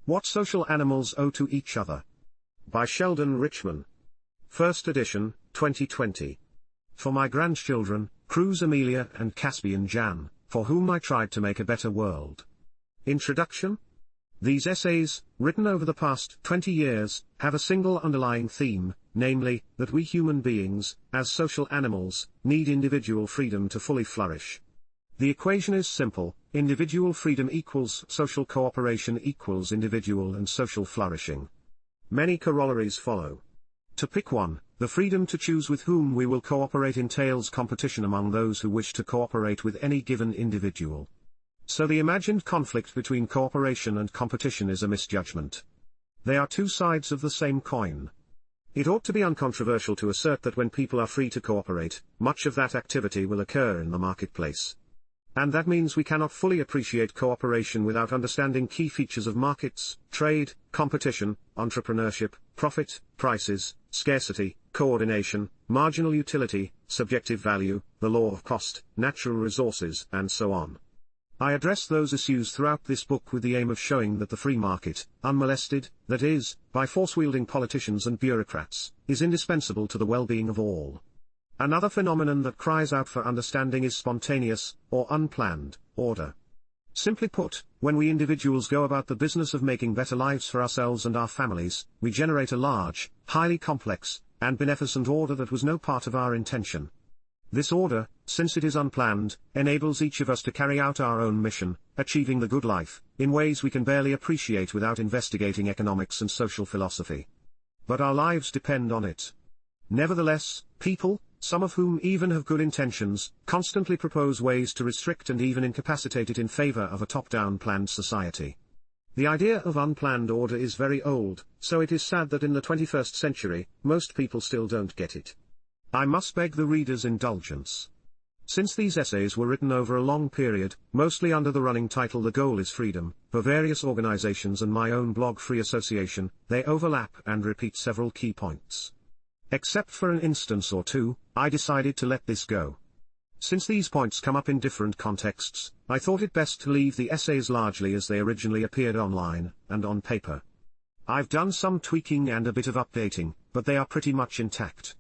What Social Animals Owe to Each Other. By Sheldon Richman. First edition, 2020. For my grandchildren, Cruz Amelia and Caspian Jan, for whom I tried to make a better world. Introduction. These essays, written over the past 20 years, have a single underlying theme, namely, that we human beings, as social animals, need individual freedom to fully flourish. The equation is simple: individual freedom equals social cooperation equals individual and social flourishing. Many corollaries follow. To pick one, the freedom to choose with whom we will cooperate entails competition among those who wish to cooperate with any given individual. So the imagined conflict between cooperation and competition is a misjudgment. They are two sides of the same coin. It ought to be uncontroversial to assert that when people are free to cooperate, much of that activity will occur in the marketplace. And that means we cannot fully appreciate cooperation without understanding key features of markets, trade, competition, entrepreneurship, profit, prices, scarcity, coordination, marginal utility, subjective value, the law of cost, natural resources, and so on. I address those issues throughout this book with the aim of showing that the free market, unmolested, that is, by force-wielding politicians and bureaucrats, is indispensable to the well-being of all. Another phenomenon that cries out for understanding is spontaneous, or unplanned, order. Simply put, when we individuals go about the business of making better lives for ourselves and our families, we generate a large, highly complex, and beneficent order that was no part of our intention. This order, since it is unplanned, enables each of us to carry out our own mission, achieving the good life, in ways we can barely appreciate without investigating economics and social philosophy. But our lives depend on it. Nevertheless, people, some of whom even have good intentions, constantly propose ways to restrict and even incapacitate it in favor of a top-down planned society. The idea of unplanned order is very old, so it is sad that in the 21st century, most people still don't get it. I must beg the reader's indulgence. Since these essays were written over a long period, mostly under the running title The Goal is Freedom, for various organizations and my own blog Free Association, they overlap and repeat several key points. Except for an instance or two, I decided to let this go. Since these points come up in different contexts, I thought it best to leave the essays largely as they originally appeared online, and on paper. I've done some tweaking and a bit of updating, but they are pretty much intact.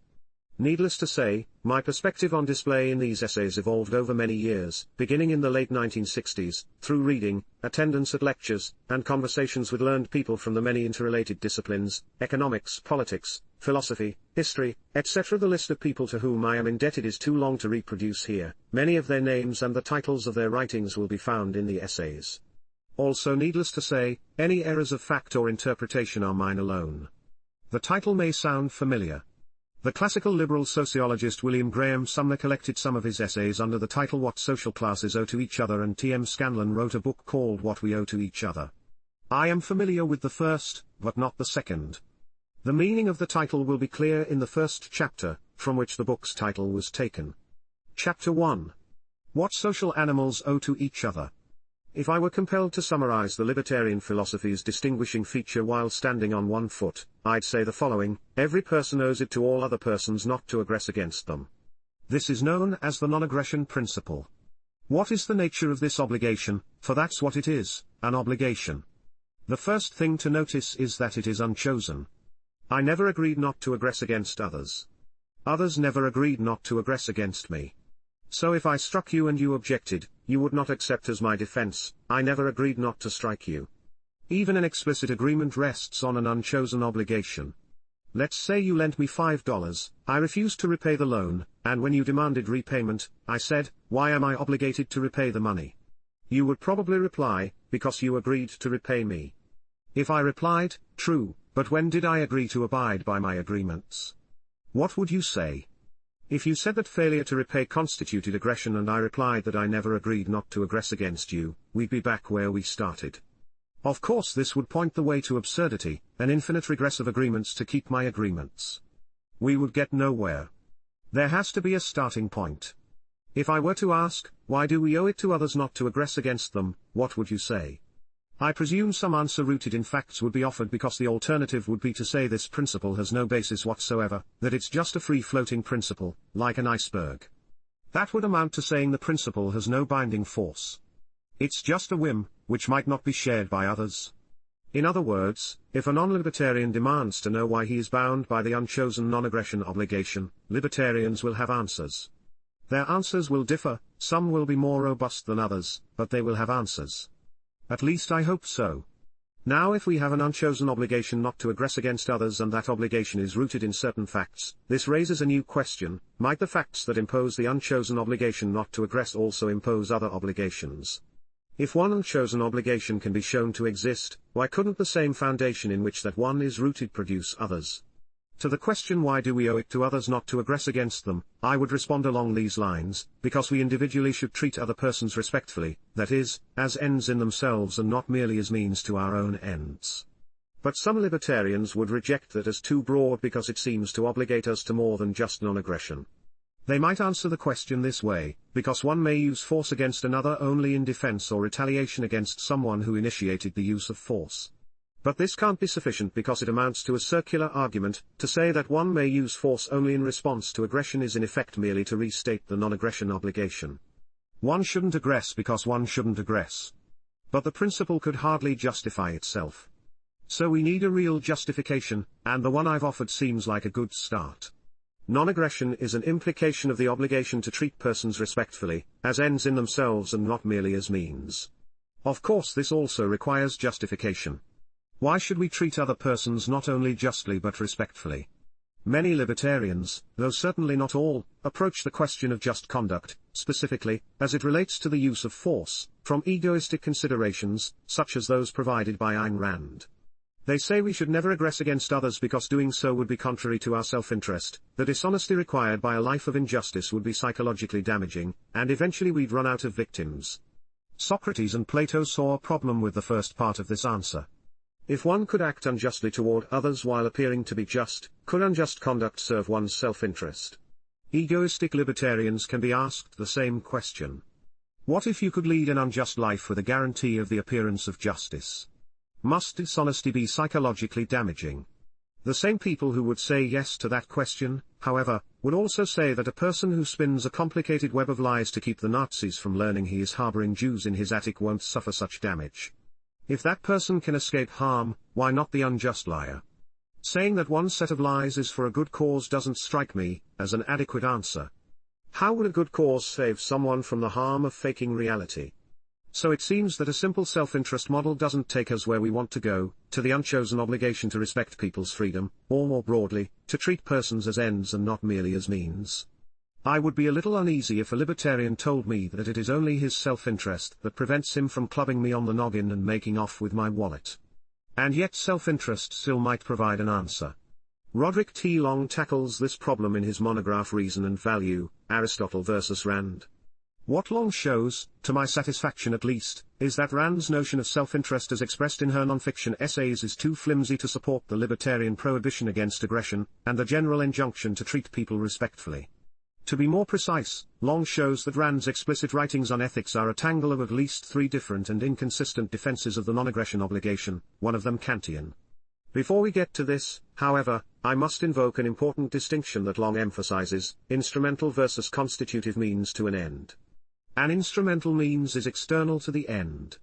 Needless to say, my perspective on display in these essays evolved over many years, beginning in the late 1960s, through reading, attendance at lectures, and conversations with learned people from the many interrelated disciplines, economics, politics, philosophy, history, etc. The list of people to whom I am indebted is too long to reproduce here. Many of their names and the titles of their writings will be found in the essays. Also, needless to say, any errors of fact or interpretation are mine alone. The title may sound familiar. The classical liberal sociologist William Graham Sumner collected some of his essays under the title What Social Classes Owe to Each Other, and T.M. Scanlon wrote a book called What We Owe to Each Other. I am familiar with the first, but not the second. The meaning of the title will be clear in the first chapter, from which the book's title was taken. Chapter 1. What Social Animals Owe to Each Other. If I were compelled to summarize the libertarian philosophy's distinguishing feature while standing on one foot, I'd say the following: every person owes it to all other persons not to aggress against them. This is known as the non-aggression principle. What is the nature of this obligation? For that's what it is, an obligation. The first thing to notice is that it is unchosen. I never agreed not to aggress against others. Others never agreed not to aggress against me. So if I struck you and you objected, you would not accept as my defense, I never agreed not to strike you. Even an explicit agreement rests on an unchosen obligation. Let's say you lent me $5, I refused to repay the loan, and when you demanded repayment, I said, why am I obligated to repay the money? You would probably reply, because you agreed to repay me. If I replied, true, but when did I agree to abide by my agreements? What would you say? If you said that failure to repay constituted aggression and I replied that I never agreed not to aggress against you, we'd be back where we started. Of course, this would point the way to absurdity, an infinite regress of agreements to keep my agreements. We would get nowhere. There has to be a starting point. If I were to ask, why do we owe it to others not to aggress against them, what would you say? I presume some answer rooted in facts would be offered, because the alternative would be to say this principle has no basis whatsoever, that it's just a free-floating principle, like an iceberg. That would amount to saying the principle has no binding force. It's just a whim, which might not be shared by others. In other words, if a non-libertarian demands to know why he is bound by the unchosen non-aggression obligation, libertarians will have answers. Their answers will differ, some will be more robust than others, but they will have answers. At least I hope so. Now if we have an unchosen obligation not to aggress against others and that obligation is rooted in certain facts, this raises a new question: might the facts that impose the unchosen obligation not to aggress also impose other obligations? If one unchosen obligation can be shown to exist, why couldn't the same foundation in which that one is rooted produce others? To the question why do we owe it to others not to aggress against them, I would respond along these lines: because we individually should treat other persons respectfully, that is, as ends in themselves and not merely as means to our own ends. But some libertarians would reject that as too broad because it seems to obligate us to more than just non-aggression. They might answer the question this way: because one may use force against another only in defense or retaliation against someone who initiated the use of force. But this can't be sufficient because it amounts to a circular argument. To say that one may use force only in response to aggression is in effect merely to restate the non-aggression obligation. One shouldn't aggress because one shouldn't aggress. But the principle could hardly justify itself. So we need a real justification, and the one I've offered seems like a good start. Non-aggression is an implication of the obligation to treat persons respectfully, as ends in themselves and not merely as means. Of course this also requires justification. Why should we treat other persons not only justly but respectfully? Many libertarians, though certainly not all, approach the question of just conduct, specifically, as it relates to the use of force, from egoistic considerations, such as those provided by Ayn Rand. They say we should never aggress against others because doing so would be contrary to our self-interest, the dishonesty required by a life of injustice would be psychologically damaging, and eventually we'd run out of victims. Socrates and Plato saw a problem with the first part of this answer. If one could act unjustly toward others while appearing to be just, could unjust conduct serve one's self-interest? Egoistic libertarians can be asked the same question. What if you could lead an unjust life with a guarantee of the appearance of justice? Must dishonesty be psychologically damaging? The same people who would say yes to that question, however, would also say that a person who spins a complicated web of lies to keep the Nazis from learning he is harboring Jews in his attic won't suffer such damage. If that person can escape harm, why not the unjust liar? Saying that one set of lies is for a good cause doesn't strike me as an adequate answer. How would a good cause save someone from the harm of faking reality? So it seems that a simple self-interest model doesn't take us where we want to go, to the unchosen obligation to respect people's freedom, or more broadly, to treat persons as ends and not merely as means. I would be a little uneasy if a libertarian told me that it is only his self-interest that prevents him from clubbing me on the noggin and making off with my wallet. And yet self-interest still might provide an answer. Roderick T. Long tackles this problem in his monograph Reason and Value, Aristotle versus Rand. What Long shows, to my satisfaction at least, is that Rand's notion of self-interest as expressed in her non-fiction essays is too flimsy to support the libertarian prohibition against aggression, and the general injunction to treat people respectfully. To be more precise, Long shows that Rand's explicit writings on ethics are a tangle of at least three different and inconsistent defenses of the non-aggression obligation, one of them Kantian. Before we get to this, however, I must invoke an important distinction that Long emphasizes: instrumental versus constitutive means to an end. An instrumental means is external to the end.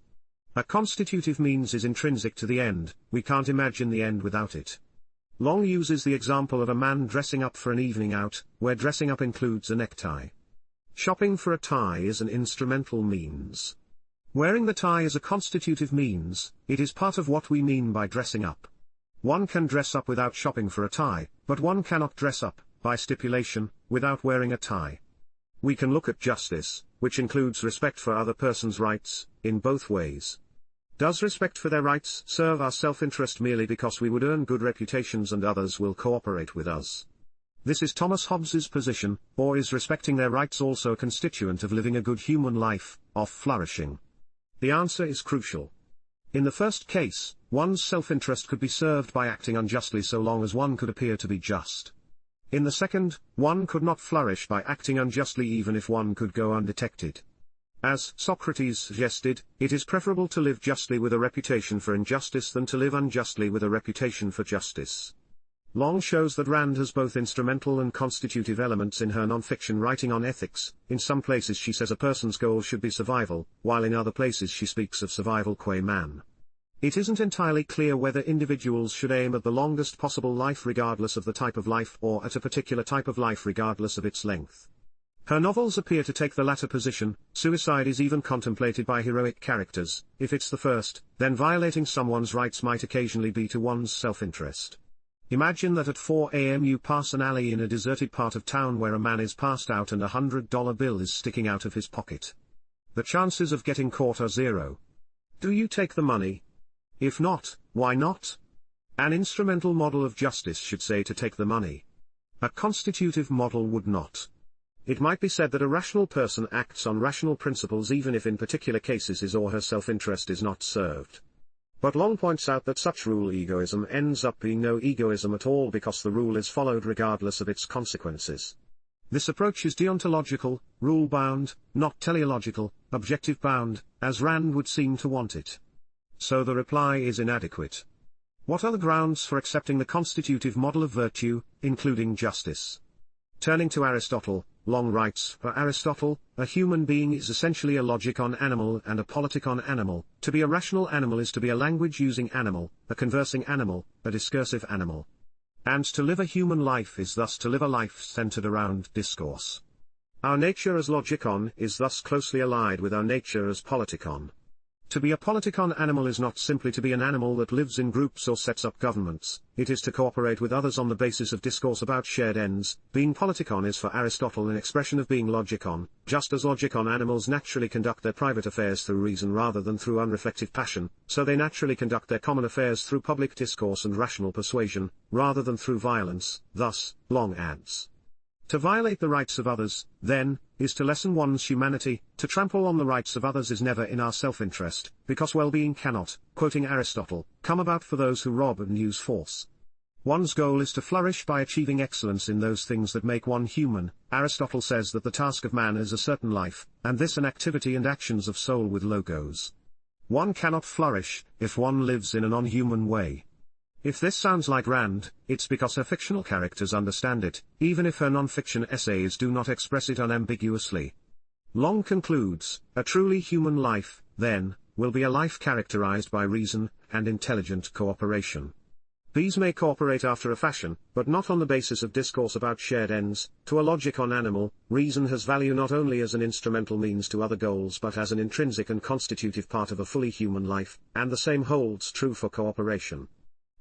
A constitutive means is intrinsic to the end, we can't imagine the end without it. Long uses the example of a man dressing up for an evening out, where dressing up includes a necktie. Shopping for a tie is an instrumental means. Wearing the tie is a constitutive means, it is part of what we mean by dressing up. One can dress up without shopping for a tie, but one cannot dress up, by stipulation, without wearing a tie. We can look at justice, which includes respect for other persons' rights, in both ways. Does respect for their rights serve our self-interest merely because we would earn good reputations and others will cooperate with us? This is Thomas Hobbes's position, or is respecting their rights also a constituent of living a good human life, of flourishing? The answer is crucial. In the first case, one's self-interest could be served by acting unjustly so long as one could appear to be just. In the second, one could not flourish by acting unjustly even if one could go undetected. As Socrates suggested, it is preferable to live justly with a reputation for injustice than to live unjustly with a reputation for justice. Long shows that Rand has both instrumental and constitutive elements in her non-fiction writing on ethics. In some places she says a person's goal should be survival, while in other places she speaks of survival qua man. It isn't entirely clear whether individuals should aim at the longest possible life regardless of the type of life or at a particular type of life regardless of its length. Her novels appear to take the latter position. Suicide is even contemplated by heroic characters. If it's the first, then violating someone's rights might occasionally be to one's self-interest. Imagine that at 4 a.m. you pass an alley in a deserted part of town where a man is passed out and a $100 bill is sticking out of his pocket. The chances of getting caught are zero. Do you take the money? If not, why not? An instrumental model of justice should say to take the money. A constitutive model would not. It might be said that a rational person acts on rational principles even if in particular cases his or her self-interest is not served. But Long points out that such rule egoism ends up being no egoism at all because the rule is followed regardless of its consequences. This approach is deontological, rule-bound, not teleological, objective-bound, as Rand would seem to want it. So the reply is inadequate. What are the grounds for accepting the constitutive model of virtue, including justice? Turning to Aristotle, Long writes, for Aristotle, a human being is essentially a logikon animal and a politikon animal. To be a rational animal is to be a language-using animal, a conversing animal, a discursive animal. And to live a human life is thus to live a life centered around discourse. Our nature as logikon is thus closely allied with our nature as politikon. To be a politikon animal is not simply to be an animal that lives in groups or sets up governments, it is to cooperate with others on the basis of discourse about shared ends. Being politikon is for Aristotle an expression of being logikon, just as logikon animals naturally conduct their private affairs through reason rather than through unreflective passion, so they naturally conduct their common affairs through public discourse and rational persuasion, rather than through violence. Thus, Long adds, to violate the rights of others, then, is to lessen one's humanity. To trample on the rights of others is never in our self-interest, because well-being cannot, quoting Aristotle, come about for those who rob and use force. One's goal is to flourish by achieving excellence in those things that make one human. Aristotle says that the task of man is a certain life, and this an activity and actions of soul with logos. One cannot flourish, if one lives in a non-human way. If this sounds like Rand, it's because her fictional characters understand it, even if her non-fiction essays do not express it unambiguously. Long concludes, a truly human life, then, will be a life characterized by reason and intelligent cooperation. These may cooperate after a fashion, but not on the basis of discourse about shared ends. To a logikon animal, reason has value not only as an instrumental means to other goals but as an intrinsic and constitutive part of a fully human life, and the same holds true for cooperation.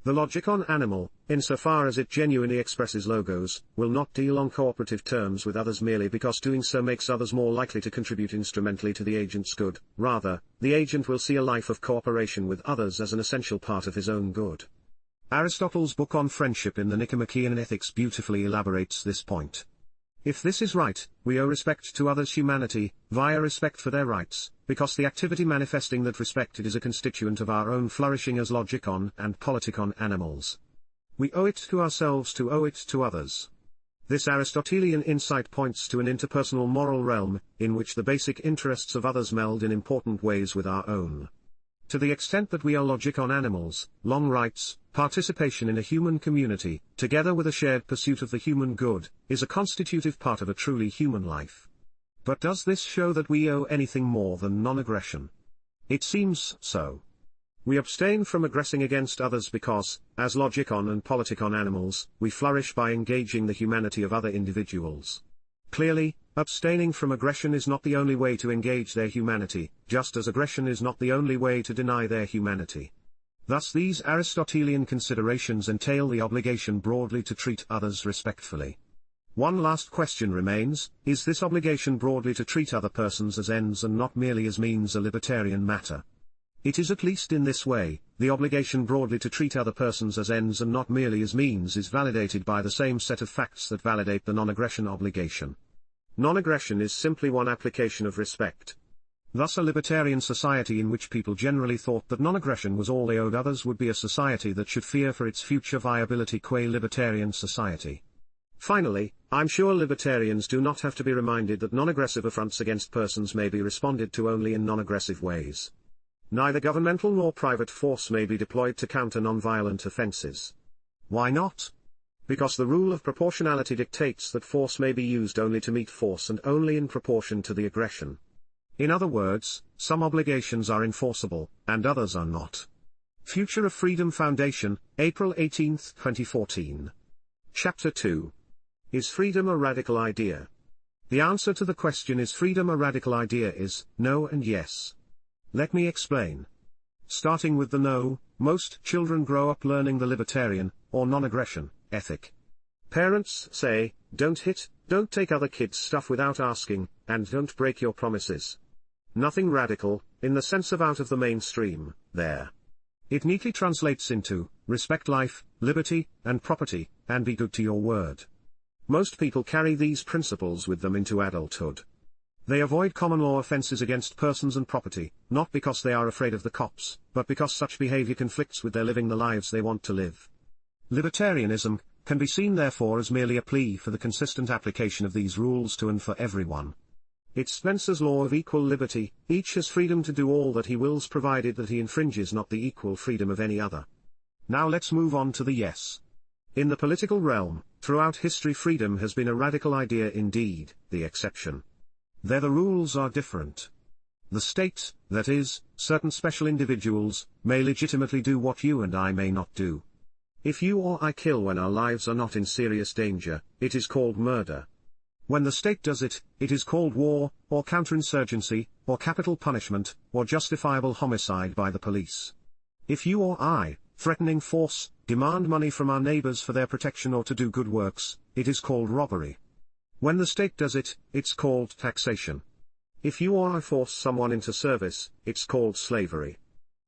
The logikon animal, insofar as it genuinely expresses logos, will not deal on cooperative terms with others merely because doing so makes others more likely to contribute instrumentally to the agent's good. Rather, the agent will see a life of cooperation with others as an essential part of his own good. Aristotle's book on friendship in the Nicomachean Ethics beautifully elaborates this point. If this is right, we owe respect to others' humanity, via respect for their rights, because the activity manifesting that respect is a constituent of our own flourishing as logikon and politikon animals. We owe it to ourselves to owe it to others. This Aristotelian insight points to an interpersonal moral realm, in which the basic interests of others meld in important ways with our own. To the extent that we are logikon animals, Long writes, participation in a human community, together with a shared pursuit of the human good, is a constitutive part of a truly human life. But does this show that we owe anything more than non-aggression? It seems so. We abstain from aggressing against others because, as logikon and politikon animals, we flourish by engaging the humanity of other individuals. Clearly, abstaining from aggression is not the only way to engage their humanity, just as aggression is not the only way to deny their humanity. Thus these Aristotelian considerations entail the obligation broadly to treat others respectfully. One last question remains, is this obligation broadly to treat other persons as ends and not merely as means a libertarian matter? It is at least in this way, the obligation broadly to treat other persons as ends and not merely as means is validated by the same set of facts that validate the non-aggression obligation. Non-aggression is simply one application of respect. Thus a libertarian society in which people generally thought that non-aggression was all they owed others would be a society that should fear for its future viability qua libertarian society. Finally, I'm sure libertarians do not have to be reminded that non-aggressive affronts against persons may be responded to only in non-aggressive ways. Neither governmental nor private force may be deployed to counter non-violent offenses. Why not? Because the rule of proportionality dictates that force may be used only to meet force and only in proportion to the aggression. In other words, some obligations are enforceable, and others are not. Future of Freedom Foundation, April 18, 2014. Chapter 2. Is freedom a radical idea? The answer to the question is freedom a radical idea is no and yes. Let me explain. Starting with the no, most children grow up learning the libertarian, or non-aggression, ethic. Parents say, don't hit, don't take other kids' stuff without asking, and don't break your promises. Nothing radical, in the sense of out of the mainstream, there. It neatly translates into, respect life, liberty, and property, and be good to your word. Most people carry these principles with them into adulthood. They avoid common law offenses against persons and property, not because they are afraid of the cops, but because such behavior conflicts with their living the lives they want to live. Libertarianism can be seen therefore as merely a plea for the consistent application of these rules to and for everyone. It's Spencer's law of equal liberty, each has freedom to do all that he wills provided that he infringes not the equal freedom of any other. Now let's move on to the yes. In the political realm, throughout history freedom has been a radical idea indeed, the exception. There the rules are different. The state, that is, certain special individuals, may legitimately do what you and I may not do. If you or I kill when our lives are not in serious danger, it is called murder. When the state does it, it is called war, or counterinsurgency, or capital punishment, or justifiable homicide by the police. If you or I, threatening force, demand money from our neighbors for their protection or to do good works, it is called robbery. When the state does it, it's called taxation. If you or I force someone into service, it's called slavery.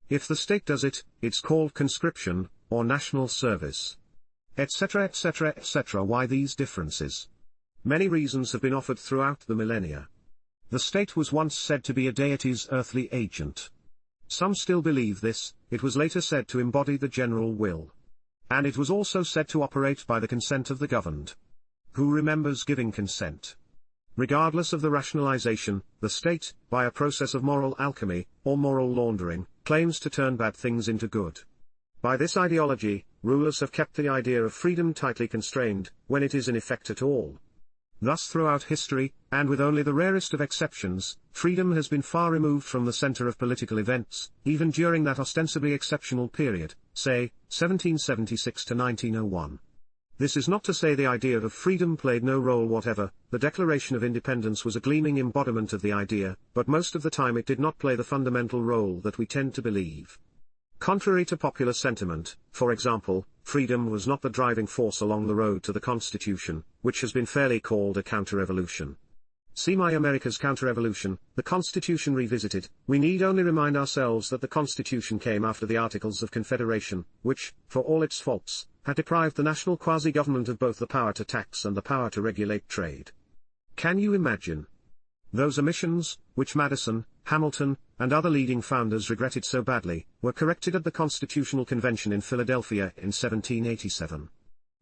If the state does it, it's called conscription, or national service. Etc. etc. etc. Why these differences? Many reasons have been offered throughout the millennia. The state was once said to be a deity's earthly agent. Some still believe this. It was later said to embody the general will. And it was also said to operate by the consent of the governed. Who remembers giving consent? Regardless of the rationalization, the state, by a process of moral alchemy, or moral laundering, claims to turn bad things into good. By this ideology, rulers have kept the idea of freedom tightly constrained, when it is in effect at all. Thus throughout history, and with only the rarest of exceptions, freedom has been far removed from the center of political events, even during that ostensibly exceptional period, say, 1776 to 1901. This is not to say the idea of freedom played no role whatever. The Declaration of Independence was a gleaming embodiment of the idea, but most of the time it did not play the fundamental role that we tend to believe. Contrary to popular sentiment, for example, freedom was not the driving force along the road to the Constitution, which has been fairly called a counter-revolution. See My America's Counter-Revolution, the Constitution Revisited. We need only remind ourselves that the Constitution came after the Articles of Confederation, which, for all its faults, had deprived the national quasi-government of both the power to tax and the power to regulate trade. Can you imagine? Those omissions, which Madison, Hamilton, and other leading founders regretted so badly, were corrected at the Constitutional Convention in Philadelphia in 1787.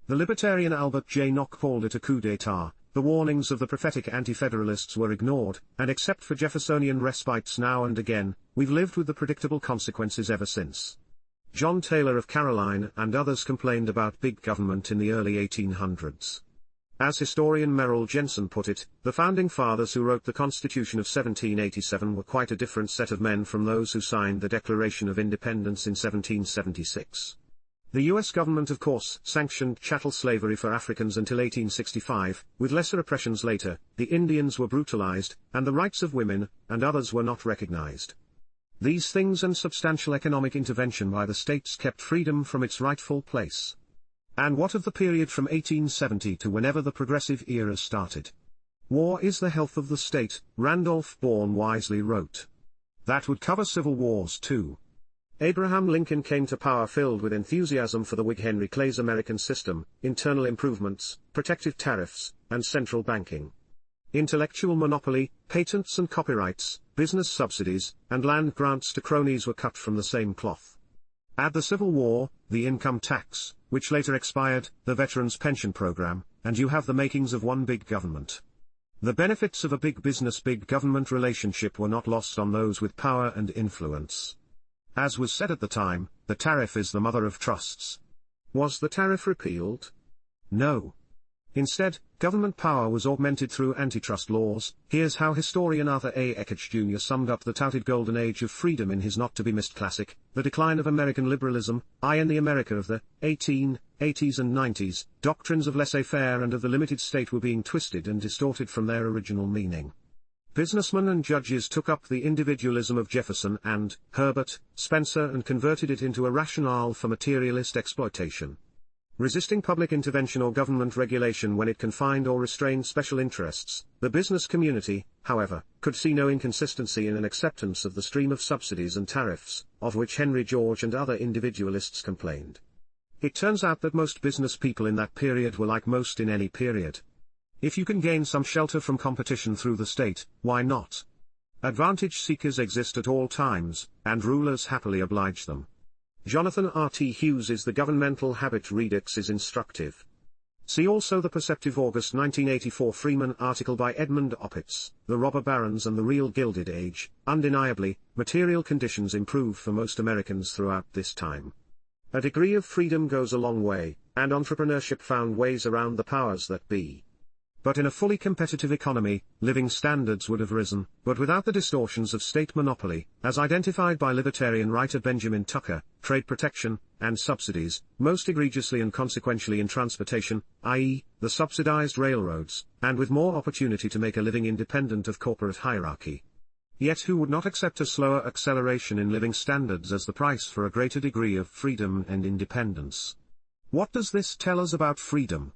The libertarian Albert J. Nock called it a coup d'état. The warnings of the prophetic anti-federalists were ignored, and except for Jeffersonian respites now and again, we've lived with the predictable consequences ever since. John Taylor of Caroline and others complained about big government in the early 1800s. As historian Merrill Jensen put it, the founding fathers who wrote the Constitution of 1787 were quite a different set of men from those who signed the Declaration of Independence in 1776. The U.S. government of course sanctioned chattel slavery for Africans until 1865, with lesser oppressions later. The Indians were brutalized, and the rights of women, and others were not recognized. These things and substantial economic intervention by the states kept freedom from its rightful place. And what of the period from 1870 to whenever the progressive era started? War is the health of the state, Randolph Bourne wisely wrote. That would cover civil wars too. Abraham Lincoln came to power filled with enthusiasm for the Whig Henry Clay's American system, internal improvements, protective tariffs, and central banking. Intellectual monopoly, patents and copyrights, business subsidies, and land grants to cronies were cut from the same cloth. Add the Civil War, the income tax, which later expired, the Veterans Pension Program, and you have the makings of one big government. The benefits of a big business-big government relationship were not lost on those with power and influence. As was said at the time, the tariff is the mother of trusts. Was the tariff repealed? No. Instead, government power was augmented through antitrust laws. Here's how historian Arthur A. Eckert Jr. summed up the touted golden age of freedom in his not-to-be-missed classic, The Decline of American Liberalism. In the America of the 1880s and 90s, doctrines of laissez-faire and of the limited state were being twisted and distorted from their original meaning. Businessmen and judges took up the individualism of Jefferson and Herbert Spencer and converted it into a rationale for materialist exploitation. Resisting public intervention or government regulation when it confined or restrained special interests, the business community, however, could see no inconsistency in an acceptance of the stream of subsidies and tariffs, of which Henry George and other individualists complained. It turns out that most business people in that period were like most in any period. If you can gain some shelter from competition through the state, why not? Advantage seekers exist at all times, and rulers happily oblige them. Jonathan R. T. Hughes' The Governmental Habit Redux is instructive. See also the Perceptive August 1984 Freeman article by Edmund Opitz, The Robber Barons and the Real Gilded Age. Undeniably, material conditions improved for most Americans throughout this time. A degree of freedom goes a long way, and entrepreneurship found ways around the powers that be. But in a fully competitive economy, living standards would have risen, but without the distortions of state monopoly, as identified by libertarian writer Benjamin Tucker, trade protection, and subsidies, most egregiously and consequentially in transportation, i.e., the subsidized railroads, and with more opportunity to make a living independent of corporate hierarchy. Yet who would not accept a slower acceleration in living standards as the price for a greater degree of freedom and independence? What does this tell us about freedom?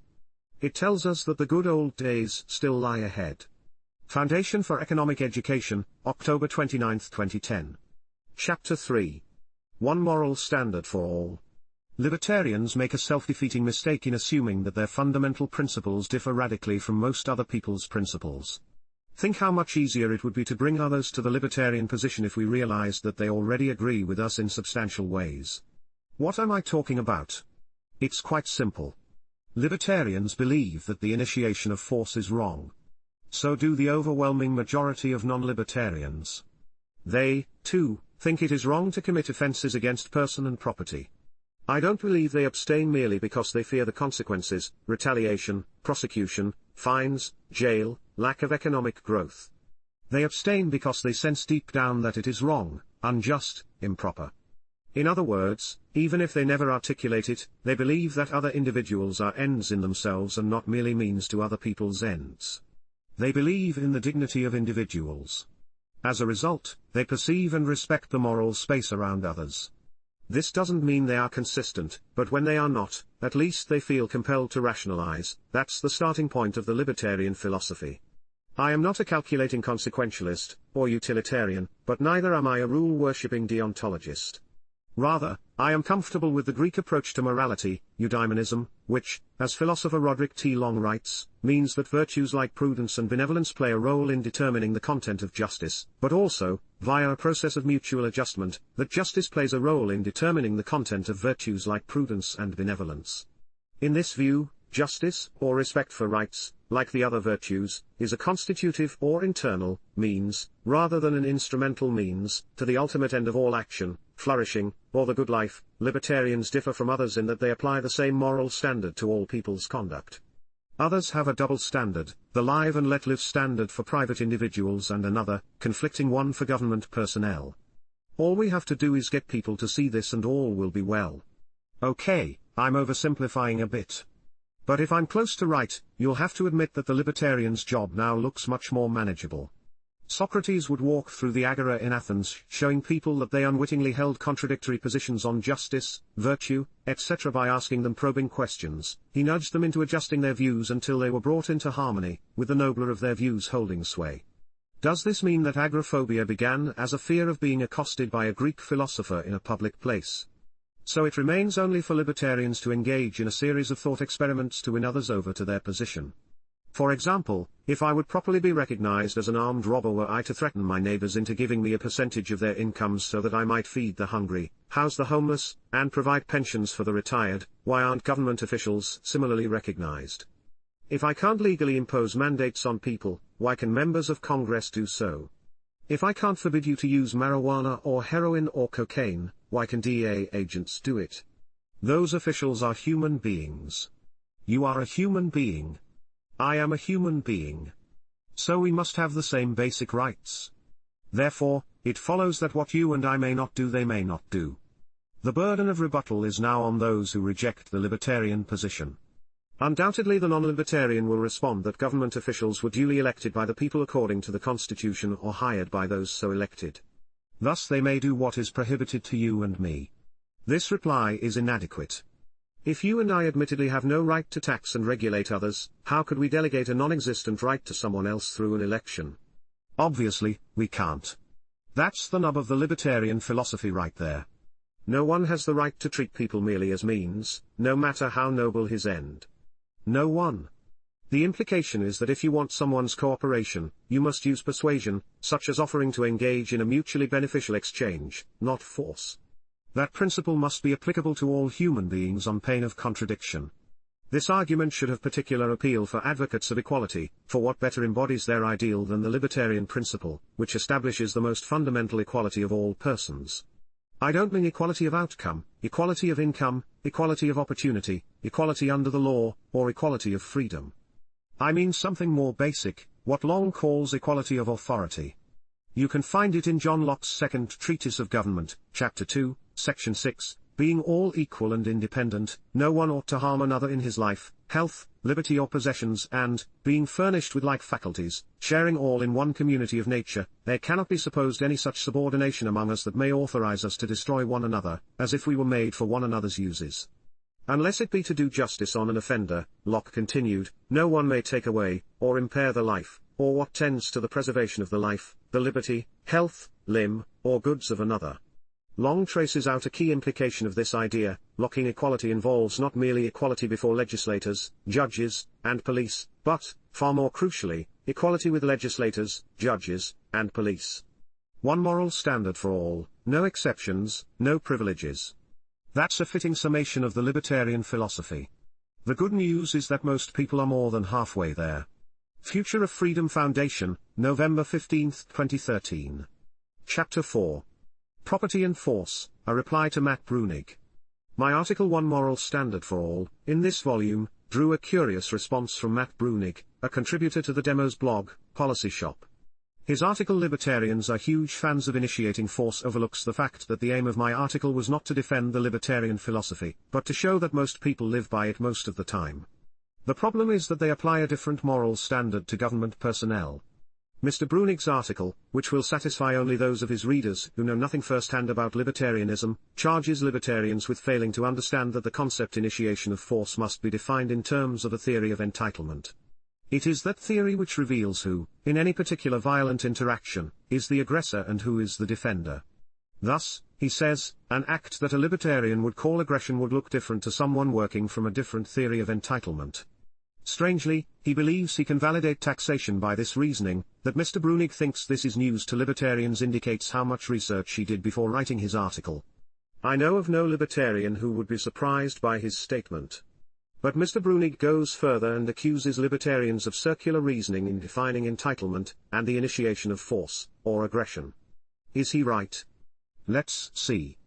It tells us that the good old days still lie ahead. Foundation for Economic Education, October 29, 2010. Chapter 3. One Moral Standard for All. Libertarians make a self-defeating mistake in assuming that their fundamental principles differ radically from most other people's principles. Think how much easier it would be to bring others to the libertarian position if we realized that they already agree with us in substantial ways. What am I talking about? It's quite simple. Libertarians believe that the initiation of force is wrong. So do the overwhelming majority of non-libertarians. They, too, think it is wrong to commit offenses against person and property. I don't believe they abstain merely because they fear the consequences, retaliation, prosecution, fines, jail, lack of economic growth. They abstain because they sense deep down that it is wrong, unjust, improper. In other words, even if they never articulate it, they believe that other individuals are ends in themselves and not merely means to other people's ends. They believe in the dignity of individuals. As a result, they perceive and respect the moral space around others. This doesn't mean they are consistent, but when they are not, at least they feel compelled to rationalize. That's the starting point of the libertarian philosophy. I am not a calculating consequentialist, or utilitarian, but neither am I a rule-worshipping deontologist. Rather, I am comfortable with the Greek approach to morality, eudaimonism, which, as philosopher Roderick T. Long writes, means that virtues like prudence and benevolence play a role in determining the content of justice, but also, via a process of mutual adjustment, that justice plays a role in determining the content of virtues like prudence and benevolence. In this view, justice, or respect for rights, like the other virtues, is a constitutive or internal means, rather than an instrumental means, to the ultimate end of all action, flourishing, or the good life. Libertarians differ from others in that they apply the same moral standard to all people's conduct. Others have a double standard, the live and let live standard for private individuals and another, conflicting one for government personnel. All we have to do is get people to see this and all will be well. Okay, I'm oversimplifying a bit. But if I'm close to right, you'll have to admit that the libertarian's job now looks much more manageable. Socrates would walk through the agora in Athens, showing people that they unwittingly held contradictory positions on justice, virtue, etc. by asking them probing questions. He nudged them into adjusting their views until they were brought into harmony, with the nobler of their views holding sway. Does this mean that agoraphobia began as a fear of being accosted by a Greek philosopher in a public place? So it remains only for libertarians to engage in a series of thought experiments to win others over to their position. For example, if I would properly be recognized as an armed robber were I to threaten my neighbors into giving me a percentage of their incomes so that I might feed the hungry, house the homeless, and provide pensions for the retired, why aren't government officials similarly recognized? If I can't legally impose mandates on people, why can members of Congress do so? If I can't forbid you to use marijuana or heroin or cocaine, why can DEA agents do it? Those officials are human beings. You are a human being, I am a human being. So we must have the same basic rights. Therefore, it follows that what you and I may not do they may not do. The burden of rebuttal is now on those who reject the libertarian position. Undoubtedly the non-libertarian will respond that government officials were duly elected by the people according to the Constitution or hired by those so elected. Thus they may do what is prohibited to you and me. This reply is inadequate. If you and I admittedly have no right to tax and regulate others, how could we delegate a non-existent right to someone else through an election? Obviously, we can't. That's the nub of the libertarian philosophy right there. No one has the right to treat people merely as means, no matter how noble his end. No one. The implication is that if you want someone's cooperation, you must use persuasion, such as offering to engage in a mutually beneficial exchange, not force. That principle must be applicable to all human beings on pain of contradiction. This argument should have particular appeal for advocates of equality, for what better embodies their ideal than the libertarian principle, which establishes the most fundamental equality of all persons. I don't mean equality of outcome, equality of income, equality of opportunity, equality under the law, or equality of freedom. I mean something more basic, what Long calls equality of authority. You can find it in John Locke's Second Treatise of Government, Chapter 2, Section 6, being all equal and independent, no one ought to harm another in his life, health, liberty or possessions, and, being furnished with like faculties, sharing all in one community of nature, there cannot be supposed any such subordination among us that may authorize us to destroy one another, as if we were made for one another's uses. Unless it be to do justice on an offender, Locke continued, no one may take away, or impair the life, or what tends to the preservation of the life, the liberty, health, limb, or goods of another. Long traces out a key implication of this idea. Locking equality involves not merely equality before legislators, judges, and police, but, far more crucially, equality with legislators, judges, and police. One moral standard for all, no exceptions, no privileges. That's a fitting summation of the libertarian philosophy. The good news is that most people are more than halfway there. Future of Freedom Foundation, November 15, 2013. Chapter 4. Property and Force, a reply to Matt Bruenig. My article One Moral Standard for All, in this volume, drew a curious response from Matt Bruenig, a contributor to the Demos blog, Policy Shop. His article Libertarians are huge fans of initiating force overlooks the fact that the aim of my article was not to defend the libertarian philosophy, but to show that most people live by it most of the time. The problem is that they apply a different moral standard to government personnel. Mr. Bruenig's article, which will satisfy only those of his readers who know nothing firsthand about libertarianism, charges libertarians with failing to understand that the concept initiation of force must be defined in terms of a theory of entitlement. It is that theory which reveals who, in any particular violent interaction, is the aggressor and who is the defender. Thus, he says, an act that a libertarian would call aggression would look different to someone working from a different theory of entitlement. Strangely, he believes he can validate taxation by this reasoning. That Mr. Bruenig thinks this is news to libertarians indicates how much research he did before writing his article. I know of no libertarian who would be surprised by his statement. But Mr. Bruenig goes further and accuses libertarians of circular reasoning in defining entitlement, and the initiation of force, or aggression. Is he right? Let's see.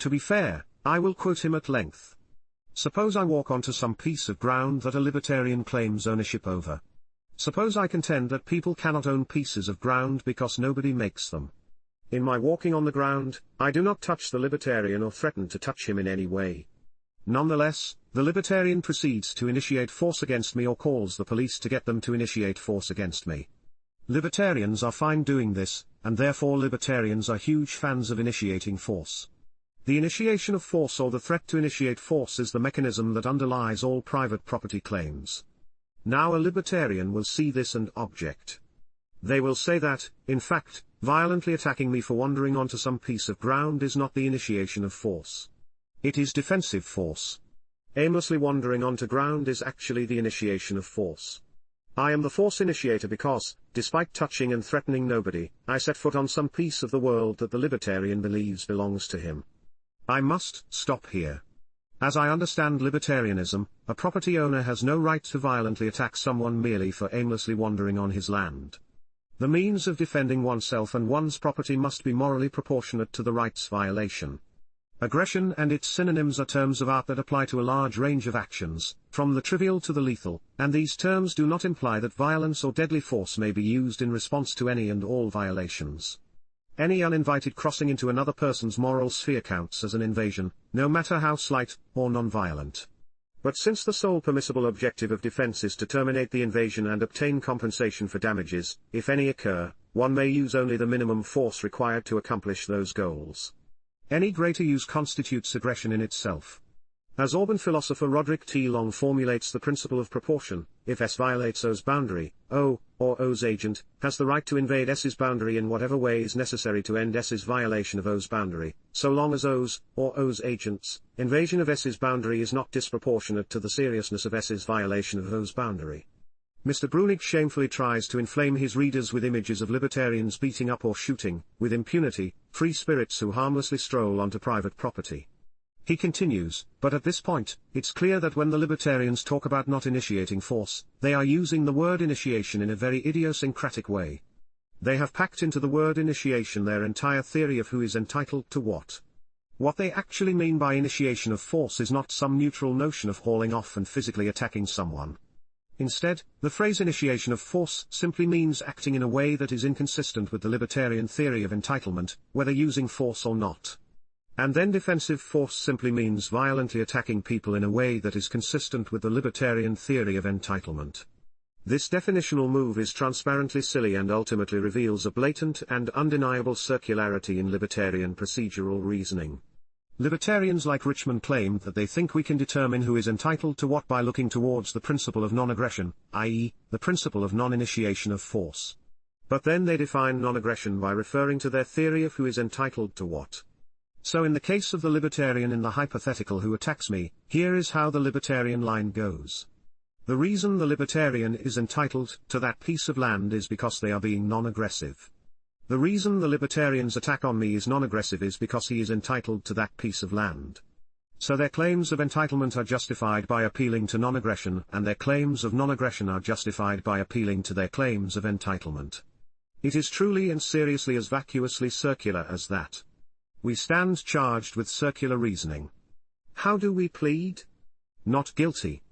To be fair, I will quote him at length. Suppose I walk onto some piece of ground that a libertarian claims ownership over. Suppose I contend that people cannot own pieces of ground because nobody makes them. In my walking on the ground, I do not touch the libertarian or threaten to touch him in any way. Nonetheless, the libertarian proceeds to initiate force against me or calls the police to get them to initiate force against me. Libertarians are fine doing this, and therefore libertarians are huge fans of initiating force. The initiation of force or the threat to initiate force is the mechanism that underlies all private property claims. Now a libertarian will see this and object. They will say that, in fact, violently attacking me for wandering onto some piece of ground is not the initiation of force. It is defensive force. Aimlessly wandering onto ground is actually the initiation of force. I am the force initiator because, despite touching and threatening nobody, I set foot on some piece of the world that the libertarian believes belongs to him. I must stop here. As I understand libertarianism, a property owner has no right to violently attack someone merely for aimlessly wandering on his land. The means of defending oneself and one's property must be morally proportionate to the rights violation. Aggression and its synonyms are terms of art that apply to a large range of actions, from the trivial to the lethal, and these terms do not imply that violence or deadly force may be used in response to any and all violations. Any uninvited crossing into another person's moral sphere counts as an invasion, no matter how slight, or non-violent. But since the sole permissible objective of defense is to terminate the invasion and obtain compensation for damages, if any occur, one may use only the minimum force required to accomplish those goals. Any greater use constitutes aggression in itself. As Auburn philosopher Roderick T. Long formulates the principle of proportion, if S violates O's boundary, O, or O's agent, has the right to invade S's boundary in whatever way is necessary to end S's violation of O's boundary, so long as O's, or O's agent's, invasion of S's boundary is not disproportionate to the seriousness of S's violation of O's boundary. Mr. Brunig shamefully tries to inflame his readers with images of libertarians beating up or shooting, with impunity, free spirits who harmlessly stroll onto private property. He continues, but at this point, it's clear that when the libertarians talk about not initiating force, they are using the word initiation in a very idiosyncratic way. They have packed into the word initiation their entire theory of who is entitled to what. What they actually mean by initiation of force is not some neutral notion of hauling off and physically attacking someone. Instead, the phrase initiation of force simply means acting in a way that is inconsistent with the libertarian theory of entitlement, whether using force or not. And then defensive force simply means violently attacking people in a way that is consistent with the libertarian theory of entitlement. This definitional move is transparently silly and ultimately reveals a blatant and undeniable circularity in libertarian procedural reasoning. Libertarians like Richman claim that they think we can determine who is entitled to what by looking towards the principle of non-aggression, i.e., the principle of non-initiation of force. But then they define non-aggression by referring to their theory of who is entitled to what. So in the case of the libertarian in the hypothetical who attacks me, here is how the libertarian line goes. The reason the libertarian is entitled to that piece of land is because they are being non-aggressive. The reason the libertarian's attack on me is non-aggressive is because he is entitled to that piece of land. So their claims of entitlement are justified by appealing to non-aggression, and their claims of non-aggression are justified by appealing to their claims of entitlement. It is truly and seriously as vacuously circular as that. We stand charged with circular reasoning. How do we plead? Not guilty.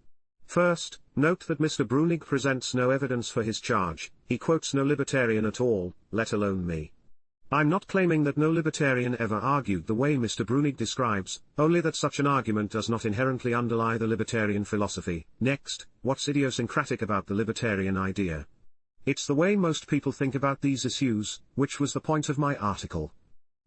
First, note that Mr. Brunig presents no evidence for his charge, he quotes no libertarian at all, let alone me. I'm not claiming that no libertarian ever argued the way Mr. Brunig describes, only that such an argument does not inherently underlie the libertarian philosophy. Next, what's idiosyncratic about the libertarian idea? It's the way most people think about these issues, which was the point of my article.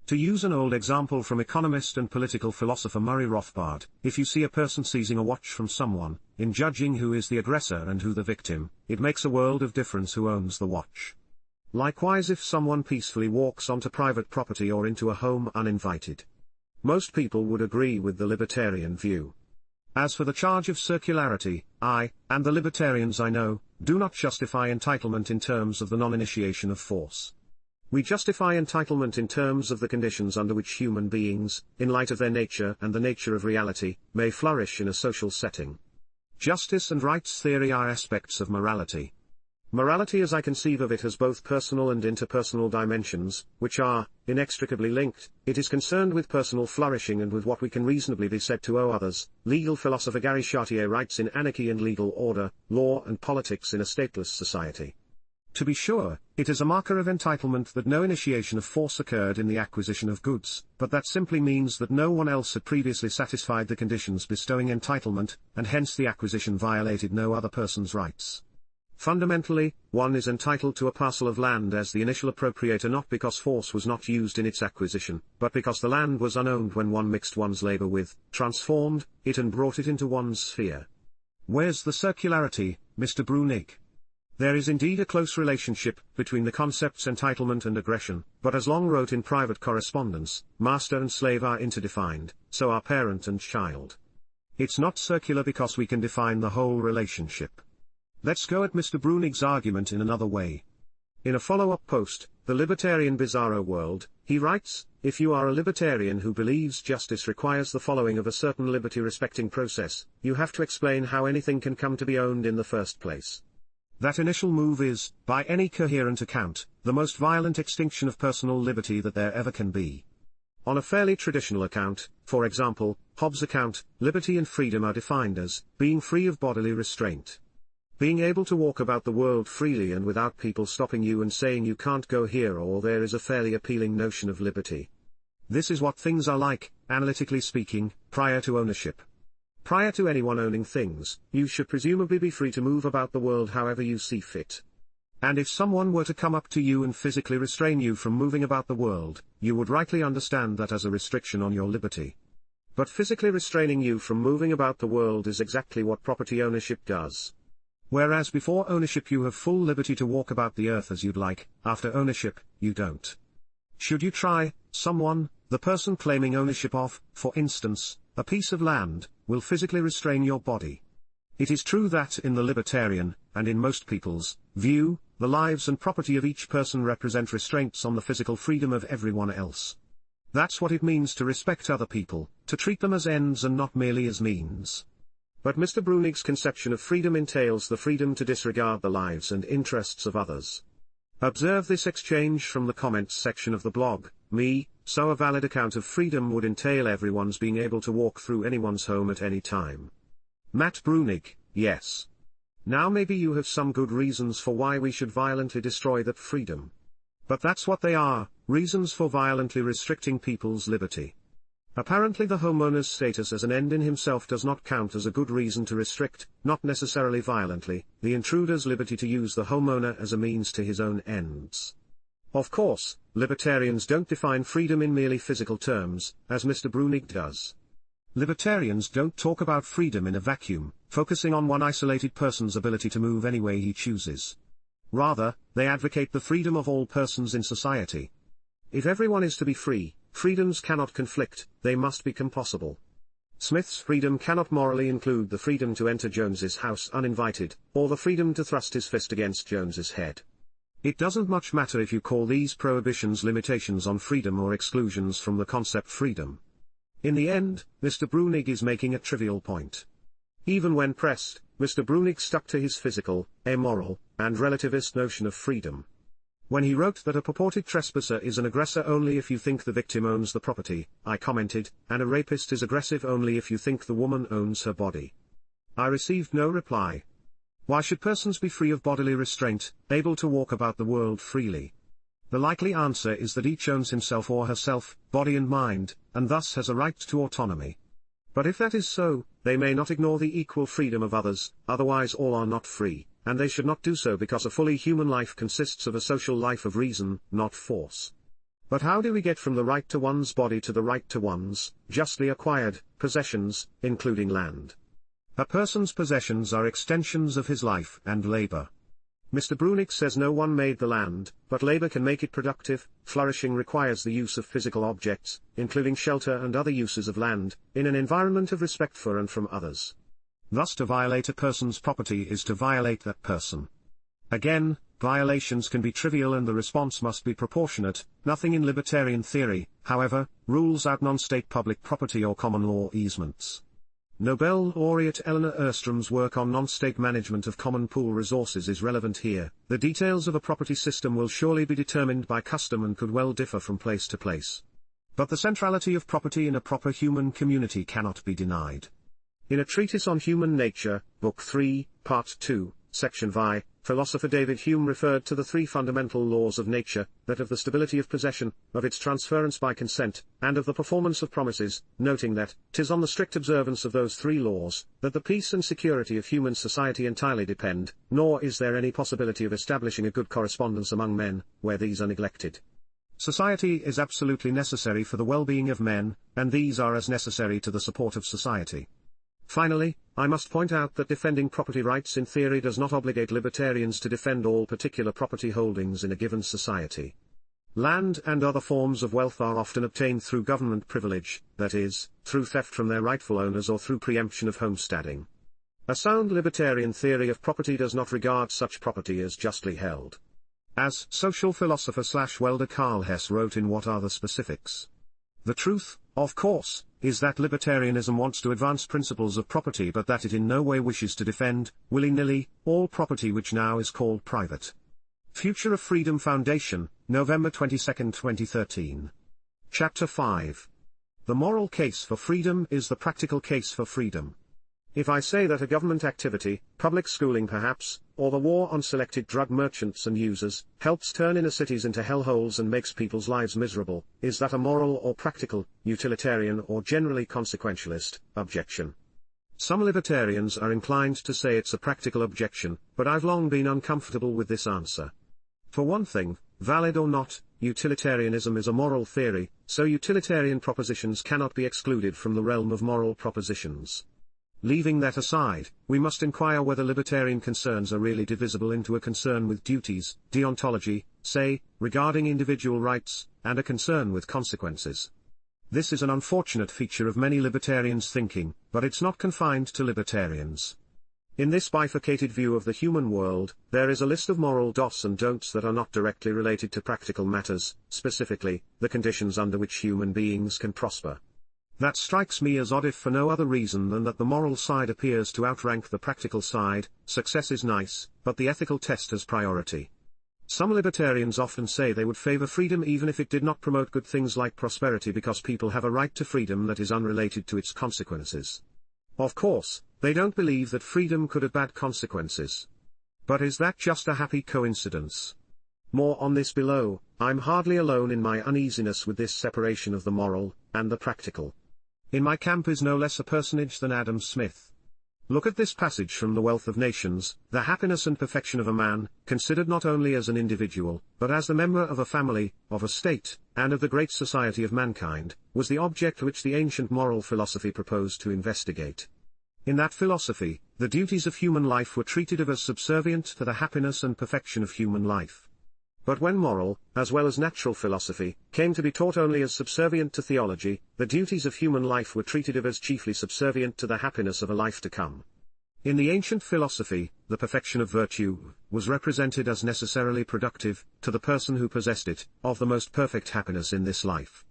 To use an old example from economist and political philosopher Murray Rothbard, if you see a person seizing a watch from someone, in judging who is the aggressor and who the victim, it makes a world of difference who owns the watch. Likewise, if someone peacefully walks onto private property or into a home uninvited. Most people would agree with the libertarian view. As for the charge of circularity, I, and the libertarians I know, do not justify entitlement in terms of the non-initiation of force. We justify entitlement in terms of the conditions under which human beings, in light of their nature and the nature of reality, may flourish in a social setting. Justice and rights theory are aspects of morality. Morality as I conceive of it has both personal and interpersonal dimensions, which are, inextricably linked. It is concerned with personal flourishing and with what we can reasonably be said to owe others. Legal philosopher Gary Chartier writes in Anarchy and Legal Order, Law and Politics in a Stateless Society. To be sure, it is a marker of entitlement that no initiation of force occurred in the acquisition of goods, but that simply means that no one else had previously satisfied the conditions bestowing entitlement, and hence the acquisition violated no other person's rights. Fundamentally, one is entitled to a parcel of land as the initial appropriator not because force was not used in its acquisition, but because the land was unowned when one mixed one's labor with, transformed, it and brought it into one's sphere. Where's the circularity, Mr. Brunig? There is indeed a close relationship between the concepts entitlement and aggression, but as Long wrote in private correspondence, master and slave are interdefined, so are parent and child. It's not circular because we can define the whole relationship. Let's go at Mr. Brunig's argument in another way. In a follow-up post, The Libertarian Bizarro World, he writes, if you are a libertarian who believes justice requires the following of a certain liberty-respecting process, you have to explain how anything can come to be owned in the first place. That initial move is, by any coherent account, the most violent extinction of personal liberty that there ever can be. On a fairly traditional account, for example, Hobbes' account, liberty and freedom are defined as being free of bodily restraint. Being able to walk about the world freely and without people stopping you and saying you can't go here or there is a fairly appealing notion of liberty. This is what things are like, analytically speaking, prior to ownership. Prior to anyone owning things, you should presumably be free to move about the world however you see fit. And if someone were to come up to you and physically restrain you from moving about the world, you would rightly understand that as a restriction on your liberty. But physically restraining you from moving about the world is exactly what property ownership does. Whereas before ownership you have full liberty to walk about the earth as you'd like, after ownership, you don't. Should you try, someone, the person claiming ownership of, for instance, a piece of land, will physically restrain your body. It is true that in the libertarian, and in most people's, view, the lives and property of each person represent restraints on the physical freedom of everyone else. That's what it means to respect other people, to treat them as ends and not merely as means. But Mr. Brunig's conception of freedom entails the freedom to disregard the lives and interests of others. Observe this exchange from the comments section of the blog. So a valid account of freedom would entail everyone's being able to walk through anyone's home at any time. Matt Brunig, yes. Now maybe you have some good reasons for why we should violently destroy that freedom. But that's what they are, reasons for violently restricting people's liberty. Apparently the homeowner's status as an end in himself does not count as a good reason to restrict, not necessarily violently, the intruder's liberty to use the homeowner as a means to his own ends. Of course, libertarians don't define freedom in merely physical terms, as Mr. Brunig does. Libertarians don't talk about freedom in a vacuum, focusing on one isolated person's ability to move any way he chooses. Rather, they advocate the freedom of all persons in society. If everyone is to be free, freedoms cannot conflict, they must become possible. Smith's freedom cannot morally include the freedom to enter Jones's house uninvited, or the freedom to thrust his fist against Jones's head. It doesn't much matter if you call these prohibitions limitations on freedom or exclusions from the concept freedom. In the end, Mr. Brunig is making a trivial point. Even when pressed, Mr. Brunig stuck to his physical, amoral, and relativist notion of freedom. When he wrote that a purported trespasser is an aggressor only if you think the victim owns the property, I commented, and a rapist is aggressive only if you think the woman owns her body. I received no reply. Why should persons be free of bodily restraint, able to walk about the world freely? The likely answer is that each owns himself or herself, body and mind, and thus has a right to autonomy. But if that is so, they may not ignore the equal freedom of others, otherwise all are not free. And they should not do so because a fully human life consists of a social life of reason, not force. But how do we get from the right to one's body to the right to one's, justly acquired, possessions, including land? A person's possessions are extensions of his life and labor. Mr. Brunig says no one made the land, but labor can make it productive. Flourishing requires the use of physical objects, including shelter and other uses of land, in an environment of respect for and from others. Thus to violate a person's property is to violate that person. Again, violations can be trivial and the response must be proportionate. Nothing in libertarian theory, however, rules out non-state public property or common law easements. Nobel laureate Eleanor Erstrom's work on non-state management of common pool resources is relevant here. The details of a property system will surely be determined by custom and could well differ from place to place. But the centrality of property in a proper human community cannot be denied. In a treatise on human nature, Book 3, Part 2, Section V, philosopher David Hume referred to the three fundamental laws of nature, that of the stability of possession, of its transference by consent, and of the performance of promises, noting that, 'tis on the strict observance of those three laws, that the peace and security of human society entirely depend, nor is there any possibility of establishing a good correspondence among men, where these are neglected. Society is absolutely necessary for the well-being of men, and these are as necessary to the support of society. Finally, I must point out that defending property rights in theory does not obligate libertarians to defend all particular property holdings in a given society. Land and other forms of wealth are often obtained through government privilege, that is, through theft from their rightful owners or through preemption of homesteading. A sound libertarian theory of property does not regard such property as justly held. As social philosopher/welder Karl Hess wrote in What Are the Specifics? The truth, of course, is that libertarianism wants to advance principles of property but that it in no way wishes to defend, willy-nilly, all property which now is called private. Future of Freedom Foundation, November 22, 2013. Chapter 5. The moral case for freedom is the practical case for freedom. If I say that a government activity, public schooling perhaps, or the war on selected drug merchants and users, helps turn inner cities into hellholes and makes people's lives miserable, is that a moral or practical, utilitarian or generally consequentialist objection? Some libertarians are inclined to say it's a practical objection, but I've long been uncomfortable with this answer. For one thing, valid or not, utilitarianism is a moral theory, so utilitarian propositions cannot be excluded from the realm of moral propositions. Leaving that aside, we must inquire whether libertarian concerns are really divisible into a concern with duties, deontology, say, regarding individual rights, and a concern with consequences. This is an unfortunate feature of many libertarians' thinking, but it's not confined to libertarians. In this bifurcated view of the human world, there is a list of moral dos and don'ts that are not directly related to practical matters, specifically, the conditions under which human beings can prosper. That strikes me as odd if for no other reason than that the moral side appears to outrank the practical side. Success is nice, but the ethical test has priority. Some libertarians often say they would favor freedom even if it did not promote good things like prosperity because people have a right to freedom that is unrelated to its consequences. Of course, they don't believe that freedom could have bad consequences. But is that just a happy coincidence? More on this below. I'm hardly alone in my uneasiness with this separation of the moral and the practical. In my camp is no less a personage than Adam Smith. Look at this passage from The Wealth of Nations: the happiness and perfection of a man, considered not only as an individual, but as the member of a family, of a state, and of the great society of mankind, was the object which the ancient moral philosophy proposed to investigate. In that philosophy, the duties of human life were treated of as subservient to the happiness and perfection of human life. But when moral, as well as natural philosophy, came to be taught only as subservient to theology, the duties of human life were treated of as chiefly subservient to the happiness of a life to come. In the ancient philosophy, the perfection of virtue was represented as necessarily productive, to the person who possessed it, of the most perfect happiness in this life.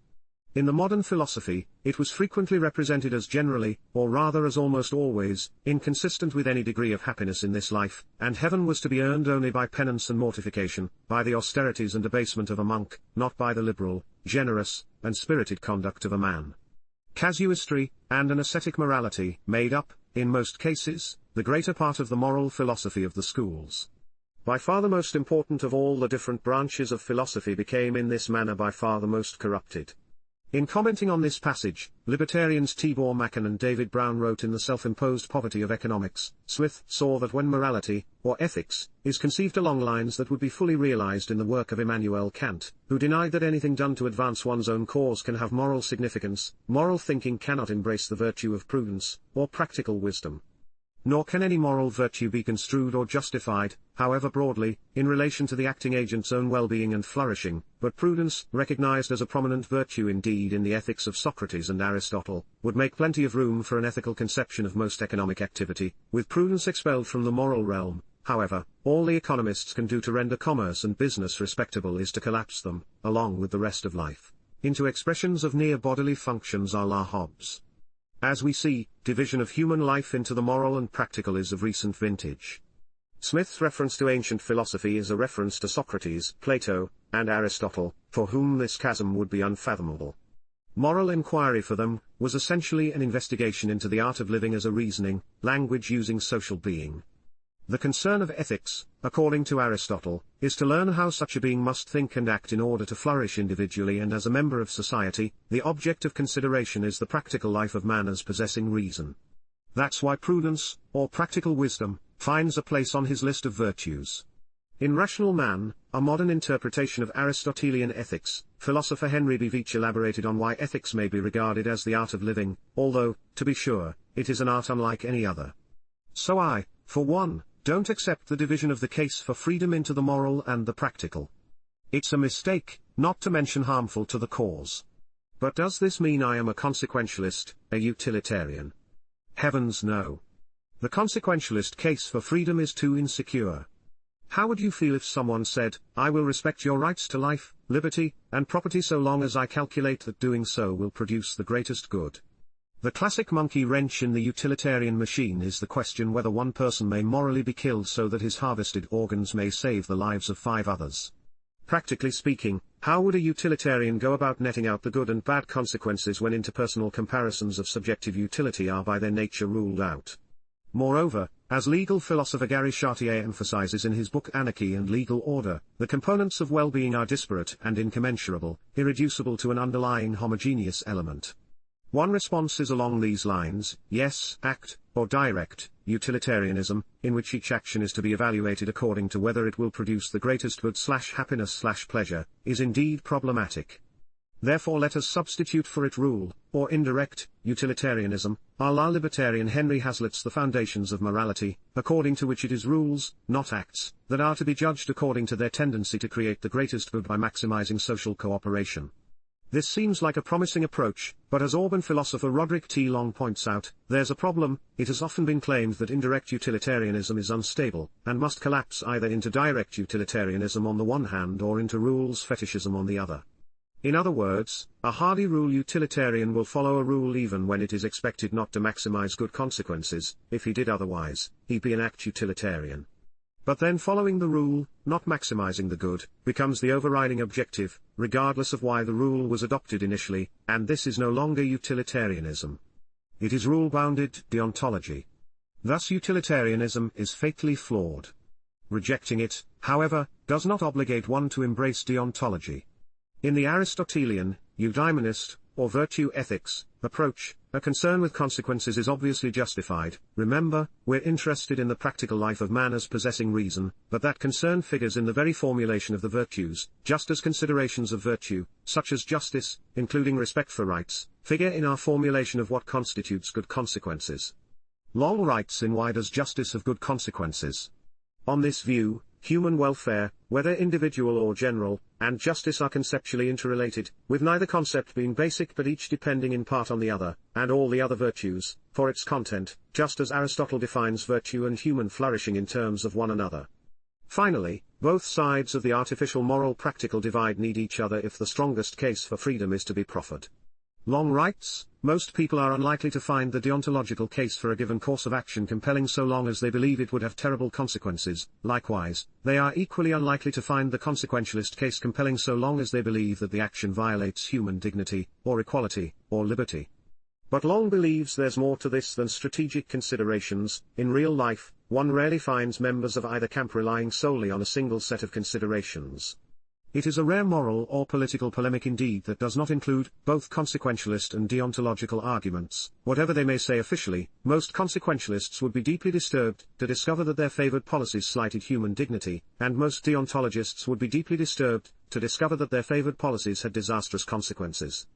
In the modern philosophy, it was frequently represented as generally, or rather as almost always, inconsistent with any degree of happiness in this life, and heaven was to be earned only by penance and mortification, by the austerities and abasement of a monk, not by the liberal, generous, and spirited conduct of a man. Casuistry, and an ascetic morality, made up, in most cases, the greater part of the moral philosophy of the schools. By far the most important of all the different branches of philosophy became in this manner by far the most corrupted. In commenting on this passage, libertarians Tibor Machan and David Brown wrote in The Self-Imposed Poverty of Economics, Smith saw that when morality, or ethics, is conceived along lines that would be fully realized in the work of Immanuel Kant, who denied that anything done to advance one's own cause can have moral significance, moral thinking cannot embrace the virtue of prudence, or practical wisdom. Nor can any moral virtue be construed or justified, however broadly, in relation to the acting agent's own well-being and flourishing, but prudence, recognized as a prominent virtue indeed in the ethics of Socrates and Aristotle, would make plenty of room for an ethical conception of most economic activity. With prudence expelled from the moral realm, however, all the economists can do to render commerce and business respectable is to collapse them, along with the rest of life, into expressions of near bodily functions à la Hobbes. As we see, division of human life into the moral and practical is of recent vintage. Smith's reference to ancient philosophy is a reference to Socrates, Plato, and Aristotle, for whom this chasm would be unfathomable. Moral inquiry for them was essentially an investigation into the art of living as a reasoning, language-using social being. The concern of ethics, according to Aristotle, is to learn how such a being must think and act in order to flourish individually and as a member of society. The object of consideration is the practical life of man as possessing reason. That's why prudence, or practical wisdom, finds a place on his list of virtues. In Rational Man, a modern interpretation of Aristotelian ethics, philosopher Henry B. Veitch elaborated on why ethics may be regarded as the art of living, although, to be sure, it is an art unlike any other. So I, for one, don't accept the division of the case for freedom into the moral and the practical. It's a mistake, not to mention harmful to the cause. But does this mean I am a consequentialist, a utilitarian? Heavens no. The consequentialist case for freedom is too insecure. How would you feel if someone said, I will respect your rights to life, liberty, and property so long as I calculate that doing so will produce the greatest good? The classic monkey wrench in the utilitarian machine is the question whether one person may morally be killed so that his harvested organs may save the lives of 5 others. Practically speaking, How would a utilitarian go about netting out the good and bad consequences when interpersonal comparisons of subjective utility are by their nature ruled out? Moreover, as legal philosopher Gary Chartier emphasizes in his book Anarchy and Legal Order, the components of well-being are disparate and incommensurable, irreducible to an underlying homogeneous element. One response is along these lines: yes, act, or direct, utilitarianism, in which each action is to be evaluated according to whether it will produce the greatest good/happiness/pleasure, is indeed problematic. Therefore let us substitute for it rule, or indirect, utilitarianism, a la libertarian Henry Hazlitt's The Foundations of Morality, according to which it is rules, not acts, that are to be judged according to their tendency to create the greatest good by maximizing social cooperation. This seems like a promising approach, but as Auburn philosopher Roderick T. Long points out, there's a problem. It has often been claimed that indirect utilitarianism is unstable, and must collapse either into direct utilitarianism on the one hand or into rules fetishism on the other. In other words, a hardy rule utilitarian will follow a rule even when it is expected not to maximize good consequences. If he did otherwise, he'd be an act utilitarian. But then following the rule, not maximizing the good, becomes the overriding objective, regardless of why the rule was adopted initially, and this is no longer utilitarianism. It is rule-bounded deontology. Thus utilitarianism is fatally flawed. Rejecting it, however, does not obligate one to embrace deontology. In the Aristotelian, eudaimonist, or virtue ethics, approach, a concern with consequences is obviously justified. Remember, we're interested in the practical life of man as possessing reason, but that concern figures in the very formulation of the virtues, just as considerations of virtue, such as justice, including respect for rights, figure in our formulation of what constitutes good consequences. Long writes in Why Does Justice Have Good Consequences? On this view, human welfare, whether individual or general, and justice are conceptually interrelated, with neither concept being basic but each depending in part on the other, and all the other virtues, for its content, just as Aristotle defines virtue and human flourishing in terms of one another. Finally, both sides of the artificial moral-practical divide need each other if the strongest case for freedom is to be proffered. Long writes, most people are unlikely to find the deontological case for a given course of action compelling so long as they believe it would have terrible consequences. Likewise, they are equally unlikely to find the consequentialist case compelling so long as they believe that the action violates human dignity, or equality, or liberty. But Long believes there's more to this than strategic considerations. In real life, one rarely finds members of either camp relying solely on a single set of considerations. It is a rare moral or political polemic indeed that does not include both consequentialist and deontological arguments. Whatever they may say officially, most consequentialists would be deeply disturbed to discover that their favored policies slighted human dignity, and most deontologists would be deeply disturbed to discover that their favored policies had disastrous consequences.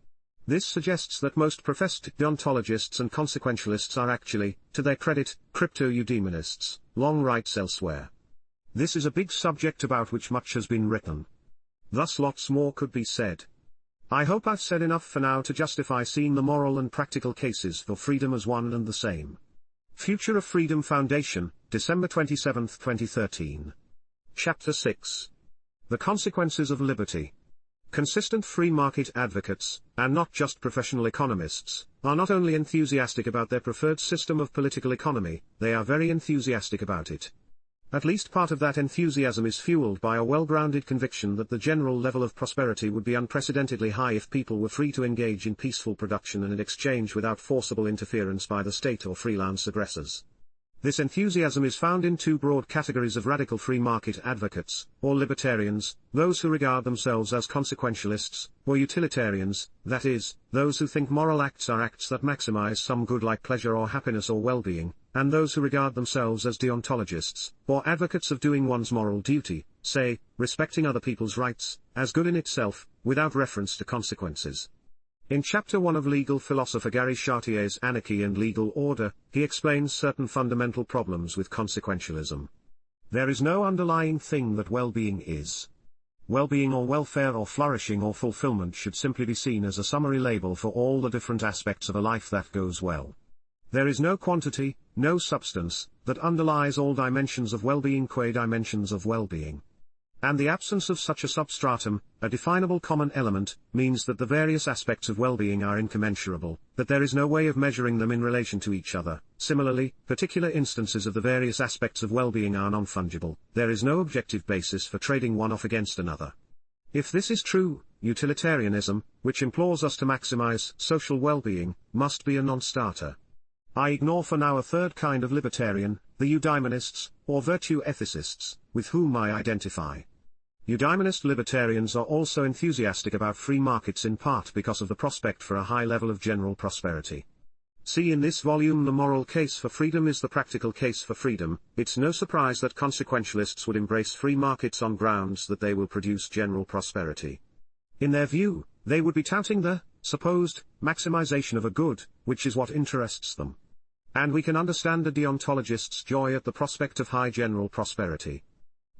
This suggests that most professed deontologists and consequentialists are actually, to their credit, crypto-eudaimonists. Long writes elsewhere. This is a big subject about which much has been written. Thus lots more could be said. I hope I've said enough for now to justify seeing the moral and practical cases for freedom as one and the same. Future of Freedom Foundation, December 27, 2013. Chapter 6. The Consequences of Liberty. Consistent free market advocates, and not just professional economists, are not only enthusiastic about their preferred system of political economy, they are very enthusiastic about it. At least part of that enthusiasm is fueled by a well-grounded conviction that the general level of prosperity would be unprecedentedly high if people were free to engage in peaceful production and exchange without forcible interference by the state or freelance aggressors. This enthusiasm is found in two broad categories of radical free market advocates, or libertarians, those who regard themselves as consequentialists, or utilitarians, that is, those who think moral acts are acts that maximize some good like pleasure or happiness or well-being, and those who regard themselves as deontologists, or advocates of doing one's moral duty, say, respecting other people's rights, as good in itself, without reference to consequences. In Chapter 1 of legal philosopher Gary Chartier's Anarchy and Legal Order, he explains certain fundamental problems with consequentialism. There is no underlying thing that well-being is. Well-being or welfare or flourishing or fulfillment should simply be seen as a summary label for all the different aspects of a life that goes well. There is no quantity, no substance, that underlies all dimensions of well-being qua dimensions of well-being. And the absence of such a substratum, a definable common element, means that the various aspects of well-being are incommensurable, that there is no way of measuring them in relation to each other. Similarly, particular instances of the various aspects of well-being are non-fungible. There is no objective basis for trading one off against another. If this is true, utilitarianism, which implores us to maximize social well-being, must be a non-starter. I ignore for now a third kind of libertarian, the eudaimonists, or virtue ethicists, with whom I identify. Eudaimonist libertarians are also enthusiastic about free markets in part because of the prospect for a high level of general prosperity. See in this volume The Moral Case for Freedom is the Practical Case for Freedom. It's no surprise that consequentialists would embrace free markets on grounds that they will produce general prosperity. In their view, they would be touting the supposed maximization of a good, which is what interests them. And we can understand a deontologist's joy at the prospect of high general prosperity.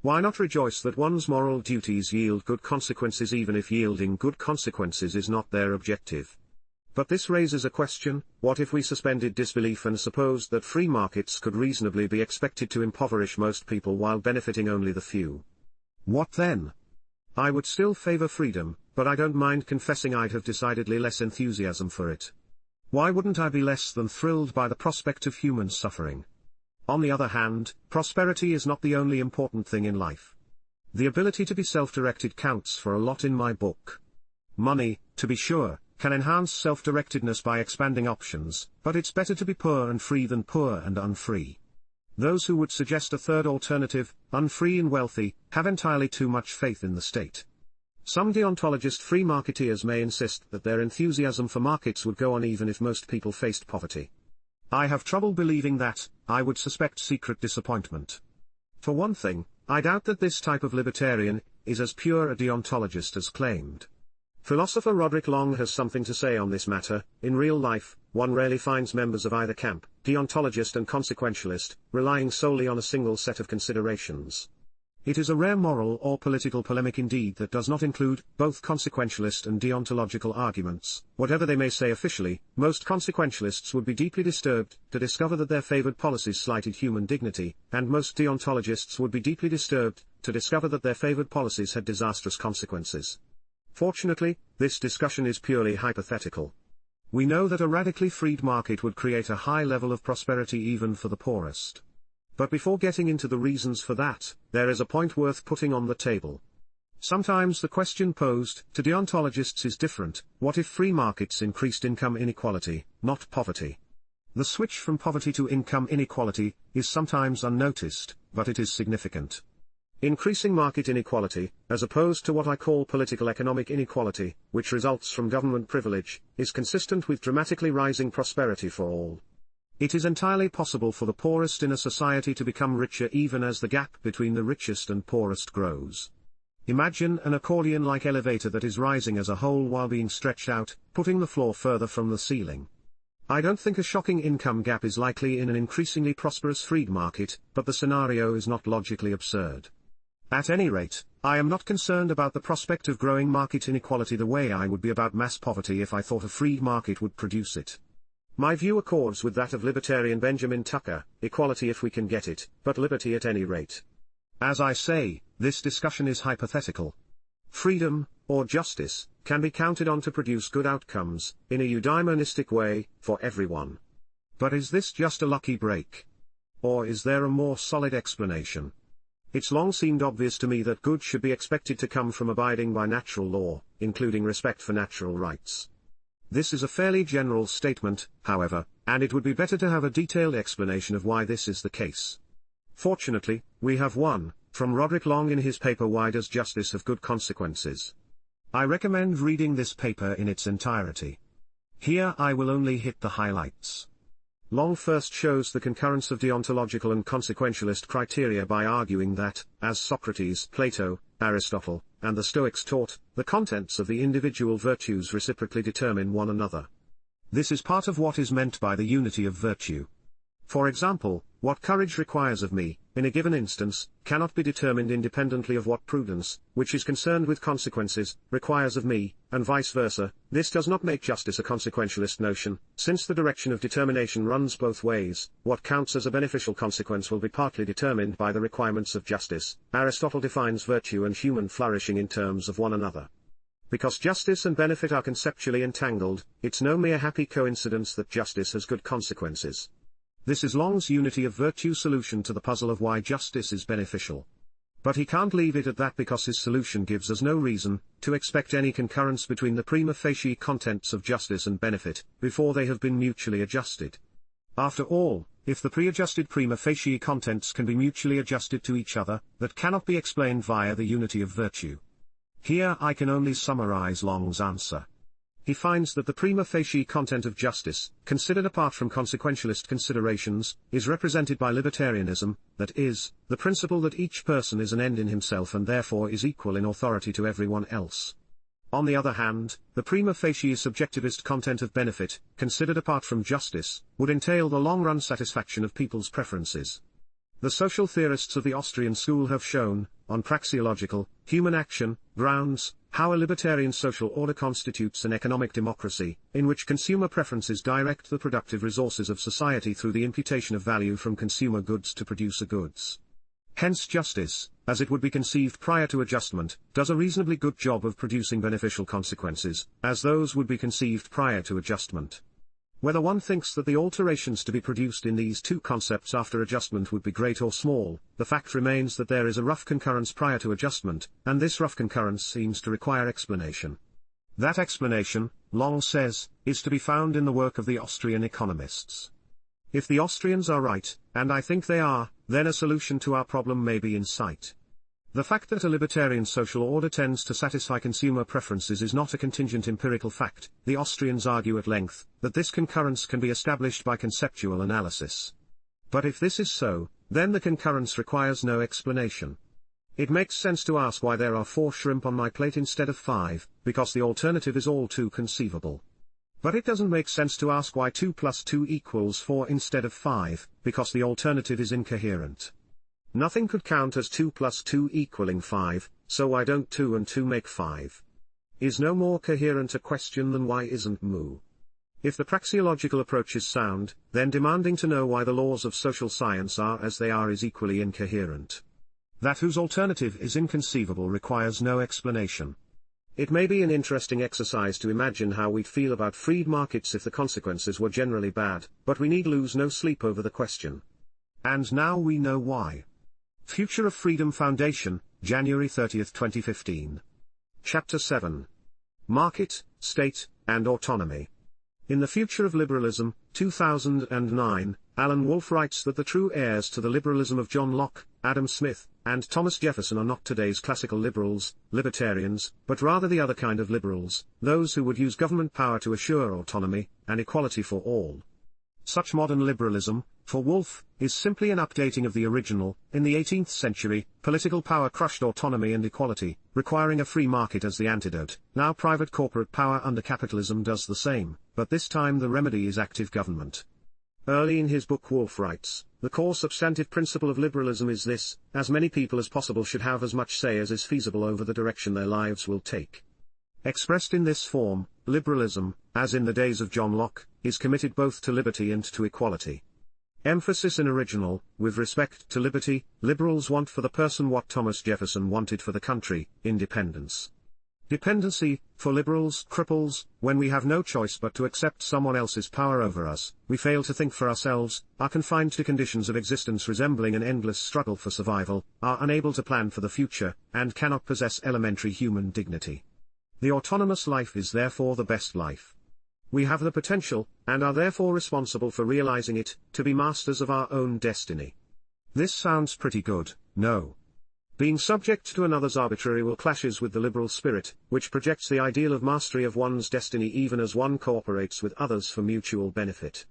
Why not rejoice that one's moral duties yield good consequences even if yielding good consequences is not their objective? But this raises a question: what if we suspended disbelief and supposed that free markets could reasonably be expected to impoverish most people while benefiting only the few? What then? I would still favor freedom, but I don't mind confessing I'd have decidedly less enthusiasm for it. Why wouldn't I be less than thrilled by the prospect of human suffering? On the other hand, prosperity is not the only important thing in life. The ability to be self-directed counts for a lot in my book. Money, to be sure, can enhance self-directedness by expanding options, but it's better to be poor and free than poor and unfree. Those who would suggest a third alternative, unfree and wealthy, have entirely too much faith in the state. Some deontologist free marketeers may insist that their enthusiasm for markets would go on even if most people faced poverty. I have trouble believing that. I would suspect secret disappointment. For one thing, I doubt that this type of libertarian is as pure a deontologist as claimed. Philosopher Roderick Long has something to say on this matter. In real life, one rarely finds members of either camp, deontologist and consequentialist, relying solely on a single set of considerations. It is a rare moral or political polemic indeed that does not include both consequentialist and deontological arguments. Whatever they may say officially, most consequentialists would be deeply disturbed to discover that their favored policies slighted human dignity, and most deontologists would be deeply disturbed to discover that their favored policies had disastrous consequences. Fortunately, this discussion is purely hypothetical. We know that a radically freed market would create a high level of prosperity even for the poorest. But before getting into the reasons for that, there is a point worth putting on the table. Sometimes the question posed to deontologists is different: what if free markets increased income inequality, not poverty? The switch from poverty to income inequality is sometimes unnoticed, but it is significant. Increasing market inequality, as opposed to what I call political economic inequality, which results from government privilege, is consistent with dramatically rising prosperity for all. It is entirely possible for the poorest in a society to become richer even as the gap between the richest and poorest grows. Imagine an accordion-like elevator that is rising as a whole while being stretched out, putting the floor further from the ceiling. I don't think a shocking income gap is likely in an increasingly prosperous freed market, but the scenario is not logically absurd. At any rate, I am not concerned about the prospect of growing market inequality the way I would be about mass poverty if I thought a freed market would produce it. My view accords with that of libertarian Benjamin Tucker: equality if we can get it, but liberty at any rate. As I say, this discussion is hypothetical. Freedom, or justice, can be counted on to produce good outcomes, in a eudaimonistic way, for everyone. But is this just a lucky break? Or is there a more solid explanation? It's long seemed obvious to me that good should be expected to come from abiding by natural law, including respect for natural rights. This is a fairly general statement, however, and it would be better to have a detailed explanation of why this is the case. Fortunately, we have one, from Roderick Long in his paper Why Does Justice Have Good Consequences? I recommend reading this paper in its entirety. Here I will only hit the highlights. Long first shows the concurrence of deontological and consequentialist criteria by arguing that, as Socrates, Plato, Aristotle, and the Stoics taught, the contents of the individual virtues reciprocally determine one another. This is part of what is meant by the unity of virtue. For example, what courage requires of me, in a given instance, cannot be determined independently of what prudence, which is concerned with consequences, requires of me, and vice versa. This does not make justice a consequentialist notion, since the direction of determination runs both ways. What counts as a beneficial consequence will be partly determined by the requirements of justice. Aristotle defines virtue and human flourishing in terms of one another. Because justice and benefit are conceptually entangled, it's no mere happy coincidence that justice has good consequences. This is Long's unity of virtue solution to the puzzle of why justice is beneficial. But he can't leave it at that because his solution gives us no reason to expect any concurrence between the prima facie contents of justice and benefit, before they have been mutually adjusted. After all, if the pre-adjusted prima facie contents can be mutually adjusted to each other, that cannot be explained via the unity of virtue. Here I can only summarize Long's answer. He finds that the prima facie content of justice, considered apart from consequentialist considerations, is represented by libertarianism, that is, the principle that each person is an end in himself and therefore is equal in authority to everyone else. On the other hand, the prima facie subjectivist content of benefit, considered apart from justice, would entail the long-run satisfaction of people's preferences. The social theorists of the Austrian school have shown, on praxeological, human action, grounds, how a libertarian social order constitutes an economic democracy, in which consumer preferences direct the productive resources of society through the imputation of value from consumer goods to producer goods. Hence justice, as it would be conceived prior to adjustment, does a reasonably good job of producing beneficial consequences, as those would be conceived prior to adjustment. Whether one thinks that the alterations to be produced in these two concepts after adjustment would be great or small, the fact remains that there is a rough concurrence prior to adjustment, and this rough concurrence seems to require explanation. That explanation, Long says, is to be found in the work of the Austrian economists. If the Austrians are right, and I think they are, then a solution to our problem may be in sight. The fact that a libertarian social order tends to satisfy consumer preferences is not a contingent empirical fact. The Austrians argue at length that this concurrence can be established by conceptual analysis. But if this is so, then the concurrence requires no explanation. It makes sense to ask why there are 4 shrimp on my plate instead of 5, because the alternative is all too conceivable. But it doesn't make sense to ask why 2 plus 2 equals 4 instead of 5, because the alternative is incoherent. Nothing could count as 2 plus 2 equaling 5, so why don't 2 and 2 make 5? Is no more coherent a question than why isn't moo? If the praxeological approach is sound, then demanding to know why the laws of social science are as they are is equally incoherent. That whose alternative is inconceivable requires no explanation. It may be an interesting exercise to imagine how we'd feel about freed markets if the consequences were generally bad, but we need lose no sleep over the question. And now we know why. Future of Freedom Foundation, January 30, 2015. Chapter 7. Market, State, and Autonomy. In The Future of Liberalism, 2009, Alan Wolf writes that the true heirs to the liberalism of John Locke, Adam Smith, and Thomas Jefferson are not today's classical liberals, libertarians, but rather the other kind of liberals, those who would use government power to assure autonomy and equality for all. Such modern liberalism, for Wolf, is simply an updating of the original, in the 18th century, political power crushed autonomy and equality, requiring a free market as the antidote. Now private corporate power under capitalism does the same, but this time the remedy is active government. Early in his book Wolf writes, the core substantive principle of liberalism is this: as many people as possible should have as much say as is feasible over the direction their lives will take. Expressed in this form, liberalism, as in the days of John Locke, is committed both to liberty and to equality. Emphasis in original: with respect to liberty, liberals want for the person what Thomas Jefferson wanted for the country, independence. Dependency, for liberals, cripples, when we have no choice but to accept someone else's power over us, we fail to think for ourselves, are confined to conditions of existence resembling an endless struggle for survival, are unable to plan for the future, and cannot possess elementary human dignity. The autonomous life is therefore the best life. We have the potential, and are therefore responsible for realizing it, to be masters of our own destiny. This sounds pretty good, no? Being subject to another's arbitrary will clashes with the liberal spirit, which projects the ideal of mastery of one's destiny even as one cooperates with others for mutual benefit.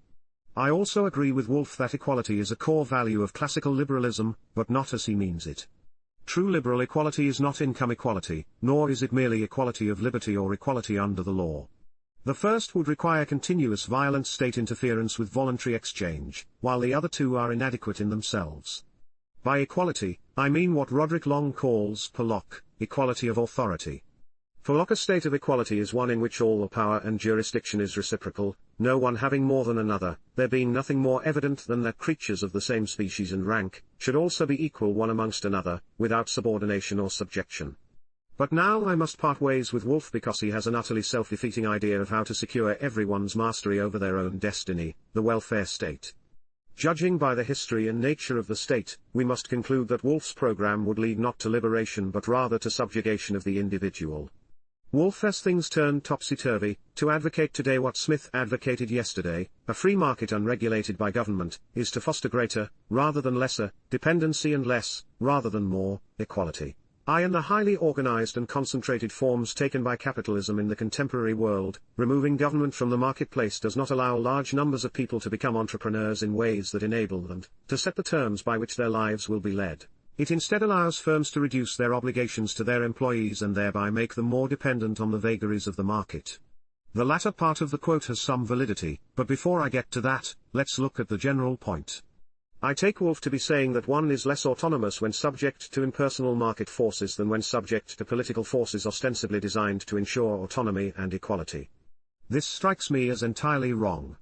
I also agree with Wolf that equality is a core value of classical liberalism, but not as he means it. True liberal equality is not income equality, nor is it merely equality of liberty or equality under the law. The first would require continuous violent state interference with voluntary exchange, while the other two are inadequate in themselves. By equality, I mean what Roderick Long calls, per Locke, equality of authority. For Locke, a state of equality is one in which all the power and jurisdiction is reciprocal, no one having more than another, there being nothing more evident than that creatures of the same species and rank, should also be equal one amongst another, without subordination or subjection. But now I must part ways with Wolf because he has an utterly self-defeating idea of how to secure everyone's mastery over their own destiny, the welfare state. Judging by the history and nature of the state, we must conclude that Wolff's program would lead not to liberation but rather to subjugation of the individual. Wolff, as things turned topsy-turvy, to advocate today what Smith advocated yesterday, a free market unregulated by government, is to foster greater, rather than lesser, dependency and less, rather than more, equality. In the highly organized and concentrated forms taken by capitalism in the contemporary world, removing government from the marketplace does not allow large numbers of people to become entrepreneurs in ways that enable them to set the terms by which their lives will be led. It instead allows firms to reduce their obligations to their employees and thereby make them more dependent on the vagaries of the market. The latter part of the quote has some validity, but before I get to that, let's look at the general point. I take Wolff to be saying that one is less autonomous when subject to impersonal market forces than when subject to political forces ostensibly designed to ensure autonomy and equality. This strikes me as entirely wrong.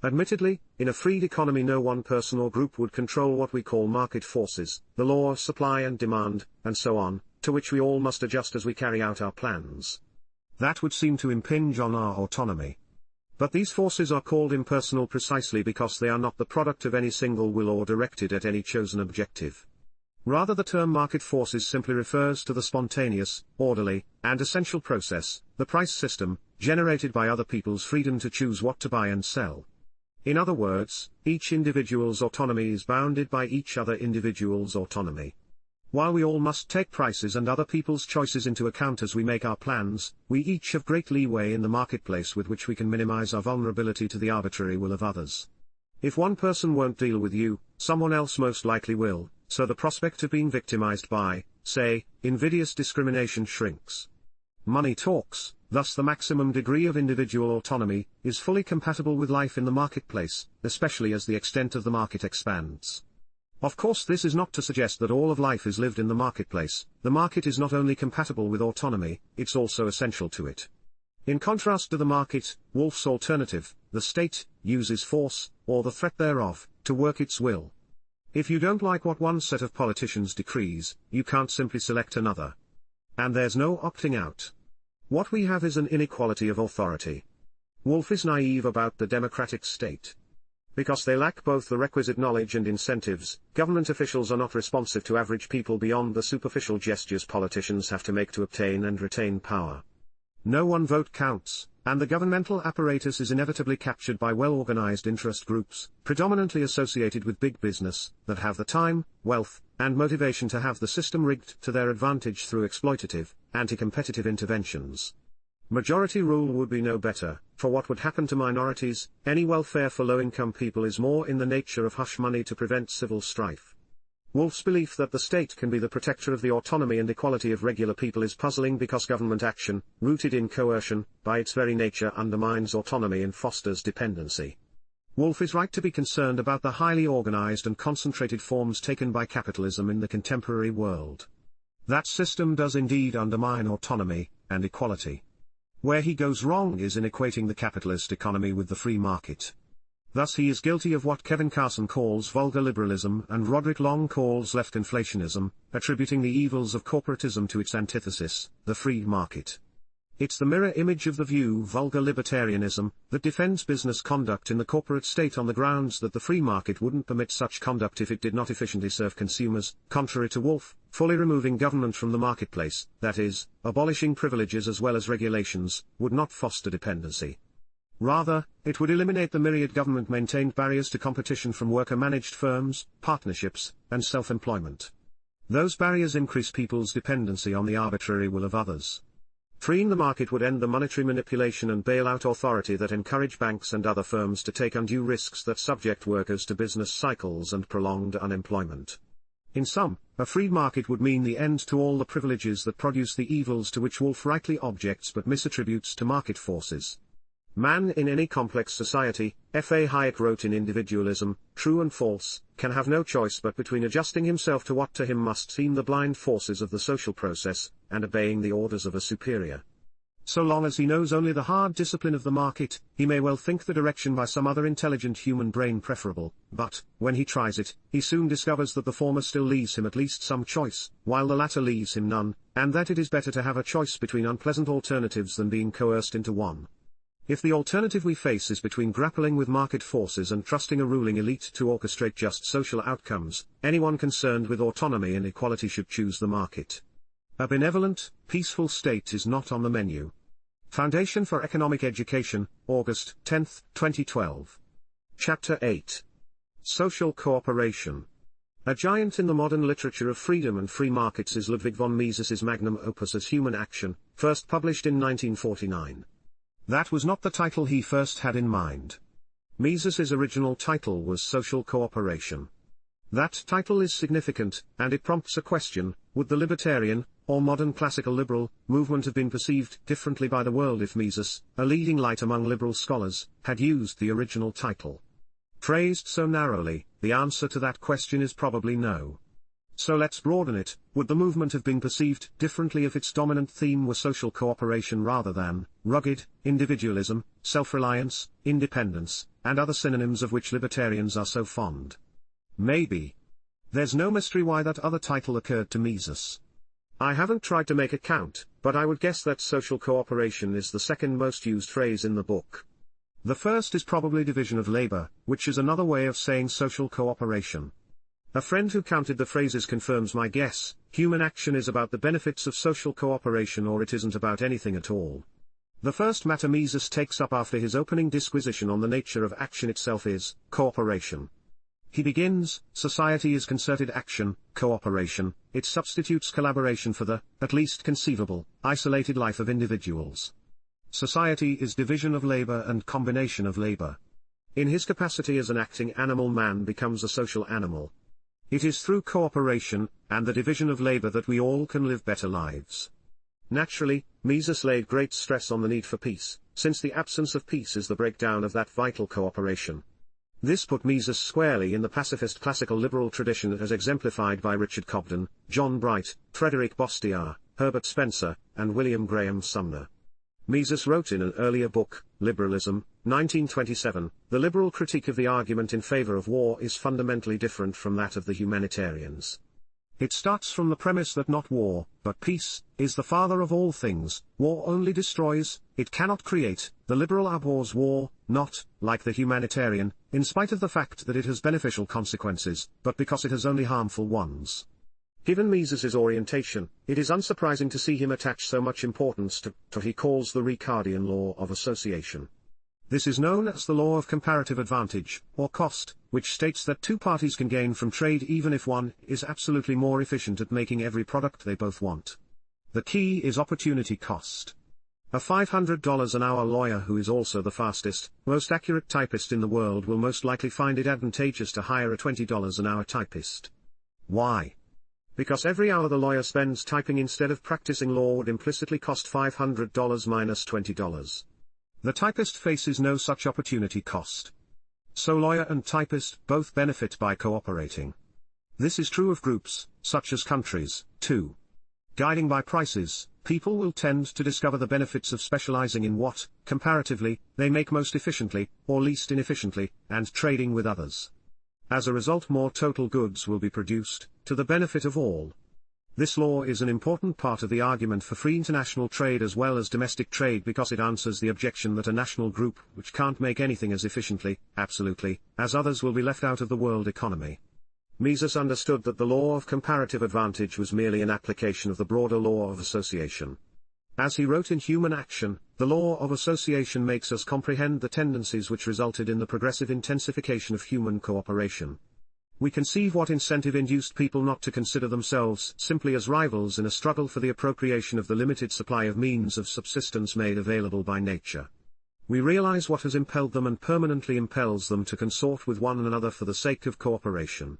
Admittedly, in a freed economy no one person or group would control what we call market forces, the law of supply and demand, and so on, to which we all must adjust as we carry out our plans. That would seem to impinge on our autonomy. But these forces are called impersonal precisely because they are not the product of any single will or directed at any chosen objective. Rather, the term market forces simply refers to the spontaneous, orderly, and essential process, the price system, generated by other people's freedom to choose what to buy and sell. In other words, each individual's autonomy is bounded by each other individual's autonomy. While we all must take prices and other people's choices into account as we make our plans, we each have great leeway in the marketplace with which we can minimize our vulnerability to the arbitrary will of others. If one person won't deal with you, someone else most likely will, so the prospect of being victimized by, say, invidious discrimination shrinks. Money talks, thus the maximum degree of individual autonomy is fully compatible with life in the marketplace, especially as the extent of the market expands. Of course, this is not to suggest that all of life is lived in the marketplace. The market is not only compatible with autonomy, it's also essential to it. In contrast to the market, Wolff's alternative, the state, uses force, or the threat thereof, to work its will. If you don't like what one set of politicians decrees, you can't simply select another. And there's no opting out. What we have is an inequality of authority. Wolff is naive about the democratic state. Because they lack both the requisite knowledge and incentives, government officials are not responsive to average people beyond the superficial gestures politicians have to make to obtain and retain power. No one vote counts, and the governmental apparatus is inevitably captured by well-organized interest groups, predominantly associated with big business, that have the time, wealth, and motivation to have the system rigged to their advantage through exploitative, anti-competitive interventions. Majority rule would be no better, for what would happen to minorities, any welfare for low-income people is more in the nature of hush money to prevent civil strife. Wolff's belief that the state can be the protector of the autonomy and equality of regular people is puzzling because government action, rooted in coercion, by its very nature undermines autonomy and fosters dependency. Wolff is right to be concerned about the highly organized and concentrated forms taken by capitalism in the contemporary world. That system does indeed undermine autonomy and equality. Where he goes wrong is in equating the capitalist economy with the free market. Thus he is guilty of what Kevin Carson calls vulgar liberalism and Roderick Long calls left inflationism, attributing the evils of corporatism to its antithesis, the free market. It's the mirror image of the view vulgar libertarianism, that defends business conduct in the corporate state on the grounds that the free market wouldn't permit such conduct if it did not efficiently serve consumers. Contrary to Wolff, fully removing government from the marketplace, that is, abolishing privileges as well as regulations, would not foster dependency. Rather, it would eliminate the myriad government-maintained barriers to competition from worker-managed firms, partnerships, and self-employment. Those barriers increase people's dependency on the arbitrary will of others. Freeing the market would end the monetary manipulation and bailout authority that encourage banks and other firms to take undue risks that subject workers to business cycles and prolonged unemployment. In sum, a free market would mean the end to all the privileges that produce the evils to which Wolff rightly objects but misattributes to market forces. Man in any complex society, F.A. Hayek wrote in Individualism, True and False, can have no choice but between adjusting himself to what to him must seem the blind forces of the social process, and obeying the orders of a superior. So long as he knows only the hard discipline of the market, he may well think the direction by some other intelligent human brain preferable, but, when he tries it, he soon discovers that the former still leaves him at least some choice, while the latter leaves him none, and that it is better to have a choice between unpleasant alternatives than being coerced into one. If the alternative we face is between grappling with market forces and trusting a ruling elite to orchestrate just social outcomes, anyone concerned with autonomy and equality should choose the market. A benevolent, peaceful state is not on the menu. Foundation for Economic Education, August 10, 2012. Chapter 8. Social Cooperation. A giant in the modern literature of freedom and free markets is Ludwig von Mises's magnum opus as Human Action, first published in 1949. That was not the title he first had in mind. Mises's original title was Social Cooperation. That title is significant, and it prompts a question: would the libertarian, or modern classical liberal, movement have been perceived differently by the world if Mises, a leading light among liberal scholars, had used the original title? Phrased so narrowly, the answer to that question is probably no. So let's broaden it: would the movement have been perceived differently if its dominant theme were social cooperation rather than rugged individualism, self-reliance, independence, and other synonyms of which libertarians are so fond? Maybe. There's no mystery why that other title occurred to Mises. I haven't tried to make a count, but I would guess that social cooperation is the second most used phrase in the book. The first is probably division of labor, which is another way of saying social cooperation. A friend who counted the phrases confirms my guess: human action is about the benefits of social cooperation, or it isn't about anything at all. The first matter Mises takes up after his opening disquisition on the nature of action itself is cooperation. He begins: society is concerted action, cooperation. It substitutes collaboration for the, at least conceivable, isolated life of individuals. Society is division of labor and combination of labor. In his capacity as an acting animal, man becomes a social animal. It is through cooperation, and the division of labor, that we all can live better lives. Naturally, Mises laid great stress on the need for peace, since the absence of peace is the breakdown of that vital cooperation. This put Mises squarely in the pacifist classical liberal tradition as exemplified by Richard Cobden, John Bright, Frederick Bastiat, Herbert Spencer, and William Graham Sumner. Mises wrote in an earlier book, Liberalism, 1927, the liberal critique of the argument in favor of war is fundamentally different from that of the humanitarians. It starts from the premise that not war, but peace, is the father of all things. War only destroys, it cannot create. The liberal abhors war, not, like the humanitarian, in spite of the fact that it has beneficial consequences, but because it has only harmful ones. Given Mises's orientation, it is unsurprising to see him attach so much importance to what he calls the Ricardian law of association. This is known as the law of comparative advantage, or cost, which states that two parties can gain from trade even if one is absolutely more efficient at making every product they both want. The key is opportunity cost. A $500 an hour lawyer who is also the fastest, most accurate typist in the world will most likely find it advantageous to hire a $20 an hour typist. Why? Because every hour the lawyer spends typing instead of practicing law would implicitly cost $500 minus $20. The typist faces no such opportunity cost. So lawyer and typist both benefit by cooperating. This is true of groups, such as countries, too. Guiding by prices, people will tend to discover the benefits of specializing in what, comparatively, they make most efficiently, or least inefficiently, and trading with others. As a result, more total goods will be produced, to the benefit of all. This law is an important part of the argument for free international trade as well as domestic trade, because it answers the objection that a national group which can't make anything as efficiently, absolutely, as others will be left out of the world economy. Mises understood that the law of comparative advantage was merely an application of the broader law of association. As he wrote in Human Action, the law of association makes us comprehend the tendencies which resulted in the progressive intensification of human cooperation. We conceive what incentive induced people not to consider themselves simply as rivals in a struggle for the appropriation of the limited supply of means of subsistence made available by nature. We realize what has impelled them and permanently impels them to consort with one another for the sake of cooperation.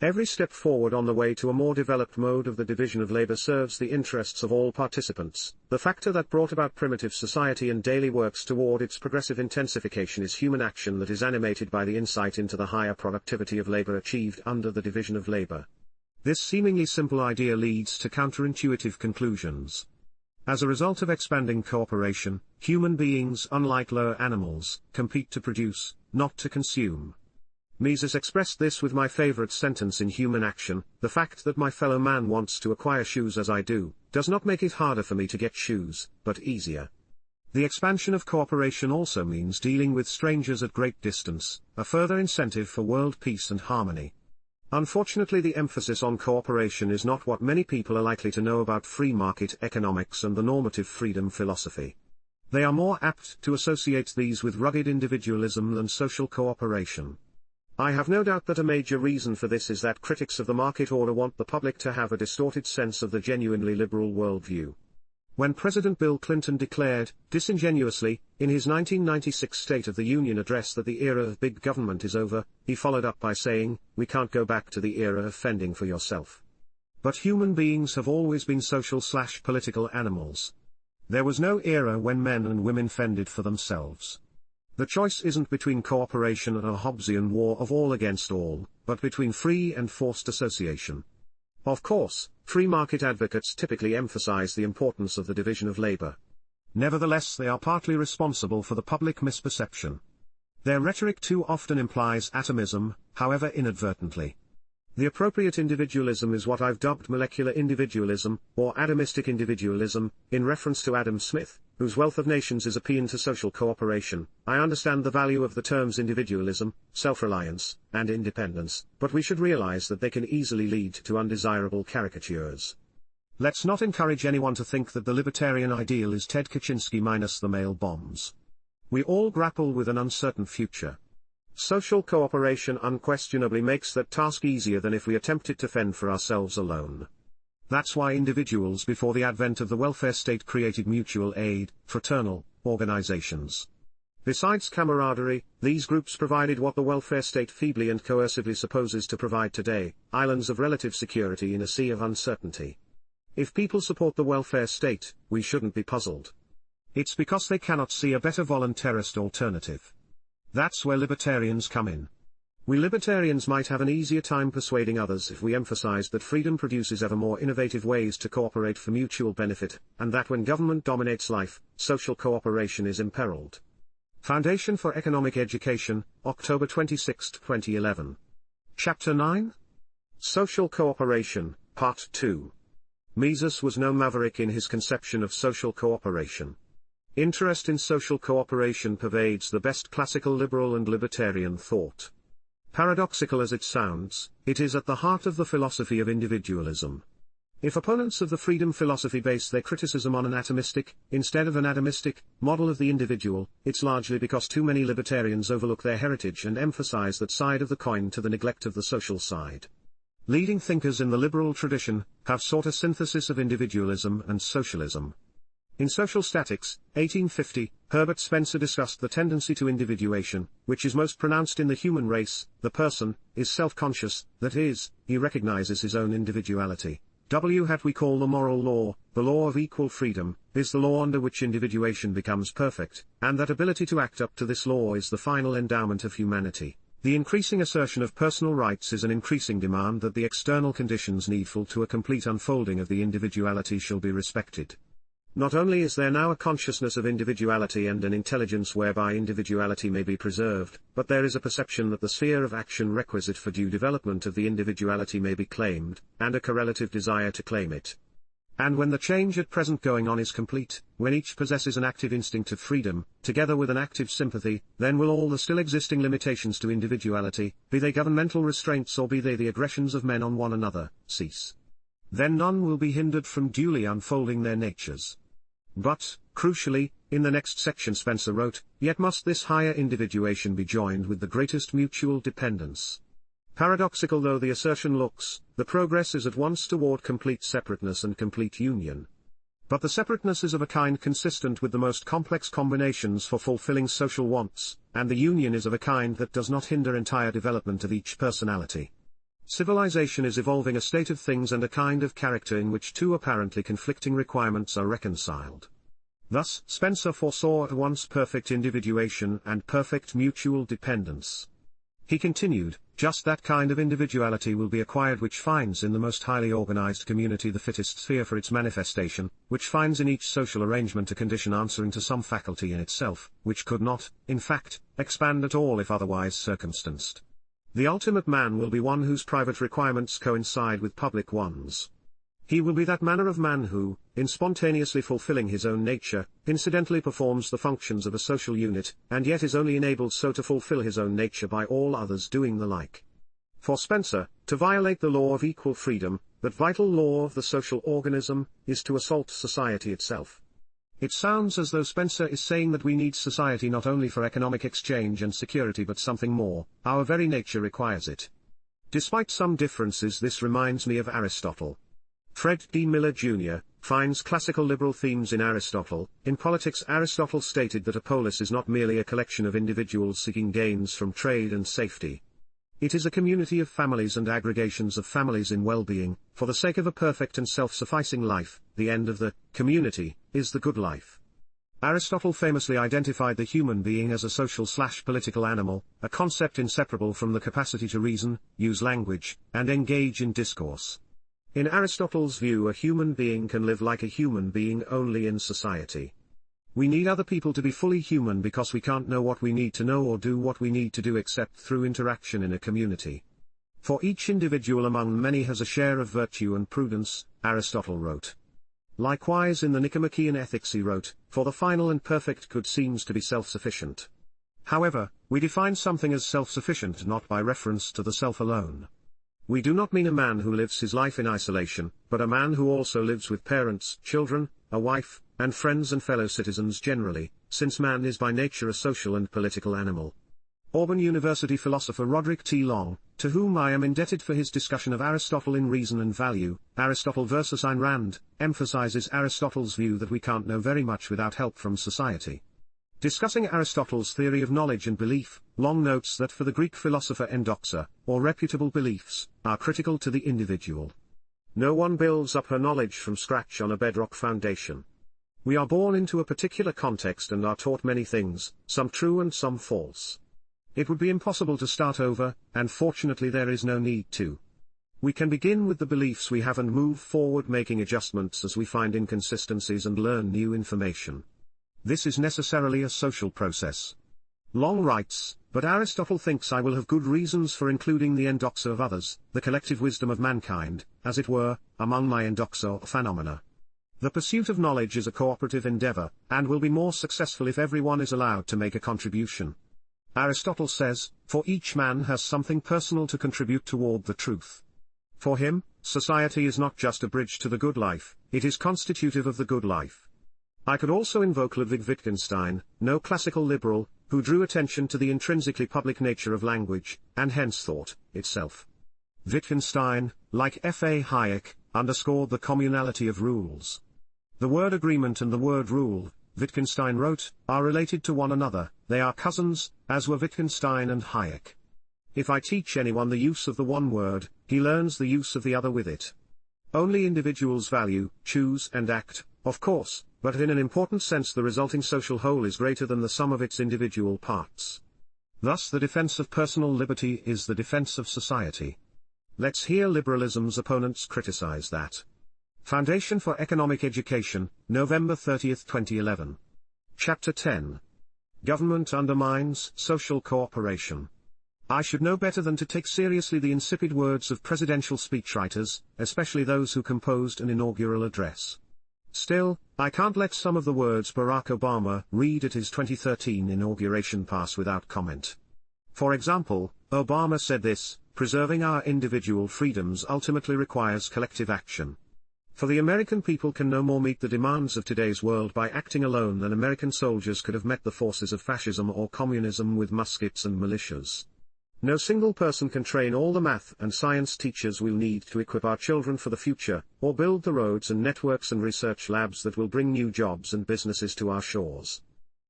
Every step forward on the way to a more developed mode of the division of labor serves the interests of all participants. The factor that brought about primitive society and daily works toward its progressive intensification is human action that is animated by the insight into the higher productivity of labor achieved under the division of labor. This seemingly simple idea leads to counterintuitive conclusions. As a result of expanding cooperation, human beings, unlike lower animals, compete to produce, not to consume. Mises expressed this with my favorite sentence in Human Action: the fact that my fellow man wants to acquire shoes as I do, does not make it harder for me to get shoes, but easier. The expansion of cooperation also means dealing with strangers at great distance, a further incentive for world peace and harmony. Unfortunately, the emphasis on cooperation is not what many people are likely to know about free market economics and the normative freedom philosophy. They are more apt to associate these with rugged individualism than social cooperation. I have no doubt that a major reason for this is that critics of the market order want the public to have a distorted sense of the genuinely liberal worldview. When President Bill Clinton declared, disingenuously, in his 1996 State of the Union address that the era of big government is over, he followed up by saying, "We can't go back to the era of fending for yourself." But human beings have always been social/political animals. There was no era when men and women fended for themselves. The choice isn't between cooperation and a Hobbesian war of all against all, but between free and forced association. Of course, free market advocates typically emphasize the importance of the division of labor. Nevertheless, they are partly responsible for the public misperception. Their rhetoric too often implies atomism, however inadvertently. The appropriate individualism is what I've dubbed molecular individualism, or atomistic individualism, in reference to Adam Smith, whose Wealth of Nations is a paean to social cooperation. I understand the value of the terms individualism, self-reliance, and independence, but we should realize that they can easily lead to undesirable caricatures. Let's not encourage anyone to think that the libertarian ideal is Ted Kaczynski minus the mail bombs. We all grapple with an uncertain future. Social cooperation unquestionably makes that task easier than if we attempted to fend for ourselves alone. That's why individuals before the advent of the welfare state created mutual aid, fraternal organizations. Besides camaraderie, these groups provided what the welfare state feebly and coercively supposes to provide today, islands of relative security in a sea of uncertainty. If people support the welfare state, we shouldn't be puzzled. It's because they cannot see a better voluntarist alternative. That's where libertarians come in. We libertarians might have an easier time persuading others if we emphasized that freedom produces ever more innovative ways to cooperate for mutual benefit, and that when government dominates life, social cooperation is imperiled. Foundation for Economic Education, October 26, 2011. Chapter 9? Social Cooperation, Part 2. Mises was no maverick in his conception of social cooperation. Interest in social cooperation pervades the best classical liberal and libertarian thought. Paradoxical as it sounds, it is at the heart of the philosophy of individualism. If opponents of the freedom philosophy base their criticism on an atomistic, instead of an atomistic, model of the individual, it's largely because too many libertarians overlook their heritage and emphasize that side of the coin to the neglect of the social side. Leading thinkers in the liberal tradition have sought a synthesis of individualism and socialism. In Social Statics, 1850, Herbert Spencer discussed the tendency to individuation, which is most pronounced in the human race. The person is self-conscious, that is, he recognizes his own individuality. What we call the moral law, the law of equal freedom, is the law under which individuation becomes perfect, and that ability to act up to this law is the final endowment of humanity. The increasing assertion of personal rights is an increasing demand that the external conditions needful to a complete unfolding of the individuality shall be respected. Not only is there now a consciousness of individuality and an intelligence whereby individuality may be preserved, but there is a perception that the sphere of action requisite for due development of the individuality may be claimed, and a correlative desire to claim it. And when the change at present going on is complete, when each possesses an active instinct of freedom, together with an active sympathy, then will all the still existing limitations to individuality, be they governmental restraints or be they the aggressions of men on one another, cease. Then none will be hindered from duly unfolding their natures. But, crucially, in the next section Spencer wrote, yet must this higher individuation be joined with the greatest mutual dependence. Paradoxical though the assertion looks, the progress is at once toward complete separateness and complete union. But the separateness is of a kind consistent with the most complex combinations for fulfilling social wants, and the union is of a kind that does not hinder entire development of each personality. Civilization is evolving a state of things and a kind of character in which two apparently conflicting requirements are reconciled. Thus, Spencer foresaw at once perfect individuation and perfect mutual dependence. He continued, just that kind of individuality will be acquired which finds in the most highly organized community the fittest sphere for its manifestation, which finds in each social arrangement a condition answering to some faculty in itself, which could not, in fact, expand at all if otherwise circumstanced. The ultimate man will be one whose private requirements coincide with public ones. He will be that manner of man who, in spontaneously fulfilling his own nature, incidentally performs the functions of a social unit, and yet is only enabled so to fulfill his own nature by all others doing the like. For Spencer, to violate the law of equal freedom, that vital law of the social organism, is to assault society itself. It sounds as though Spencer is saying that we need society not only for economic exchange and security but something more, our very nature requires it. Despite some differences, this reminds me of Aristotle. Fred D. Miller Jr. finds classical liberal themes in Aristotle. In politics, Aristotle stated that a polis is not merely a collection of individuals seeking gains from trade and safety. It is a community of families and aggregations of families in well-being, for the sake of a perfect and self-sufficing life. The end of the community is the good life. Aristotle famously identified the human being as a social/political animal, a concept inseparable from the capacity to reason, use language, and engage in discourse. In Aristotle's view, a human being can live like a human being only in society. We need other people to be fully human because we can't know what we need to know or do what we need to do except through interaction in a community. For each individual among many has a share of virtue and prudence, Aristotle wrote. Likewise in the Nicomachean Ethics he wrote, for the final and perfect good seems to be self-sufficient. However, we define something as self-sufficient not by reference to the self alone. We do not mean a man who lives his life in isolation, but a man who also lives with parents, children, a wife, and friends and fellow citizens generally, since man is by nature a social and political animal. Auburn University philosopher Roderick T. Long, to whom I am indebted for his discussion of Aristotle in Reason and Value, Aristotle versus Ayn Rand, emphasizes Aristotle's view that we can't know very much without help from society. Discussing Aristotle's theory of knowledge and belief, Long notes that for the Greek philosopher endoxa, or reputable beliefs, are critical to the individual. No one builds up her knowledge from scratch on a bedrock foundation. We are born into a particular context and are taught many things, some true and some false. It would be impossible to start over, and fortunately there is no need to. We can begin with the beliefs we have and move forward making adjustments as we find inconsistencies and learn new information. This is necessarily a social process. Long writes, but Aristotle thinks I will have good reasons for including the endoxa of others, the collective wisdom of mankind, as it were, among my endoxa or phenomena. The pursuit of knowledge is a cooperative endeavor, and will be more successful if everyone is allowed to make a contribution. Aristotle says, for each man has something personal to contribute toward the truth. For him, society is not just a bridge to the good life, it is constitutive of the good life. I could also invoke Ludwig Wittgenstein, no classical liberal, who drew attention to the intrinsically public nature of language, and hence thought itself. Wittgenstein, like F.A. Hayek, underscored the communality of rules. The word agreement and the word rule, Wittgenstein wrote, are related to one another, they are cousins, as were Wittgenstein and Hayek. If I teach anyone the use of the one word, he learns the use of the other with it. Only individuals value, choose and act, of course, but in an important sense the resulting social whole is greater than the sum of its individual parts. Thus the defense of personal liberty is the defense of society. Let's hear liberalism's opponents criticize that. Foundation for Economic Education, November 30, 2011. Chapter 10. Government undermines social cooperation. I should know better than to take seriously the insipid words of presidential speechwriters, especially those who composed an inaugural address. Still, I can't let some of the words Barack Obama read at his 2013 inauguration pass without comment. For example, Obama said this, preserving our individual freedoms ultimately requires collective action. For the American people can no more meet the demands of today's world by acting alone than American soldiers could have met the forces of fascism or communism with muskets and militias. No single person can train all the math and science teachers we'll need to equip our children for the future, or build the roads and networks and research labs that will bring new jobs and businesses to our shores.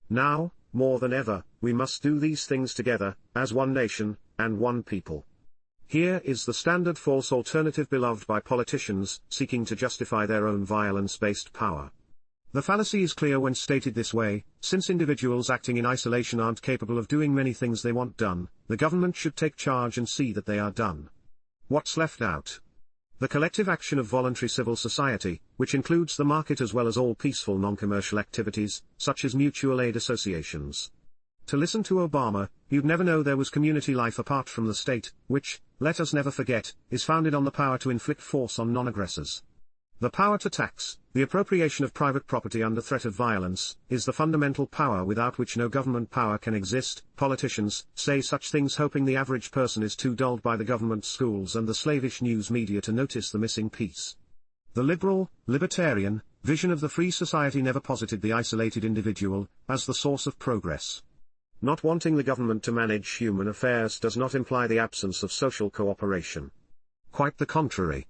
Now, more than ever, we must do these things together, as one nation, and one people. Here is the standard false alternative beloved by politicians, seeking to justify their own violence-based power. The fallacy is clear when stated this way, since individuals acting in isolation aren't capable of doing many things they want done, the government should take charge and see that they are done. What's left out? The collective action of voluntary civil society, which includes the market as well as all peaceful non-commercial activities, such as mutual aid associations. To listen to Obama, you'd never know there was community life apart from the state, which, let us never forget, is founded on the power to inflict force on non-aggressors. The power to tax, the appropriation of private property under threat of violence, is the fundamental power without which no government power can exist. Politicians say such things hoping the average person is too dulled by the government schools and the slavish news media to notice the missing piece. The libertarian, vision of the free society never posited the isolated individual as the source of progress. Not wanting the government to manage human affairs does not imply the absence of social cooperation. Quite the contrary.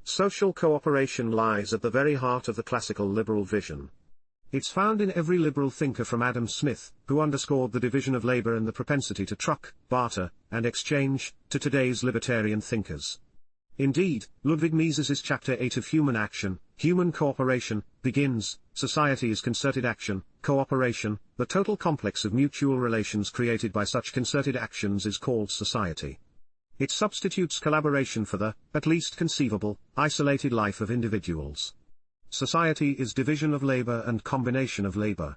Social cooperation lies at the very heart of the classical liberal vision. It's found in every liberal thinker from Adam Smith, who underscored the division of labor and the propensity to truck, barter, and exchange, to today's libertarian thinkers. Indeed, Ludwig Mises's Chapter 8 of Human Action, Human Cooperation, begins, society is concerted action, cooperation, the total complex of mutual relations created by such concerted actions is called society. It substitutes collaboration for the, at least conceivable, isolated life of individuals. Society is division of labor and combination of labor.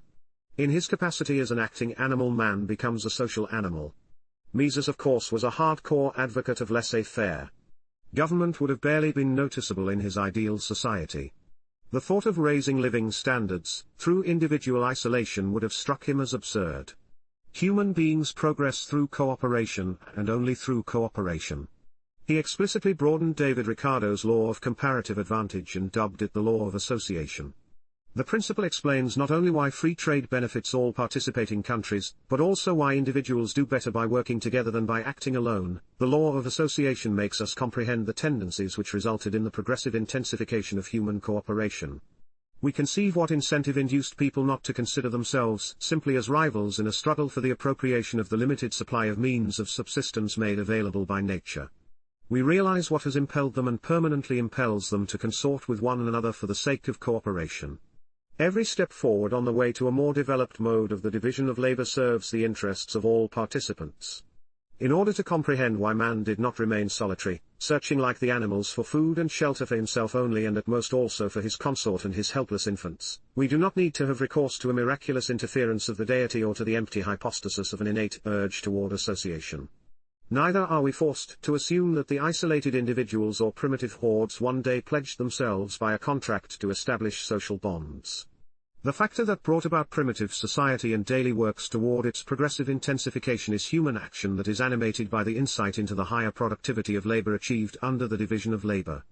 In his capacity as an acting animal, man becomes a social animal. Mises, of course, was a hardcore advocate of laissez-faire. Government would have barely been noticeable in his ideal society. The thought of raising living standards, through individual isolation, would have struck him as absurd. Human beings progress through cooperation, and only through cooperation. He explicitly broadened David Ricardo's law of comparative advantage and dubbed it the law of association. The principle explains not only why free trade benefits all participating countries, but also why individuals do better by working together than by acting alone. The law of association makes us comprehend the tendencies which resulted in the progressive intensification of human cooperation. We conceive what incentive induced people not to consider themselves simply as rivals in a struggle for the appropriation of the limited supply of means of subsistence made available by nature. We realize what has impelled them and permanently impels them to consort with one another for the sake of cooperation. Every step forward on the way to a more developed mode of the division of labor serves the interests of all participants. In order to comprehend why man did not remain solitary, searching like the animals for food and shelter for himself only and at most also for his consort and his helpless infants, we do not need to have recourse to a miraculous interference of the deity or to the empty hypostasis of an innate urge toward association. Neither are we forced to assume that the isolated individuals or primitive hordes one day pledged themselves by a contract to establish social bonds. The factor that brought about primitive society and daily works toward its progressive intensification is human action that is animated by the insight into the higher productivity of labor achieved under the division of labor.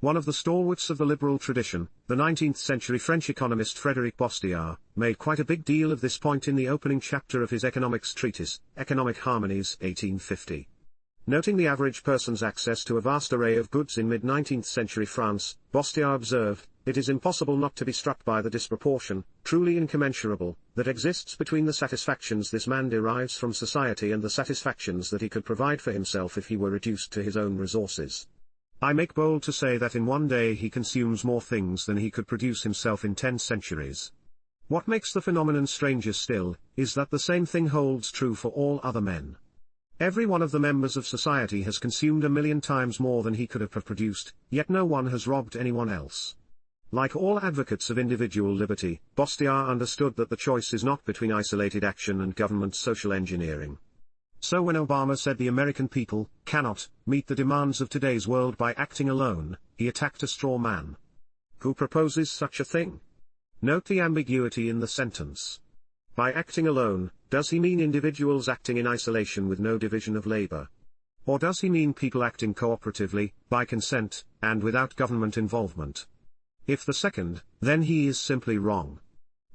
One of the stalwarts of the liberal tradition, the 19th-century French economist Frédéric Bastiat, made quite a big deal of this point in the opening chapter of his economics treatise, Economic Harmonies, 1850. Noting the average person's access to a vast array of goods in mid-19th century France, Bastiat observed, "It is impossible not to be struck by the disproportion, truly incommensurable, that exists between the satisfactions this man derives from society and the satisfactions that he could provide for himself if he were reduced to his own resources. I make bold to say that in one day he consumes more things than he could produce himself in 10 centuries. What makes the phenomenon stranger still, is that the same thing holds true for all other men. Every one of the members of society has consumed 1,000,000 times more than he could have produced, yet no one has robbed anyone else." Like all advocates of individual liberty, Bastiat understood that the choice is not between isolated action and government social engineering. So when Obama said the American people cannot meet the demands of today's world by acting alone, he attacked a straw man. Who proposes such a thing? Note the ambiguity in the sentence. By acting alone, does he mean individuals acting in isolation with no division of labor? Or does he mean people acting cooperatively, by consent, and without government involvement? If the second, then he is simply wrong.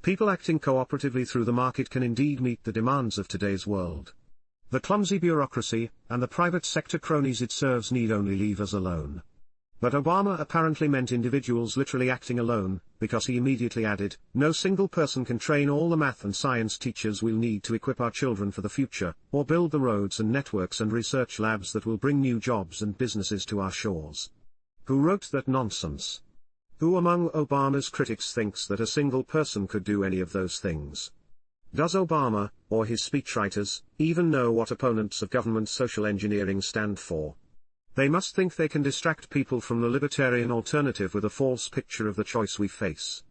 People acting cooperatively through the market can indeed meet the demands of today's world. The clumsy bureaucracy, and the private sector cronies it serves need only leave us alone. But Obama apparently meant individuals literally acting alone, because he immediately added, "No single person can train all the math and science teachers we'll need to equip our children for the future, or build the roads and networks and research labs that will bring new jobs and businesses to our shores." Who wrote that nonsense? Who among Obama's critics thinks that a single person could do any of those things? Does Obama, or his speechwriters, even know what opponents of government social engineering stand for? They must think they can distract people from the libertarian alternative with a false picture of the choice we face.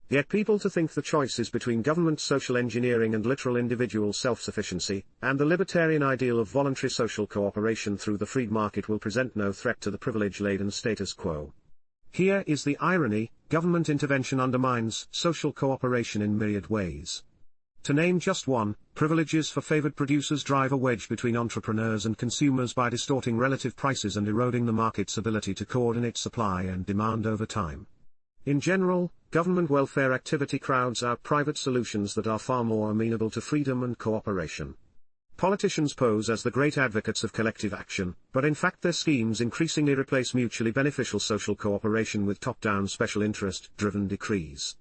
Get people to think the choice is between government social engineering and literal individual self-sufficiency, and the libertarian ideal of voluntary social cooperation through the freed market will present no threat to the privilege-laden status quo. Here is the irony: government intervention undermines social cooperation in myriad ways. To name just one, privileges for favored producers drive a wedge between entrepreneurs and consumers by distorting relative prices and eroding the market's ability to coordinate supply and demand over time. In general, government welfare activity crowds out private solutions that are far more amenable to freedom and cooperation. Politicians pose as the great advocates of collective action, but in fact their schemes increasingly replace mutually beneficial social cooperation with top-down special interest-driven decrees.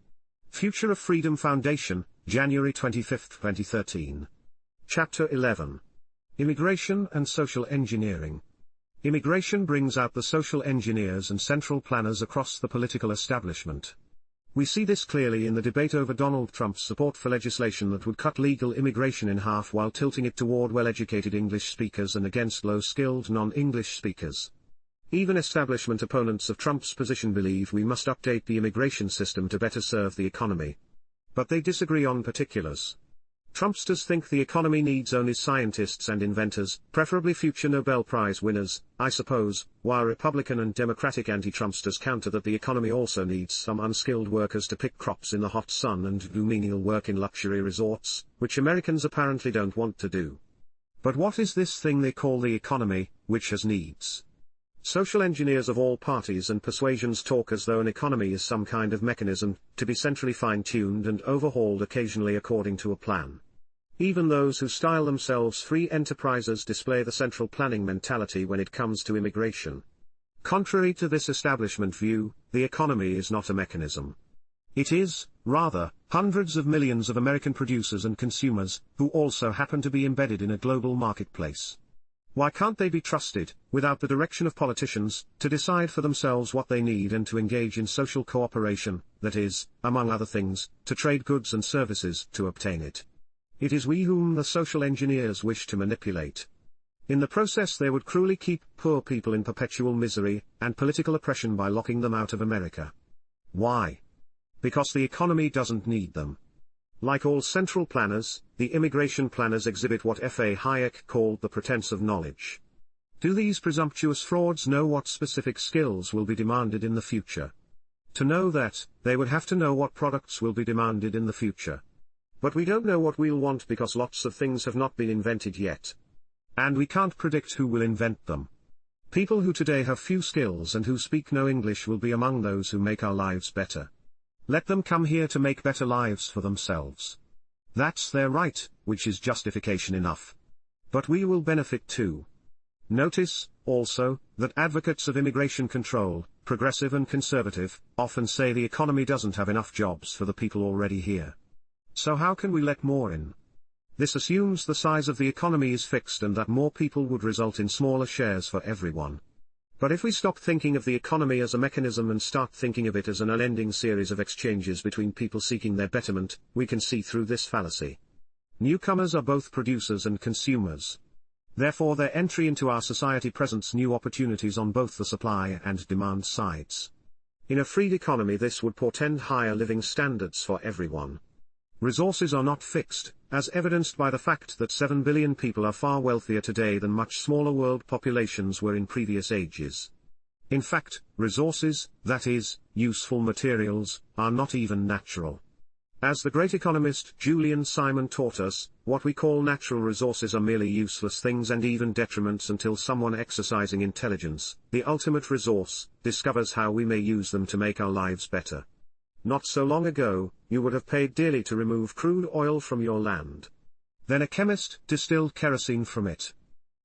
Future of Freedom Foundation, January 25, 2013. Chapter 11. Immigration and Social Engineering. Immigration brings out the social engineers and central planners across the political establishment. We see this clearly in the debate over Donald Trump's support for legislation that would cut legal immigration in half while tilting it toward well-educated English speakers and against low-skilled non-English speakers. Even establishment opponents of Trump's position believe we must update the immigration system to better serve the economy. But they disagree on particulars. Trumpsters think the economy needs only scientists and inventors, preferably future Nobel Prize winners, I suppose, while Republican and Democratic anti-Trumpsters counter that the economy also needs some unskilled workers to pick crops in the hot sun and do menial work in luxury resorts, which Americans apparently don't want to do. But what is this thing they call the economy, which has needs? Social engineers of all parties and persuasions talk as though an economy is some kind of mechanism, to be centrally fine-tuned and overhauled occasionally according to a plan. Even those who style themselves free enterprisers display the central planning mentality when it comes to immigration. Contrary to this establishment view, the economy is not a mechanism. It is, rather, hundreds of millions of American producers and consumers, who also happen to be embedded in a global marketplace. Why can't they be trusted, without the direction of politicians, to decide for themselves what they need and to engage in social cooperation, that is, among other things, to trade goods and services to obtain it? It is we whom the social engineers wish to manipulate. In the process they would cruelly keep poor people in perpetual misery and political oppression by locking them out of America. Why? Because the economy doesn't need them. Like all central planners, the immigration planners exhibit what F.A. Hayek called the pretense of knowledge. Do these presumptuous frauds know what specific skills will be demanded in the future? To know that, they would have to know what products will be demanded in the future. But we don't know what we'll want because lots of things have not been invented yet. And we can't predict who will invent them. People who today have few skills and who speak no English will be among those who make our lives better. Let them come here to make better lives for themselves. That's their right, which is justification enough. But we will benefit too. Notice, also, that advocates of immigration control, progressive and conservative, often say the economy doesn't have enough jobs for the people already here. So how can we let more in? This assumes the size of the economy is fixed and that more people would result in smaller shares for everyone. But if we stop thinking of the economy as a mechanism and start thinking of it as an unending series of exchanges between people seeking their betterment, we can see through this fallacy. Newcomers are both producers and consumers. Therefore their entry into our society presents new opportunities on both the supply and demand sides. In a freed economy this would portend higher living standards for everyone. Resources are not fixed, as evidenced by the fact that 7 billion people are far wealthier today than much smaller world populations were in previous ages. In fact, resources, that is, useful materials, are not even natural. As the great economist Julian Simon taught us, what we call natural resources are merely useless things and even detriments until someone exercising intelligence, the ultimate resource, discovers how we may use them to make our lives better. Not so long ago, you would have paid dearly to remove crude oil from your land. Then a chemist distilled kerosene from it.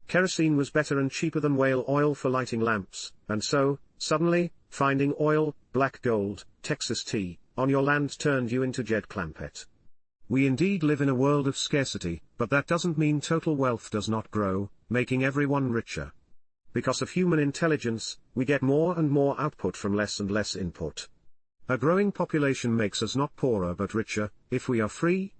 Kerosene was better and cheaper than whale oil for lighting lamps, and so, suddenly, finding oil, black gold, Texas tea, on your land turned you into Jed Clampett. We indeed live in a world of scarcity, but that doesn't mean total wealth does not grow, making everyone richer. Because of human intelligence, we get more and more output from less and less input. A growing population makes us not poorer but richer, if we are free.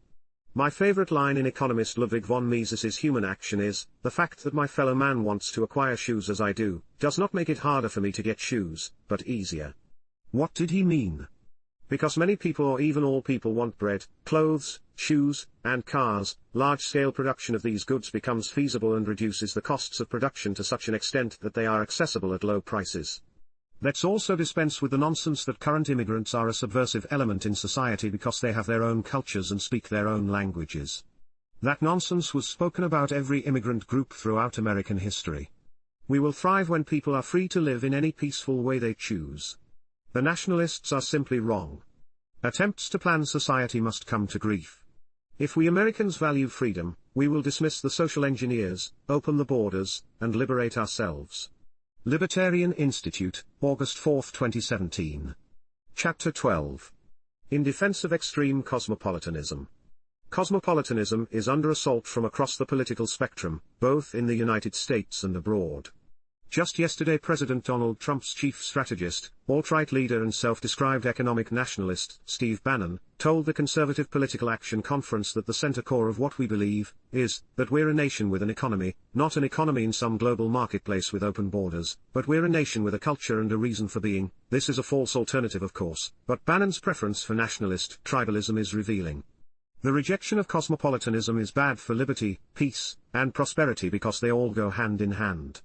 My favorite line in economist Ludwig von Mises's Human Action is, "The fact that my fellow man wants to acquire shoes as I do, does not make it harder for me to get shoes, but easier." What did he mean? Because many people or even all people want bread, clothes, shoes, and cars, large-scale production of these goods becomes feasible and reduces the costs of production to such an extent that they are accessible at low prices. Let's also dispense with the nonsense that current immigrants are a subversive element in society because they have their own cultures and speak their own languages. That nonsense was spoken about every immigrant group throughout American history. We will thrive when people are free to live in any peaceful way they choose. The nationalists are simply wrong. Attempts to plan society must come to grief. If we Americans value freedom, we will dismiss the social engineers, open the borders, and liberate ourselves. Libertarian Institute, August 4, 2017. Chapter 12. In Defense of Extreme Cosmopolitanism. Cosmopolitanism is under assault from across the political spectrum, both in the United States and abroad. Just yesterday President Donald Trump's chief strategist, alt-right leader and self-described economic nationalist, Steve Bannon, told the Conservative Political Action Conference that the center core of what we believe is that we're a nation with an economy, not an economy in some global marketplace with open borders, but we're a nation with a culture and a reason for being. This is a false alternative, of course, but Bannon's preference for nationalist tribalism is revealing. The rejection of cosmopolitanism is bad for liberty, peace, and prosperity because they all go hand in hand.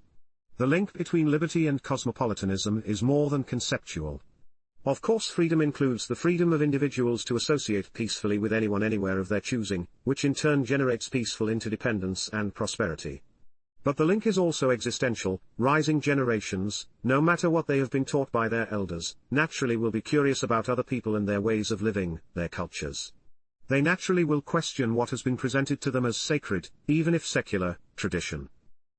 The link between liberty and cosmopolitanism is more than conceptual. Of course, freedom includes the freedom of individuals to associate peacefully with anyone anywhere of their choosing, which in turn generates peaceful interdependence and prosperity. But the link is also existential. Rising generations, no matter what they have been taught by their elders, naturally will be curious about other people and their ways of living, their cultures. They naturally will question what has been presented to them as sacred, even if secular, tradition.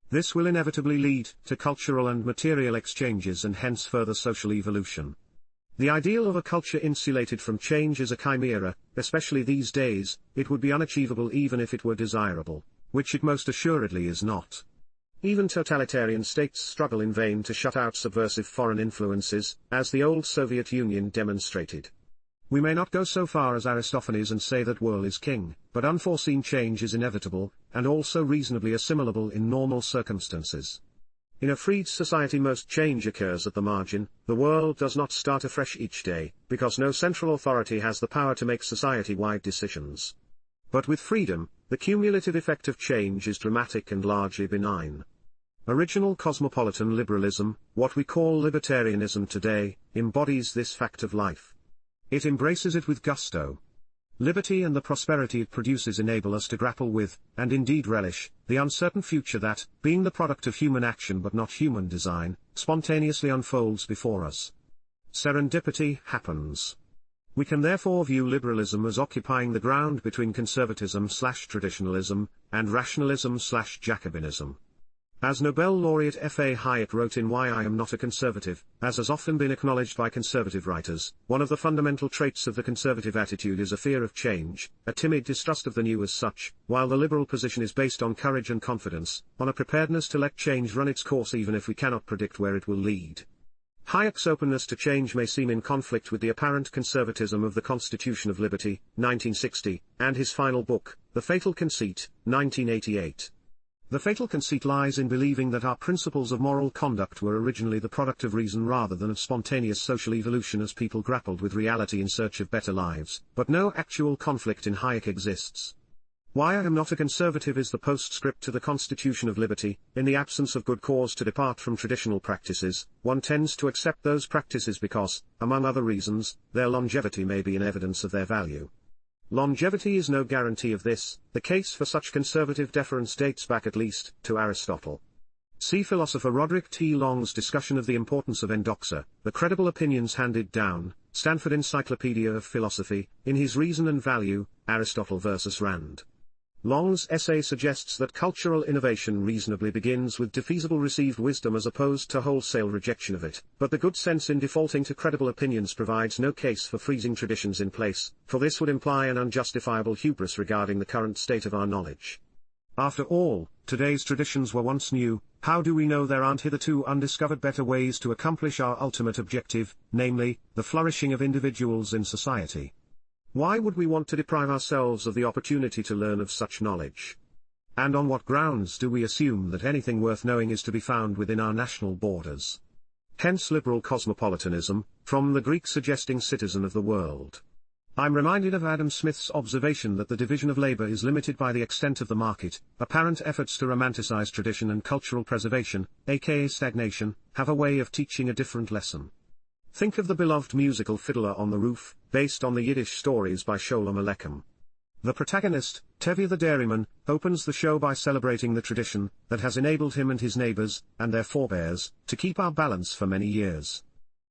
This will inevitably lead to cultural and material exchanges and hence further social evolution. The ideal of a culture insulated from change is a chimera, especially these days. It would be unachievable even if it were desirable, which it most assuredly is not. Even totalitarian states struggle in vain to shut out subversive foreign influences, as the old Soviet Union demonstrated. We may not go so far as Aristophanes and say that world is king, but unforeseen change is inevitable, and also reasonably assimilable in normal circumstances. In a freed society most change occurs at the margin. The world does not start afresh each day, because no central authority has the power to make society-wide decisions. But with freedom, the cumulative effect of change is dramatic and largely benign. Original cosmopolitan liberalism, what we call libertarianism today, embodies this fact of life. It embraces it with gusto. Liberty and the prosperity it produces enable us to grapple with, and indeed relish, the uncertain future that, being the product of human action but not human design, spontaneously unfolds before us. Serendipity happens. We can therefore view liberalism as occupying the ground between conservatism/traditionalism, and rationalism/Jacobinism. As Nobel laureate F.A. Hayek wrote in Why I Am Not a Conservative, as has often been acknowledged by conservative writers, one of the fundamental traits of the conservative attitude is a fear of change, a timid distrust of the new as such, while the liberal position is based on courage and confidence, on a preparedness to let change run its course even if we cannot predict where it will lead. Hayek's openness to change may seem in conflict with the apparent conservatism of the Constitution of Liberty, 1960, and his final book, The Fatal Conceit, 1988. The fatal conceit lies in believing that our principles of moral conduct were originally the product of reason rather than of spontaneous social evolution as people grappled with reality in search of better lives, but no actual conflict in Hayek exists. Why I Am Not a Conservative is the postscript to the Constitution of Liberty. In the absence of good cause to depart from traditional practices, one tends to accept those practices because, among other reasons, their longevity may be an evidence of their value. Longevity is no guarantee of this. The case for such conservative deference dates back at least to Aristotle. See philosopher Roderick T. Long's discussion of the importance of endoxa, the credible opinions handed down, Stanford Encyclopedia of Philosophy, in his Reason and Value, Aristotle versus Rand. Long's essay suggests that cultural innovation reasonably begins with defeasible received wisdom as opposed to wholesale rejection of it, but the good sense in defaulting to credible opinions provides no case for freezing traditions in place, for this would imply an unjustifiable hubris regarding the current state of our knowledge. After all, today's traditions were once new. How do we know there aren't hitherto undiscovered better ways to accomplish our ultimate objective, namely, the flourishing of individuals in society? Why would we want to deprive ourselves of the opportunity to learn of such knowledge? And on what grounds do we assume that anything worth knowing is to be found within our national borders? Hence liberal cosmopolitanism, from the Greek suggesting citizen of the world. I'm reminded of Adam Smith's observation that the division of labor is limited by the extent of the market. Apparent efforts to romanticize tradition and cultural preservation, aka stagnation, have a way of teaching a different lesson. Think of the beloved musical Fiddler on the Roof, based on the Yiddish stories by Sholem Aleichem. The protagonist, Tevye the dairyman, opens the show by celebrating the tradition that has enabled him and his neighbors, and their forebears, to keep our balance for many years.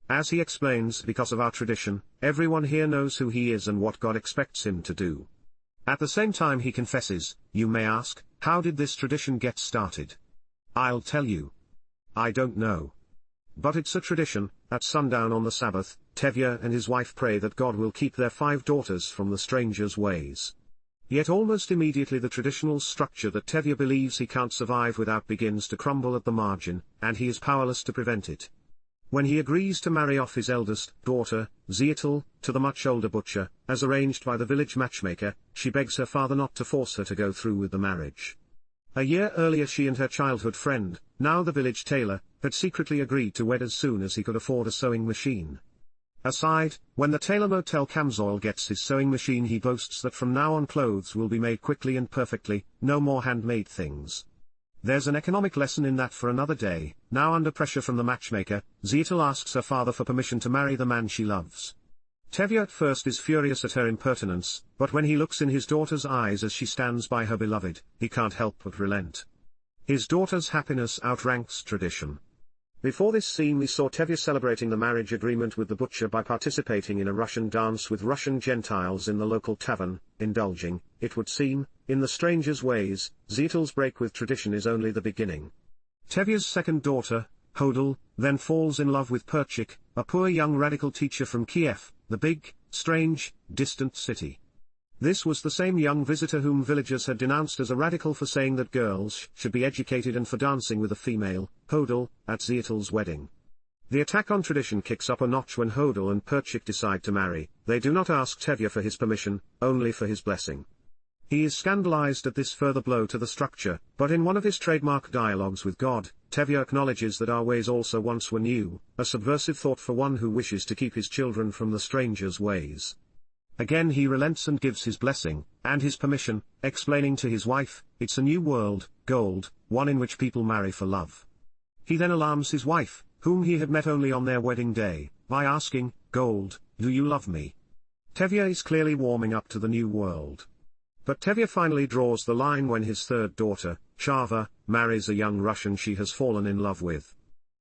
As he explains, because of our tradition, everyone here knows who he is and what God expects him to do. At the same time he confesses, you may ask, how did this tradition get started? I'll tell you. I don't know. But it's a tradition. At sundown on the Sabbath, Tevye and his wife pray that God will keep their 5 daughters from the stranger's ways. Yet almost immediately the traditional structure that Tevye believes he can't survive without begins to crumble at the margin, and he is powerless to prevent it. When he agrees to marry off his eldest daughter, Zeetel, to the much older butcher, as arranged by the village matchmaker, she begs her father not to force her to go through with the marriage. A year earlier she and her childhood friend, now the village tailor, had secretly agreed to wed as soon as he could afford a sewing machine. Aside, when the tailor Motel Camzoil gets his sewing machine he boasts that from now on clothes will be made quickly and perfectly, no more handmade things. There's an economic lesson in that for another day. Now under pressure from the matchmaker, Zeetel asks her father for permission to marry the man she loves. Tevye at first is furious at her impertinence, but when he looks in his daughter's eyes as she stands by her beloved, he can't help but relent. His daughter's happiness outranks tradition. Before this scene we saw Tevye celebrating the marriage agreement with the butcher by participating in a Russian dance with Russian Gentiles in the local tavern, indulging, it would seem, in the stranger's ways. Zeetel's break with tradition is only the beginning. Tevye's second daughter, Hodel, then falls in love with Perchik, a poor young radical teacher from Kiev, the big, strange, distant city. This was the same young visitor whom villagers had denounced as a radical for saying that girls should be educated and for dancing with a female, Hodel, at Zeetel's wedding. The attack on tradition kicks up a notch when Hodel and Perchik decide to marry. They do not ask Tevye for his permission, only for his blessing. He is scandalized at this further blow to the structure, but in one of his trademark dialogues with God, Tevye acknowledges that our ways also once were new, a subversive thought for one who wishes to keep his children from the stranger's ways. Again he relents and gives his blessing, and his permission, explaining to his wife, it's a new world, gold, one in which people marry for love. He then alarms his wife, whom he had met only on their wedding day, by asking, Gold, do you love me? Tevye is clearly warming up to the new world. But Tevye finally draws the line when his third daughter, Chava, marries a young Russian she has fallen in love with.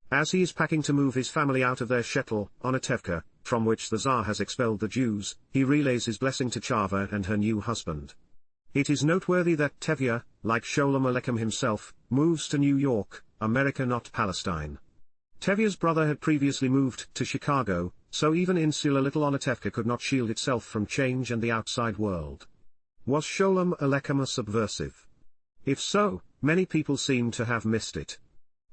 As he is packing to move his family out of their shtetl, Onatevka, from which the Tsar has expelled the Jews, he relays his blessing to Chava and her new husband. It is noteworthy that Tevye, like Sholem Aleichem himself, moves to New York, America not Palestine. Tevye's brother had previously moved to Chicago, so even insular little Onatevka could not shield itself from change and the outside world. Was Sholem Aleichem a subversive? If so, many people seem to have missed it.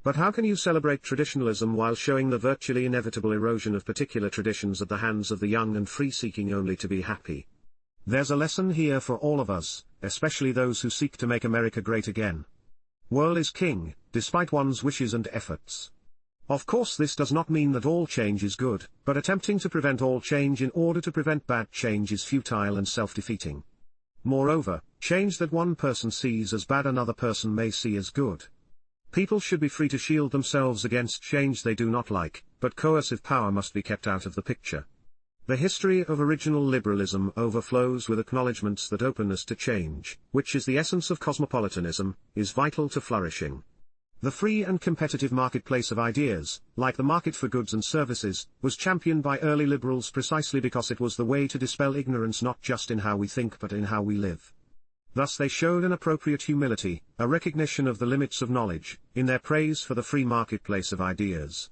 But how can you celebrate traditionalism while showing the virtually inevitable erosion of particular traditions at the hands of the young and free seeking only to be happy? There's a lesson here for all of us, especially those who seek to make America great again. World is king, despite one's wishes and efforts. Of course this does not mean that all change is good, but attempting to prevent all change in order to prevent bad change is futile and self-defeating. Moreover, change that one person sees as bad another person may see as good. People should be free to shield themselves against change they do not like, but coercive power must be kept out of the picture. The history of original liberalism overflows with acknowledgments that openness to change, which is the essence of cosmopolitanism, is vital to flourishing. The free and competitive marketplace of ideas, like the market for goods and services, was championed by early liberals precisely because it was the way to dispel ignorance not just in how we think but in how we live. Thus they showed an appropriate humility, a recognition of the limits of knowledge, in their praise for the free marketplace of ideas.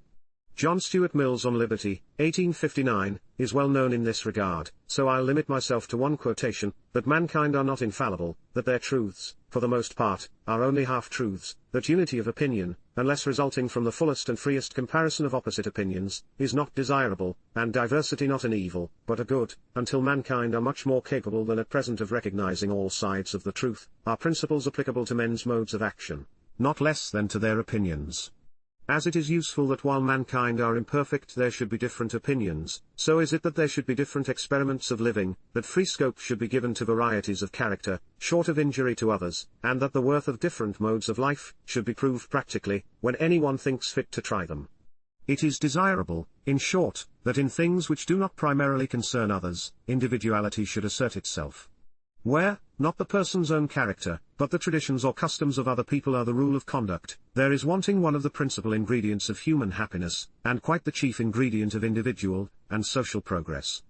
John Stuart Mill's On Liberty, 1859, is well known in this regard, so I'll limit myself to one quotation, that mankind are not infallible, that their truths, for the most part, are only half-truths, that unity of opinion, unless resulting from the fullest and freest comparison of opposite opinions, is not desirable, and diversity not an evil, but a good, until mankind are much more capable than at present of recognizing all sides of the truth, are principles applicable to men's modes of action, not less than to their opinions. As it is useful that while mankind are imperfect there should be different opinions, so is it that there should be different experiments of living, that free scope should be given to varieties of character, short of injury to others, and that the worth of different modes of life should be proved practically, when anyone thinks fit to try them. It is desirable, in short, that in things which do not primarily concern others, individuality should assert itself. Where, not the person's own character, but the traditions or customs of other people are the rule of conduct, there is wanting one of the principal ingredients of human happiness, and quite the chief ingredient of individual and social progress.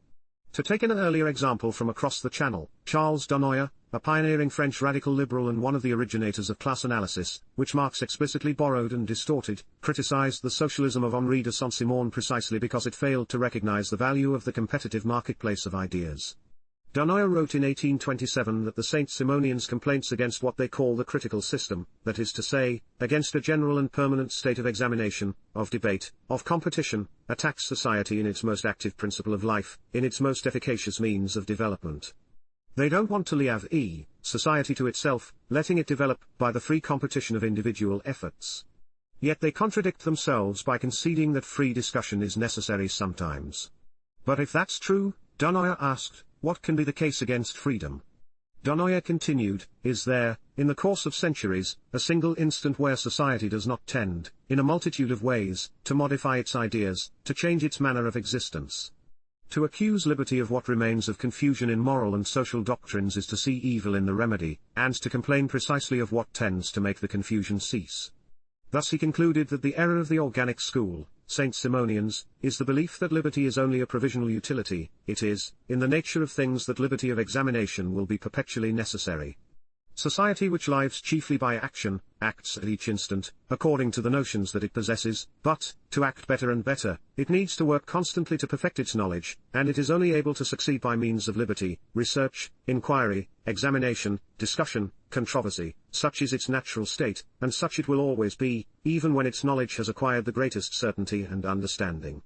To take an earlier example from across the Channel, Charles Dunoyer, a pioneering French radical liberal and one of the originators of class analysis, which Marx explicitly borrowed and distorted, criticized the socialism of Henri de Saint-Simon precisely because it failed to recognize the value of the competitive marketplace of ideas. Dunoyer wrote in 1827 that the Saint-Simonians' complaints against what they call the critical system, that is to say, against a general and permanent state of examination, of debate, of competition, attacks society in its most active principle of life, in its most efficacious means of development. They don't want to leave society to itself, letting it develop by the free competition of individual efforts. Yet they contradict themselves by conceding that free discussion is necessary sometimes. But if that's true, Dunoyer asked, what can be the case against freedom? Dunoyer continued, is there, in the course of centuries, a single instant where society does not tend, in a multitude of ways, to modify its ideas, to change its manner of existence? To accuse liberty of what remains of confusion in moral and social doctrines is to see evil in the remedy, and to complain precisely of what tends to make the confusion cease. Thus he concluded that the error of the organic school, Saint-Simonians, is the belief that liberty is only a provisional utility. It is, in the nature of things, that liberty of examination will be perpetually necessary. Society which lives chiefly by action, acts at each instant, according to the notions that it possesses, but, to act better and better, it needs to work constantly to perfect its knowledge, and it is only able to succeed by means of liberty, research, inquiry, examination, discussion, controversy. Such is its natural state, and such it will always be, even when its knowledge has acquired the greatest certainty and understanding.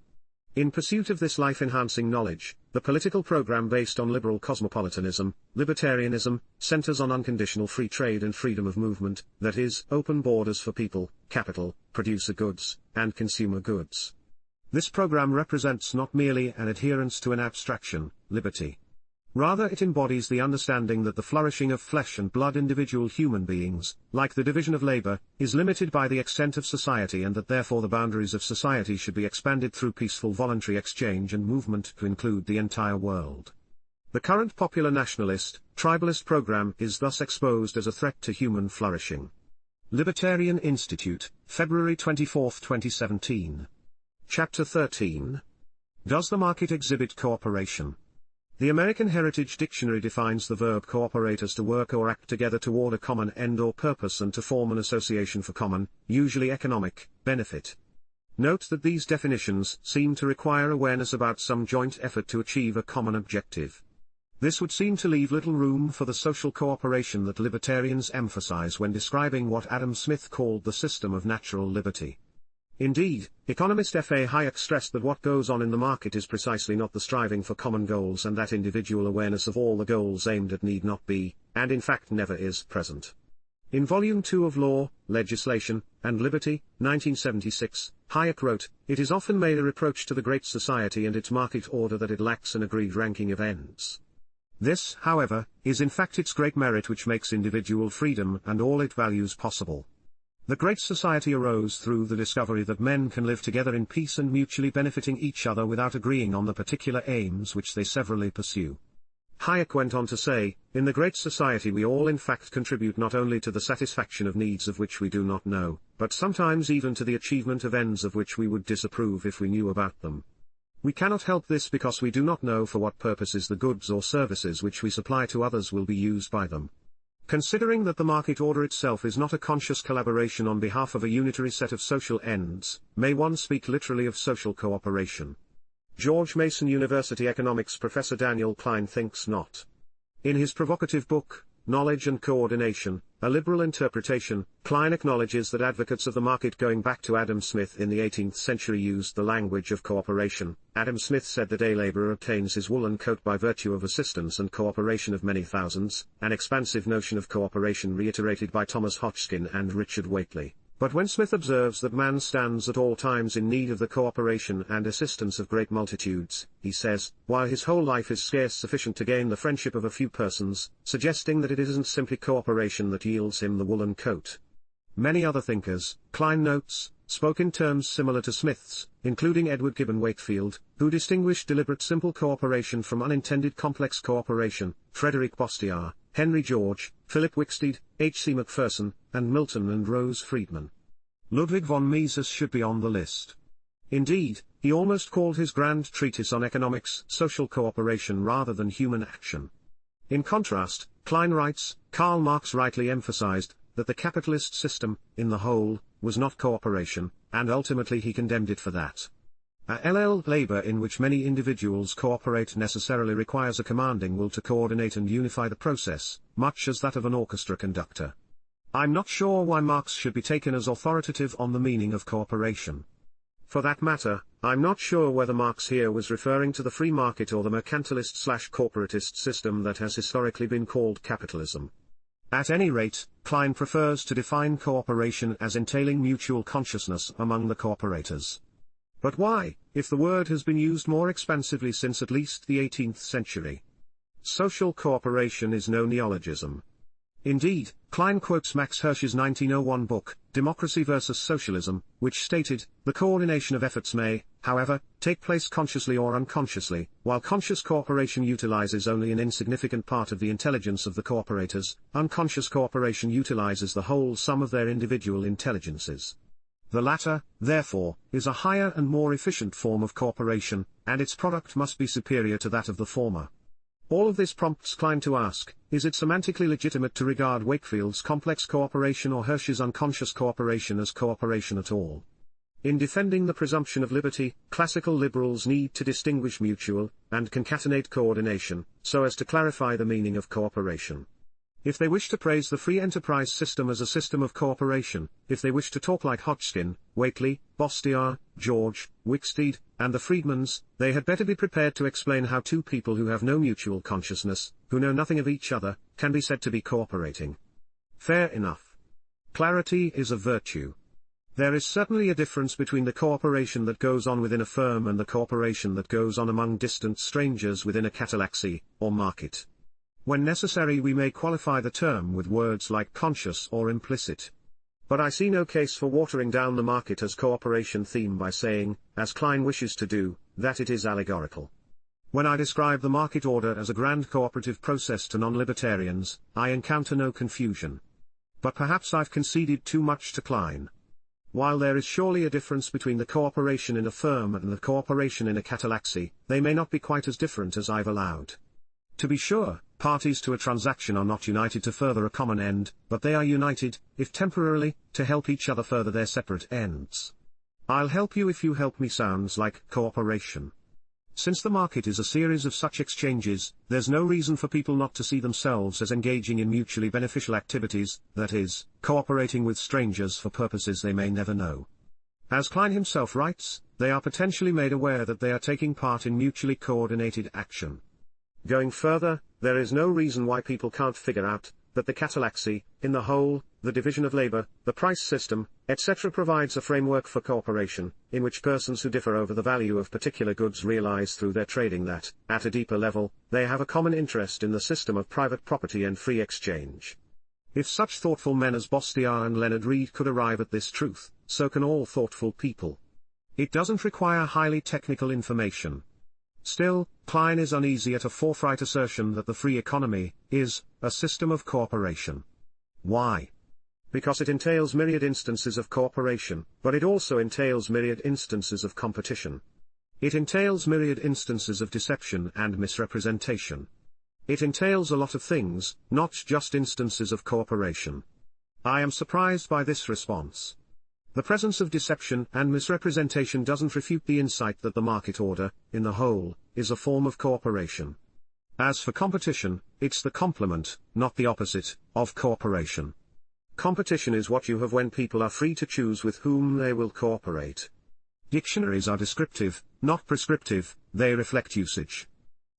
In pursuit of this life-enhancing knowledge, the political program based on liberal cosmopolitanism, libertarianism, centers on unconditional free trade and freedom of movement, that is, open borders for people, capital, producer goods, and consumer goods. This program represents not merely an adherence to an abstraction, liberty. Rather it embodies the understanding that the flourishing of flesh and blood individual human beings, like the division of labor, is limited by the extent of society, and that therefore the boundaries of society should be expanded through peaceful voluntary exchange and movement to include the entire world. The current popular nationalist, tribalist program is thus exposed as a threat to human flourishing. Libertarian Institute, February 24, 2017. Chapter 13. Does the market exhibit cooperation? The American Heritage Dictionary defines the verb cooperate as to work or act together toward a common end or purpose and to form an association for common, usually economic, benefit. Note that these definitions seem to require awareness about some joint effort to achieve a common objective. This would seem to leave little room for the social cooperation that libertarians emphasize when describing what Adam Smith called the system of natural liberty. Indeed, economist F.A. Hayek stressed that what goes on in the market is precisely not the striving for common goals, and that individual awareness of all the goals aimed at need not be, and in fact never is, present. In Volume 2 of Law, Legislation, and Liberty, 1976, Hayek wrote, "It is often made a reproach to the Great Society and its market order that it lacks an agreed ranking of ends. This, however, is in fact its great merit which makes individual freedom and all it values possible. The Great Society arose through the discovery that men can live together in peace and mutually benefiting each other without agreeing on the particular aims which they severally pursue." Hayek went on to say, "In the Great Society we all in fact contribute not only to the satisfaction of needs of which we do not know, but sometimes even to the achievement of ends of which we would disapprove if we knew about them. We cannot help this because we do not know for what purposes the goods or services which we supply to others will be used by them." Considering that the market order itself is not a conscious collaboration on behalf of a unitary set of social ends, may one speak literally of social cooperation? George Mason University economics professor Daniel Klein thinks not. In his provocative book, Knowledge and Coordination, A Liberal Interpretation, Klein acknowledges that advocates of the market going back to Adam Smith in the 18th century used the language of cooperation. Adam Smith said that a laborer obtains his woolen coat by virtue of assistance and cooperation of many thousands, an expansive notion of cooperation reiterated by Thomas Hodgkin and Richard Whately. But when Smith observes that man stands at all times in need of the cooperation and assistance of great multitudes, he says, while his whole life is scarce sufficient to gain the friendship of a few persons, suggesting that it isn't simply cooperation that yields him the woolen coat. Many other thinkers, Klein notes, spoke in terms similar to Smith's, including Edward Gibbon Wakefield, who distinguished deliberate simple cooperation from unintended complex cooperation, Frederick Bastiat, Henry George, Philip Wicksteed, H. C. Macpherson, and Milton and Rose Friedman. Ludwig von Mises should be on the list. Indeed, he almost called his grand treatise on economics social cooperation rather than human action. In contrast, Klein writes, Karl Marx rightly emphasized that the capitalist system, in the whole, was not cooperation, and ultimately he condemned it for that. Labor in which many individuals cooperate necessarily requires a commanding will to coordinate and unify the process, much as that of an orchestra conductor. I'm not sure why Marx should be taken as authoritative on the meaning of cooperation. For that matter, I'm not sure whether Marx here was referring to the free market or the mercantilist/corporatist system that has historically been called capitalism. At any rate, Klein prefers to define cooperation as entailing mutual consciousness among the cooperators. But why, if the word has been used more expansively since at least the 18th century? Social cooperation is no neologism. Indeed, Klein quotes Max Hirsch's 1901 book, Democracy versus Socialism, which stated, the coordination of efforts may, however, take place consciously or unconsciously, while conscious cooperation utilizes only an insignificant part of the intelligence of the cooperators, unconscious cooperation utilizes the whole sum of their individual intelligences. The latter, therefore, is a higher and more efficient form of cooperation, and its product must be superior to that of the former. All of this prompts Klein to ask, is it semantically legitimate to regard Wakefield's complex cooperation or Hirsch's unconscious cooperation as cooperation at all? In defending the presumption of liberty, classical liberals need to distinguish mutual, and concatenate coordination, so as to clarify the meaning of cooperation. If they wish to praise the free enterprise system as a system of cooperation, if they wish to talk like Hodgkin, Wakely, Bastiat, George, Wicksteed, and the Friedmans, they had better be prepared to explain how two people who have no mutual consciousness, who know nothing of each other, can be said to be cooperating. Fair enough. Clarity is a virtue. There is certainly a difference between the cooperation that goes on within a firm and the cooperation that goes on among distant strangers within a catalaxy, or market. When necessary we may qualify the term with words like conscious or implicit. But I see no case for watering down the market as cooperation theme by saying, as Klein wishes to do, that it is allegorical. When I describe the market order as a grand cooperative process to non-libertarians, I encounter no confusion. But perhaps I've conceded too much to Klein. While there is surely a difference between the cooperation in a firm and the cooperation in a catalaxy, they may not be quite as different as I've allowed. To be sure, parties to a transaction are not united to further a common end, but they are united, if temporarily, to help each other further their separate ends. I'll help you if you help me sounds like cooperation. Since the market is a series of such exchanges, there's no reason for people not to see themselves as engaging in mutually beneficial activities, that is, cooperating with strangers for purposes they may never know. As Klein himself writes, they are potentially made aware that they are taking part in mutually coordinated action. Going further, there is no reason why people can't figure out that the catalaxy, in the whole, the division of labor, the price system, etc. provides a framework for cooperation, in which persons who differ over the value of particular goods realize through their trading that, at a deeper level, they have a common interest in the system of private property and free exchange. If such thoughtful men as Bastiat and Leonard Read could arrive at this truth, so can all thoughtful people. It doesn't require highly technical information. Still, Klein is uneasy at a forthright assertion that the free economy is a system of cooperation. Why? Because it entails myriad instances of cooperation, but it also entails myriad instances of competition. It entails myriad instances of deception and misrepresentation. It entails a lot of things, not just instances of cooperation. I am surprised by this response. The presence of deception and misrepresentation doesn't refute the insight that the market order, in the whole, is a form of cooperation. As for competition, it's the complement, not the opposite, of cooperation. Competition is what you have when people are free to choose with whom they will cooperate. Dictionaries are descriptive, not prescriptive, they reflect usage.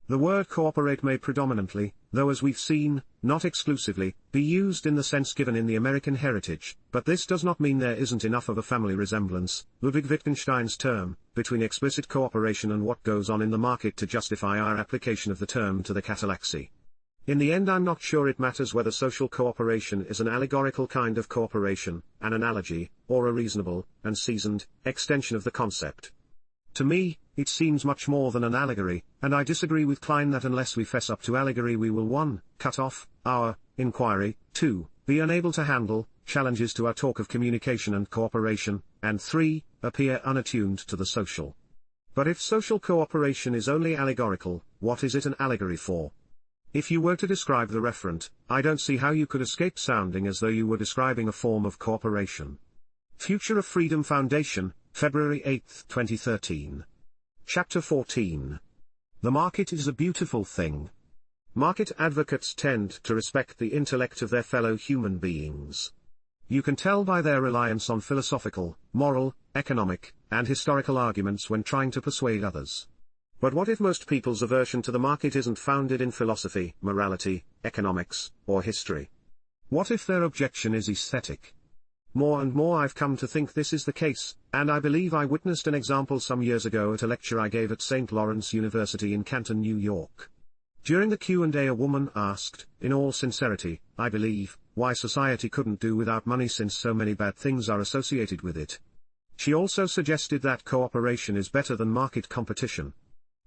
The word cooperate may predominantly, though as we've seen, not exclusively, be used in the sense given in the American heritage, but this does not mean there isn't enough of a family resemblance, Ludwig Wittgenstein's term, between explicit cooperation and what goes on in the market to justify our application of the term to the catalaxy. In the end, I'm not sure it matters whether social cooperation is an allegorical kind of cooperation, an analogy, or a reasonable, and seasoned, extension of the concept. To me, it seems much more than an allegory, and I disagree with Klein that unless we fess up to allegory we will 1. Cut off our inquiry, 2. Be unable to handle challenges to our talk of communication and cooperation, and 3. Appear unattuned to the social. But if social cooperation is only allegorical, what is it an allegory for? If you were to describe the referent, I don't see how you could escape sounding as though you were describing a form of cooperation. Future of Freedom Foundation, February 8, 2013. Chapter 14. The market is a beautiful thing. Market advocates tend to respect the intellect of their fellow human beings. You can tell by their reliance on philosophical, moral, economic, and historical arguments when trying to persuade others. But what if most people's aversion to the market isn't founded in philosophy, morality, economics, or history? What if their objection is aesthetic? More and more I've come to think this is the case, and I believe I witnessed an example some years ago at a lecture I gave at St. Lawrence University in Canton, New York. During the Q&A, a woman asked, in all sincerity, I believe, why society couldn't do without money since so many bad things are associated with it. She also suggested that cooperation is better than market competition.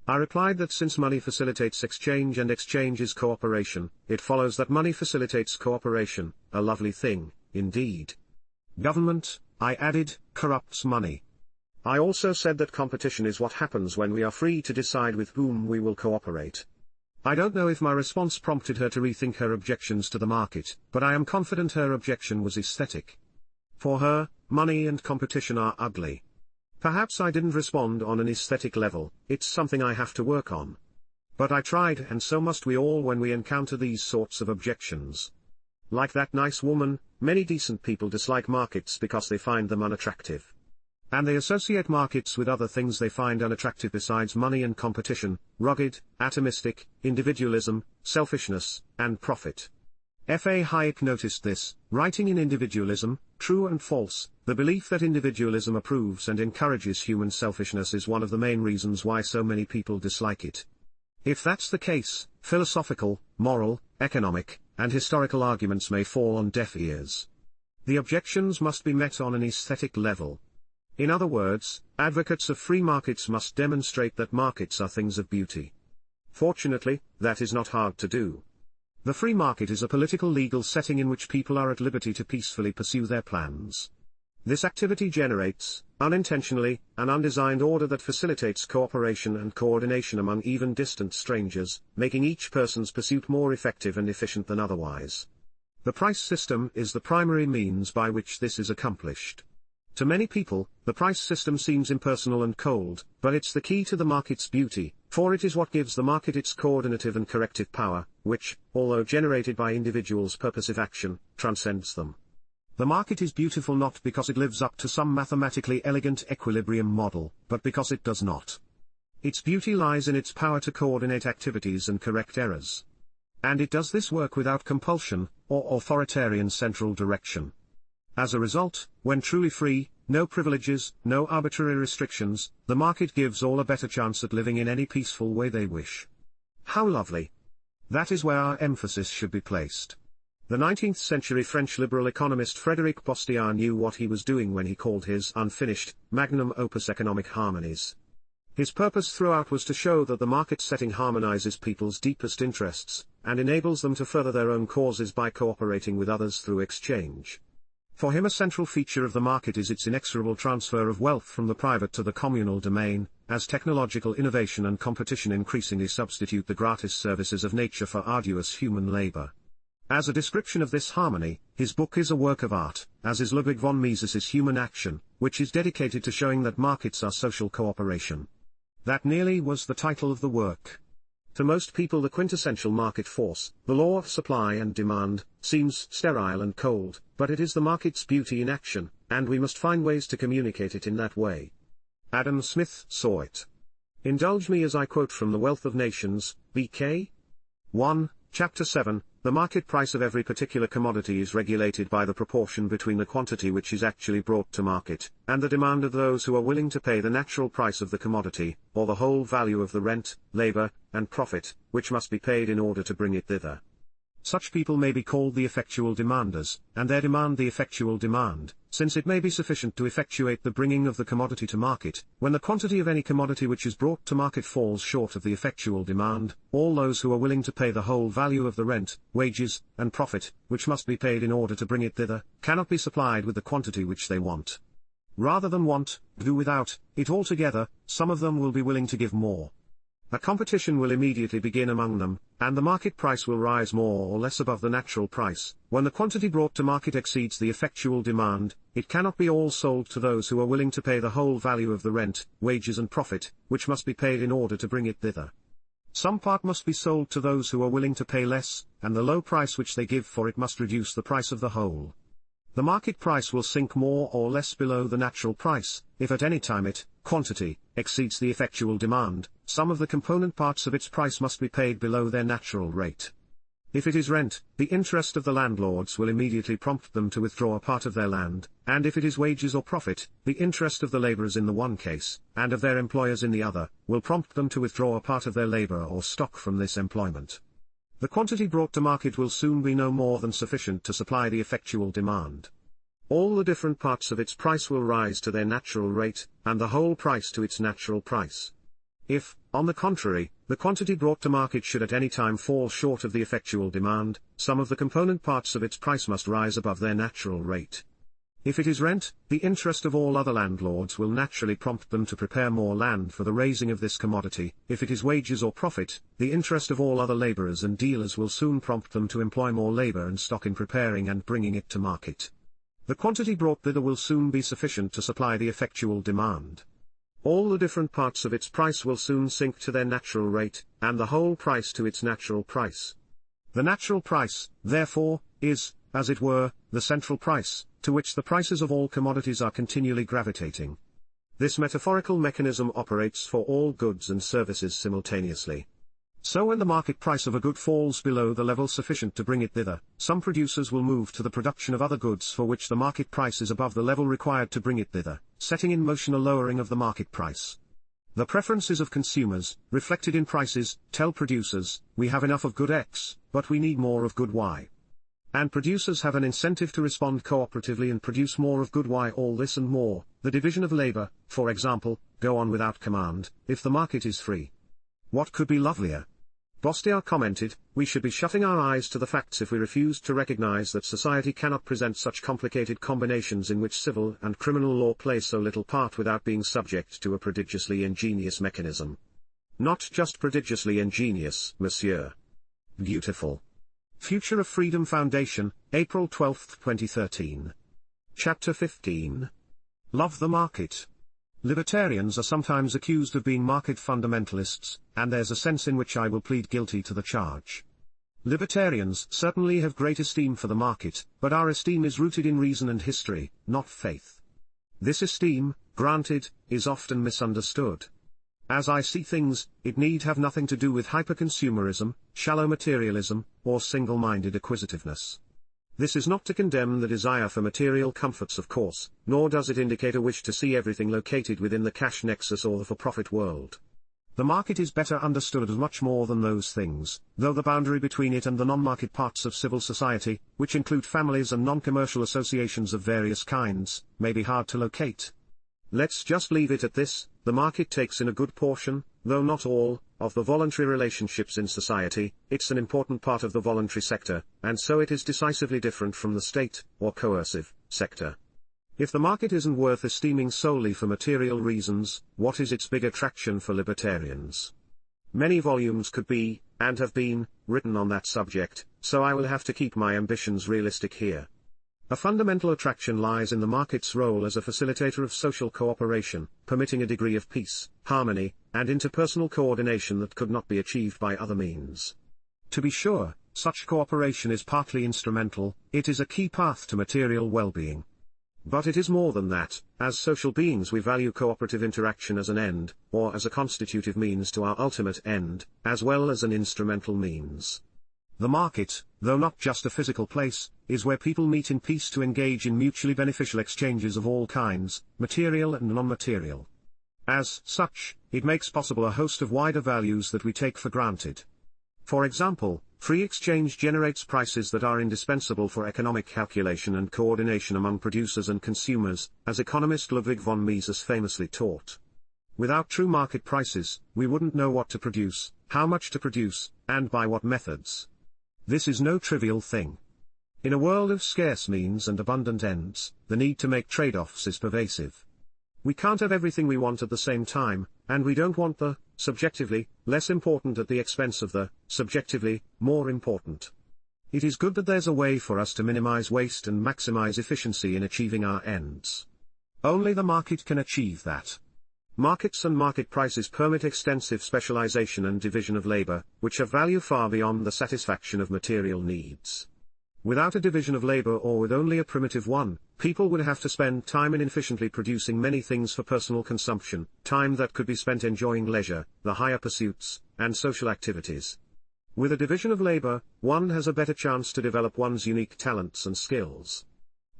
I replied that since money facilitates exchange and exchange is cooperation, it follows that money facilitates cooperation, a lovely thing, indeed. Government, I added, corrupts money. I also said that competition is what happens when we are free to decide with whom we will cooperate. I don't know if my response prompted her to rethink her objections to the market, but I am confident her objection was aesthetic. For her, money and competition are ugly. Perhaps I didn't respond on an aesthetic level, it's something I have to work on. But I tried, and so must we all when we encounter these sorts of objections. Like that nice woman, many decent people dislike markets because they find them unattractive. And they associate markets with other things they find unattractive besides money and competition: rugged, atomistic, individualism, selfishness, and profit. F. A. Hayek noticed this, writing in Individualism, True and False, the belief that individualism approves and encourages human selfishness is one of the main reasons why so many people dislike it. If that's the case, philosophical, moral, economic, and historical arguments may fall on deaf ears. The objections must be met on an aesthetic level. In other words, advocates of free markets must demonstrate that markets are things of beauty. Fortunately, that is not hard to do. The free market is a political legal setting in which people are at liberty to peacefully pursue their plans. This activity generates, unintentionally, an undesigned order that facilitates cooperation and coordination among even distant strangers, making each person's pursuit more effective and efficient than otherwise. The price system is the primary means by which this is accomplished. To many people, the price system seems impersonal and cold, but it's the key to the market's beauty, for it is what gives the market its coordinative and corrective power, which, although generated by individuals' purposive action, transcends them. The market is beautiful not because it lives up to some mathematically elegant equilibrium model, but because it does not. Its beauty lies in its power to coordinate activities and correct errors. And it does this work without compulsion, or authoritarian central direction. As a result, when truly free, no privileges, no arbitrary restrictions, the market gives all a better chance at living in any peaceful way they wish. How lovely! That is where our emphasis should be placed. The 19th century French liberal economist Frédéric Bastiat knew what he was doing when he called his unfinished, magnum opus Economic Harmonies. His purpose throughout was to show that the market setting harmonizes people's deepest interests, and enables them to further their own causes by cooperating with others through exchange. For him, a central feature of the market is its inexorable transfer of wealth from the private to the communal domain, as technological innovation and competition increasingly substitute the gratis services of nature for arduous human labor. As a description of this harmony, his book is a work of art, as is Ludwig von Mises's Human Action, which is dedicated to showing that markets are social cooperation. That nearly was the title of the work. To most people, the quintessential market force, the law of supply and demand, seems sterile and cold, but it is the market's beauty in action, and we must find ways to communicate it in that way. Adam Smith saw it. Indulge me as I quote from The Wealth of Nations, BK 1, Chapter 7, the market price of every particular commodity is regulated by the proportion between the quantity which is actually brought to market, and the demand of those who are willing to pay the natural price of the commodity, or the whole value of the rent, labor, and profit, which must be paid in order to bring it thither. Such people may be called the effectual demanders, and their demand the effectual demand, since it may be sufficient to effectuate the bringing of the commodity to market. When the quantity of any commodity which is brought to market falls short of the effectual demand, all those who are willing to pay the whole value of the rent, wages, and profit, which must be paid in order to bring it thither, cannot be supplied with the quantity which they want. Rather than do without it altogether, some of them will be willing to give more. A competition will immediately begin among them, and the market price will rise more or less above the natural price. When the quantity brought to market exceeds the effectual demand, it cannot be all sold to those who are willing to pay the whole value of the rent, wages and profit, which must be paid in order to bring it thither. Some part must be sold to those who are willing to pay less, and the low price which they give for it must reduce the price of the whole. The market price will sink more or less below the natural price, if at any time quantity, exceeds the effectual demand. Some of the component parts of its price must be paid below their natural rate. If it is rent, the interest of the landlords will immediately prompt them to withdraw a part of their land, and if it is wages or profit, the interest of the laborers in the one case, and of their employers in the other, will prompt them to withdraw a part of their labor or stock from this employment. The quantity brought to market will soon be no more than sufficient to supply the effectual demand. All the different parts of its price will rise to their natural rate, and the whole price to its natural price. If, on the contrary, the quantity brought to market should at any time fall short of the effectual demand, some of the component parts of its price must rise above their natural rate. If it is rent, the interest of all other landlords will naturally prompt them to prepare more land for the raising of this commodity. If it is wages or profit, the interest of all other laborers and dealers will soon prompt them to employ more labor and stock in preparing and bringing it to market. The quantity brought thither will soon be sufficient to supply the effectual demand. All the different parts of its price will soon sink to their natural rate, and the whole price to its natural price. The natural price, therefore, is, as it were, the central price, to which the prices of all commodities are continually gravitating. This metaphorical mechanism operates for all goods and services simultaneously. So when the market price of a good falls below the level sufficient to bring it thither, some producers will move to the production of other goods for which the market price is above the level required to bring it thither, setting in motion a lowering of the market price. The preferences of consumers, reflected in prices, tell producers, we have enough of good X, but we need more of good Y. And producers have an incentive to respond cooperatively and produce more of good Y. All this and more, the division of labor, for example, go on without command, if the market is free. What could be lovelier? Bastiat commented, we should be shutting our eyes to the facts if we refused to recognize that society cannot present such complicated combinations in which civil and criminal law play so little part without being subject to a prodigiously ingenious mechanism. Not just prodigiously ingenious, monsieur. Beautiful. Future of Freedom Foundation, April 12, 2013. Chapter 15. Love the Market. Libertarians are sometimes accused of being market fundamentalists, and there's a sense in which I will plead guilty to the charge. Libertarians certainly have great esteem for the market, but our esteem is rooted in reason and history, not faith. This esteem, granted, is often misunderstood. As I see things, it need have nothing to do with hyperconsumerism, shallow materialism, or single-minded acquisitiveness. This is not to condemn the desire for material comforts, of course, nor does it indicate a wish to see everything located within the cash nexus or the for-profit world. The market is better understood as much more than those things, though the boundary between it and the non-market parts of civil society, which include families and non-commercial associations of various kinds, may be hard to locate. Let's just leave it at this: the market takes in a good portion, though not all, of the voluntary relationships in society. It's an important part of the voluntary sector, and so it is decisively different from the state, or coercive, sector. If the market isn't worth esteeming solely for material reasons, what is its big attraction for libertarians? Many volumes could be, and have been, written on that subject, so I will have to keep my ambitions realistic here. A fundamental attraction lies in the market's role as a facilitator of social cooperation, permitting a degree of peace, harmony, and interpersonal coordination that could not be achieved by other means. To be sure, such cooperation is partly instrumental, it is a key path to material well-being. But it is more than that. As social beings we value cooperative interaction as an end, or as a constitutive means to our ultimate end, as well as an instrumental means. The market, though not just a physical place, is where people meet in peace to engage in mutually beneficial exchanges of all kinds, material and non-material. As such, it makes possible a host of wider values that we take for granted. For example, free exchange generates prices that are indispensable for economic calculation and coordination among producers and consumers, as economist Ludwig von Mises famously taught. Without true market prices, we wouldn't know what to produce, how much to produce, and by what methods. This is no trivial thing. In a world of scarce means and abundant ends, the need to make trade-offs is pervasive. We can't have everything we want at the same time, and we don't want the, subjectively, less important at the expense of the, subjectively, more important. It is good that there's a way for us to minimize waste and maximize efficiency in achieving our ends. Only the market can achieve that. Markets and market prices permit extensive specialization and division of labor, which have value far beyond the satisfaction of material needs. Without a division of labor, or with only a primitive one, people would have to spend time inefficiently producing many things for personal consumption, time that could be spent enjoying leisure, the higher pursuits, and social activities. With a division of labor, one has a better chance to develop one's unique talents and skills.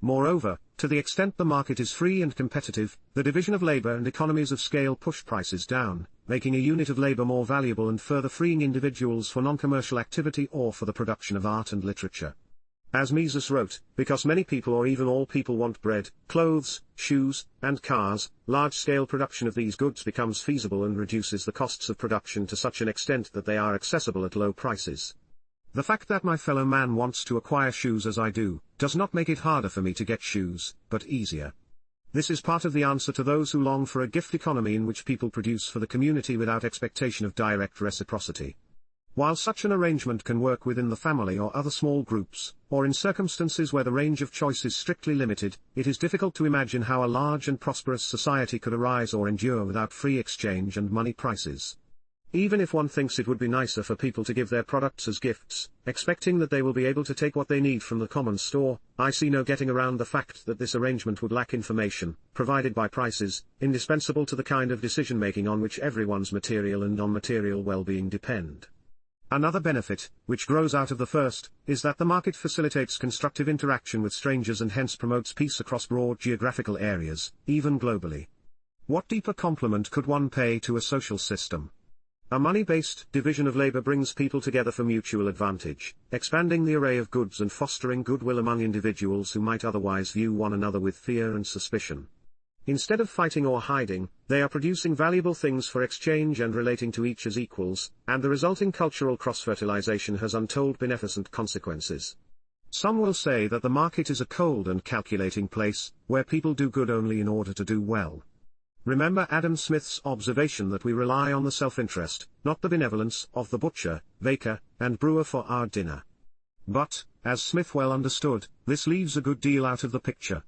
Moreover, to the extent the market is free and competitive, the division of labor and economies of scale push prices down, making a unit of labor more valuable and further freeing individuals for non-commercial activity or for the production of art and literature. As Mises wrote, because many people or even all people want bread, clothes, shoes, and cars, large-scale production of these goods becomes feasible and reduces the costs of production to such an extent that they are accessible at low prices. The fact that my fellow man wants to acquire shoes as I do, does not make it harder for me to get shoes, but easier. This is part of the answer to those who long for a gift economy in which people produce for the community without expectation of direct reciprocity. While such an arrangement can work within the family or other small groups, or in circumstances where the range of choice is strictly limited, it is difficult to imagine how a large and prosperous society could arise or endure without free exchange and money prices. Even if one thinks it would be nicer for people to give their products as gifts, expecting that they will be able to take what they need from the common store, I see no getting around the fact that this arrangement would lack information, provided by prices, indispensable to the kind of decision-making on which everyone's material and non-material well-being depend. Another benefit, which grows out of the first, is that the market facilitates constructive interaction with strangers and hence promotes peace across broad geographical areas, even globally. What deeper compliment could one pay to a social system? A money-based division of labor brings people together for mutual advantage, expanding the array of goods and fostering goodwill among individuals who might otherwise view one another with fear and suspicion. Instead of fighting or hiding, they are producing valuable things for exchange and relating to each as equals, and the resulting cultural cross-fertilization has untold beneficent consequences. Some will say that the market is a cold and calculating place, where people do good only in order to do well. Remember Adam Smith's observation that we rely on the self-interest, not the benevolence, of the butcher, baker, and brewer for our dinner. But, as Smith well understood, this leaves a good deal out of the picture.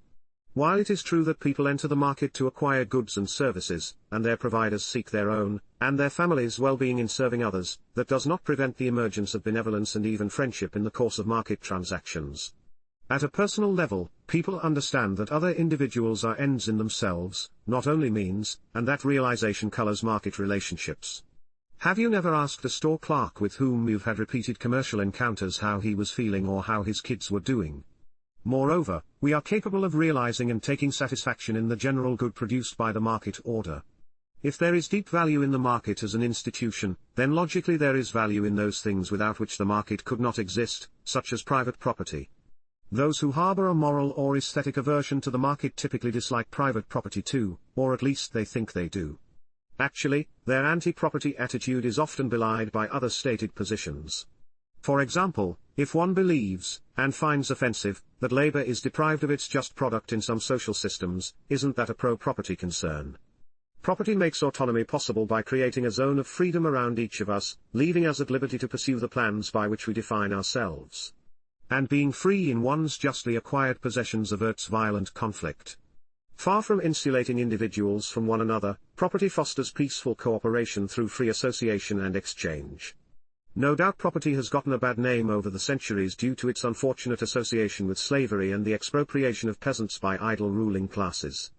While it is true that people enter the market to acquire goods and services, and their providers seek their own, and their families' well-being in serving others, that does not prevent the emergence of benevolence and even friendship in the course of market transactions. At a personal level, people understand that other individuals are ends in themselves, not only means, and that realization colors market relationships. Have you never asked a store clerk with whom you've had repeated commercial encounters how he was feeling or how his kids were doing? Moreover, we are capable of realizing and taking satisfaction in the general good produced by the market order. If there is deep value in the market as an institution, then logically there is value in those things without which the market could not exist, such as private property. Those who harbor a moral or aesthetic aversion to the market typically dislike private property too, or at least they think they do. Actually, their anti-property attitude is often belied by other stated positions. For example, if one believes, and finds offensive, that labor is deprived of its just product in some social systems, isn't that a pro-property concern? Property makes autonomy possible by creating a zone of freedom around each of us, leaving us at liberty to pursue the plans by which we define ourselves. And being free in one's justly acquired possessions averts violent conflict. Far from insulating individuals from one another, property fosters peaceful cooperation through free association and exchange. No doubt property has gotten a bad name over the centuries due to its unfortunate association with slavery and the expropriation of peasants by idle ruling classes.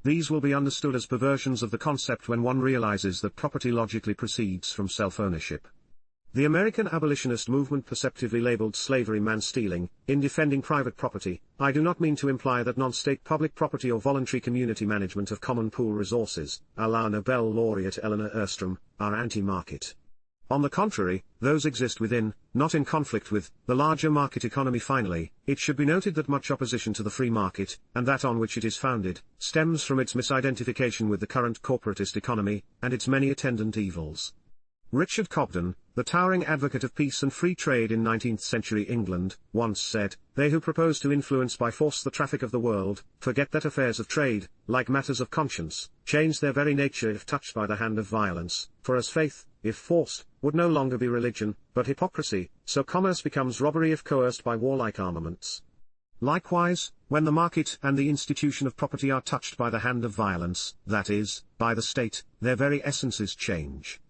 These will be understood as perversions of the concept when one realizes that property logically proceeds from self-ownership. The American abolitionist movement perceptively labeled slavery man-stealing. In defending private property, I do not mean to imply that non-state public property or voluntary community management of common pool resources, a la Nobel laureate Eleanor Ostrom, are anti-market. On the contrary, those exist within, not in conflict with, the larger market economy. Finally, it should be noted that much opposition to the free market, and that on which it is founded, stems from its misidentification with the current corporatist economy, and its many attendant evils. Richard Cobden, the towering advocate of peace and free trade in 19th-century England, once said, "They who propose to influence by force the traffic of the world, forget that affairs of trade, like matters of conscience, change their very nature if touched by the hand of violence, for as faith, if forced, would no longer be religion, but hypocrisy, so commerce becomes robbery if coerced by warlike armaments." Likewise, when the market and the institution of property are touched by the hand of violence, that is, by the state, their very essences change.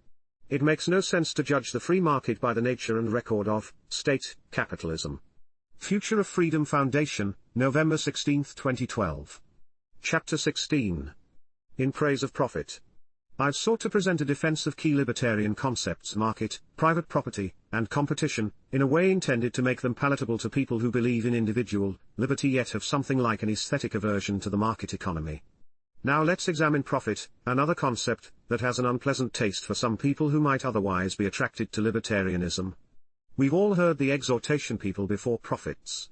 It makes no sense to judge the free market by the nature and record of state capitalism. Future of Freedom Foundation, November 16, 2012. Chapter 16. In Praise of Profit. I've sought to present a defense of key libertarian concepts: market, private property, and competition, in a way intended to make them palatable to people who believe in individual liberty yet have something like an aesthetic aversion to the market economy. Now let's examine profit, another concept that has an unpleasant taste for some people who might otherwise be attracted to libertarianism. We've all heard the exhortation "people before profits."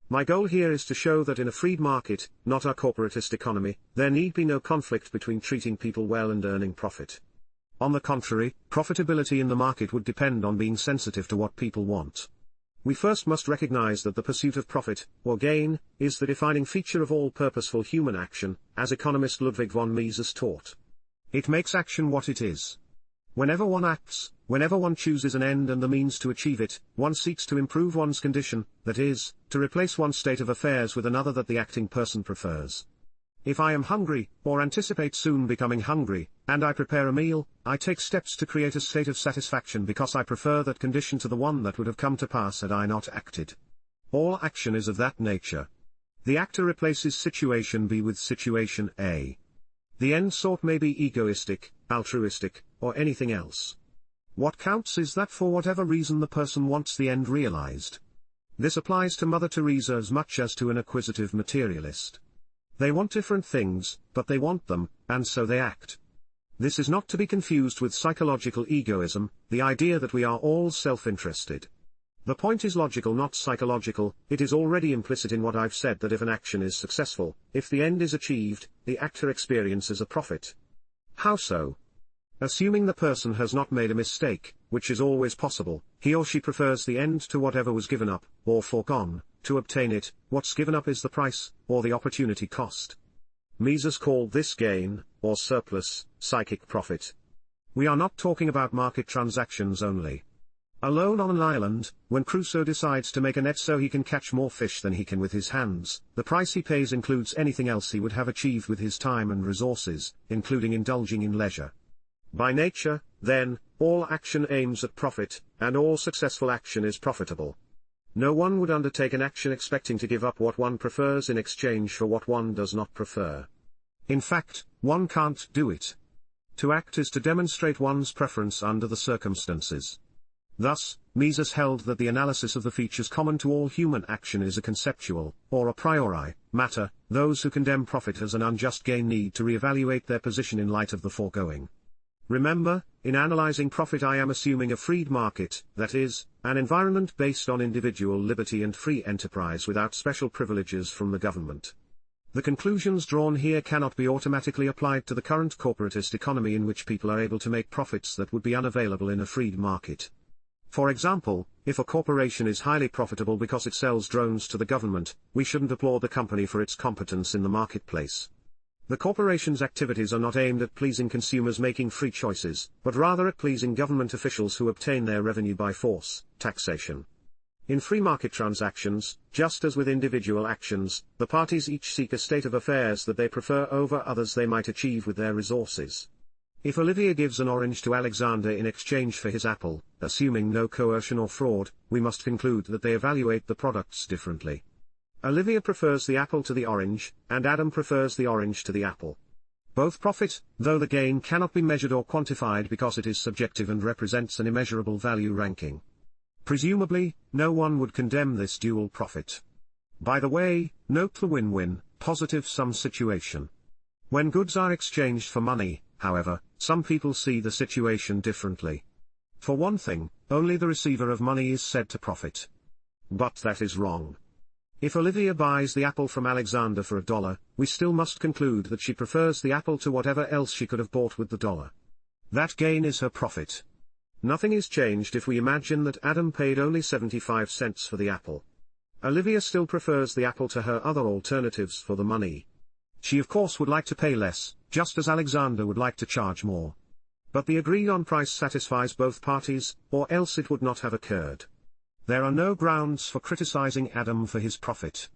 My goal here is to show that in a freed market, not a corporatist economy, there need be no conflict between treating people well and earning profit. On the contrary, profitability in the market would depend on being sensitive to what people want. We first must recognize that the pursuit of profit, or gain, is the defining feature of all purposeful human action, as economist Ludwig von Mises taught. It makes action what it is. Whenever one acts, whenever one chooses an end and the means to achieve it, one seeks to improve one's condition, that is, to replace one state of affairs with another that the acting person prefers. If I am hungry, or anticipate soon becoming hungry, and I prepare a meal, I take steps to create a state of satisfaction because I prefer that condition to the one that would have come to pass had I not acted. All action is of that nature. The actor replaces situation B with situation A. The end sought may be egoistic, altruistic, or anything else. What counts is that for whatever reason the person wants the end realized. This applies to Mother Teresa as much as to an acquisitive materialist. They want different things, but they want them, and so they act. This is not to be confused with psychological egoism, the idea that we are all self-interested. The point is logical, not psychological. It is already implicit in what I've said that if an action is successful, if the end is achieved, the actor experiences a profit. How so? Assuming the person has not made a mistake, which is always possible, he or she prefers the end to whatever was given up, or foregone. To obtain it, what's given up is the price, or the opportunity cost. Mises called this gain, or surplus, psychic profit. We are not talking about market transactions only. Alone on an island, when Crusoe decides to make a net so he can catch more fish than he can with his hands, the price he pays includes anything else he would have achieved with his time and resources, including indulging in leisure. By nature, then, all action aims at profit, and all successful action is profitable. No one would undertake an action expecting to give up what one prefers in exchange for what one does not prefer. In fact, one can't do it. To act is to demonstrate one's preference under the circumstances. Thus, Mises held that the analysis of the features common to all human action is a conceptual, or a priori, matter. Those who condemn profit as an unjust gain need to re-evaluate their position in light of the foregoing. Remember, in analyzing profit I am assuming a freed market, that is, an environment based on individual liberty and free enterprise without special privileges from the government. The conclusions drawn here cannot be automatically applied to the current corporatist economy in which people are able to make profits that would be unavailable in a freed market. For example, if a corporation is highly profitable because it sells drones to the government, we shouldn't applaud the company for its competence in the marketplace. The corporation's activities are not aimed at pleasing consumers making free choices, but rather at pleasing government officials who obtain their revenue by force, taxation. In free market transactions, just as with individual actions, the parties each seek a state of affairs that they prefer over others they might achieve with their resources. If Olivia gives an orange to Alexander in exchange for his apple, assuming no coercion or fraud, we must conclude that they evaluate the products differently. Olivia prefers the apple to the orange, and Adam prefers the orange to the apple. Both profit, though the gain cannot be measured or quantified because it is subjective and represents an immeasurable value ranking. Presumably, no one would condemn this dual profit. By the way, note the win-win, positive sum situation. When goods are exchanged for money, however, some people see the situation differently. For one thing, only the receiver of money is said to profit. But that is wrong. If Olivia buys the apple from Alexander for $1, we still must conclude that she prefers the apple to whatever else she could have bought with the dollar. That gain is her profit. Nothing is changed if we imagine that Adam paid only 75 cents for the apple. Olivia still prefers the apple to her other alternatives for the money. She of course would like to pay less, just as Alexander would like to charge more. But the agreed-on price satisfies both parties, or else it would not have occurred. There are no grounds for criticizing Adam for his profit.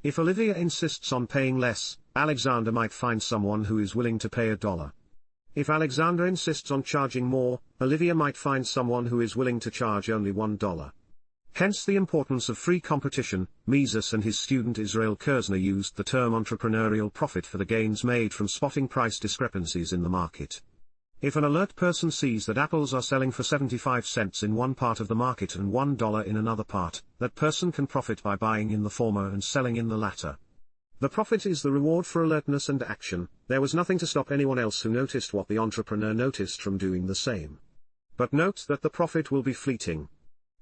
If Olivia insists on paying less, Alexander might find someone who is willing to pay $1. If Alexander insists on charging more, Olivia might find someone who is willing to charge only $1. Hence the importance of free competition. Mises and his student Israel Kirzner used the term entrepreneurial profit for the gains made from spotting price discrepancies in the market. If an alert person sees that apples are selling for 75 cents in one part of the market and $1 in another part, that person can profit by buying in the former and selling in the latter. The profit is the reward for alertness and action. There was nothing to stop anyone else who noticed what the entrepreneur noticed from doing the same. But note that the profit will be fleeting.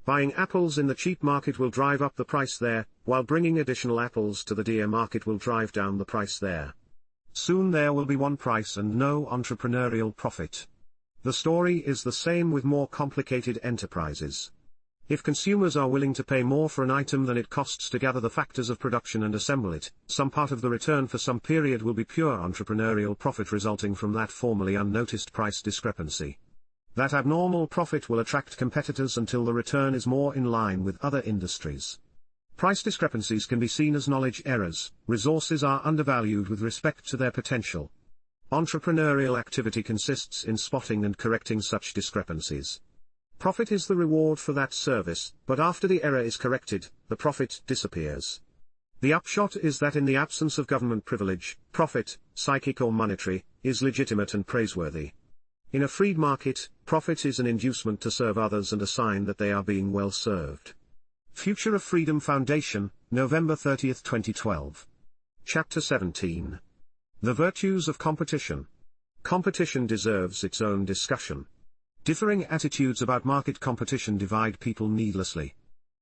Buying apples in the cheap market will drive up the price there, while bringing additional apples to the dear market will drive down the price there. Soon there will be one price and no entrepreneurial profit. The story is the same with more complicated enterprises. If consumers are willing to pay more for an item than it costs to gather the factors of production and assemble it, some part of the return for some period will be pure entrepreneurial profit resulting from that formerly unnoticed price discrepancy. That abnormal profit will attract competitors until the return is more in line with other industries. Price discrepancies can be seen as knowledge errors. Resources are undervalued with respect to their potential. Entrepreneurial activity consists in spotting and correcting such discrepancies. Profit is the reward for that service, but after the error is corrected, the profit disappears. The upshot is that in the absence of government privilege, profit, psychic or monetary, is legitimate and praiseworthy. In a freed market, profit is an inducement to serve others and a sign that they are being well served. Future of Freedom Foundation, November 30, 2012. Chapter 17. The Virtues of Competition. Competition deserves its own discussion. Differing attitudes about market competition divide people needlessly.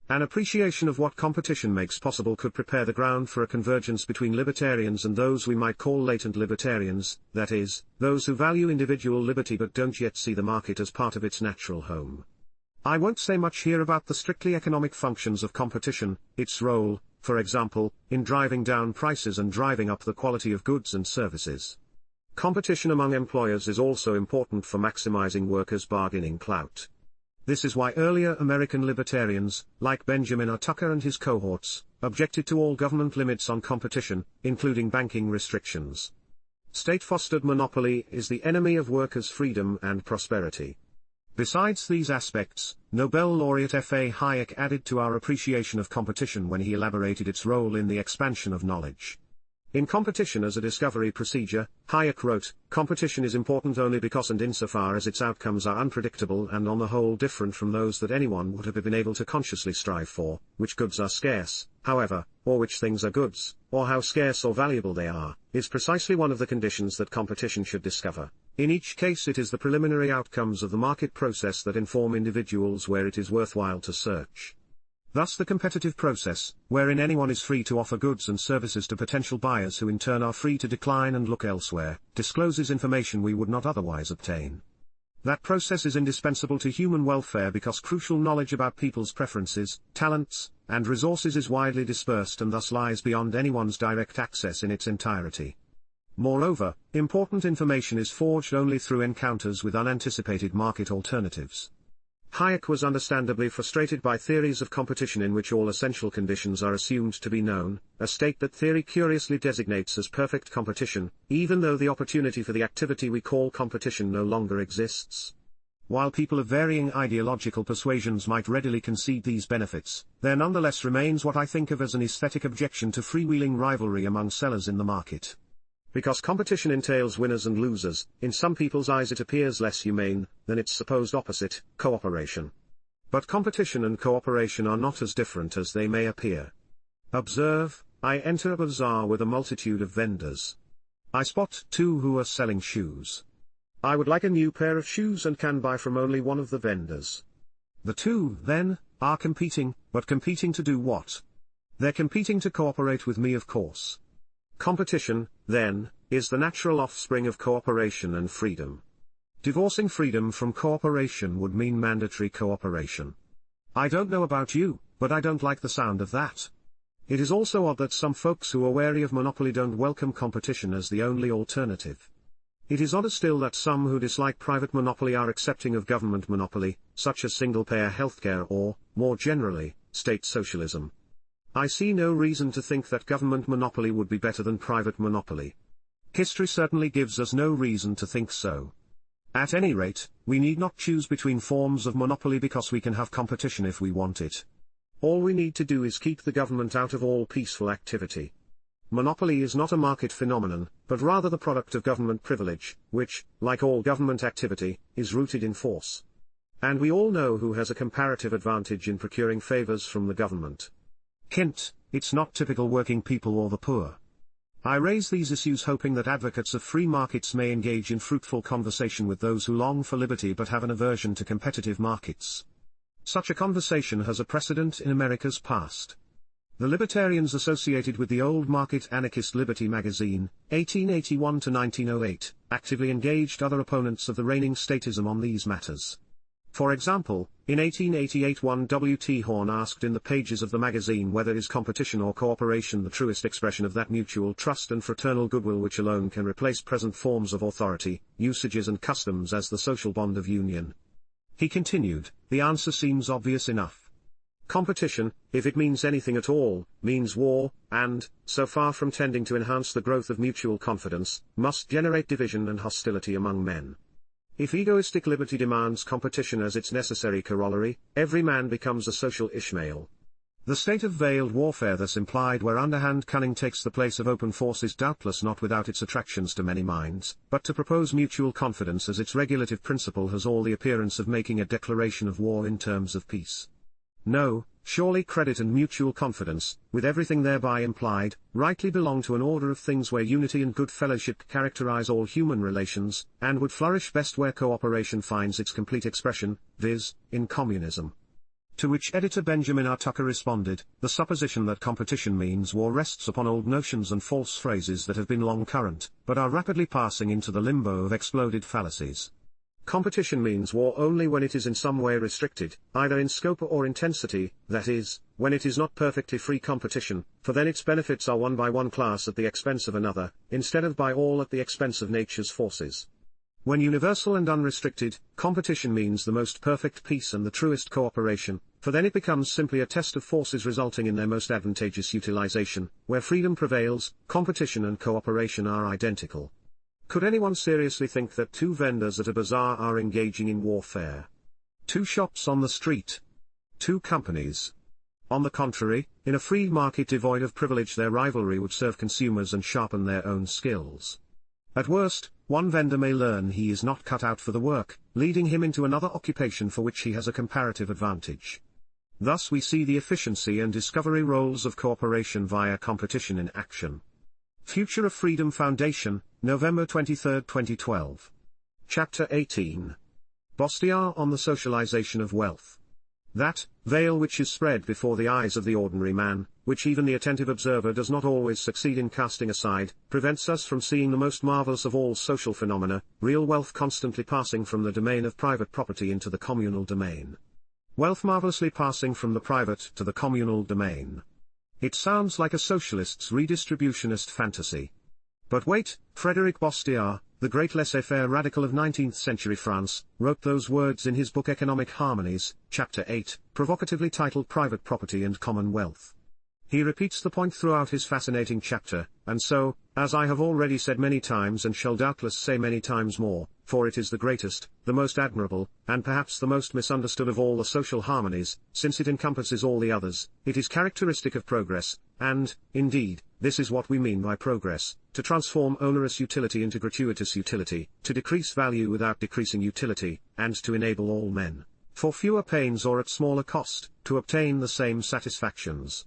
An appreciation of what competition makes possible could prepare the ground for a convergence between libertarians and those we might call latent libertarians, that is, those who value individual liberty but don't yet see the market as part of its natural home. I won't say much here about the strictly economic functions of competition, its role, for example, in driving down prices and driving up the quality of goods and services. Competition among employers is also important for maximizing workers' bargaining clout. This is why earlier American libertarians, like Benjamin R. Tucker and his cohorts, objected to all government limits on competition, including banking restrictions. State-fostered monopoly is the enemy of workers' freedom and prosperity. Besides these aspects, Nobel laureate F.A. Hayek added to our appreciation of competition when he elaborated its role in the expansion of knowledge. In Competition as a Discovery Procedure, Hayek wrote, "Competition is important only because and insofar as its outcomes are unpredictable and on the whole different from those that anyone would have been able to consciously strive for, which goods are scarce, however, or which things are goods, or how scarce or valuable they are, is precisely one of the conditions that competition should discover. In each case it is the preliminary outcomes of the market process that inform individuals where it is worthwhile to search." Thus the competitive process, wherein anyone is free to offer goods and services to potential buyers who in turn are free to decline and look elsewhere, discloses information we would not otherwise obtain. That process is indispensable to human welfare because crucial knowledge about people's preferences, talents, and resources is widely dispersed and thus lies beyond anyone's direct access in its entirety. Moreover, important information is forged only through encounters with unanticipated market alternatives. Hayek was understandably frustrated by theories of competition in which all essential conditions are assumed to be known, a state that theory curiously designates as perfect competition, even though the opportunity for the activity we call competition no longer exists. While people of varying ideological persuasions might readily concede these benefits, there nonetheless remains what I think of as an aesthetic objection to freewheeling rivalry among sellers in the market. Because competition entails winners and losers, in some people's eyes it appears less humane than its supposed opposite, cooperation. But competition and cooperation are not as different as they may appear. Observe, I enter a bazaar with a multitude of vendors. I spot two who are selling shoes. I would like a new pair of shoes and can buy from only one of the vendors. The two, then, are competing, but competing to do what? They're competing to cooperate with me, of course. Competition, then, is the natural offspring of cooperation and freedom. Divorcing freedom from cooperation would mean mandatory cooperation. I don't know about you, but I don't like the sound of that. It is also odd that some folks who are wary of monopoly don't welcome competition as the only alternative. It is odder still that some who dislike private monopoly are accepting of government monopoly, such as single-payer healthcare or, more generally, state socialism. I see no reason to think that government monopoly would be better than private monopoly. History certainly gives us no reason to think so. At any rate, we need not choose between forms of monopoly because we can have competition if we want it. All we need to do is keep the government out of all peaceful activity. Monopoly is not a market phenomenon, but rather the product of government privilege, which, like all government activity, is rooted in force. And we all know who has a comparative advantage in procuring favors from the government. Hint, it's not typical working people or the poor. I raise these issues hoping that advocates of free markets may engage in fruitful conversation with those who long for liberty but have an aversion to competitive markets. Such a conversation has a precedent in America's past. The libertarians associated with the old market anarchist Liberty magazine, 1881 to 1908, actively engaged other opponents of the reigning statism on these matters. For example, in 1888 one W. T. Horn asked in the pages of the magazine whether is competition or cooperation the truest expression of that mutual trust and fraternal goodwill which alone can replace present forms of authority, usages and customs as the social bond of union. He continued, the answer seems obvious enough. Competition, if it means anything at all, means war, and, so far from tending to enhance the growth of mutual confidence, must generate division and hostility among men. If egoistic liberty demands competition as its necessary corollary, every man becomes a social Ishmael. The state of veiled warfare thus implied where underhand cunning takes the place of open force is doubtless not without its attractions to many minds, but to propose mutual confidence as its regulative principle has all the appearance of making a declaration of war in terms of peace. No, surely credit and mutual confidence, with everything thereby implied, rightly belong to an order of things where unity and good fellowship characterize all human relations, and would flourish best where cooperation finds its complete expression, viz., in communism. To which editor Benjamin R. Tucker responded, the supposition that competition means war rests upon old notions and false phrases that have been long current, but are rapidly passing into the limbo of exploded fallacies. Competition means war only when it is in some way restricted, either in scope or intensity, that is, when it is not perfectly free competition, for then its benefits are won by one class at the expense of another, instead of by all at the expense of nature's forces. When universal and unrestricted, competition means the most perfect peace and the truest cooperation, for then it becomes simply a test of forces resulting in their most advantageous utilization. Where freedom prevails, competition and cooperation are identical. Could anyone seriously think that two vendors at a bazaar are engaging in warfare? Two shops on the street? Two companies? On the contrary, in a free market devoid of privilege their rivalry would serve consumers and sharpen their own skills. At worst, one vendor may learn he is not cut out for the work, leading him into another occupation for which he has a comparative advantage. Thus we see the efficiency and discovery roles of cooperation via competition in action. Future of Freedom Foundation, November 23, 2012. Chapter 18. Bastiat on the Socialization of Wealth. That veil which is spread before the eyes of the ordinary man, which even the attentive observer does not always succeed in casting aside, prevents us from seeing the most marvelous of all social phenomena, real wealth constantly passing from the domain of private property into the communal domain. Wealth marvelously passing from the private to the communal domain. It sounds like a socialist's redistributionist fantasy. But wait, Frederick Bastiat, the great laissez-faire radical of 19th-century France, wrote those words in his book Economic Harmonies, Chapter 8, provocatively titled Private Property and Commonwealth. He repeats the point throughout his fascinating chapter, and so, as I have already said many times and shall doubtless say many times more, for it is the greatest, the most admirable, and perhaps the most misunderstood of all the social harmonies, since it encompasses all the others, it is characteristic of progress, and, indeed, this is what we mean by progress, to transform onerous utility into gratuitous utility, to decrease value without decreasing utility, and to enable all men, for fewer pains or at smaller cost, to obtain the same satisfactions.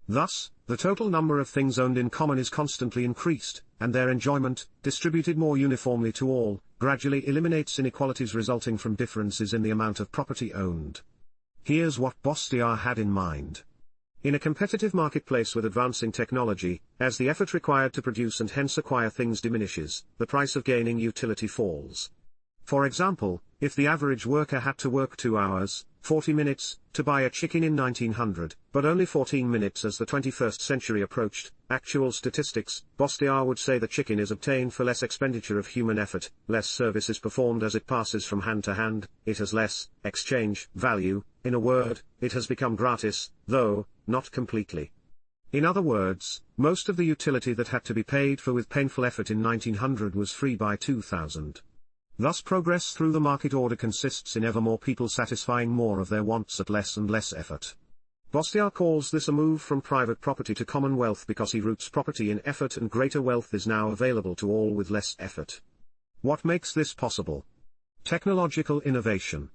Thus, the total number of things owned in common is constantly increased, and their enjoyment, distributed more uniformly to all, gradually eliminates inequalities resulting from differences in the amount of property owned. Here's what Bastiat had in mind. In a competitive marketplace with advancing technology, as the effort required to produce and hence acquire things diminishes, the price of gaining utility falls. For example, if the average worker had to work 2 hours, 40 minutes, to buy a chicken in 1900, but only 14 minutes as the 21st century approached, actual statistics, Bastiat would say the chicken is obtained for less expenditure of human effort, less service is performed as it passes from hand to hand, it has less exchange value, in a word, it has become gratis, though, not completely. In other words, most of the utility that had to be paid for with painful effort in 1900 was free by 2000. Thus progress through the market order consists in ever more people satisfying more of their wants at less and less effort. Bastiat calls this a move from private property to commonwealth because he roots property in effort, and greater wealth is now available to all with less effort. What makes this possible? Technological innovation.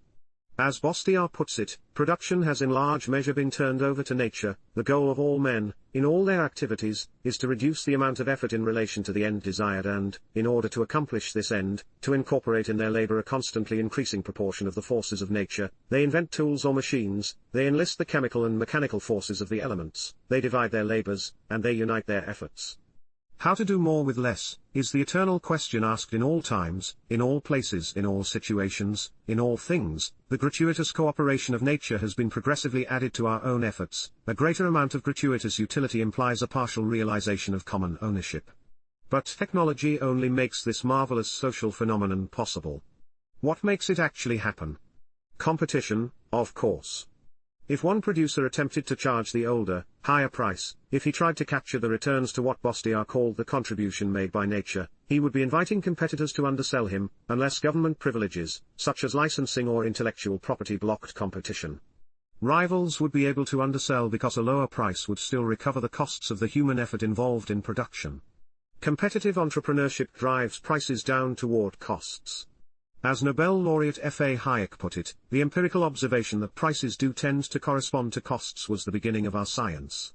As Bastiat puts it, production has in large measure been turned over to nature. The goal of all men, in all their activities, is to reduce the amount of effort in relation to the end desired and, in order to accomplish this end, to incorporate in their labor a constantly increasing proportion of the forces of nature. They invent tools or machines, they enlist the chemical and mechanical forces of the elements, they divide their labors, and they unite their efforts. How to do more with less, is the eternal question asked in all times, in all places, in all situations, in all things. The gratuitous cooperation of nature has been progressively added to our own efforts. A greater amount of gratuitous utility implies a partial realization of common ownership. But technology only makes this marvelous social phenomenon possible. What makes it actually happen? Competition, of course. If one producer attempted to charge the older, higher price, if he tried to capture the returns to what Bastiat called the contribution made by nature, he would be inviting competitors to undersell him, unless government privileges, such as licensing or intellectual property, blocked competition. Rivals would be able to undersell because a lower price would still recover the costs of the human effort involved in production. Competitive entrepreneurship drives prices down toward costs. As Nobel laureate F.A. Hayek put it, the empirical observation that prices do tend to correspond to costs was the beginning of our science.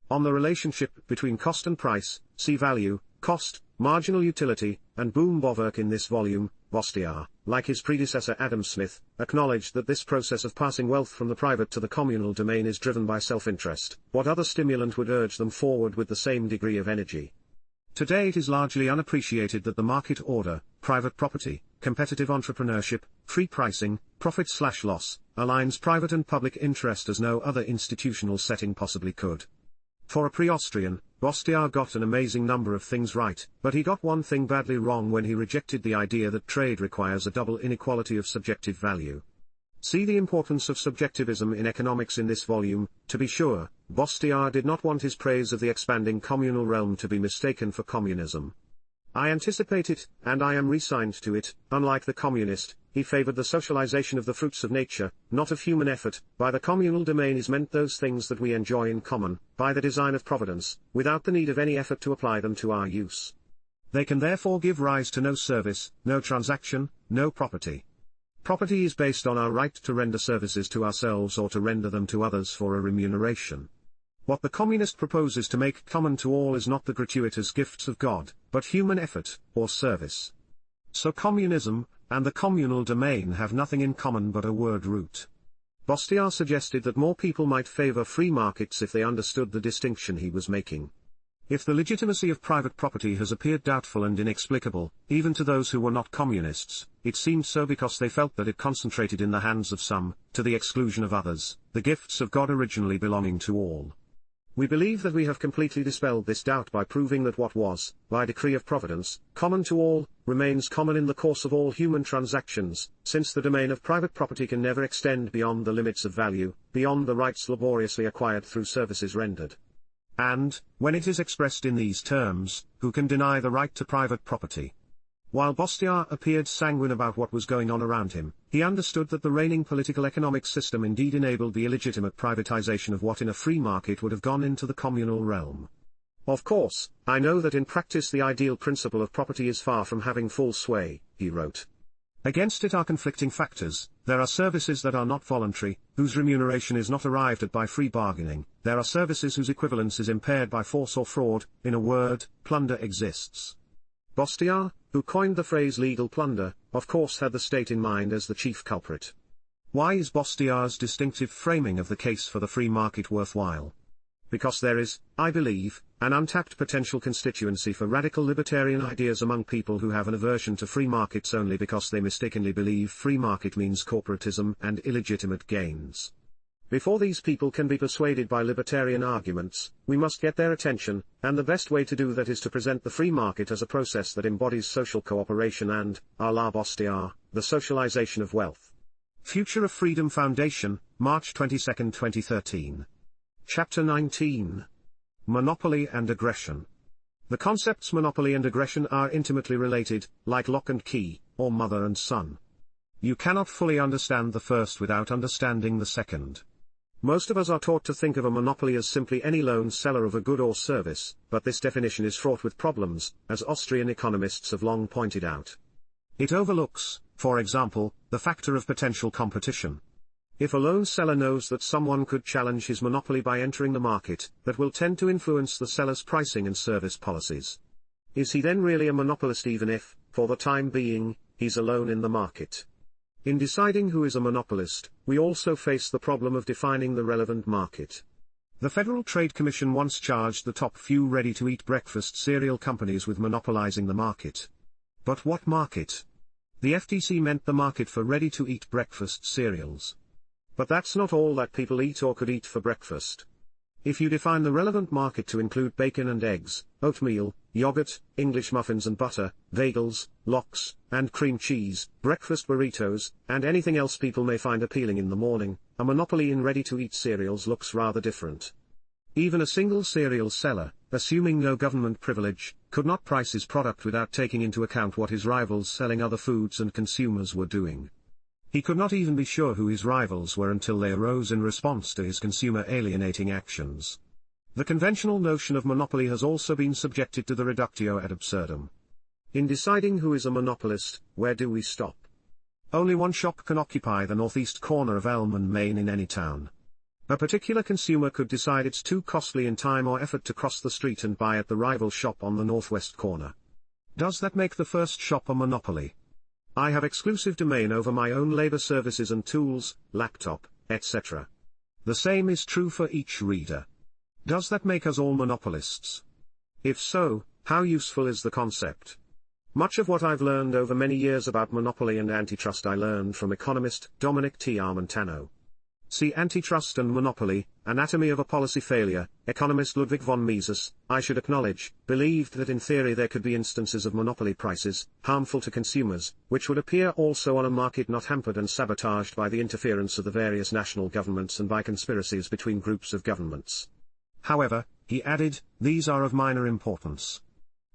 On the relationship between cost and price, see value, cost, marginal utility, and Boom-Boverk in this volume. Bastiat, like his predecessor Adam Smith, acknowledged that this process of passing wealth from the private to the communal domain is driven by self-interest. What other stimulant would urge them forward with the same degree of energy? Today it is largely unappreciated that the market order, private property, competitive entrepreneurship, free pricing, profit/loss, aligns private and public interest as no other institutional setting possibly could. For a pre-Austrian, Bastiat got an amazing number of things right, but he got one thing badly wrong when he rejected the idea that trade requires a double inequality of subjective value. See the importance of subjectivism in economics in this volume. To be sure, Bastiat did not want his praise of the expanding communal realm to be mistaken for communism. I anticipate it, and I am resigned to it. Unlike the communist, he favored the socialization of the fruits of nature, not of human effort. By the communal domain is meant those things that we enjoy in common, by the design of providence, without the need of any effort to apply them to our use. They can therefore give rise to no service, no transaction, no property. Property is based on our right to render services to ourselves or to render them to others for a remuneration. What the communist proposes to make common to all is not the gratuitous gifts of God, but human effort, or service. So communism, and the communal domain have nothing in common but a word root. Bastiat suggested that more people might favor free markets if they understood the distinction he was making. If the legitimacy of private property has appeared doubtful and inexplicable, even to those who were not communists, it seemed so because they felt that it concentrated in the hands of some, to the exclusion of others, the gifts of God originally belonging to all. We believe that we have completely dispelled this doubt by proving that what was, by decree of providence, common to all, remains common in the course of all human transactions, since the domain of private property can never extend beyond the limits of value, beyond the rights laboriously acquired through services rendered. And, when it is expressed in these terms, who can deny the right to private property? While Bastiat appeared sanguine about what was going on around him, he understood that the reigning political economic system indeed enabled the illegitimate privatization of what in a free market would have gone into the communal realm. Of course, I know that in practice the ideal principle of property is far from having full sway, he wrote. Against it are conflicting factors. There are services that are not voluntary, whose remuneration is not arrived at by free bargaining. There are services whose equivalence is impaired by force or fraud. In a word, plunder exists. Bastiat, who coined the phrase legal plunder, of course had the state in mind as the chief culprit. Why is Bastiat's distinctive framing of the case for the free market worthwhile? Because there is, I believe, an untapped potential constituency for radical libertarian ideas among people who have an aversion to free markets only because they mistakenly believe free market means corporatism and illegitimate gains. Before these people can be persuaded by libertarian arguments, we must get their attention, and the best way to do that is to present the free market as a process that embodies social cooperation and, à la Bastiat, the socialization of wealth. Future of Freedom Foundation, March 22, 2013. Chapter 19. Monopoly and Aggression. The concepts monopoly and aggression are intimately related, like lock and key, or mother and son. You cannot fully understand the first without understanding the second. Most of us are taught to think of a monopoly as simply any lone seller of a good or service, but this definition is fraught with problems, as Austrian economists have long pointed out. It overlooks, for example, the factor of potential competition. If a lone seller knows that someone could challenge his monopoly by entering the market, that will tend to influence the seller's pricing and service policies. Is he then really a monopolist even if, for the time being, he's alone in the market? In deciding who is a monopolist, we also face the problem of defining the relevant market. The Federal Trade Commission once charged the top few ready-to-eat breakfast cereal companies with monopolizing the market. But what market? The FTC meant the market for ready-to-eat breakfast cereals. But that's not all that people eat or could eat for breakfast. If you define the relevant market to include bacon and eggs, oatmeal, yogurt, English muffins and butter, bagels, lox, and cream cheese, breakfast burritos, and anything else people may find appealing in the morning, a monopoly in ready-to-eat cereals looks rather different. Even a single cereal seller, assuming no government privilege, could not price his product without taking into account what his rivals selling other foods and consumers were doing. He could not even be sure who his rivals were until they arose in response to his consumer alienating actions. The conventional notion of monopoly has also been subjected to the reductio ad absurdum. In deciding who is a monopolist, where do we stop? Only one shop can occupy the northeast corner of Elm and Main in any town. A particular consumer could decide it's too costly in time or effort to cross the street and buy at the rival shop on the northwest corner. Does that make the first shop a monopoly? I have exclusive domain over my own labor services and tools, laptop, etc. The same is true for each reader. Does that make us all monopolists? If so, how useful is the concept? Much of what I've learned over many years about monopoly and antitrust I learned from economist Dominic T. Armentano. See Antitrust and Monopoly, Anatomy of a Policy Failure. Economist Ludwig von Mises, I should acknowledge, believed that in theory there could be instances of monopoly prices, harmful to consumers, which would appear also on a market not hampered and sabotaged by the interference of the various national governments and by conspiracies between groups of governments. However, he added, these are of minor importance.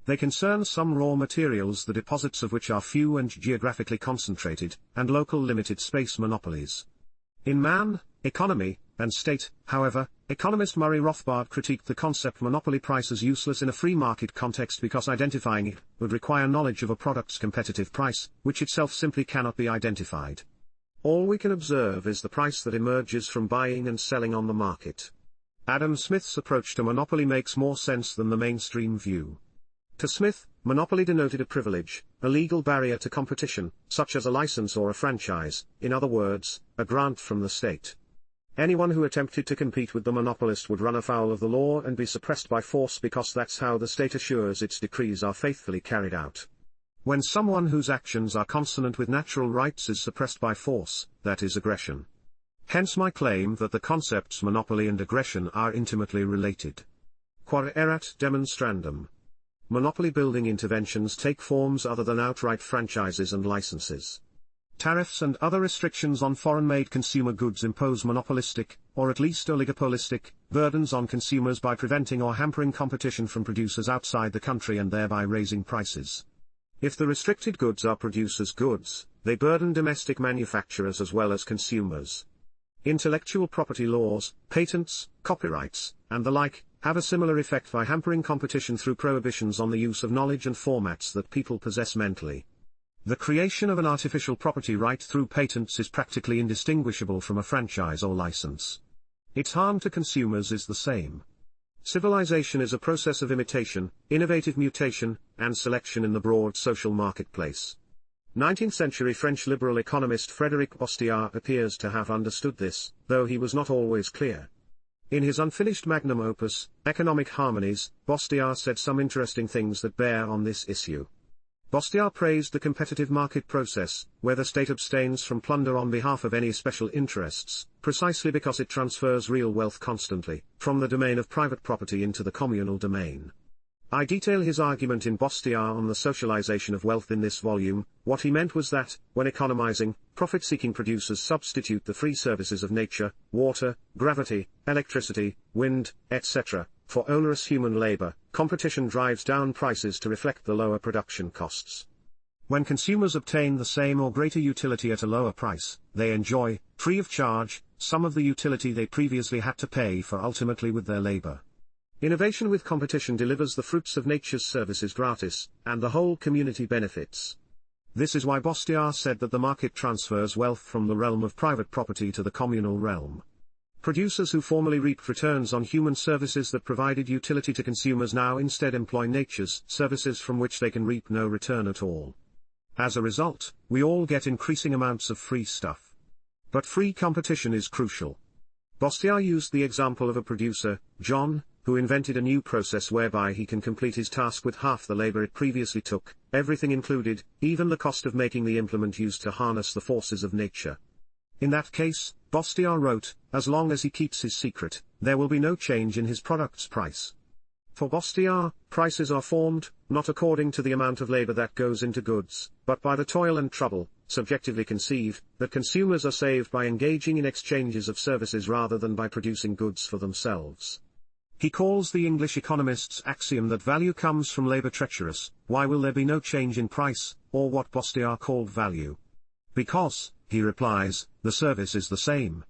They concern some raw materials the deposits of which are few and geographically concentrated, and local limited space monopolies. In Man, Economy, and State, however, economist Murray Rothbard critiqued the concept monopoly price as useless in a free market context because identifying it would require knowledge of a product's competitive price, which itself simply cannot be identified. All we can observe is the price that emerges from buying and selling on the market. Adam Smith's approach to monopoly makes more sense than the mainstream view. To Smith, monopoly denoted a privilege, a legal barrier to competition, such as a license or a franchise, in other words, a grant from the state. Anyone who attempted to compete with the monopolist would run afoul of the law and be suppressed by force because that's how the state assures its decrees are faithfully carried out. When someone whose actions are consonant with natural rights is suppressed by force, that is aggression. Hence my claim that the concepts monopoly and aggression are intimately related. Quare erat demonstrandum. Monopoly building interventions take forms other than outright franchises and licenses. Tariffs and other restrictions on foreign-made consumer goods impose monopolistic, or at least oligopolistic, burdens on consumers by preventing or hampering competition from producers outside the country and thereby raising prices. If the restricted goods are producers' goods, they burden domestic manufacturers as well as consumers. Intellectual property laws, patents, copyrights, and the like, have a similar effect by hampering competition through prohibitions on the use of knowledge and formats that people possess mentally. The creation of an artificial property right through patents is practically indistinguishable from a franchise or license. Its harm to consumers is the same. Civilization is a process of imitation, innovative mutation, and selection in the broad social marketplace. 19th-century French liberal economist Frédéric Bastiat appears to have understood this, though he was not always clear. In his unfinished magnum opus, Economic Harmonies, Bastiat said some interesting things that bear on this issue. Bastiat praised the competitive market process, where the state abstains from plunder on behalf of any special interests, precisely because it transfers real wealth constantly, from the domain of private property into the communal domain. I detail his argument in Bastiat on the socialization of wealth in this volume. What he meant was that, when economizing, profit-seeking producers substitute the free services of nature, water, gravity, electricity, wind, etc., for onerous human labor, competition drives down prices to reflect the lower production costs. When consumers obtain the same or greater utility at a lower price, they enjoy, free of charge, some of the utility they previously had to pay for ultimately with their labor. Innovation with competition delivers the fruits of nature's services gratis, and the whole community benefits. This is why Bastiat said that the market transfers wealth from the realm of private property to the communal realm. Producers who formerly reaped returns on human services that provided utility to consumers now instead employ nature's services from which they can reap no return at all. As a result, we all get increasing amounts of free stuff. But free competition is crucial. Bastiat used the example of a producer, John, who invented a new process whereby he can complete his task with half the labor it previously took, everything included, even the cost of making the implement used to harness the forces of nature. In that case, Bastiat wrote, as long as he keeps his secret, there will be no change in his product's price. For Bastiat, prices are formed, not according to the amount of labor that goes into goods, but by the toil and trouble, subjectively conceived, that consumers are saved by engaging in exchanges of services rather than by producing goods for themselves. He calls the English economist's axiom that value comes from labor treacherous. Why will there be no change in price, or what Bastiat called value? Because, he replies, the service is the same.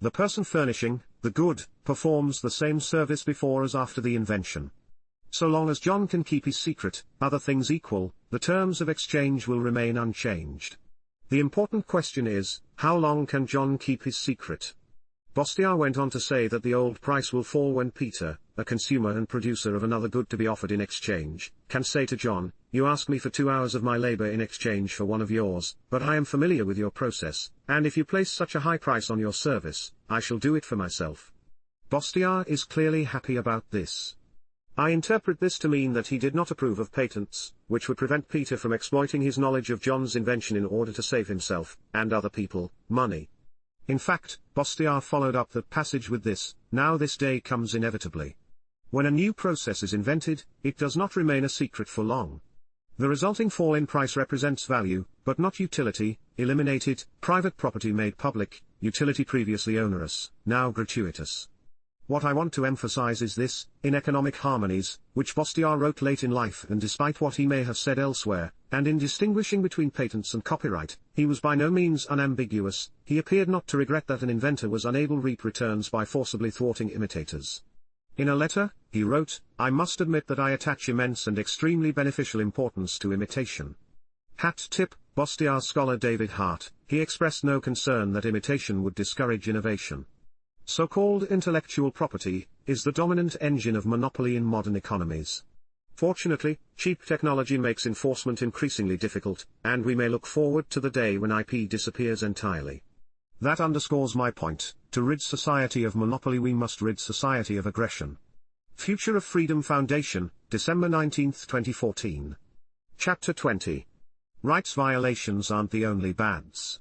The person furnishing the good performs the same service before as after the invention. So long as John can keep his secret, other things equal, the terms of exchange will remain unchanged. The important question is, how long can John keep his secret? Bastiat went on to say that the old price will fall when Peter, a consumer and producer of another good to be offered in exchange, can say to John, you ask me for 2 hours of my labor in exchange for one of yours, but I am familiar with your process, and if you place such a high price on your service, I shall do it for myself. Bastiat is clearly happy about this. I interpret this to mean that he did not approve of patents, which would prevent Peter from exploiting his knowledge of John's invention in order to save himself, and other people, money. In fact, Bastiat followed up that passage with this, now this day comes inevitably. When a new process is invented, it does not remain a secret for long. The resulting fall in price represents value, but not utility, eliminated, private property made public, utility previously onerous, now gratuitous. What I want to emphasize is this, in Economic Harmonies, which Bastiat wrote late in life and despite what he may have said elsewhere, and in distinguishing between patents and copyright, he was by no means unambiguous. He appeared not to regret that an inventor was unable to reap returns by forcibly thwarting imitators. In a letter, he wrote, I must admit that I attach immense and extremely beneficial importance to imitation. Hat tip, Bastiat scholar David Hart, he expressed no concern that imitation would discourage innovation. So-called intellectual property is the dominant engine of monopoly in modern economies. Fortunately, cheap technology makes enforcement increasingly difficult, and we may look forward to the day when IP disappears entirely. That underscores my point. To rid society of monopoly we must rid society of aggression. Future of Freedom Foundation, December 19, 2014. Chapter 20. Rights violations aren't the only bads.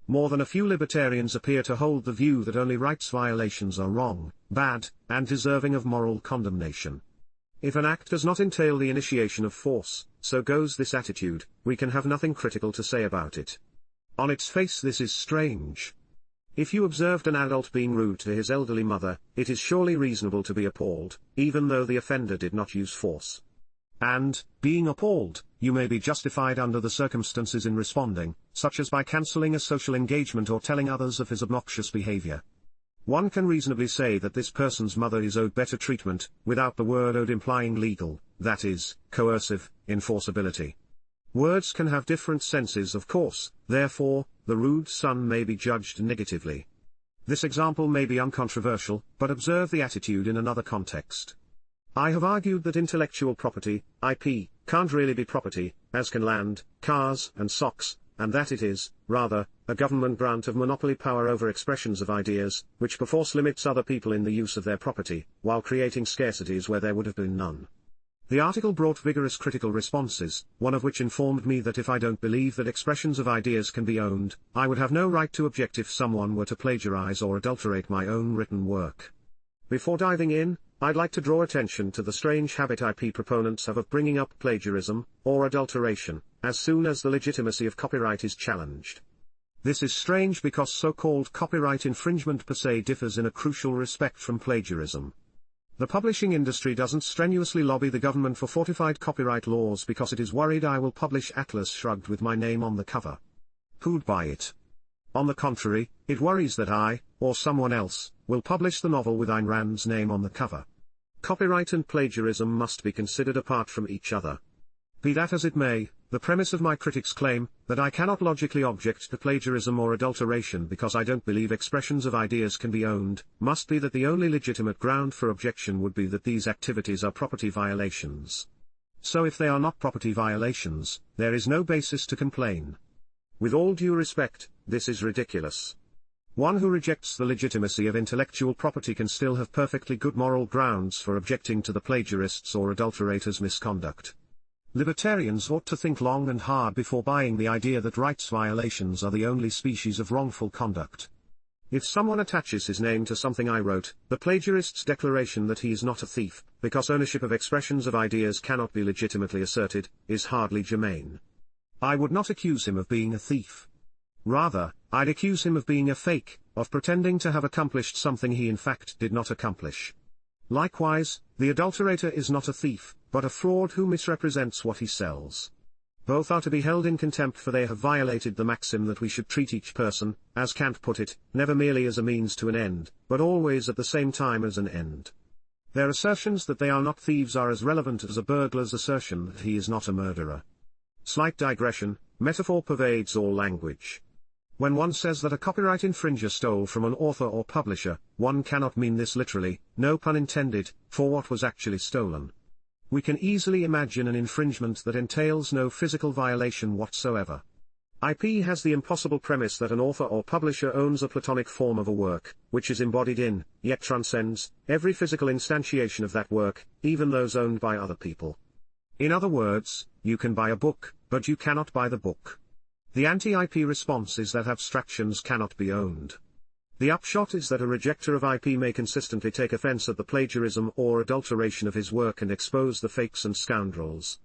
More than a few libertarians appear to hold the view that only rights violations are wrong, bad, and deserving of moral condemnation. If an act does not entail the initiation of force, so goes this attitude, we can have nothing critical to say about it. On its face this is strange. If you observed an adult being rude to his elderly mother, it is surely reasonable to be appalled, even though the offender did not use force. And, being appalled, you may be justified under the circumstances in responding, such as by cancelling a social engagement or telling others of his obnoxious behavior. One can reasonably say that this person's mother is owed better treatment, without the word owed implying legal, that is, coercive, enforceability. Words can have different senses, of course, therefore, the rude son may be judged negatively. This example may be uncontroversial, but observe the attitude in another context. I have argued that intellectual property, IP, can't really be property, as can land, cars, and socks, and that it is, rather, a government grant of monopoly power over expressions of ideas, which perforce limits other people in the use of their property, while creating scarcities where there would have been none. The article brought vigorous critical responses, one of which informed me that if I don't believe that expressions of ideas can be owned, I would have no right to object if someone were to plagiarize or adulterate my own written work. Before diving in, I'd like to draw attention to the strange habit IP proponents have of bringing up plagiarism, or adulteration, as soon as the legitimacy of copyright is challenged. This is strange because so-called copyright infringement per se differs in a crucial respect from plagiarism. The publishing industry doesn't strenuously lobby the government for fortified copyright laws because it is worried I will publish Atlas Shrugged with my name on the cover. Who'd buy it? On the contrary, it worries that I, or someone else, will publish the novel with Ayn Rand's name on the cover. Copyright and plagiarism must be considered apart from each other. Be that as it may, the premise of my critics' claim, that I cannot logically object to plagiarism or adulteration because I don't believe expressions of ideas can be owned, must be that the only legitimate ground for objection would be that these activities are property violations. So if they are not property violations, there is no basis to complain. With all due respect, this is ridiculous. One who rejects the legitimacy of intellectual property can still have perfectly good moral grounds for objecting to the plagiarist's or adulterator's misconduct. Libertarians ought to think long and hard before buying the idea that rights violations are the only species of wrongful conduct. If someone attaches his name to something I wrote, the plagiarist's declaration that he is not a thief, because ownership of expressions of ideas cannot be legitimately asserted, is hardly germane. I would not accuse him of being a thief. Rather, I'd accuse him of being a fake, of pretending to have accomplished something he in fact did not accomplish. Likewise, the adulterator is not a thief, but a fraud who misrepresents what he sells. Both are to be held in contempt, for they have violated the maxim that we should treat each person, as Kant put it, never merely as a means to an end, but always at the same time as an end. Their assertions that they are not thieves are as relevant as a burglar's assertion that he is not a murderer. Slight digression, metaphor pervades all language. When one says that a copyright infringer stole from an author or publisher, one cannot mean this literally, no pun intended, for what was actually stolen. We can easily imagine an infringement that entails no physical violation whatsoever. IP has the impossible premise that an author or publisher owns a platonic form of a work, which is embodied in, yet transcends, every physical instantiation of that work, even those owned by other people. In other words, you can buy a book, but you cannot buy the book. The anti-IP response is that abstractions cannot be owned. The upshot is that a rejecter of IP may consistently take offense at the plagiarism or adulteration of his work and expose the fakes and scoundrels.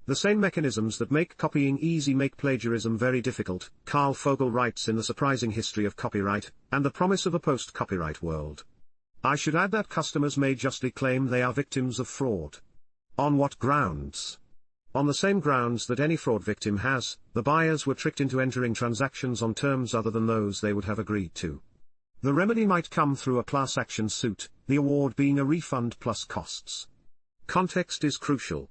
The same mechanisms that make copying easy make plagiarism very difficult, Carl Fogel writes in The Surprising History of Copyright, and the Promise of a Post-Copyright World. I should add that customers may justly claim they are victims of fraud. On what grounds? On the same grounds that any fraud victim has, the buyers were tricked into entering transactions on terms other than those they would have agreed to. The remedy might come through a class action suit, the award being a refund plus costs. Context is crucial.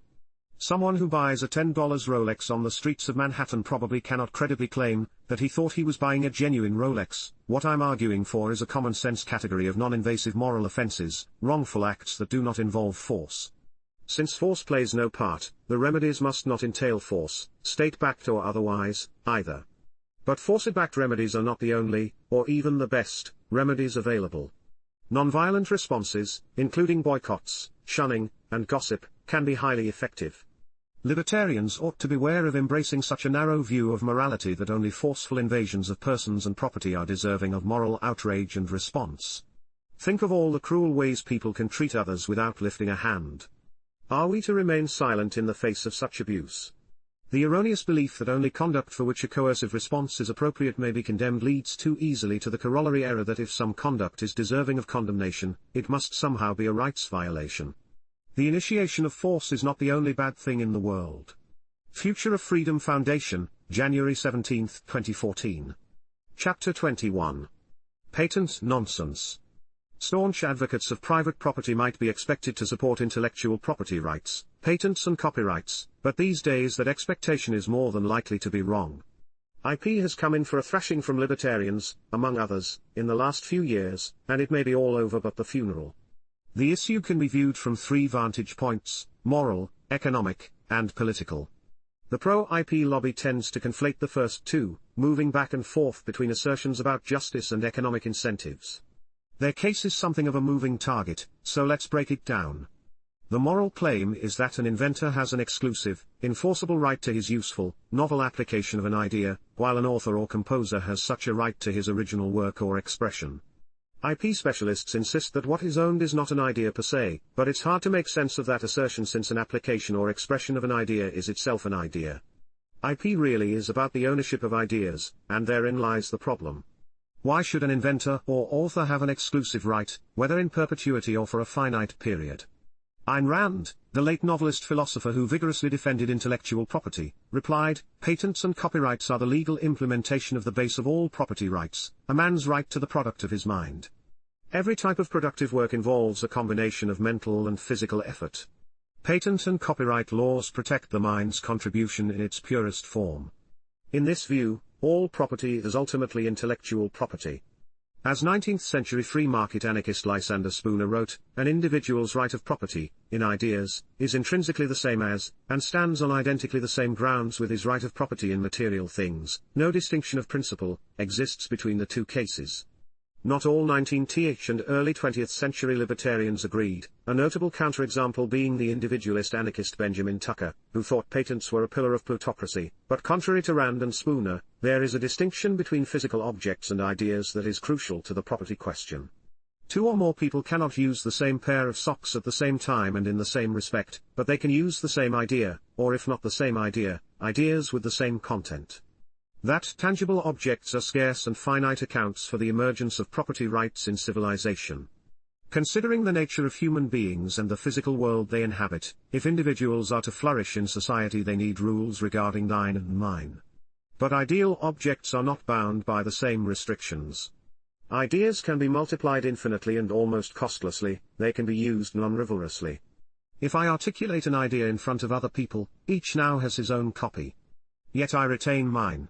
Someone who buys a $10 Rolex on the streets of Manhattan probably cannot credibly claim that he thought he was buying a genuine Rolex. What I'm arguing for is a common-sense category of non-invasive moral offenses, wrongful acts that do not involve force. Since force plays no part, the remedies must not entail force, state-backed or otherwise, either. But force-backed remedies are not the only, or even the best, remedies available. Non-violent responses, including boycotts, shunning, and gossip, can be highly effective. Libertarians ought to beware of embracing such a narrow view of morality that only forceful invasions of persons and property are deserving of moral outrage and response. Think of all the cruel ways people can treat others without lifting a hand. Are we to remain silent in the face of such abuse? The erroneous belief that only conduct for which a coercive response is appropriate may be condemned leads too easily to the corollary error that if some conduct is deserving of condemnation, it must somehow be a rights violation. The initiation of force is not the only bad thing in the world. Future of Freedom Foundation, January 17, 2014. Chapter 21. Patent Nonsense. Staunch advocates of private property might be expected to support intellectual property rights, patents and copyrights, but these days that expectation is more than likely to be wrong. IP has come in for a thrashing from libertarians, among others, in the last few years, and it may be all over but the funeral. The issue can be viewed from three vantage points: moral, economic, and political. The pro-IP lobby tends to conflate the first two, moving back and forth between assertions about justice and economic incentives. Their case is something of a moving target, so let's break it down. The moral claim is that an inventor has an exclusive, enforceable right to his useful, novel application of an idea, while an author or composer has such a right to his original work or expression. IP specialists insist that what is owned is not an idea per se, but it's hard to make sense of that assertion since an application or expression of an idea is itself an idea. IP really is about the ownership of ideas, and therein lies the problem. Why should an inventor or author have an exclusive right, whether in perpetuity or for a finite period? Ayn Rand, the late novelist-philosopher who vigorously defended intellectual property, replied, "Patents and copyrights are the legal implementation of the base of all property rights, a man's right to the product of his mind." Every type of productive work involves a combination of mental and physical effort. Patent and copyright laws protect the mind's contribution in its purest form. In this view, all property is ultimately intellectual property. As 19th-century free-market anarchist Lysander Spooner wrote, an individual's right of property, in ideas, is intrinsically the same as, and stands on identically the same grounds with his right of property in material things. No distinction of principle exists between the two cases. Not all 19th and early 20th century libertarians agreed, a notable counterexample being the individualist anarchist Benjamin Tucker, who thought patents were a pillar of plutocracy, but contrary to Rand and Spooner, there is a distinction between physical objects and ideas that is crucial to the property question. Two or more people cannot use the same pair of socks at the same time and in the same respect, but they can use the same idea, or if not the same idea, ideas with the same content. That tangible objects are scarce and finite accounts for the emergence of property rights in civilization. Considering the nature of human beings and the physical world they inhabit, if individuals are to flourish in society they need rules regarding thine and mine. But ideal objects are not bound by the same restrictions. Ideas can be multiplied infinitely and almost costlessly, they can be used non-rigorously. If I articulate an idea in front of other people, each now has his own copy. Yet I retain mine.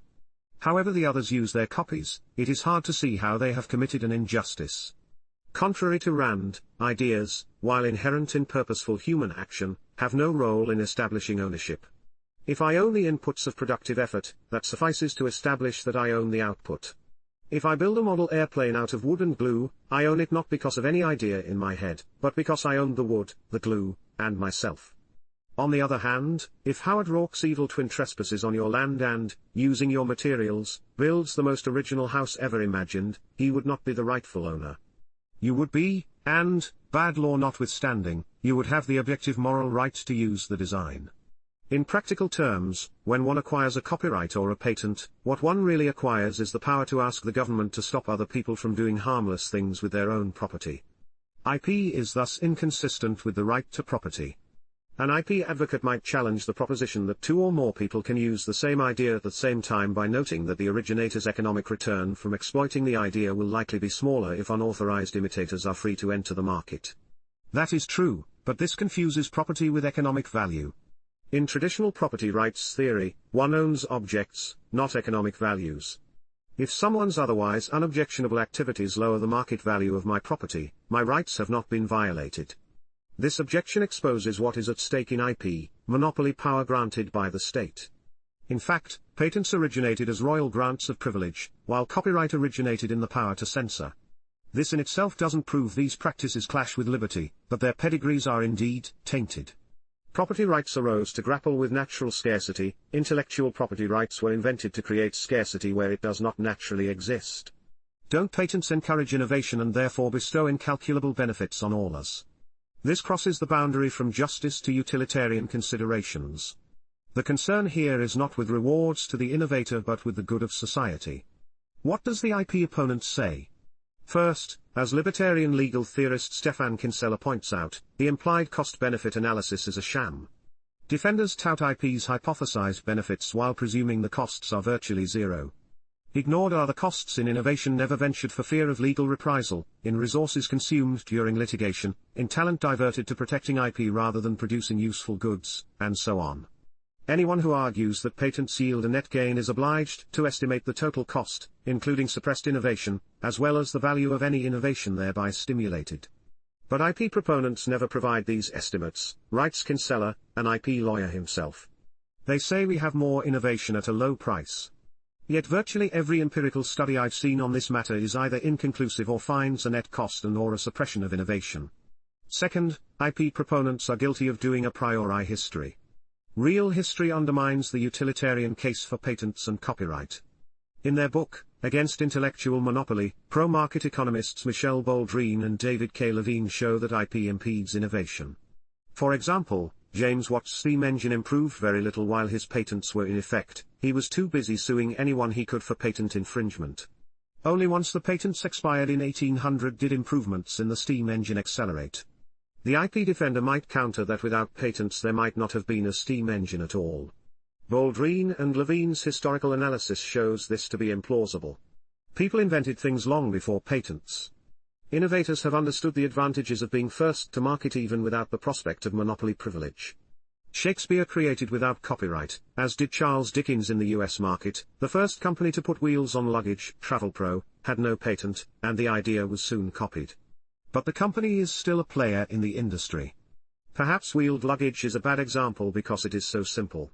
However the others use their copies, it is hard to see how they have committed an injustice. Contrary to Rand, ideas, while inherent in purposeful human action, have no role in establishing ownership. If I own the inputs of productive effort, that suffices to establish that I own the output. If I build a model airplane out of wood and glue, I own it not because of any idea in my head, but because I own the wood, the glue, and myself. On the other hand, if Howard Rourke's evil twin trespasses on your land and, using your materials, builds the most original house ever imagined, he would not be the rightful owner. You would be, and, bad law notwithstanding, you would have the objective moral right to use the design. In practical terms, when one acquires a copyright or a patent, what one really acquires is the power to ask the government to stop other people from doing harmless things with their own property. IP is thus inconsistent with the right to property. An IP advocate might challenge the proposition that two or more people can use the same idea at the same time by noting that the originator's economic return from exploiting the idea will likely be smaller if unauthorized imitators are free to enter the market. That is true, but this confuses property with economic value. In traditional property rights theory, one owns objects, not economic values. If someone's otherwise unobjectionable activities lower the market value of my property, my rights have not been violated. This objection exposes what is at stake in IP, monopoly power granted by the state. In fact, patents originated as royal grants of privilege, while copyright originated in the power to censor. This in itself doesn't prove these practices clash with liberty, but their pedigrees are indeed tainted. Property rights arose to grapple with natural scarcity. Intellectual property rights were invented to create scarcity where it does not naturally exist. Don't patents encourage innovation and therefore bestow incalculable benefits on all us? This crosses the boundary from justice to utilitarian considerations. The concern here is not with rewards to the innovator but with the good of society. What does the IP opponent say? First, as libertarian legal theorist Stefan Kinsella points out, the implied cost-benefit analysis is a sham. Defenders tout IP's hypothesized benefits while presuming the costs are virtually zero. Ignored are the costs in innovation never ventured for fear of legal reprisal, in resources consumed during litigation, in talent diverted to protecting IP rather than producing useful goods, and so on. Anyone who argues that patents yield a net gain is obliged to estimate the total cost, including suppressed innovation, as well as the value of any innovation thereby stimulated. But IP proponents never provide these estimates, writes Kinsella, an IP lawyer himself. They say we have more innovation at a low price. Yet virtually every empirical study I've seen on this matter is either inconclusive or finds a net cost and/or a suppression of innovation. Second, IP proponents are guilty of doing a priori history. Real history undermines the utilitarian case for patents and copyright. In their book, Against Intellectual Monopoly, pro-market economists Michel Boldrin and David K. Levine show that IP impedes innovation. For example, James Watt's steam engine improved very little while his patents were in effect. He was too busy suing anyone he could for patent infringement. Only once the patents expired in 1800 did improvements in the steam engine accelerate. The IP defender might counter that without patents there might not have been a steam engine at all. Boldrin and Levine's historical analysis shows this to be implausible. People invented things long before patents. Innovators have understood the advantages of being first to market even without the prospect of monopoly privilege. Shakespeare created without copyright, as did Charles Dickens in the US market. The first company to put wheels on luggage, TravelPro, had no patent, and the idea was soon copied. But the company is still a player in the industry. Perhaps wheeled luggage is a bad example because it is so simple.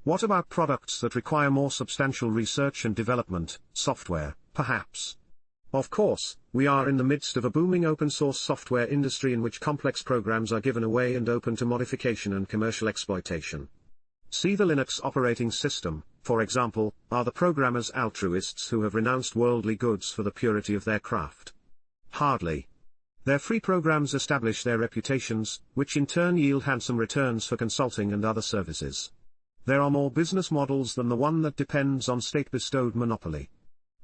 What about products that require more substantial research and development, software, perhaps? Of course, we are in the midst of a booming open-source software industry in which complex programs are given away and open to modification and commercial exploitation. See the Linux operating system, for example. Are the programmers altruists who have renounced worldly goods for the purity of their craft? Hardly. Their free programs establish their reputations, which in turn yield handsome returns for consulting and other services. There are more business models than the one that depends on state-bestowed monopoly.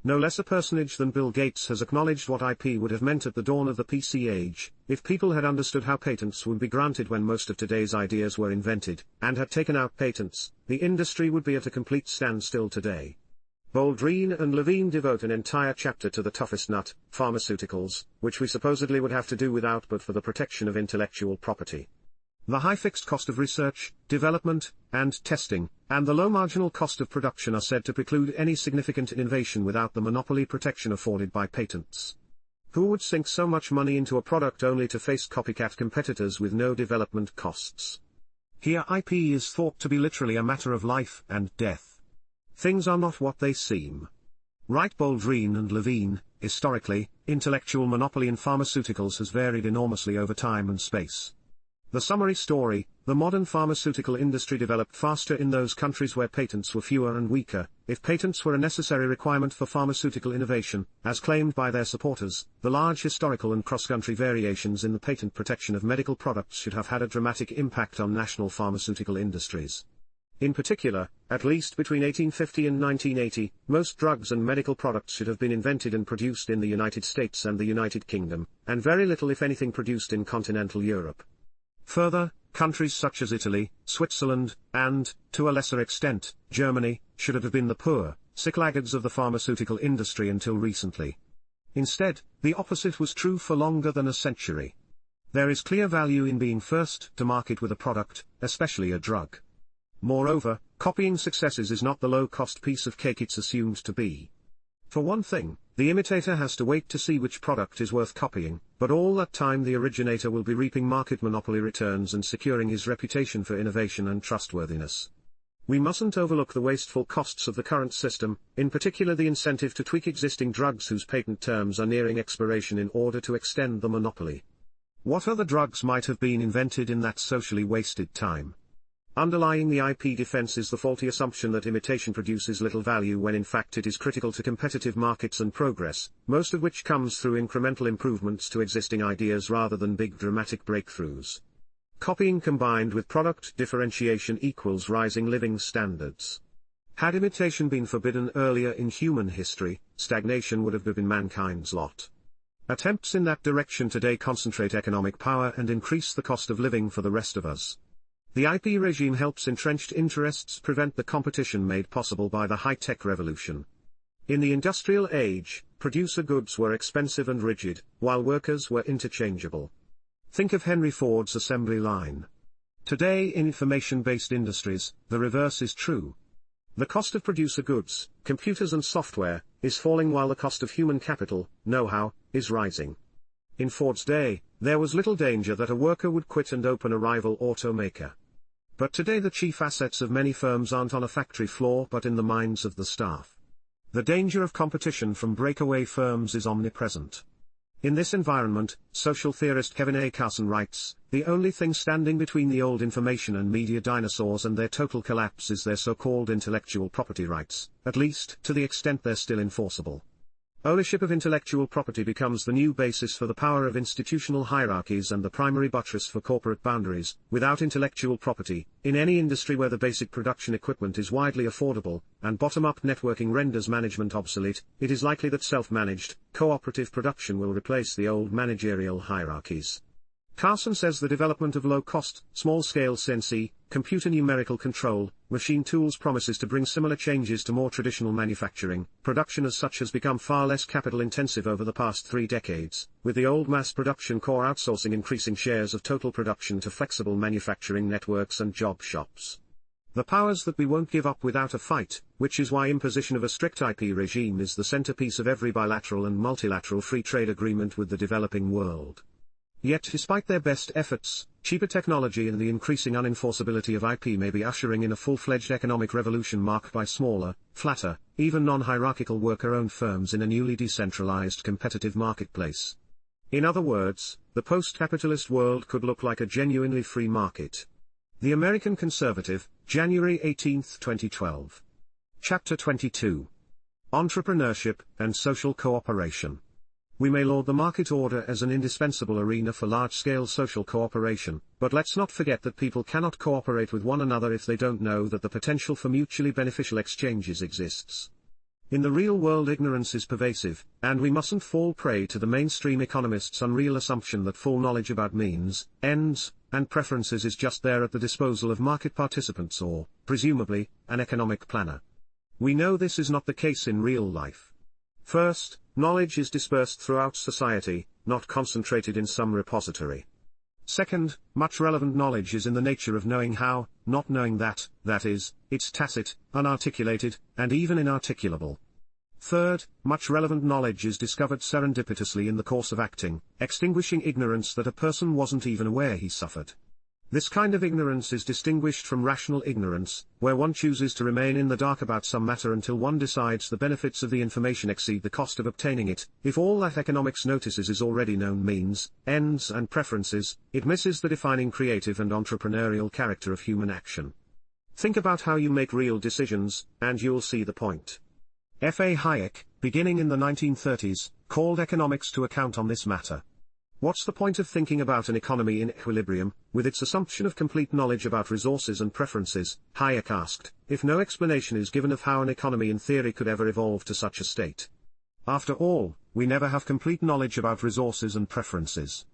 No less a personage than Bill Gates has acknowledged what IP would have meant at the dawn of the PC age. If people had understood how patents would be granted when most of today's ideas were invented, and had taken out patents, the industry would be at a complete standstill today. Boldrin and Levine devote an entire chapter to the toughest nut, pharmaceuticals, which we supposedly would have to do without but for the protection of intellectual property. The high fixed cost of research, development, and testing, and the low marginal cost of production are said to preclude any significant innovation without the monopoly protection afforded by patents. Who would sink so much money into a product only to face copycat competitors with no development costs? Here IP is thought to be literally a matter of life and death. Things are not what they seem. Write Boldrin and Levine. Historically, intellectual monopoly in pharmaceuticals has varied enormously over time and space. The summary story: the modern pharmaceutical industry developed faster in those countries where patents were fewer and weaker. If patents were a necessary requirement for pharmaceutical innovation, as claimed by their supporters, the large historical and cross-country variations in the patent protection of medical products should have had a dramatic impact on national pharmaceutical industries. In particular, at least between 1850 and 1980, most drugs and medical products should have been invented and produced in the United States and the United Kingdom, and very little if anything produced in continental Europe. Further, countries such as Italy, Switzerland, and, to a lesser extent, Germany, should have been the poor, sick laggards of the pharmaceutical industry until recently. Instead, the opposite was true for longer than a century. There is clear value in being first to market with a product, especially a drug. Moreover, copying successes is not the low-cost piece of cake it's assumed to be. For one thing, the imitator has to wait to see which product is worth copying, but all that time the originator will be reaping market monopoly returns and securing his reputation for innovation and trustworthiness. We mustn't overlook the wasteful costs of the current system, in particular the incentive to tweak existing drugs whose patent terms are nearing expiration in order to extend the monopoly. What other drugs might have been invented in that socially wasted time? Underlying the IP defense is the faulty assumption that imitation produces little value when in fact it is critical to competitive markets and progress, most of which comes through incremental improvements to existing ideas rather than big dramatic breakthroughs. Copying combined with product differentiation equals rising living standards. Had imitation been forbidden earlier in human history, stagnation would have been mankind's lot. Attempts in that direction today concentrate economic power and increase the cost of living for the rest of us. The IP regime helps entrenched interests prevent the competition made possible by the high-tech revolution. In the industrial age, producer goods were expensive and rigid, while workers were interchangeable. Think of Henry Ford's assembly line. Today in information-based industries, the reverse is true. The cost of producer goods, computers and software, is falling while the cost of human capital, know-how, is rising. In Ford's day, there was little danger that a worker would quit and open a rival automaker. But today the chief assets of many firms aren't on a factory floor but in the minds of the staff. The danger of competition from breakaway firms is omnipresent. In this environment, social theorist Kevin A. Carson writes, the only thing standing between the old information and media dinosaurs and their total collapse is their so-called intellectual property rights, at least to the extent they're still enforceable. Ownership of intellectual property becomes the new basis for the power of institutional hierarchies and the primary buttress for corporate boundaries. Without intellectual property, in any industry where the basic production equipment is widely affordable, and bottom-up networking renders management obsolete, it is likely that self-managed, cooperative production will replace the old managerial hierarchies. Carson says the development of low-cost, small-scale CNC, computer numerical control, machine tools promises to bring similar changes to more traditional manufacturing. Production as such has become far less capital-intensive over the past 3 decades, with the old mass production core outsourcing increasing shares of total production to flexible manufacturing networks and job shops. The powers that we won't give up without a fight, which is why imposition of a strict IP regime is the centerpiece of every bilateral and multilateral free trade agreement with the developing world. Yet despite their best efforts, cheaper technology and the increasing unenforceability of IP may be ushering in a full-fledged economic revolution marked by smaller, flatter, even non-hierarchical worker-owned firms in a newly decentralized competitive marketplace. In other words, the post-capitalist world could look like a genuinely free market. The American Conservative, January 18, 2012. Chapter 22. Entrepreneurship and Social Cooperation. We may laud the market order as an indispensable arena for large-scale social cooperation, but let's not forget that people cannot cooperate with one another if they don't know that the potential for mutually beneficial exchanges exists. In the real world, ignorance is pervasive, and we mustn't fall prey to the mainstream economists' unreal assumption that full knowledge about means, ends, and preferences is just there at the disposal of market participants or, presumably, an economic planner. We know this is not the case in real life. First, knowledge is dispersed throughout society, not concentrated in some repository. Second, much relevant knowledge is in the nature of knowing how, not knowing that is, it's tacit, unarticulated, and even inarticulable. Third, much relevant knowledge is discovered serendipitously in the course of acting, extinguishing ignorance that a person wasn't even aware he suffered. This kind of ignorance is distinguished from rational ignorance, where one chooses to remain in the dark about some matter until one decides the benefits of the information exceed the cost of obtaining it. If all that economics notices is already known means, ends and preferences, it misses the defining creative and entrepreneurial character of human action. Think about how you make real decisions, and you'll see the point. F. A. Hayek, beginning in the 1930s, called economics to account on this matter. What's the point of thinking about an economy in equilibrium, with its assumption of complete knowledge about resources and preferences, Hayek asked, if no explanation is given of how an economy in theory could ever evolve to such a state? After all, we never have complete knowledge about resources and preferences.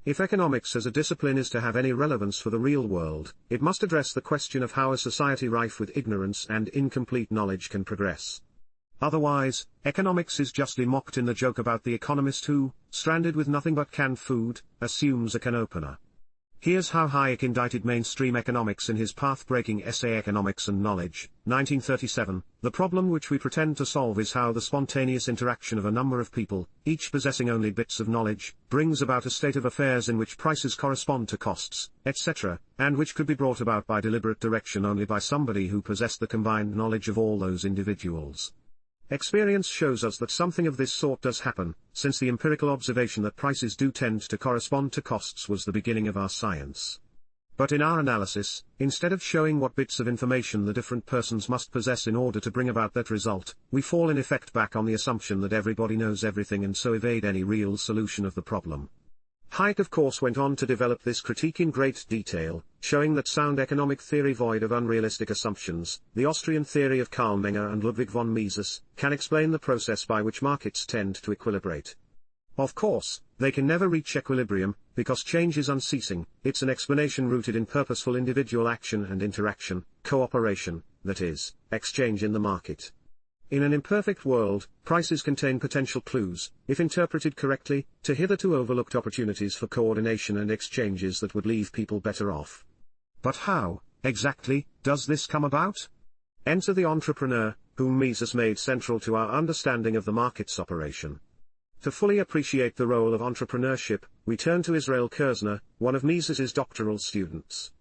If economics as a discipline is to have any relevance for the real world, it must address the question of how a society rife with ignorance and incomplete knowledge can progress. Otherwise, economics is justly mocked in the joke about the economist who, stranded with nothing but canned food, assumes a can opener. Here's how Hayek indicted mainstream economics in his path-breaking essay Economics and Knowledge, 1937, the problem which we pretend to solve is how the spontaneous interaction of a number of people, each possessing only bits of knowledge, brings about a state of affairs in which prices correspond to costs, etc., and which could be brought about by deliberate direction only by somebody who possessed the combined knowledge of all those individuals. Experience shows us that something of this sort does happen, since the empirical observation that prices do tend to correspond to costs was the beginning of our science. But in our analysis, instead of showing what bits of information the different persons must possess in order to bring about that result, we fall in effect back on the assumption that everybody knows everything and so evade any real solution of the problem. Hayek of course went on to develop this critique in great detail, showing that sound economic theory void of unrealistic assumptions, the Austrian theory of Karl Menger and Ludwig von Mises, can explain the process by which markets tend to equilibrate. Of course, they can never reach equilibrium, because change is unceasing. It's an explanation rooted in purposeful individual action and interaction, cooperation, that is, exchange in the market. In an imperfect world, prices contain potential clues, if interpreted correctly, to hitherto overlooked opportunities for coordination and exchanges that would leave people better off. But how, exactly, does this come about? Enter the entrepreneur, whom Mises made central to our understanding of the market's operation. To fully appreciate the role of entrepreneurship, we turn to Israel Kirzner, one of Mises's doctoral students.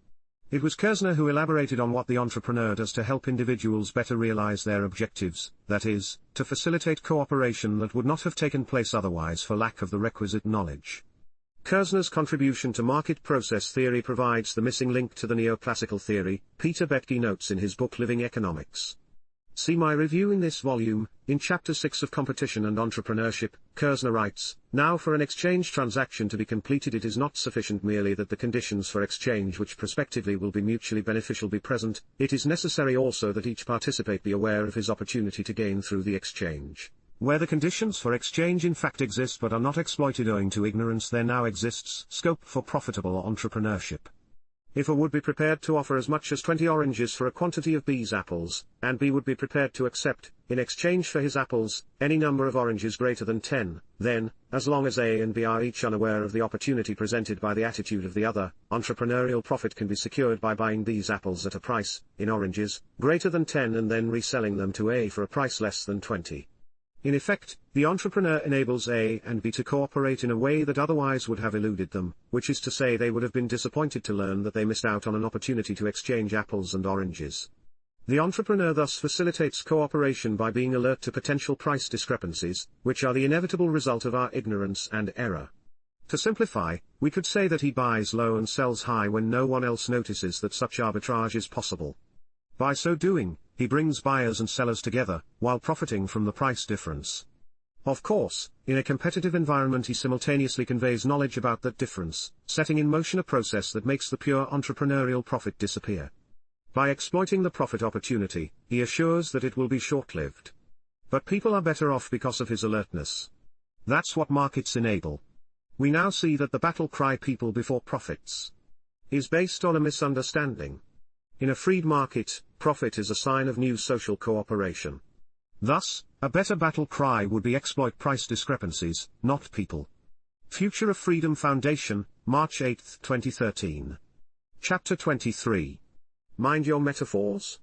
It was Kirzner who elaborated on what the entrepreneur does to help individuals better realize their objectives, that is, to facilitate cooperation that would not have taken place otherwise for lack of the requisite knowledge. Kirzner's contribution to market process theory provides the missing link to the neoclassical theory, Peter Boettke notes in his book Living Economics. See my review in this volume. In Chapter 6 of Competition and Entrepreneurship, Kirzner writes, "Now for an exchange transaction to be completed it is not sufficient merely that the conditions for exchange which prospectively will be mutually beneficial be present, it is necessary also that each participant be aware of his opportunity to gain through the exchange. Where the conditions for exchange in fact exist but are not exploited owing to ignorance, there now exists scope for profitable entrepreneurship. If A would be prepared to offer as much as 20 oranges for a quantity of B's apples, and B would be prepared to accept, in exchange for his apples, any number of oranges greater than 10, then, as long as A and B are each unaware of the opportunity presented by the attitude of the other, entrepreneurial profit can be secured by buying B's apples at a price, in oranges, greater than 10 and then reselling them to A for a price less than 20. In effect, the entrepreneur enables A and B to cooperate in a way that otherwise would have eluded them, which is to say they would have been disappointed to learn that they missed out on an opportunity to exchange apples and oranges. The entrepreneur thus facilitates cooperation by being alert to potential price discrepancies, which are the inevitable result of our ignorance and error. To simplify, we could say that he buys low and sells high when no one else notices that such arbitrage is possible. By so doing, he brings buyers and sellers together, while profiting from the price difference. Of course, in a competitive environment he simultaneously conveys knowledge about that difference, setting in motion a process that makes the pure entrepreneurial profit disappear. By exploiting the profit opportunity, he assures that it will be short-lived. But people are better off because of his alertness. That's what markets enable. We now see that the battle cry "people before profits" is based on a misunderstanding. In a freed market, profit is a sign of new social cooperation. Thus, a better battle cry would be exploit price discrepancies, not people. Future of Freedom Foundation, March 8, 2013. Chapter 23. Mind your metaphors?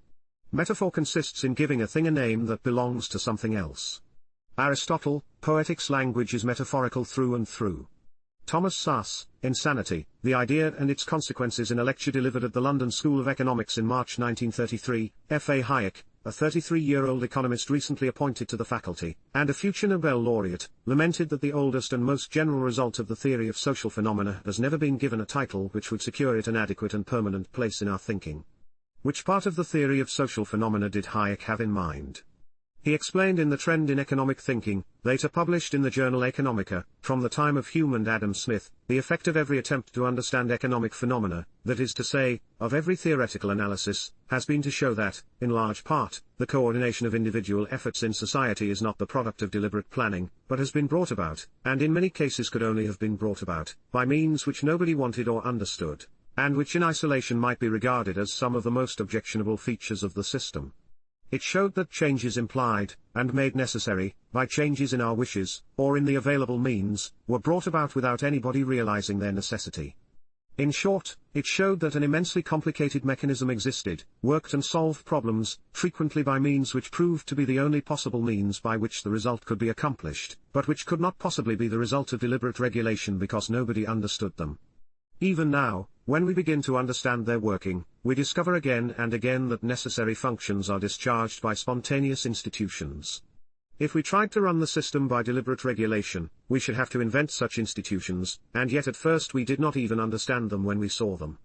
Metaphor consists in giving a thing a name that belongs to something else. Aristotle, Poetics language is metaphorical through and through. Thomas Sass, Insanity, the Idea and Its Consequences in a lecture delivered at the London School of Economics in March 1933, F.A. Hayek, a 33-year-old economist recently appointed to the faculty, and a future Nobel laureate, lamented that the oldest and most general result of the theory of social phenomena has never been given a title which would secure it an adequate and permanent place in our thinking. Which part of the theory of social phenomena did Hayek have in mind? He explained in The Trend in Economic Thinking, later published in the journal Economica, from the time of Hume and Adam Smith, the effect of every attempt to understand economic phenomena, that is to say, of every theoretical analysis, has been to show that, in large part, the coordination of individual efforts in society is not the product of deliberate planning, but has been brought about, and in many cases could only have been brought about, by means which nobody wanted or understood, and which in isolation might be regarded as some of the most objectionable features of the system. It showed that changes implied, and made necessary, by changes in our wishes, or in the available means, were brought about without anybody realizing their necessity. In short, it showed that an immensely complicated mechanism existed, worked and solved problems, frequently by means which proved to be the only possible means by which the result could be accomplished, but which could not possibly be the result of deliberate regulation because nobody understood them. Even now, when we begin to understand their working, we discover again and again that necessary functions are discharged by spontaneous institutions. If we tried to run the system by deliberate regulation, we should have to invent such institutions, and yet at first we did not even understand them when we saw them.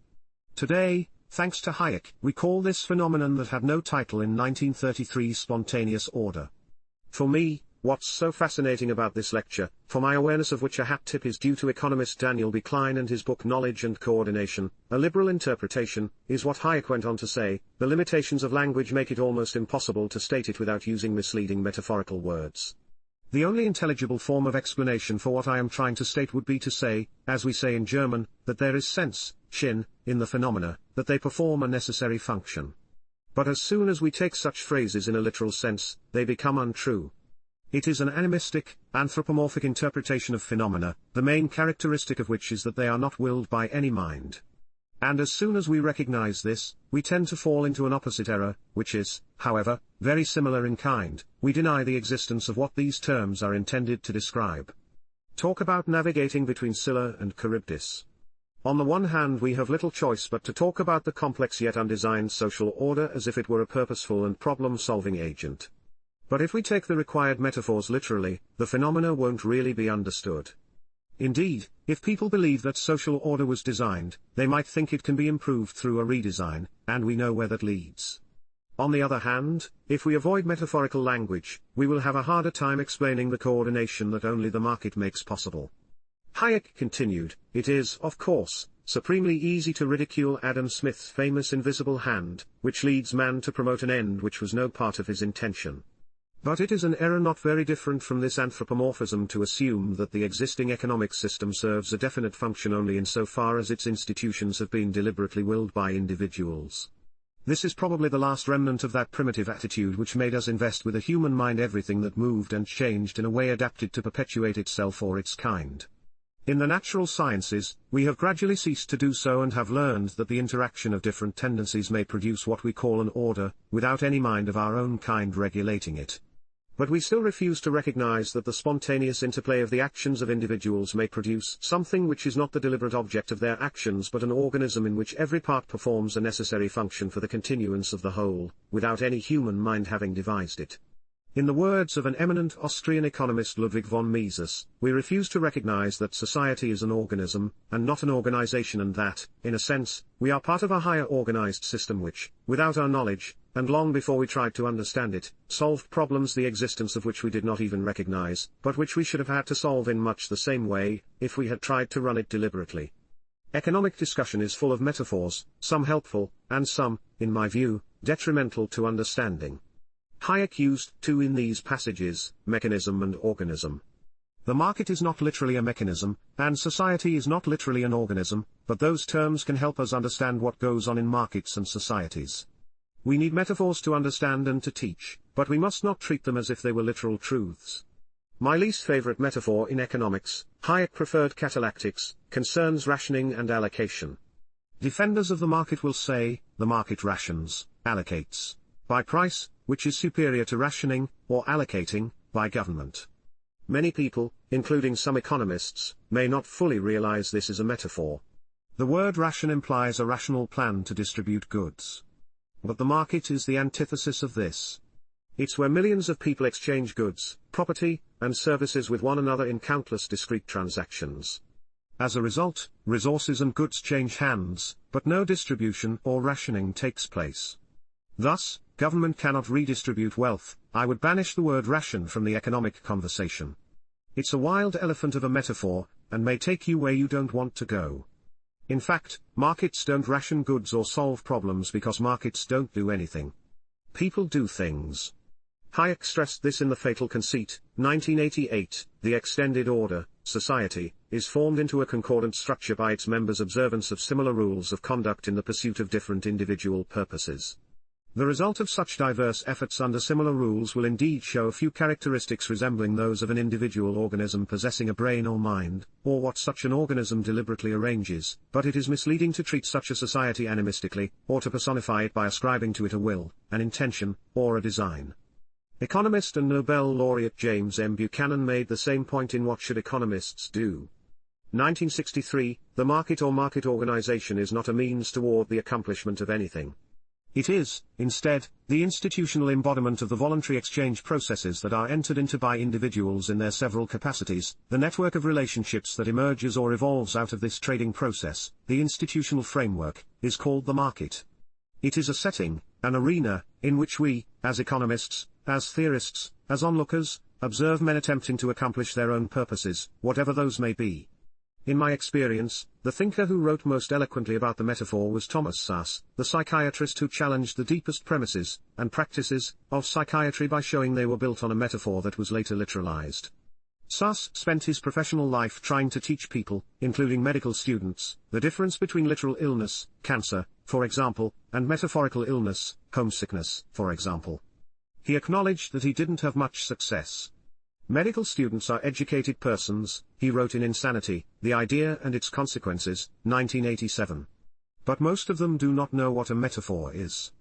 Today, thanks to Hayek, we call this phenomenon that had no title in 1933 spontaneous order. For me, what's so fascinating about this lecture, for my awareness of which a hat tip is due to economist Daniel B. Klein and his book Knowledge and Coordination, A Liberal Interpretation, is what Hayek went on to say: the limitations of language make it almost impossible to state it without using misleading metaphorical words. The only intelligible form of explanation for what I am trying to state would be to say, as we say in German, that there is sense, Sinn, in the phenomena, that they perform a necessary function. But as soon as we take such phrases in a literal sense, they become untrue. It is an animistic, anthropomorphic interpretation of phenomena, the main characteristic of which is that they are not willed by any mind. And as soon as we recognize this, we tend to fall into an opposite error, which is, however, very similar in kind: we deny the existence of what these terms are intended to describe. Talk about navigating between Scylla and Charybdis. On the one hand, we have little choice but to talk about the complex yet undesigned social order as if it were a purposeful and problem-solving agent. But if we take the required metaphors literally, the phenomena won't really be understood. Indeed, if people believe that social order was designed, they might think it can be improved through a redesign, and we know where that leads. On the other hand, if we avoid metaphorical language, we will have a harder time explaining the coordination that only the market makes possible. Hayek continued, it is, of course, supremely easy to ridicule Adam Smith's famous invisible hand, which leads man to promote an end which was no part of his intention. But it is an error not very different from this anthropomorphism to assume that the existing economic system serves a definite function only insofar as its institutions have been deliberately willed by individuals. This is probably the last remnant of that primitive attitude which made us invest with a human mind everything that moved and changed in a way adapted to perpetuate itself or its kind. In the natural sciences, we have gradually ceased to do so and have learned that the interaction of different tendencies may produce what we call an order, without any mind of our own kind regulating it. But we still refuse to recognize that the spontaneous interplay of the actions of individuals may produce something which is not the deliberate object of their actions but an organism in which every part performs a necessary function for the continuance of the whole, without any human mind having devised it. In the words of an eminent Austrian economist Ludwig von Mises, we refuse to recognize that society is an organism, and not an organization, and that, in a sense, we are part of a higher organized system which, without our knowledge, and long before we tried to understand it, solved problems the existence of which we did not even recognize, but which we should have had to solve in much the same way, if we had tried to run it deliberately. Economic discussion is full of metaphors, some helpful, and some, in my view, detrimental to understanding. Hayek used two in these passages, mechanism and organism. The market is not literally a mechanism, and society is not literally an organism, but those terms can help us understand what goes on in markets and societies. We need metaphors to understand and to teach, but we must not treat them as if they were literal truths. My least favorite metaphor in economics, Hayek preferred catalactics, concerns rationing and allocation. Defenders of the market will say, the market rations, allocates, by price, which is superior to rationing, or allocating, by government. Many people, including some economists, may not fully realize this is a metaphor. The word ration implies a rational plan to distribute goods. But the market is the antithesis of this. It's where millions of people exchange goods, property, and services with one another in countless discrete transactions. As a result, resources and goods change hands, but no distribution or rationing takes place. Thus, government cannot redistribute wealth. I would banish the word ration from the economic conversation. It's a wild elephant of a metaphor, and may take you where you don't want to go. In fact, markets don't ration goods or solve problems because markets don't do anything. People do things. Hayek stressed this in The Fatal Conceit, 1988, the extended order, society, is formed into a concordant structure by its members' observance of similar rules of conduct in the pursuit of different individual purposes. The result of such diverse efforts under similar rules will indeed show a few characteristics resembling those of an individual organism possessing a brain or mind, or what such an organism deliberately arranges, but it is misleading to treat such a society animistically, or to personify it by ascribing to it a will, an intention, or a design. Economist and Nobel laureate James M. Buchanan made the same point in What Should Economists Do? 1963, the market or market organization is not a means toward the accomplishment of anything. It is, instead, the institutional embodiment of the voluntary exchange processes that are entered into by individuals in their several capacities, the network of relationships that emerges or evolves out of this trading process, the institutional framework, is called the market. It is a setting, an arena, in which we, as economists, as theorists, as onlookers, observe men attempting to accomplish their own purposes, whatever those may be. In my experience, the thinker who wrote most eloquently about the metaphor was Thomas Szasz, the psychiatrist who challenged the deepest premises and practices of psychiatry by showing they were built on a metaphor that was later literalized. Szasz spent his professional life trying to teach people, including medical students, the difference between literal illness, cancer, for example, and metaphorical illness, homesickness, for example. He acknowledged that he didn't have much success. Medical students are educated persons, he wrote in Insanity, The Idea and Its Consequences, 1987. But most of them do not know what a metaphor is.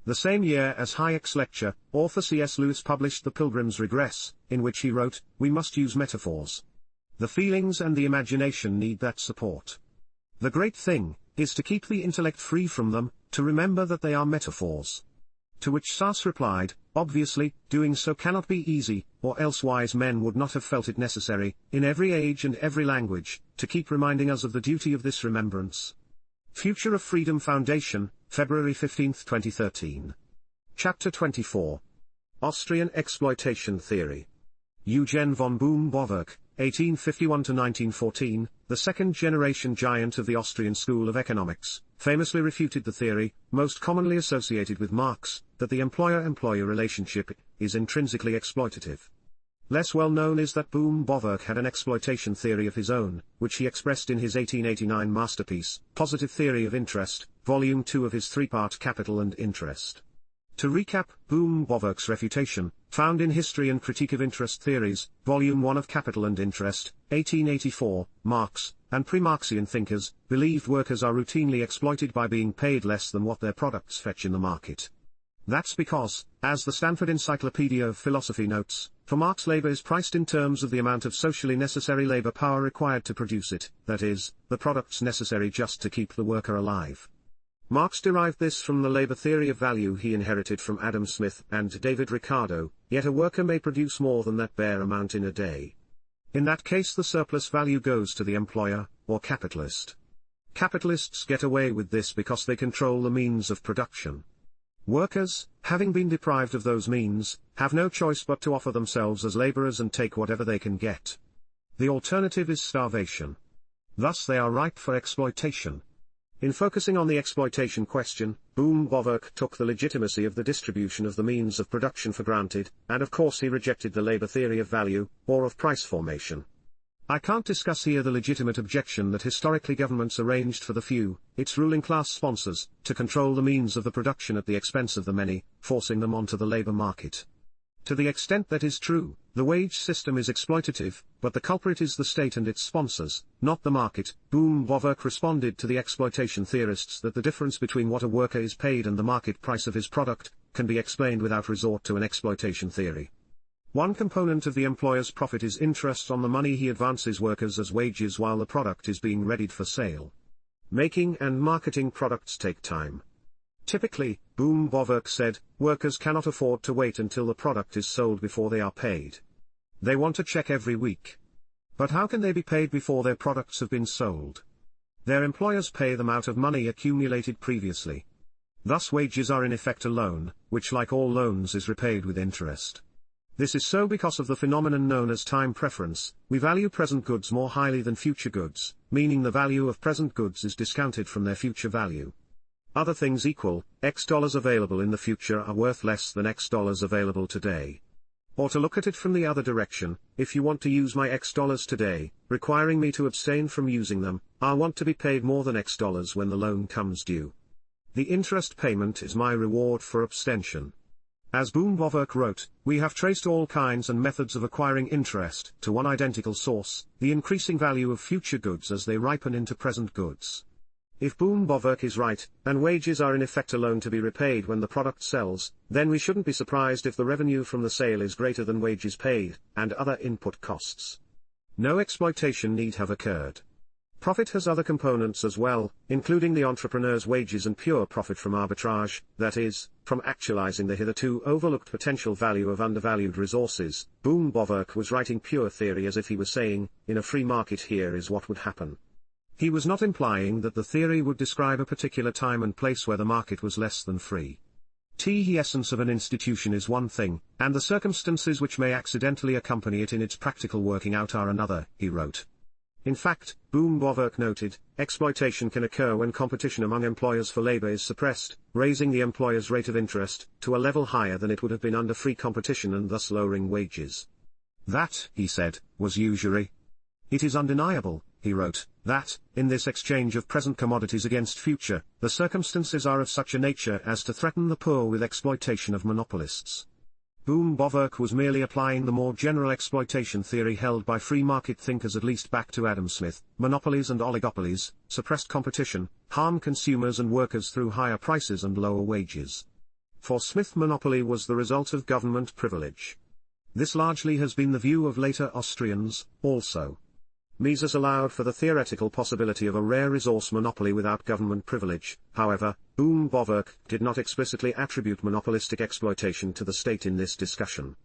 The same year as Hayek's lecture, author C.S. Lewis published The Pilgrim's Regress, in which he wrote, "We must use metaphors. The feelings and the imagination need that support. The great thing is to keep the intellect free from them, to remember that they are metaphors." To which Szasz replied, "Obviously, doing so cannot be easy, or else wise men would not have felt it necessary, in every age and every language, to keep reminding us of the duty of this remembrance." Future of Freedom Foundation, February 15, 2013. Chapter 24. Austrian Exploitation Theory. Eugen von Bohm-Bawerk, 1851–1914, the second-generation giant of the Austrian School of Economics, famously refuted the theory, most commonly associated with Marx, that the employer-employer relationship is intrinsically exploitative. Less well known is that Bohm-Bawerk had an exploitation theory of his own, which he expressed in his 1889 masterpiece, Positive Theory of Interest, Volume 2 of his three-part Capital and Interest. To recap, Bohm-Bawerk's refutation, found in History and Critique of Interest Theories, Volume 1 of Capital and Interest, 1884, Marx, and pre-Marxian thinkers, believed workers are routinely exploited by being paid less than what their products fetch in the market. That's because, as the Stanford Encyclopedia of Philosophy notes, for Marx labor is priced in terms of the amount of socially necessary labor power required to produce it, that is, the products necessary just to keep the worker alive. Marx derived this from the labor theory of value he inherited from Adam Smith and David Ricardo, yet a worker may produce more than that bare amount in a day. In that case the surplus value goes to the employer, or capitalist. Capitalists get away with this because they control the means of production. Workers, having been deprived of those means, have no choice but to offer themselves as laborers and take whatever they can get. The alternative is starvation. Thus they are ripe for exploitation. In focusing on the exploitation question, Bohm-Bawerk took the legitimacy of the distribution of the means of production for granted, and of course he rejected the labor theory of value, or of price formation. I can't discuss here the legitimate objection that historically governments arranged for the few, its ruling class sponsors, to control the means of the production at the expense of the many, forcing them onto the labor market. To the extent that is true, the wage system is exploitative, but the culprit is the state and its sponsors, not the market. Bohm-Bawerk responded to the exploitation theorists that the difference between what a worker is paid and the market price of his product can be explained without resort to an exploitation theory. One component of the employer's profit is interest on the money he advances workers as wages while the product is being readied for sale. Making and marketing products take time. Typically, Bohm-Bawerk said, workers cannot afford to wait until the product is sold before they are paid. They want a check every week. But how can they be paid before their products have been sold? Their employers pay them out of money accumulated previously. Thus wages are in effect a loan, which like all loans is repaid with interest. This is so because of the phenomenon known as time preference. We value present goods more highly than future goods, meaning the value of present goods is discounted from their future value. Other things equal, X dollars available in the future are worth less than X dollars available today. Or to look at it from the other direction, if you want to use my X dollars today, requiring me to abstain from using them, I'll want to be paid more than X dollars when the loan comes due. The interest payment is my reward for abstention. As Bohm-Bawerk wrote, we have traced all kinds and methods of acquiring interest to one identical source, the increasing value of future goods as they ripen into present goods. If Bohm-Bawerk is right, and wages are in effect a loan to be repaid when the product sells, then we shouldn't be surprised if the revenue from the sale is greater than wages paid, and other input costs. No exploitation need have occurred. Profit has other components as well, including the entrepreneur's wages and pure profit from arbitrage, that is, from actualizing the hitherto overlooked potential value of undervalued resources. Boom Boverk was writing pure theory as if he was saying, in a free market here is what would happen. He was not implying that the theory would describe a particular time and place where the market was less than free. The essence of an institution is one thing, and the circumstances which may accidentally accompany it in its practical working out are another, he wrote. In fact, Boom Boverk noted, exploitation can occur when competition among employers for labor is suppressed, raising the employer's rate of interest to a level higher than it would have been under free competition and thus lowering wages. That, he said, was usury. It is undeniable, he wrote, that, in this exchange of present commodities against future, the circumstances are of such a nature as to threaten the poor with exploitation of monopolists. Boom Boverk was merely applying the more general exploitation theory held by free market thinkers at least back to Adam Smith. Monopolies and oligopolies, suppressed competition, harm consumers and workers through higher prices and lower wages. For Smith, monopoly was the result of government privilege. This largely has been the view of later Austrians, also. Mises allowed for the theoretical possibility of a rare resource monopoly without government privilege. However, Boom Boverk did not explicitly attribute monopolistic exploitation to the state in this discussion.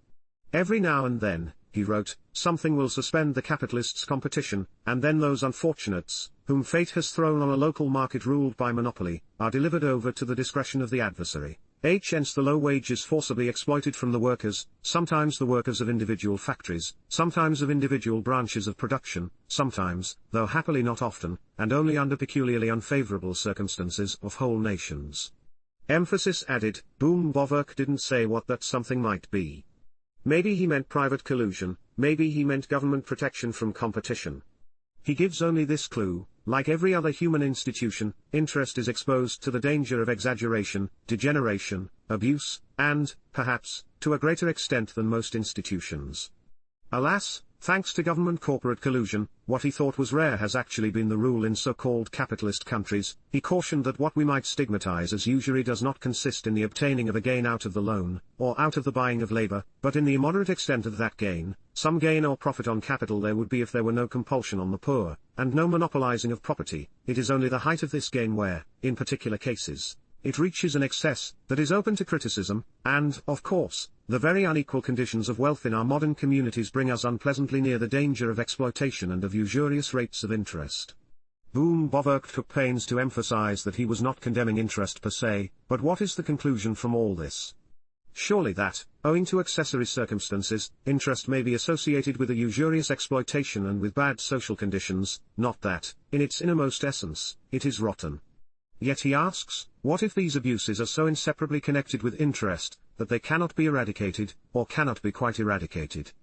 Every now and then, he wrote, something will suspend the capitalists' competition, and then those unfortunates, whom fate has thrown on a local market ruled by monopoly, are delivered over to the discretion of the adversary. Hence the low wages forcibly exploited from the workers, sometimes the workers of individual factories, sometimes of individual branches of production, sometimes, though happily not often, and only under peculiarly unfavorable circumstances, of whole nations. Emphasis added, Boom Boverk didn't say what that something might be. Maybe he meant private collusion, maybe he meant government protection from competition. He gives only this clue: like every other human institution, interest is exposed to the danger of exaggeration, degeneration, abuse, and, perhaps, to a greater extent than most institutions. Alas, thanks to government corporate collusion, what he thought was rare has actually been the rule in so-called capitalist countries. He cautioned that what we might stigmatize as usury does not consist in the obtaining of a gain out of the loan, or out of the buying of labor, but in the immoderate extent of that gain. Some gain or profit on capital there would be if there were no compulsion on the poor, and no monopolizing of property. It is only the height of this gain where, in particular cases, it reaches an excess that is open to criticism, and, of course, the very unequal conditions of wealth in our modern communities bring us unpleasantly near the danger of exploitation and of usurious rates of interest. Boom Boverk took pains to emphasize that he was not condemning interest per se, but what is the conclusion from all this? Surely that, owing to accessory circumstances, interest may be associated with a usurious exploitation and with bad social conditions, not that, in its innermost essence, it is rotten. Yet he asks, what if these abuses are so inseparably connected with interest, that they cannot be eradicated, or cannot be quite eradicated?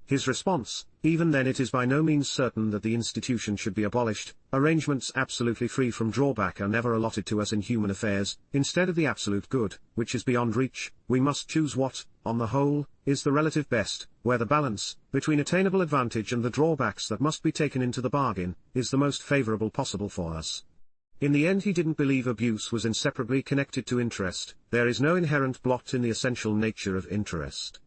His response, even then it is by no means certain that the institution should be abolished. Arrangements absolutely free from drawback are never allotted to us in human affairs. Instead of the absolute good, which is beyond reach, we must choose what, on the whole, is the relative best, where the balance, between attainable advantage and the drawbacks that must be taken into the bargain, is the most favorable possible for us. In the end he didn't believe abuse was inseparably connected to interest. There is no inherent blot in the essential nature of interest.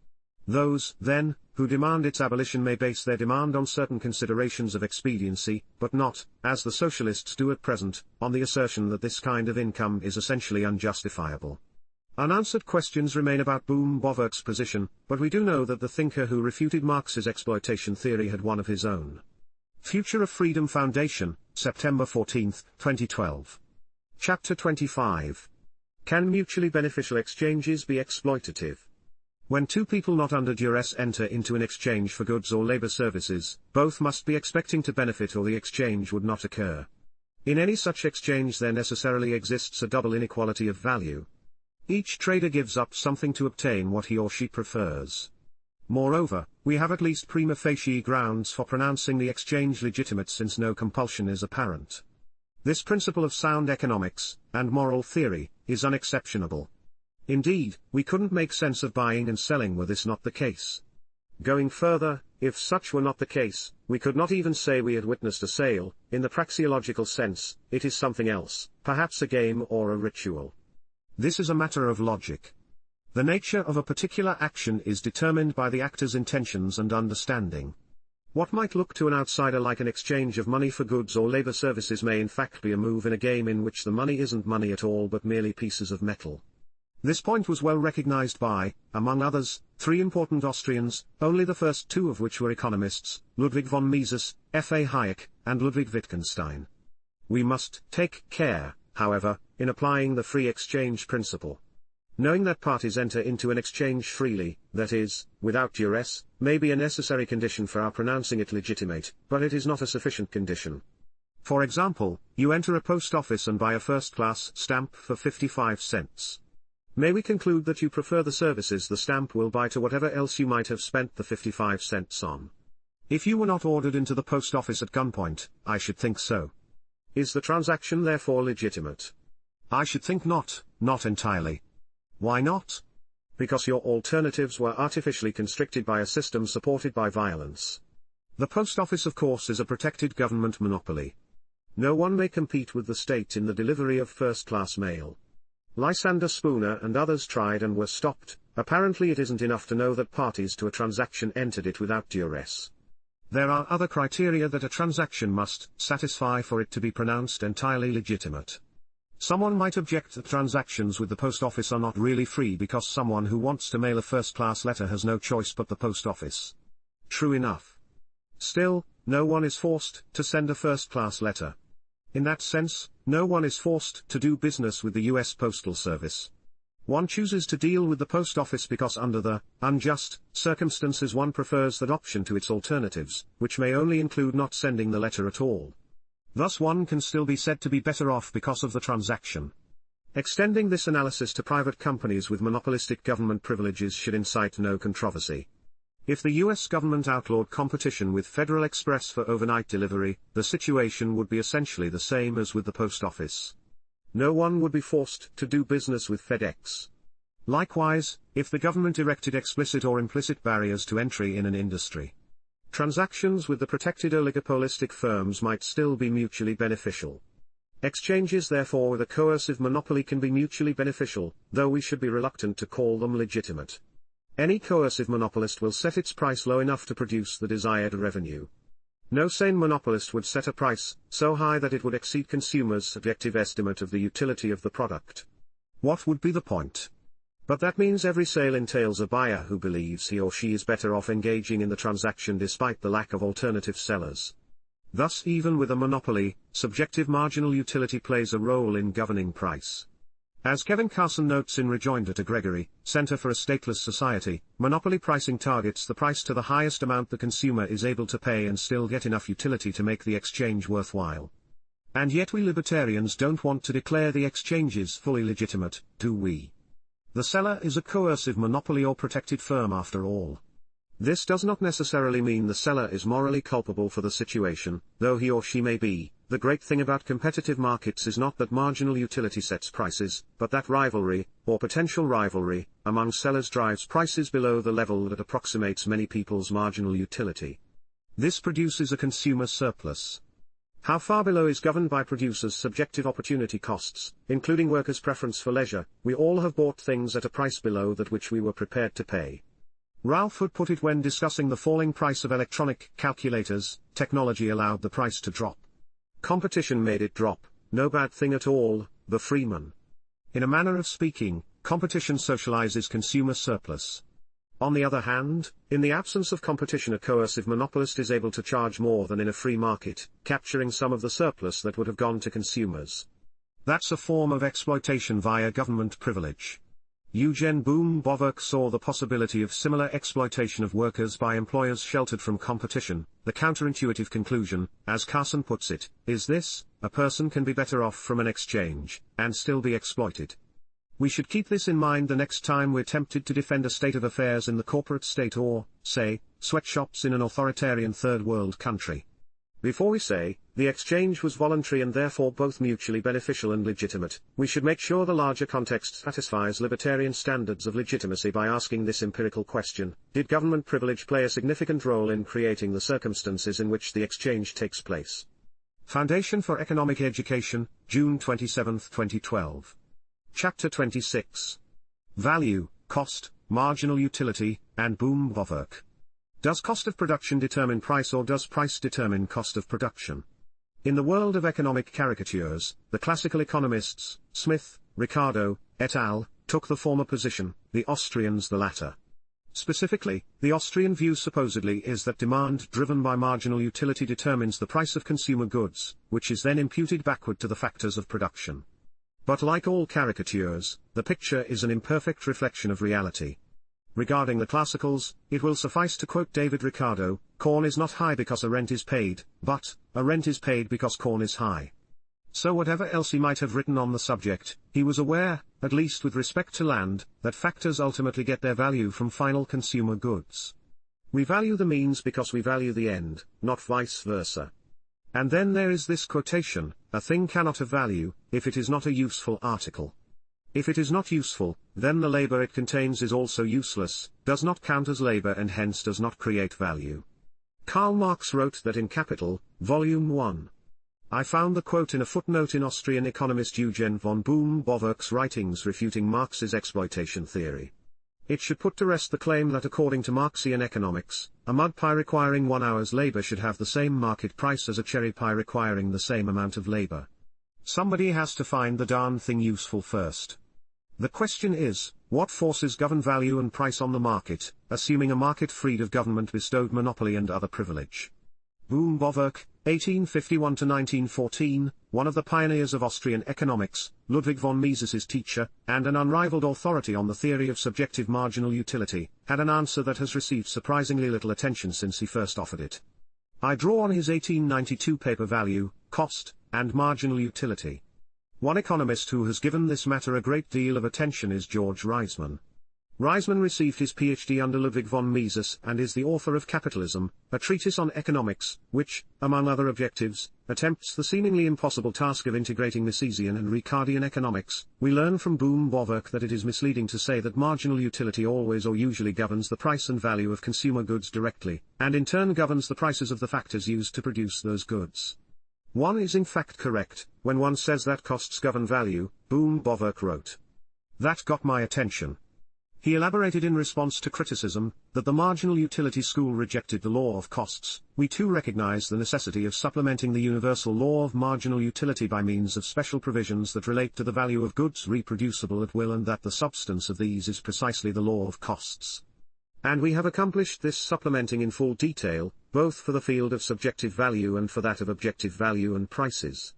Those, then, who demand its abolition may base their demand on certain considerations of expediency, but not, as the socialists do at present, on the assertion that this kind of income is essentially unjustifiable. Unanswered questions remain about Boom Boverk's position, but we do know that the thinker who refuted Marx's exploitation theory had one of his own. Future of Freedom Foundation, September 14, 2012. Chapter 25. Can mutually beneficial exchanges be exploitative? When two people not under duress enter into an exchange for goods or labor services, both must be expecting to benefit or the exchange would not occur. In any such exchange there necessarily exists a double inequality of value. Each trader gives up something to obtain what he or she prefers. Moreover, we have at least prima facie grounds for pronouncing the exchange legitimate since no compulsion is apparent. This principle of sound economics, and moral theory, is unexceptionable. Indeed, we couldn't make sense of buying and selling were this not the case. Going further, if such were not the case, we could not even say we had witnessed a sale. In the praxeological sense, it is something else, perhaps a game or a ritual. This is a matter of logic. The nature of a particular action is determined by the actor's intentions and understanding. What might look to an outsider like an exchange of money for goods or labor services may in fact be a move in a game in which the money isn't money at all but merely pieces of metal. This point was well recognized by, among others, three important Austrians, only the first two of which were economists, Ludwig von Mises, F.A. Hayek, and Ludwig Wittgenstein. We must take care, however, in applying the free exchange principle. Knowing that parties enter into an exchange freely, that is, without duress, may be a necessary condition for our pronouncing it legitimate, but it is not a sufficient condition. For example, you enter a post office and buy a first-class stamp for 55 cents. May we conclude that you prefer the services the stamp will buy to whatever else you might have spent the 55 cents on? If you were not ordered into the post office at gunpoint, I should think so. Is the transaction therefore legitimate? I should think not entirely. Why not? Because your alternatives were artificially constricted by a system supported by violence. The post office of course is a protected government monopoly. No one may compete with the state in the delivery of first-class mail. Lysander Spooner and others tried and were stopped. Apparently it isn't enough to know that parties to a transaction entered it without duress. There are other criteria that a transaction must satisfy for it to be pronounced entirely legitimate. Someone might object that transactions with the post office are not really free because someone who wants to mail a first-class letter has no choice but the post office. True enough. Still, no one is forced to send a first-class letter. In that sense, no one is forced to do business with the U.S. Postal Service. One chooses to deal with the post office because under the unjust circumstances one prefers that option to its alternatives, which may only include not sending the letter at all. Thus one can still be said to be better off because of the transaction. Extending this analysis to private companies with monopolistic government privileges should incite no controversy. If the US government outlawed competition with Federal Express for overnight delivery, the situation would be essentially the same as with the post office. No one would be forced to do business with FedEx. Likewise, if the government erected explicit or implicit barriers to entry in an industry, transactions with the protected oligopolistic firms might still be mutually beneficial. Exchanges therefore with a coercive monopoly can be mutually beneficial, though we should be reluctant to call them legitimate. Any coercive monopolist will set its price low enough to produce the desired revenue. No sane monopolist would set a price so high that it would exceed consumers' subjective estimate of the utility of the product. What would be the point? But that means every sale entails a buyer who believes he or she is better off engaging in the transaction despite the lack of alternative sellers. Thus even with a monopoly, subjective marginal utility plays a role in governing price. As Kevin Carson notes in Rejoinder to Gregory, Center for a Stateless Society, monopoly pricing targets the price to the highest amount the consumer is able to pay and still get enough utility to make the exchange worthwhile. And yet we libertarians don't want to declare the exchanges fully legitimate, do we? The seller is a coercive monopoly or protected firm after all. This does not necessarily mean the seller is morally culpable for the situation, though he or she may be. The great thing about competitive markets is not that marginal utility sets prices, but that rivalry, or potential rivalry, among sellers drives prices below the level that approximates many people's marginal utility. This produces a consumer surplus. How far below is governed by producers' subjective opportunity costs, including workers' preference for leisure. We all have bought things at a price below that which we were prepared to pay. Ralph would put it when discussing the falling price of electronic calculators, technology allowed the price to drop. Competition made it drop, no bad thing at all, the Freeman. In a manner of speaking, competition socializes consumer surplus. On the other hand, in the absence of competition a coercive monopolist is able to charge more than in a free market, capturing some of the surplus that would have gone to consumers. That's a form of exploitation via government privilege. Eugen Bohm-Bawerk saw the possibility of similar exploitation of workers by employers sheltered from competition. The counterintuitive conclusion, as Carson puts it, is this: a person can be better off from an exchange, and still be exploited. We should keep this in mind the next time we're tempted to defend a state of affairs in the corporate state or, say, sweatshops in an authoritarian third world country. Before we say, the exchange was voluntary and therefore both mutually beneficial and legitimate, we should make sure the larger context satisfies libertarian standards of legitimacy by asking this empirical question: did government privilege play a significant role in creating the circumstances in which the exchange takes place? Foundation for Economic Education, June 27, 2012. Chapter 26. Value, Cost, Marginal Utility, and Bohm-Bawerk. Does cost of production determine price, or does price determine cost of production? In the world of economic caricatures, the classical economists, Smith, Ricardo, et al., took the former position, the Austrians the latter. Specifically, the Austrian view supposedly is that demand driven by marginal utility determines the price of consumer goods, which is then imputed backward to the factors of production. But like all caricatures, the picture is an imperfect reflection of reality. Regarding the classicals, it will suffice to quote David Ricardo, "Corn is not high because a rent is paid, but a rent is paid because corn is high." So whatever else he might have written on the subject, he was aware, at least with respect to land, that factors ultimately get their value from final consumer goods. We value the means because we value the end, not vice versa. And then there is this quotation, "A thing cannot have value, if it is not a useful article." If it is not useful, then the labor it contains is also useless, does not count as labor, and hence does not create value. Karl Marx wrote that in Capital, Volume 1. I found the quote in a footnote in Austrian economist Eugen von Bohm-Bawerk's writings refuting Marx's exploitation theory. It should put to rest the claim that according to Marxian economics, a mud pie requiring 1 hour's labor should have the same market price as a cherry pie requiring the same amount of labor. Somebody has to find the darn thing useful first. The question is, what forces govern value and price on the market, assuming a market freed of government-bestowed monopoly and other privilege? Bohm-Bawerk, 1851–1914, one of the pioneers of Austrian economics, Ludwig von Mises's teacher, and an unrivaled authority on the theory of subjective marginal utility, had an answer that has received surprisingly little attention since he first offered it. I draw on his 1892 paper Value, Cost, and Marginal Utility. One economist who has given this matter a great deal of attention is George Richman. Richman received his PhD under Ludwig von Mises and is the author of Capitalism, a treatise on economics, which, among other objectives, attempts the seemingly impossible task of integrating Misesian and Ricardian economics. We learn from Bohm-Bawerk that it is misleading to say that marginal utility always or usually governs the price and value of consumer goods directly, and in turn governs the prices of the factors used to produce those goods. One is in fact correct, when one says that costs govern value, Bohm-Bawerk wrote. That got my attention. He elaborated in response to criticism, that the marginal utility school rejected the law of costs. We too recognize the necessity of supplementing the universal law of marginal utility by means of special provisions that relate to the value of goods reproducible at will, and that the substance of these is precisely the law of costs. And we have accomplished this supplementing in full detail, both for the field of subjective value and for that of objective value and prices.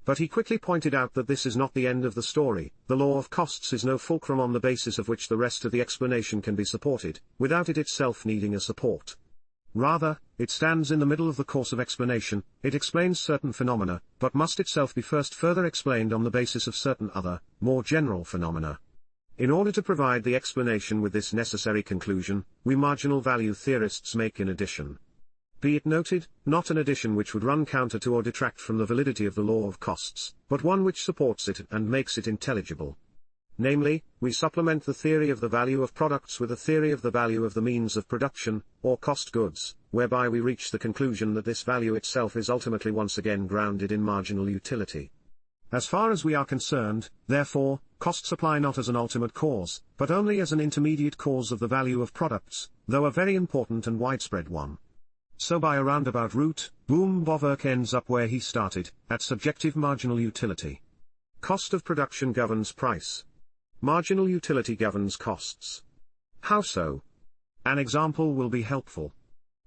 But he quickly pointed out that this is not the end of the story. The law of costs is no fulcrum on the basis of which the rest of the explanation can be supported, without it itself needing a support. Rather, it stands in the middle of the course of explanation. It explains certain phenomena, but must itself be first further explained on the basis of certain other, more general phenomena. In order to provide the explanation with this necessary conclusion, we marginal value theorists make an addition. Be it noted, not an addition which would run counter to or detract from the validity of the law of costs, but one which supports it and makes it intelligible. Namely, we supplement the theory of the value of products with a theory of the value of the means of production, or cost goods, whereby we reach the conclusion that this value itself is ultimately once again grounded in marginal utility. As far as we are concerned, therefore, costs apply not as an ultimate cause, but only as an intermediate cause of the value of products, though a very important and widespread one. So by a roundabout route, Bohm-Bawerk ends up where he started, at subjective marginal utility. Cost of production governs price. Marginal utility governs costs. How so? An example will be helpful.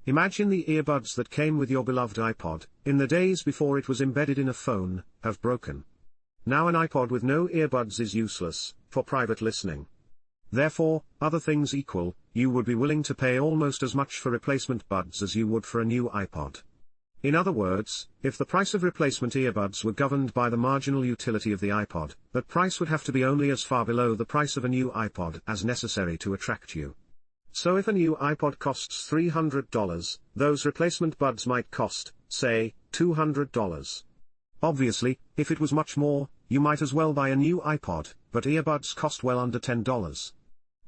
Imagine the earbuds that came with your beloved iPod, in the days before it was embedded in a phone, have broken. Now an iPod with no earbuds is useless, for private listening. Therefore, other things equal, you would be willing to pay almost as much for replacement buds as you would for a new iPod. In other words, if the price of replacement earbuds were governed by the marginal utility of the iPod, that price would have to be only as far below the price of a new iPod as necessary to attract you. So if a new iPod costs $300, those replacement buds might cost, say, $200. Obviously, if it was much more, you might as well buy a new iPod, but earbuds cost well under $10.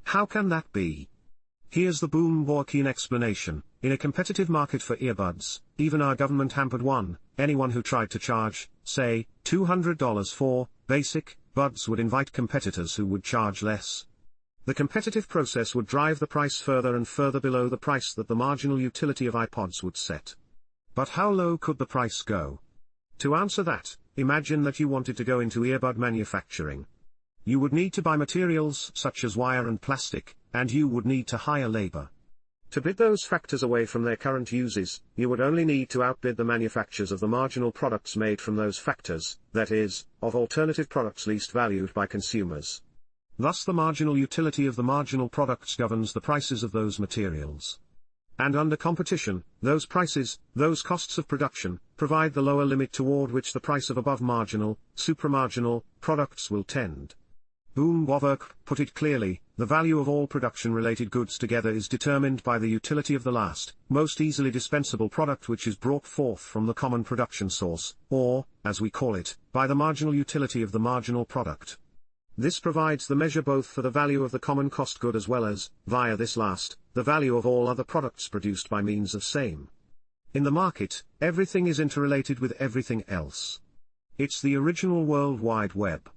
How can that be? Here's the Bohm-Bawerkian explanation. In a competitive market for earbuds, even our government-hampered one, anyone who tried to charge, say, $200 for basic buds would invite competitors who would charge less. The competitive process would drive the price further and further below the price that the marginal utility of iPods would set. But how low could the price go? To answer that, imagine that you wanted to go into earbud manufacturing. You would need to buy materials such as wire and plastic, and you would need to hire labor. To bid those factors away from their current uses, you would only need to outbid the manufacturers of the marginal products made from those factors, that is, of alternative products least valued by consumers. Thus the marginal utility of the marginal products governs the prices of those materials. And under competition, those prices, those costs of production, provide the lower limit toward which the price of above-marginal, supramarginal, products will tend. Boom Boverk put it clearly, the value of all production-related goods together is determined by the utility of the last, most easily dispensable product which is brought forth from the common production source, or, as we call it, by the marginal utility of the marginal product. This provides the measure both for the value of the common cost good as well as, via this last, the value of all other products produced by means of same. In the market, everything is interrelated with everything else. It's the original World Wide Web.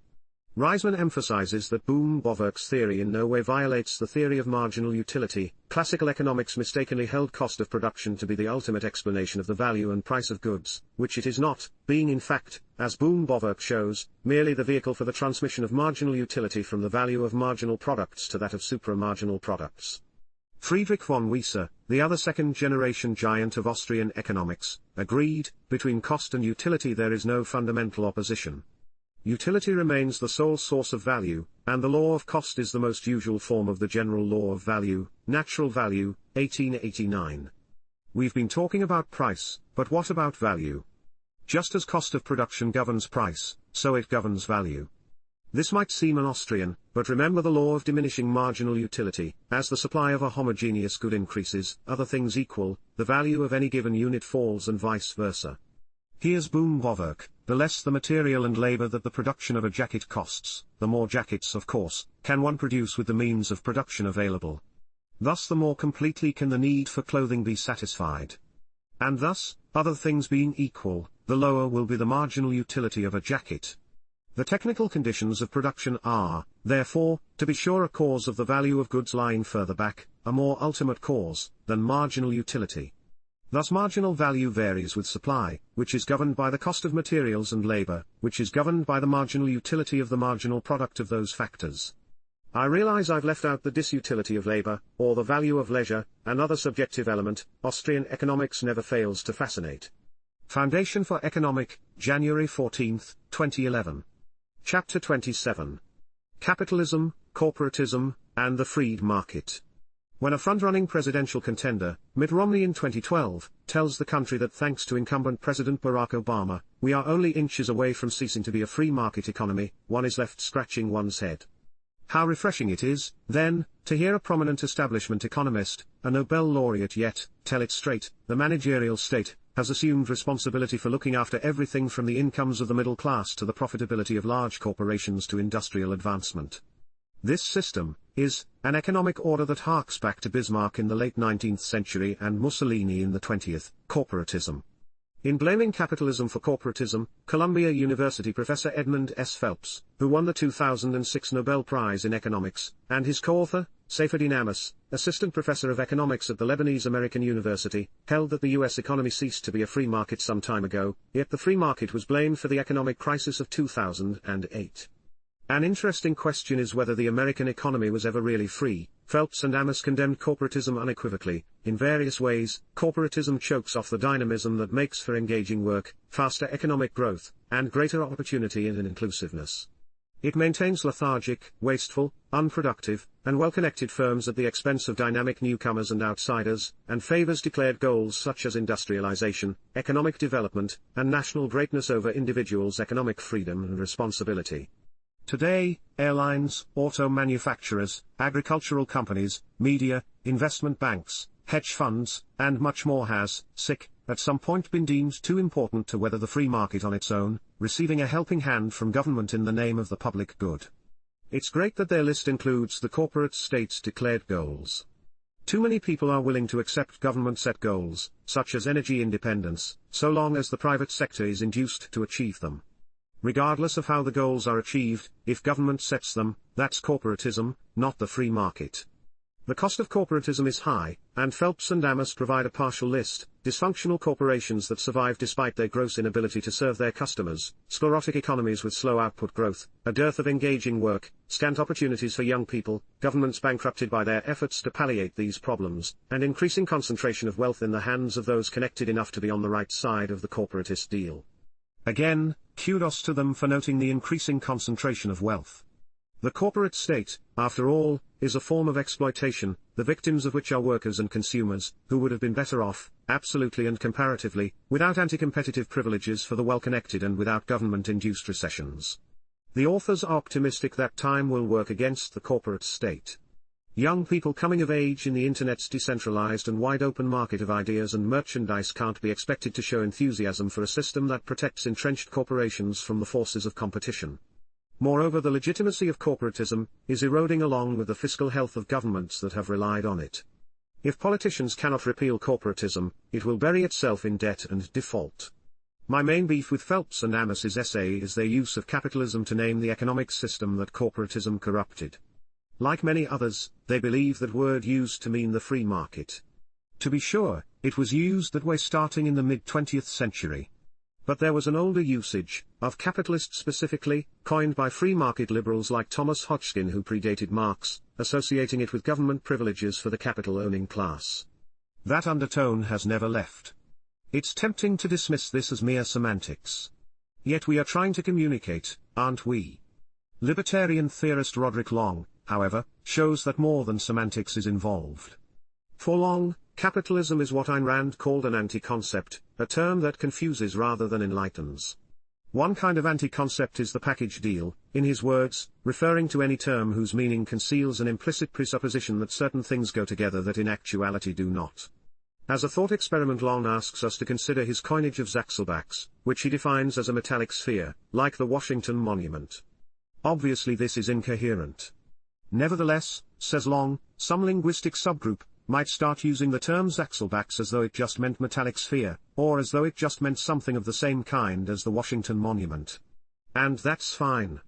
Richman emphasizes that Boom Boverk's theory in no way violates the theory of marginal utility. Classical economics mistakenly held cost of production to be the ultimate explanation of the value and price of goods, which it is not, being in fact, as Boom Boverk shows, merely the vehicle for the transmission of marginal utility from the value of marginal products to that of supramarginal products. Friedrich von Wieser, the other second-generation giant of Austrian economics, agreed, between cost and utility there is no fundamental opposition. Utility remains the sole source of value, and the law of cost is the most usual form of the general law of value, natural value, 1889. We've been talking about price, but what about value? Just as cost of production governs price, so it governs value. This might seem an Austrian, but remember the law of diminishing marginal utility. As the supply of a homogeneous good increases, other things equal, the value of any given unit falls and vice versa. Here's Boom Boverk, the less the material and labor that the production of a jacket costs, the more jackets of course, can one produce with the means of production available. Thus the more completely can the need for clothing be satisfied. And thus, other things being equal, the lower will be the marginal utility of a jacket. The technical conditions of production are, therefore, to be sure a cause of the value of goods lying further back, a more ultimate cause, than marginal utility. Thus marginal value varies with supply, which is governed by the cost of materials and labor, which is governed by the marginal utility of the marginal product of those factors. I realize I've left out the disutility of labor, or the value of leisure, another subjective element. Austrian economics never fails to fascinate. Foundation for Economic, January 14, 2011. Chapter 27. Capitalism, Corporatism, and the Freed Market. When a front-running presidential contender, Mitt Romney in 2012, tells the country that thanks to incumbent President Barack Obama, we are only inches away from ceasing to be a free market economy, one is left scratching one's head. How refreshing it is, then, to hear a prominent establishment economist, a Nobel laureate yet, tell it straight, the managerial state has assumed responsibility for looking after everything from the incomes of the middle class to the profitability of large corporations to industrial advancement. This system is an economic order that harks back to Bismarck in the late 19th century and Mussolini in the 20th, corporatism. In blaming capitalism for corporatism, Columbia University professor Edmund S. Phelps, who won the 2006 Nobel Prize in Economics, and his co-author, Seyfuddin Ammous, assistant professor of economics at the Lebanese American University, held that the U.S. economy ceased to be a free market some time ago, yet the free market was blamed for the economic crisis of 2008. An interesting question is whether the American economy was ever really free. Phelps and Ammous condemned corporatism unequivocally. In various ways, corporatism chokes off the dynamism that makes for engaging work, faster economic growth, and greater opportunity and inclusiveness. It maintains lethargic, wasteful, unproductive, and well-connected firms at the expense of dynamic newcomers and outsiders, and favors declared goals such as industrialization, economic development, and national greatness over individuals' economic freedom and responsibility. Today, airlines, auto manufacturers, agricultural companies, media, investment banks, hedge funds, and much more has, at some point been deemed too important to weather the free market on its own, receiving a helping hand from government in the name of the public good. It's great that their list includes the corporate state's declared goals. Too many people are willing to accept government-set goals, such as energy independence, so long as the private sector is induced to achieve them. Regardless of how the goals are achieved, if government sets them, that's corporatism, not the free market. The cost of corporatism is high, and Phelps and Amos provide a partial list: dysfunctional corporations that survive despite their gross inability to serve their customers, sclerotic economies with slow output growth, a dearth of engaging work, scant opportunities for young people, governments bankrupted by their efforts to palliate these problems, and increasing concentration of wealth in the hands of those connected enough to be on the right side of the corporatist deal. Again, kudos to them for noting the increasing concentration of wealth. The corporate state, after all, is a form of exploitation, the victims of which are workers and consumers, who would have been better off, absolutely and comparatively, without anti-competitive privileges for the well-connected and without government-induced recessions. The authors are optimistic that time will work against the corporate state. Young people coming of age in the Internet's decentralized and wide-open market of ideas and merchandise can't be expected to show enthusiasm for a system that protects entrenched corporations from the forces of competition. Moreover, the legitimacy of corporatism is eroding along with the fiscal health of governments that have relied on it. If politicians cannot repeal corporatism, it will bury itself in debt and default. My main beef with Phelps and Amos's essay is their use of capitalism to name the economic system that corporatism corrupted. Like many others, they believe that word used to mean the free market. To be sure, it was used that way starting in the mid-20th century. But there was an older usage, of capitalist specifically, coined by free market liberals like Thomas Hodgkin, who predated Marx, associating it with government privileges for the capital-owning class. That undertone has never left. It's tempting to dismiss this as mere semantics. Yet we are trying to communicate, aren't we? Libertarian theorist Roderick Long, however, shows that more than semantics is involved. For Long, capitalism is what Ayn Rand called an anti-concept, a term that confuses rather than enlightens. One kind of anti-concept is the package deal, in his words, referring to any term whose meaning conceals an implicit presupposition that certain things go together that in actuality do not. As a thought experiment, Long asks us to consider his coinage of Saxelbachs, which he defines as a metallic sphere, like the Washington Monument. Obviously this is incoherent. Nevertheless, says Long, some linguistic subgroup might start using the term Saxelbachs as though it just meant metallic sphere, or as though it just meant something of the same kind as the Washington Monument. And that's fine.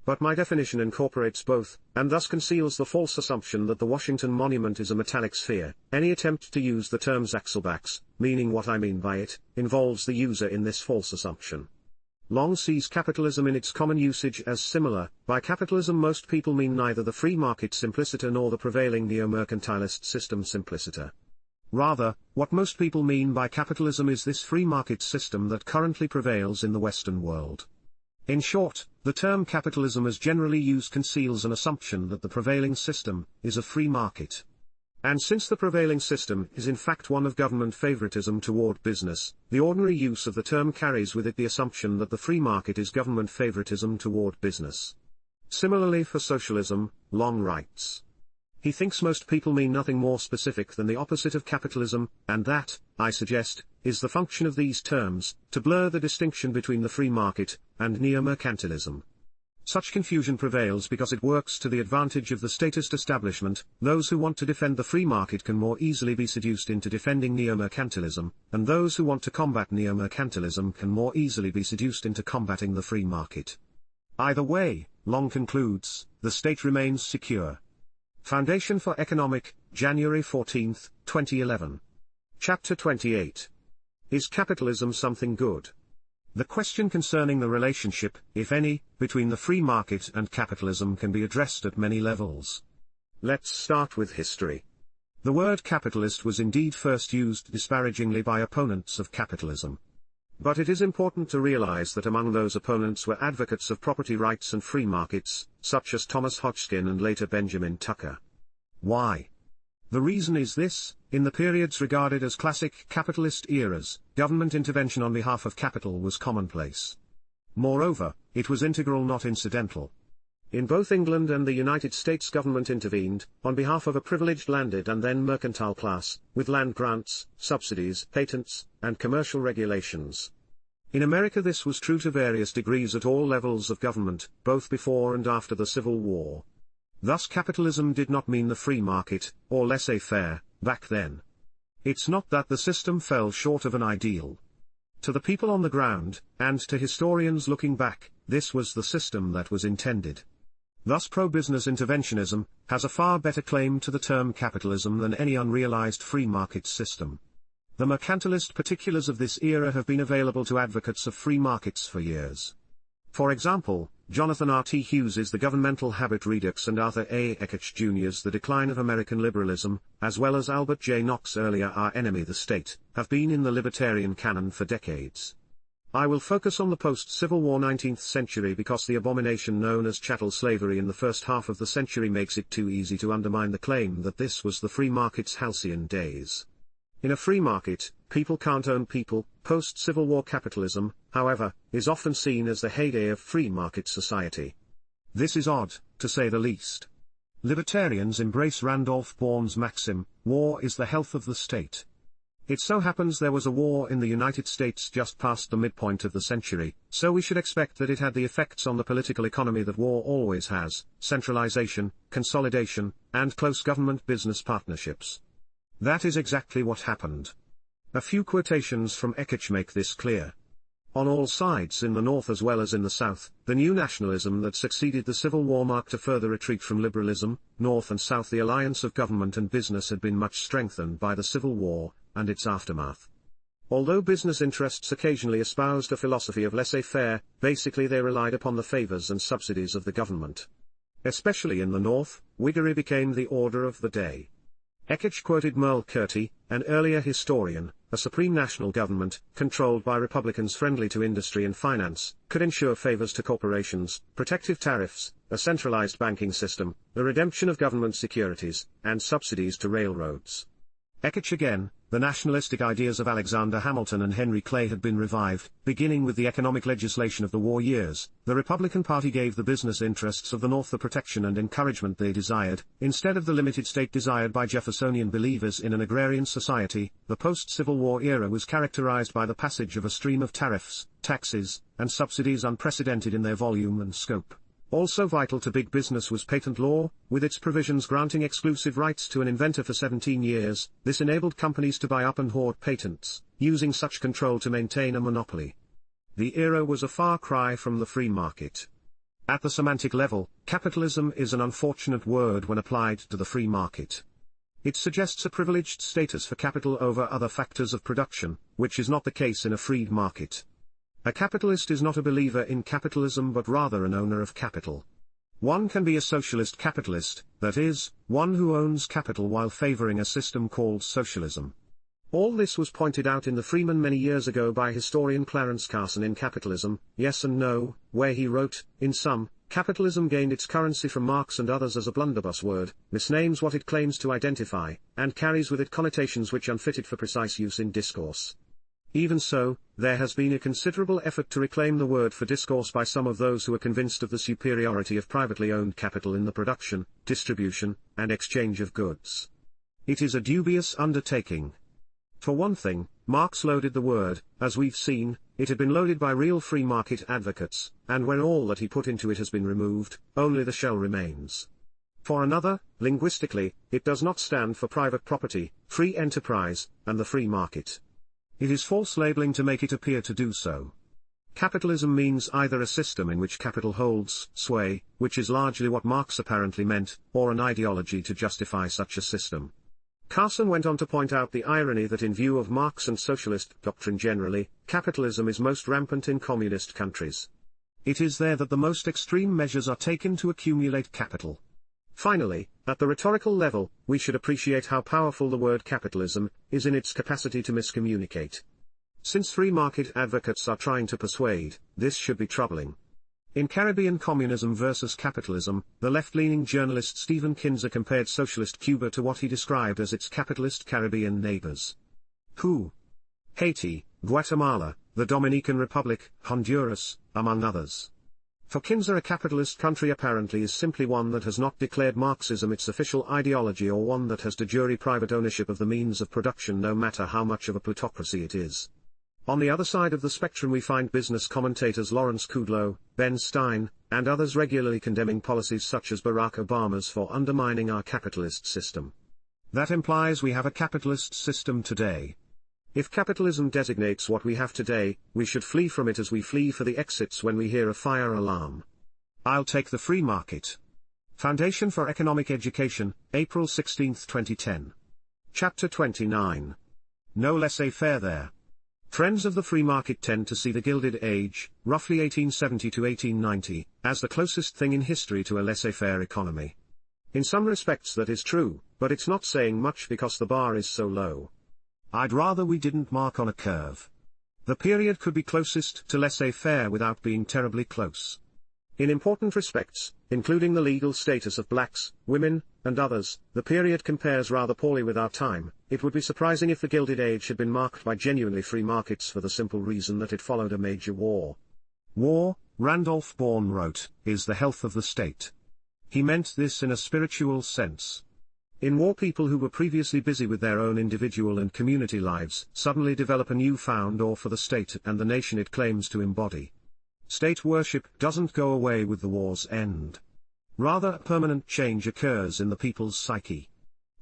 But my definition incorporates both, and thus conceals the false assumption that the Washington Monument is a metallic sphere. Any attempt to use the term Saxelbachs, meaning what I mean by it, involves the user in this false assumption. Long sees capitalism in its common usage as similar. By capitalism most people mean neither the free market simpliciter nor the prevailing neo-mercantilist system simpliciter. Rather, what most people mean by capitalism is this free market system that currently prevails in the Western world. In short, the term capitalism as generally used conceals an assumption that the prevailing system is a free market. And since the prevailing system is in fact one of government favoritism toward business, the ordinary use of the term carries with it the assumption that the free market is government favoritism toward business. Similarly for socialism, Long writes. He thinks most people mean nothing more specific than the opposite of capitalism, and that, I suggest, is the function of these terms, to blur the distinction between the free market and neo-mercantilism. Such confusion prevails because it works to the advantage of the statist establishment. Those who want to defend the free market can more easily be seduced into defending neo-mercantilism, and those who want to combat neo-mercantilism can more easily be seduced into combating the free market. Either way, Long concludes, the state remains secure. Foundation for Economic, January 14, 2011. Chapter 28. Is capitalism something good? The question concerning the relationship, if any, between the free market and capitalism can be addressed at many levels. Let's start with history. The word capitalist was indeed first used disparagingly by opponents of capitalism. But it is important to realize that among those opponents were advocates of property rights and free markets, such as Thomas Hodgkin and later Benjamin Tucker. Why? The reason is this: in the periods regarded as classic capitalist eras, government intervention on behalf of capital was commonplace. Moreover, it was integral, not incidental. In both England and the United States, government intervened, on behalf of a privileged landed and then mercantile class, with land grants, subsidies, patents, and commercial regulations. In America this was true to various degrees at all levels of government, both before and after the Civil War. Thus capitalism did not mean the free market, or laissez-faire, back then. It's not that the system fell short of an ideal. To the people on the ground, and to historians looking back, this was the system that was intended. Thus pro-business interventionism has a far better claim to the term capitalism than any unrealized free market system. The mercantilist particulars of this era have been available to advocates of free markets for years. For example, Jonathan R. T. Hughes's The Governmental Habit Redux and Arthur A. Ekich Jr.'s The Decline of American Liberalism, as well as Albert J. Knox's earlier Our Enemy the State, have been in the libertarian canon for decades. I will focus on the post-Civil War 19th century because the abomination known as chattel slavery in the first half of the century makes it too easy to undermine the claim that this was the free market's halcyon days. In a free market, people can't own people. Post-Civil War capitalism, however, is often seen as the heyday of free market society. This is odd, to say the least. Libertarians embrace Randolph Bourne's maxim, war is the health of the state. It so happens there was a war in the United States just past the midpoint of the century, so we should expect that it had the effects on the political economy that war always has: centralization, consolidation, and close government-business partnerships. That is exactly what happened. A few quotations from Ekich make this clear. On all sides in the North as well as in the South, the new nationalism that succeeded the Civil War marked a further retreat from liberalism. North and South, the alliance of government and business had been much strengthened by the Civil War and its aftermath. Although business interests occasionally espoused a philosophy of laissez-faire, basically they relied upon the favors and subsidies of the government. Especially in the North, Whiggery became the order of the day. Ekich quoted Merle Curti, an earlier historian: a supreme national government, controlled by Republicans friendly to industry and finance, could ensure favors to corporations, protective tariffs, a centralized banking system, the redemption of government securities, and subsidies to railroads. Ekich again: the nationalistic ideas of Alexander Hamilton and Henry Clay had been revived. Beginning with the economic legislation of the war years, the Republican Party gave the business interests of the North the protection and encouragement they desired, instead of the limited state desired by Jeffersonian believers in an agrarian society. The post-Civil War era was characterized by the passage of a stream of tariffs, taxes, and subsidies unprecedented in their volume and scope. Also vital to big business was patent law, with its provisions granting exclusive rights to an inventor for 17 years. This enabled companies to buy up and hoard patents, using such control to maintain a monopoly. The era was a far cry from the free market. At the semantic level, capitalism is an unfortunate word when applied to the free market. It suggests a privileged status for capital over other factors of production, which is not the case in a free market. A capitalist is not a believer in capitalism but rather an owner of capital. One can be a socialist capitalist, that is, one who owns capital while favoring a system called socialism. All this was pointed out in the Freeman many years ago by historian Clarence Carson in Capitalism, Yes and No, where he wrote, in sum, capitalism gained its currency from Marx and others as a blunderbuss word, misnames what it claims to identify, and carries with it connotations which unfit it for precise use in discourse. Even so, there has been a considerable effort to reclaim the word for discourse by some of those who are convinced of the superiority of privately owned capital in the production, distribution, and exchange of goods. It is a dubious undertaking. For one thing, Marx loaded the word. As we've seen, it had been loaded by real free market advocates, and when all that he put into it has been removed, only the shell remains. For another, linguistically, it does not stand for private property, free enterprise, and the free market. It is false labeling to make it appear to do so. Capitalism means either a system in which capital holds sway, which is largely what Marx apparently meant, or an ideology to justify such a system. Carson went on to point out the irony that in view of Marx and socialist doctrine generally, capitalism is most rampant in communist countries. It is there that the most extreme measures are taken to accumulate capital. Finally, at the rhetorical level, we should appreciate how powerful the word capitalism is in its capacity to miscommunicate. Since free market advocates are trying to persuade, this should be troubling. In Caribbean Communism versus Capitalism, the left-leaning journalist Stephen Kinzer compared socialist Cuba to what he described as its capitalist Caribbean neighbors. Who? Haiti, Guatemala, the Dominican Republic, Honduras, among others. For Kinzer, a capitalist country apparently is simply one that has not declared Marxism its official ideology, or one that has de jure private ownership of the means of production, no matter how much of a plutocracy it is. On the other side of the spectrum we find business commentators Lawrence Kudlow, Ben Stein, and others regularly condemning policies such as Barack Obama's for undermining our capitalist system. That implies we have a capitalist system today. If capitalism designates what we have today, we should flee from it as we flee for the exits when we hear a fire alarm. I'll take the free market. Foundation for Economic Education, April 16, 2010. Chapter 29. No laissez-faire there. Friends of the free market tend to see the Gilded Age, roughly 1870 to 1890, as the closest thing in history to a laissez-faire economy. In some respects that is true, but it's not saying much because the bar is so low. I'd rather we didn't mark on a curve. The period could be closest to laissez-faire without being terribly close. In important respects, including the legal status of blacks, women, and others, the period compares rather poorly with our time. It would be surprising if the Gilded Age had been marked by genuinely free markets for the simple reason that it followed a major war. War, Randolph Bourne wrote, is the health of the state. He meant this in a spiritual sense. In war, people who were previously busy with their own individual and community lives suddenly develop a newfound awe for the state and the nation it claims to embody. State worship doesn't go away with the war's end. Rather, a permanent change occurs in the people's psyche.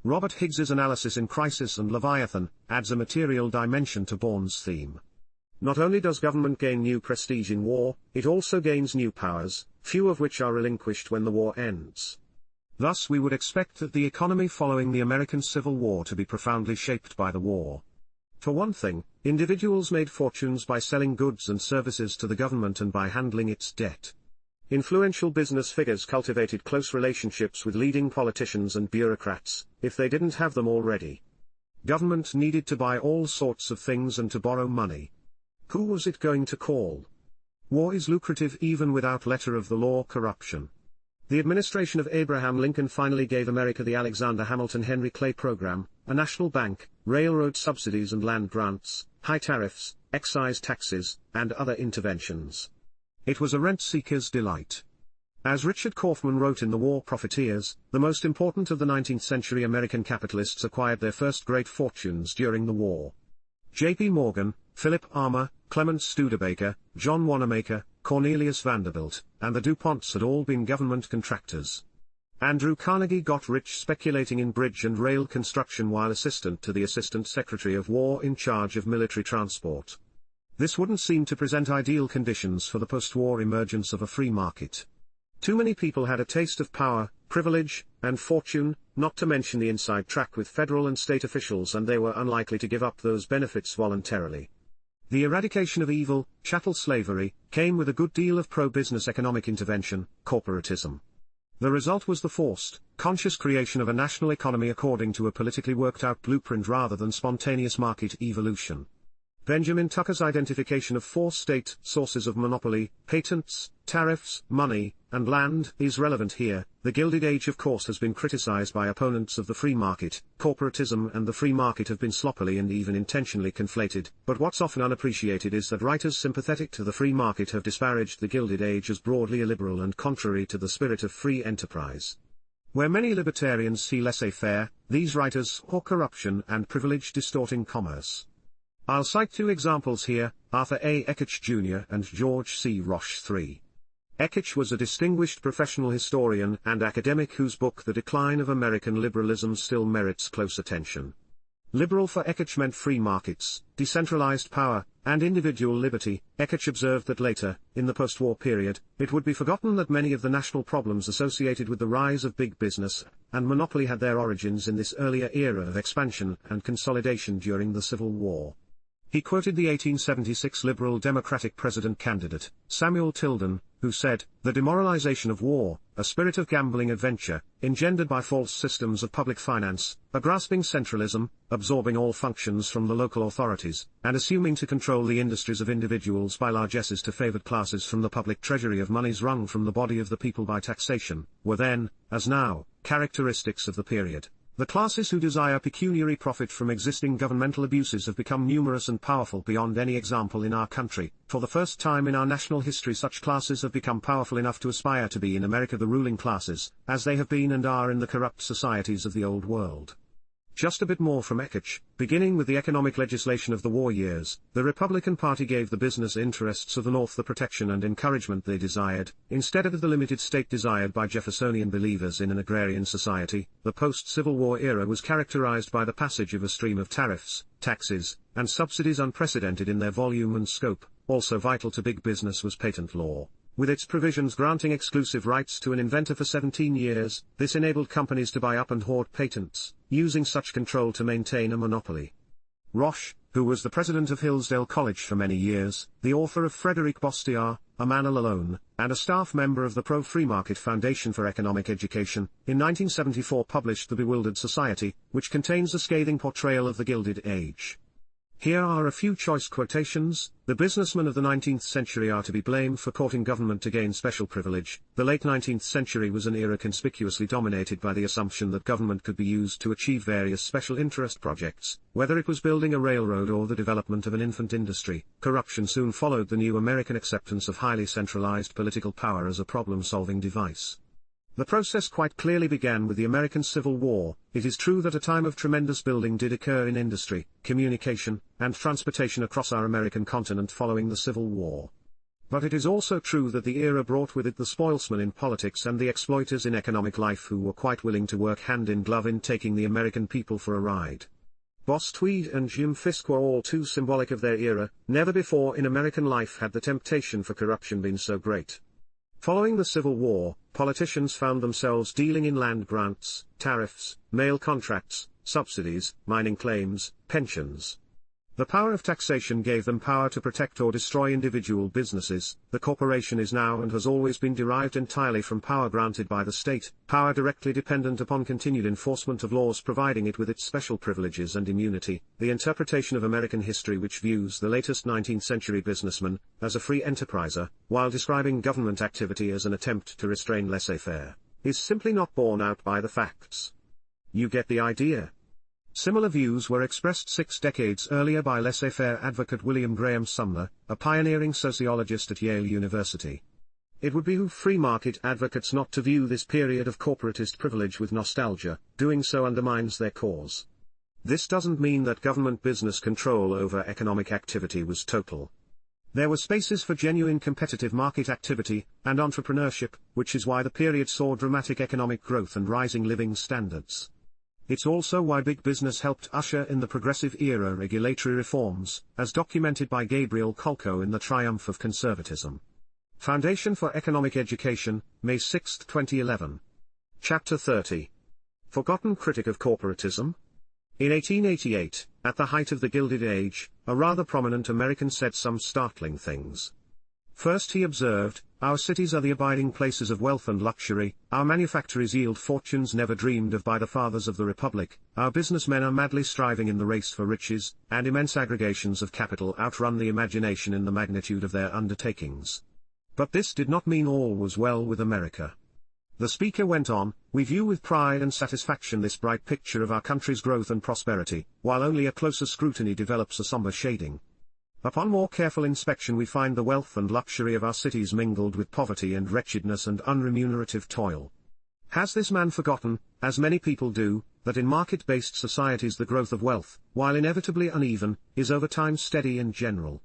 Robert Higgs's analysis in Crisis and Leviathan adds a material dimension to Bourne's theme. Not only does government gain new prestige in war, it also gains new powers, few of which are relinquished when the war ends. Thus we would expect that the economy following the American Civil War to be profoundly shaped by the war. For one thing, individuals made fortunes by selling goods and services to the government and by handling its debt. Influential business figures cultivated close relationships with leading politicians and bureaucrats, if they didn't have them already. Government needed to buy all sorts of things and to borrow money. Who was it going to call? War is lucrative even without letter of the law corruption. The administration of Abraham Lincoln finally gave America the Alexander Hamilton Henry Clay program, a national bank, railroad subsidies and land grants, high tariffs, excise taxes, and other interventions. It was a rent-seeker's delight. As Richard Kaufman wrote in The War Profiteers, the most important of the 19th century American capitalists acquired their first great fortunes during the war. J.P. Morgan, Philip Armour, Clement Studebaker, John Wanamaker, Cornelius Vanderbilt, and the DuPonts had all been government contractors. Andrew Carnegie got rich speculating in bridge and rail construction while assistant to the Assistant Secretary of War in charge of military transport. This wouldn't seem to present ideal conditions for the post-war emergence of a free market. Too many people had a taste of power, privilege, and fortune, not to mention the inside track with federal and state officials, and they were unlikely to give up those benefits voluntarily. The eradication of evil, chattel slavery, came with a good deal of pro-business economic intervention, corporatism. The result was the forced, conscious creation of a national economy according to a politically worked-out blueprint rather than spontaneous market evolution. Benjamin Tucker's identification of four state sources of monopoly, patents, tariffs, money, and land, is relevant here. The Gilded Age of course has been criticized by opponents of the free market. Corporatism and the free market have been sloppily and even intentionally conflated, but what's often unappreciated is that writers sympathetic to the free market have disparaged the Gilded Age as broadly illiberal and contrary to the spirit of free enterprise. Where many libertarians see laissez-faire, these writers saw corruption and privilege distorting commerce. I'll cite two examples here, Arthur A. Ekich Jr. and George C. Roche III. Ekich was a distinguished professional historian and academic whose book The Decline of American Liberalism still merits close attention. Liberal for Ekich meant free markets, decentralized power, and individual liberty. Ekich observed that later, in the post-war period, it would be forgotten that many of the national problems associated with the rise of big business and monopoly had their origins in this earlier era of expansion and consolidation during the Civil War. He quoted the 1876 Liberal Democratic president candidate, Samuel Tilden, who said, "The demoralization of war, a spirit of gambling adventure, engendered by false systems of public finance, a grasping centralism, absorbing all functions from the local authorities, and assuming to control the industries of individuals by largesses to favored classes from the public treasury of monies wrung from the body of the people by taxation, were then, as now, characteristics of the period. The classes who desire pecuniary profit from existing governmental abuses have become numerous and powerful beyond any example in our country. For the first time in our national history, such classes have become powerful enough to aspire to be in America the ruling classes, as they have been and are in the corrupt societies of the old world." Just a bit more from Ekich. Beginning with the economic legislation of the war years, the Republican Party gave the business interests of the North the protection and encouragement they desired, instead of the limited state desired by Jeffersonian believers in an agrarian society. The post-Civil War era was characterized by the passage of a stream of tariffs, taxes, and subsidies unprecedented in their volume and scope. Also vital to big business was patent law. With its provisions granting exclusive rights to an inventor for 17 years, this enabled companies to buy up and hoard patents, using such control to maintain a monopoly. Roche, who was the president of Hillsdale College for many years, the author of Frederick Bastiat, A Man Alone, and a staff member of the Pro-Free Market Foundation for Economic Education, in 1974 published The Bewildered Society, which contains a scathing portrayal of the Gilded Age. Here are a few choice quotations. The businessmen of the 19th century are to be blamed for courting government to gain special privilege. The late 19th century was an era conspicuously dominated by the assumption that government could be used to achieve various special interest projects, whether it was building a railroad or the development of an infant industry. Corruption soon followed the new American acceptance of highly centralized political power as a problem-solving device. The process quite clearly began with the American Civil War. It is true that a time of tremendous building did occur in industry, communication, and transportation across our American continent following the Civil War. But it is also true that the era brought with it the spoilsmen in politics and the exploiters in economic life who were quite willing to work hand in glove in taking the American people for a ride. Boss Tweed and Jim Fisk were all too symbolic of their era. Never before in American life had the temptation for corruption been so great. Following the Civil War, politicians found themselves dealing in land grants, tariffs, mail contracts, subsidies, mining claims, pensions. The power of taxation gave them power to protect or destroy individual businesses. The corporation is now and has always been derived entirely from power granted by the state, power directly dependent upon continued enforcement of laws providing it with its special privileges and immunity. The interpretation of American history which views the latest 19th century businessman as a free enterpriser, while describing government activity as an attempt to restrain laissez-faire, is simply not borne out by the facts. You get the idea. Similar views were expressed 6 decades earlier by laissez-faire advocate William Graham Sumner, a pioneering sociologist at Yale University. It would behoove free market advocates not to view this period of corporatist privilege with nostalgia. Doing so undermines their cause. This doesn't mean that government business control over economic activity was total. There were spaces for genuine competitive market activity and entrepreneurship, which is why the period saw dramatic economic growth and rising living standards. It's also why big business helped usher in the progressive era regulatory reforms, as documented by Gabriel Kolko in The Triumph of Conservatism. Foundation for Economic Education, May 6, 2011. Chapter 30. Forgotten Critic of Corporatism? In 1888, at the height of the Gilded Age, a rather prominent American said some startling things. First he observed, "Our cities are the abiding places of wealth and luxury, our manufactories yield fortunes never dreamed of by the fathers of the Republic, our businessmen are madly striving in the race for riches, and immense aggregations of capital outrun the imagination in the magnitude of their undertakings." But this did not mean all was well with America. The speaker went on, "We view with pride and satisfaction this bright picture of our country's growth and prosperity, while only a closer scrutiny develops a somber shading. Upon more careful inspection we find the wealth and luxury of our cities mingled with poverty and wretchedness and unremunerative toil. Has this man forgotten, as many people do, that in market-based societies the growth of wealth, while inevitably uneven, is over time steady and general?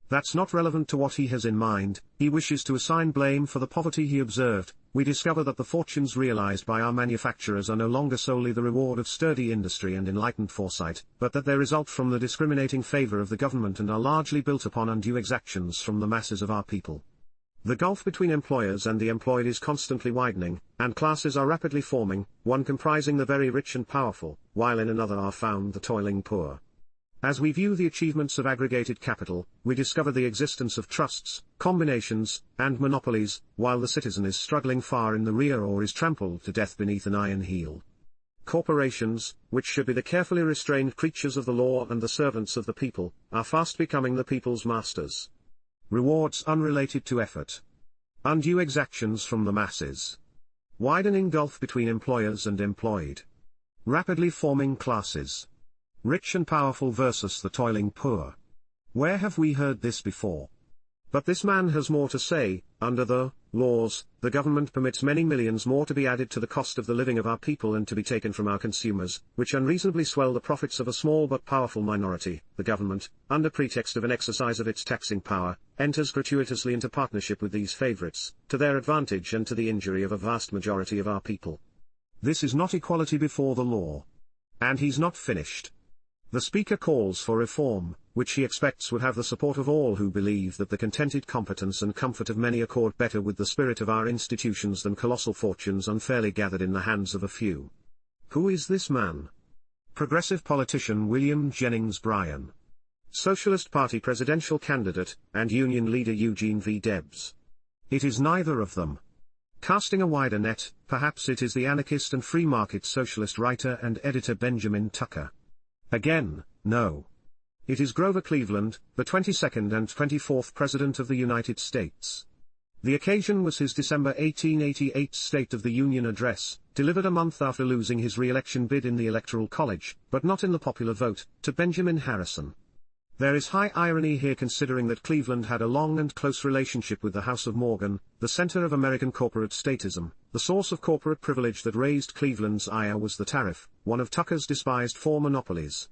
That's not relevant to what he has in mind. He wishes to assign blame for the poverty he observed. We discover that the fortunes realized by our manufacturers are no longer solely the reward of sturdy industry and enlightened foresight, but that they result from the discriminating favor of the government and are largely built upon undue exactions from the masses of our people. The gulf between employers and the employed is constantly widening, and classes are rapidly forming, one comprising the very rich and powerful, while in another are found the toiling poor. As we view the achievements of aggregated capital, we discover the existence of trusts, combinations, and monopolies, while the citizen is struggling far in the rear or is trampled to death beneath an iron heel. Corporations, which should be the carefully restrained creatures of the law and the servants of the people, are fast becoming the people's masters. Rewards unrelated to effort. Undue exactions from the masses. Widening gulf between employers and employed. Rapidly forming classes. Rich and powerful versus the toiling poor. Where have we heard this before? But this man has more to say. Under the laws, the government permits many millions more to be added to the cost of the living of our people and to be taken from our consumers, which unreasonably swell the profits of a small but powerful minority. The government, under pretext of an exercise of its taxing power, enters gratuitously into partnership with these favorites, to their advantage and to the injury of a vast majority of our people. This is not equality before the law. And he's not finished. The speaker calls for reform. which he expects would have the support of all who believe that the contented competence and comfort of many accord better with the spirit of our institutions than colossal fortunes unfairly gathered in the hands of a few. Who is this man? Progressive politician William Jennings Bryan. Socialist Party presidential candidate, and Union leader Eugene V. Debs. It is neither of them. Casting a wider net, perhaps it is the anarchist and free market socialist writer and editor Benjamin Tucker. Again, no. It is Grover Cleveland, the 22nd and 24th President of the United States. The occasion was his December 1888 State of the Union address, delivered a month after losing his re-election bid in the Electoral College, but not in the popular vote, to Benjamin Harrison. There is high irony here considering that Cleveland had a long and close relationship with the House of Morgan, the center of American corporate statism. The source of corporate privilege that raised Cleveland's ire was the tariff, one of Tucker's despised four monopolies.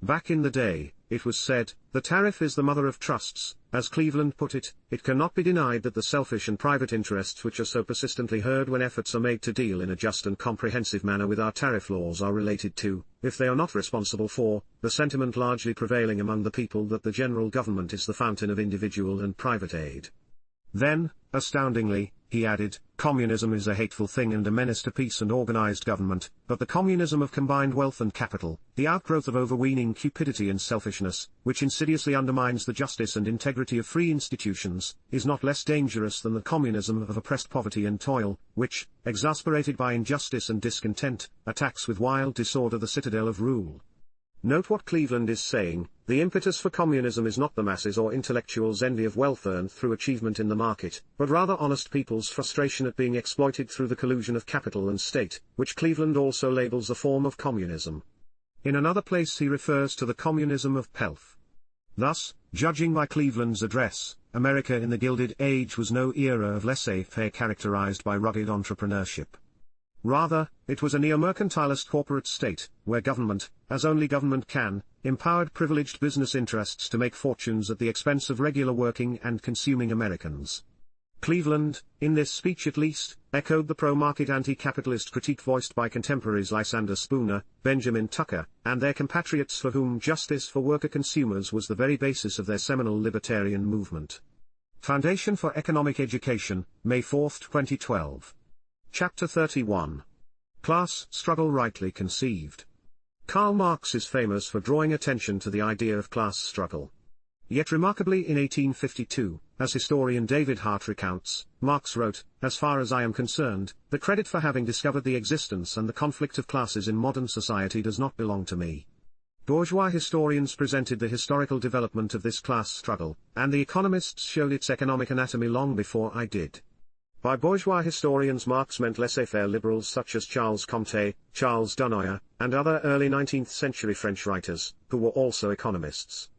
Back in the day, it was said, the tariff is the mother of trusts. As Cleveland put it, it cannot be denied that the selfish and private interests which are so persistently heard when efforts are made to deal in a just and comprehensive manner with our tariff laws are related to, if they are not responsible for, the sentiment largely prevailing among the people that the general government is the fountain of individual and private aid. Then, astoundingly, he added, communism is a hateful thing and a menace to peace and organized government, but the communism of combined wealth and capital, the outgrowth of overweening cupidity and selfishness, which insidiously undermines the justice and integrity of free institutions, is not less dangerous than the communism of oppressed poverty and toil, which, exasperated by injustice and discontent, attacks with wild disorder the citadel of rule. Note what Cleveland is saying, the impetus for communism is not the masses or intellectuals' envy of wealth earned through achievement in the market, but rather honest people's frustration at being exploited through the collusion of capital and state, which Cleveland also labels a form of communism. In another place he refers to the communism of pelf. Thus, judging by Cleveland's address, America in the Gilded Age was no era of laissez-faire characterized by rugged entrepreneurship. Rather, it was a neo-mercantilist corporate state, where government, as only government can, empowered privileged business interests to make fortunes at the expense of regular working and consuming Americans. Cleveland, in this speech at least, echoed the pro-market anti-capitalist critique voiced by contemporaries Lysander Spooner, Benjamin Tucker, and their compatriots for whom justice for worker consumers was the very basis of their seminal libertarian movement. Foundation for Economic Education, May 4, 2012. Chapter 31. Class Struggle Rightly Conceived. Karl Marx is famous for drawing attention to the idea of class struggle. Yet remarkably in 1852, as historian David Hart recounts, Marx wrote, "As far as I am concerned, the credit for having discovered the existence and the conflict of classes in modern society does not belong to me." Bourgeois historians presented the historical development of this class struggle, and the economists showed its economic anatomy long before I did. By bourgeois historians Marx meant laissez-faire liberals such as Charles Comte, Charles Dunoyer, and other early 19th century French writers, who were also economists.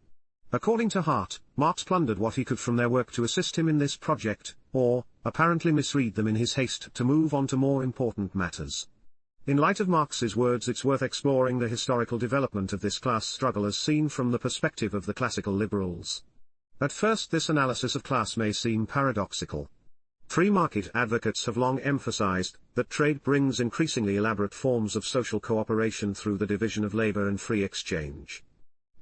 According to Hart, Marx plundered what he could from their work to assist him in this project, or, apparently misread them in his haste to move on to more important matters. In light of Marx's words, it's worth exploring the historical development of this class struggle as seen from the perspective of the classical liberals. At first this analysis of class may seem paradoxical. Free market advocates have long emphasized that trade brings increasingly elaborate forms of social cooperation through the division of labor and free exchange.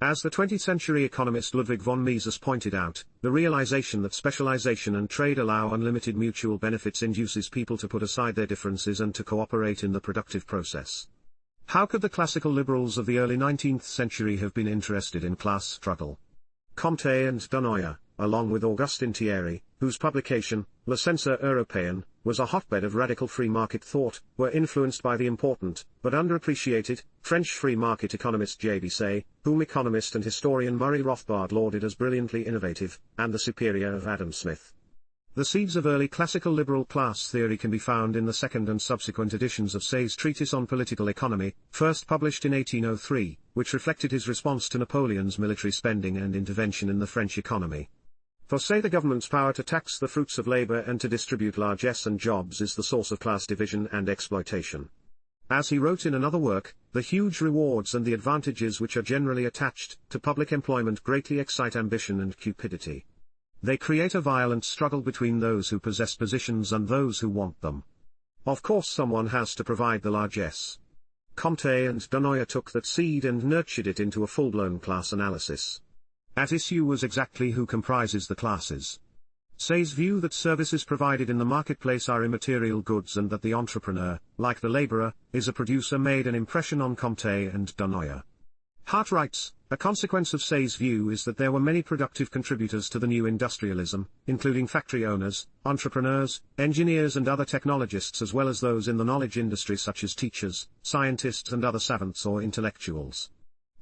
As the 20th century economist Ludwig von Mises pointed out, the realization that specialization and trade allow unlimited mutual benefits induces people to put aside their differences and to cooperate in the productive process. How could the classical liberals of the early 19th century have been interested in class struggle? Comte and Dunoyer, along with Augustin Thierry, whose publication, Le Censeur Européen, was a hotbed of radical free market thought, were influenced by the important, but underappreciated, French free market economist J. B. Say, whom economist and historian Murray Rothbard lauded as brilliantly innovative, and the superior of Adam Smith. The seeds of early classical liberal class theory can be found in the second and subsequent editions of Say's Treatise on Political Economy, first published in 1803, which reflected his response to Napoleon's military spending and intervention in the French economy. For Say, the government's power to tax the fruits of labor and to distribute largesse and jobs is the source of class division and exploitation. As he wrote in another work, the huge rewards and the advantages which are generally attached to public employment greatly excite ambition and cupidity. They create a violent struggle between those who possess positions and those who want them. Of course someone has to provide the largesse. Comte and Dunoyer took that seed and nurtured it into a full-blown class analysis. At issue was exactly who comprises the classes. Say's view that services provided in the marketplace are immaterial goods and that the entrepreneur, like the laborer, is a producer made an impression on Comte and Dunoyer. Hart writes, a consequence of Say's view is that there were many productive contributors to the new industrialism, including factory owners, entrepreneurs, engineers and other technologists as well as those in the knowledge industry such as teachers, scientists and other savants or intellectuals.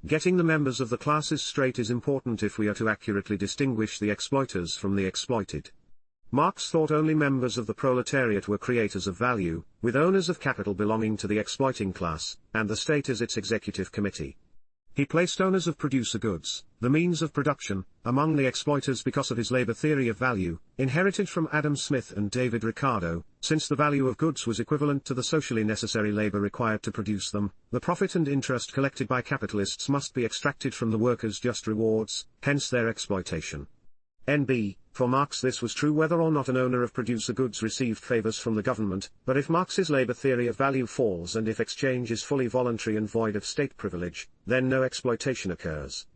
Getting the members of the classes straight is important if we are to accurately distinguish the exploiters from the exploited. Marx thought only members of the proletariat were creators of value, with owners of capital belonging to the exploiting class, and the state as its executive committee. He placed owners of producer goods, the means of production, among the exploiters because of his labor theory of value, inherited from Adam Smith and David Ricardo. Since the value of goods was equivalent to the socially necessary labor required to produce them, the profit and interest collected by capitalists must be extracted from the workers' just rewards, hence their exploitation. N.B. For Marx this was true whether or not an owner of producer goods received favors from the government, but if Marx's labor theory of value falls and if exchange is fully voluntary and void of state privilege, then no exploitation occurs.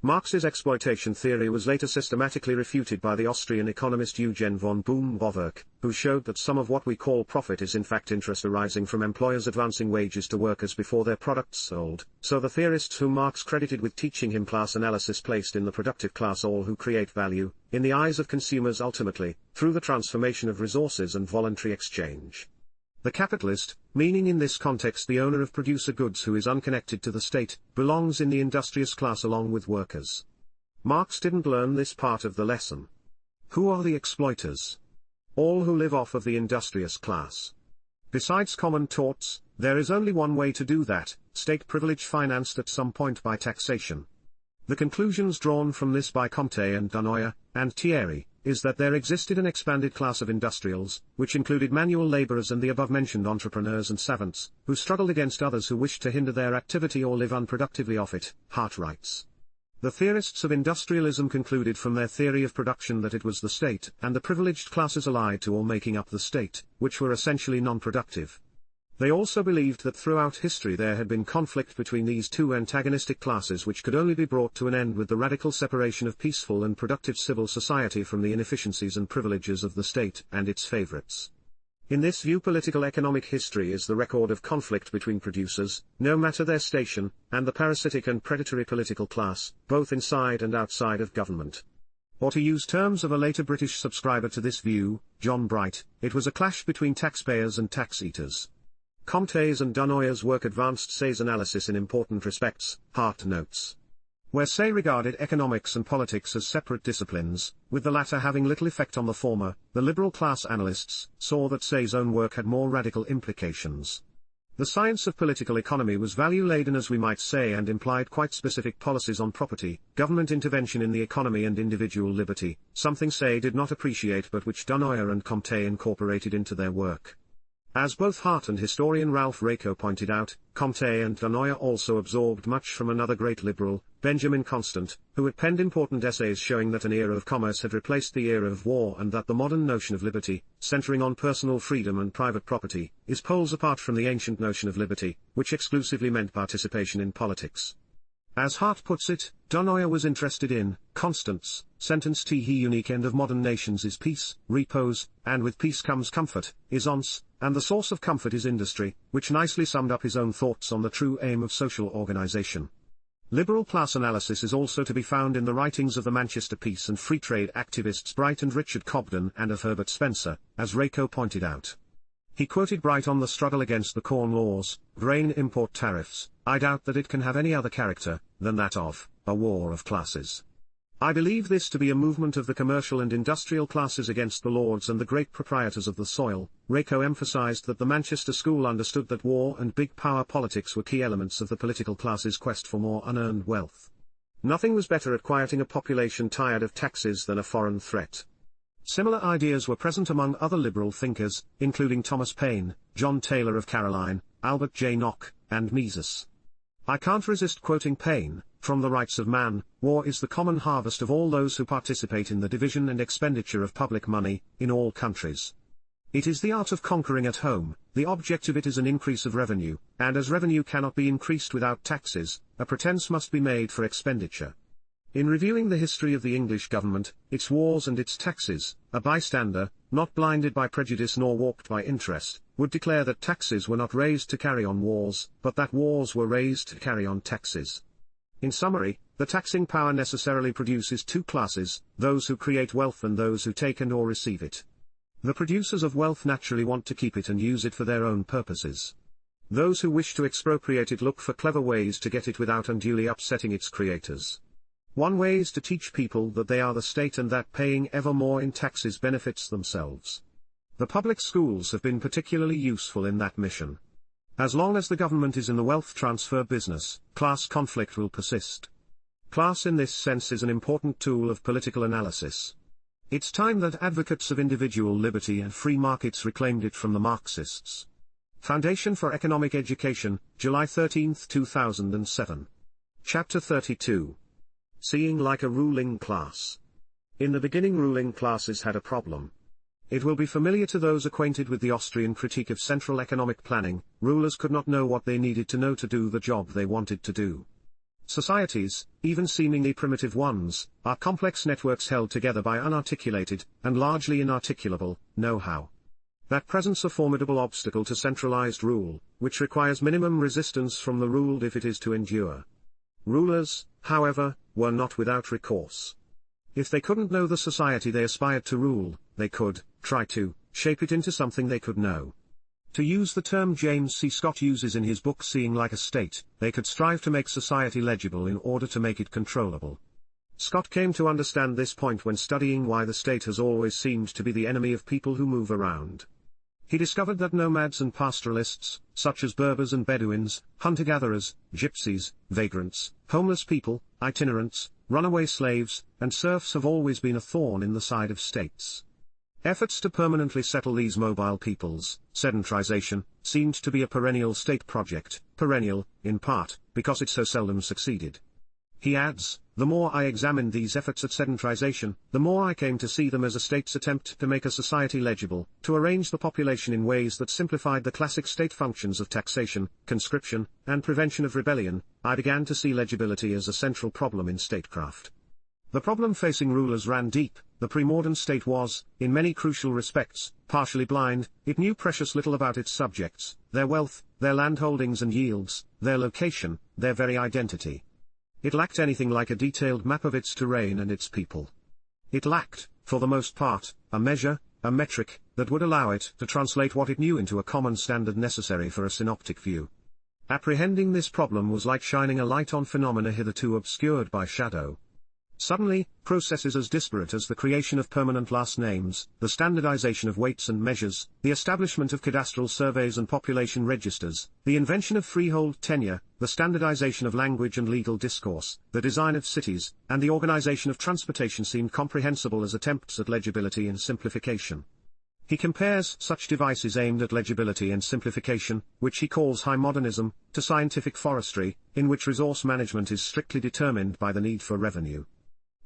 Marx's exploitation theory was later systematically refuted by the Austrian economist Eugen von Bohm-Bawerk, who showed that some of what we call profit is in fact interest arising from employers advancing wages to workers before their products sold. So the theorists whom Marx credited with teaching him class analysis placed in the productive class all who create value, in the eyes of consumers ultimately, through the transformation of resources and voluntary exchange. The capitalist, meaning in this context the owner of producer goods who is unconnected to the state, belongs in the industrious class along with workers. Marx didn't learn this part of the lesson. Who are the exploiters? All who live off of the industrious class. Besides common torts, there is only one way to do that, state privilege financed at some point by taxation. The conclusions drawn from this by Comte and Dunoyer, and Thierry, is that there existed an expanded class of industrials, which included manual laborers and the above-mentioned entrepreneurs and savants, who struggled against others who wished to hinder their activity or live unproductively off it, Hart writes. The theorists of industrialism concluded from their theory of production that it was the state and the privileged classes allied to or making up the state, which were essentially non-productive. They also believed that throughout history there had been conflict between these two antagonistic classes which could only be brought to an end with the radical separation of peaceful and productive civil society from the inefficiencies and privileges of the state and its favorites. In this view political economic history is the record of conflict between producers, no matter their station, and the parasitic and predatory political class, both inside and outside of government. Or to use terms of a later British subscriber to this view, John Bright, it was a clash between taxpayers and tax-eaters. Comte's and Dunoyer's work advanced Say's analysis in important respects, Hart notes. Where Say regarded economics and politics as separate disciplines, with the latter having little effect on the former, the liberal class analysts saw that Say's own work had more radical implications. The science of political economy was value-laden as we might say and implied quite specific policies on property, government intervention in the economy and individual liberty, something Say did not appreciate but which Dunoyer and Comte incorporated into their work. As both Hart and historian Ralph Raico pointed out, Comte and Dunoyer also absorbed much from another great liberal, Benjamin Constant, who had penned important essays showing that an era of commerce had replaced the era of war and that the modern notion of liberty, centering on personal freedom and private property, is poles apart from the ancient notion of liberty, which exclusively meant participation in politics. As Hart puts it, Dunoyer was interested in Constant's sentence: "He unique end of modern nations is peace, repose, and with peace comes comfort, is ons, and the source of comfort is industry," which nicely summed up his own thoughts on the true aim of social organization. Liberal class analysis is also to be found in the writings of the Manchester peace and free trade activists Bright and Richard Cobden and of Herbert Spencer, as Raico pointed out. He quoted Bright on the struggle against the Corn Laws, grain import tariffs. "I doubt that it can have any other character than that of a war of classes. I believe this to be a movement of the commercial and industrial classes against the lords and the great proprietors of the soil." Raico emphasized that the Manchester school understood that war and big power politics were key elements of the political class's quest for more unearned wealth. Nothing was better at quieting a population tired of taxes than a foreign threat. Similar ideas were present among other liberal thinkers, including Thomas Paine, John Taylor of Caroline, Albert J. Nock, and Mises. I can't resist quoting Paine, "From the rights of man, war is the common harvest of all those who participate in the division and expenditure of public money, in all countries. It is the art of conquering at home, the object of it is an increase of revenue, and as revenue cannot be increased without taxes, a pretense must be made for expenditure. In reviewing the history of the English government, its wars and its taxes, a bystander, not blinded by prejudice nor warped by interest, would declare that taxes were not raised to carry on wars, but that wars were raised to carry on taxes. In summary, the taxing power necessarily produces two classes, those who create wealth and those who take and or receive it. The producers of wealth naturally want to keep it and use it for their own purposes. Those who wish to expropriate it look for clever ways to get it without unduly upsetting its creators. One way is to teach people that they are the state and that paying ever more in taxes benefits themselves. The public schools have been particularly useful in that mission. As long as the government is in the wealth transfer business, class conflict will persist. Class in this sense is an important tool of political analysis. It's time that advocates of individual liberty and free markets reclaimed it from the Marxists. Foundation for Economic Education, July 13, 2007. Chapter 32. Seeing like a ruling class. In the beginning, ruling classes had a problem. It will be familiar to those acquainted with the Austrian critique of central economic planning. Rulers could not know what they needed to know to do the job they wanted to do. Societies, even seemingly primitive ones, are complex networks held together by unarticulated, and largely inarticulable, know-how. That presents a formidable obstacle to centralized rule, which requires minimum resistance from the ruled if it is to endure. Rulers, however, were not without recourse. If they couldn't know the society they aspired to rule, they could try to shape it into something they could know. To use the term James C. Scott uses in his book Seeing Like a State, they could strive to make society legible in order to make it controllable. Scott came to understand this point when studying why the state has always seemed to be the enemy of people who move around. He discovered that nomads and pastoralists, such as Berbers and Bedouins, hunter-gatherers, gypsies, vagrants, homeless people, itinerants, runaway slaves, and serfs have always been a thorn in the side of states. Efforts to permanently settle these mobile peoples, sedentarization, seemed to be a perennial state project, perennial, in part, because it so seldom succeeded. He adds, the more I examined these efforts at sedentarization, the more I came to see them as a state's attempt to make a society legible, to arrange the population in ways that simplified the classic state functions of taxation, conscription, and prevention of rebellion. I began to see legibility as a central problem in statecraft. The problem facing rulers ran deep. The pre-modern state was, in many crucial respects, partially blind. It knew precious little about its subjects, their wealth, their landholdings and yields, their location, their very identity. It lacked anything like a detailed map of its terrain and its people. It lacked, for the most part, a measure, a metric, that would allow it to translate what it knew into a common standard necessary for a synoptic view. Apprehending this problem was like shining a light on phenomena hitherto obscured by shadow. Suddenly, processes as disparate as the creation of permanent last names, the standardization of weights and measures, the establishment of cadastral surveys and population registers, the invention of freehold tenure, the standardization of language and legal discourse, the design of cities, and the organization of transportation seemed comprehensible as attempts at legibility and simplification. He compares such devices aimed at legibility and simplification, which he calls high modernism, to scientific forestry, in which resource management is strictly determined by the need for revenue.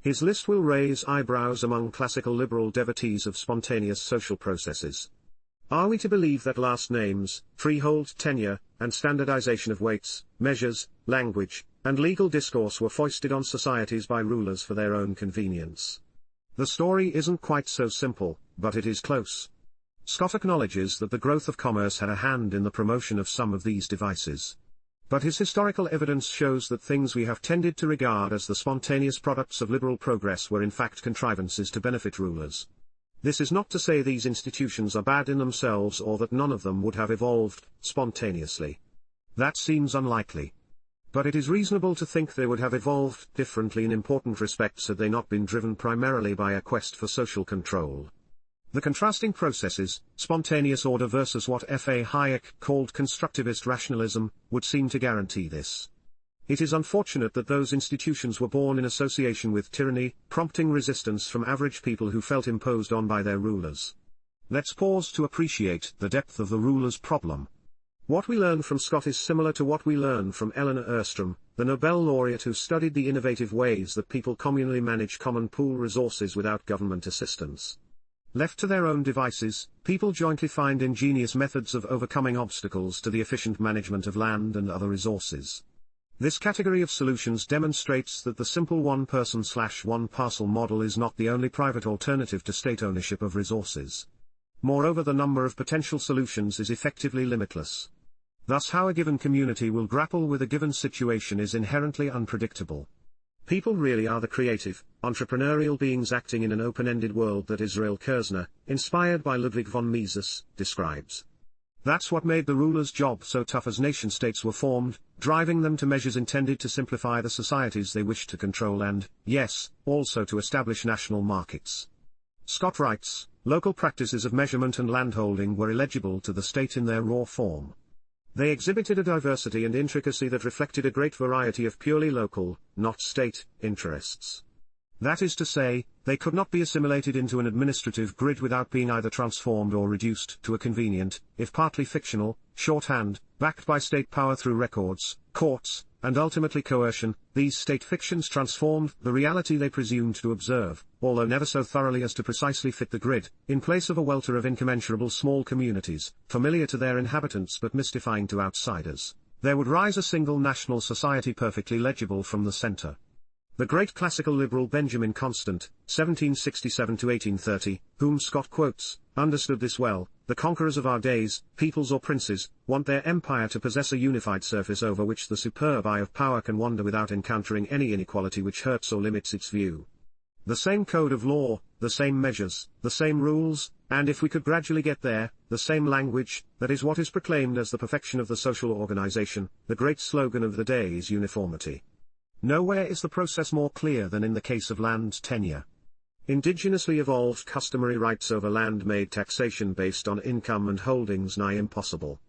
His list will raise eyebrows among classical liberal devotees of spontaneous social processes. Are we to believe that last names, freehold tenure, and standardization of weights, measures, language, and legal discourse were foisted on societies by rulers for their own convenience? The story isn't quite so simple, but it is close. Scott acknowledges that the growth of commerce had a hand in the promotion of some of these devices. But his historical evidence shows that things we have tended to regard as the spontaneous products of liberal progress were in fact contrivances to benefit rulers. This is not to say these institutions are bad in themselves or that none of them would have evolved spontaneously. That seems unlikely. But it is reasonable to think they would have evolved differently in important respects had they not been driven primarily by a quest for social control. The contrasting processes, spontaneous order versus what F. A. Hayek called constructivist rationalism, would seem to guarantee this. It is unfortunate that those institutions were born in association with tyranny, prompting resistance from average people who felt imposed on by their rulers. Let's pause to appreciate the depth of the ruler's problem. What we learn from Scott is similar to what we learn from Elinor Ostrom, the Nobel laureate who studied the innovative ways that people communally manage common pool resources without government assistance. Left to their own devices, people jointly find ingenious methods of overcoming obstacles to the efficient management of land and other resources. This category of solutions demonstrates that the simple one-person/one-parcel model is not the only private alternative to state ownership of resources. Moreover, the number of potential solutions is effectively limitless. Thus, how a given community will grapple with a given situation is inherently unpredictable. People really are the creative, entrepreneurial beings acting in an open-ended world that Israel Kirzner, inspired by Ludwig von Mises, describes. That's what made the rulers' job so tough as nation-states were formed, driving them to measures intended to simplify the societies they wished to control and, yes, also to establish national markets. Scott writes, local practices of measurement and landholding were illegible to the state in their raw form. They exhibited a diversity and intricacy that reflected a great variety of purely local, not state, interests. That is to say, they could not be assimilated into an administrative grid without being either transformed or reduced to a convenient, if partly fictional, shorthand, backed by state power through records, courts, and ultimately coercion. These state fictions transformed the reality they presumed to observe, although never so thoroughly as to precisely fit the grid, in place of a welter of incommensurable small communities, familiar to their inhabitants but mystifying to outsiders. There would rise a single national society perfectly legible from the center. The great classical liberal Benjamin Constant, 1767–1830, whom Scott quotes, understood this well. The conquerors of our days, peoples or princes, want their empire to possess a unified surface over which the superb eye of power can wander without encountering any inequality which hurts or limits its view. The same code of law, the same measures, the same rules, and if we could gradually get there, the same language, that is what is proclaimed as the perfection of the social organization. The great slogan of the day is uniformity. Nowhere is the process more clear than in the case of land tenure. Indigenously evolved customary rights over land made taxation based on income and holdings nigh impossible.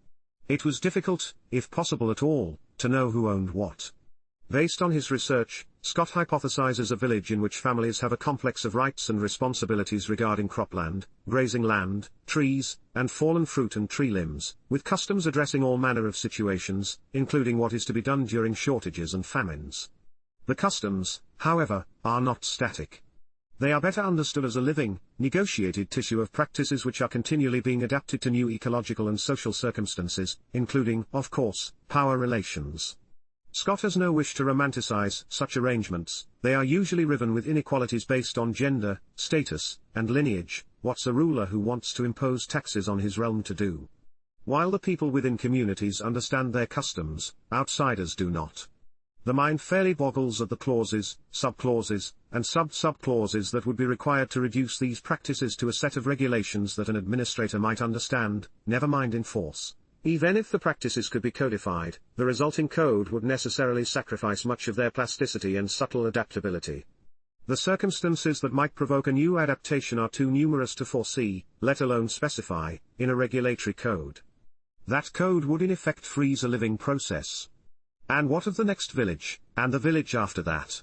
It was difficult, if possible at all, to know who owned what. Based on his research, Scott hypothesizes a village in which families have a complex of rights and responsibilities regarding cropland, grazing land, trees, and fallen fruit and tree limbs, with customs addressing all manner of situations, including what is to be done during shortages and famines. The customs, however, are not static. They are better understood as a living, negotiated tissue of practices which are continually being adapted to new ecological and social circumstances, including, of course, power relations. Scott has no wish to romanticize such arrangements. They are usually riven with inequalities based on gender, status, and lineage. What's a ruler who wants to impose taxes on his realm to do? While the people within communities understand their customs, outsiders do not. The mind fairly boggles at the clauses, sub-clauses, and sub-sub-clauses that would be required to reduce these practices to a set of regulations that an administrator might understand, never mind enforce. Even if the practices could be codified, the resulting code would necessarily sacrifice much of their plasticity and subtle adaptability. The circumstances that might provoke a new adaptation are too numerous to foresee, let alone specify, in a regulatory code. That code would in effect freeze a living process. And what of the next village, and the village after that?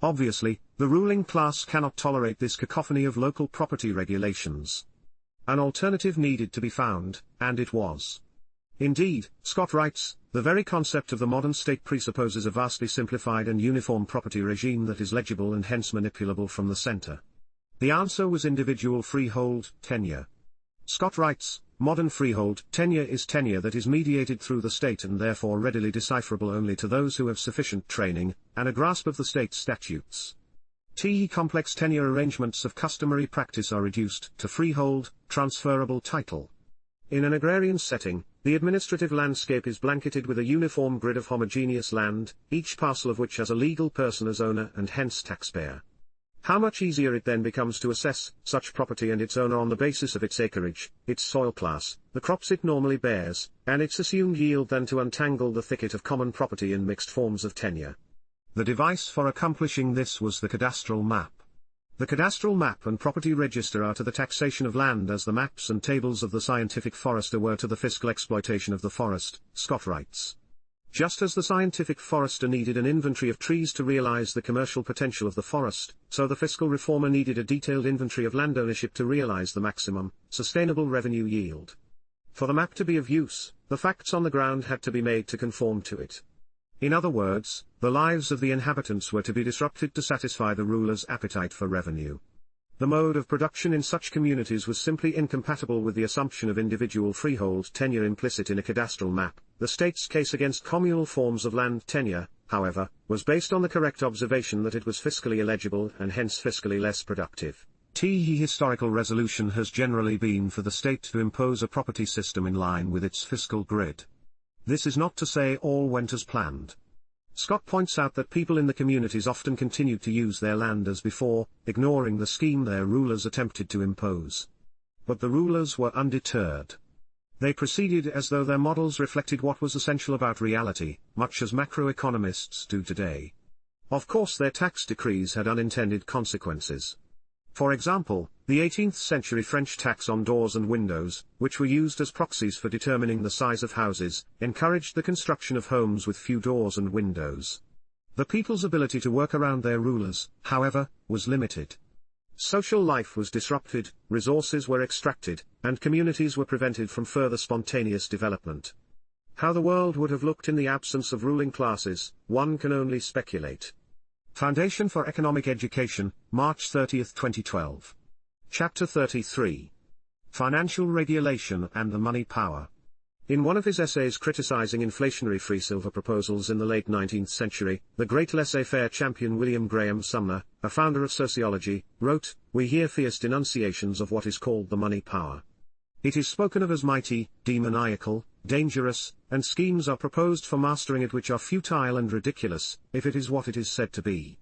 Obviously, the ruling class cannot tolerate this cacophony of local property regulations. An alternative needed to be found, and it was. Indeed, Scott writes, the very concept of the modern state presupposes a vastly simplified and uniform property regime that is legible and hence manipulable from the center. The answer was individual freehold tenure. Scott writes, modern freehold tenure is tenure that is mediated through the state and therefore readily decipherable only to those who have sufficient training, and a grasp of the state statutes. Complex tenure arrangements of customary practice are reduced to freehold, transferable title. In an agrarian setting, the administrative landscape is blanketed with a uniform grid of homogeneous land, each parcel of which has a legal person as owner and hence taxpayer. How much easier it then becomes to assess such property and its owner on the basis of its acreage, its soil class, the crops it normally bears, and its assumed yield than to untangle the thicket of common property in mixed forms of tenure. The device for accomplishing this was the cadastral map. The cadastral map and property register are to the taxation of land as the maps and tables of the scientific forester were to the fiscal exploitation of the forest, Scott writes. Just as the scientific forester needed an inventory of trees to realize the commercial potential of the forest, so the fiscal reformer needed a detailed inventory of land ownership to realize the maximum, sustainable revenue yield. For the map to be of use, the facts on the ground had to be made to conform to it. In other words, the lives of the inhabitants were to be disrupted to satisfy the ruler's appetite for revenue. The mode of production in such communities was simply incompatible with the assumption of individual freehold tenure implicit in a cadastral map. The state's case against communal forms of land tenure, however, was based on the correct observation that it was fiscally illegible and hence fiscally less productive. The historical resolution has generally been for the state to impose a property system in line with its fiscal grid. This is not to say all went as planned. Scott points out that people in the communities often continued to use their land as before, ignoring the scheme their rulers attempted to impose. But the rulers were undeterred. They proceeded as though their models reflected what was essential about reality, much as macroeconomists do today. Of course, their tax decrees had unintended consequences. For example, the 18th century French tax on doors and windows, which were used as proxies for determining the size of houses, encouraged the construction of homes with few doors and windows. The people's ability to work around their rulers, however, was limited. Social life was disrupted, resources were extracted, and communities were prevented from further spontaneous development. How the world would have looked in the absence of ruling classes, one can only speculate. Foundation for Economic Education, March 30, 2012. Chapter 33. Financial Regulation and the Money Power. In one of his essays criticizing inflationary free silver proposals in the late 19th century, the great laissez-faire champion William Graham Sumner, a founder of sociology, wrote, "We hear fierce denunciations of what is called the money power. It is spoken of as mighty, demoniacal, dangerous, and schemes are proposed for mastering it which are futile and ridiculous, if it is what it is said to be.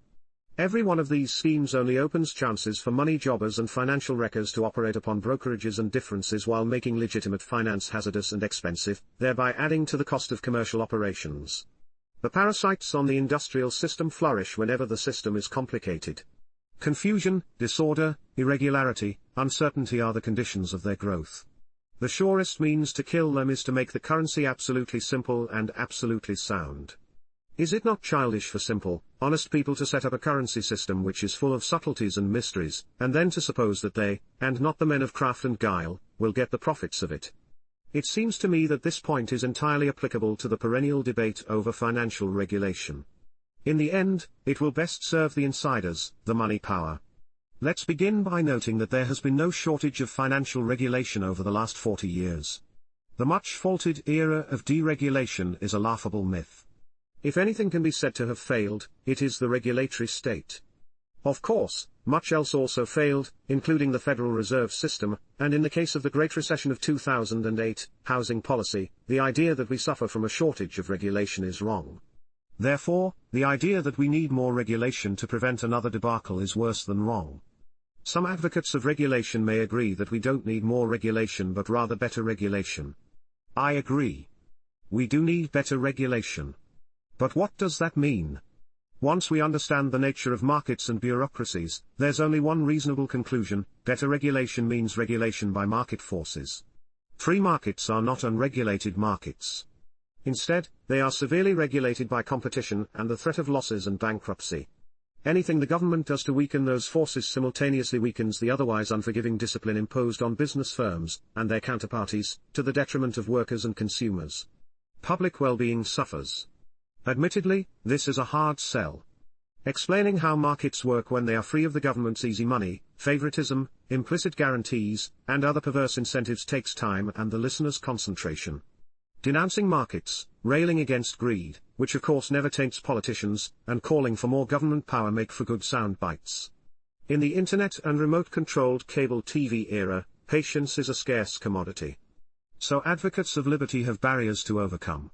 Every one of these schemes only opens chances for money jobbers and financial wreckers to operate upon brokerages and differences while making legitimate finance hazardous and expensive, thereby adding to the cost of commercial operations. The parasites on the industrial system flourish whenever the system is complicated. Confusion, disorder, irregularity, uncertainty are the conditions of their growth. The surest means to kill them is to make the currency absolutely simple and absolutely sound. Is it not childish for simple, honest people to set up a currency system which is full of subtleties and mysteries, and then to suppose that they, and not the men of craft and guile, will get the profits of it? It seems to me that this point is entirely applicable to the perennial debate over financial regulation. In the end, it will best serve the insiders, the money power. Let's begin by noting that there has been no shortage of financial regulation over the last 40 years. The much faulted era of deregulation is a laughable myth. If anything can be said to have failed, it is the regulatory state. Of course, much else also failed, including the Federal Reserve System, and in the case of the Great Recession of 2008, housing policy, the idea that we suffer from a shortage of regulation is wrong. Therefore, the idea that we need more regulation to prevent another debacle is worse than wrong. Some advocates of regulation may agree that we don't need more regulation but rather better regulation. I agree. We do need better regulation. But what does that mean? Once we understand the nature of markets and bureaucracies, there's only one reasonable conclusion: better regulation means regulation by market forces. Free markets are not unregulated markets. Instead, they are severely regulated by competition and the threat of losses and bankruptcy. Anything the government does to weaken those forces simultaneously weakens the otherwise unforgiving discipline imposed on business firms and their counterparties, to the detriment of workers and consumers. Public well-being suffers. Admittedly, this is a hard sell. Explaining how markets work when they are free of the government's easy money, favoritism, implicit guarantees, and other perverse incentives takes time and the listener's concentration. Denouncing markets, railing against greed, which of course never taints politicians, and calling for more government power make for good sound bites. In the internet and remote-controlled cable TV era, patience is a scarce commodity. So advocates of liberty have barriers to overcome.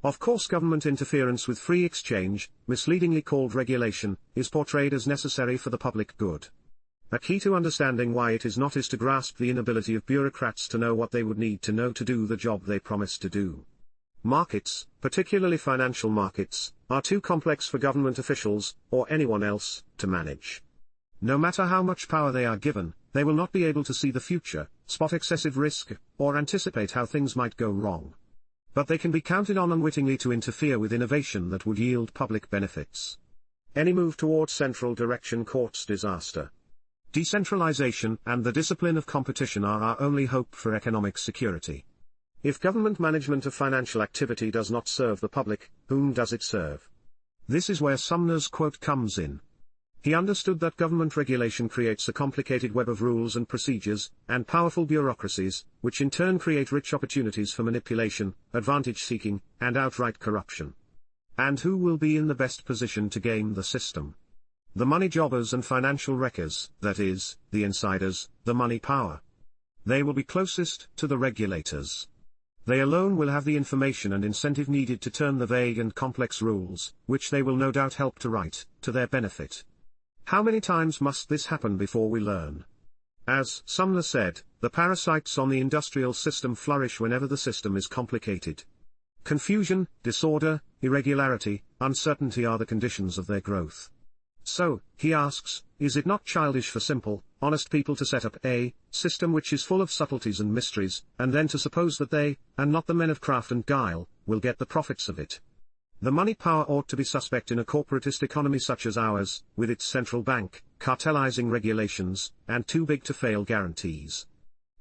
Of course, government interference with free exchange, misleadingly called regulation, is portrayed as necessary for the public good. A key to understanding why it is not is to grasp the inability of bureaucrats to know what they would need to know to do the job they promise to do. Markets, particularly financial markets, are too complex for government officials, or anyone else, to manage. No matter how much power they are given, they will not be able to see the future, spot excessive risk, or anticipate how things might go wrong. But they can be counted on unwittingly to interfere with innovation that would yield public benefits. Any move towards central direction courts disaster. Decentralization and the discipline of competition are our only hope for economic security. If government management of financial activity does not serve the public, whom does it serve? This is where Sumner's quote comes in. He understood that government regulation creates a complicated web of rules and procedures, and powerful bureaucracies, which in turn create rich opportunities for manipulation, advantage-seeking, and outright corruption. And who will be in the best position to game the system? The money jobbers and financial wreckers, that is, the insiders, the money power. They will be closest to the regulators. They alone will have the information and incentive needed to turn the vague and complex rules, which they will no doubt help to write, to their benefit. How many times must this happen before we learn? As Sumner said, the parasites on the industrial system flourish whenever the system is complicated. Confusion, disorder, irregularity, uncertainty are the conditions of their growth. So, he asks, is it not childish for simple, honest people to set up a system which is full of subtleties and mysteries, and then to suppose that they, and not the men of craft and guile, will get the profits of it? The money power ought to be suspect in a corporatist economy such as ours, with its central bank, cartelizing regulations, and too-big-to-fail guarantees.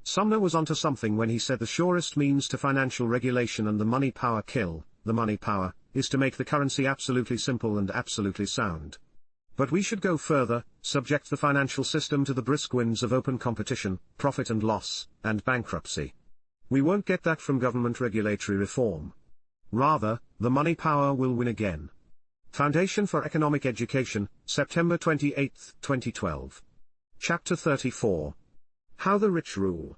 Sumner was onto something when he said the surest means to financial regulation and the money power kill, the money power, is to make the currency absolutely simple and absolutely sound. But we should go further, subject the financial system to the brisk winds of open competition, profit and loss, and bankruptcy. We won't get that from government regulatory reform. Rather, the money power will win again. Foundation for Economic Education, September 28, 2012. Chapter 34. How the Rich Rule.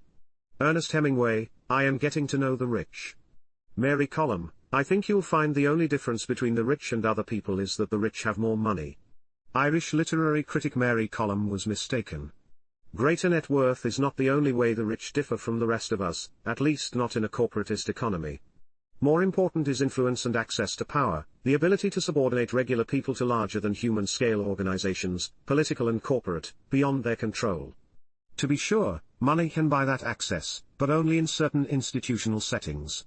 Ernest Hemingway, I Am Getting to Know the Rich. Mary Column, I think you'll find the only difference between the rich and other people is that the rich have more money. Irish literary critic Mary Column was mistaken. Greater net worth is not the only way the rich differ from the rest of us, at least not in a corporatist economy. More important is influence and access to power, the ability to subordinate regular people to larger-than-human scale organizations, political and corporate, beyond their control. To be sure, money can buy that access, but only in certain institutional settings.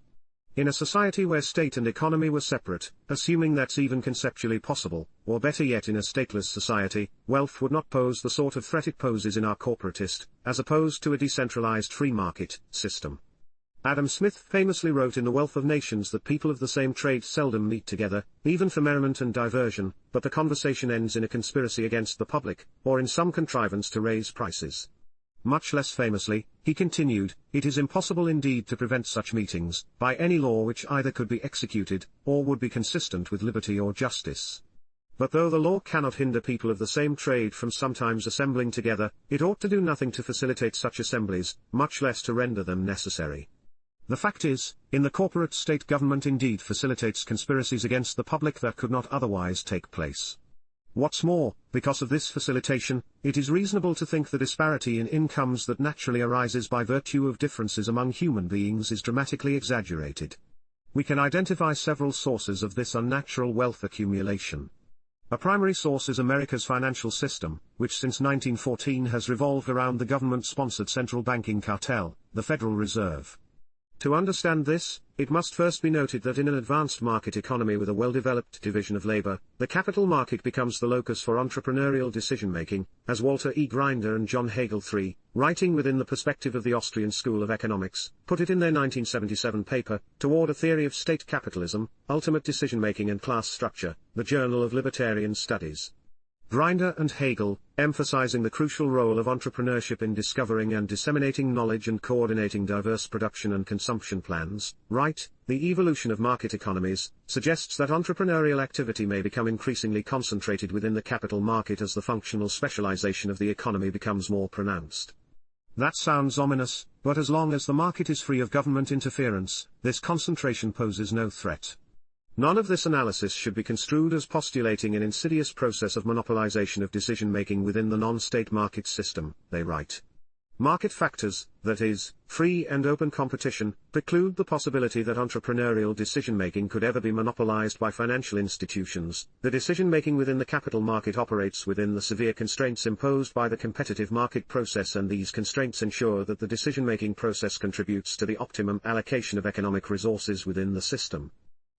In a society where state and economy were separate, assuming that's even conceptually possible, or better yet in a stateless society, wealth would not pose the sort of threat it poses in our corporatist, as opposed to a decentralized free market system. Adam Smith famously wrote in The Wealth of Nations that people of the same trade seldom meet together, even for merriment and diversion, but the conversation ends in a conspiracy against the public, or in some contrivance to raise prices. Much less famously, he continued, it is impossible indeed to prevent such meetings, by any law which either could be executed, or would be consistent with liberty or justice. But though the law cannot hinder people of the same trade from sometimes assembling together, it ought to do nothing to facilitate such assemblies, much less to render them necessary. The fact is, in the corporate state government indeed facilitates conspiracies against the public that could not otherwise take place. What's more, because of this facilitation, it is reasonable to think the disparity in incomes that naturally arises by virtue of differences among human beings is dramatically exaggerated. We can identify several sources of this unnatural wealth accumulation. A primary source is America's financial system, which since 1914 has revolved around the government-sponsored central banking cartel, the Federal Reserve. To understand this, it must first be noted that in an advanced market economy with a well-developed division of labor, the capital market becomes the locus for entrepreneurial decision-making, as Walter E. Grinder and John Hagel III, writing within the perspective of the Austrian School of Economics, put it in their 1977 paper, Toward a Theory of State Capitalism, Ultimate Decision-Making and Class Structure, the Journal of Libertarian Studies. Grinder and Hagel, emphasizing the crucial role of entrepreneurship in discovering and disseminating knowledge and coordinating diverse production and consumption plans, write, The Evolution of Market Economies, suggests that entrepreneurial activity may become increasingly concentrated within the capital market as the functional specialization of the economy becomes more pronounced. That sounds ominous, but as long as the market is free of government interference, this concentration poses no threat. None of this analysis should be construed as postulating an insidious process of monopolization of decision-making within the non-state market system, they write. Market factors, that is, free and open competition, preclude the possibility that entrepreneurial decision-making could ever be monopolized by financial institutions. The decision-making within the capital market operates within the severe constraints imposed by the competitive market process, and these constraints ensure that the decision-making process contributes to the optimum allocation of economic resources within the system.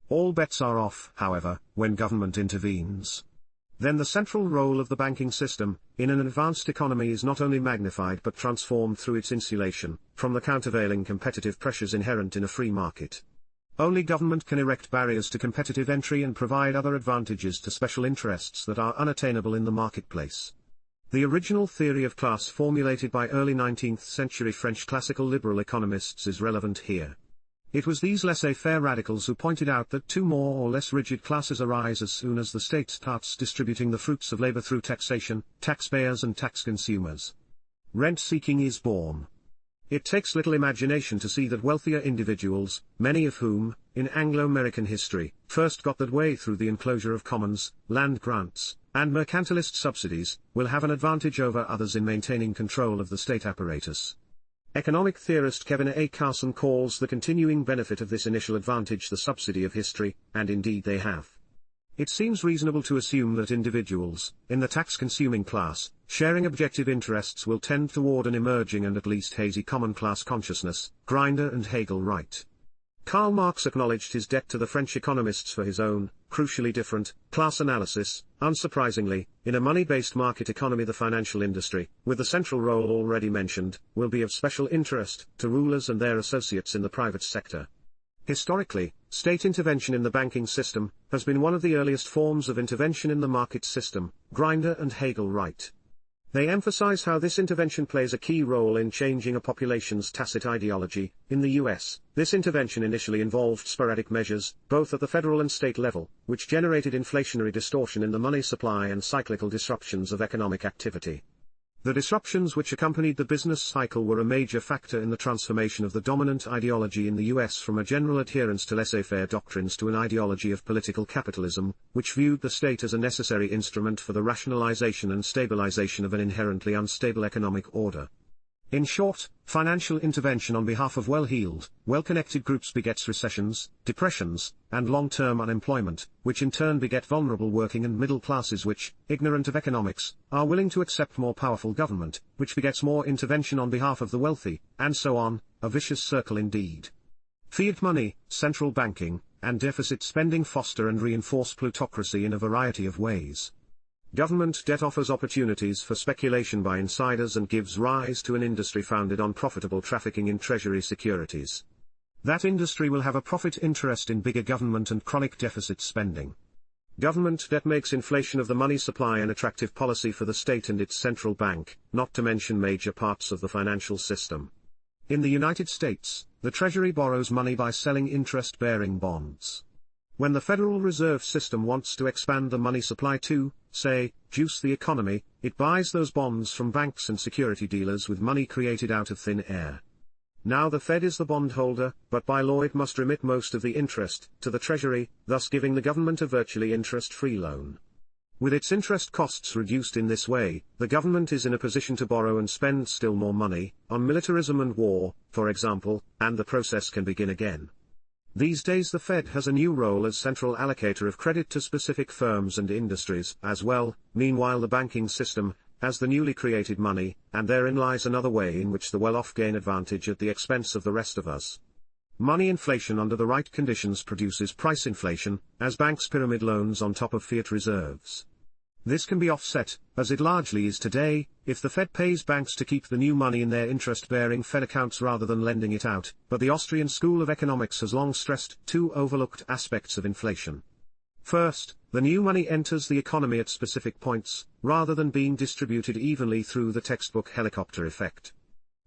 All bets are off, however, when government intervenes. Then the central role of the banking system, in an advanced economy, is not only magnified but transformed through its insulation from the countervailing competitive pressures inherent in a free market. Only government can erect barriers to competitive entry and provide other advantages to special interests that are unattainable in the marketplace. The original theory of class formulated by early 19th century French classical liberal economists is relevant here. It was these laissez-faire radicals who pointed out that two more or less rigid classes arise as soon as the state starts distributing the fruits of labor through taxation, taxpayers and tax consumers. Rent-seeking is born. It takes little imagination to see that wealthier individuals, many of whom, in Anglo-American history, first got that way through the enclosure of commons, land grants, and mercantilist subsidies, will have an advantage over others in maintaining control of the state apparatus. Economic theorist Kevin A. Carson calls the continuing benefit of this initial advantage the subsidy of history, and indeed they have. It seems reasonable to assume that individuals, in the tax-consuming class, sharing objective interests will tend toward an emerging and at least hazy common class consciousness. Grinder and Hegel write. Karl Marx acknowledged his debt to the French economists for his own, crucially different, class analysis. Unsurprisingly, in a money-based market economy the financial industry, with the central role already mentioned, will be of special interest to rulers and their associates in the private sector. Historically, state intervention in the banking system has been one of the earliest forms of intervention in the market system. Grinder and Hegel write. They emphasize how this intervention plays a key role in changing a population's tacit ideology. In the US, this intervention initially involved sporadic measures, both at the federal and state level, which generated inflationary distortion in the money supply and cyclical disruptions of economic activity. The disruptions which accompanied the business cycle were a major factor in the transformation of the dominant ideology in the US from a general adherence to laissez-faire doctrines to an ideology of political capitalism, which viewed the state as a necessary instrument for the rationalization and stabilization of an inherently unstable economic order. In short, financial intervention on behalf of well-heeled, well-connected groups begets recessions, depressions, and long-term unemployment, which in turn beget vulnerable working and middle classes which, ignorant of economics, are willing to accept more powerful government, which begets more intervention on behalf of the wealthy, and so on, a vicious circle indeed. Fiat money, central banking, and deficit spending foster and reinforce plutocracy in a variety of ways. Government debt offers opportunities for speculation by insiders and gives rise to an industry founded on profitable trafficking in treasury securities. That industry will have a profit interest in bigger government and chronic deficit spending. Government debt makes inflation of the money supply an attractive policy for the state and its central bank, not to mention major parts of the financial system. In the United States, the Treasury borrows money by selling interest-bearing bonds. When the Federal Reserve System wants to expand the money supply to, say, juice the economy, it buys those bonds from banks and security dealers with money created out of thin air. Now the Fed is the bondholder, but by law it must remit most of the interest to the Treasury, thus giving the government a virtually interest-free loan. With its interest costs reduced in this way, the government is in a position to borrow and spend still more money, on militarism and war, for example, and the process can begin again. These days the Fed has a new role as central allocator of credit to specific firms and industries as well. Meanwhile the banking system has the newly created money, and therein lies another way in which the well-off gain advantage at the expense of the rest of us. Money inflation under the right conditions produces price inflation, as banks pyramid loans on top of fiat reserves. This can be offset, as it largely is today, if the Fed pays banks to keep the new money in their interest-bearing Fed accounts rather than lending it out, but the Austrian School of Economics has long stressed two overlooked aspects of inflation. First, the new money enters the economy at specific points, rather than being distributed evenly through the textbook helicopter effect.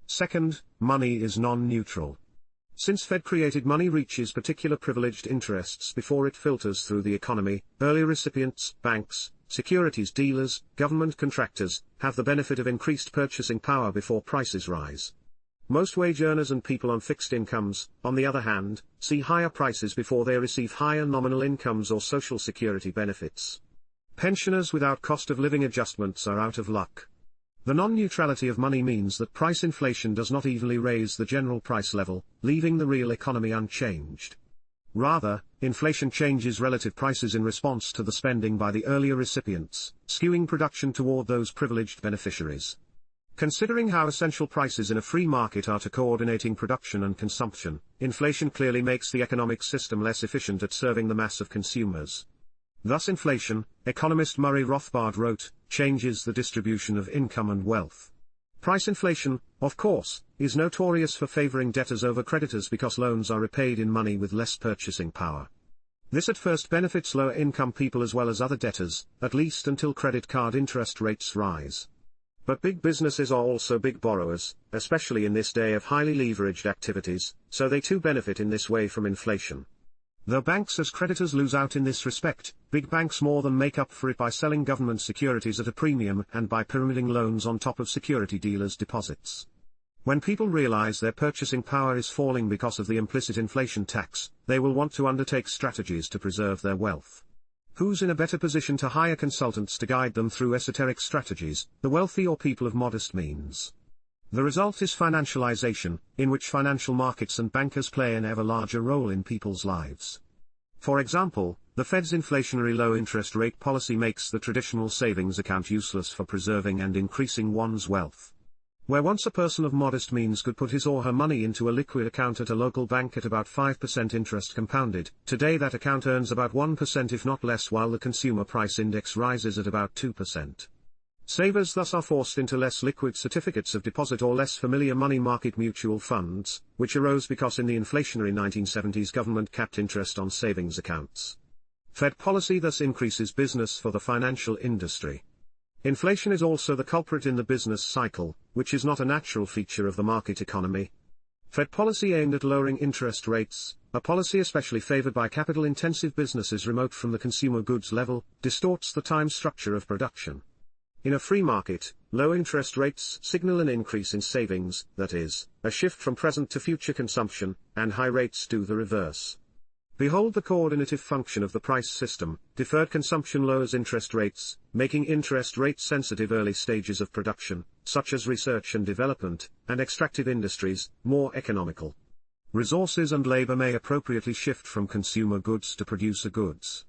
Second, money is non-neutral. Since Fed-created money reaches particular privileged interests before it filters through the economy, early recipients, banks, securities dealers, government contractors, have the benefit of increased purchasing power before prices rise. Most wage earners and people on fixed incomes, on the other hand, see higher prices before they receive higher nominal incomes or social security benefits. Pensioners without cost of living adjustments are out of luck. The non-neutrality of money means that price inflation does not evenly raise the general price level, leaving the real economy unchanged. Rather, inflation changes relative prices in response to the spending by the earlier recipients, skewing production toward those privileged beneficiaries. Considering how essential prices in a free market are to coordinating production and consumption, inflation clearly makes the economic system less efficient at serving the mass of consumers. Thus inflation, economist Murray Rothbard wrote, changes the distribution of income and wealth. Price inflation, of course, is notorious for favoring debtors over creditors because loans are repaid in money with less purchasing power. This at first benefits lower-income people as well as other debtors, at least until credit card interest rates rise. But big businesses are also big borrowers, especially in this day of highly leveraged activities, so they too benefit in this way from inflation. Though banks as creditors lose out in this respect, big banks more than make up for it by selling government securities at a premium and by pyramiding loans on top of security dealers' deposits. When people realize their purchasing power is falling because of the implicit inflation tax, they will want to undertake strategies to preserve their wealth. Who's in a better position to hire consultants to guide them through esoteric strategies, the wealthy or people of modest means? The result is financialization, in which financial markets and bankers play an ever larger role in people's lives. For example, the Fed's inflationary low-interest rate policy makes the traditional savings account useless for preserving and increasing one's wealth. Where once a person of modest means could put his or her money into a liquid account at a local bank at about 5% interest compounded, today that account earns about 1% if not less, while the consumer price index rises at about 2%. Savers thus are forced into less liquid certificates of deposit or less familiar money market mutual funds, which arose because in the inflationary 1970s government capped interest on savings accounts. Fed policy thus increases business for the financial industry. Inflation is also the culprit in the business cycle, which is not a natural feature of the market economy. Fed policy aimed at lowering interest rates, a policy especially favored by capital-intensive businesses remote from the consumer goods level, distorts the time structure of production. In a free market, low interest rates signal an increase in savings, that is, a shift from present to future consumption, and high rates do the reverse. Behold the coordinative function of the price system: deferred consumption lowers interest rates, making interest rate sensitive early stages of production, such as research and development, and extractive industries, more economical. Resources and labor may appropriately shift from consumer goods to producer goods.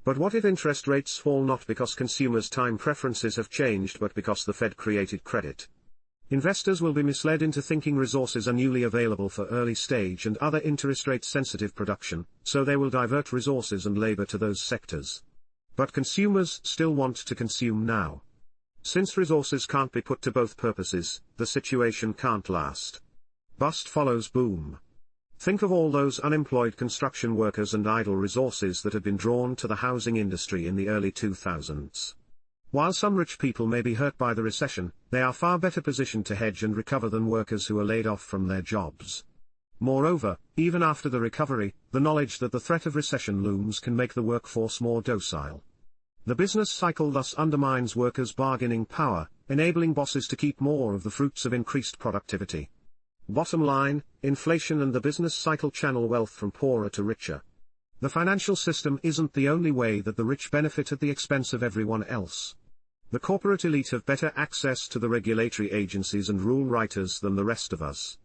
But what if interest rates fall not because consumers' time preferences have changed but because the Fed created credit? Investors will be misled into thinking resources are newly available for early stage and other interest rate sensitive production, so they will divert resources and labor to those sectors. But consumers still want to consume now. Since resources can't be put to both purposes, the situation can't last. Bust follows boom. Think of all those unemployed construction workers and idle resources that had been drawn to the housing industry in the early 2000s. While some rich people may be hurt by the recession, they are far better positioned to hedge and recover than workers who are laid off from their jobs. Moreover, even after the recovery, the knowledge that the threat of recession looms can make the workforce more docile. The business cycle thus undermines workers' bargaining power, enabling bosses to keep more of the fruits of increased productivity. Bottom line, inflation and the business cycle channel wealth from poorer to richer. The financial system isn't the only way that the rich benefit at the expense of everyone else. The corporate elite have better access to the regulatory agencies and rule writers than the rest of us.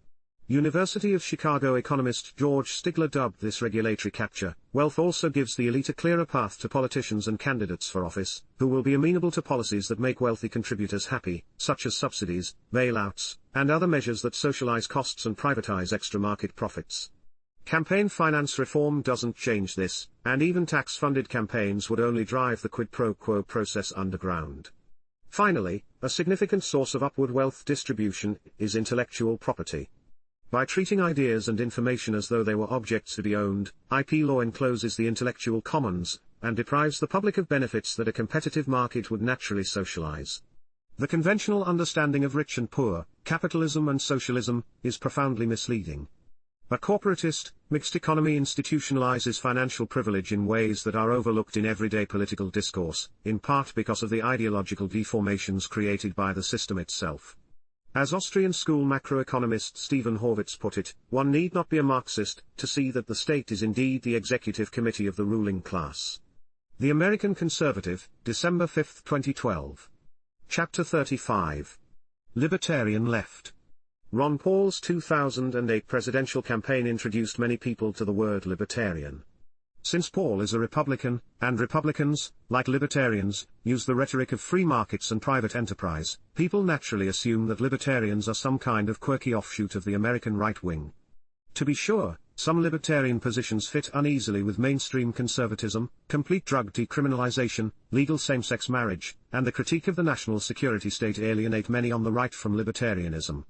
University of Chicago economist George Stigler dubbed this regulatory capture. Wealth also gives the elite a clearer path to politicians and candidates for office, who will be amenable to policies that make wealthy contributors happy, such as subsidies, bailouts, and other measures that socialize costs and privatize extra market profits. Campaign finance reform doesn't change this, and even tax-funded campaigns would only drive the quid pro quo process underground. Finally, a significant source of upward wealth distribution is intellectual property. By treating ideas and information as though they were objects to be owned, IP law encloses the intellectual commons, and deprives the public of benefits that a competitive market would naturally socialize. The conventional understanding of rich and poor, capitalism and socialism, is profoundly misleading. A corporatist, mixed economy institutionalizes financial privilege in ways that are overlooked in everyday political discourse, in part because of the ideological deformations created by the system itself. As Austrian school macroeconomist Stephen Horvitz put it, one need not be a Marxist to see that the state is indeed the executive committee of the ruling class. The American Conservative, December 5, 2012. Chapter 35. Libertarian Left. Ron Paul's 2008 presidential campaign introduced many people to the word libertarian. Since Paul is a Republican, and Republicans, like libertarians, use the rhetoric of free markets and private enterprise, people naturally assume that libertarians are some kind of quirky offshoot of the American right wing. To be sure, some libertarian positions fit uneasily with mainstream conservatism, complete drug decriminalization, legal same-sex marriage, and the critique of the national security state alienate many on the right from libertarianism.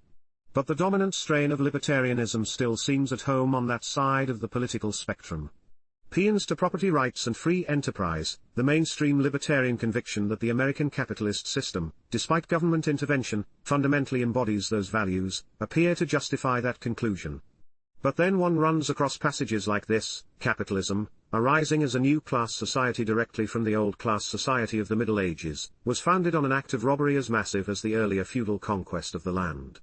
But the dominant strain of libertarianism still seems at home on that side of the political spectrum. Paeans to property rights and free enterprise, the mainstream libertarian conviction that the American capitalist system, despite government intervention, fundamentally embodies those values, appear to justify that conclusion. But then one runs across passages like this: capitalism, arising as a new class society directly from the old class society of the Middle Ages, was founded on an act of robbery as massive as the earlier feudal conquest of the land.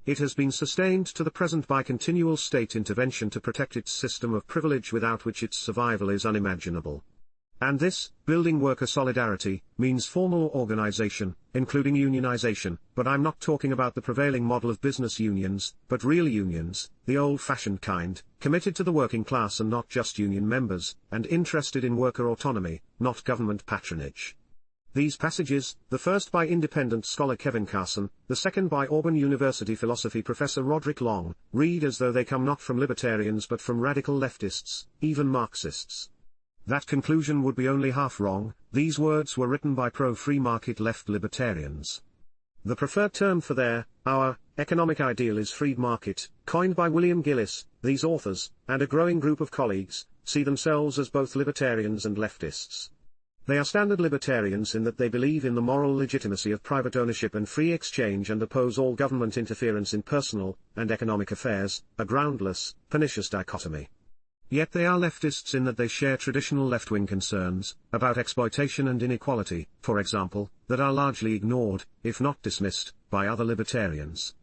It has been sustained to the present by continual state intervention to protect its system of privilege without which its survival is unimaginable. And this, building worker solidarity, means formal organization, including unionization, but I'm not talking about the prevailing model of business unions, but real unions, the old-fashioned kind, committed to the working class and not just union members, and interested in worker autonomy, not government patronage. These passages, the first by independent scholar Kevin Carson, the second by Auburn University philosophy professor Roderick Long, read as though they come not from libertarians but from radical leftists, even Marxists. That conclusion would be only half wrong. These words were written by pro-free market left libertarians. The preferred term for our economic ideal is freed market, coined by William Gillis. These authors, and a growing group of colleagues, see themselves as both libertarians and leftists. They are standard libertarians in that they believe in the moral legitimacy of private ownership and free exchange and oppose all government interference in personal and economic affairs, a groundless, pernicious dichotomy. Yet they are leftists in that they share traditional left-wing concerns, about exploitation and inequality, for example, that are largely ignored, if not dismissed, by other libertarians.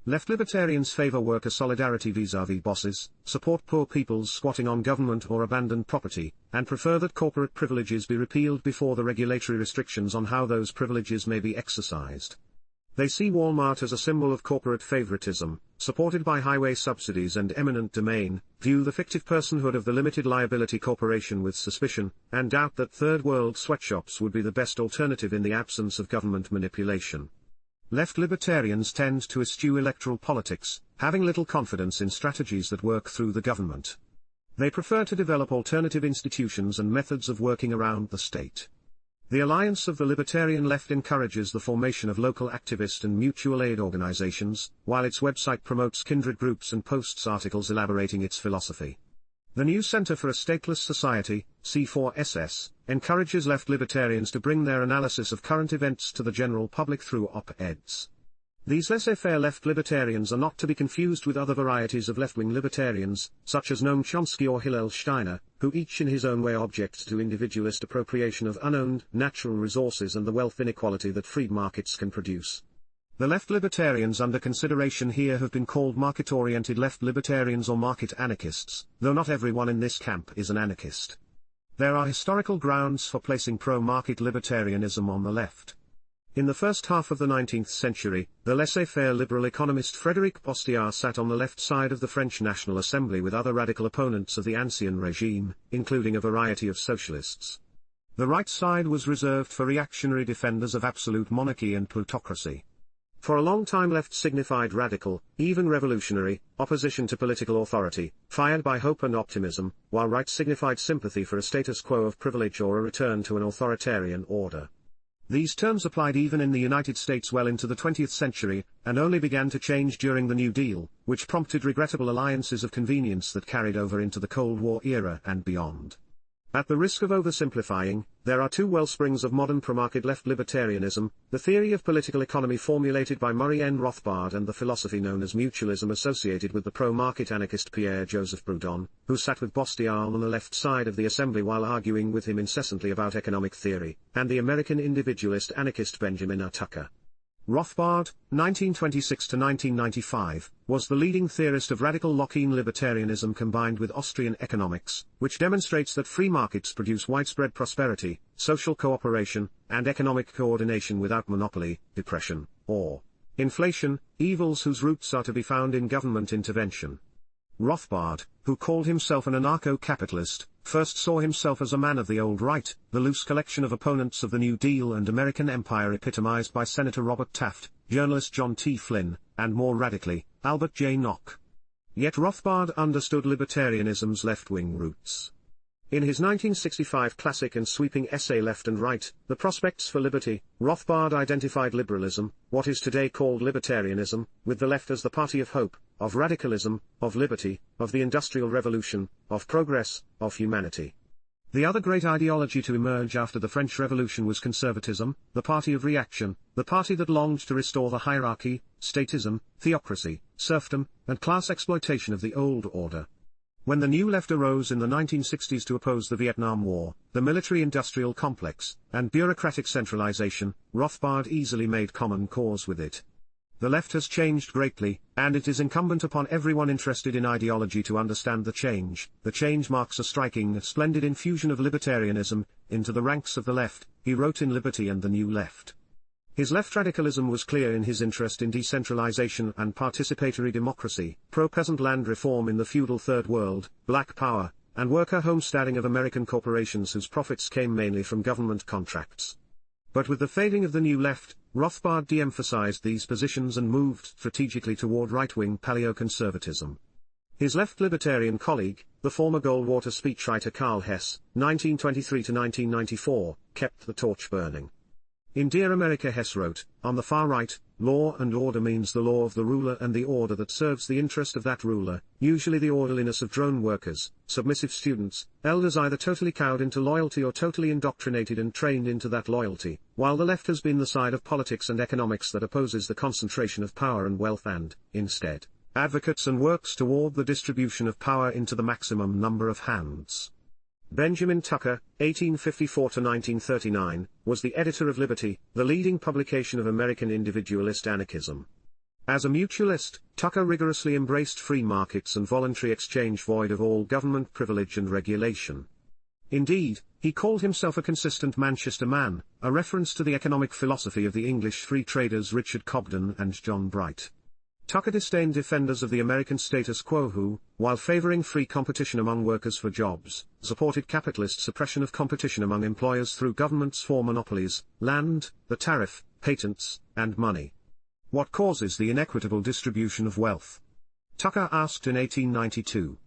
Left libertarians favor worker solidarity vis-à-vis bosses, support poor people's squatting on government or abandoned property, and prefer that corporate privileges be repealed before the regulatory restrictions on how those privileges may be exercised. They see Walmart as a symbol of corporate favoritism, supported by highway subsidies and eminent domain, view the fictive personhood of the limited liability corporation with suspicion, and doubt that third-world sweatshops would be the best alternative in the absence of government manipulation. Left libertarians tend to eschew electoral politics, having little confidence in strategies that work through the government. They prefer to develop alternative institutions and methods of working around the state. The Alliance of the Libertarian Left encourages the formation of local activist and mutual aid organizations, while its website promotes kindred groups and posts articles elaborating its philosophy. The New Center for a Stateless Society, C4SS, encourages left libertarians to bring their analysis of current events to the general public through op-eds. These laissez-faire left libertarians are not to be confused with other varieties of left-wing libertarians, such as Noam Chomsky or Hillel Steiner, who each in his own way object to individualist appropriation of unowned natural resources and the wealth inequality that freed markets can produce. The left libertarians under consideration here have been called market-oriented left libertarians or market anarchists, though not everyone in this camp is an anarchist. There are historical grounds for placing pro-market libertarianism on the left. In the first half of the 19th century, the laissez-faire liberal economist Frédéric Bastiat sat on the left side of the French National Assembly with other radical opponents of the Ancien regime, including a variety of socialists. The right side was reserved for reactionary defenders of absolute monarchy and plutocracy. For a long time left signified radical, even revolutionary, opposition to political authority, fired by hope and optimism, while right signified sympathy for a status quo of privilege or a return to an authoritarian order. These terms applied even in the United States well into the 20th century, and only began to change during the New Deal, which prompted regrettable alliances of convenience that carried over into the Cold War era and beyond. At the risk of oversimplifying, there are two wellsprings of modern pro-market left libertarianism, the theory of political economy formulated by Murray N. Rothbard and the philosophy known as mutualism associated with the pro-market anarchist Pierre-Joseph Proudhon, who sat with Bastiat on the left side of the assembly while arguing with him incessantly about economic theory, and the American individualist anarchist Benjamin R. Tucker. Rothbard, 1926–1995, was the leading theorist of radical Lockean libertarianism combined with Austrian economics, which demonstrates that free markets produce widespread prosperity, social cooperation, and economic coordination without monopoly, depression, or inflation, evils whose roots are to be found in government intervention. Rothbard, who called himself an anarcho-capitalist, first saw himself as a man of the old right, the loose collection of opponents of the New Deal and American empire epitomized by Senator Robert Taft, journalist John T. Flynn, and more radically, Albert J. Nock. Yet Rothbard understood libertarianism's left-wing roots. In his 1965 classic and sweeping essay Left and Right, The Prospects for Liberty, Rothbard identified liberalism, what is today called libertarianism, with the left as the party of hope, of radicalism, of liberty, of the Industrial Revolution, of progress, of humanity. The other great ideology to emerge after the French Revolution was conservatism, the party of reaction, the party that longed to restore the hierarchy, statism, theocracy, serfdom, and class exploitation of the old order. When the New Left arose in the 1960s to oppose the Vietnam War, the military-industrial complex, and bureaucratic centralization, Rothbard easily made common cause with it. The left has changed greatly, and it is incumbent upon everyone interested in ideology to understand the change. The change marks a striking, splendid infusion of libertarianism into the ranks of the left, he wrote in Liberty and the New Left. His left radicalism was clear in his interest in decentralization and participatory democracy, pro-peasant land reform in the feudal Third World, black power, and worker homesteading of American corporations whose profits came mainly from government contracts. But with the fading of the New Left, Rothbard de-emphasized these positions and moved strategically toward right-wing paleoconservatism. His left libertarian colleague, the former Goldwater speechwriter Karl Hess, 1923–1994, kept the torch burning. In Dear America Hess wrote, on the far right, law and order means the law of the ruler and the order that serves the interest of that ruler, usually the orderliness of drone workers, submissive students, elders either totally cowed into loyalty or totally indoctrinated and trained into that loyalty, while the left has been the side of politics and economics that opposes the concentration of power and wealth and, instead, advocates and works toward the distribution of power into the maximum number of hands. Benjamin Tucker, 1854–1939, was the editor of Liberty, the leading publication of American individualist anarchism. As a mutualist, Tucker rigorously embraced free markets and voluntary exchange void of all government privilege and regulation. Indeed, he called himself a consistent Manchester man, a reference to the economic philosophy of the English free traders Richard Cobden and John Bright. Tucker disdained defenders of the American status quo who, while favoring free competition among workers for jobs, supported capitalist suppression of competition among employers through governments for monopolies, land, the tariff, patents, and money. What causes the inequitable distribution of wealth? Tucker asked in 1892.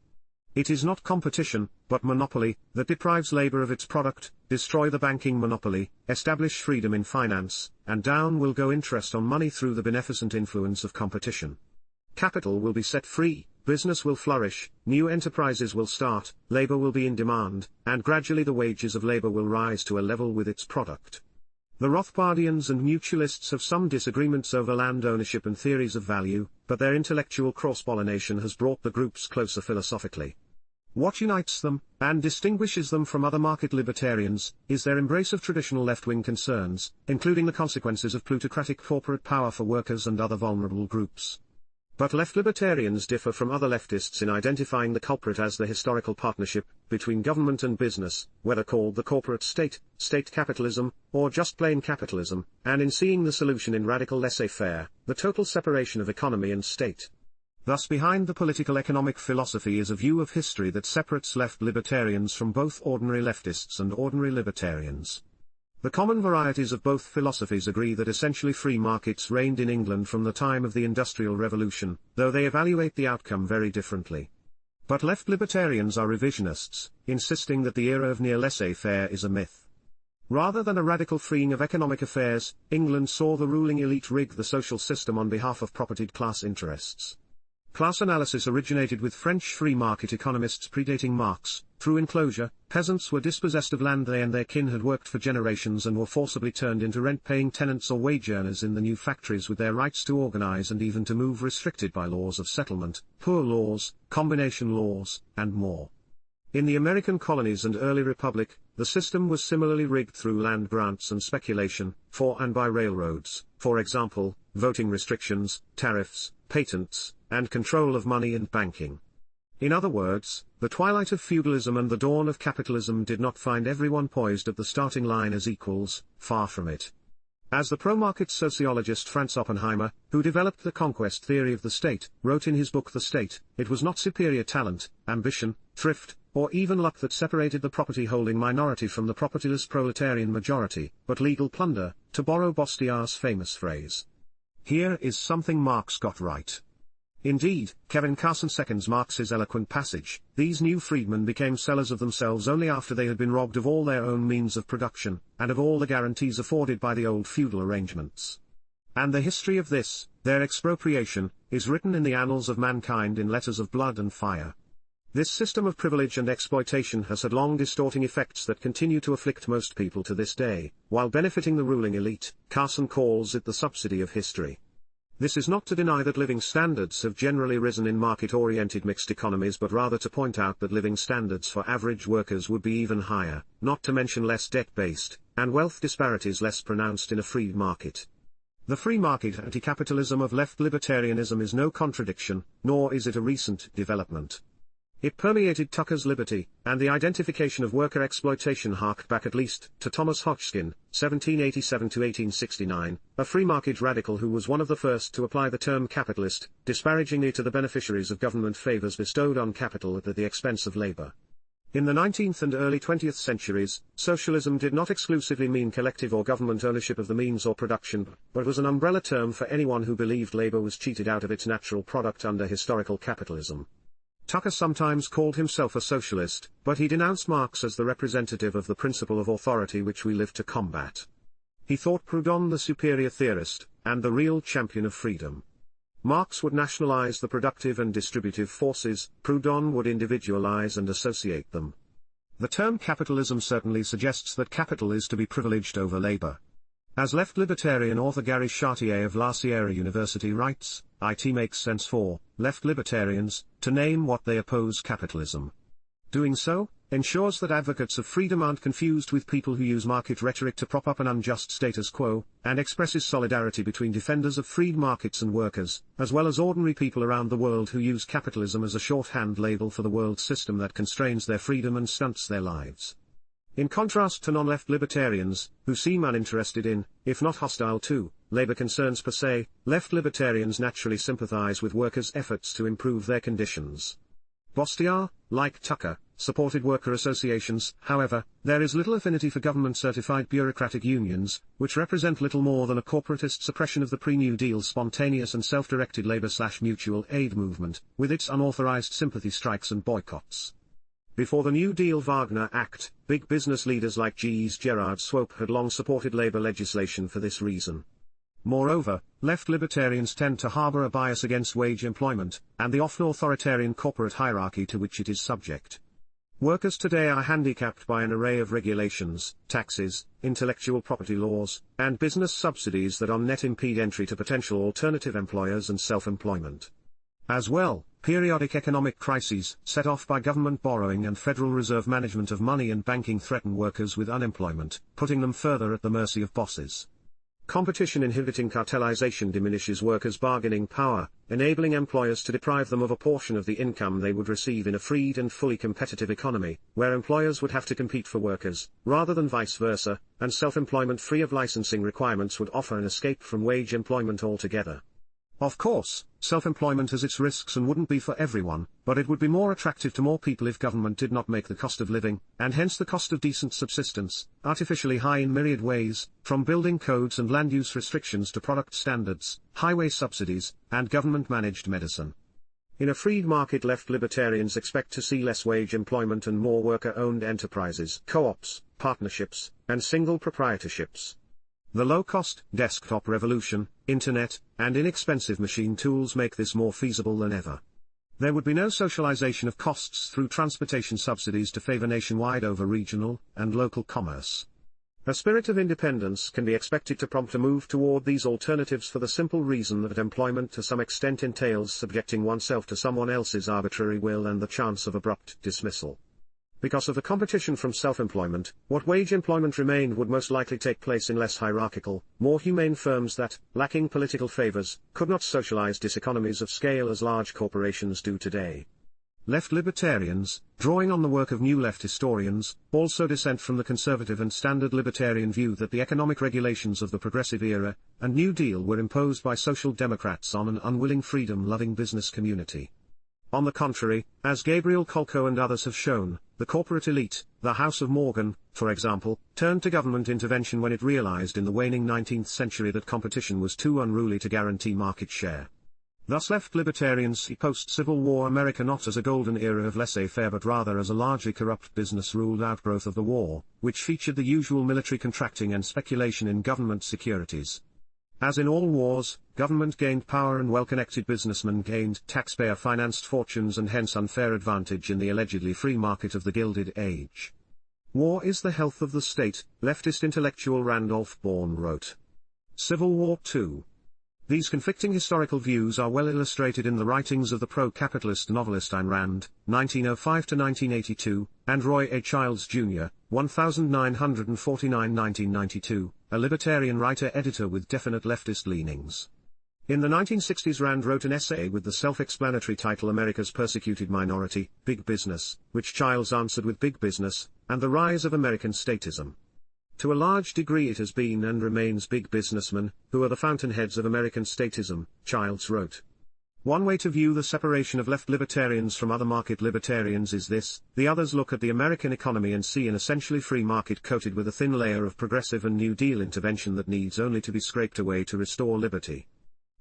It is not competition, but monopoly, that deprives labor of its product. Destroy the banking monopoly, establish freedom in finance, and down will go interest on money through the beneficent influence of competition. Capital will be set free, business will flourish, new enterprises will start, labor will be in demand, and gradually the wages of labor will rise to a level with its product. The Rothbardians and mutualists have some disagreements over land ownership and theories of value, but their intellectual cross-pollination has brought the groups closer philosophically. What unites them, and distinguishes them from other market libertarians, is their embrace of traditional left-wing concerns, including the consequences of plutocratic corporate power for workers and other vulnerable groups. But left libertarians differ from other leftists in identifying the culprit as the historical partnership between government and business, whether called the corporate state, state capitalism, or just plain capitalism, and in seeing the solution in radical laissez-faire, the total separation of economy and state. Thus behind the political economic philosophy is a view of history that separates left libertarians from both ordinary leftists and ordinary libertarians. The common varieties of both philosophies agree that essentially free markets reigned in England from the time of the Industrial Revolution, though they evaluate the outcome very differently. But left libertarians are revisionists, insisting that the era of near laissez-faire is a myth. Rather than a radical freeing of economic affairs, England saw the ruling elite rig the social system on behalf of propertied class interests. Class analysis originated with French free market economists predating Marx. Through enclosure, peasants were dispossessed of land they and their kin had worked for generations and were forcibly turned into rent-paying tenants or wage earners in the new factories with their rights to organize and even to move restricted by laws of settlement, poor laws, combination laws, and more. In the American colonies and early republic, the system was similarly rigged through land grants and speculation, for and by railroads, for example, voting restrictions, tariffs, patents, and control of money and banking. In other words, the twilight of feudalism and the dawn of capitalism did not find everyone poised at the starting line as equals, far from it. As the pro-market sociologist Franz Oppenheimer, who developed the conquest theory of the state, wrote in his book The State, it was not superior talent, ambition, thrift, or even luck that separated the property-holding minority from the propertyless proletarian majority, but legal plunder, to borrow Bastiat's famous phrase. Here is something Marx got right. Indeed, Kevin Carson seconds Marx's eloquent passage: "These new freedmen became sellers of themselves only after they had been robbed of all their own means of production, and of all the guarantees afforded by the old feudal arrangements." And the history of this, their expropriation, is written in the annals of mankind in letters of blood and fire. This system of privilege and exploitation has had long distorting effects that continue to afflict most people to this day, while benefiting the ruling elite. Carson calls it the subsidy of history. This is not to deny that living standards have generally risen in market-oriented mixed economies, but rather to point out that living standards for average workers would be even higher, not to mention less debt-based, and wealth disparities less pronounced in a free market. The free market anti-capitalism of left libertarianism is no contradiction, nor is it a recent development. It permeated Tucker's liberty, and the identification of worker exploitation harked back at least to Thomas Hodgkin, 1787–1869, a free market radical who was one of the first to apply the term capitalist, disparagingly to the beneficiaries of government favors bestowed on capital at the expense of labor. In the 19th and early 20th centuries, socialism did not exclusively mean collective or government ownership of the means or production, but was an umbrella term for anyone who believed labor was cheated out of its natural product under historical capitalism. Tucker sometimes called himself a socialist, but he denounced Marx as the representative of the principle of authority which we live to combat. He thought Proudhon the superior theorist, and the real champion of freedom. Marx would nationalize the productive and distributive forces, Proudhon would individualize and associate them. The term capitalism certainly suggests that capital is to be privileged over labor. As left libertarian author Gary Chartier of La Sierra University writes, "It makes sense for left libertarians to name what they oppose capitalism. Doing so ensures that advocates of freedom aren't confused with people who use market rhetoric to prop up an unjust status quo, and expresses solidarity between defenders of freed markets and workers, as well as ordinary people around the world who use capitalism as a shorthand label for the world system that constrains their freedom and stunts their lives." In contrast to non-left libertarians, who seem uninterested in, if not hostile to, labor concerns per se, left libertarians naturally sympathize with workers' efforts to improve their conditions. Bastiat, like Tucker, supported worker associations. However, there is little affinity for government-certified bureaucratic unions, which represent little more than a corporatist suppression of the pre-New Deal spontaneous and self-directed labor/mutual aid movement, with its unauthorized sympathy strikes and boycotts. Before the New Deal Wagner Act, big business leaders like GE's Gerard Swope had long supported labor legislation for this reason. Moreover, left libertarians tend to harbor a bias against wage employment, and the often authoritarian corporate hierarchy to which it is subject. Workers today are handicapped by an array of regulations, taxes, intellectual property laws, and business subsidies that on net impede entry to potential alternative employers and self-employment. As well, periodic economic crises, set off by government borrowing and Federal Reserve management of money and banking, threaten workers with unemployment, putting them further at the mercy of bosses. Competition inhibiting cartelization diminishes workers' bargaining power, enabling employers to deprive them of a portion of the income they would receive in a freed and fully competitive economy, where employers would have to compete for workers, rather than vice versa, and self-employment free of licensing requirements would offer an escape from wage employment altogether. Of course, self-employment has its risks and wouldn't be for everyone, but it would be more attractive to more people if government did not make the cost of living, and hence the cost of decent subsistence, artificially high in myriad ways, from building codes and land use restrictions to product standards, highway subsidies, and government-managed medicine. In a freed market, left libertarians expect to see less wage employment and more worker-owned enterprises, co-ops, partnerships, and single proprietorships. The low-cost desktop revolution, internet, and inexpensive machine tools make this more feasible than ever. There would be no socialization of costs through transportation subsidies to favor nationwide over regional and local commerce. A spirit of independence can be expected to prompt a move toward these alternatives for the simple reason that employment to some extent entails subjecting oneself to someone else's arbitrary will and the chance of abrupt dismissal. Because of the competition from self-employment, what wage employment remained would most likely take place in less hierarchical, more humane firms that, lacking political favors, could not socialize diseconomies of scale as large corporations do today. Left libertarians, drawing on the work of new left historians, also dissent from the conservative and standard libertarian view that the economic regulations of the Progressive Era and New Deal were imposed by social democrats on an unwilling freedom-loving business community. On the contrary, as Gabriel Kolko and others have shown, the corporate elite, the House of Morgan, for example, turned to government intervention when it realized in the waning 19th century that competition was too unruly to guarantee market share. Thus left libertarians see post-Civil War America not as a golden era of laissez-faire but rather as a largely corrupt business-ruled outgrowth of the war, which featured the usual military contracting and speculation in government securities. As in all wars, government gained power and well-connected businessmen gained taxpayer-financed fortunes and hence unfair advantage in the allegedly free market of the Gilded Age. War is the health of the state, leftist intellectual Randolph Bourne wrote. Civil War II. These conflicting historical views are well illustrated in the writings of the pro-capitalist novelist Ayn Rand, 1905–1982, and Roy A. Childs, Jr., 1949–1992, a libertarian writer-editor with definite leftist leanings. In the 1960s Rand wrote an essay with the self-explanatory title America's Persecuted Minority, Big Business, which Childs answered with Big Business, and the Rise of American Statism. To a large degree it has been and remains big businessmen, who are the fountainheads of American statism, Childs wrote. One way to view the separation of left libertarians from other market libertarians is this: the others look at the American economy and see an essentially free market coated with a thin layer of progressive and New Deal intervention that needs only to be scraped away to restore liberty.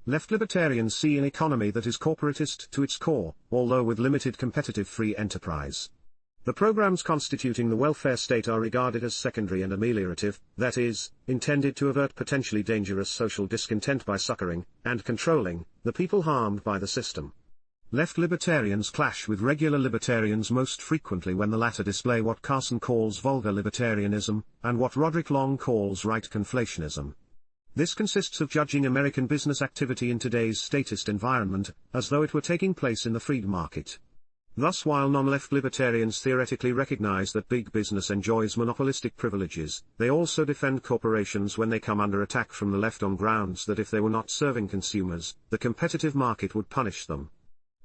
Left libertarians see an economy that is corporatist to its core, although with limited competitive free enterprise. The programs constituting the welfare state are regarded as secondary and ameliorative, that is, intended to avert potentially dangerous social discontent by succoring, and controlling, the people harmed by the system. Left libertarians clash with regular libertarians most frequently when the latter display what Carson calls vulgar libertarianism, and what Roderick Long calls right conflationism. This consists of judging American business activity in today's statist environment, as though it were taking place in the free market. Thus while non-left libertarians theoretically recognize that big business enjoys monopolistic privileges, they also defend corporations when they come under attack from the left on grounds that if they were not serving consumers, the competitive market would punish them.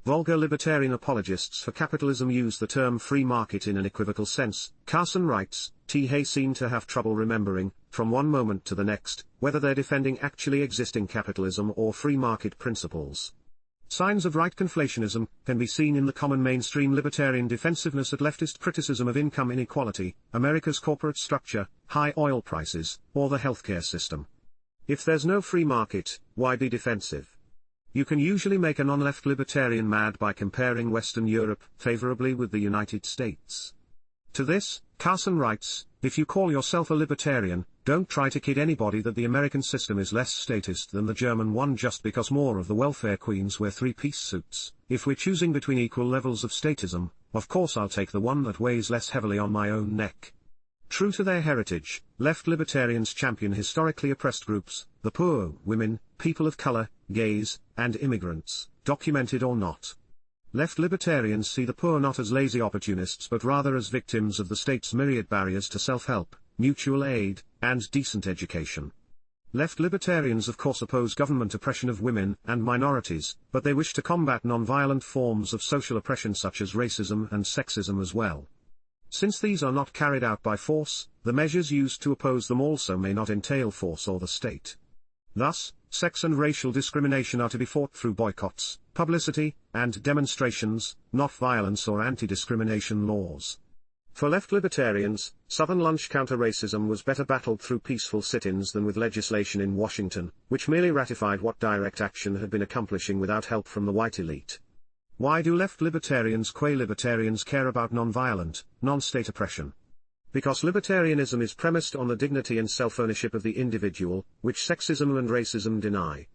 Vulgar libertarian apologists for capitalism use the term free market in an equivocal sense. Carson writes, T. Hay seem to have trouble remembering, from one moment to the next, whether they're defending actually existing capitalism or free market principles. Signs of right conflationism can be seen in the common mainstream libertarian defensiveness at leftist criticism of income inequality, America's corporate structure, high oil prices, or the healthcare system. If there's no free market, why be defensive? You can usually make a non-left libertarian mad by comparing Western Europe favorably with the United States. To this, Carson writes, if you call yourself a libertarian, don't try to kid anybody that the American system is less statist than the German one just because more of the welfare queens wear three-piece suits. If we're choosing between equal levels of statism, of course I'll take the one that weighs less heavily on my own neck. True to their heritage, left libertarians champion historically oppressed groups, the poor, women, people of color, gays, and immigrants, documented or not. Left libertarians see the poor not as lazy opportunists but rather as victims of the state's myriad barriers to self-help, mutual aid, and decent education. Left libertarians of course oppose government oppression of women and minorities, but they wish to combat non-violent forms of social oppression such as racism and sexism as well. Since these are not carried out by force, the measures used to oppose them also may not entail force or the state. Thus, sex and racial discrimination are to be fought through boycotts, publicity, and demonstrations, not violence or anti-discrimination laws. For left libertarians, Southern lunch counter-racism was better battled through peaceful sit-ins than with legislation in Washington, which merely ratified what direct action had been accomplishing without help from the white elite. Why do left libertarians, qua-libertarians, care about non-violent, non-state oppression? Because libertarianism is premised on the dignity and self-ownership of the individual, which sexism and racism deny.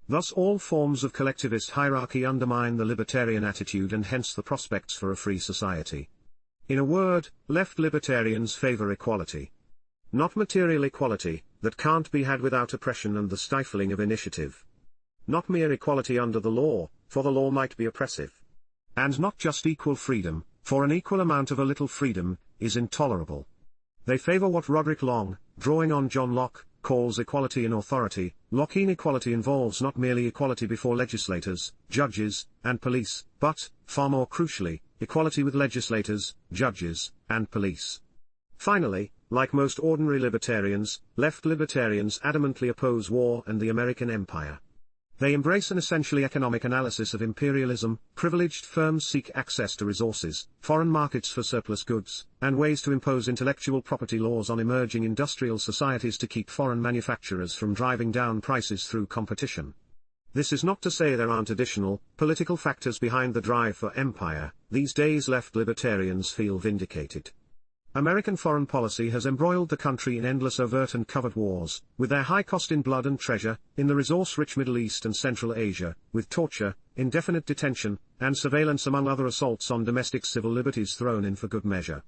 Thus all forms of collectivist hierarchy undermine the libertarian attitude and hence the prospects for a free society. In a word, left libertarians favor equality. Not material equality, that can't be had without oppression and the stifling of initiative. Not mere equality under the law, for the law might be oppressive. And not just equal freedom, for an equal amount of a little freedom is intolerable. They favor what Roderick Long, drawing on John Locke, calls equality in authority. Lockean equality involves not merely equality before legislators, judges, and police, but, far more crucially, equality with legislators, judges, and police. Finally, like most ordinary libertarians, left libertarians adamantly oppose war and the American empire. They embrace an essentially economic analysis of imperialism. Privileged firms seek access to resources, foreign markets for surplus goods, and ways to impose intellectual property laws on emerging industrial societies to keep foreign manufacturers from driving down prices through competition. This is not to say there aren't additional, political factors behind the drive for empire. These days left libertarians feel vindicated. American foreign policy has embroiled the country in endless overt and covert wars, with their high cost in blood and treasure, in the resource-rich Middle East and Central Asia, with torture, indefinite detention, and surveillance among other assaults on domestic civil liberties thrown in for good measure.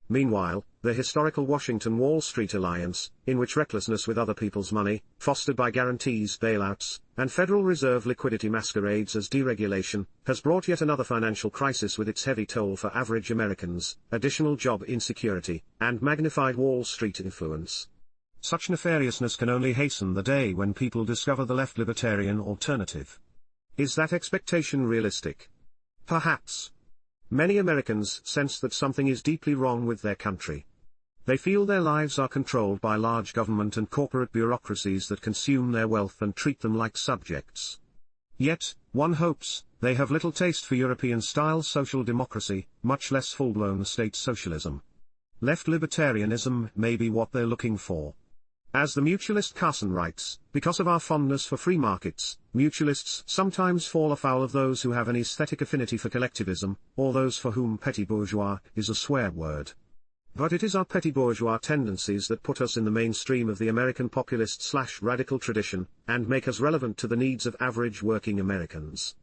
Meanwhile, the historical Washington-Wall Street alliance, in which recklessness with other people's money, fostered by guarantees, bailouts, and Federal Reserve liquidity masquerades as deregulation, has brought yet another financial crisis with its heavy toll for average Americans, additional job insecurity, and magnified Wall Street influence. Such nefariousness can only hasten the day when people discover the left libertarian alternative. Is that expectation realistic? Perhaps. Many Americans sense that something is deeply wrong with their country. They feel their lives are controlled by large government and corporate bureaucracies that consume their wealth and treat them like subjects. Yet, one hopes, they have little taste for European-style social democracy, much less full-blown state socialism. Left libertarianism may be what they're looking for. As the mutualist Carson writes, because of our fondness for free markets, mutualists sometimes fall afoul of those who have an aesthetic affinity for collectivism, or those for whom petit bourgeois is a swear word. But it is our petit bourgeois tendencies that put us in the mainstream of the American populist/radical tradition, and make us relevant to the needs of average working Americans.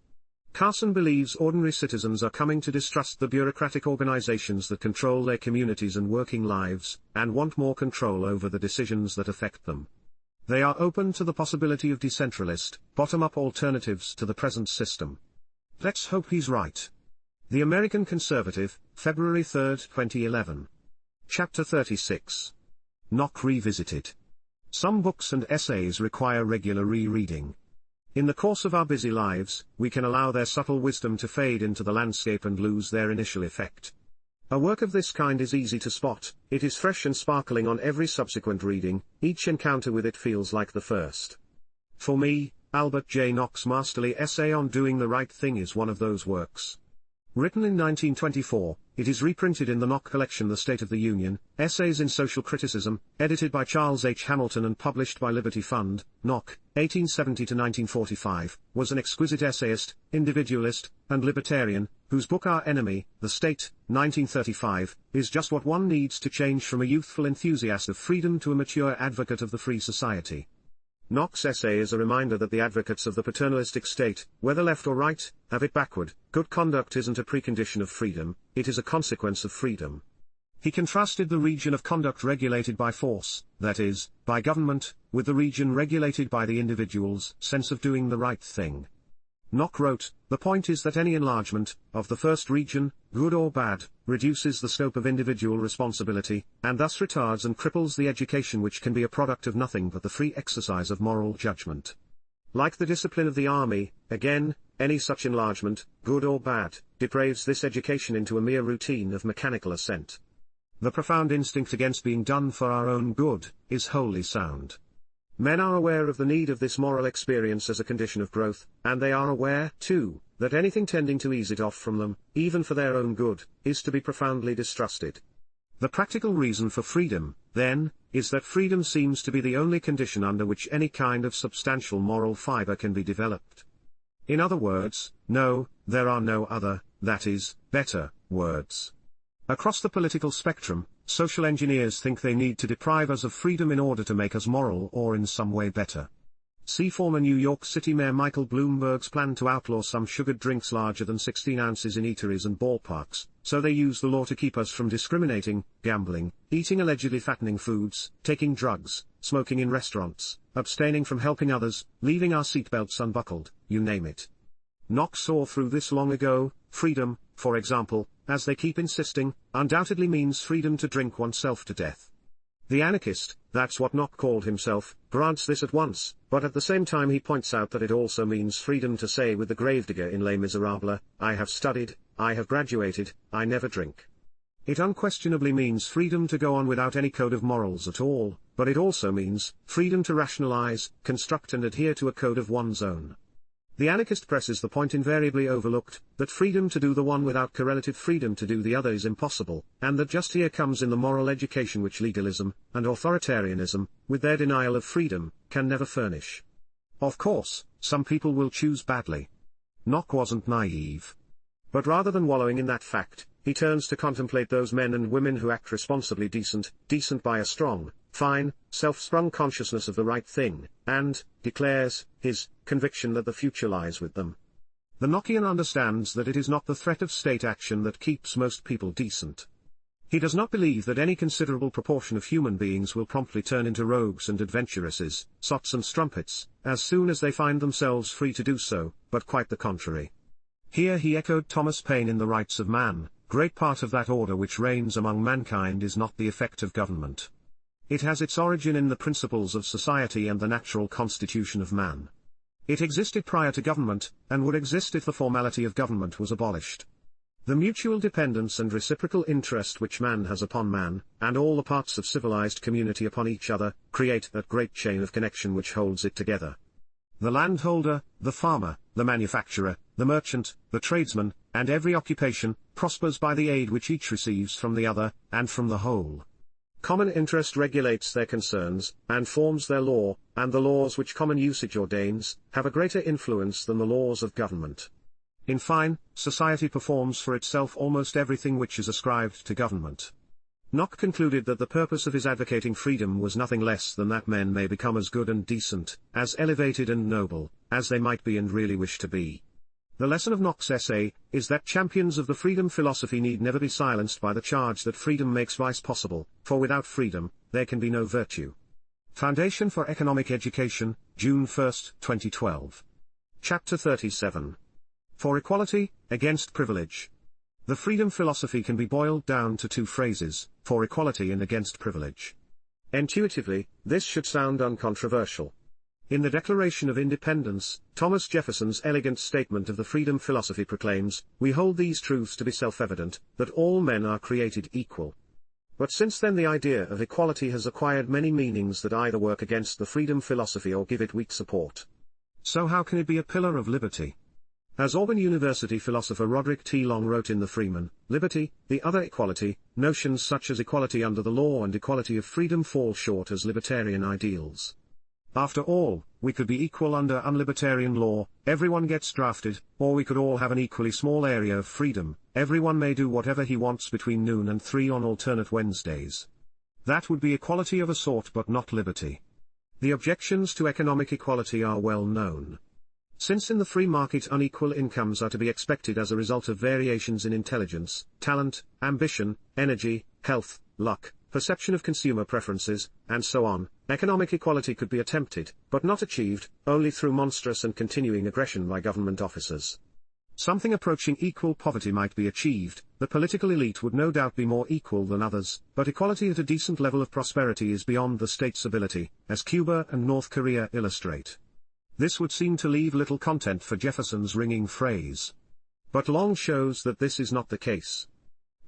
Carson believes ordinary citizens are coming to distrust the bureaucratic organizations that control their communities and working lives, and want more control over the decisions that affect them. They are open to the possibility of decentralist, bottom-up alternatives to the present system. Let's hope he's right. The American Conservative, February 3, 2011. Chapter 36. Knock Revisited. Some books and essays require regular rereading. In the course of our busy lives, we can allow their subtle wisdom to fade into the landscape and lose their initial effect. A work of this kind is easy to spot, it is fresh and sparkling on every subsequent reading, each encounter with it feels like the first. For me, Albert J. Nock's masterly essay on doing the right thing is one of those works. Written in 1924, it is reprinted in the Nock collection The State of the Union, Essays in Social Criticism, edited by Charles H. Hamilton and published by Liberty Fund. Nock, 1870–1945, was an exquisite essayist, individualist, and libertarian, whose book Our Enemy, The State, 1935, is just what one needs to change from a youthful enthusiast of freedom to a mature advocate of the free society. Nock's essay is a reminder that the advocates of the paternalistic state, whether left or right, have it backward. Good conduct isn't a precondition of freedom, it is a consequence of freedom. He contrasted the region of conduct regulated by force, that is, by government, with the region regulated by the individual's sense of doing the right thing. Nock wrote, the point is that any enlargement, of the first region, good or bad, reduces the scope of individual responsibility, and thus retards and cripples the education which can be a product of nothing but the free exercise of moral judgment. Like the discipline of the army, again, any such enlargement, good or bad, depraves this education into a mere routine of mechanical assent. The profound instinct against being done for our own good, is wholly sound. Men are aware of the need of this moral experience as a condition of growth, and they are aware, too, that anything tending to ease it off from them, even for their own good, is to be profoundly distrusted. The practical reason for freedom, then, is that freedom seems to be the only condition under which any kind of substantial moral fiber can be developed. In other words, no, there are no other, that is, better, words. Across the political spectrum, social engineers think they need to deprive us of freedom in order to make us moral or in some way better. See former New York City Mayor Michael Bloomberg's plan to outlaw some sugared drinks larger than 16 ounces in eateries and ballparks, so they use the law to keep us from discriminating, gambling, eating allegedly fattening foods, taking drugs, smoking in restaurants, abstaining from helping others, leaving our seatbelts unbuckled, you name it. Nock saw through this long ago. Freedom, for example, as they keep insisting, undoubtedly means freedom to drink oneself to death. The anarchist, that's what Nock called himself, grants this at once, but at the same time he points out that it also means freedom to say with the gravedigger in Les Miserables, I have studied, I have graduated, I never drink. It unquestionably means freedom to go on without any code of morals at all, but it also means freedom to rationalize, construct and adhere to a code of one's own. The anarchist presses the point invariably overlooked, that freedom to do the one without correlative freedom to do the other is impossible, and that just here comes in the moral education which legalism, and authoritarianism, with their denial of freedom, can never furnish. Of course, some people will choose badly. Locke wasn't naive. But rather than wallowing in that fact, he turns to contemplate those men and women who act responsibly decent by a strong, fine, self-sprung consciousness of the right thing, and, declares, his conviction that the future lies with them. The Lockean understands that it is not the threat of state action that keeps most people decent. He does not believe that any considerable proportion of human beings will promptly turn into rogues and adventuresses, sots and strumpets, as soon as they find themselves free to do so, but quite the contrary. Here he echoed Thomas Paine in The Rights of Man: great part of that order which reigns among mankind is not the effect of government. It has its origin in the principles of society and the natural constitution of man. It existed prior to government, and would exist if the formality of government was abolished. The mutual dependence and reciprocal interest which man has upon man, and all the parts of civilized community upon each other, create that great chain of connection which holds it together. The landholder, the farmer, the manufacturer, the merchant, the tradesman, and every occupation, prospers by the aid which each receives from the other, and from the whole. Common interest regulates their concerns, and forms their law, and the laws which common usage ordains, have a greater influence than the laws of government. In fine, society performs for itself almost everything which is ascribed to government. Locke concluded that the purpose of his advocating freedom was nothing less than that men may become as good and decent, as elevated and noble, as they might be and really wish to be. The lesson of Locke's essay is that champions of the freedom philosophy need never be silenced by the charge that freedom makes vice possible, for without freedom, there can be no virtue. Foundation for Economic Education, June 1, 2012. Chapter 37. For Equality, Against Privilege. The freedom philosophy can be boiled down to two phrases: for equality and against privilege. Intuitively, this should sound uncontroversial. In the Declaration of Independence, Thomas Jefferson's elegant statement of the freedom philosophy proclaims, "We hold these truths to be self-evident, that all men are created equal." But since then the idea of equality has acquired many meanings that either work against the freedom philosophy or give it weak support. So how can it be a pillar of liberty? As Auburn University philosopher Roderick T. Long wrote in The Freeman, liberty, the other equality, notions such as equality under the law and equality of freedom fall short as libertarian ideals. After all, we could be equal under unlibertarian law, everyone gets drafted, or we could all have an equally small area of freedom, everyone may do whatever he wants between noon and 3 on alternate Wednesdays. That would be equality of a sort but not liberty. The objections to economic equality are well known. Since in the free market unequal incomes are to be expected as a result of variations in intelligence, talent, ambition, energy, health, luck, perception of consumer preferences, and so on, economic equality could be attempted, but not achieved, only through monstrous and continuing aggression by government officers. Something approaching equal poverty might be achieved, the political elite would no doubt be more equal than others, but equality at a decent level of prosperity is beyond the state's ability, as Cuba and North Korea illustrate. This would seem to leave little content for Jefferson's ringing phrase. But Long shows that this is not the case.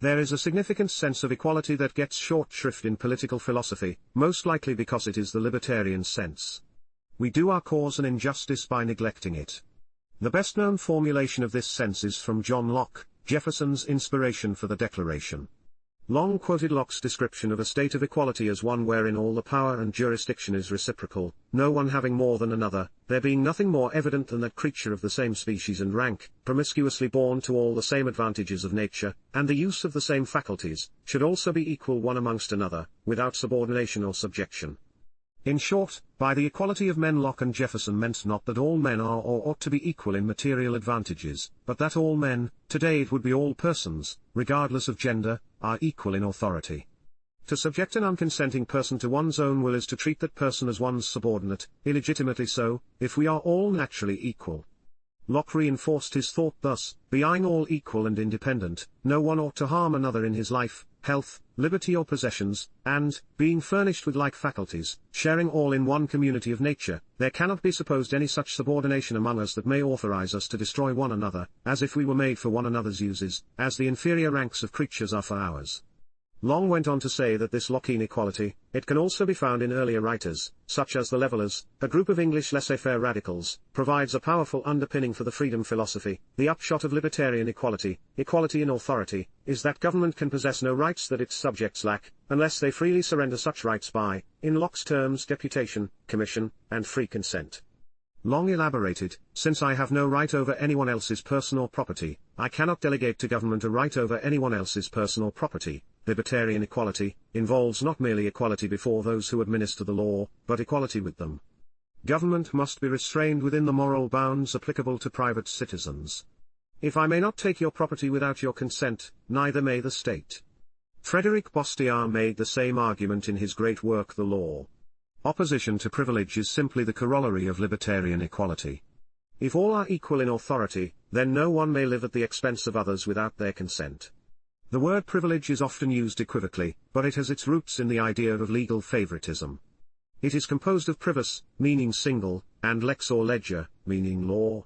There is a significant sense of equality that gets short shrift in political philosophy, most likely because it is the libertarian sense. We do our cause an injustice by neglecting it. The best-known formulation of this sense is from John Locke, Jefferson's inspiration for the Declaration. Long quoted Locke's description of a state of equality as one wherein all the power and jurisdiction is reciprocal, no one having more than another, there being nothing more evident than that creature of the same species and rank, promiscuously born to all the same advantages of nature, and the use of the same faculties, should also be equal one amongst another, without subordination or subjection. In short, by the equality of men Locke and Jefferson meant not that all men are or ought to be equal in material advantages, but that all men, today it would be all persons, regardless of gender, are equal in authority. To subject an unconsenting person to one's own will is to treat that person as one's subordinate, illegitimately so, if we are all naturally equal. Locke reinforced his thought thus: being all equal and independent, no one ought to harm another in his life, health, liberty or possessions, and, being furnished with like faculties, sharing all in one community of nature, there cannot be supposed any such subordination among us that may authorize us to destroy one another, as if we were made for one another's uses, as the inferior ranks of creatures are for ours. Long went on to say that this Lockean equality, it can also be found in earlier writers, such as the Levellers, a group of English laissez-faire radicals, provides a powerful underpinning for the freedom philosophy. The upshot of libertarian equality, equality in authority, is that government can possess no rights that its subjects lack, unless they freely surrender such rights by, in Locke's terms, deputation, commission, and free consent. Long elaborated, since I have no right over anyone else's personal property, I cannot delegate to government a right over anyone else's personal property. Libertarian equality involves not merely equality before those who administer the law, but equality with them. Government must be restrained within the moral bounds applicable to private citizens. If I may not take your property without your consent, neither may the state. Frederick Bastiat made the same argument in his great work The Law. Opposition to privilege is simply the corollary of libertarian equality. If all are equal in authority, then no one may live at the expense of others without their consent. The word privilege is often used equivocally, but it has its roots in the idea of legal favoritism. It is composed of privus, meaning single, and lex or ledger, meaning law.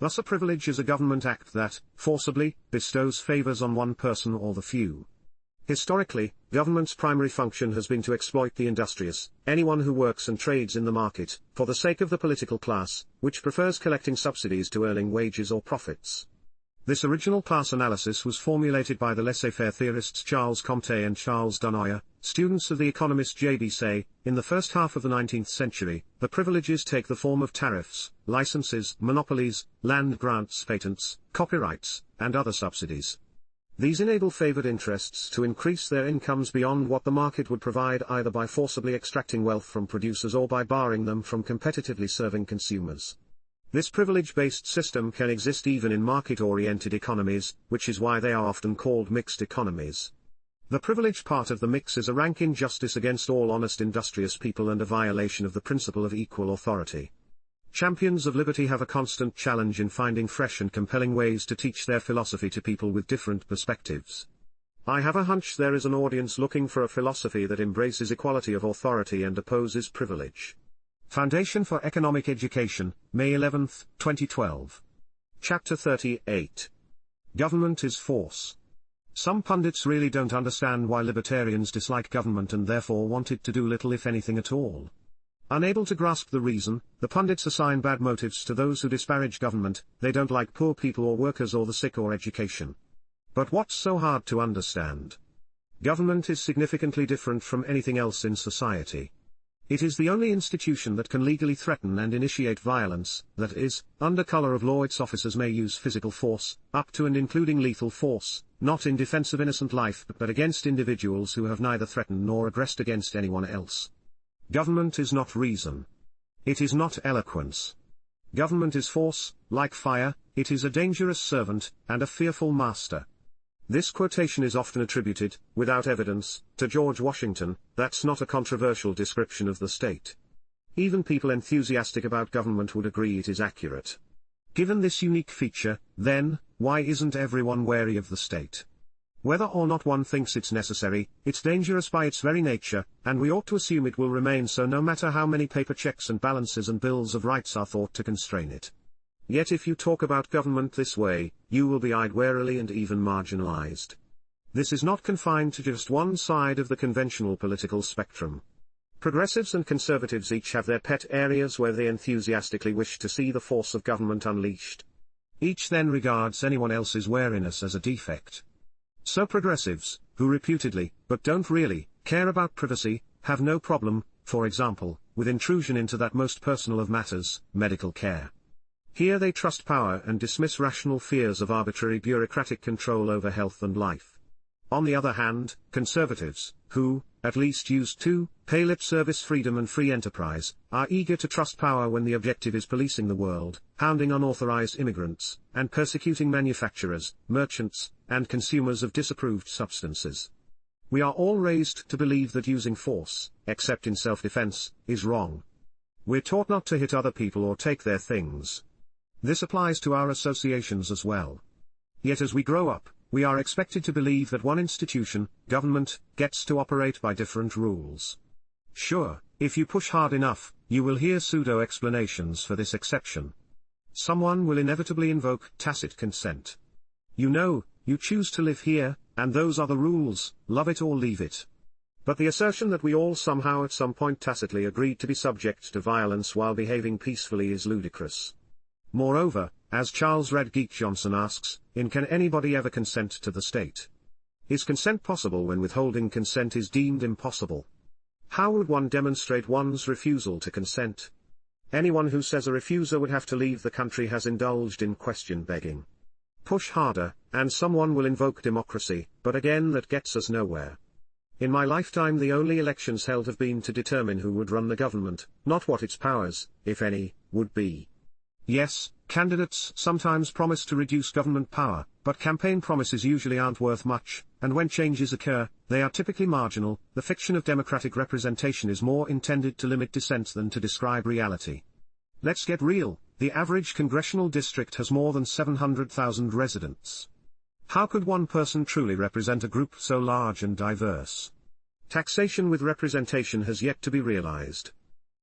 Thus a privilege is a government act that, forcibly, bestows favors on one person or the few. Historically, government's primary function has been to exploit the industrious, anyone who works and trades in the market, for the sake of the political class, which prefers collecting subsidies to earning wages or profits. This original class analysis was formulated by the laissez-faire theorists Charles Comte and Charles Dunoyer, students of the economist J.B. Say. In the first half of the 19th century, the privileges take the form of tariffs, licenses, monopolies, land grants, patents, copyrights, and other subsidies. These enable favored interests to increase their incomes beyond what the market would provide, either by forcibly extracting wealth from producers or by barring them from competitively serving consumers. This privilege-based system can exist even in market-oriented economies, which is why they are often called mixed economies. The privilege part of the mix is a rank injustice against all honest industrious people and a violation of the principle of equal authority. Champions of liberty have a constant challenge in finding fresh and compelling ways to teach their philosophy to people with different perspectives. I have a hunch there is an audience looking for a philosophy that embraces equality of authority and opposes privilege. Foundation for Economic Education, May 11, 2012. Chapter 38. Government is Force. Some pundits really don't understand why libertarians dislike government and therefore want it to do little if anything at all. Unable to grasp the reason, the pundits assign bad motives to those who disparage government. They don't like poor people or workers or the sick or education. But what's so hard to understand? Government is significantly different from anything else in society. It is the only institution that can legally threaten and initiate violence, that is, under color of law its officers may use physical force, up to and including lethal force, not in defense of innocent life but against individuals who have neither threatened nor aggressed against anyone else. Government is not reason. It is not eloquence. Government is force, like fire, it is a dangerous servant, and a fearful master. This quotation is often attributed, without evidence, to George Washington. That's not a controversial description of the state. Even people enthusiastic about government would agree it is accurate. Given this unique feature, then, why isn't everyone wary of the state? Whether or not one thinks it's necessary, it's dangerous by its very nature, and we ought to assume it will remain so no matter how many paper checks and balances and bills of rights are thought to constrain it. Yet if you talk about government this way, you will be eyed warily and even marginalized. This is not confined to just one side of the conventional political spectrum. Progressives and conservatives each have their pet areas where they enthusiastically wish to see the force of government unleashed. Each then regards anyone else's wariness as a defect. So progressives, who reputedly, but don't really, care about privacy, have no problem, for example, with intrusion into that most personal of matters, medical care. Here they trust power and dismiss rational fears of arbitrary bureaucratic control over health and life. On the other hand, conservatives, who, at least used to, pay lip service freedom and free enterprise, are eager to trust power when the objective is policing the world, hounding unauthorized immigrants, and persecuting manufacturers, merchants, and consumers of disapproved substances. We are all raised to believe that using force, except in self-defense, is wrong. We're taught not to hit other people or take their things. This applies to our associations as well. Yet as we grow up, we are expected to believe that one institution, government, gets to operate by different rules. Sure, if you push hard enough, you will hear pseudo-explanations for this exception. Someone will inevitably invoke tacit consent. You know, you choose to live here, and those are the rules, love it or leave it. But the assertion that we all somehow at some point tacitly agreed to be subject to violence while behaving peacefully is ludicrous. Moreover, as Charles Redgeek Johnson asks, can anybody ever consent to the state? Is consent possible when withholding consent is deemed impossible? How would one demonstrate one's refusal to consent? Anyone who says a refuser would have to leave the country has indulged in question begging. Push harder, and someone will invoke democracy, but again that gets us nowhere. In my lifetime the only elections held have been to determine who would run the government, not what its powers, if any, would be. Yes, candidates sometimes promise to reduce government power, but campaign promises usually aren't worth much, and when changes occur, they are typically marginal. The fiction of democratic representation is more intended to limit dissent than to describe reality. Let's get real, the average congressional district has more than 700,000 residents. How could one person truly represent a group so large and diverse? Taxation with representation has yet to be realized.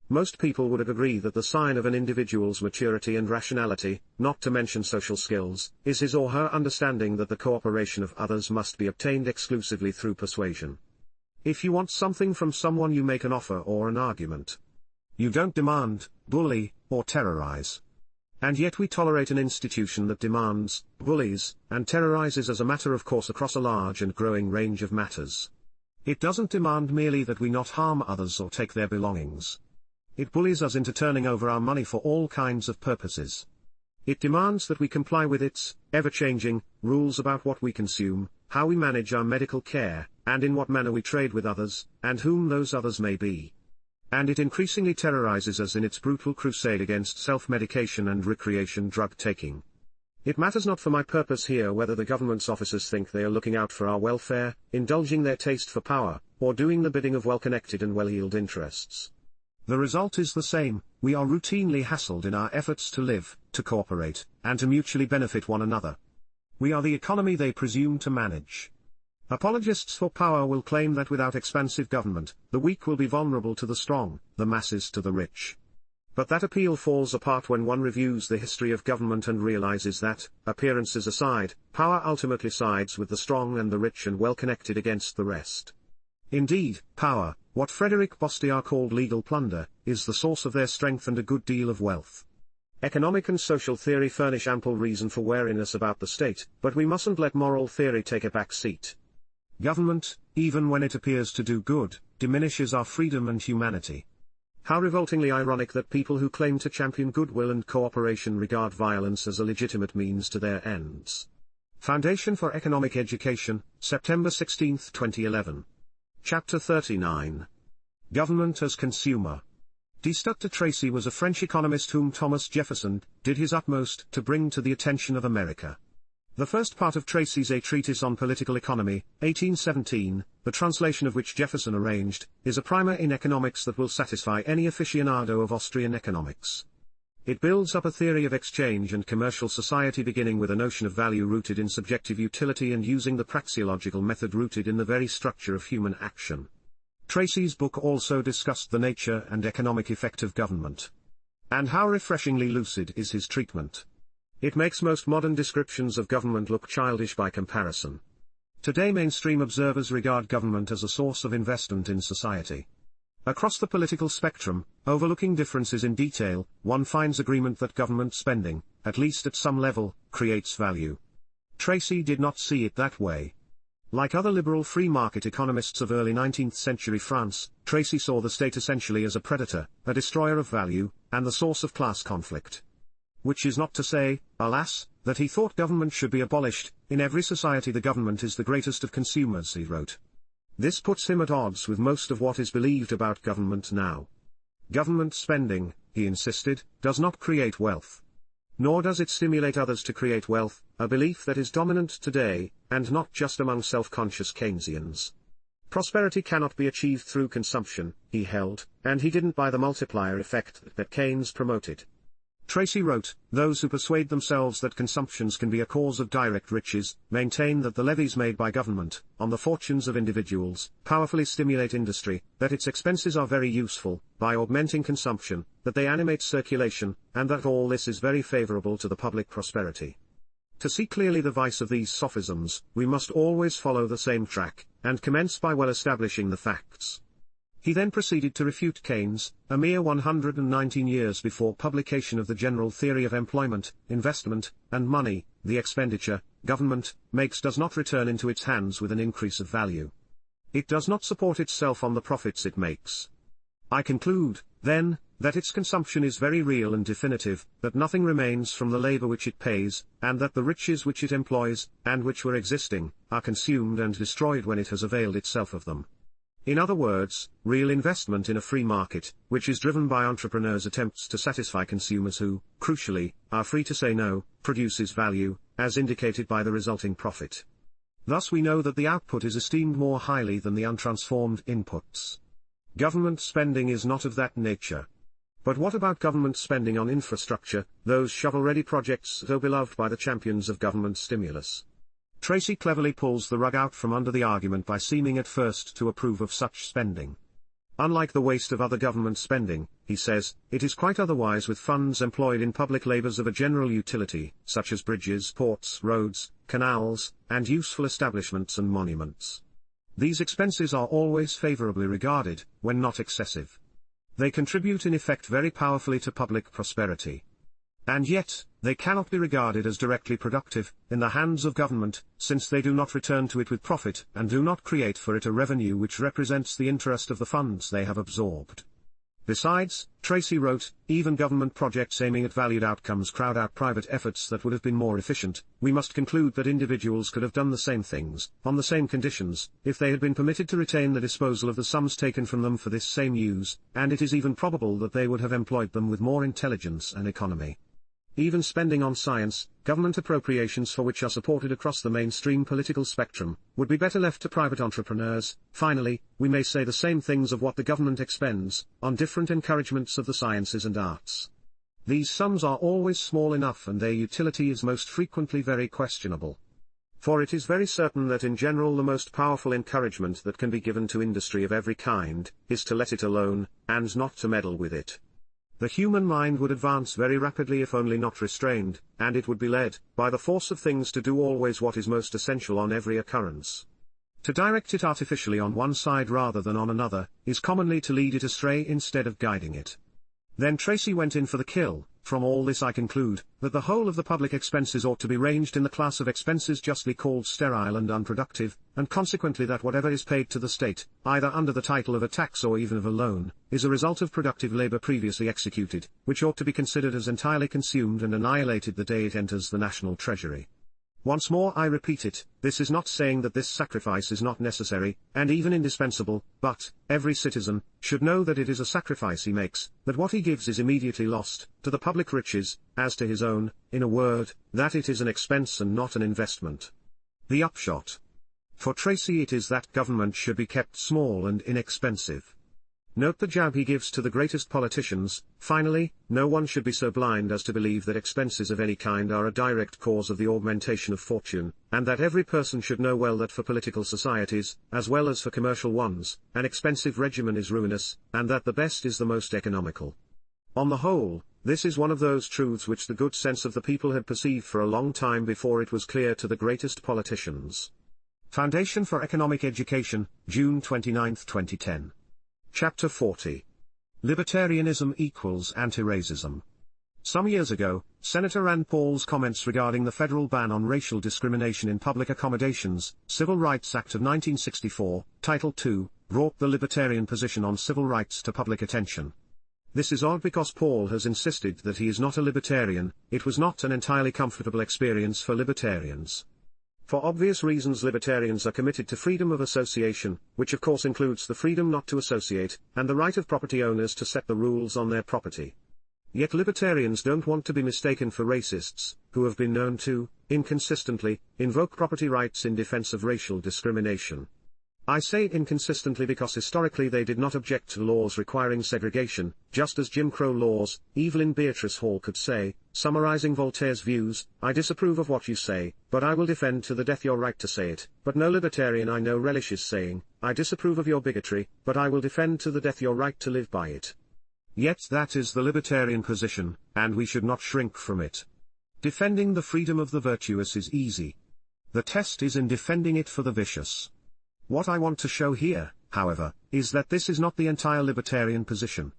Most people would agree that the sign of an individual's maturity and rationality, not to mention social skills, is his or her understanding that the cooperation of others must be obtained exclusively through persuasion. If you want something from someone, you make an offer or an argument. You don't demand, bully, or terrorize. And yet we tolerate an institution that demands, bullies, and terrorizes as a matter of course across a large and growing range of matters. It doesn't demand merely that we not harm others or take their belongings. It bullies us into turning over our money for all kinds of purposes. It demands that we comply with its, ever-changing, rules about what we consume, how we manage our medical care, and in what manner we trade with others, and whom those others may be. And it increasingly terrorizes us in its brutal crusade against self-medication and recreation drug taking. It matters not for my purpose here whether the government's officers think they are looking out for our welfare, indulging their taste for power, or doing the bidding of well-connected and well-heeled interests. The result is the same: we are routinely hassled in our efforts to live, to cooperate, and to mutually benefit one another. We are the economy they presume to manage. Apologists for power will claim that without expansive government, the weak will be vulnerable to the strong, the masses to the rich. But that appeal falls apart when one reviews the history of government and realizes that, appearances aside, power ultimately sides with the strong and the rich and well-connected against the rest. Indeed, power, what Frederick Bastiat called legal plunder, is the source of their strength and a good deal of wealth. Economic and social theory furnish ample reason for wariness about the state, but we mustn't let moral theory take a back seat. Government, even when it appears to do good, diminishes our freedom and humanity. How revoltingly ironic that people who claim to champion goodwill and cooperation regard violence as a legitimate means to their ends. Foundation for Economic Education, September 16, 2011. Chapter 39. Government as Consumer. Dr. Tracy was a French economist whom Thomas Jefferson did his utmost to bring to the attention of America. The first part of Tracy's A Treatise on Political Economy, 1817, the translation of which Jefferson arranged, is a primer in economics that will satisfy any aficionado of Austrian economics. It builds up a theory of exchange and commercial society beginning with a notion of value rooted in subjective utility and using the praxeological method rooted in the very structure of human action. Tracy's book also discussed the nature and economic effect of government. And how refreshingly lucid is his treatment. It makes most modern descriptions of government look childish by comparison. Today mainstream observers regard government as a source of investment in society. Across the political spectrum, overlooking differences in detail, one finds agreement that government spending, at least at some level, creates value. Tracy did not see it that way. Like other liberal free market economists of early 19th century France, Tracy saw the state essentially as a predator, a destroyer of value, and the source of class conflict. Which is not to say, alas, that he thought government should be abolished. In every society the government is the greatest of consumers, he wrote. This puts him at odds with most of what is believed about government now. Government spending, he insisted, does not create wealth. Nor does it stimulate others to create wealth, a belief that is dominant today, and not just among self-conscious Keynesians. Prosperity cannot be achieved through consumption, he held, and he didn't buy the multiplier effect that Keynes promoted. Tracy wrote, those who persuade themselves that consumptions can be a cause of direct riches, maintain that the levies made by government, on the fortunes of individuals, powerfully stimulate industry, that its expenses are very useful, by augmenting consumption, that they animate circulation, and that all this is very favorable to the public prosperity. To see clearly the vice of these sophisms, we must always follow the same track, and commence by well establishing the facts. He then proceeded to refute Keynes, a mere 119 years before publication of the general theory of employment, investment, and money. The expenditure government makes does not return into its hands with an increase of value. It does not support itself on the profits it makes. I conclude, then, that its consumption is very real and definitive, that nothing remains from the labor which it pays, and that the riches which it employs, and which were existing, are consumed and destroyed when it has availed itself of them. In other words, real investment in a free market, which is driven by entrepreneurs' attempts to satisfy consumers who, crucially, are free to say no, produces value, as indicated by the resulting profit. Thus we know that the output is esteemed more highly than the untransformed inputs. Government spending is not of that nature. But what about government spending on infrastructure, those shovel-ready projects so beloved by the champions of government stimulus? Tracy cleverly pulls the rug out from under the argument by seeming at first to approve of such spending. Unlike the waste of other government spending, he says, it is quite otherwise with funds employed in public labors of a general utility, such as bridges, ports, roads, canals, and useful establishments and monuments. These expenses are always favorably regarded, when not excessive. They contribute in effect very powerfully to public prosperity. And yet, they cannot be regarded as directly productive, in the hands of government, since they do not return to it with profit and do not create for it a revenue which represents the interest of the funds they have absorbed. Besides, Tracy wrote, even government projects aiming at valued outcomes crowd out private efforts that would have been more efficient. We must conclude that individuals could have done the same things, on the same conditions, if they had been permitted to retain the disposal of the sums taken from them for this same use, and it is even probable that they would have employed them with more intelligence and economy. Even spending on science, government appropriations for which are supported across the mainstream political spectrum, would be better left to private entrepreneurs. Finally, we may say the same things of what the government expends, on different encouragements of the sciences and arts. These sums are always small enough and their utility is most frequently very questionable. For it is very certain that in general the most powerful encouragement that can be given to industry of every kind, is to let it alone, and not to meddle with it. The human mind would advance very rapidly if only not restrained, and it would be led, by the force of things to do always what is most essential on every occurrence. To direct it artificially on one side rather than on another, is commonly to lead it astray instead of guiding it. Then Tracy went in for the kill. From all this I conclude, that the whole of the public expenses ought to be ranged in the class of expenses justly called sterile and unproductive, and consequently that whatever is paid to the state, either under the title of a tax or even of a loan, is a result of productive labor previously executed, which ought to be considered as entirely consumed and annihilated the day it enters the national treasury. Once more I repeat it, this is not saying that this sacrifice is not necessary, and even indispensable, but, every citizen, should know that it is a sacrifice he makes, that what he gives is immediately lost, to the public riches, as to his own, in a word, that it is an expense and not an investment. The upshot. For Tracy it is that government should be kept small and inexpensive. Note the jab he gives to the greatest politicians. Finally, no one should be so blind as to believe that expenses of any kind are a direct cause of the augmentation of fortune, and that every person should know well that for political societies, as well as for commercial ones, an expensive regimen is ruinous, and that the best is the most economical. On the whole, this is one of those truths which the good sense of the people had perceived for a long time before it was clear to the greatest politicians. Foundation for Economic Education, June 29, 2010. Chapter 40. Libertarianism equals anti-racism. Some years ago, Senator Rand Paul's comments regarding the federal ban on racial discrimination in public accommodations, Civil Rights Act of 1964, Title II, brought the libertarian position on civil rights to public attention. This is odd because Paul has insisted that he is not a libertarian. It was not an entirely comfortable experience for libertarians. For obvious reasons libertarians are committed to freedom of association, which of course includes the freedom not to associate, and the right of property owners to set the rules on their property. Yet libertarians don't want to be mistaken for racists, who have been known to, inconsistently, invoke property rights in defense of racial discrimination. I say inconsistently because historically they did not object to laws requiring segregation, just as Jim Crow laws. Evelyn Beatrice Hall could say, summarizing Voltaire's views, I disapprove of what you say, but I will defend to the death your right to say it. But no libertarian I know relishes saying, I disapprove of your bigotry, but I will defend to the death your right to live by it. Yet that is the libertarian position, and we should not shrink from it. Defending the freedom of the virtuous is easy. The test is in defending it for the vicious. What I want to show here, however, is that this is not the entire libertarian position.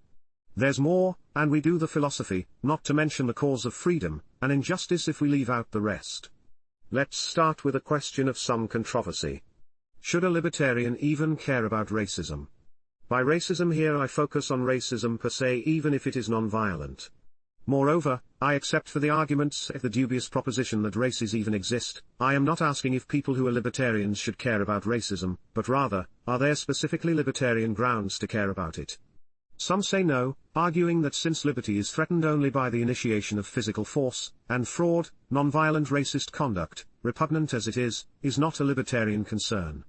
There's more, and we do the philosophy, not to mention the cause of freedom, an injustice if we leave out the rest. Let's start with a question of some controversy. Should a libertarian even care about racism? By racism here I focus on racism per se, even if it is non-violent. Moreover, I accept for the argument's sake the dubious proposition that races even exist. I am not asking if people who are libertarians should care about racism, but rather, are there specifically libertarian grounds to care about it? Some say no, arguing that since liberty is threatened only by the initiation of physical force, and fraud, non-violent racist conduct, repugnant as it is not a libertarian concern.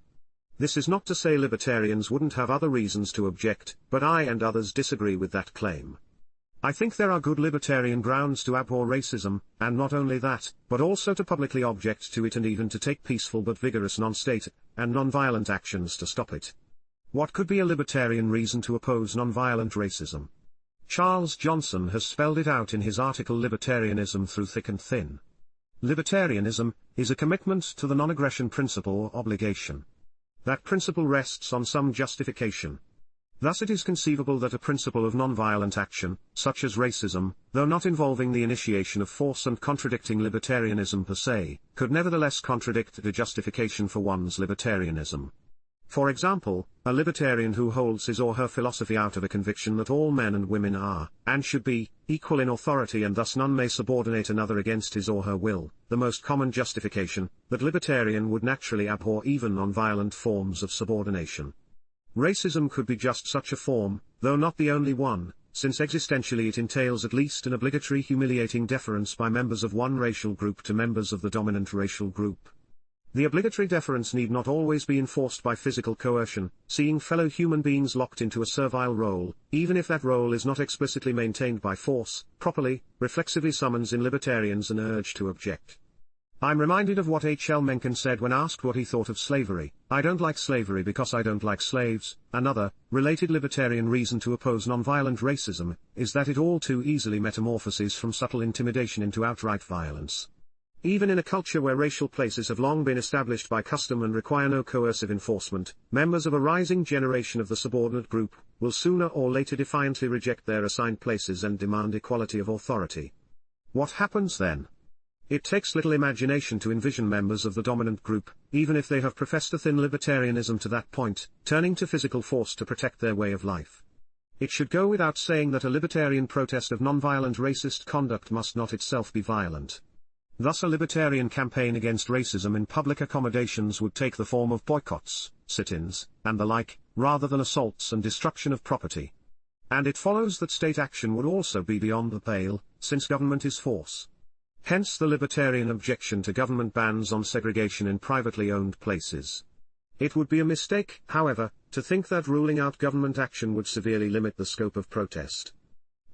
This is not to say libertarians wouldn't have other reasons to object, but I and others disagree with that claim. I think there are good libertarian grounds to abhor racism, and not only that, but also to publicly object to it and even to take peaceful but vigorous non-state and non-violent actions to stop it. What could be a libertarian reason to oppose non-violent racism? Charles Johnson has spelled it out in his article Libertarianism Through Thick and Thin. Libertarianism is a commitment to the non-aggression principle or obligation. That principle rests on some justification. Thus it is conceivable that a principle of non-violent action, such as racism, though not involving the initiation of force and contradicting libertarianism per se, could nevertheless contradict the justification for one's libertarianism. For example, a libertarian who holds his or her philosophy out of a conviction that all men and women are, and should be, equal in authority and thus none may subordinate another against his or her will, the most common justification, that libertarian would naturally abhor even non-violent forms of subordination. Racism could be just such a form, though not the only one, since existentially it entails at least an obligatory humiliating deference by members of one racial group to members of the dominant racial group. The obligatory deference need not always be enforced by physical coercion, seeing fellow human beings locked into a servile role, even if that role is not explicitly maintained by force, properly, reflexively summons in libertarians an urge to object. I'm reminded of what H. L. Mencken said when asked what he thought of slavery: "I don't like slavery because I don't like slaves." Another, related libertarian reason to oppose nonviolent racism, is that it all too easily metamorphoses from subtle intimidation into outright violence. Even in a culture where racial places have long been established by custom and require no coercive enforcement, members of a rising generation of the subordinate group will sooner or later defiantly reject their assigned places and demand equality of authority. What happens then? It takes little imagination to envision members of the dominant group, even if they have professed a thin libertarianism to that point, turning to physical force to protect their way of life. It should go without saying that a libertarian protest of nonviolent racist conduct must not itself be violent. Thus a libertarian campaign against racism in public accommodations would take the form of boycotts, sit-ins, and the like, rather than assaults and destruction of property. And it follows that state action would also be beyond the pale, since government is force. Hence the libertarian objection to government bans on segregation in privately owned places. It would be a mistake, however, to think that ruling out government action would severely limit the scope of protest.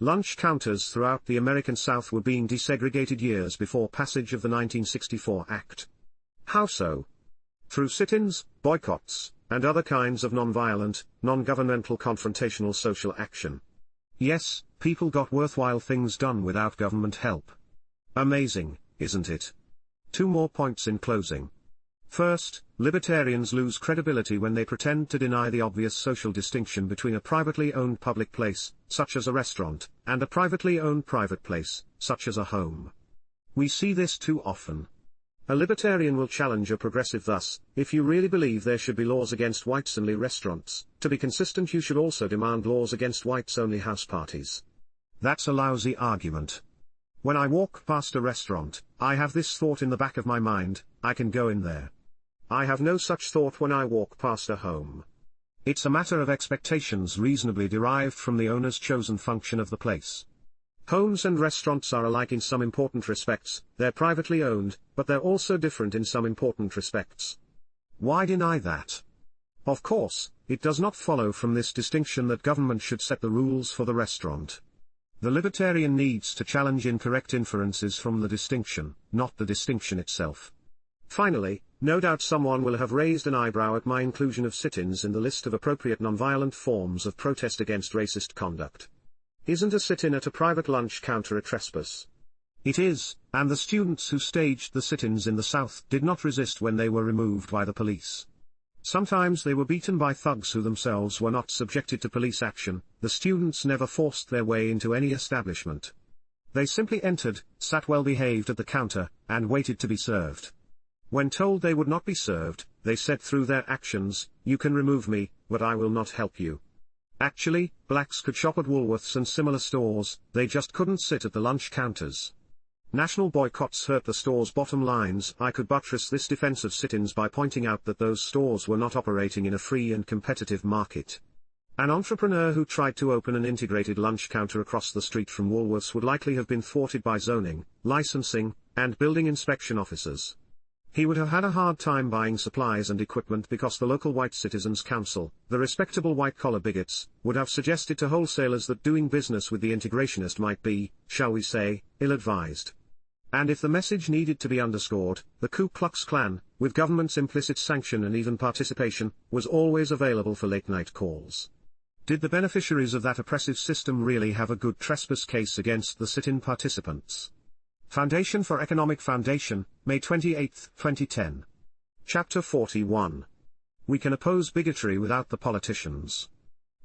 Lunch counters throughout the American South were being desegregated years before passage of the 1964 Act. How so? Through sit-ins, boycotts, and other kinds of non-violent, non-governmental confrontational social action. Yes, people got worthwhile things done without government help. Amazing, isn't it? 2 more points in closing. First, libertarians lose credibility when they pretend to deny the obvious social distinction between a privately owned public place, such as a restaurant, and a privately owned private place, such as a home. We see this too often. A libertarian will challenge a progressive thus: if you really believe there should be laws against whites-only restaurants, to be consistent you should also demand laws against whites-only house parties. That's a lousy argument. When I walk past a restaurant, I have this thought in the back of my mind: I can go in there. I have no such thought when I walk past a home. It's a matter of expectations reasonably derived from the owner's chosen function of the place. Homes and restaurants are alike in some important respects: they're privately owned, but they're also different in some important respects. Why deny that? Of course, it does not follow from this distinction that government should set the rules for the restaurant. The libertarian needs to challenge incorrect inferences from the distinction, not the distinction itself. Finally, no doubt someone will have raised an eyebrow at my inclusion of sit-ins in the list of appropriate nonviolent forms of protest against racist conduct. Isn't a sit-in at a private lunch counter a trespass? It is, and the students who staged the sit-ins in the South did not resist when they were removed by the police. Sometimes they were beaten by thugs who themselves were not subjected to police action. The students never forced their way into any establishment. They simply entered, sat well behaved at the counter, and waited to be served. When told they would not be served, they said through their actions, "You can remove me, but I will not help you." Actually, blacks could shop at Woolworths and similar stores, they just couldn't sit at the lunch counters. National boycotts hurt the store's bottom lines. I could buttress this defense of sit-ins by pointing out that those stores were not operating in a free and competitive market. An entrepreneur who tried to open an integrated lunch counter across the street from Woolworths would likely have been thwarted by zoning, licensing, and building inspection officers. He would have had a hard time buying supplies and equipment because the local white citizens' council, the respectable white-collar bigots, would have suggested to wholesalers that doing business with the integrationist might be, shall we say, ill-advised. And if the message needed to be underscored, the Ku Klux Klan, with government's implicit sanction and even participation, was always available for late-night calls. Did the beneficiaries of that oppressive system really have a good trespass case against the sit-in participants? Foundation for Economic Foundation, May 28, 2010. Chapter 41. We can oppose bigotry without the politicians.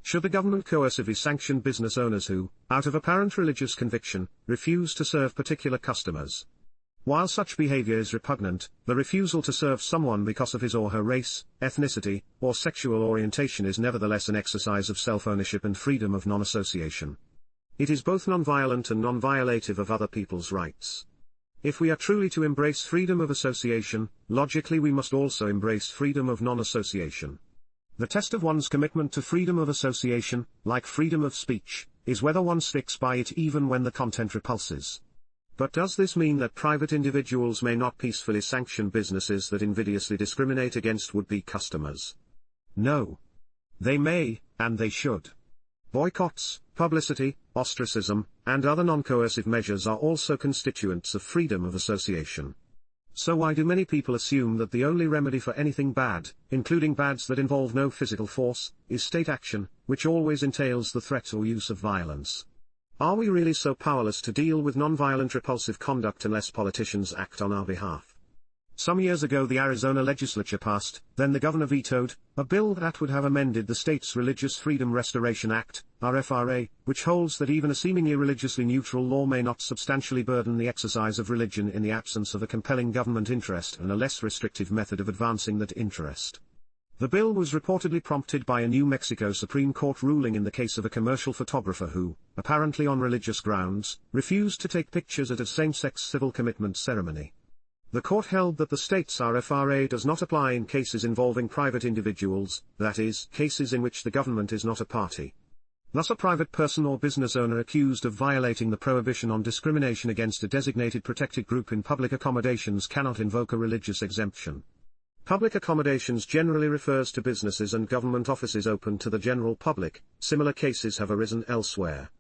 Should the government coercively sanction business owners who, out of apparent religious conviction, refuse to serve particular customers? While such behavior is repugnant, the refusal to serve someone because of his or her race, ethnicity, or sexual orientation is nevertheless an exercise of self-ownership and freedom of non-association. It is both non-violent and non-violative of other people's rights. If we are truly to embrace freedom of association, logically we must also embrace freedom of non-association. The test of one's commitment to freedom of association, like freedom of speech, is whether one sticks by it even when the content repulses. But does this mean that private individuals may not peacefully sanction businesses that invidiously discriminate against would-be customers? No. They may, and they should. Boycotts, publicity, ostracism, and other non-coercive measures are also constituents of freedom of association. So why do many people assume that the only remedy for anything bad, including bads that involve no physical force, is state action, which always entails the threat or use of violence? Are we really so powerless to deal with non-violent repulsive conduct unless politicians act on our behalf? Some years ago the Arizona legislature passed, then the governor vetoed, a bill that would have amended the state's Religious Freedom Restoration Act, RFRA, which holds that even a seemingly religiously neutral law may not substantially burden the exercise of religion in the absence of a compelling government interest and a less restrictive method of advancing that interest. The bill was reportedly prompted by a New Mexico Supreme Court ruling in the case of a commercial photographer who, apparently on religious grounds, refused to take pictures at a same-sex civil commitment ceremony. The court held that the state's RFRA does not apply in cases involving private individuals, that is, cases in which the government is not a party. Thus a private person or business owner accused of violating the prohibition on discrimination against a designated protected group in public accommodations cannot invoke a religious exemption. Public accommodations generally refers to businesses and government offices open to the general public. Similar cases have arisen elsewhere.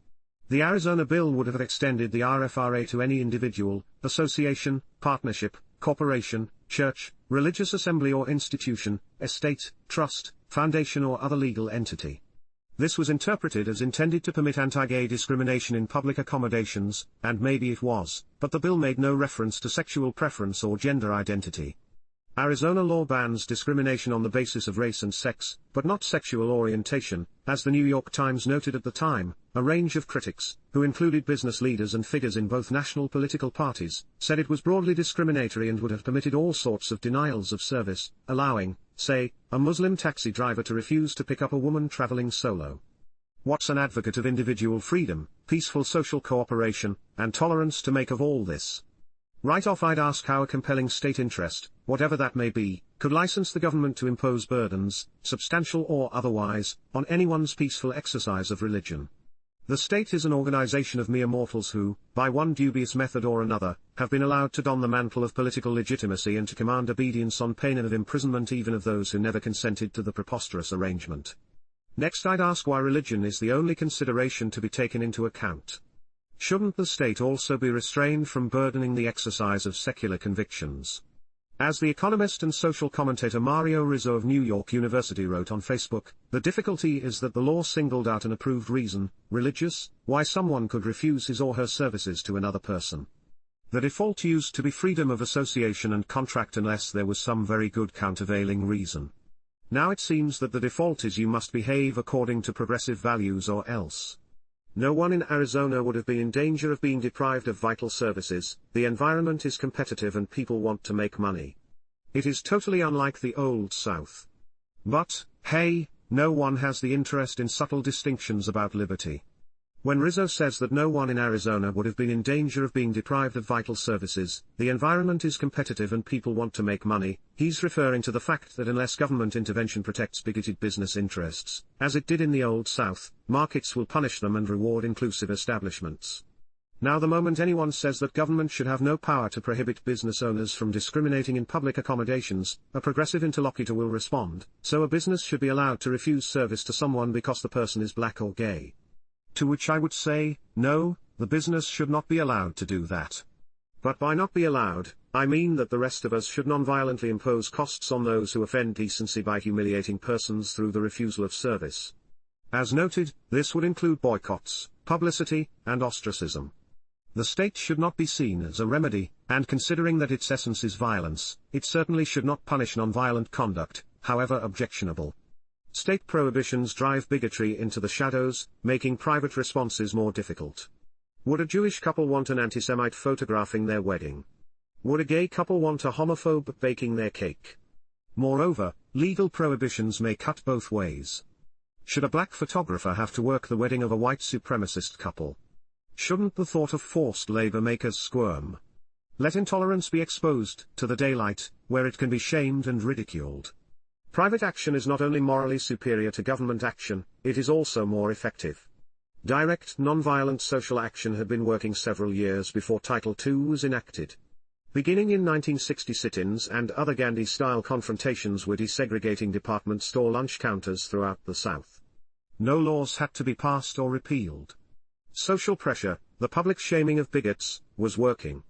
The Arizona bill would have extended the RFRA to any individual, association, partnership, corporation, church, religious assembly or institution, estate, trust, foundation or other legal entity. This was interpreted as intended to permit anti-gay discrimination in public accommodations, and maybe it was, but the bill made no reference to sexual preference or gender identity. Arizona law bans discrimination on the basis of race and sex, but not sexual orientation, as the New York Times noted at the time. A range of critics, who included business leaders and figures in both national political parties, said it was broadly discriminatory and would have permitted all sorts of denials of service, allowing, say, a Muslim taxi driver to refuse to pick up a woman traveling solo. What's an advocate of individual freedom, peaceful social cooperation, and tolerance to make of all this? Right off I'd ask how a compelling state interest, whatever that may be, could license the government to impose burdens, substantial or otherwise, on anyone's peaceful exercise of religion. The state is an organization of mere mortals who, by one dubious method or another, have been allowed to don the mantle of political legitimacy and to command obedience on pain of imprisonment even of those who never consented to the preposterous arrangement. Next I'd ask why religion is the only consideration to be taken into account. Shouldn't the state also be restrained from burdening the exercise of secular convictions? As the economist and social commentator Mario Rizzo of New York University wrote on Facebook, the difficulty is that the law singled out an approved reason, religious, why someone could refuse his or her services to another person. The default used to be freedom of association and contract unless there was some very good countervailing reason. Now it seems that the default is you must behave according to progressive values or else. No one in Arizona would have been in danger of being deprived of vital services. The environment is competitive and people want to make money. It is totally unlike the Old South. But, hey, no one has the interest in subtle distinctions about liberty. When Rizzo says that no one in Arizona would have been in danger of being deprived of vital services, the environment is competitive and people want to make money, he's referring to the fact that unless government intervention protects bigoted business interests, as it did in the Old South, markets will punish them and reward inclusive establishments. Now the moment anyone says that government should have no power to prohibit business owners from discriminating in public accommodations, a progressive interlocutor will respond, so a business should be allowed to refuse service to someone because the person is black or gay. To which I would say, no, the business should not be allowed to do that. But by not be allowed, I mean that the rest of us should non-violently impose costs on those who offend decency by humiliating persons through the refusal of service. As noted, this would include boycotts, publicity, and ostracism. The state should not be seen as a remedy, and considering that its essence is violence, it certainly should not punish non-violent conduct, however objectionable. State prohibitions drive bigotry into the shadows, making private responses more difficult. Would a Jewish couple want an anti-Semite photographing their wedding? Would a gay couple want a homophobe baking their cake? Moreover, legal prohibitions may cut both ways. Should a black photographer have to work the wedding of a white supremacist couple? Shouldn't the thought of forced labor make us squirm? Let intolerance be exposed to the daylight, where it can be shamed and ridiculed. Private action is not only morally superior to government action, it is also more effective. Direct non-violent social action had been working several years before Title II was enacted. Beginning in 1960, sit-ins and other Gandhi-style confrontations were desegregating department store lunch counters throughout the South. No laws had to be passed or repealed. Social pressure, the public shaming of bigots, was working.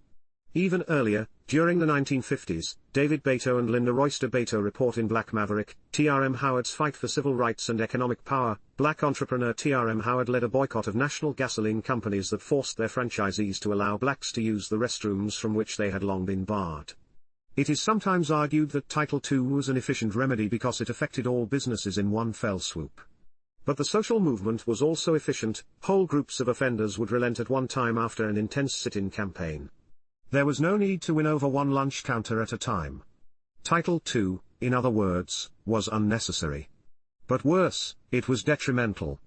Even earlier, during the 1950s, David Beto and Linda Royster Beto report in Black Maverick, T.R.M. Howard's Fight for Civil Rights and Economic Power. Black entrepreneur T.R.M. Howard led a boycott of national gasoline companies that forced their franchisees to allow blacks to use the restrooms from which they had long been barred. It is sometimes argued that Title II was an efficient remedy because it affected all businesses in one fell swoop. But the social movement was also efficient, whole groups of offenders would relent at one time after an intense sit-in campaign. There was no need to win over one lunch counter at a time. Title II, in other words, was unnecessary. But worse, it was detrimental.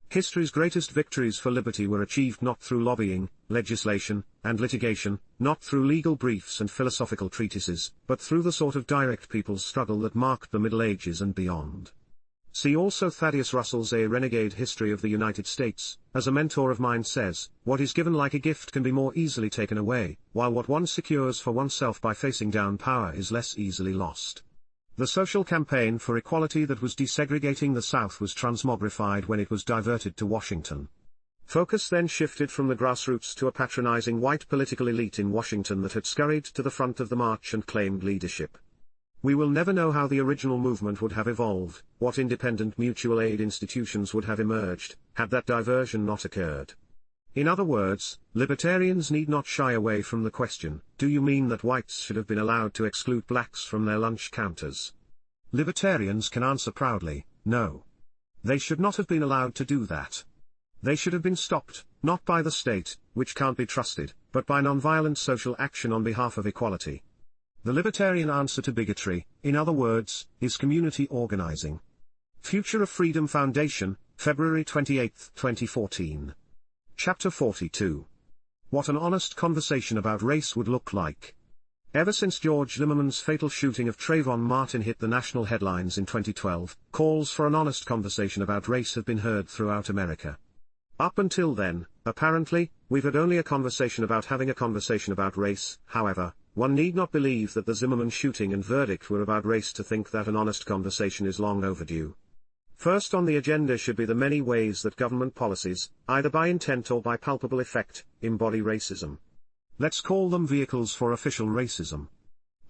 History's greatest victories for liberty were achieved not through lobbying, legislation, and litigation, not through legal briefs and philosophical treatises, but through the sort of direct people's struggle that marked the Middle Ages and beyond. See also Thaddeus Russell's A Renegade History of the United States. As a mentor of mine says, what is given like a gift can be more easily taken away, while what one secures for oneself by facing down power is less easily lost. The social campaign for equality that was desegregating the South was transmogrified when it was diverted to Washington. Focus then shifted from the grassroots to a patronizing white political elite in Washington that had scurried to the front of the march and claimed leadership. We will never know how the original movement would have evolved, what independent mutual aid institutions would have emerged, had that diversion not occurred. In other words, libertarians need not shy away from the question, do you mean that whites should have been allowed to exclude blacks from their lunch counters? Libertarians can answer proudly, no. They should not have been allowed to do that. They should have been stopped, not by the state, which can't be trusted, but by nonviolent social action on behalf of equality. The libertarian answer to bigotry, in other words, is community organizing. Future of Freedom Foundation, February 28, 2014. Chapter 42. What an honest conversation about race would look like. Ever since George Zimmerman's fatal shooting of Trayvon Martin hit the national headlines in 2012, calls for an honest conversation about race have been heard throughout America. Up until then, apparently, we've had only a conversation about having a conversation about race. However, one need not believe that the Zimmerman shooting and verdict were about race to think that an honest conversation is long overdue. First on the agenda should be the many ways that government policies, either by intent or by palpable effect, embody racism. Let's call them vehicles for official racism.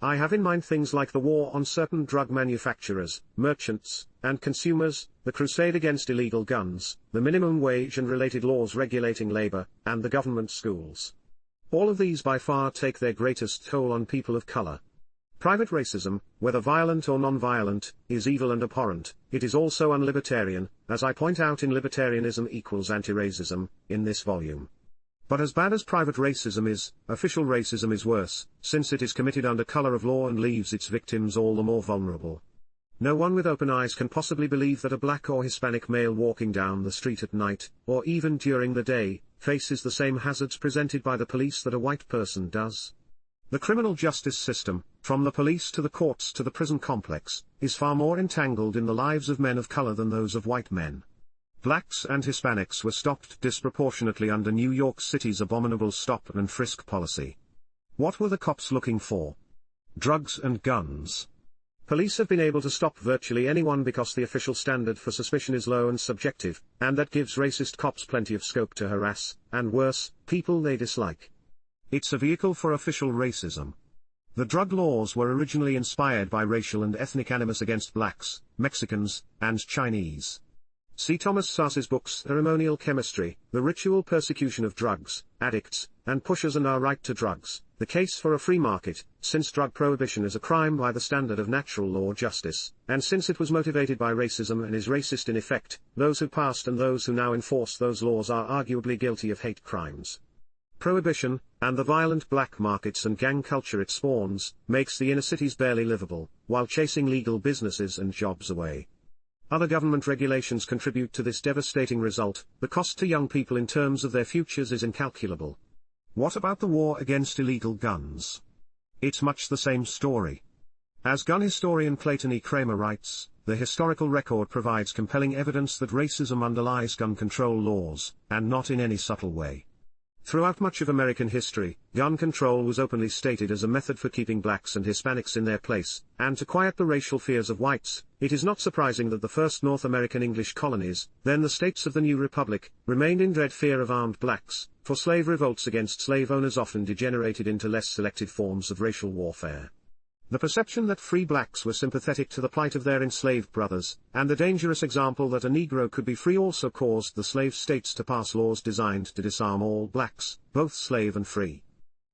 I have in mind things like the war on certain drug manufacturers, merchants, and consumers, the crusade against illegal guns, the minimum wage and related laws regulating labor, and the government schools. All of these by far take their greatest toll on people of color. Private racism, whether violent or non-violent, is evil and abhorrent. It is also unlibertarian, as I point out in Libertarianism Equals Anti-Racism, in this volume. But as bad as private racism is, official racism is worse, since it is committed under color of law and leaves its victims all the more vulnerable. No one with open eyes can possibly believe that a black or Hispanic male walking down the street at night, or even during the day, faces the same hazards presented by the police that a white person does. The criminal justice system, from the police to the courts to the prison complex, is far more entangled in the lives of men of color than those of white men. Blacks and Hispanics were stopped disproportionately under New York City's abominable stop and frisk policy. What were the cops looking for? Drugs and guns. Police have been able to stop virtually anyone because the official standard for suspicion is low and subjective, and that gives racist cops plenty of scope to harass, and worse, people they dislike. It's a vehicle for official racism. The drug laws were originally inspired by racial and ethnic animus against blacks, Mexicans, and Chinese. See Thomas Sass's books Ceremonial Chemistry, The Ritual Persecution of Drugs, Addicts, and Pushers and Our Right to Drugs, The Case for a Free Market, since drug prohibition is a crime by the standard of natural law justice, and since it was motivated by racism and is racist in effect, those who passed and those who now enforce those laws are arguably guilty of hate crimes. Prohibition, and the violent black markets and gang culture it spawns, makes the inner cities barely livable, while chasing legal businesses and jobs away. Other government regulations contribute to this devastating result. The cost to young people in terms of their futures is incalculable. What about the war against illegal guns? It's much the same story. As gun historian Clayton E. Kramer writes, the historical record provides compelling evidence that racism underlies gun control laws, and not in any subtle way. Throughout much of American history, gun control was openly stated as a method for keeping blacks and Hispanics in their place, and to quiet the racial fears of whites. It is not surprising that the first North American English colonies, then the states of the new republic, remained in dread fear of armed blacks, for slave revolts against slave owners often degenerated into less selective forms of racial warfare. The perception that free blacks were sympathetic to the plight of their enslaved brothers, and the dangerous example that a Negro could be free also caused the slave states to pass laws designed to disarm all blacks, both slave and free.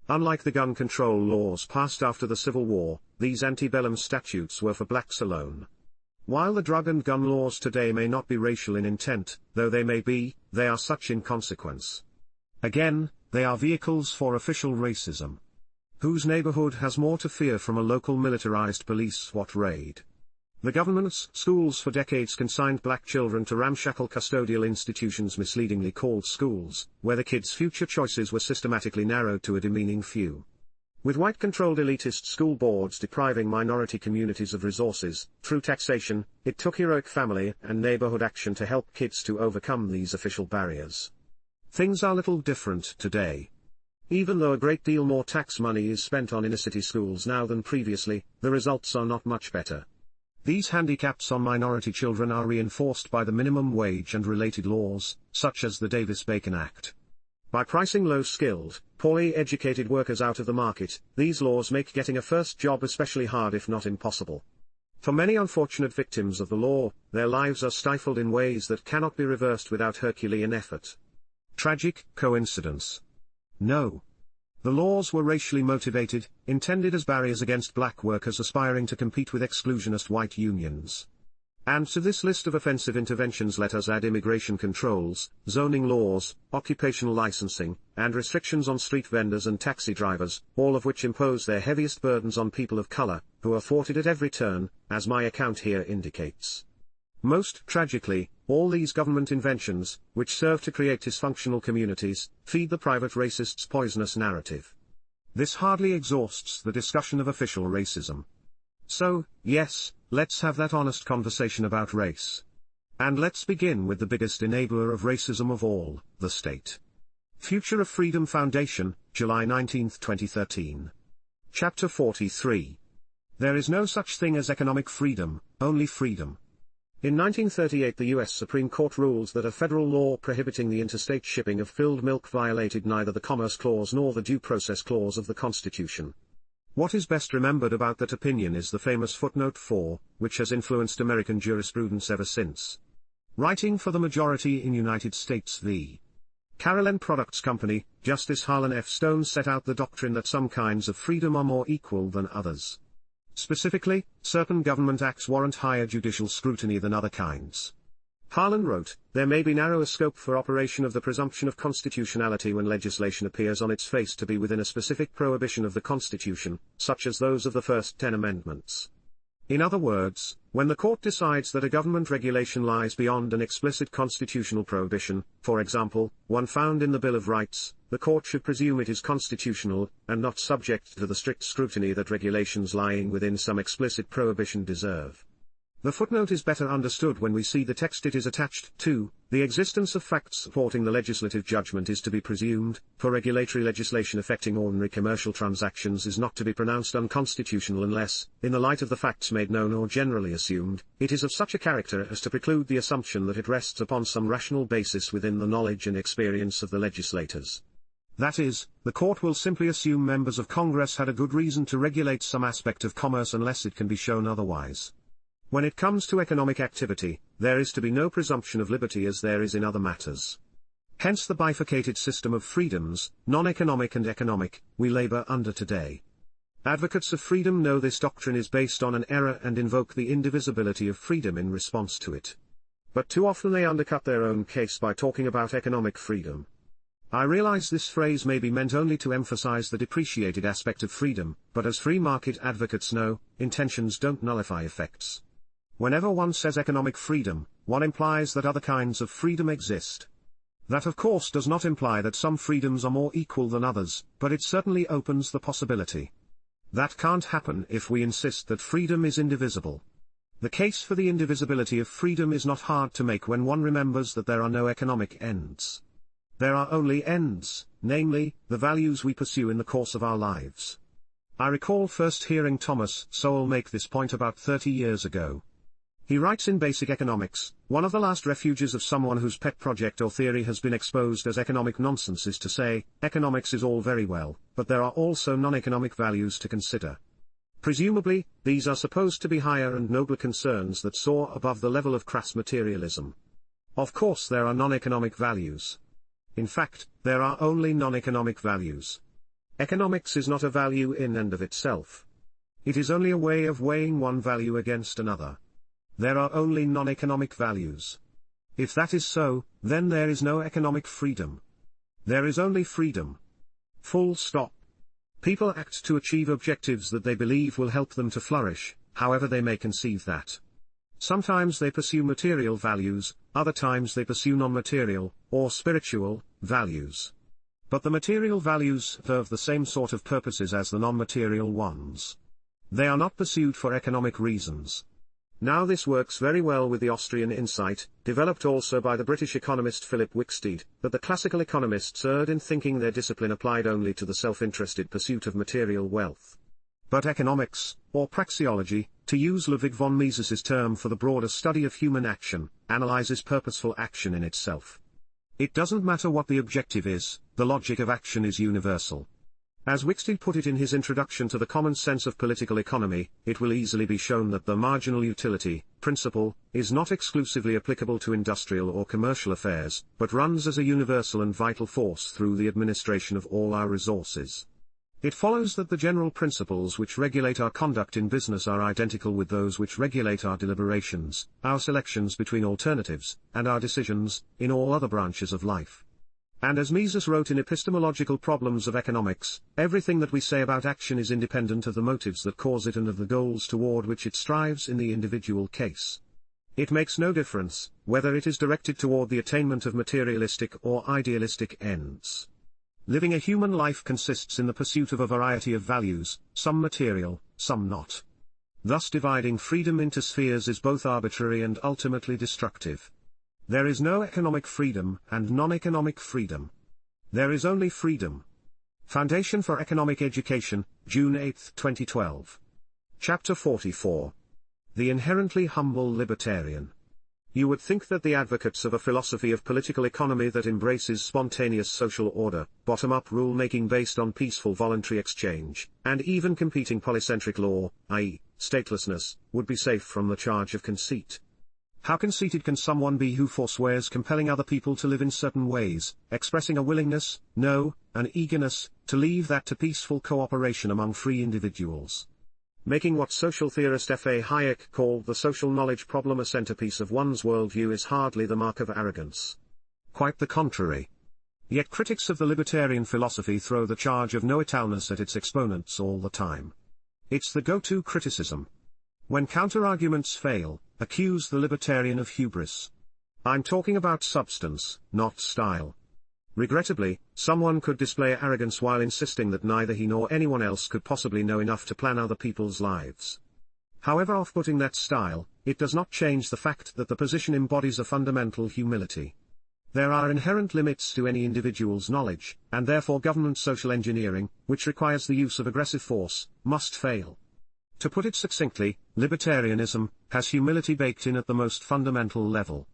Unlike the gun control laws passed after the Civil War, these antebellum statutes were for blacks alone. While the drug and gun laws today may not be racial in intent, though they may be, they are such in consequence. Again, they are vehicles for official racism. Whose neighborhood has more to fear from a local militarized police SWAT raid? The government's schools for decades consigned black children to ramshackle custodial institutions misleadingly called schools, where the kids' future choices were systematically narrowed to a demeaning few. With white-controlled elitist school boards depriving minority communities of resources, through taxation, it took heroic family and neighborhood action to help kids to overcome these official barriers. Things are little different today. Even though a great deal more tax money is spent on inner-city schools now than previously, the results are not much better. These handicaps on minority children are reinforced by the minimum wage and related laws, such as the Davis-Bacon Act. By pricing low-skilled, poorly educated workers out of the market, these laws make getting a first job especially hard if not impossible. For many unfortunate victims of the law, their lives are stifled in ways that cannot be reversed without Herculean effort. Tragic coincidence? No. The laws were racially motivated, intended as barriers against black workers aspiring to compete with exclusionist white unions. And to this list of offensive interventions let us add immigration controls, zoning laws, occupational licensing, and restrictions on street vendors and taxi drivers, all of which impose their heaviest burdens on people of color, who are thwarted at every turn, as my account here indicates. Most tragically, all these government inventions, which serve to create dysfunctional communities, feed the private racists' poisonous narrative. This hardly exhausts the discussion of official racism. So, yes, let's have that honest conversation about race. And let's begin with the biggest enabler of racism of all, the state. Future of Freedom Foundation, July 19, 2013. Chapter 43. There is no such thing as economic freedom, only freedom. In 1938 the U.S. Supreme Court ruled that a federal law prohibiting the interstate shipping of filled milk violated neither the Commerce Clause nor the Due Process Clause of the Constitution. What is best remembered about that opinion is the famous footnote 4, which has influenced American jurisprudence ever since. Writing for the majority in United States v. Carolyn Products Company, Justice Harlan F. Stone set out the doctrine that some kinds of freedom are more equal than others. Specifically, certain government acts warrant higher judicial scrutiny than other kinds. Harlan wrote, there may be narrower scope for operation of the presumption of constitutionality when legislation appears on its face to be within a specific prohibition of the Constitution, such as those of the first 10 amendments. In other words, when the court decides that a government regulation lies beyond an explicit constitutional prohibition, for example, one found in the Bill of Rights, the court should presume it is constitutional, and not subject to the strict scrutiny that regulations lying within some explicit prohibition deserve. The footnote is better understood when we see the text it is attached to. The existence of facts supporting the legislative judgment is to be presumed, for regulatory legislation affecting ordinary commercial transactions is not to be pronounced unconstitutional unless, in the light of the facts made known or generally assumed, it is of such a character as to preclude the assumption that it rests upon some rational basis within the knowledge and experience of the legislators. That is, the court will simply assume members of Congress had a good reason to regulate some aspect of commerce unless it can be shown otherwise. When it comes to economic activity, there is to be no presumption of liberty as there is in other matters. Hence the bifurcated system of freedoms, non-economic and economic, we labor under today. Advocates of freedom know this doctrine is based on an error and invoke the indivisibility of freedom in response to it. But too often they undercut their own case by talking about economic freedom. I realize this phrase may be meant only to emphasize the depreciated aspect of freedom, but as free market advocates know, intentions don't nullify effects. Whenever one says economic freedom, one implies that other kinds of freedom exist. That of course does not imply that some freedoms are more equal than others, but it certainly opens the possibility. That can't happen if we insist that freedom is indivisible. The case for the indivisibility of freedom is not hard to make when one remembers that there are no economic ends. There are only ends, namely, the values we pursue in the course of our lives. I recall first hearing Thomas Sowell make this point about 30 years ago. He writes in Basic Economics, one of the last refuges of someone whose pet project or theory has been exposed as economic nonsense is to say, economics is all very well, but there are also non-economic values to consider. Presumably, these are supposed to be higher and nobler concerns that soar above the level of crass materialism. Of course there are non-economic values. In fact, there are only non-economic values. Economics is not a value in and of itself. It is only a way of weighing one value against another. There are only non-economic values. If that is so, then there is no economic freedom. There is only freedom. Full stop. People act to achieve objectives that they believe will help them to flourish, however they may conceive that. Sometimes they pursue material values, other times they pursue non-material, or spiritual, values. But the material values serve the same sort of purposes as the non-material ones. They are not pursued for economic reasons. Now this works very well with the Austrian insight, developed also by the British economist Philip Wicksteed, that the classical economists erred in thinking their discipline applied only to the self-interested pursuit of material wealth. But economics, or praxeology, to use Ludwig von Mises's term for the broader study of human action, analyzes purposeful action in itself. It doesn't matter what the objective is, the logic of action is universal. As Wicksteed put it in his introduction to the Common Sense of Political Economy, it will easily be shown that the marginal utility principle is not exclusively applicable to industrial or commercial affairs, but runs as a universal and vital force through the administration of all our resources. It follows that the general principles which regulate our conduct in business are identical with those which regulate our deliberations, our selections between alternatives, and our decisions, in all other branches of life. And as Mises wrote in Epistemological Problems of Economics, everything that we say about action is independent of the motives that cause it and of the goals toward which it strives in the individual case. It makes no difference whether it is directed toward the attainment of materialistic or idealistic ends. Living a human life consists in the pursuit of a variety of values, some material, some not. Thus dividing freedom into spheres is both arbitrary and ultimately destructive. There is no economic freedom and non-economic freedom. There is only freedom. Foundation for Economic Education, June 8, 2012. Chapter 44. The Inherently Humble Libertarian. You would think that the advocates of a philosophy of political economy that embraces spontaneous social order, bottom-up rule-making based on peaceful voluntary exchange, and even competing polycentric law, i.e., statelessness, would be safe from the charge of conceit. How conceited can someone be who forswears compelling other people to live in certain ways, expressing a willingness, no, an eagerness, to leave that to peaceful cooperation among free individuals? Making what social theorist F. A. Hayek called the social knowledge problem a centerpiece of one's worldview is hardly the mark of arrogance. Quite the contrary. Yet critics of the libertarian philosophy throw the charge of know-it-allness at its exponents all the time. It's the go-to criticism. When counter-arguments fail, accuse the libertarian of hubris. I'm talking about substance, not style. Regrettably, someone could display arrogance while insisting that neither he nor anyone else could possibly know enough to plan other people's lives. However off-putting that style, it does not change the fact that the position embodies a fundamental humility. There are inherent limits to any individual's knowledge, and therefore government social engineering, which requires the use of aggressive force, must fail. To put it succinctly, libertarianism has humility baked in at the most fundamental level.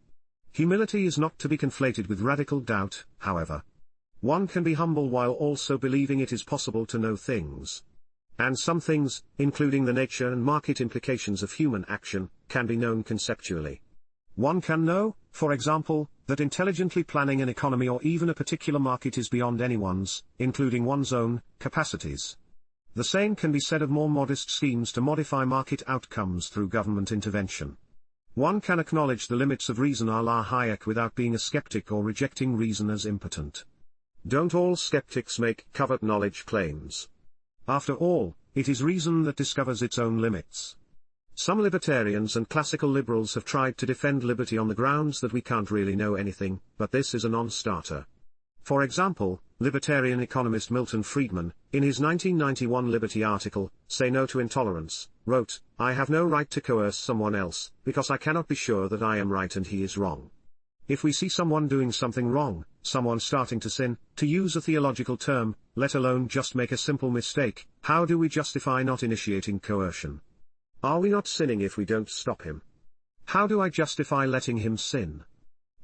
Humility is not to be conflated with radical doubt, however. One can be humble while also believing it is possible to know things. And some things, including the nature and market implications of human action, can be known conceptually. One can know, for example, that intelligently planning an economy or even a particular market is beyond anyone's, including one's own, capacities. The same can be said of more modest schemes to modify market outcomes through government intervention. One can acknowledge the limits of reason à la Hayek without being a skeptic or rejecting reason as impotent. Don't all skeptics make covert knowledge claims? After all, it is reason that discovers its own limits. Some libertarians and classical liberals have tried to defend liberty on the grounds that we can't really know anything, but this is a non-starter. For example, libertarian economist Milton Friedman, in his 1991 Liberty article, Say No to Intolerance, wrote, "I have no right to coerce someone else, because I cannot be sure that I am right and he is wrong." If we see someone doing something wrong, someone starting to sin, to use a theological term, let alone just make a simple mistake, how do we justify not initiating coercion? Are we not sinning if we don't stop him? How do I justify letting him sin?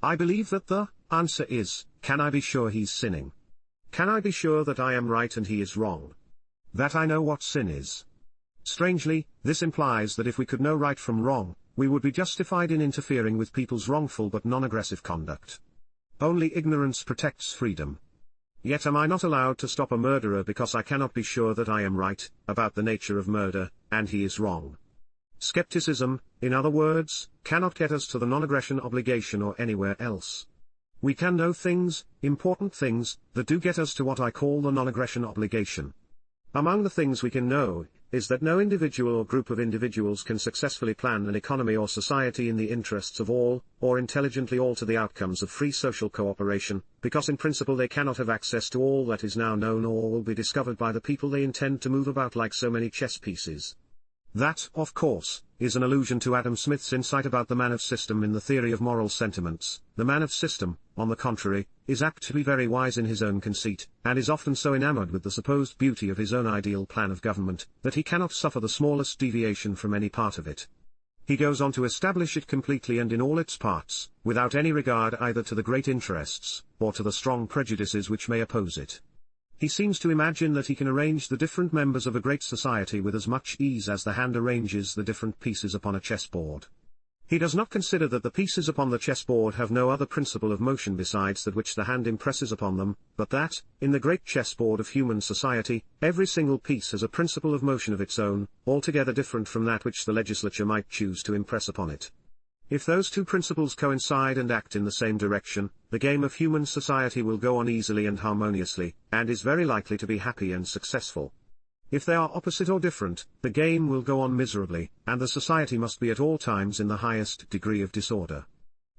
I believe that the answer is, can I be sure he's sinning? Can I be sure that I am right and he is wrong? That I know what sin is? Strangely, this implies that if we could know right from wrong, we would be justified in interfering with people's wrongful but non-aggressive conduct. Only ignorance protects freedom. Yet am I not allowed to stop a murderer because I cannot be sure that I am right about the nature of murder, and he is wrong? Skepticism, in other words, cannot get us to the non-aggression obligation or anywhere else. We can know things, important things, that do get us to what I call the non-aggression obligation. Among the things we can know, is that no individual or group of individuals can successfully plan an economy or society in the interests of all, or intelligently alter the outcomes of free social cooperation, because in principle they cannot have access to all that is now known or will be discovered by the people they intend to move about like so many chess pieces. That, of course, is an allusion to Adam Smith's insight about the man of system in the theory of moral sentiments. The man of system, on the contrary, is apt to be very wise in his own conceit, and is often so enamored with the supposed beauty of his own ideal plan of government, that he cannot suffer the smallest deviation from any part of it. He goes on to establish it completely and in all its parts, without any regard either to the great interests, or to the strong prejudices which may oppose it. He seems to imagine that he can arrange the different members of a great society with as much ease as the hand arranges the different pieces upon a chessboard. He does not consider that the pieces upon the chessboard have no other principle of motion besides that which the hand impresses upon them, but that, in the great chessboard of human society, every single piece has a principle of motion of its own, altogether different from that which the legislature might choose to impress upon it. If those two principles coincide and act in the same direction, the game of human society will go on easily and harmoniously, and is very likely to be happy and successful. If they are opposite or different, the game will go on miserably, and the society must be at all times in the highest degree of disorder.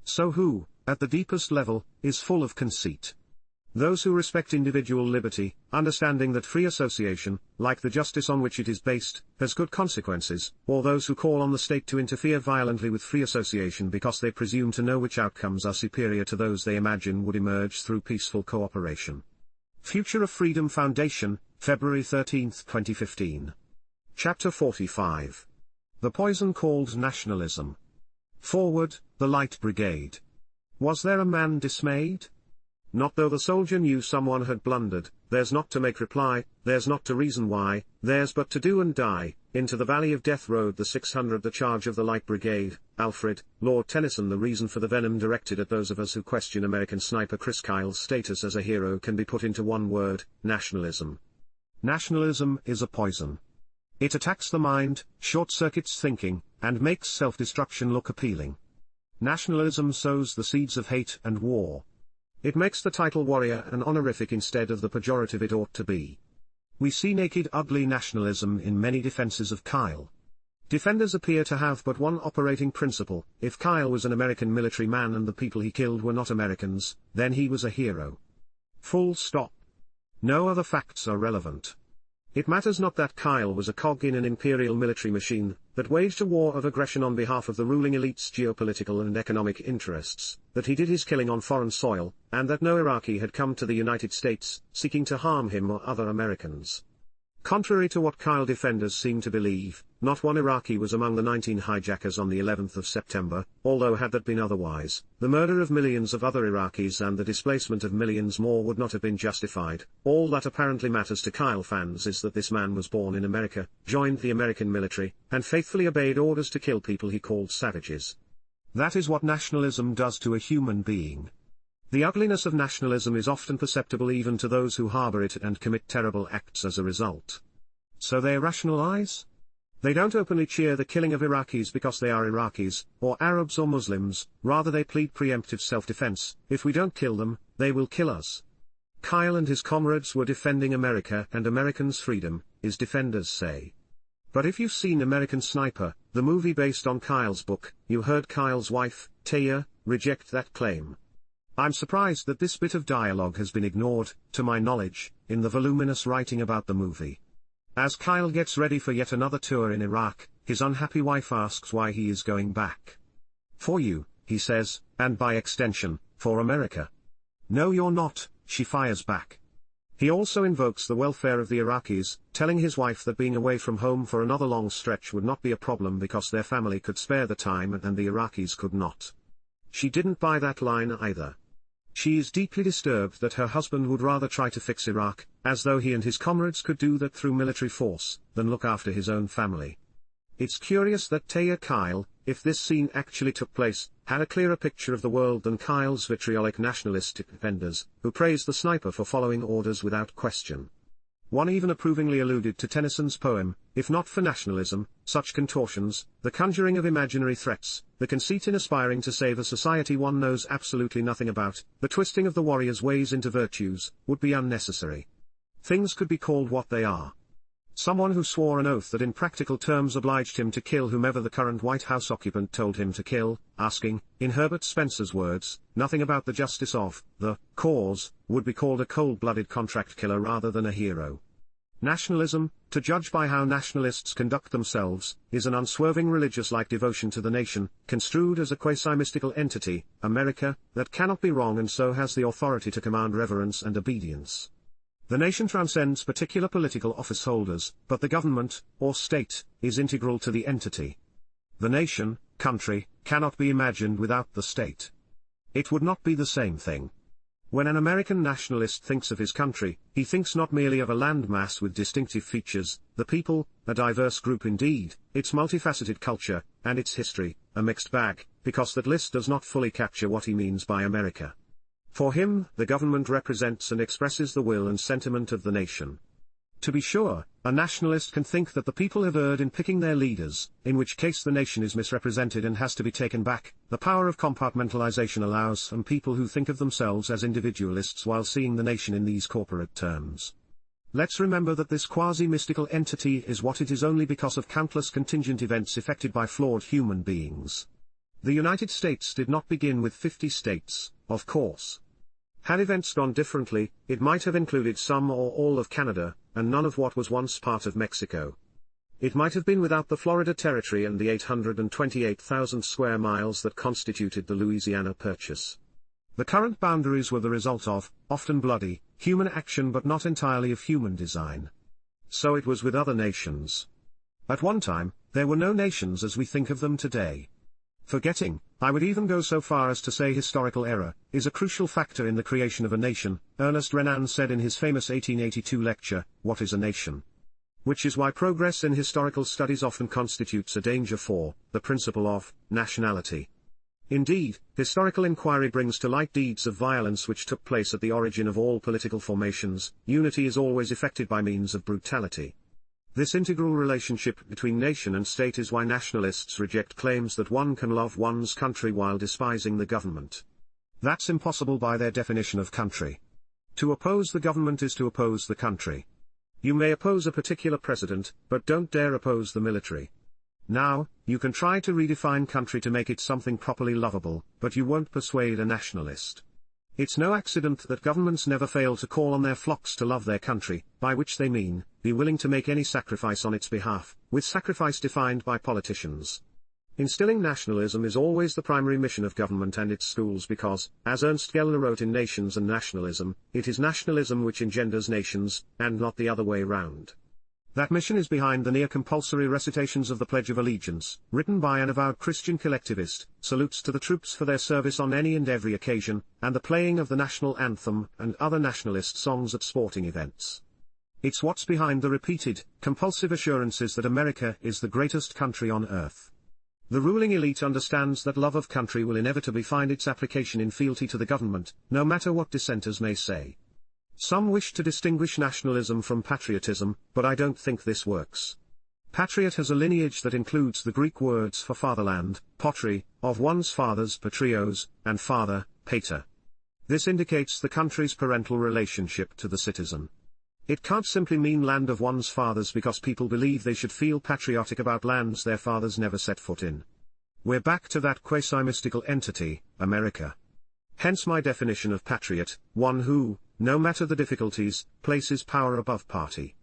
So who, at the deepest level, is full of conceit? Those who respect individual liberty, understanding that free association, like the justice on which it is based, has good consequences, or those who call on the state to interfere violently with free association because they presume to know which outcomes are superior to those they imagine would emerge through peaceful cooperation. Future of Freedom Foundation, February 13, 2015. Chapter 45. The Poison Called Nationalism. Forward, the Light Brigade. Was there a man dismayed? Not though the soldier knew someone had blundered, theirs not to make reply, theirs not to reason why, theirs but to do and die. Into the valley of death rode the 600, the charge of the Light Brigade. Alfred, Lord Tennyson. The reason for the venom directed at those of us who question American sniper Chris Kyle's status as a hero can be put into one word: nationalism. Nationalism is a poison. It attacks the mind, short-circuits thinking, and makes self-destruction look appealing. Nationalism sows the seeds of hate and war. It makes the title warrior an honorific instead of the pejorative it ought to be. We see naked ugly nationalism in many defenses of Kyle. Defenders appear to have but one operating principle: if Kyle was an American military man and the people he killed were not Americans, then he was a hero. Full stop. No other facts are relevant. It matters not that Kyle was a cog in an imperial military machine that waged a war of aggression on behalf of the ruling elite's geopolitical and economic interests, that he did his killing on foreign soil, and that no Iraqi had come to the United States seeking to harm him or other Americans. Contrary to what Kyle defenders seem to believe, not one Iraqi was among the 19 hijackers on the 11th of September, although had that been otherwise, the murder of millions of other Iraqis and the displacement of millions more would not have been justified. All that apparently matters to Kyle fans is that this man was born in America, joined the American military, and faithfully obeyed orders to kill people he called savages. That is what nationalism does to a human being. The ugliness of nationalism is often perceptible even to those who harbor it and commit terrible acts as a result. So they rationalize? They don't openly cheer the killing of Iraqis because they are Iraqis, or Arabs or Muslims, rather they plead preemptive self-defense: if we don't kill them, they will kill us. Kyle and his comrades were defending America and Americans' freedom, his defenders say. But if you've seen American Sniper, the movie based on Kyle's book, you heard Kyle's wife, Taya, reject that claim. I'm surprised that this bit of dialogue has been ignored, to my knowledge, in the voluminous writing about the movie. As Kyle gets ready for yet another tour in Iraq, his unhappy wife asks why he is going back. For you, he says, and by extension, for America. No, you're not, she fires back. He also invokes the welfare of the Iraqis, telling his wife that being away from home for another long stretch would not be a problem because their family could spare the time and the Iraqis could not. She didn't buy that line either. She is deeply disturbed that her husband would rather try to fix Iraq, as though he and his comrades could do that through military force, than look after his own family. It's curious that Taya Kyle, if this scene actually took place, had a clearer picture of the world than Kyle's vitriolic nationalistic defenders, who praised the sniper for following orders without question. One even approvingly alluded to Tennyson's poem: if not for nationalism, such contortions, the conjuring of imaginary threats, the conceit in aspiring to save a society one knows absolutely nothing about, the twisting of the warrior's ways into virtues, would be unnecessary. Things could be called what they are. Someone who swore an oath that in practical terms obliged him to kill whomever the current White House occupant told him to kill, asking, in Herbert Spencer's words, nothing about the justice of the cause, would be called a cold-blooded contract killer rather than a hero. Nationalism, to judge by how nationalists conduct themselves, is an unswerving religious-like devotion to the nation, construed as a quasi-mystical entity, America, that cannot be wrong and so has the authority to command reverence and obedience. The nation transcends particular political office holders, but the government, or state, is integral to the entity. The nation, country, cannot be imagined without the state. It would not be the same thing. When an American nationalist thinks of his country, he thinks not merely of a landmass with distinctive features, the people, a diverse group indeed, its multifaceted culture, and its history, a mixed bag, because that list does not fully capture what he means by America. For him, the government represents and expresses the will and sentiment of the nation. To be sure, a nationalist can think that the people have erred in picking their leaders, in which case the nation is misrepresented and has to be taken back. The power of compartmentalization allows some people who think of themselves as individualists while seeing the nation in these corporate terms. Let's remember that this quasi-mystical entity is what it is only because of countless contingent events effected by flawed human beings. The United States did not begin with 50 states, of course. Had events gone differently, it might have included some or all of Canada, and none of what was once part of Mexico. It might have been without the Florida Territory and the 828,000 square miles that constituted the Louisiana Purchase. The current boundaries were the result of, often bloody, human action but not entirely of human design. So it was with other nations. At one time, there were no nations as we think of them today. Forgetting, I would even go so far as to say historical error, is a crucial factor in the creation of a nation, Ernest Renan said in his famous 1882 lecture, What is a Nation? Which is why progress in historical studies often constitutes a danger for the principle of nationality. Indeed, historical inquiry brings to light deeds of violence which took place at the origin of all political formations. Unity is always effected by means of brutality. This integral relationship between nation and state is why nationalists reject claims that one can love one's country while despising the government. That's impossible by their definition of country. To oppose the government is to oppose the country. You may oppose a particular president, but don't dare oppose the military. Now, you can try to redefine country to make it something properly lovable, but you won't persuade a nationalist. It's no accident that governments never fail to call on their flocks to love their country, by which they mean, be willing to make any sacrifice on its behalf, with sacrifice defined by politicians. Instilling nationalism is always the primary mission of government and its schools because, as Ernst Gellner wrote in Nations and Nationalism, it is nationalism which engenders nations, and not the other way round. That mission is behind the near-compulsory recitations of the Pledge of Allegiance, written by an avowed Christian collectivist, salutes to the troops for their service on any and every occasion, and the playing of the national anthem and other nationalist songs at sporting events. It's what's behind the repeated, compulsive assurances that America is the greatest country on earth. The ruling elite understands that love of country will inevitably find its application in fealty to the government, no matter what dissenters may say. Some wish to distinguish nationalism from patriotism, but I don't think this works. Patriot has a lineage that includes the Greek words for fatherland, potri, of one's fathers patrios, and father, pater. This indicates the country's parental relationship to the citizen. It can't simply mean land of one's fathers because people believe they should feel patriotic about lands their fathers never set foot in. We're back to that quasi-mystical entity, America. Hence my definition of patriot, one who, no matter the difficulties, places power above party.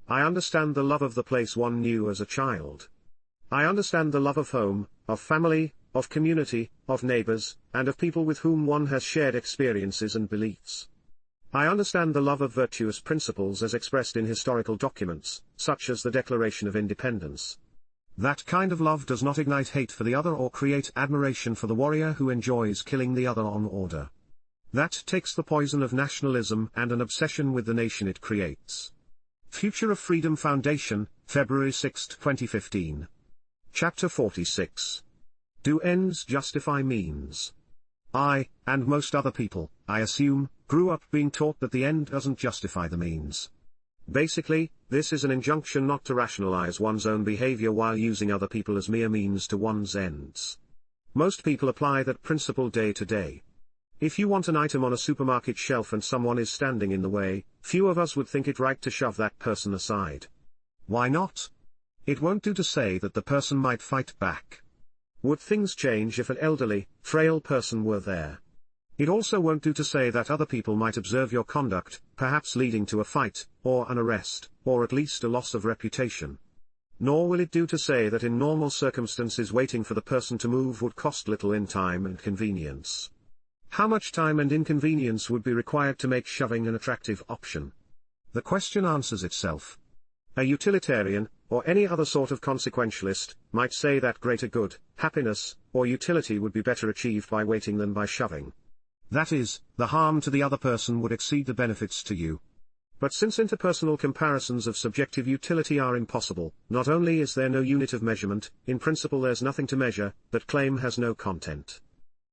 I understand the love of the place one knew as a child. I understand the love of home, of family, of community, of neighbors, and of people with whom one has shared experiences and beliefs. I understand the love of virtuous principles as expressed in historical documents, such as the Declaration of Independence. That kind of love does not ignite hate for the other or create admiration for the warrior who enjoys killing the other on order. That takes the poison of nationalism and an obsession with the nation it creates. Future of Freedom Foundation, February 6, 2015. Chapter 46. Do ends justify means? I, and most other people, I assume, grew up being taught that the end doesn't justify the means. Basically, this is an injunction not to rationalize one's own behavior while using other people as mere means to one's ends. Most people apply that principle day to day. If you want an item on a supermarket shelf and someone is standing in the way, few of us would think it right to shove that person aside. Why not? It won't do to say that the person might fight back. Would things change if an elderly, frail person were there? It also won't do to say that other people might observe your conduct, perhaps leading to a fight, or an arrest, or at least a loss of reputation. Nor will it do to say that in normal circumstances waiting for the person to move would cost little in time and convenience. How much time and inconvenience would be required to make shoving an attractive option? The question answers itself. A utilitarian, or any other sort of consequentialist, might say that greater good, happiness, or utility would be better achieved by waiting than by shoving. That is, the harm to the other person would exceed the benefits to you. But since interpersonal comparisons of subjective utility are impossible, not only is there no unit of measurement, in principle there's nothing to measure, that claim has no content.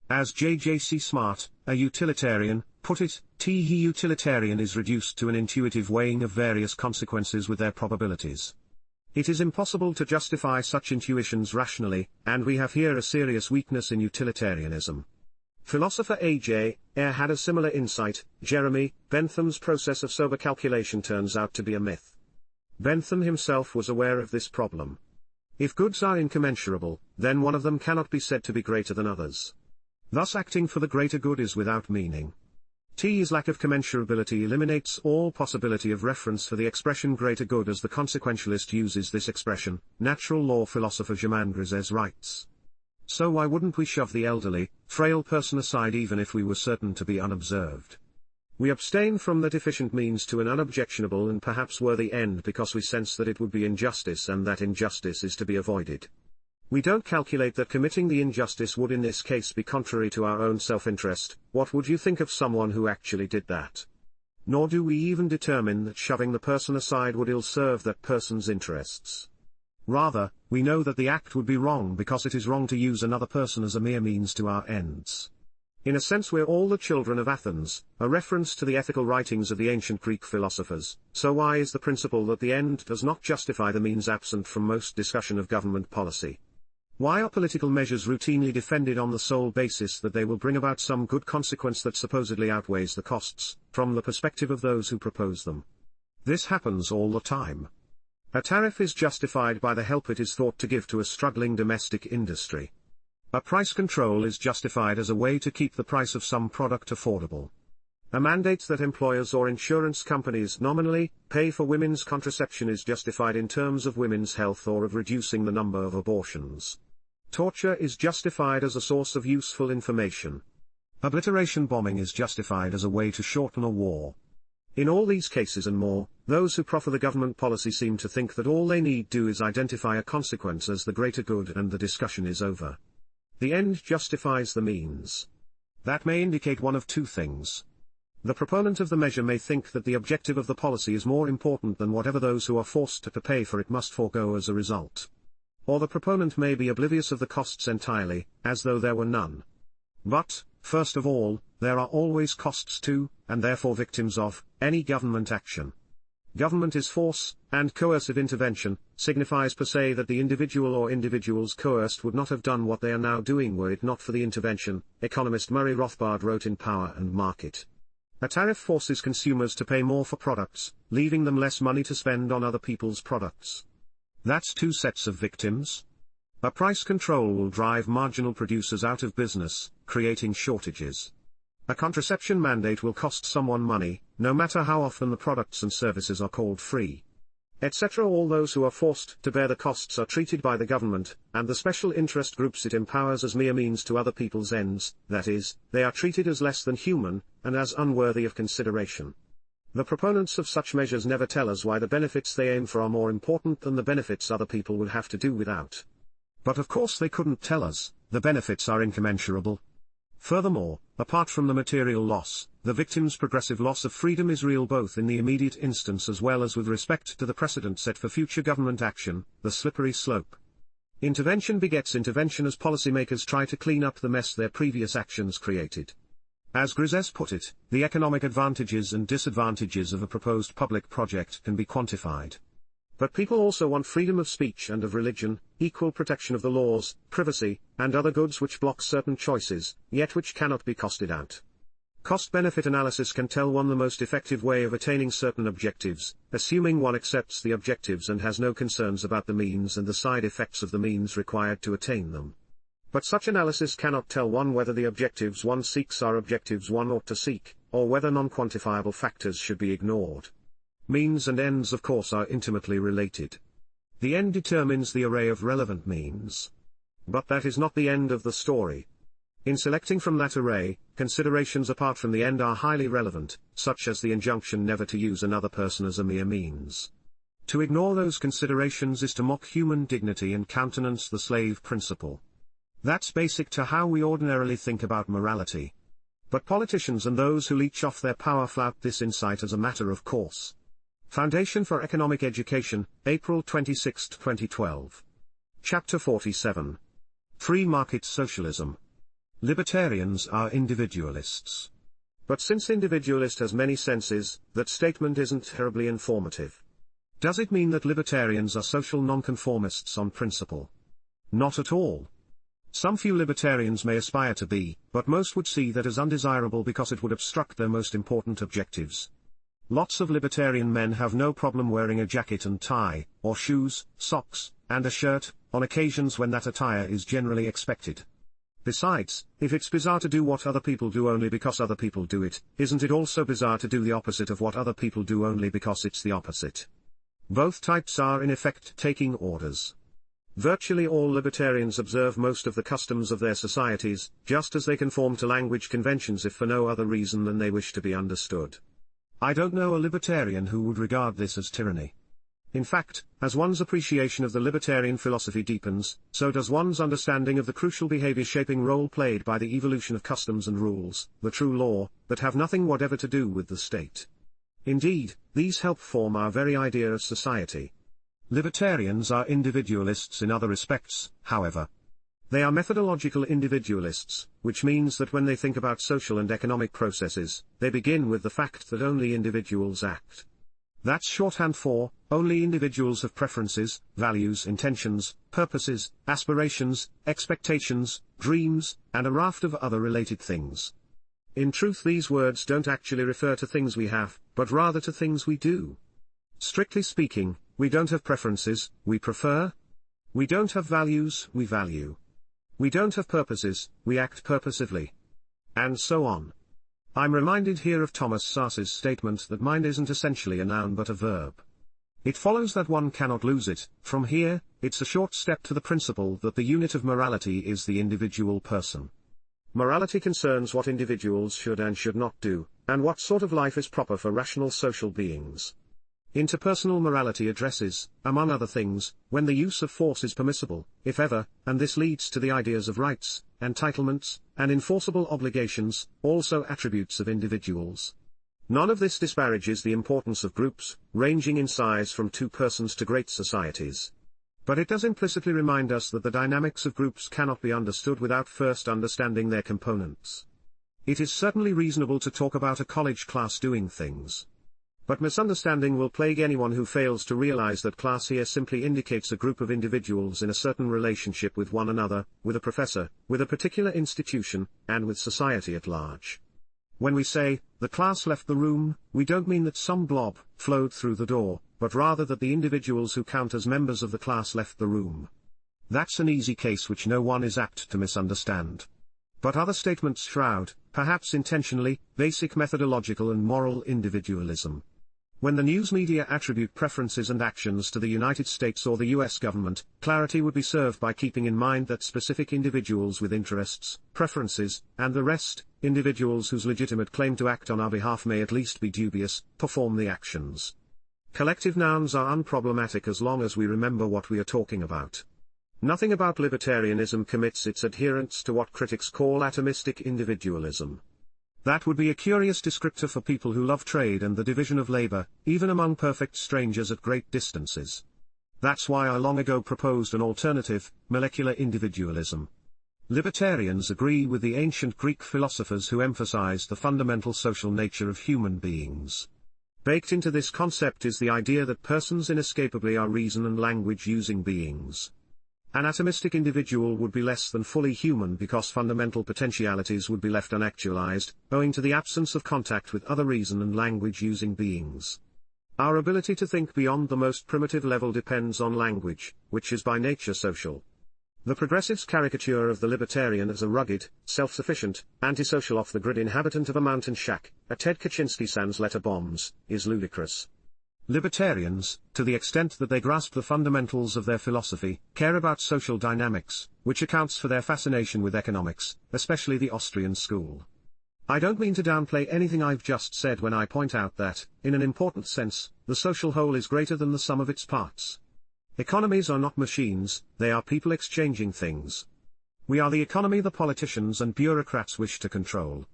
As J.J.C. Smart, a utilitarian, put it, utilitarian is reduced to an intuitive weighing of various consequences with their probabilities. It is impossible to justify such intuitions rationally, and we have here a serious weakness in utilitarianism. Philosopher A.J. Ayer had a similar insight. Jeremy Bentham's process of sober calculation turns out to be a myth. Bentham himself was aware of this problem. If goods are incommensurable, then one of them cannot be said to be greater than others. Thus acting for the greater good is without meaning. T's lack of commensurability eliminates all possibility of reference for the expression greater good as the consequentialist uses this expression. Natural law philosopher Germain Grisez writes. So why wouldn't we shove the elderly, frail person aside even if we were certain to be unobserved? We abstain from that efficient means to an unobjectionable and perhaps worthy end because we sense that it would be injustice and that injustice is to be avoided. We don't calculate that committing the injustice would in this case be contrary to our own self-interest. What would you think of someone who actually did that? Nor do we even determine that shoving the person aside would ill-serve that person's interests. Rather, we know that the act would be wrong because it is wrong to use another person as a mere means to our ends. In a sense we're all the children of Athens, a reference to the ethical writings of the ancient Greek philosophers. So why is the principle that the end does not justify the means absent from most discussion of government policy? Why are political measures routinely defended on the sole basis that they will bring about some good consequence that supposedly outweighs the costs, from the perspective of those who propose them? This happens all the time. A tariff is justified by the help it is thought to give to a struggling domestic industry. A price control is justified as a way to keep the price of some product affordable. A mandate that employers or insurance companies nominally pay for women's contraception is justified in terms of women's health or of reducing the number of abortions. Torture is justified as a source of useful information. Obliteration bombing is justified as a way to shorten a war. In all these cases and more, those who proffer the government policy seem to think that all they need do is identify a consequence as the greater good and the discussion is over. The end justifies the means. That may indicate one of two things. The proponent of the measure may think that the objective of the policy is more important than whatever those who are forced to pay for it must forego as a result. Or the proponent may be oblivious of the costs entirely, as though there were none. But, first of all, there are always costs to, and therefore victims of, any government action. Government is force, and coercive intervention signifies per se that the individual or individuals coerced would not have done what they are now doing were it not for the intervention, economist Murray Rothbard wrote in Power and Market. A tariff forces consumers to pay more for products, leaving them less money to spend on other people's products. That's two sets of victims. A price control will drive marginal producers out of business, creating shortages. A contraception mandate will cost someone money, no matter how often the products and services are called free. Etc. All those who are forced to bear the costs are treated by the government, and the special interest groups it empowers as mere means to other people's ends, that is, they are treated as less than human, and as unworthy of consideration. The proponents of such measures never tell us why the benefits they aim for are more important than the benefits other people would have to do without. But of course they couldn't tell us, the benefits are incommensurable. Furthermore, apart from the material loss, the victim's progressive loss of freedom is real both in the immediate instance as well as with respect to the precedent set for future government action, the slippery slope. Intervention begets intervention as policymakers try to clean up the mess their previous actions created. As Grisez put it, the economic advantages and disadvantages of a proposed public project can be quantified. But people also want freedom of speech and of religion, equal protection of the laws, privacy, and other goods which block certain choices, yet which cannot be costed out. Cost-benefit analysis can tell one the most effective way of attaining certain objectives, assuming one accepts the objectives and has no concerns about the means and the side effects of the means required to attain them. But such analysis cannot tell one whether the objectives one seeks are objectives one ought to seek, or whether non-quantifiable factors should be ignored. Means and ends of course are intimately related. The end determines the array of relevant means. But that is not the end of the story. In selecting from that array, considerations apart from the end are highly relevant, such as the injunction never to use another person as a mere means. To ignore those considerations is to mock human dignity and countenance the slave principle. That's basic to how we ordinarily think about morality. But politicians and those who leech off their power flout this insight as a matter of course. Foundation for Economic Education, April 26, 2012. Chapter 47. Free Market Socialism. Libertarians are individualists. But since individualist has many senses, that statement isn't terribly informative. Does it mean that libertarians are social nonconformists on principle? Not at all. Some few libertarians may aspire to be, but most would see that as undesirable because it would obstruct their most important objectives. Lots of libertarian men have no problem wearing a jacket and tie, or shoes, socks, and a shirt, on occasions when that attire is generally expected. Besides, if it's bizarre to do what other people do only because other people do it, isn't it also bizarre to do the opposite of what other people do only because it's the opposite? Both types are in effect taking orders. Virtually all libertarians observe most of the customs of their societies, just as they conform to language conventions if for no other reason than they wish to be understood. I don't know a libertarian who would regard this as tyranny. In fact, as one's appreciation of the libertarian philosophy deepens, so does one's understanding of the crucial behavior-shaping role played by the evolution of customs and rules, the true law, that have nothing whatever to do with the state. Indeed, these help form our very idea of society. Libertarians are individualists in other respects, however. They are methodological individualists, which means that when they think about social and economic processes, they begin with the fact that only individuals act. That's shorthand for, only individuals have preferences, values, intentions, purposes, aspirations, expectations, dreams, and a raft of other related things. In truth, these words don't actually refer to things we have, but rather to things we do. Strictly speaking, we don't have preferences, we prefer. We don't have values, we value. We don't have purposes, we act purposively. And so on. I'm reminded here of Thomas Sars's statement that mind isn't essentially a noun but a verb. It follows that one cannot lose it. From here, it's a short step to the principle that the unit of morality is the individual person. Morality concerns what individuals should and should not do, and what sort of life is proper for rational social beings. Interpersonal morality addresses, among other things, when the use of force is permissible, if ever, and this leads to the ideas of rights, entitlements, and enforceable obligations, also attributes of individuals. None of this disparages the importance of groups, ranging in size from 2 persons to great societies. But it does implicitly remind us that the dynamics of groups cannot be understood without first understanding their components. It is certainly reasonable to talk about a college class doing things. But misunderstanding will plague anyone who fails to realize that class here simply indicates a group of individuals in a certain relationship with one another, with a professor, with a particular institution, and with society at large. When we say, the class left the room, we don't mean that some blob flowed through the door, but rather that the individuals who count as members of the class left the room. That's an easy case which no one is apt to misunderstand. But other statements shroud, perhaps intentionally, basic methodological and moral individualism. When the news media attribute preferences and actions to the United States or the US government, clarity would be served by keeping in mind that specific individuals with interests, preferences, and the rest, individuals whose legitimate claim to act on our behalf may at least be dubious, perform the actions. Collective nouns are unproblematic as long as we remember what we are talking about. Nothing about libertarianism commits its adherents to what critics call atomistic individualism. That would be a curious descriptor for people who love trade and the division of labor, even among perfect strangers at great distances. That's why I long ago proposed an alternative, molecular individualism. Libertarians agree with the ancient Greek philosophers who emphasized the fundamental social nature of human beings. Baked into this concept is the idea that persons inescapably are reason and language-using beings. An atomistic individual would be less than fully human because fundamental potentialities would be left unactualized, owing to the absence of contact with other reason and language-using beings. Our ability to think beyond the most primitive level depends on language, which is by nature social. The progressive's caricature of the libertarian as a rugged, self-sufficient, antisocial off-the-grid inhabitant of a mountain shack, a Ted Kaczynski sans letter bombs, is ludicrous. Libertarians, to the extent that they grasp the fundamentals of their philosophy, care about social dynamics, which accounts for their fascination with economics, especially the Austrian school. I don't mean to downplay anything I've just said when I point out that, in an important sense, the social whole is greater than the sum of its parts. Economies are not machines, they are people exchanging things. We are the economy the politicians and bureaucrats wish to control.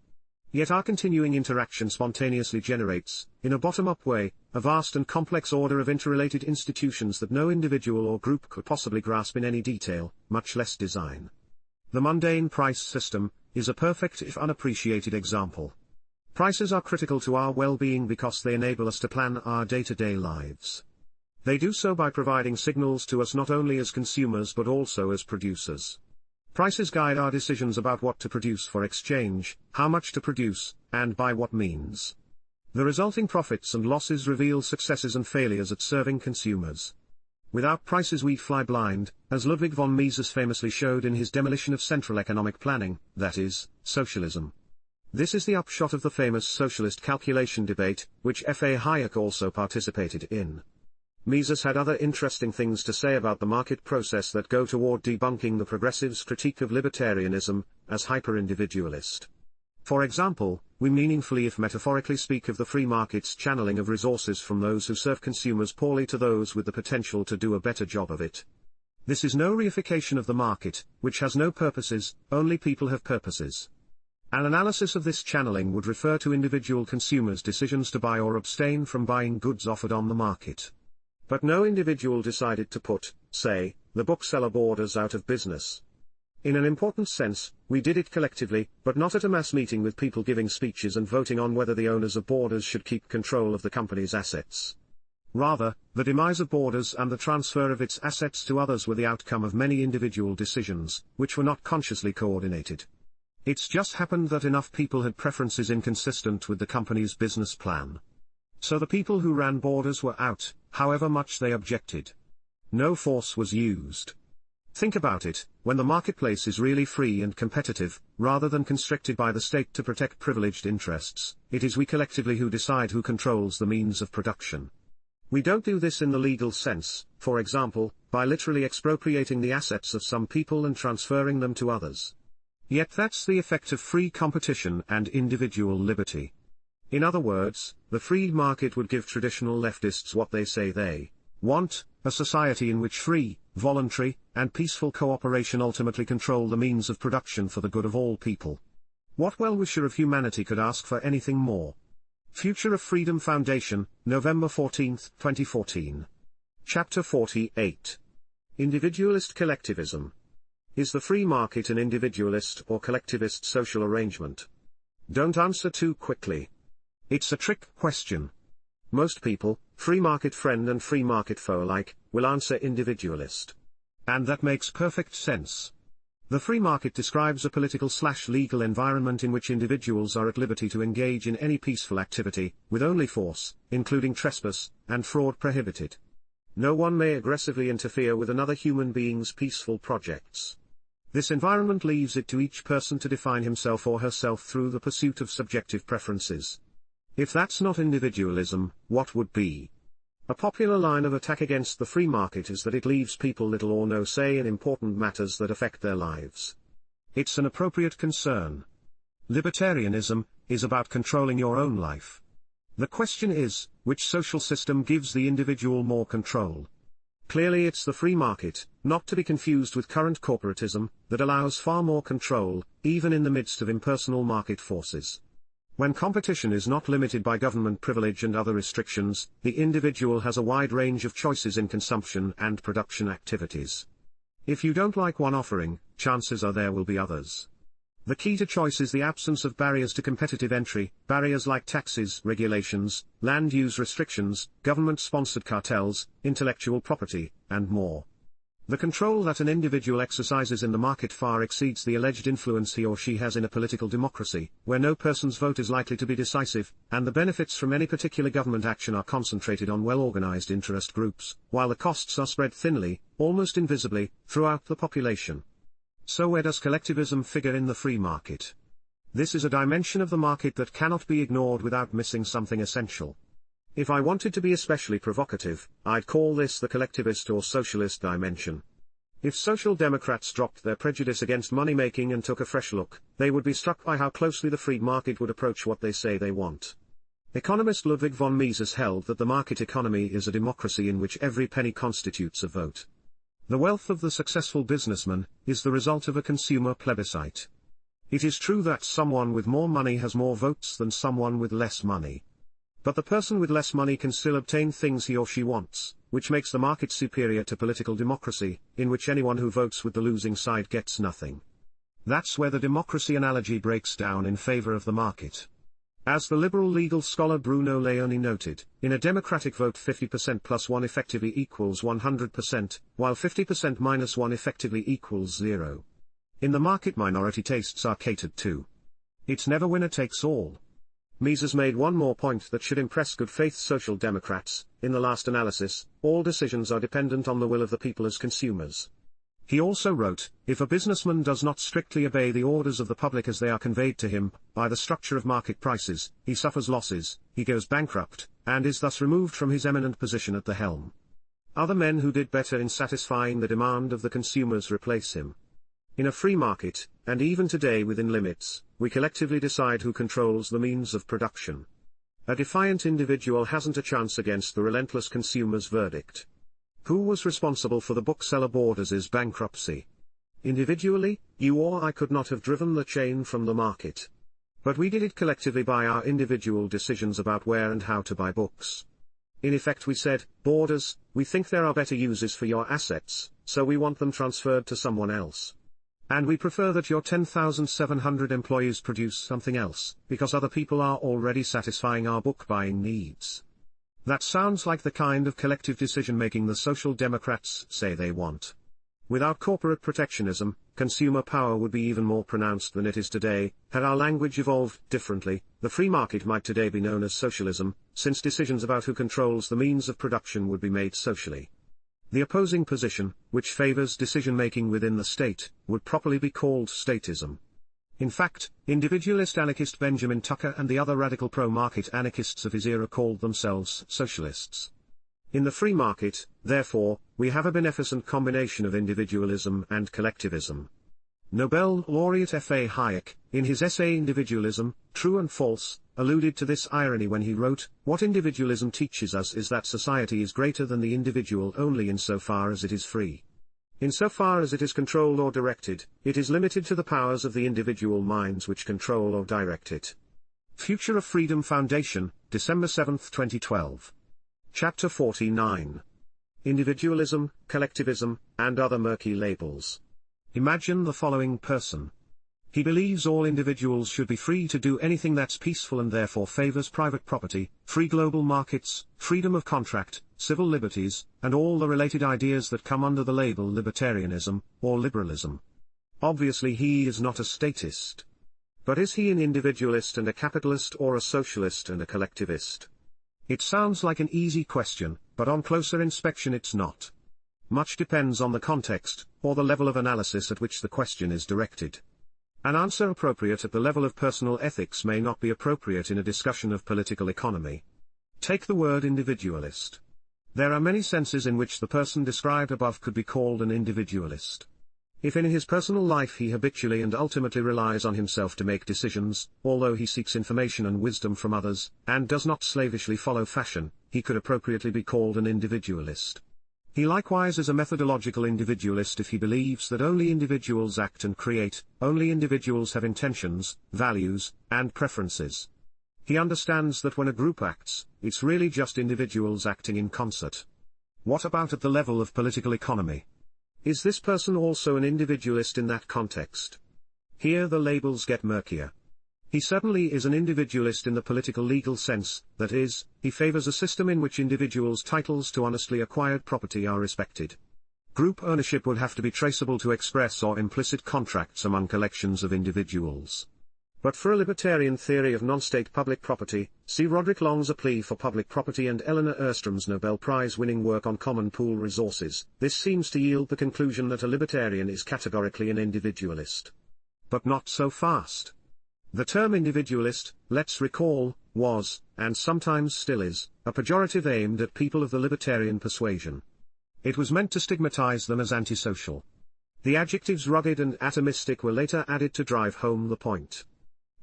Yet our continuing interaction spontaneously generates, in a bottom-up way, a vast and complex order of interrelated institutions that no individual or group could possibly grasp in any detail, much less design. The mundane price system is a perfect if unappreciated example. Prices are critical to our well-being because they enable us to plan our day-to-day lives. They do so by providing signals to us not only as consumers but also as producers. Prices guide our decisions about what to produce for exchange, how much to produce, and by what means. The resulting profits and losses reveal successes and failures at serving consumers. Without prices we fly blind, as Ludwig von Mises famously showed in his demolition of central economic planning, that is, socialism. This is the upshot of the famous socialist calculation debate, which F.A. Hayek also participated in. Mises had other interesting things to say about the market process that go toward debunking the progressives' critique of libertarianism, as hyper-individualist. For example, we meaningfully if metaphorically speak of the free market's channeling of resources from those who serve consumers poorly to those with the potential to do a better job of it. This is no reification of the market, which has no purposes, only people have purposes. An analysis of this channeling would refer to individual consumers' decisions to buy or abstain from buying goods offered on the market. But no individual decided to put, say, the bookseller Borders out of business. In an important sense, we did it collectively, but not at a mass meeting with people giving speeches and voting on whether the owners of Borders should keep control of the company's assets. Rather, the demise of Borders and the transfer of its assets to others were the outcome of many individual decisions, which were not consciously coordinated. It's just happened that enough people had preferences inconsistent with the company's business plan. So the people who ran Borders were out, however much they objected. No force was used. Think about it, when the marketplace is really free and competitive, rather than constricted by the state to protect privileged interests, it is we collectively who decide who controls the means of production. We don't do this in the legal sense, for example, by literally expropriating the assets of some people and transferring them to others. Yet that's the effect of free competition and individual liberty. In other words, the free market would give traditional leftists what they say they want, a society in which free, voluntary, and peaceful cooperation ultimately control the means of production for the good of all people. What well-wisher of humanity could ask for anything more? Future of Freedom Foundation, November 14, 2014. Chapter 48. Individualist Collectivism. Is the free market an individualist or collectivist social arrangement? Don't answer too quickly. It's a trick question. Most people, free market friend and free market foe alike, will answer individualist. And that makes perfect sense. The free market describes a political/legal environment in which individuals are at liberty to engage in any peaceful activity, with only force, including trespass, and fraud prohibited. No one may aggressively interfere with another human being's peaceful projects. This environment leaves it to each person to define himself or herself through the pursuit of subjective preferences. If that's not individualism, what would be? A popular line of attack against the free market is that it leaves people little or no say in important matters that affect their lives. It's an appropriate concern. Libertarianism is about controlling your own life. The question is, which social system gives the individual more control? Clearly it's the free market, not to be confused with current corporatism, that allows far more control, even in the midst of impersonal market forces. When competition is not limited by government privilege and other restrictions, the individual has a wide range of choices in consumption and production activities. If you don't like one offering, chances are there will be others. The key to choice is the absence of barriers to competitive entry, barriers like taxes, regulations, land use restrictions, government-sponsored cartels, intellectual property, and more. The control that an individual exercises in the market far exceeds the alleged influence he or she has in a political democracy, where no person's vote is likely to be decisive, and the benefits from any particular government action are concentrated on well-organized interest groups, while the costs are spread thinly, almost invisibly, throughout the population. So where does collectivism figure in the free market? This is a dimension of the market that cannot be ignored without missing something essential. If I wanted to be especially provocative, I'd call this the collectivist or socialist dimension. If social democrats dropped their prejudice against money-making and took a fresh look, they would be struck by how closely the free market would approach what they say they want. Economist Ludwig von Mises held that the market economy is a democracy in which every penny constitutes a vote. The wealth of the successful businessman is the result of a consumer plebiscite. It is true that someone with more money has more votes than someone with less money. But the person with less money can still obtain things he or she wants, which makes the market superior to political democracy, in which anyone who votes with the losing side gets nothing. That's where the democracy analogy breaks down in favor of the market. As the liberal legal scholar Bruno Leoni noted, in a democratic vote 50% plus 1 effectively equals 100%, while 50% minus 1 effectively equals 0. In the market minority tastes are catered to. It's never winner takes all. Mises made one more point that should impress good-faith social democrats: in the last analysis, all decisions are dependent on the will of the people as consumers. He also wrote, if a businessman does not strictly obey the orders of the public as they are conveyed to him, by the structure of market prices, he suffers losses, he goes bankrupt, and is thus removed from his eminent position at the helm. Other men who did better in satisfying the demand of the consumers replace him. In a free market, and even today within limits, we collectively decide who controls the means of production. A defiant individual hasn't a chance against the relentless consumer's verdict. Who was responsible for the bookseller Borders' bankruptcy? Individually, you or I could not have driven the chain from the market. But we did it collectively by our individual decisions about where and how to buy books. In effect we said, Borders, we think there are better uses for your assets, so we want them transferred to someone else. And we prefer that your 10,700 employees produce something else, because other people are already satisfying our book-buying needs. That sounds like the kind of collective decision-making the Social Democrats say they want. Without corporate protectionism, consumer power would be even more pronounced than it is today. Had our language evolved differently, the free market might today be known as socialism, since decisions about who controls the means of production would be made socially. The opposing position, which favors decision-making within the state, would properly be called statism. In fact, individualist anarchist Benjamin Tucker and the other radical pro-market anarchists of his era called themselves socialists. In the free market, therefore, we have a beneficent combination of individualism and collectivism. Nobel laureate F.A. Hayek, in his essay Individualism, True and False, alluded to this irony when he wrote, "What individualism teaches us is that society is greater than the individual only insofar as it is free. Insofar as it is controlled or directed, it is limited to the powers of the individual minds which control or direct it." Future of Freedom Foundation, December 7, 2012. Chapter 49. Individualism, Collectivism, and Other Murky Labels. Imagine the following person. He believes all individuals should be free to do anything that's peaceful and therefore favors private property, free global markets, freedom of contract, civil liberties, and all the related ideas that come under the label libertarianism, or liberalism. Obviously he is not a statist. But is he an individualist and a capitalist, or a socialist and a collectivist? It sounds like an easy question, but on closer inspection it's not. Much depends on the context, or the level of analysis at which the question is directed. An answer appropriate at the level of personal ethics may not be appropriate in a discussion of political economy. Take the word individualist. There are many senses in which the person described above could be called an individualist. If in his personal life he habitually and ultimately relies on himself to make decisions, although he seeks information and wisdom from others, and does not slavishly follow fashion, he could appropriately be called an individualist. He likewise is a methodological individualist if he believes that only individuals act and create, only individuals have intentions, values, and preferences. He understands that when a group acts, it's really just individuals acting in concert. What about at the level of political economy? Is this person also an individualist in that context? Here the labels get murkier. He certainly is an individualist in the political legal sense, that is, he favors a system in which individuals' titles to honestly acquired property are respected. Group ownership would have to be traceable to express or implicit contracts among collections of individuals. But for a libertarian theory of non-state public property, see Roderick Long's A Plea for Public Property and Eleanor Erstrom's Nobel Prize-winning work on common pool resources, this seems to yield the conclusion that a libertarian is categorically an individualist. But not so fast. The term individualist, let's recall, was, and sometimes still is, a pejorative aimed at people of the libertarian persuasion. It was meant to stigmatize them as antisocial. The adjectives rugged and atomistic were later added to drive home the point.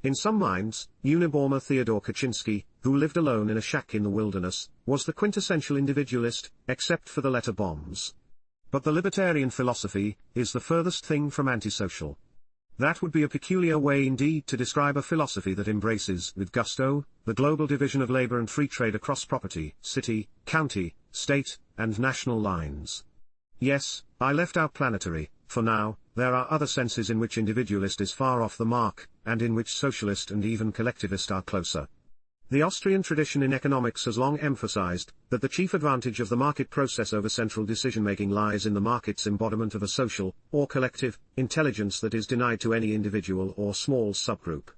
In some minds, Unabomber Theodore Kaczynski, who lived alone in a shack in the wilderness, was the quintessential individualist, except for the letter bombs. But the libertarian philosophy is the furthest thing from antisocial. That would be a peculiar way indeed to describe a philosophy that embraces, with gusto, the global division of labor and free trade across property, city, county, state, and national lines. Yes, I left out planetary. For now, there are other senses in which individualist is far off the mark, and in which socialist and even collectivist are closer. The Austrian tradition in economics has long emphasized that the chief advantage of the market process over central decision-making lies in the market's embodiment of a social, or collective, intelligence that is denied to any individual or small subgroup.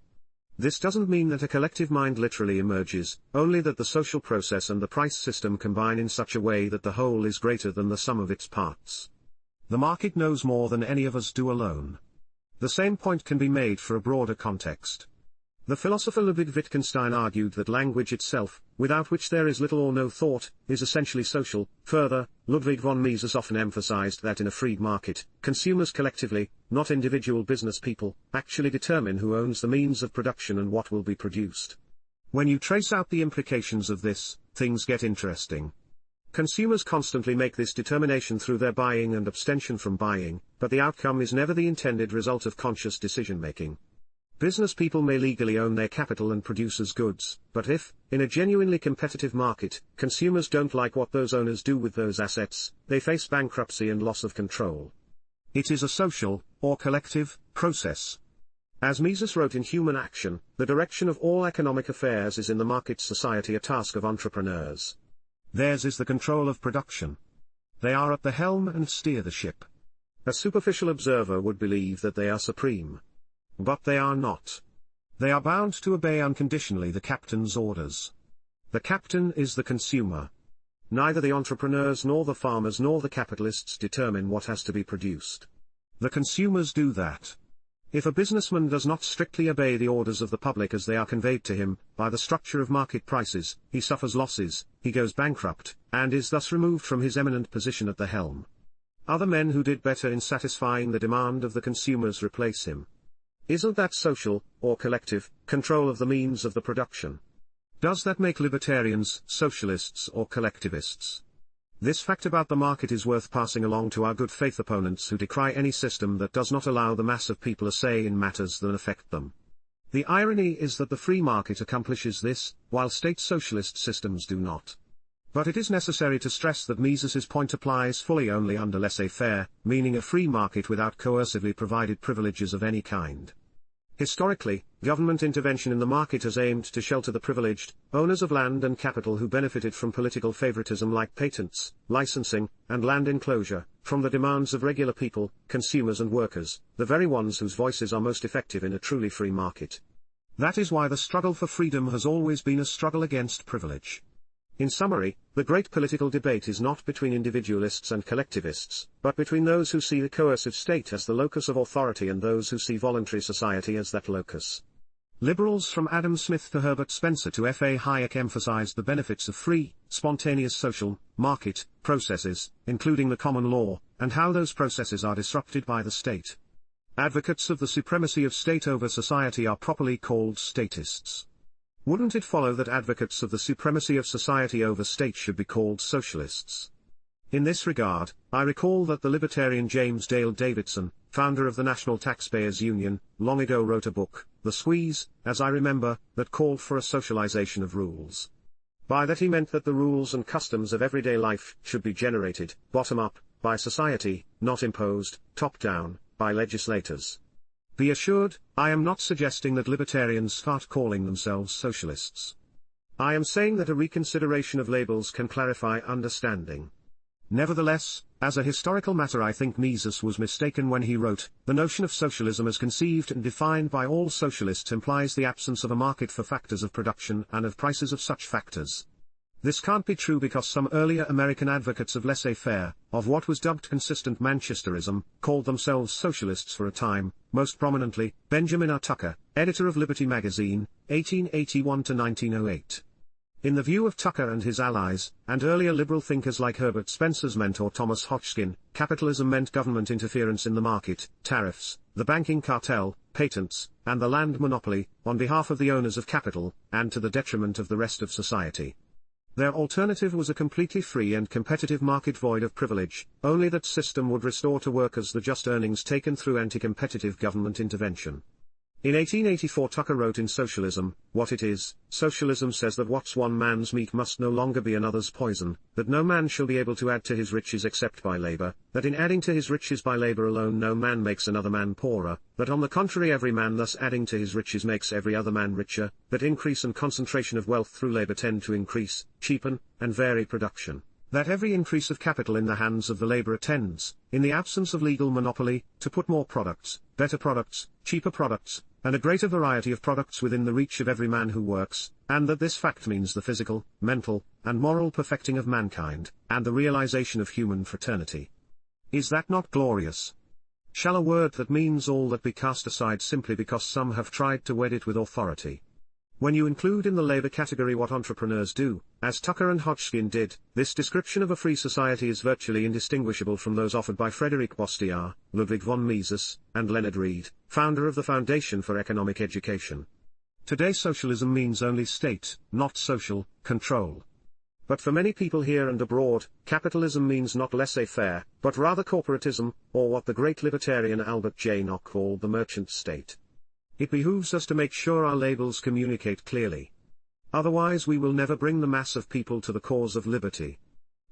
This doesn't mean that a collective mind literally emerges, only that the social process and the price system combine in such a way that the whole is greater than the sum of its parts. The market knows more than any of us do alone. The same point can be made for a broader context. The philosopher Ludwig Wittgenstein argued that language itself, without which there is little or no thought, is essentially social. Further, Ludwig von Mises often emphasized that in a free market, consumers collectively, not individual business people, actually determine who owns the means of production and what will be produced. When you trace out the implications of this, things get interesting. Consumers constantly make this determination through their buying and abstention from buying, but the outcome is never the intended result of conscious decision-making. Business people may legally own their capital and produce as goods, but if, in a genuinely competitive market, consumers don't like what those owners do with those assets, they face bankruptcy and loss of control. It is a social, or collective, process. As Mises wrote in Human Action, the direction of all economic affairs is in the market society a task of entrepreneurs. Theirs is the control of production. They are at the helm and steer the ship. A superficial observer would believe that they are supreme. But they are not. They are bound to obey unconditionally the captain's orders. The captain is the consumer. Neither the entrepreneurs nor the farmers nor the capitalists determine what has to be produced. The consumers do that. If a businessman does not strictly obey the orders of the public as they are conveyed to him, by the structure of market prices, he suffers losses, he goes bankrupt, and is thus removed from his eminent position at the helm. Other men who did better in satisfying the demand of the consumers replace him. Isn't that social, or collective, control of the means of the production? Does that make libertarians socialists or collectivists? This fact about the market is worth passing along to our good faith opponents who decry any system that does not allow the mass of people a say in matters that affect them. The irony is that the free market accomplishes this, while state socialist systems do not. But it is necessary to stress that Mises's point applies fully only under laissez-faire, meaning a free market without coercively provided privileges of any kind. Historically, government intervention in the market has aimed to shelter the privileged, owners of land and capital who benefited from political favoritism like patents, licensing, and land enclosure, from the demands of regular people, consumers and workers, the very ones whose voices are most effective in a truly free market. That is why the struggle for freedom has always been a struggle against privilege. In summary, the great political debate is not between individualists and collectivists, but between those who see the coercive state as the locus of authority and those who see voluntary society as that locus. Liberals from Adam Smith to Herbert Spencer to F. A. Hayek emphasized the benefits of free, spontaneous social, market, processes, including the common law, and how those processes are disrupted by the state. Advocates of the supremacy of state over society are properly called statists. Wouldn't it follow that advocates of the supremacy of society over state should be called socialists? In this regard, I recall that the libertarian James Dale Davidson, founder of the National Taxpayers Union, long ago wrote a book, The Squeeze, as I remember, that called for a socialization of rules. By that he meant that the rules and customs of everyday life should be generated, bottom up, by society, not imposed, top down, by legislators. Be assured, I am not suggesting that libertarians start calling themselves socialists. I am saying that a reconsideration of labels can clarify understanding. Nevertheless, as a historical matter I think Mises was mistaken when he wrote, the notion of socialism as conceived and defined by all socialists implies the absence of a market for factors of production and of prices of such factors. This can't be true because some earlier American advocates of laissez-faire, of what was dubbed consistent Manchesterism, called themselves socialists for a time, most prominently, Benjamin R. Tucker, editor of Liberty magazine, 1881 to 1908. In the view of Tucker and his allies, and earlier liberal thinkers like Herbert Spencer's mentor Thomas Hodgkin, capitalism meant government interference in the market, tariffs, the banking cartel, patents, and the land monopoly, on behalf of the owners of capital, and to the detriment of the rest of society. Their alternative was a completely free and competitive market void of privilege, only that system would restore to workers the just earnings taken through anti-competitive government intervention. In 1884 Tucker wrote in Socialism, What It Is, Socialism says that what's one man's meat must no longer be another's poison, that no man shall be able to add to his riches except by labor, that in adding to his riches by labor alone no man makes another man poorer, that on the contrary every man thus adding to his riches makes every other man richer, that increase and concentration of wealth through labor tend to increase, cheapen, and vary production. That every increase of capital in the hands of the laborer tends, in the absence of legal monopoly, to put more products, better products, cheaper products, and a greater variety of products within the reach of every man who works, and that this fact means the physical, mental, and moral perfecting of mankind, and the realization of human fraternity. Is that not glorious? Shall a word that means all that be cast aside simply because some have tried to wed it with authority? When you include in the labor category what entrepreneurs do, as Tucker and Hodgkin did, this description of a free society is virtually indistinguishable from those offered by Frederick Bastiat, Ludwig von Mises, and Leonard Read, founder of the Foundation for Economic Education. Today socialism means only state, not social, control. But for many people here and abroad, capitalism means not laissez-faire, but rather corporatism, or what the great libertarian Albert J. Nock called the merchant state. It behooves us to make sure our labels communicate clearly. Otherwise we will never bring the mass of people to the cause of liberty.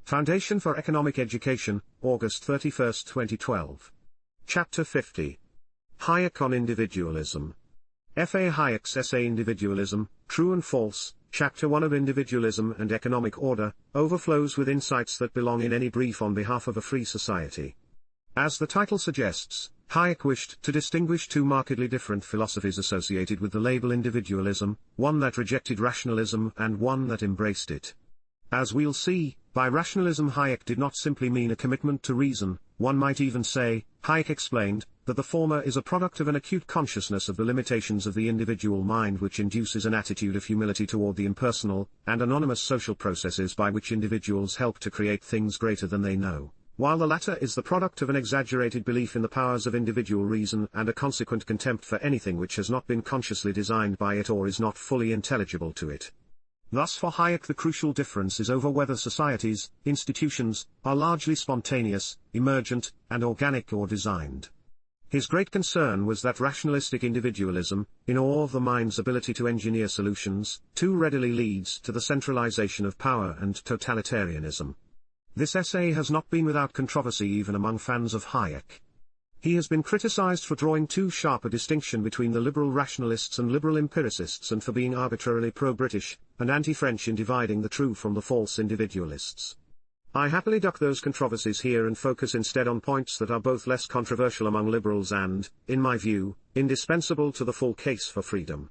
Foundation for Economic Education, August 31, 2012. Chapter 50. Hayek on Individualism. F. A. Hayek's essay Individualism, True and False, Chapter 1 of Individualism and Economic Order, overflows with insights that belong in any brief on behalf of a free society. As the title suggests, Hayek wished to distinguish two markedly different philosophies associated with the label individualism, one that rejected rationalism and one that embraced it. As we'll see, by rationalism Hayek did not simply mean a commitment to reason. One might even say, Hayek explained, that the former is a product of an acute consciousness of the limitations of the individual mind, which induces an attitude of humility toward the impersonal and anonymous social processes by which individuals help to create things greater than they know, while the latter is the product of an exaggerated belief in the powers of individual reason and a consequent contempt for anything which has not been consciously designed by it or is not fully intelligible to it. Thus for Hayek the crucial difference is over whether societies, institutions, are largely spontaneous, emergent, and organic or designed. His great concern was that rationalistic individualism, in awe of the mind's ability to engineer solutions, too readily leads to the centralization of power and totalitarianism. This essay has not been without controversy even among fans of Hayek. He has been criticized for drawing too sharp a distinction between the liberal rationalists and liberal empiricists and for being arbitrarily pro-British and anti-French in dividing the true from the false individualists. I happily duck those controversies here and focus instead on points that are both less controversial among liberals and, in my view, indispensable to the full case for freedom.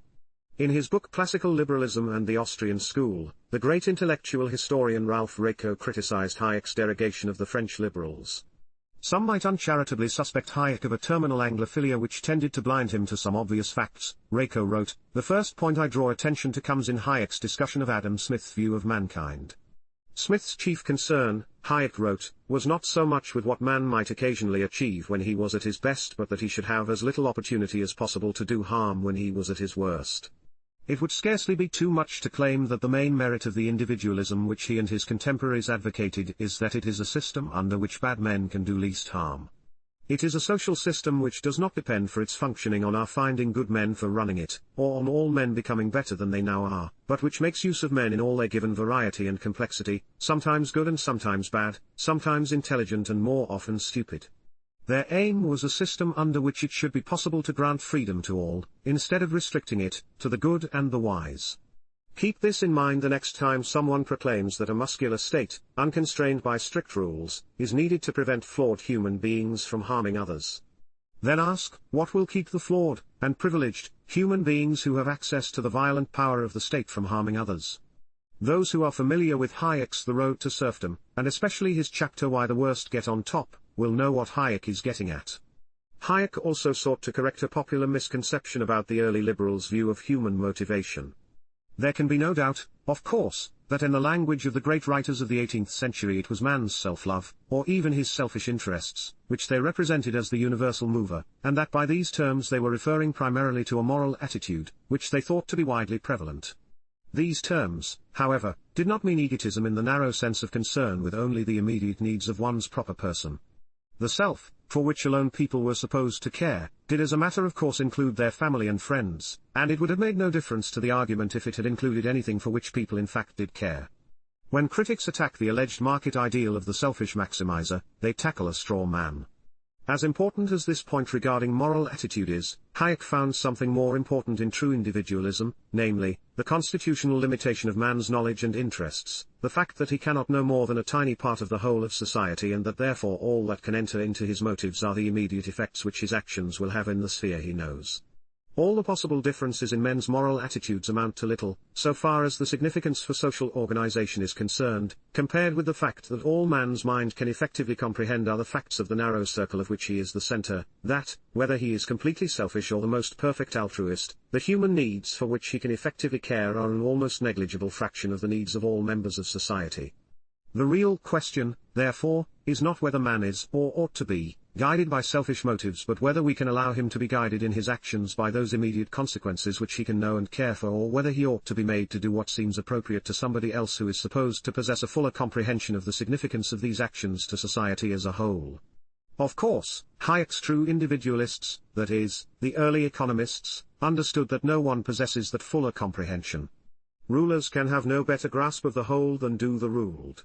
In his book Classical Liberalism and the Austrian School, the great intellectual historian Ralph Raico criticized Hayek's derogation of the French liberals. Some might uncharitably suspect Hayek of a terminal Anglophilia which tended to blind him to some obvious facts. Raico wrote, "The first point I draw attention to comes in Hayek's discussion of Adam Smith's view of mankind. Smith's chief concern, Hayek wrote, was not so much with what man might occasionally achieve when he was at his best but that he should have as little opportunity as possible to do harm when he was at his worst. It would scarcely be too much to claim that the main merit of the individualism which he and his contemporaries advocated is that it is a system under which bad men can do least harm. It is a social system which does not depend for its functioning on our finding good men for running it, or on all men becoming better than they now are, but which makes use of men in all their given variety and complexity, sometimes good and sometimes bad, sometimes intelligent and more often stupid. Their aim was a system under which it should be possible to grant freedom to all, instead of restricting it, to the good and the wise. Keep this in mind the next time someone proclaims that a muscular state, unconstrained by strict rules, is needed to prevent flawed human beings from harming others. Then ask, what will keep the flawed, and privileged, human beings who have access to the violent power of the state from harming others? Those who are familiar with Hayek's The Road to Serfdom, and especially his chapter Why the Worst Get on Top, will know what Hayek is getting at. Hayek also sought to correct a popular misconception about the early liberals' view of human motivation. There can be no doubt, of course, that in the language of the great writers of the 18th century it was man's self-love, or even his selfish interests, which they represented as the universal mover, and that by these terms they were referring primarily to a moral attitude, which they thought to be widely prevalent. These terms, however, did not mean egotism in the narrow sense of concern with only the immediate needs of one's proper person. The self, for which alone people were supposed to care, did as a matter of course include their family and friends, and it would have made no difference to the argument if it had included anything for which people in fact did care. When critics attack the alleged market ideal of the selfish maximizer, they tackle a straw man. As important as this point regarding moral attitude is, Hayek found something more important in true individualism, namely, the constitutional limitation of man's knowledge and interests, the fact that he cannot know more than a tiny part of the whole of society and that therefore all that can enter into his motives are the immediate effects which his actions will have in the sphere he knows. All the possible differences in men's moral attitudes amount to little, so far as the significance for social organization is concerned, compared with the fact that all man's mind can effectively comprehend are the facts of the narrow circle of which he is the center, that, whether he is completely selfish or the most perfect altruist, the human needs for which he can effectively care are an almost negligible fraction of the needs of all members of society. The real question, therefore, is not whether man is, or ought to be, guided by selfish motives but whether we can allow him to be guided in his actions by those immediate consequences which he can know and care for, or whether he ought to be made to do what seems appropriate to somebody else who is supposed to possess a fuller comprehension of the significance of these actions to society as a whole. Of course, Hayek's true individualists, that is, the early economists, understood that no one possesses that fuller comprehension. Rulers can have no better grasp of the whole than do the ruled.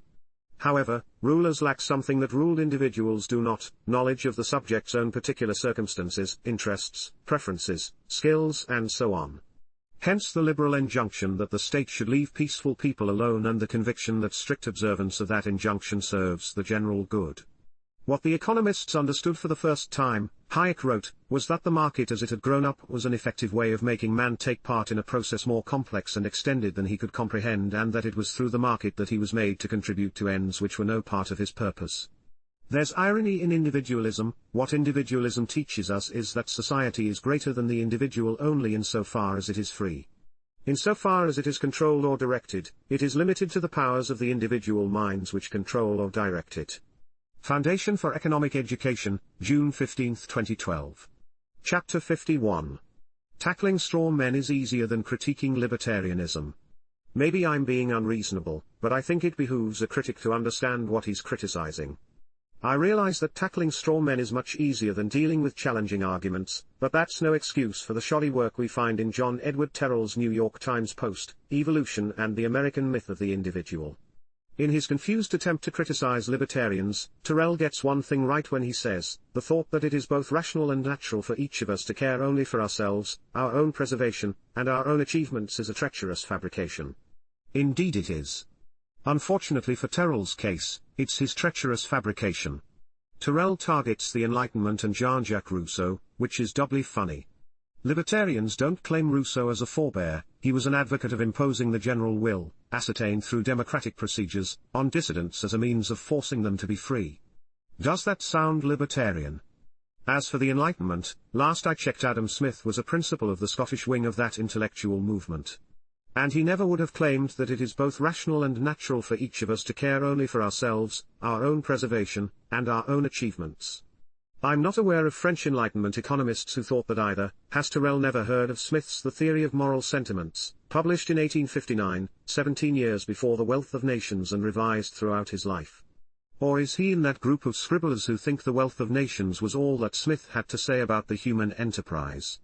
However, rulers lack something that ruled individuals do not, knowledge of the subject's own particular circumstances, interests, preferences, skills and so on. Hence the liberal injunction that the state should leave peaceful people alone and the conviction that strict observance of that injunction serves the general good. What the economists understood for the first time, Hayek wrote, was that the market as it had grown up was an effective way of making man take part in a process more complex and extended than he could comprehend, and that it was through the market that he was made to contribute to ends which were no part of his purpose. There's irony in individualism. What individualism teaches us is that society is greater than the individual only insofar as it is free. Insofar as it is controlled or directed, it is limited to the powers of the individual minds which control or direct it. Foundation for Economic Education, June 15, 2012. Chapter 51. Tackling straw men is easier than critiquing libertarianism. Maybe I'm being unreasonable, but I think it behooves a critic to understand what he's criticizing. I realize that tackling straw men is much easier than dealing with challenging arguments, but that's no excuse for the shoddy work we find in John Edward Terrell's New York Times post, Evolution and the American Myth of the Individual. In his confused attempt to criticize libertarians, Terrell gets one thing right when he says, the thought that it is both rational and natural for each of us to care only for ourselves, our own preservation, and our own achievements is a treacherous fabrication. Indeed it is. Unfortunately for Terrell's case, it's his treacherous fabrication. Terrell targets the Enlightenment and Jean-Jacques Rousseau, which is doubly funny. Libertarians don't claim Rousseau as a forebear. He was an advocate of imposing the general will, ascertained through democratic procedures, on dissidents as a means of forcing them to be free. Does that sound libertarian? As for the Enlightenment, last I checked Adam Smith was a principal of the Scottish wing of that intellectual movement. And he never would have claimed that it is both rational and natural for each of us to care only for ourselves, our own preservation, and our own achievements. I'm not aware of French Enlightenment economists who thought that either. Has Terrell never heard of Smith's The Theory of Moral Sentiments, published in 1859, 17 years before The Wealth of Nations and revised throughout his life? Or is he in that group of scribblers who think The Wealth of Nations was all that Smith had to say about the human enterprise?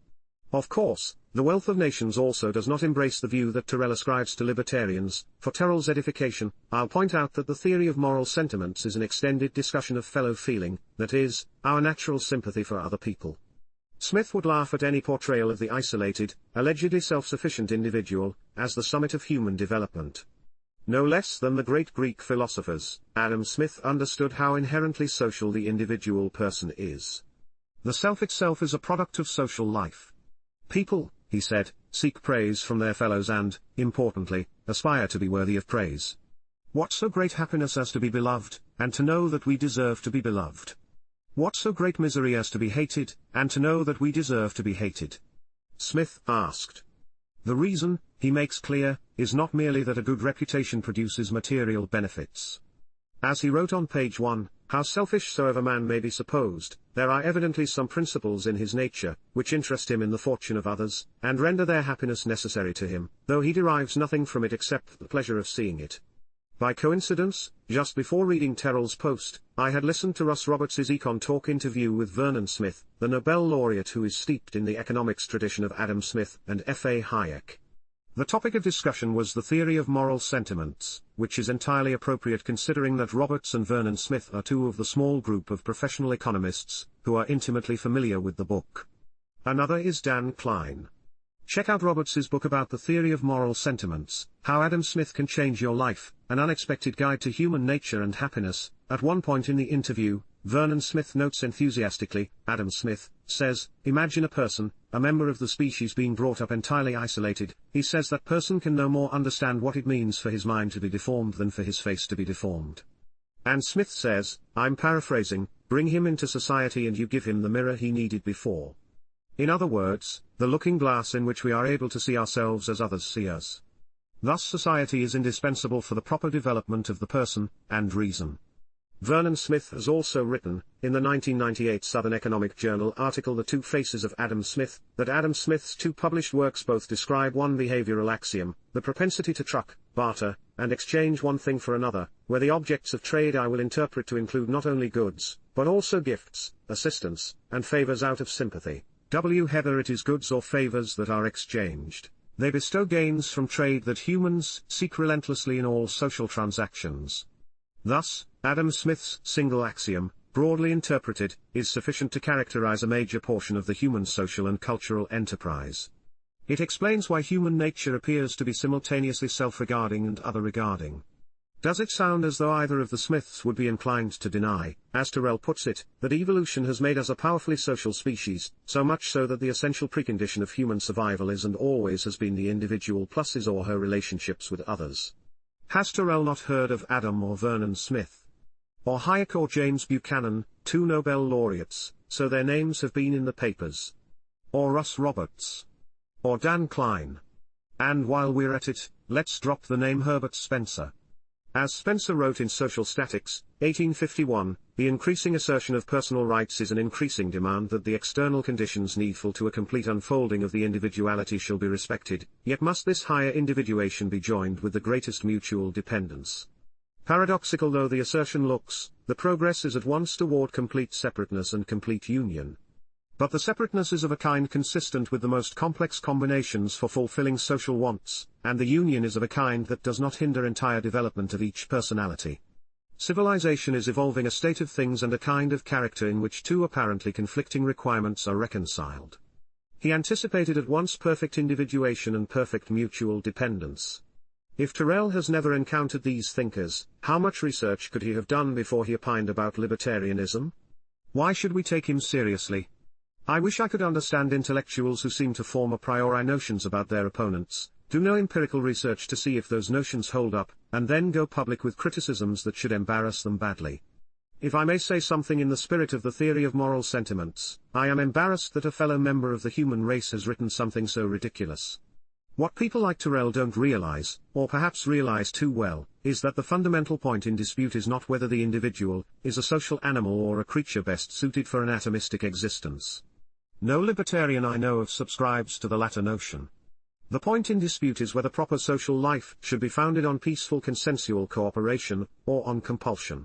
Of course, The Wealth of Nations also does not embrace the view that Terrell ascribes to libertarians. For Terrell's edification, I'll point out that the theory of moral sentiments is an extended discussion of fellow feeling, that is, our natural sympathy for other people. Smith would laugh at any portrayal of the isolated, allegedly self-sufficient individual, as the summit of human development. No less than the great Greek philosophers, Adam Smith understood how inherently social the individual person is. The self itself is a product of social life. People, he said, seek praise from their fellows and, importantly, aspire to be worthy of praise. What so great happiness as to be beloved, and to know that we deserve to be beloved? What so great misery as to be hated, and to know that we deserve to be hated? Smith asked. The reason, he makes clear, is not merely that a good reputation produces material benefits. As he wrote on page 1, how selfish soever man may be supposed, there are evidently some principles in his nature, which interest him in the fortune of others, and render their happiness necessary to him, though he derives nothing from it except the pleasure of seeing it. By coincidence, just before reading Terrell's post, I had listened to Russ Roberts' Econ Talk interview with Vernon Smith, the Nobel laureate who is steeped in the economics tradition of Adam Smith and F.A. Hayek. The topic of discussion was the theory of moral sentiments, which is entirely appropriate considering that Roberts and Vernon Smith are two of the small group of professional economists who are intimately familiar with the book. Another is Dan Klein. Check out Roberts' book about the theory of moral sentiments, How Adam Smith Can Change Your Life, An Unexpected Guide to Human Nature and Happiness. At one point in the interview, Vernon Smith notes enthusiastically, Adam Smith says, imagine a person, a member of the species being brought up entirely isolated. He says that person can no more understand what it means for his mind to be deformed than for his face to be deformed. And Smith says, I'm paraphrasing, bring him into society and you give him the mirror he needed before. In other words, the looking glass in which we are able to see ourselves as others see us. Thus society is indispensable for the proper development of the person, and reason. Vernon Smith has also written, in the 1998 Southern Economic Journal article The Two Faces of Adam Smith, that Adam Smith's two published works both describe one behavioral axiom, the propensity to truck, barter, and exchange one thing for another, where the objects of trade I will interpret to include not only goods, but also gifts, assistance, and favors out of sympathy. Whether it is goods or favors that are exchanged, they bestow gains from trade that humans seek relentlessly in all social transactions. Thus, Adam Smith's single axiom, broadly interpreted, is sufficient to characterize a major portion of the human social and cultural enterprise. It explains why human nature appears to be simultaneously self-regarding and other-regarding. Does it sound as though either of the Smiths would be inclined to deny, as Tyrrell puts it, that evolution has made us a powerfully social species, so much so that the essential precondition of human survival is and always has been the individual plus his or her relationships with others? Has Tyrrell not heard of Adam or Vernon Smith? Or Hayek or James Buchanan, two Nobel laureates, so their names have been in the papers? Or Russ Roberts? Or Dan Klein? And while we're at it, let's drop the name Herbert Spencer. As Spencer wrote in Social Statics, 1851, the increasing assertion of personal rights is an increasing demand that the external conditions needful to a complete unfolding of the individuality shall be respected, yet must this higher individuation be joined with the greatest mutual dependence. Paradoxical though the assertion looks, the progress is at once toward complete separateness and complete union. But the separateness is of a kind consistent with the most complex combinations for fulfilling social wants, and the union is of a kind that does not hinder entire development of each personality. Civilization is evolving a state of things and a kind of character in which two apparently conflicting requirements are reconciled. He anticipated at once perfect individuation and perfect mutual dependence. If Tyrrell has never encountered these thinkers, how much research could he have done before he opined about libertarianism? Why should we take him seriously? I wish I could understand intellectuals who seem to form a priori notions about their opponents, do no empirical research to see if those notions hold up, and then go public with criticisms that should embarrass them badly. If I may say something in the spirit of the theory of moral sentiments, I am embarrassed that a fellow member of the human race has written something so ridiculous. What people like Tyrrell don't realize, or perhaps realize too well, is that the fundamental point in dispute is not whether the individual is a social animal or a creature best suited for an atomistic existence. No libertarian I know of subscribes to the latter notion. The point in dispute is whether proper social life should be founded on peaceful consensual cooperation, or on compulsion.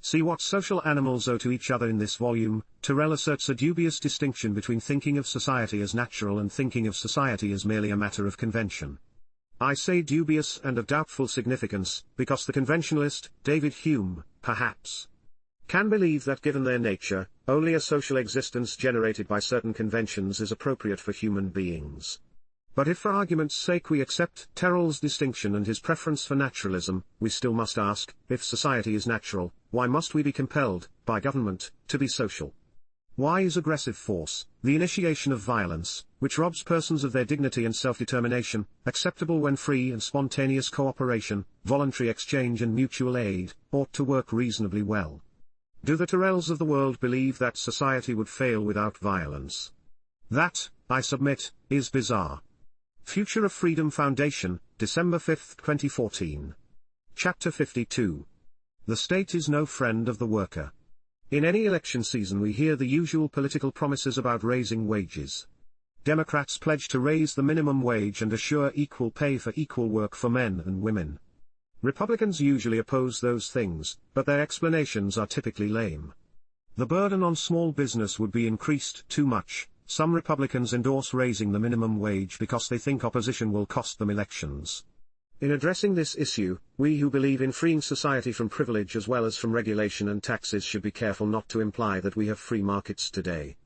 See what social animals owe to each other in this volume. Tyrrell asserts a dubious distinction between thinking of society as natural and thinking of society as merely a matter of convention. I say dubious and of doubtful significance, because the conventionalist, David Hume, perhaps, can believe that given their nature, only a social existence generated by certain conventions is appropriate for human beings. But if for argument's sake we accept Tyrrell's distinction and his preference for naturalism, we still must ask, if society is natural, why must we be compelled, by government, to be social? Why is aggressive force, the initiation of violence, which robs persons of their dignity and self-determination, acceptable when free and spontaneous cooperation, voluntary exchange and mutual aid, ought to work reasonably well? Do the Tyrrells of the world believe that society would fail without violence? That, I submit, is bizarre. Future of Freedom Foundation, December 5, 2014. Chapter 52. The state is no friend of the worker. In any election season we hear the usual political promises about raising wages. Democrats pledge to raise the minimum wage and assure equal pay for equal work for men and women. Republicans usually oppose those things, but their explanations are typically lame. The burden on small business would be increased too much. Some Republicans endorse raising the minimum wage because they think opposition will cost them elections. In addressing this issue, we who believe in freeing society from privilege as well as from regulation and taxes should be careful not to imply that we have free markets today.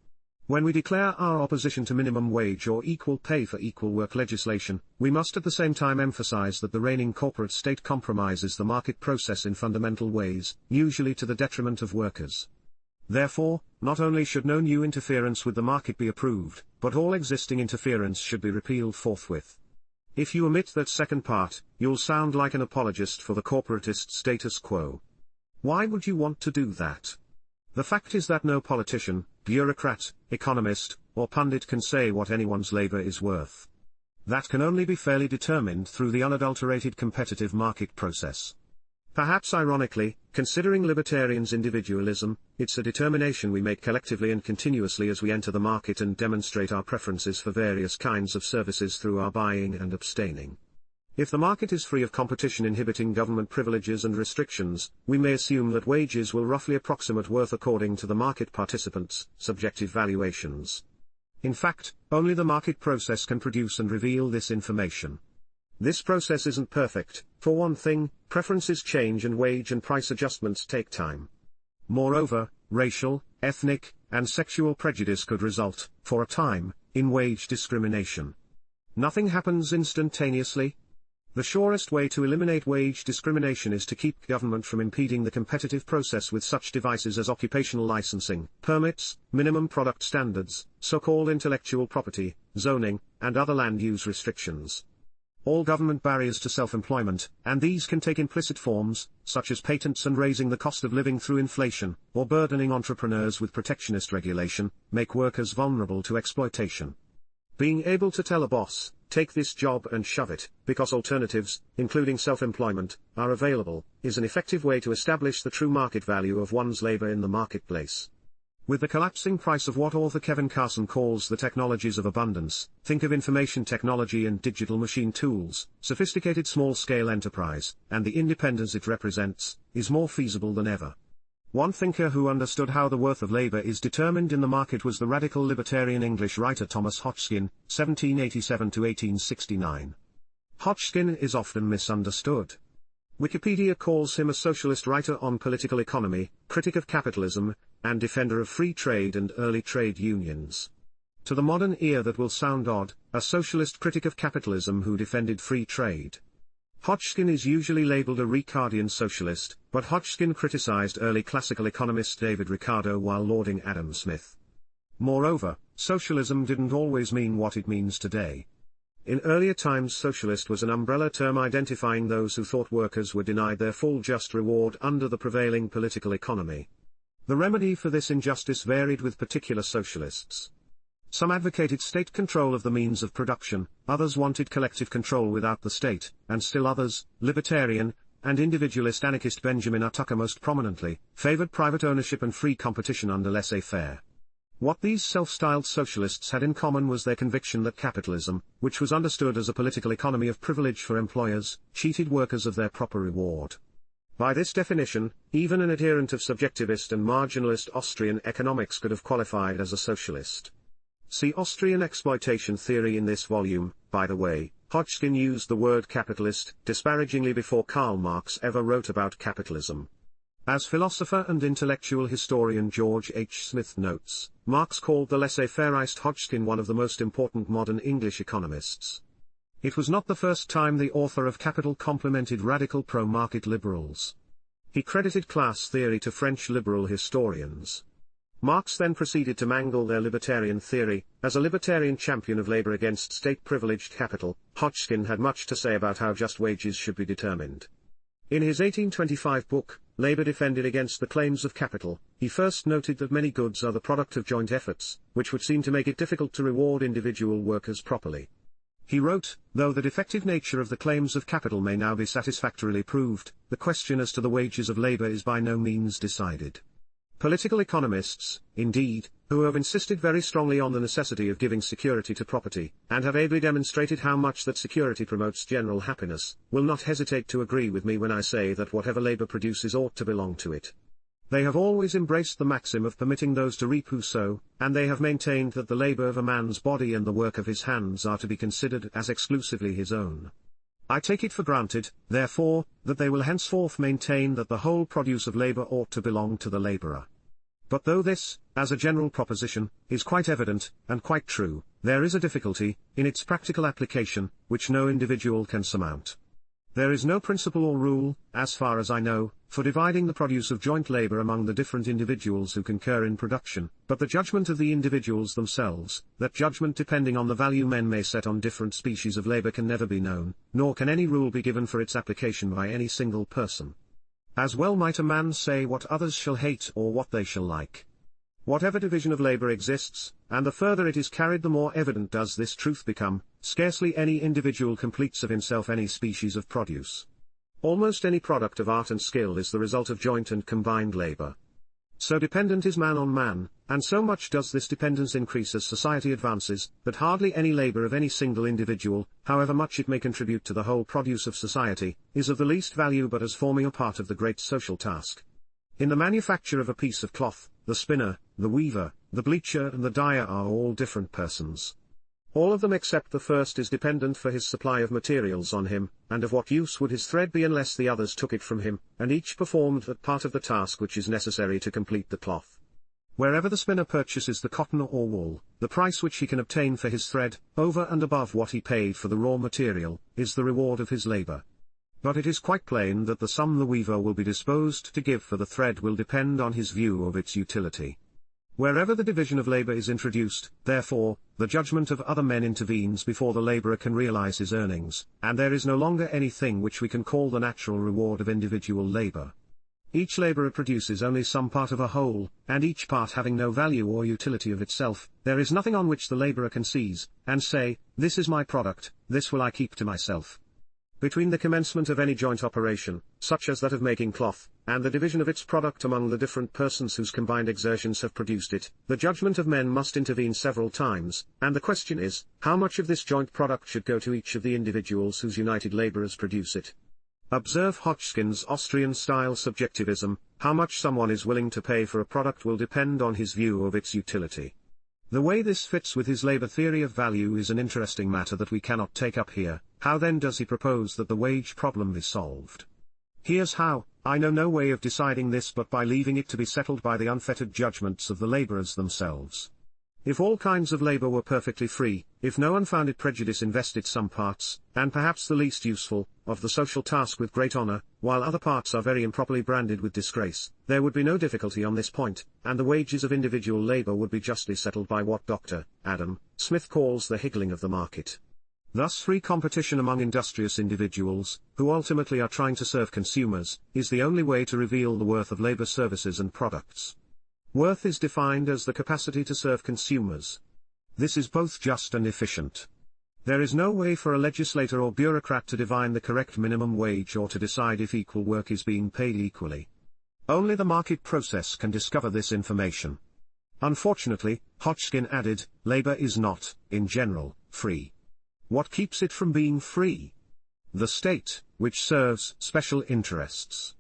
When we declare our opposition to minimum wage or equal pay for equal work legislation, we must at the same time emphasize that the reigning corporate state compromises the market process in fundamental ways, usually to the detriment of workers. Therefore, not only should no new interference with the market be approved, but all existing interference should be repealed forthwith. If you omit that second part, you'll sound like an apologist for the corporatist status quo. Why would you want to do that? The fact is that no politician, bureaucrat, economist, or pundit can say what anyone's labor is worth. That can only be fairly determined through the unadulterated competitive market process. Perhaps ironically, considering libertarians' individualism, it's a determination we make collectively and continuously as we enter the market and demonstrate our preferences for various kinds of services through our buying and abstaining. If the market is free of competition inhibiting government privileges and restrictions, we may assume that wages will roughly approximate worth according to the market participants' subjective valuations. In fact, only the market process can produce and reveal this information. This process isn't perfect. For one thing, preferences change and wage and price adjustments take time. Moreover, racial, ethnic, and sexual prejudice could result, for a time, in wage discrimination. Nothing happens instantaneously. The surest way to eliminate wage discrimination is to keep government from impeding the competitive process with such devices as occupational licensing, permits, minimum product standards, so-called intellectual property, zoning, and other land use restrictions. All government barriers to self-employment, and these can take implicit forms, such as patents and raising the cost of living through inflation, or burdening entrepreneurs with protectionist regulation, make workers vulnerable to exploitation. Being able to tell a boss, take this job and shove it, because alternatives, including self-employment, are available, is an effective way to establish the true market value of one's labor in the marketplace. With the collapsing price of what author Kevin Carson calls the technologies of abundance, think of information technology and digital machine tools, sophisticated small-scale enterprise, and the independence it represents, is more feasible than ever. One thinker who understood how the worth of labor is determined in the market was the radical libertarian English writer Thomas Hodgkin, 1787–1869. Hodgkin is often misunderstood. Wikipedia calls him a socialist writer on political economy, critic of capitalism, and defender of free trade and early trade unions. To the modern ear that will sound odd, a socialist critic of capitalism who defended free trade. Hodgkin is usually labeled a Ricardian socialist, but Hodgkin criticized early classical economist David Ricardo while lauding Adam Smith. Moreover, socialism didn't always mean what it means today. In earlier times, socialist was an umbrella term identifying those who thought workers were denied their full just reward under the prevailing political economy. The remedy for this injustice varied with particular socialists. Some advocated state control of the means of production, others wanted collective control without the state, and still others, libertarian and individualist anarchist Benjamin Tucker most prominently, favored private ownership and free competition under laissez-faire. What these self-styled socialists had in common was their conviction that capitalism, which was understood as a political economy of privilege for employers, cheated workers of their proper reward. By this definition, even an adherent of subjectivist and marginalist Austrian economics could have qualified as a socialist. See Austrian exploitation theory in this volume. By the way, Hodgkin used the word capitalist disparagingly before Karl Marx ever wrote about capitalism. As philosopher and intellectual historian George H. Smith notes, Marx called the laissez-faireist Hodgkin one of the most important modern English economists. It was not the first time the author of Capital complimented radical pro-market liberals. He credited class theory to French liberal historians. Marx then proceeded to mangle their libertarian theory. As a libertarian champion of labor against state-privileged capital, Hodgkin had much to say about how just wages should be determined. In his 1825 book, Labor Defended Against the Claims of Capital, he first noted that many goods are the product of joint efforts, which would seem to make it difficult to reward individual workers properly. He wrote, though the defective nature of the claims of capital may now be satisfactorily proved, the question as to the wages of labor is by no means decided. Political economists, indeed, who have insisted very strongly on the necessity of giving security to property, and have ably demonstrated how much that security promotes general happiness, will not hesitate to agree with me when I say that whatever labor produces ought to belong to it. They have always embraced the maxim of permitting those to reap who sow, and they have maintained that the labor of a man's body and the work of his hands are to be considered as exclusively his own. I take it for granted, therefore, that they will henceforth maintain that the whole produce of labor ought to belong to the laborer. But though this, as a general proposition, is quite evident, and quite true, there is a difficulty, in its practical application, which no individual can surmount. There is no principle or rule, as far as I know, for dividing the produce of joint labor among the different individuals who concur in production, but the judgment of the individuals themselves, that judgment depending on the value men may set on different species of labor can never be known, nor can any rule be given for its application by any single person. As well might a man say what others shall hate or what they shall like. Whatever division of labor exists, and the further it is carried the more evident does this truth become, scarcely any individual completes of himself any species of produce. Almost any product of art and skill is the result of joint and combined labor. So dependent is man on man, and so much does this dependence increase as society advances, that hardly any labor of any single individual, however much it may contribute to the whole produce of society, is of the least value but as forming a part of the great social task. In the manufacture of a piece of cloth, the spinner, the weaver, the bleacher and the dyer are all different persons. All of them except the first is dependent for his supply of materials on him, and of what use would his thread be unless the others took it from him, and each performed that part of the task which is necessary to complete the cloth. Wherever the spinner purchases the cotton or wool, the price which he can obtain for his thread, over and above what he paid for the raw material, is the reward of his labor. But it is quite plain that the sum the weaver will be disposed to give for the thread will depend on his view of its utility. Wherever the division of labor is introduced, therefore, the judgment of other men intervenes before the laborer can realize his earnings, and there is no longer anything which we can call the natural reward of individual labor. Each laborer produces only some part of a whole, and each part having no value or utility of itself, there is nothing on which the laborer can seize, and say, "This is my product, this will I keep to myself." Between the commencement of any joint operation, such as that of making cloth, and the division of its product among the different persons whose combined exertions have produced it, the judgment of men must intervene several times, and the question is, how much of this joint product should go to each of the individuals whose united laborers produce it. Observe Hodgkin's Austrian-style subjectivism: how much someone is willing to pay for a product will depend on his view of its utility. The way this fits with his labor theory of value is an interesting matter that we cannot take up here. How then does he propose that the wage problem be solved? Here's how: I know no way of deciding this but by leaving it to be settled by the unfettered judgments of the laborers themselves. If all kinds of labor were perfectly free, if no unfounded prejudice invested some parts, and perhaps the least useful, of the social task with great honor, while other parts are very improperly branded with disgrace, there would be no difficulty on this point, and the wages of individual labor would be justly settled by what Dr. Adam Smith calls the higgling of the market. Thus free competition among industrious individuals, who ultimately are trying to serve consumers, is the only way to reveal the worth of labor services and products. Worth is defined as the capacity to serve consumers. This is both just and efficient. There is no way for a legislator or bureaucrat to divine the correct minimum wage or to decide if equal work is being paid equally. Only the market process can discover this information. Unfortunately, Hodgkin added, labor is not, in general, free. What keeps it from being free? The state, which serves special interests.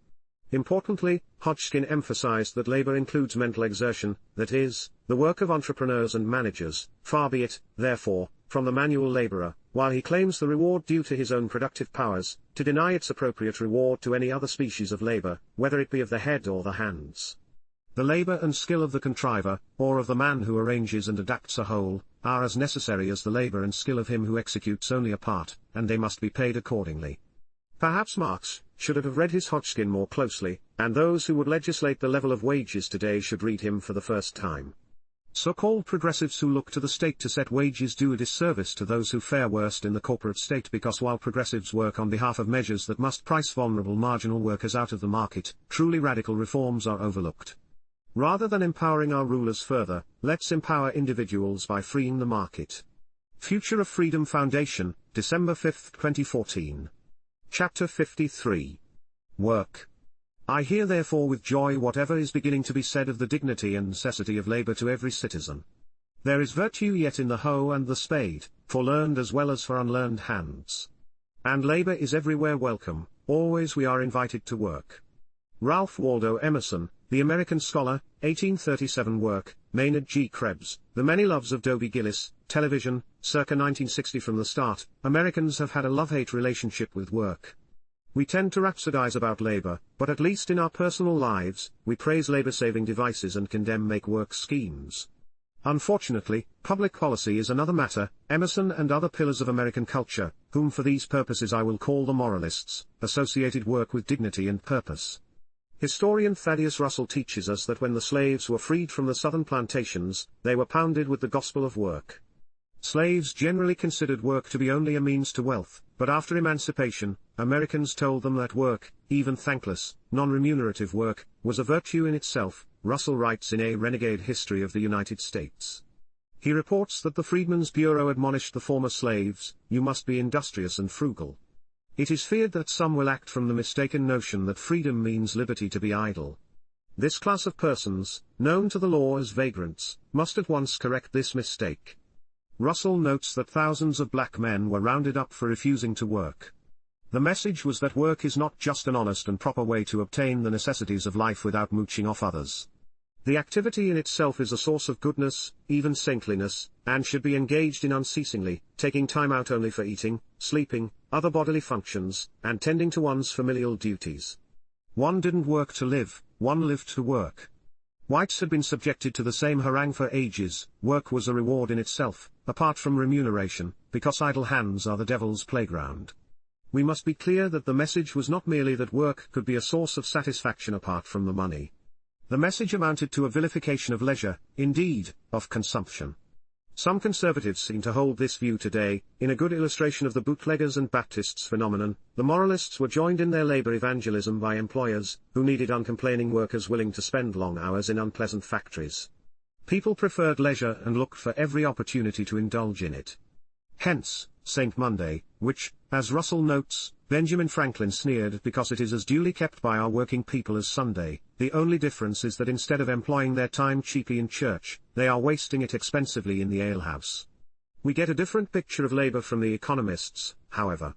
Importantly, Hodgkin emphasized that labor includes mental exertion, that is, the work of entrepreneurs and managers. Far be it, therefore, from the manual laborer, while he claims the reward due to his own productive powers, to deny its appropriate reward to any other species of labor, whether it be of the head or the hands. The labor and skill of the contriver, or of the man who arranges and adapts a whole, are as necessary as the labor and skill of him who executes only a part, and they must be paid accordingly. Perhaps Marx should have read his Hodgkin more closely, and those who would legislate the level of wages today should read him for the first time. So-called progressives who look to the state to set wages do a disservice to those who fare worst in the corporate state, because while progressives work on behalf of measures that must price vulnerable marginal workers out of the market, truly radical reforms are overlooked. Rather than empowering our rulers further, let's empower individuals by freeing the market. Future of Freedom Foundation, December 5, 2014. Chapter 53. Work. I hear therefore with joy whatever is beginning to be said of the dignity and necessity of labor to every citizen. There is virtue yet in the hoe and the spade, for learned as well as for unlearned hands. And labor is everywhere welcome, always we are invited to work. Ralph Waldo Emerson, the American scholar, 1837. Work, Maynard G. Krebs, The Many Loves of Dobie Gillis, television, circa 1960. From the start, Americans have had a love-hate relationship with work. We tend to rhapsodize about labor, but at least in our personal lives, we praise labor-saving devices and condemn make-work schemes. Unfortunately, public policy is another matter. Emerson and other pillars of American culture, whom for these purposes I will call the moralists, associated work with dignity and purpose. Historian Thaddeus Russell teaches us that when the slaves were freed from the southern plantations, they were pounded with the gospel of work. Slaves generally considered work to be only a means to wealth, but after emancipation, Americans told them that work, even thankless, non-remunerative work, was a virtue in itself. Russell writes in A Renegade History of the United States. He reports that the Freedmen's Bureau admonished the former slaves, "You must be industrious and frugal." It is feared that some will act from the mistaken notion that freedom means liberty to be idle. This class of persons, known to the law as vagrants, must at once correct this mistake. Russell notes that thousands of black men were rounded up for refusing to work. The message was that work is not just an honest and proper way to obtain the necessities of life without mooching off others. The activity in itself is a source of goodness, even saintliness, and should be engaged in unceasingly, taking time out only for eating, sleeping, other bodily functions, and tending to one's familial duties. One didn't work to live, one lived to work. Whites had been subjected to the same harangue for ages. Work was a reward in itself, apart from remuneration, because idle hands are the devil's playground. We must be clear that the message was not merely that work could be a source of satisfaction apart from the money. The message amounted to a vilification of leisure, indeed, of consumption. Some conservatives seem to hold this view today. In a good illustration of the bootleggers and Baptists phenomenon, the moralists were joined in their labor evangelism by employers, who needed uncomplaining workers willing to spend long hours in unpleasant factories. People preferred leisure and looked for every opportunity to indulge in it. Hence, Saint Monday, which, as Russell notes, Benjamin Franklin sneered at because it is as duly kept by our working people as Sunday. The only difference is that instead of employing their time cheaply in church, they are wasting it expensively in the alehouse. We get a different picture of labor from the economists, however.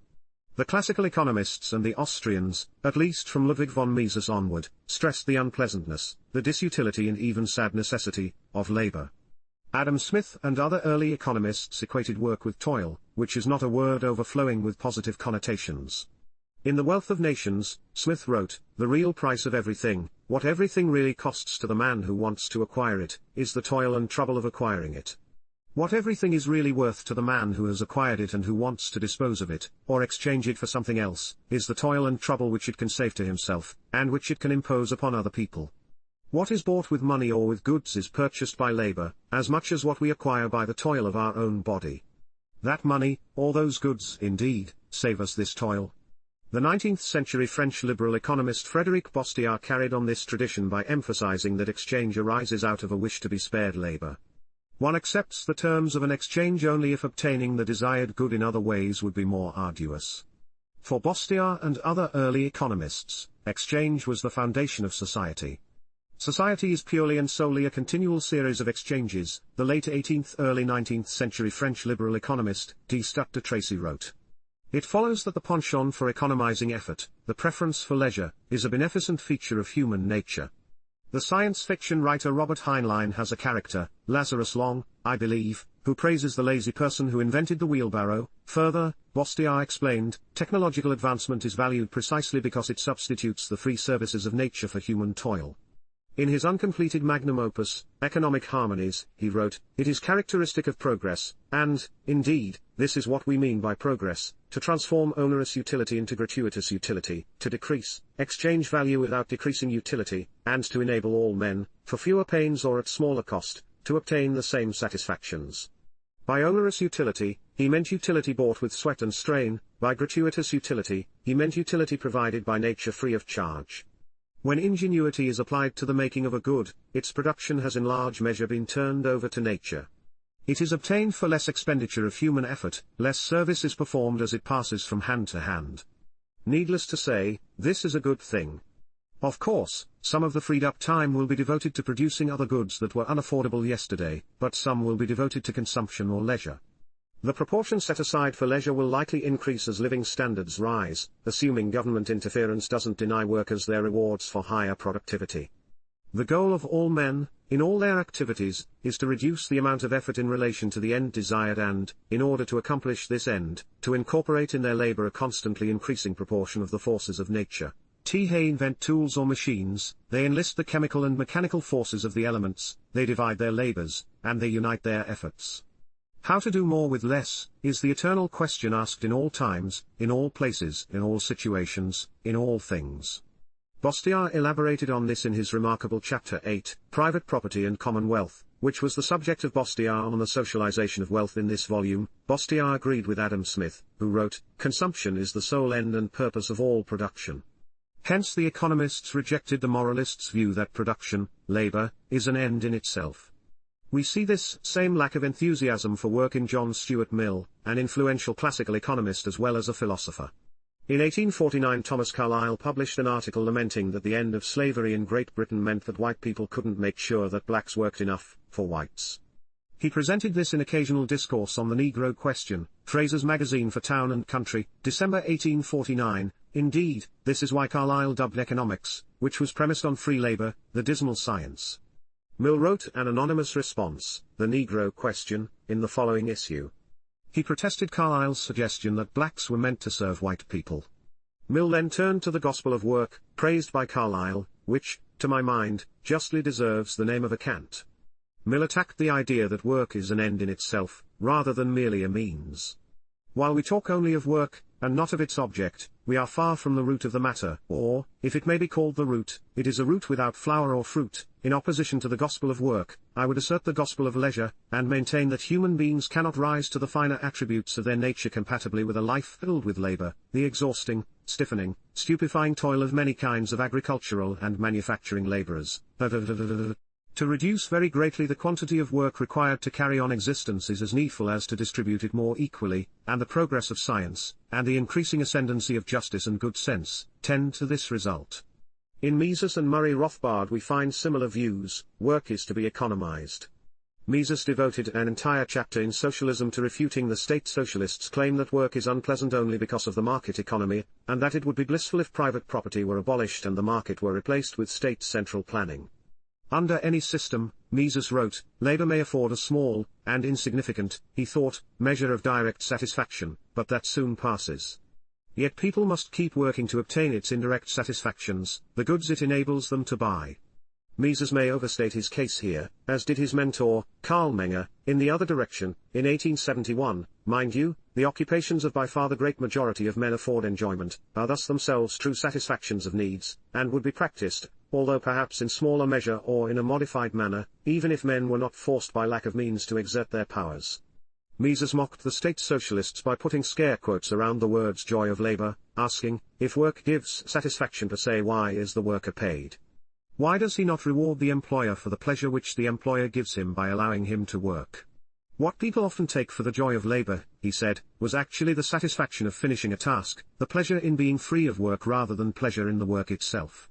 The classical economists and the Austrians, at least from Ludwig von Mises onward, stressed the unpleasantness, the disutility and even sad necessity, of labor. Adam Smith and other early economists equated work with toil, which is not a word overflowing with positive connotations. In The Wealth of Nations, Smith wrote, "The real price of everything, what everything really costs to the man who wants to acquire it, is the toil and trouble of acquiring it. What everything is really worth to the man who has acquired it and who wants to dispose of it, or exchange it for something else, is the toil and trouble which it can save to himself, and which it can impose upon other people. What is bought with money or with goods is purchased by labor, as much as what we acquire by the toil of our own body. That money, or those goods, indeed, save us this toil." The 19th-century French liberal economist Frédéric Bastiat carried on this tradition by emphasizing that exchange arises out of a wish to be spared labor. One accepts the terms of an exchange only if obtaining the desired good in other ways would be more arduous. For Bastiat and other early economists, exchange was the foundation of society. Society is purely and solely a continual series of exchanges, the late 18th early 19th century French liberal economist, D. Stutt de Tracy wrote. It follows that the penchant for economizing effort, the preference for leisure, is a beneficent feature of human nature. The science fiction writer Robert Heinlein has a character, Lazarus Long, I believe, who praises the lazy person who invented the wheelbarrow. Further, Bastiat explained, technological advancement is valued precisely because it substitutes the free services of nature for human toil. In his uncompleted magnum opus, Economic Harmonies, he wrote, "It is characteristic of progress, and, indeed, this is what we mean by progress, to transform onerous utility into gratuitous utility, to decrease, exchange value without decreasing utility, and to enable all men, for fewer pains or at smaller cost, to obtain the same satisfactions." By onerous utility, he meant utility bought with sweat and strain. By gratuitous utility, he meant utility provided by nature free of charge. When ingenuity is applied to the making of a good, its production has in large measure been turned over to nature. It is obtained for less expenditure of human effort, less service is performed as it passes from hand to hand. Needless to say, this is a good thing. Of course, some of the freed up time will be devoted to producing other goods that were unaffordable yesterday, but some will be devoted to consumption or leisure. The proportion set aside for leisure will likely increase as living standards rise, assuming government interference doesn't deny workers their rewards for higher productivity. The goal of all men, in all their activities, is to reduce the amount of effort in relation to the end desired and, in order to accomplish this end, to incorporate in their labor a constantly increasing proportion of the forces of nature. They invent tools or machines, they enlist the chemical and mechanical forces of the elements, they divide their labors, and they unite their efforts. How to do more with less, is the eternal question asked in all times, in all places, in all situations, in all things. Bastiat elaborated on this in his remarkable chapter 8, Private Property and Commonwealth, which was the subject of Bastiat on the socialization of wealth in this volume. Bastiat agreed with Adam Smith, who wrote, "Consumption is the sole end and purpose of all production." Hence the economists rejected the moralists' view that production, labor, is an end in itself. We see this same lack of enthusiasm for work in John Stuart Mill, an influential classical economist as well as a philosopher. In 1849 Thomas Carlyle published an article lamenting that the end of slavery in Great Britain meant that white people couldn't make sure that blacks worked enough, for whites. He presented this in Occasional Discourse on the Negro Question, Fraser's Magazine for Town and Country, December 1849. Indeed, this is why Carlyle dubbed economics, which was premised on free labor, the dismal science. Mill wrote an anonymous response, The Negro Question, in the following issue. He protested Carlyle's suggestion that blacks were meant to serve white people. Mill then turned to the Gospel of Work, praised by Carlyle, which, to my mind, justly deserves the name of a cant. Mill attacked the idea that work is an end in itself, rather than merely a means. While we talk only of work, and not of its object, we are far from the root of the matter, or, if it may be called the root, it is a root without flower or fruit. In opposition to the gospel of work, I would assert the gospel of leisure, and maintain that human beings cannot rise to the finer attributes of their nature compatibly with a life filled with labor, the exhausting, stiffening, stupefying toil of many kinds of agricultural and manufacturing laborers. To reduce very greatly the quantity of work required to carry on existence is as needful as to distribute it more equally, and the progress of science, and the increasing ascendancy of justice and good sense, tend to this result. In Mises and Murray Rothbard we find similar views. Work is to be economized. Mises devoted an entire chapter in Socialism to refuting the state socialists' claim that work is unpleasant only because of the market economy, and that it would be blissful if private property were abolished and the market were replaced with state central planning. Under any system, Mises wrote, labor may afford a small, and insignificant, he thought, measure of direct satisfaction, but that soon passes. Yet people must keep working to obtain its indirect satisfactions, the goods it enables them to buy. Mises may overstate his case here, as did his mentor, Karl Menger, in the other direction. In 1871, mind you, the occupations of by far the great majority of men afford enjoyment, are thus themselves true satisfactions of needs, and would be practiced, although perhaps in smaller measure or in a modified manner, even if men were not forced by lack of means to exert their powers. Mises mocked the state socialists by putting scare quotes around the words joy of labor, asking, if work gives satisfaction per se, why is the worker paid? Why does he not reward the employer for the pleasure which the employer gives him by allowing him to work? What people often take for the joy of labor, he said, was actually the satisfaction of finishing a task, the pleasure in being free of work rather than pleasure in the work itself.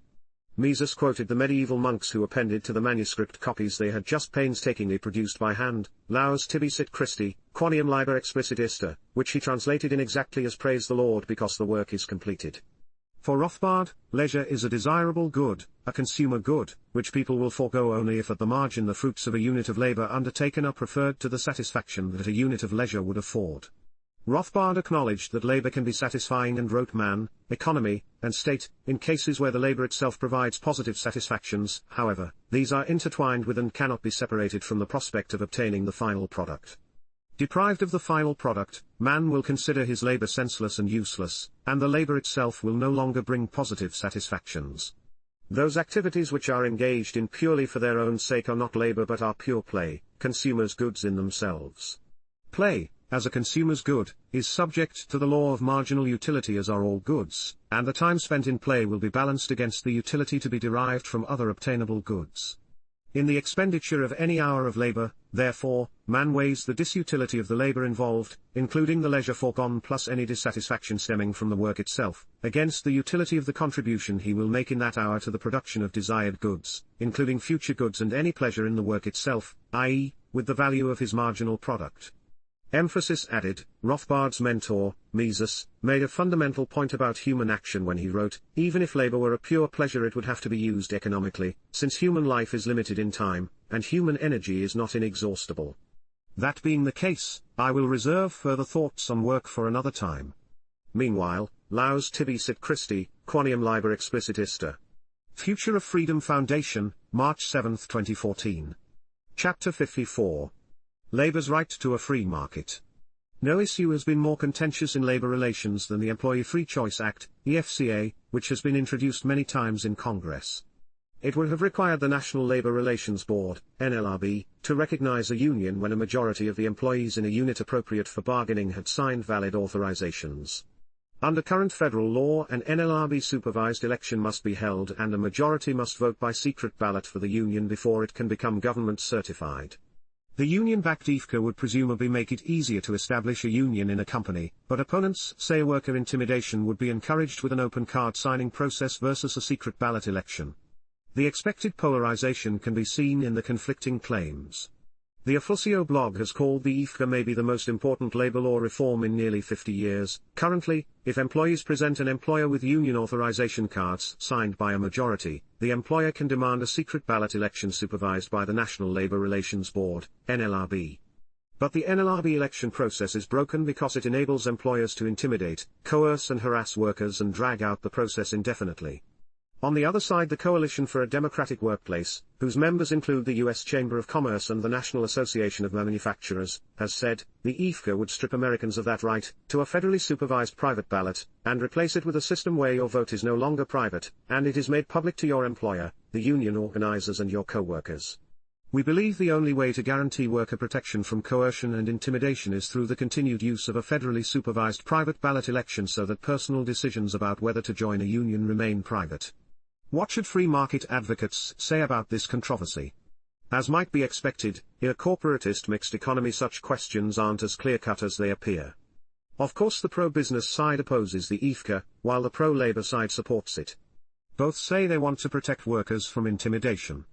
Mises quoted the medieval monks who appended to the manuscript copies they had just painstakingly produced by hand, Laus tibi sit Christi, quoniam liber explicit ista, which he translated in exactly as praise the Lord because the work is completed. For Rothbard, leisure is a desirable good, a consumer good, which people will forego only if at the margin the fruits of a unit of labor undertaken are preferred to the satisfaction that a unit of leisure would afford. Rothbard acknowledged that labor can be satisfying and wrote Man, Economy, and State, in cases where the labor itself provides positive satisfactions. However, these are intertwined with and cannot be separated from the prospect of obtaining the final product. Deprived of the final product, man will consider his labor senseless and useless, and the labor itself will no longer bring positive satisfactions. Those activities which are engaged in purely for their own sake are not labor but are pure play, consumers' goods in themselves. Play, as a consumer's good, is subject to the law of marginal utility as are all goods, and the time spent in play will be balanced against the utility to be derived from other obtainable goods. In the expenditure of any hour of labor, therefore, man weighs the disutility of the labor involved, including the leisure foregone plus any dissatisfaction stemming from the work itself, against the utility of the contribution he will make in that hour to the production of desired goods, including future goods and any pleasure in the work itself, i.e., with the value of his marginal product. Emphasis added. Rothbard's mentor, Mises, made a fundamental point about human action when he wrote, even if labor were a pure pleasure it would have to be used economically, since human life is limited in time, and human energy is not inexhaustible. That being the case, I will reserve further thoughts on work for another time. Meanwhile, Laus tibi sit Christi, quoniam liber explicit ista. Future of Freedom Foundation, March 7, 2014. Chapter 54. Labor's right to a free market. No issue has been more contentious in labor relations than the Employee Free Choice Act, EFCA, which has been introduced many times in Congress. It would have required the National Labor Relations Board, NLRB, to recognize a union when a majority of the employees in a unit appropriate for bargaining had signed valid authorizations. Under current federal law, an NLRB-supervised election must be held and a majority must vote by secret ballot for the union before it can become government certified. The union-backed EFCA would presumably make it easier to establish a union in a company, but opponents say worker intimidation would be encouraged with an open card signing process versus a secret ballot election. The expected polarization can be seen in the conflicting claims. The Officio blog has called the EFCA maybe the most important labor law reform in nearly 50 years. Currently, if employees present an employer with union authorization cards signed by a majority, the employer can demand a secret ballot election supervised by the National Labor Relations Board, NLRB. But the NLRB election process is broken because it enables employers to intimidate, coerce and harass workers and drag out the process indefinitely. On the other side, the Coalition for a Democratic Workplace, whose members include the U.S. Chamber of Commerce and the National Association of Manufacturers, has said, the EFCA would strip Americans of that right to a federally supervised private ballot, and replace it with a system where your vote is no longer private, and it is made public to your employer, the union organizers and your co-workers. We believe the only way to guarantee worker protection from coercion and intimidation is through the continued use of a federally supervised private ballot election so that personal decisions about whether to join a union remain private. What should free market advocates say about this controversy? As might be expected, in a corporatist mixed economy such questions aren't as clear-cut as they appear. Of course the pro-business side opposes the EFCA, while the pro-labor side supports it. Both say they want to protect workers from intimidation.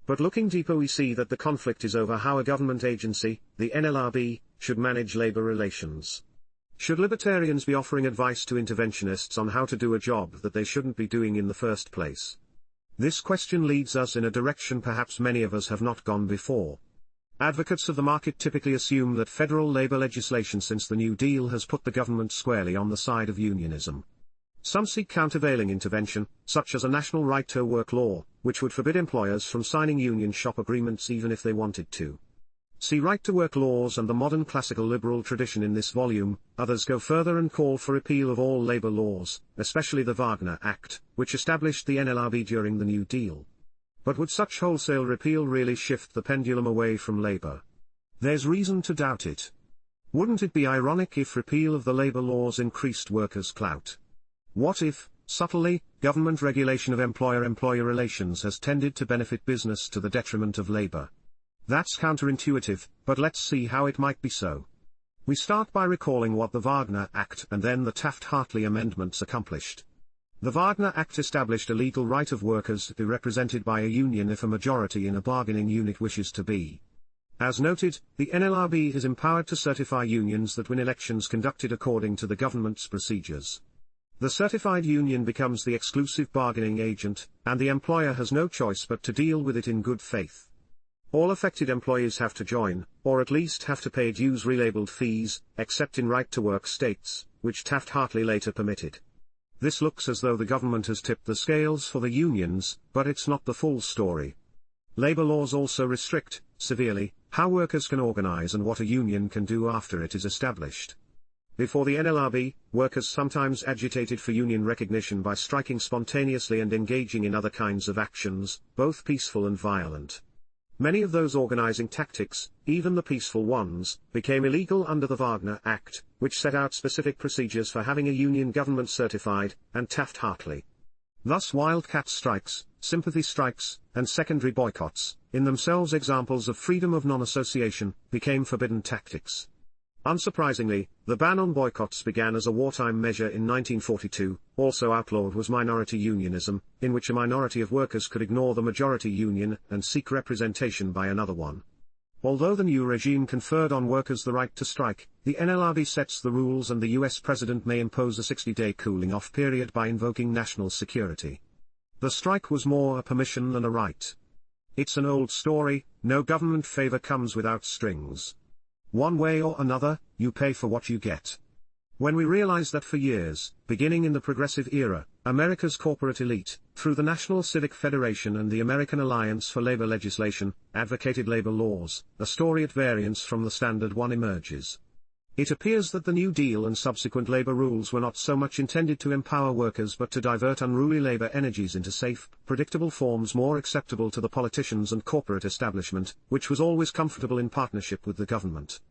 But looking deeper we see that the conflict is over how a government agency, the NLRB, should manage labor relations. Should libertarians be offering advice to interventionists on how to do a job that they shouldn't be doing in the first place? This question leads us in a direction perhaps many of us have not gone before. Advocates of the market typically assume that federal labor legislation since the New Deal has put the government squarely on the side of unionism. Some seek countervailing intervention, such as a national right-to-work law, which would forbid employers from signing union shop agreements even if they wanted to. See right-to-work laws and the modern classical liberal tradition in this volume. Others go further and call for repeal of all labor laws, especially the Wagner Act, which established the NLRB during the New Deal. But would such wholesale repeal really shift the pendulum away from labor? There's reason to doubt it. Wouldn't it be ironic if repeal of the labor laws increased workers' clout? What if, subtly, government regulation of employer-employer relations has tended to benefit business to the detriment of labor? That's counterintuitive, but let's see how it might be so. We start by recalling what the Wagner Act and then the Taft-Hartley amendments accomplished. The Wagner Act established a legal right of workers to be represented by a union if a majority in a bargaining unit wishes to be. As noted, the NLRB is empowered to certify unions that win elections conducted according to the government's procedures. The certified union becomes the exclusive bargaining agent, and the employer has no choice but to deal with it in good faith. All affected employees have to join, or at least have to pay dues relabeled fees, except in right-to-work states, which Taft-Hartley later permitted. This looks as though the government has tipped the scales for the unions, but it's not the full story. Labor laws also restrict, severely, how workers can organize and what a union can do after it is established. Before the NLRB, workers sometimes agitated for union recognition by striking spontaneously and engaging in other kinds of actions, both peaceful and violent. Many of those organizing tactics, even the peaceful ones, became illegal under the Wagner Act, which set out specific procedures for having a union government certified, and Taft-Hartley. Thus wildcat strikes, sympathy strikes, and secondary boycotts, in themselves examples of freedom of non-association, became forbidden tactics. Unsurprisingly, the ban on boycotts began as a wartime measure in 1942. Also outlawed was minority unionism, in which a minority of workers could ignore the majority union and seek representation by another one. Although the new regime conferred on workers the right to strike, the NLRB sets the rules and the US president may impose a 60-day cooling-off period by invoking national security. The strike was more a permission than a right. It's an old story, no government favor comes without strings. One way or another, you pay for what you get. When we realize that for years, beginning in the Progressive Era, America's corporate elite, through the National Civic Federation and the American Alliance for Labor Legislation, advocated labor laws, a story at variance from the standard one emerges. It appears that the New Deal and subsequent labor rules were not so much intended to empower workers but to divert unruly labor energies into safe, predictable forms more acceptable to the politicians and corporate establishment, which was always comfortable in partnership with the government.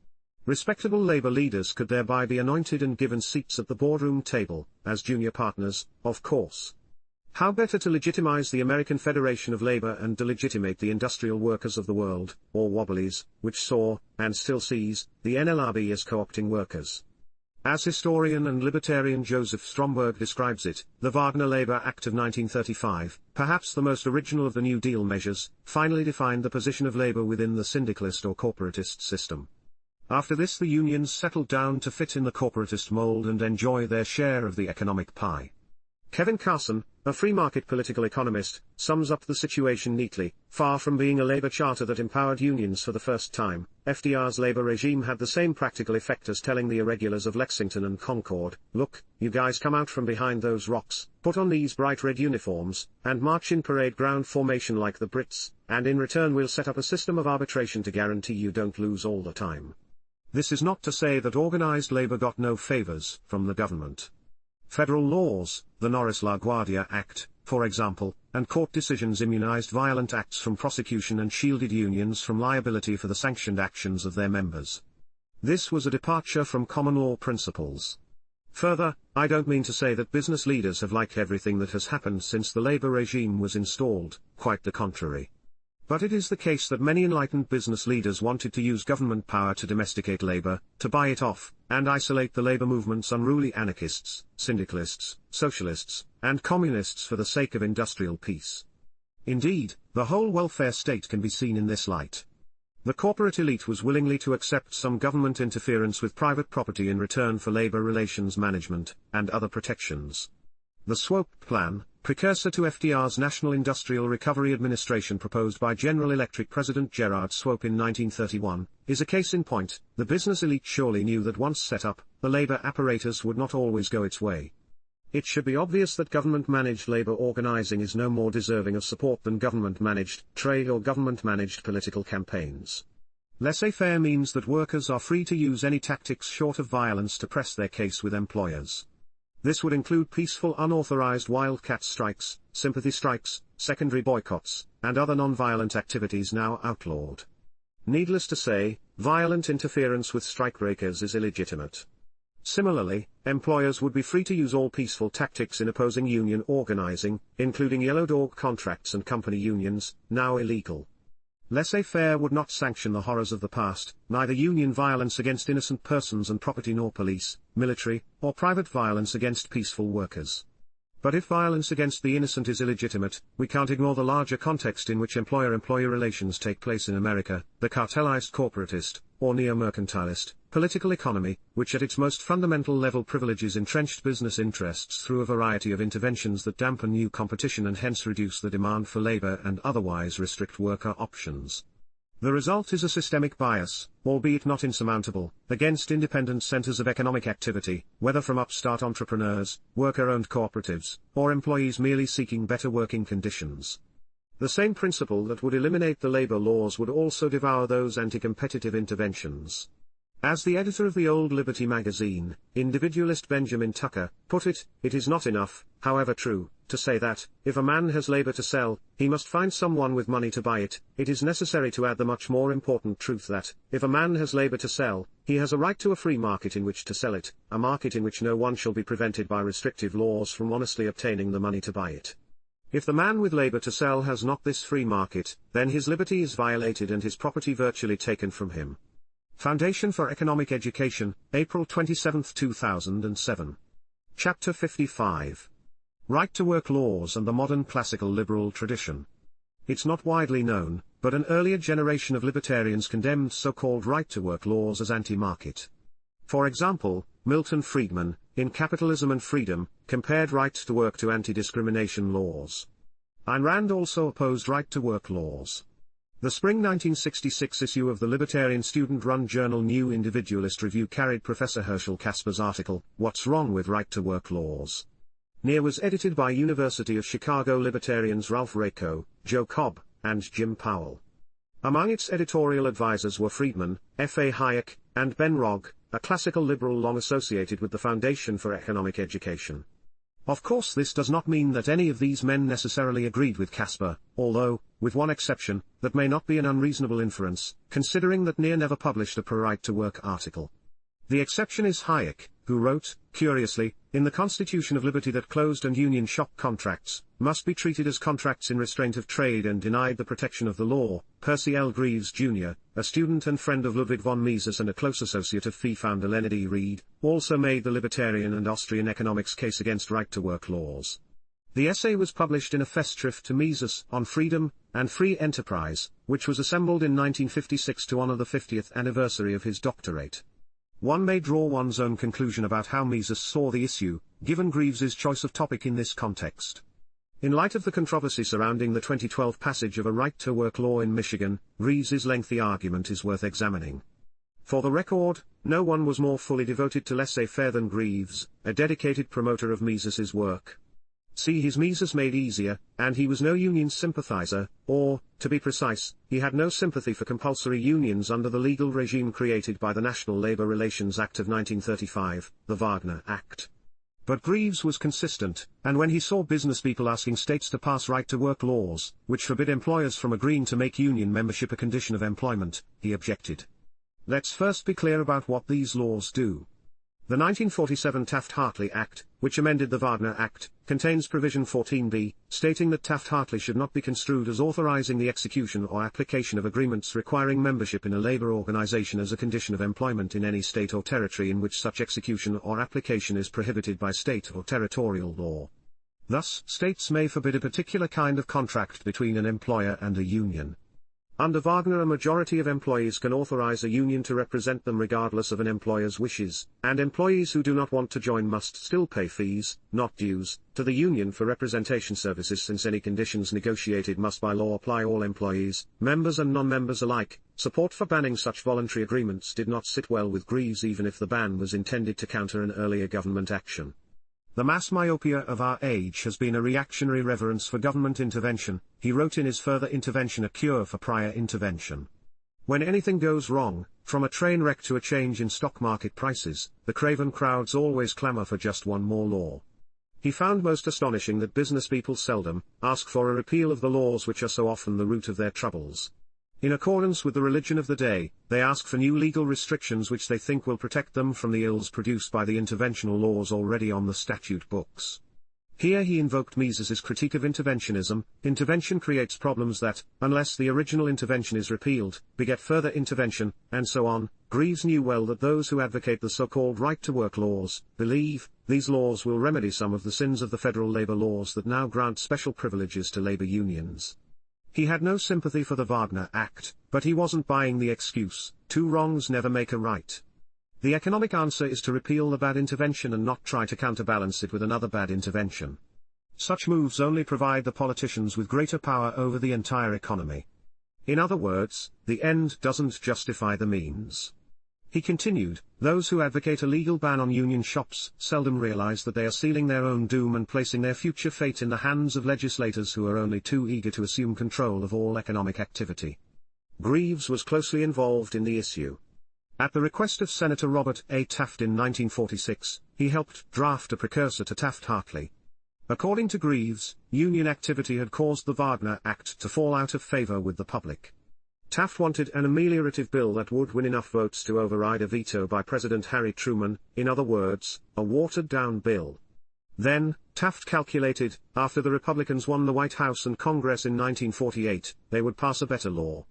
Respectable labor leaders could thereby be anointed and given seats at the boardroom table, as junior partners, of course. How better to legitimize the American Federation of Labor and delegitimate the industrial workers of the world, or Wobblies, which saw, and still sees, the NLRB as co-opting workers. As historian and libertarian Joseph Stromberg describes it, the Wagner Labor Act of 1935, perhaps the most original of the New Deal measures, finally defined the position of labor within the syndicalist or corporatist system. After this the unions settled down to fit in the corporatist mold and enjoy their share of the economic pie. Kevin Carson, a free market political economist, sums up the situation neatly. Far from being a labor charter that empowered unions for the first time, FDR's labor regime had the same practical effect as telling the irregulars of Lexington and Concord, "Look, you guys come out from behind those rocks, put on these bright red uniforms, and march in parade ground formation like the Brits, and in return we'll set up a system of arbitration to guarantee you don't lose all the time." This is not to say that organized labor got no favors from the government. Federal laws, the Norris-LaGuardia Act, for example, and court decisions immunized violent acts from prosecution and shielded unions from liability for the sanctioned actions of their members. This was a departure from common law principles. Further, I don't mean to say that business leaders have liked everything that has happened since the labor regime was installed, quite the contrary. But it is the case that many enlightened business leaders wanted to use government power to domesticate labor, to buy it off, and isolate the labor movement's unruly anarchists, syndicalists, socialists, and communists for the sake of industrial peace. Indeed, the whole welfare state can be seen in this light. The corporate elite was willingly to accept some government interference with private property in return for labor relations management, and other protections. The Swope Plan, precursor to FDR's National Industrial Recovery Administration proposed by General Electric President Gerard Swope in 1931, is a case in point. The business elite surely knew that once set up, the labor apparatus would not always go its way. It should be obvious that government-managed labor organizing is no more deserving of support than government-managed trade or government-managed political campaigns. Laissez-faire means that workers are free to use any tactics short of violence to press their case with employers. This would include peaceful unauthorized wildcat strikes, sympathy strikes, secondary boycotts, and other non-violent activities now outlawed. Needless to say, violent interference with strikebreakers is illegitimate. Similarly, employers would be free to use all peaceful tactics in opposing union organizing, including yellow dog contracts and company unions, now illegal. Laissez-faire would not sanction the horrors of the past, neither union violence against innocent persons and property nor police, military, or private violence against peaceful workers. But if violence against the innocent is illegitimate, we can't ignore the larger context in which employer-employee relations take place in America, the cartelized corporatist, or neo-mercantilist, political economy, which at its most fundamental level privileges entrenched business interests through a variety of interventions that dampen new competition and hence reduce the demand for labor and otherwise restrict worker options. The result is a systemic bias, albeit not insurmountable, against independent centers of economic activity, whether from upstart entrepreneurs, worker-owned cooperatives, or employees merely seeking better working conditions. The same principle that would eliminate the labor laws would also devour those anti-competitive interventions. As the editor of the Old Liberty magazine, individualist Benjamin Tucker, put it, it is not enough, however true, to say that, if a man has labor to sell, he must find someone with money to buy it. It is necessary to add the much more important truth that, if a man has labor to sell, he has a right to a free market in which to sell it, a market in which no one shall be prevented by restrictive laws from honestly obtaining the money to buy it. If the man with labor to sell has not this free market, then his liberty is violated and his property virtually taken from him. Foundation for Economic Education, April 27, 2007. Chapter 55. Right-to-work laws and the modern classical liberal tradition. It's not widely known, but an earlier generation of libertarians condemned so-called right-to-work laws as anti-market. For example, Milton Friedman, in Capitalism and Freedom, compared right to work to anti-discrimination laws. Ayn Rand also opposed right-to-work laws. The spring 1966 issue of the libertarian student-run journal New Individualist Review carried Professor Herschel Casper's article, What's Wrong with Right-to-Work Laws? Near was edited by University of Chicago libertarians Ralph Raico, Joe Cobb, and Jim Powell. Among its editorial advisors were Friedman, F. A. Hayek, and Ben Rogge, a classical liberal long associated with the Foundation for Economic Education. Of course, this does not mean that any of these men necessarily agreed with Casper, although, with one exception, that may not be an unreasonable inference, considering that Near never published a pro-right-to-work article. The exception is Hayek, who wrote, curiously, in the Constitution of Liberty that closed and union shop contracts must be treated as contracts in restraint of trade and denied the protection of the law. Percy L. Greaves, Jr., a student and friend of Ludwig von Mises and a close associate of FI founder Leonard E. Read, also made the libertarian and Austrian economics case against right-to-work laws. The essay was published in a Festschrift to Mises on freedom and free enterprise, which was assembled in 1956 to honor the 50th anniversary of his doctorate. One may draw one's own conclusion about how Mises saw the issue, given Greaves's choice of topic in this context. In light of the controversy surrounding the 2012 passage of a right-to-work law in Michigan, Greaves's lengthy argument is worth examining. For the record, no one was more fully devoted to laissez-faire than Greaves, a dedicated promoter of Mises's work. See his Mises Made Easier, and he was no union sympathizer, or, to be precise, he had no sympathy for compulsory unions under the legal regime created by the National Labor Relations Act of 1935, the Wagner Act. But Greaves was consistent, and when he saw business people asking states to pass right-to-work laws, which forbid employers from agreeing to make union membership a condition of employment, he objected. Let's first be clear about what these laws do. The 1947 Taft-Hartley Act, which amended the Wagner Act, contains provision 14b, stating that Taft-Hartley should not be construed as authorizing the execution or application of agreements requiring membership in a labor organization as a condition of employment in any state or territory in which such execution or application is prohibited by state or territorial law. Thus, states may forbid a particular kind of contract between an employer and a union. Under Wagner, a majority of employees can authorize a union to represent them regardless of an employer's wishes, and employees who do not want to join must still pay fees, not dues, to the union for representation services, since any conditions negotiated must by law apply all employees, members and non-members alike. Support for banning such voluntary agreements did not sit well with Greaves, even if the ban was intended to counter an earlier government action. The mass myopia of our age has been a reactionary reverence for government intervention, he wrote in his Further Intervention, a Cure for Prior Intervention. When anything goes wrong, from a train wreck to a change in stock market prices, the craven crowds always clamor for just one more law. He found most astonishing that business people seldom ask for a repeal of the laws which are so often the root of their troubles. In accordance with the religion of the day, they ask for new legal restrictions which they think will protect them from the ills produced by the interventional laws already on the statute books. Here he invoked Mises's critique of interventionism. Intervention creates problems that, unless the original intervention is repealed, beget further intervention, and so on. Greaves knew well that those who advocate the so-called right-to-work laws believe these laws will remedy some of the sins of the federal labor laws that now grant special privileges to labor unions. He had no sympathy for the Wagner Act, but he wasn't buying the excuse, two wrongs never make a right. The economic answer is to repeal the bad intervention and not try to counterbalance it with another bad intervention. Such moves only provide the politicians with greater power over the entire economy. In other words, the end doesn't justify the means. He continued, those who advocate a legal ban on union shops seldom realize that they are sealing their own doom and placing their future fate in the hands of legislators who are only too eager to assume control of all economic activity. Greaves was closely involved in the issue. At the request of Senator Robert A. Taft in 1946, he helped draft a precursor to Taft-Hartley. According to Greaves, union activity had caused the Wagner Act to fall out of favor with the public. Taft wanted an ameliorative bill that would win enough votes to override a veto by President Harry Truman, in other words, a watered-down bill. Then, Taft calculated, after the Republicans won the White House and Congress in 1948, they would pass a better law.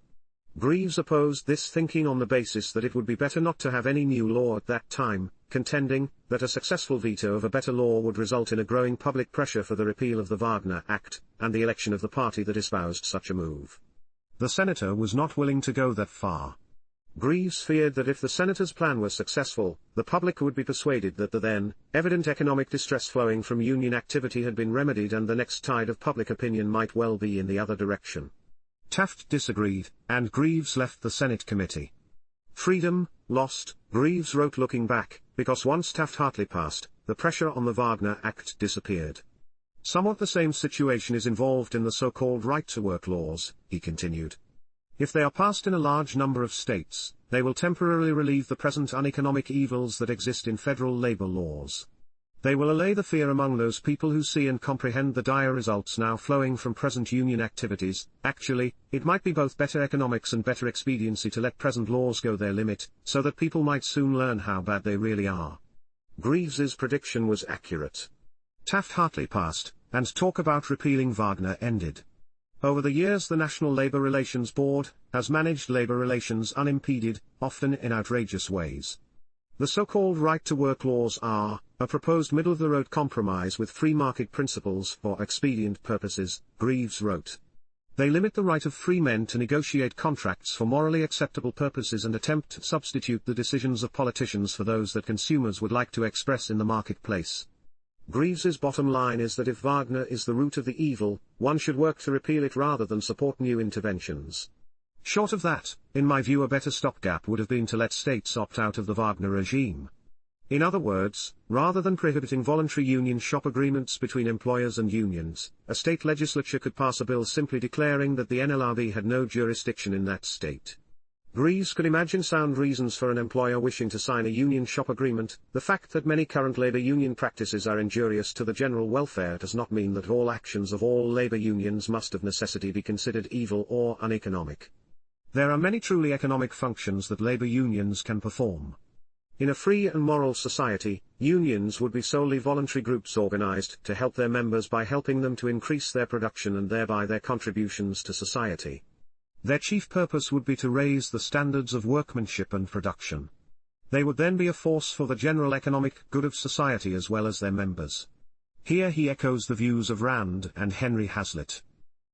Greaves opposed this thinking on the basis that it would be better not to have any new law at that time, contending that a successful veto of a better law would result in a growing public pressure for the repeal of the Wagner Act, and the election of the party that espoused such a move. The senator was not willing to go that far. Greaves feared that if the senator's plan was successful, the public would be persuaded that the then evident economic distress flowing from union activity had been remedied, and the next tide of public opinion might well be in the other direction. Taft disagreed, and Greaves left the Senate committee. Freedom lost, Greaves wrote looking back, because once Taft-Hartley passed, the pressure on the Wagner Act disappeared. Somewhat the same situation is involved in the so-called right-to-work laws, he continued. If they are passed in a large number of states, they will temporarily relieve the present uneconomic evils that exist in federal labor laws. They will allay the fear among those people who see and comprehend the dire results now flowing from present union activities. Actually, it might be both better economics and better expediency to let present laws go their limit, so that people might soon learn how bad they really are. Greaves's prediction was accurate. Taft-Hartley passed, and talk about repealing Wagner ended. Over the years the National Labor Relations Board has managed labor relations unimpeded, often in outrageous ways. The so-called right-to-work laws are a proposed middle-of-the-road compromise with free market principles for expedient purposes, Greaves wrote. They limit the right of free men to negotiate contracts for morally acceptable purposes and attempt to substitute the decisions of politicians for those that consumers would like to express in the marketplace. Greaves's bottom line is that if Wagner is the root of the evil, one should work to repeal it rather than support new interventions. Short of that, in my view, a better stopgap would have been to let states opt out of the Wagner regime. In other words, rather than prohibiting voluntary union shop agreements between employers and unions, a state legislature could pass a bill simply declaring that the NLRB had no jurisdiction in that state. Greaves could imagine sound reasons for an employer wishing to sign a union shop agreement. The fact that many current labor union practices are injurious to the general welfare does not mean that all actions of all labor unions must of necessity be considered evil or uneconomic. There are many truly economic functions that labor unions can perform. In a free and moral society, unions would be solely voluntary groups organized to help their members by helping them to increase their production and thereby their contributions to society. Their chief purpose would be to raise the standards of workmanship and production. They would then be a force for the general economic good of society as well as their members. Here he echoes the views of Rand and Henry Hazlitt.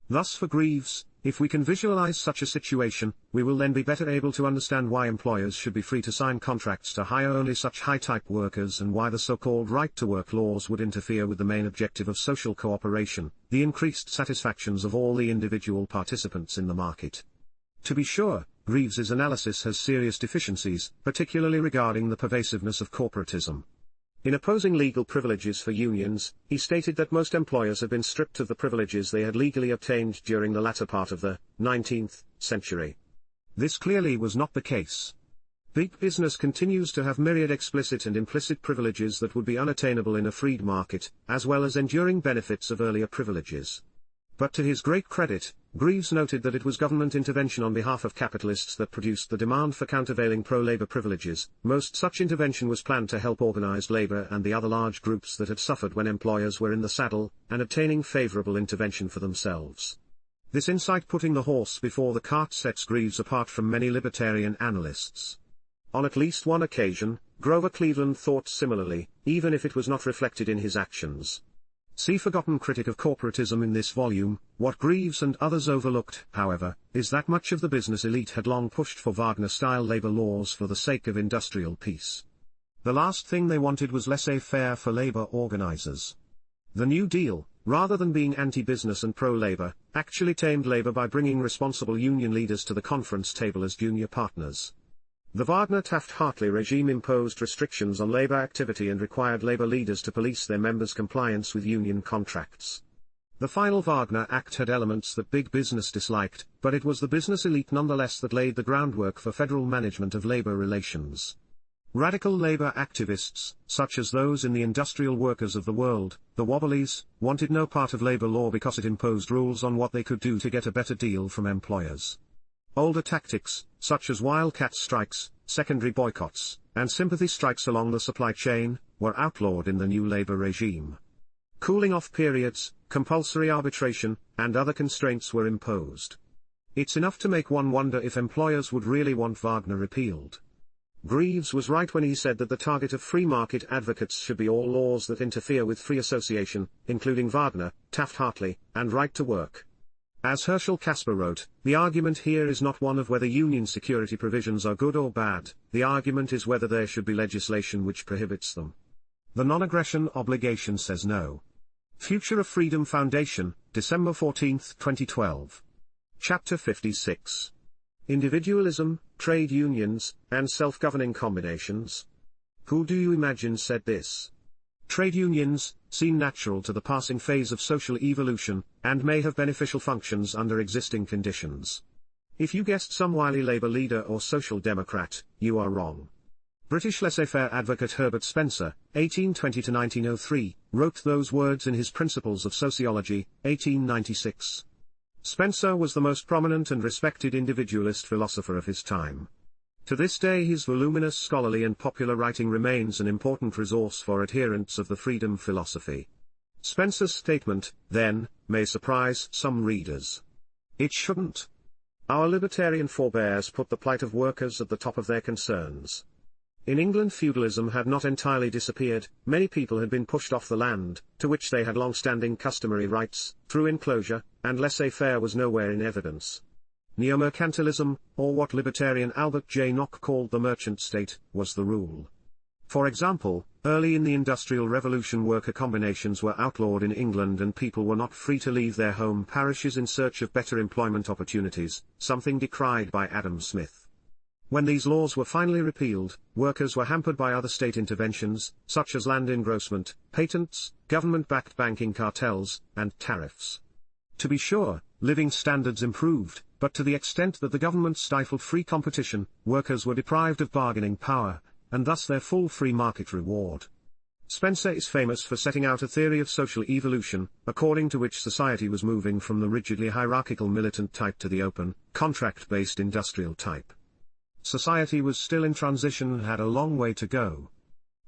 Thus for Greaves, if we can visualize such a situation, we will then be better able to understand why employers should be free to sign contracts to hire only such high-type workers and why the so-called right-to-work laws would interfere with the main objective of social cooperation, the increased satisfactions of all the individual participants in the market. To be sure, Greaves's analysis has serious deficiencies, particularly regarding the pervasiveness of corporatism. In opposing legal privileges for unions, he stated that most employers had been stripped of the privileges they had legally obtained during the latter part of the 19th century. This clearly was not the case. Big business continues to have myriad explicit and implicit privileges that would be unattainable in a freed market, as well as enduring benefits of earlier privileges. But to his great credit, Greaves noted that it was government intervention on behalf of capitalists that produced the demand for countervailing pro-labor privileges. Most such intervention was planned to help organized labor and the other large groups that had suffered when employers were in the saddle, and obtaining favorable intervention for themselves. This insight putting the horse before the cart sets Greaves apart from many libertarian analysts. On at least one occasion, Grover Cleveland thought similarly, even if it was not reflected in his actions. See Forgotten Critic of Corporatism in this volume. What Greaves and others overlooked, however, is that much of the business elite had long pushed for Wagner-style labor laws for the sake of industrial peace. The last thing they wanted was laissez-faire for labor organizers. The New Deal, rather than being anti-business and pro-labor, actually tamed labor by bringing responsible union leaders to the conference table as junior partners. The Wagner-Taft-Hartley regime imposed restrictions on labor activity and required labor leaders to police their members' compliance with union contracts. The final Wagner Act had elements that big business disliked, but it was the business elite nonetheless that laid the groundwork for federal management of labor relations. Radical labor activists, such as those in the Industrial Workers of the World, the Wobblies, wanted no part of labor law because it imposed rules on what they could do to get a better deal from employers. Older tactics, such as wildcat strikes, secondary boycotts, and sympathy strikes along the supply chain, were outlawed in the new labor regime. Cooling-off periods, compulsory arbitration, and other constraints were imposed. It's enough to make one wonder if employers would really want Wagner repealed. Greaves was right when he said that the target of free market advocates should be all laws that interfere with free association, including Wagner, Taft-Hartley, and right to work. As Herschel Casper wrote, the argument here is not one of whether union security provisions are good or bad, the argument is whether there should be legislation which prohibits them. The non-aggression obligation says no. Future of Freedom Foundation, December 14, 2012. Chapter 56. Individualism, Trade Unions, and Self-Governing Combinations. Who do you imagine said this? Trade unions seem natural to the passing phase of social evolution, and may have beneficial functions under existing conditions. If you guessed some wily labor leader or social democrat, you are wrong. British laissez-faire advocate Herbert Spencer, 1820–1903, wrote those words in his Principles of Sociology, 1896. Spencer was the most prominent and respected individualist philosopher of his time. To this day his voluminous scholarly and popular writing remains an important resource for adherents of the freedom philosophy. Spencer's statement, then, may surprise some readers. It shouldn't. Our libertarian forebears put the plight of workers at the top of their concerns. In England feudalism had not entirely disappeared, many people had been pushed off the land, to which they had long-standing customary rights, through enclosure, and laissez-faire was nowhere in evidence. Neo-mercantilism, or what libertarian Albert J. Nock called the merchant state, was the rule. For example, early in the Industrial Revolution worker combinations were outlawed in England and people were not free to leave their home parishes in search of better employment opportunities, something decried by Adam Smith. When these laws were finally repealed, workers were hampered by other state interventions, such as land engrossment, patents, government-backed banking cartels, and tariffs. To be sure, living standards improved, but to the extent that the government stifled free competition, workers were deprived of bargaining power, and thus their full free market reward. Spencer is famous for setting out a theory of social evolution, according to which society was moving from the rigidly hierarchical militant type to the open, contract-based industrial type. Society was still in transition and had a long way to go.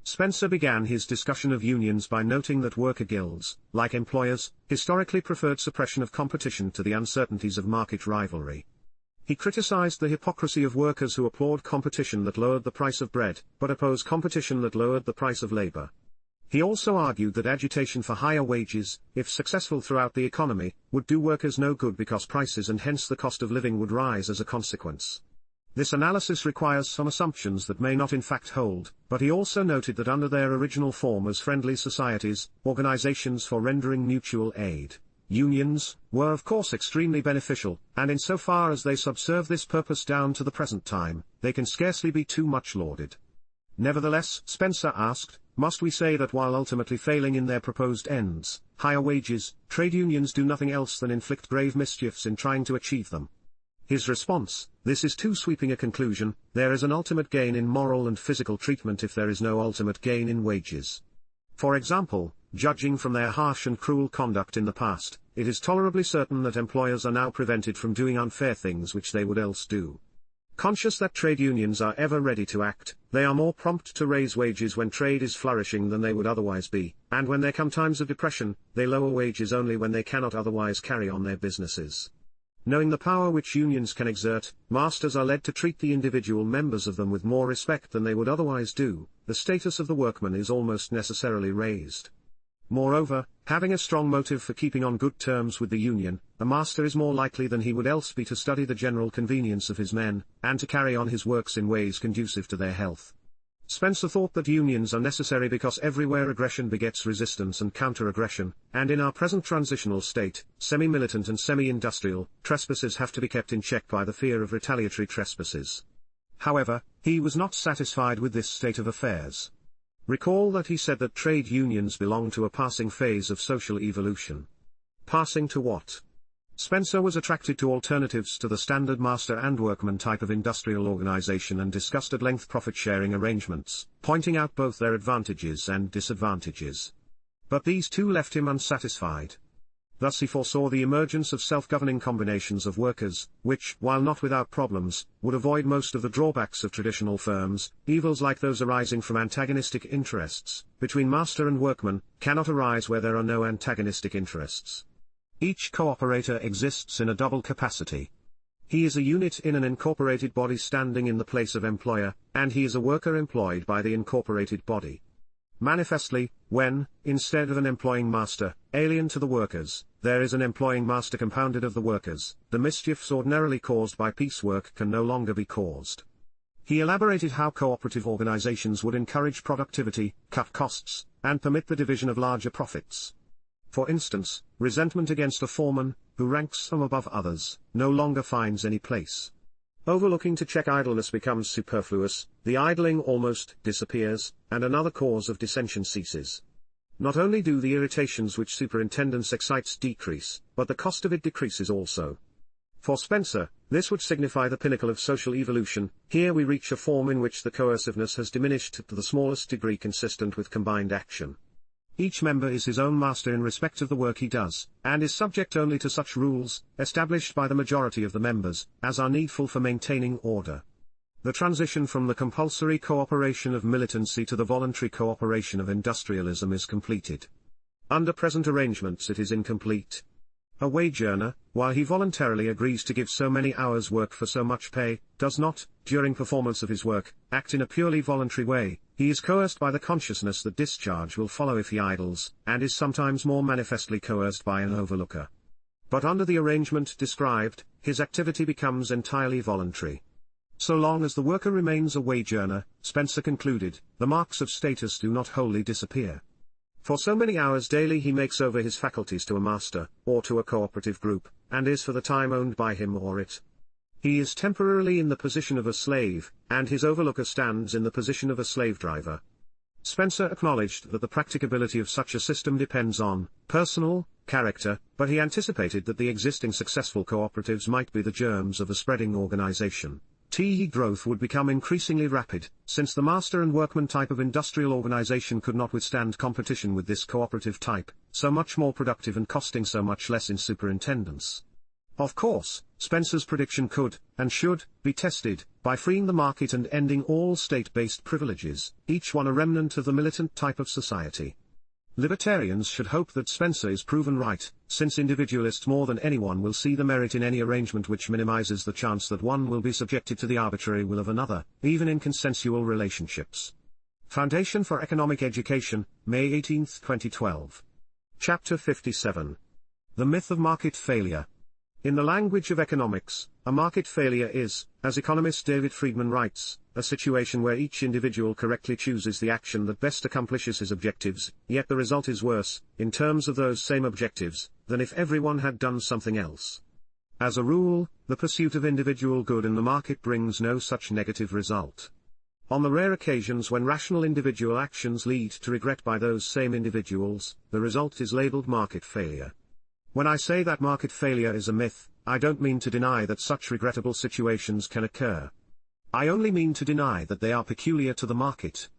Spencer began his discussion of unions by noting that worker guilds, like employers, historically preferred suppression of competition to the uncertainties of market rivalry. He criticized the hypocrisy of workers who applaud competition that lowered the price of bread, but oppose competition that lowered the price of labor. He also argued that agitation for higher wages, if successful throughout the economy, would do workers no good because prices and hence the cost of living would rise as a consequence. This analysis requires some assumptions that may not in fact hold, but he also noted that under their original form as friendly societies, organizations for rendering mutual aid, unions, were of course extremely beneficial, and insofar as they subserve this purpose down to the present time, they can scarcely be too much lauded. Nevertheless, Spencer asked, must we say that while ultimately failing in their proposed ends, higher wages, trade unions do nothing else than inflict grave mischiefs in trying to achieve them? His response, this is too sweeping a conclusion, there is an ultimate gain in moral and physical treatment if there is no ultimate gain in wages. For example, judging from their harsh and cruel conduct in the past, it is tolerably certain that employers are now prevented from doing unfair things which they would else do. Conscious that trade unions are ever ready to act, they are more prompt to raise wages when trade is flourishing than they would otherwise be, and when there come times of depression, they lower wages only when they cannot otherwise carry on their businesses. Knowing the power which unions can exert, masters are led to treat the individual members of them with more respect than they would otherwise do. The status of the workman is almost necessarily raised. Moreover, having a strong motive for keeping on good terms with the union, a master is more likely than he would else be to study the general convenience of his men, and to carry on his works in ways conducive to their health. Spencer thought that unions are necessary because everywhere aggression begets resistance and counter-aggression, and in our present transitional state, semi-militant and semi-industrial, trespasses have to be kept in check by the fear of retaliatory trespasses. However, he was not satisfied with this state of affairs. Recall that he said that trade unions belong to a passing phase of social evolution. Passing to what? Spencer was attracted to alternatives to the standard master and workman type of industrial organization and discussed at length profit-sharing arrangements, pointing out both their advantages and disadvantages. But these too left him unsatisfied. Thus he foresaw the emergence of self-governing combinations of workers, which, while not without problems, would avoid most of the drawbacks of traditional firms. Evils like those arising from antagonistic interests, between master and workman, cannot arise where there are no antagonistic interests. Each cooperator exists in a double capacity. He is a unit in an incorporated body standing in the place of employer, and he is a worker employed by the incorporated body. Manifestly, when, instead of an employing master, alien to the workers, there is an employing master compounded of the workers, the mischiefs ordinarily caused by piecework can no longer be caused. He elaborated how cooperative organizations would encourage productivity, cut costs, and permit the division of larger profits. For instance, resentment against a foreman, who ranks some above others, no longer finds any place. Overlooking to check idleness becomes superfluous, the idling almost disappears, and another cause of dissension ceases. Not only do the irritations which superintendence excites decrease, but the cost of it decreases also. For Spencer, this would signify the pinnacle of social evolution. Here we reach a form in which the coerciveness has diminished to the smallest degree consistent with combined action. Each member is his own master in respect of the work he does, and is subject only to such rules, established by the majority of the members, as are needful for maintaining order. The transition from the compulsory cooperation of militancy to the voluntary cooperation of industrialism is completed. Under present arrangements it is incomplete. A wage earner, while he voluntarily agrees to give so many hours' work for so much pay, does not, during performance of his work, act in a purely voluntary way. He is coerced by the consciousness that discharge will follow if he idles, and is sometimes more manifestly coerced by an overlooker. But under the arrangement described, his activity becomes entirely voluntary. So long as the worker remains a wage earner, Spencer concluded, the marks of status do not wholly disappear. For so many hours daily he makes over his faculties to a master, or to a cooperative group, and is for the time owned by him or it. He is temporarily in the position of a slave, and his overlooker stands in the position of a slave driver. Spencer acknowledged that the practicability of such a system depends on personal character, but he anticipated that the existing successful cooperatives might be the germs of a spreading organization. Growth would become increasingly rapid, since the master and workman type of industrial organization could not withstand competition with this cooperative type, so much more productive and costing so much less in superintendence. Of course, Spencer's prediction could, and should, be tested, by freeing the market and ending all state-based privileges, each one a remnant of the militant type of society. Libertarians should hope that Spencer is proven right, since individualists more than anyone will see the merit in any arrangement which minimizes the chance that one will be subjected to the arbitrary will of another, even in consensual relationships. Foundation for Economic Education, May 18, 2012. Chapter 57. The Myth of Market Failure. In the language of economics, a market failure is, as economist David Friedman writes, a situation where each individual correctly chooses the action that best accomplishes his objectives, yet the result is worse, in terms of those same objectives, than if everyone had done something else. As a rule, the pursuit of individual good in the market brings no such negative result. On the rare occasions when rational individual actions lead to regret by those same individuals, the result is labeled market failure. When I say that market failure is a myth, I don't mean to deny that such regrettable situations can occur. I only mean to deny that they are peculiar to the market.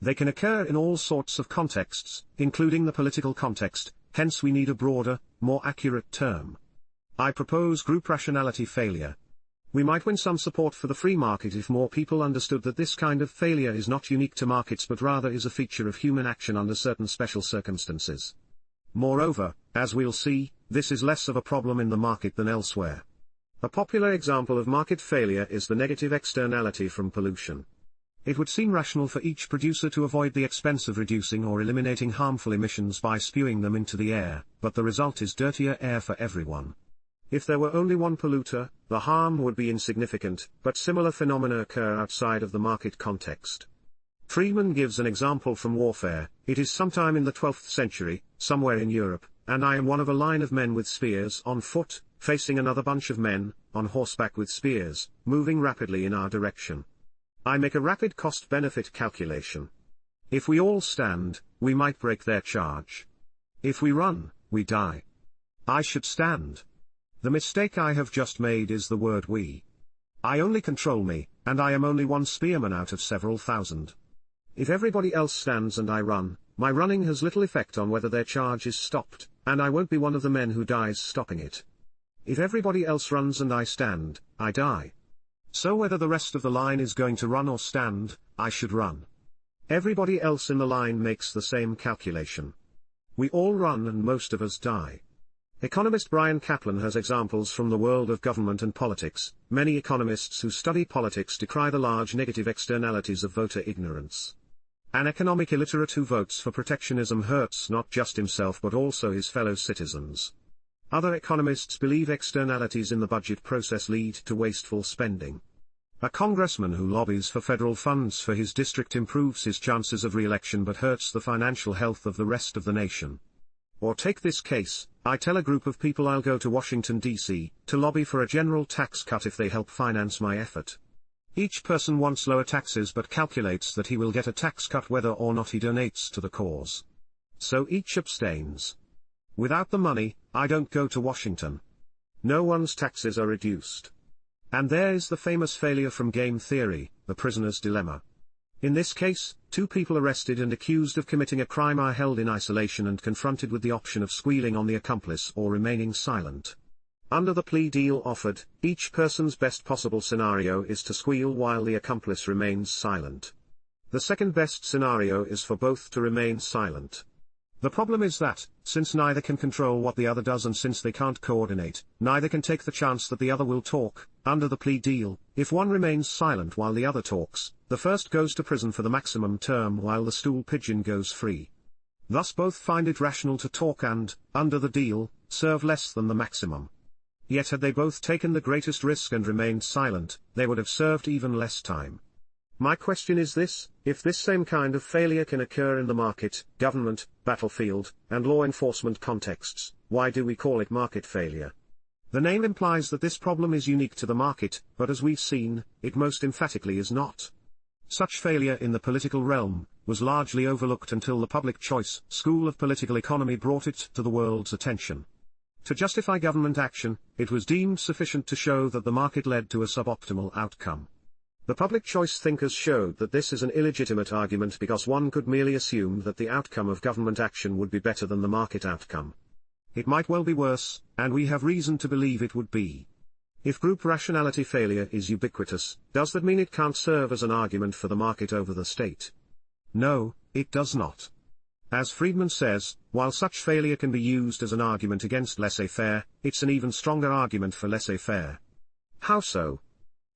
They can occur in all sorts of contexts, including the political context, hence we need a broader, more accurate term. I propose group rationality failure. We might win some support for the free market if more people understood that this kind of failure is not unique to markets but rather is a feature of human action under certain special circumstances. Moreover, as we'll see, this is less of a problem in the market than elsewhere. A popular example of market failure is the negative externality from pollution. It would seem rational for each producer to avoid the expense of reducing or eliminating harmful emissions by spewing them into the air, but the result is dirtier air for everyone. If there were only one polluter, the harm would be insignificant, but similar phenomena occur outside of the market context. Friedman gives an example from warfare. It is sometime in the 12th century, somewhere in Europe, and I am one of a line of men with spears on foot, facing another bunch of men, on horseback with spears, moving rapidly in our direction. I make a rapid cost-benefit calculation. If we all stand, we might break their charge. If we run, we die. I should stand. The mistake I have just made is the word we. I only control me, and I am only one spearman out of several thousand. If everybody else stands and I run, my running has little effect on whether their charge is stopped, and I won't be one of the men who dies stopping it. If everybody else runs and I stand, I die. So whether the rest of the line is going to run or stand, I should run. Everybody else in the line makes the same calculation. We all run and most of us die. Economist Brian Kaplan has examples from the world of government and politics. Many economists who study politics decry the large negative externalities of voter ignorance. An economic illiterate who votes for protectionism hurts not just himself but also his fellow citizens. Other economists believe externalities in the budget process lead to wasteful spending. A congressman who lobbies for federal funds for his district improves his chances of re-election but hurts the financial health of the rest of the nation. Or take this case, I tell a group of people I'll go to Washington, D.C., to lobby for a general tax cut if they help finance my effort. Each person wants lower taxes but calculates that he will get a tax cut whether or not he donates to the cause. So each abstains. Without the money, I don't go to Washington. No one's taxes are reduced. And there is the famous failure from game theory, the prisoner's dilemma. In this case, two people arrested and accused of committing a crime are held in isolation and confronted with the option of squealing on the accomplice or remaining silent. Under the plea deal offered, each person's best possible scenario is to squeal while the accomplice remains silent. The second best scenario is for both to remain silent. The problem is that, since neither can control what the other does and since they can't coordinate, neither can take the chance that the other will talk. Under the plea deal, if one remains silent while the other talks, the first goes to prison for the maximum term while the stool pigeon goes free. Thus both find it rational to talk and, under the deal, serve less than the maximum. Yet had they both taken the greatest risk and remained silent, they would have served even less time. My question is this: if this same kind of failure can occur in the market, government, battlefield, and law enforcement contexts, why do we call it market failure? The name implies that this problem is unique to the market, but as we've seen, it most emphatically is not. Such failure in the political realm was largely overlooked until the public choice school of political economy brought it to the world's attention. To justify government action, it was deemed sufficient to show that the market led to a suboptimal outcome. The public choice thinkers showed that this is an illegitimate argument because one could merely assume that the outcome of government action would be better than the market outcome. It might well be worse, and we have reason to believe it would be. If group rationality failure is ubiquitous, does that mean it can't serve as an argument for the market over the state? No, it does not. As Friedman says, while such failure can be used as an argument against laissez-faire, it's an even stronger argument for laissez-faire. How so?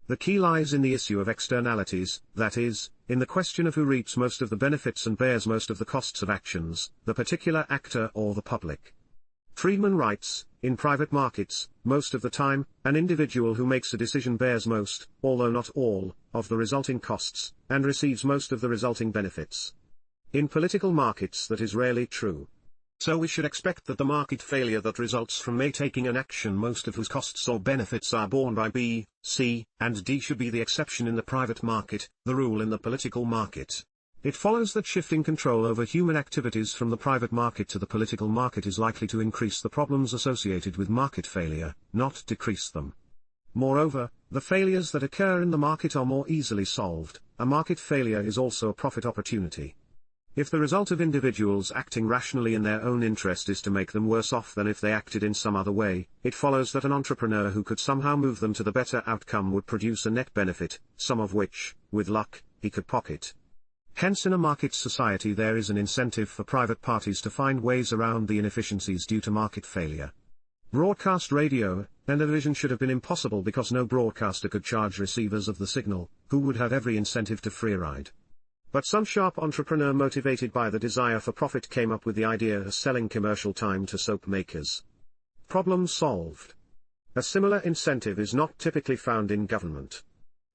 The key lies in the issue of externalities, that is, in the question of who reaps most of the benefits and bears most of the costs of actions, the particular actor or the public. Friedman writes, in private markets, most of the time, an individual who makes a decision bears most, although not all, of the resulting costs, and receives most of the resulting benefits. In political markets that is rarely true. So we should expect that the market failure that results from A taking an action most of whose costs or benefits are borne by B, C, and D should be the exception in the private market, the rule in the political market. It follows that shifting control over human activities from the private market to the political market is likely to increase the problems associated with market failure, not decrease them. Moreover, the failures that occur in the market are more easily solved. A market failure is also a profit opportunity. If the result of individuals acting rationally in their own interest is to make them worse off than if they acted in some other way, it follows that an entrepreneur who could somehow move them to the better outcome would produce a net benefit, some of which, with luck, he could pocket. Hence in a market society there is an incentive for private parties to find ways around the inefficiencies due to market failure. Broadcast radio and television should have been impossible because no broadcaster could charge receivers of the signal, who would have every incentive to free ride. But some sharp entrepreneur motivated by the desire for profit came up with the idea of selling commercial time to soap makers. Problem solved. A similar incentive is not typically found in government.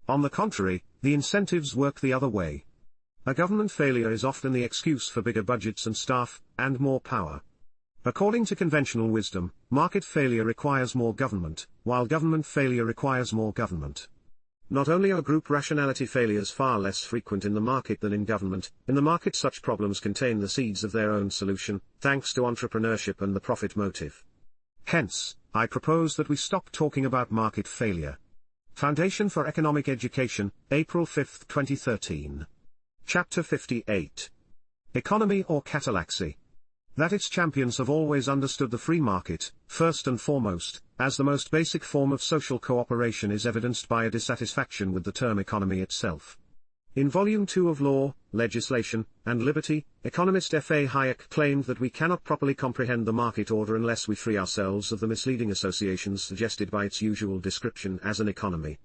On the contrary, the incentives work the other way. A government failure is often the excuse for bigger budgets and staff, and more power. According to conventional wisdom, market failure requires more government, while government failure requires more government. Not only are group rationality failures far less frequent in the market than in the market such problems contain the seeds of their own solution, thanks to entrepreneurship and the profit motive. Hence, I propose that we stop talking about market failure. Foundation for Economic Education, April 5, 2013. Chapter 58. Economy or Catalaxy. That its champions have always understood the free market, first and foremost, as the most basic form of social cooperation is evidenced by a dissatisfaction with the term economy itself. In Volume 2 of Law, Legislation, and Liberty, economist F. A. Hayek claimed that we cannot properly comprehend the market order unless we free ourselves of the misleading associations suggested by its usual description as an economy.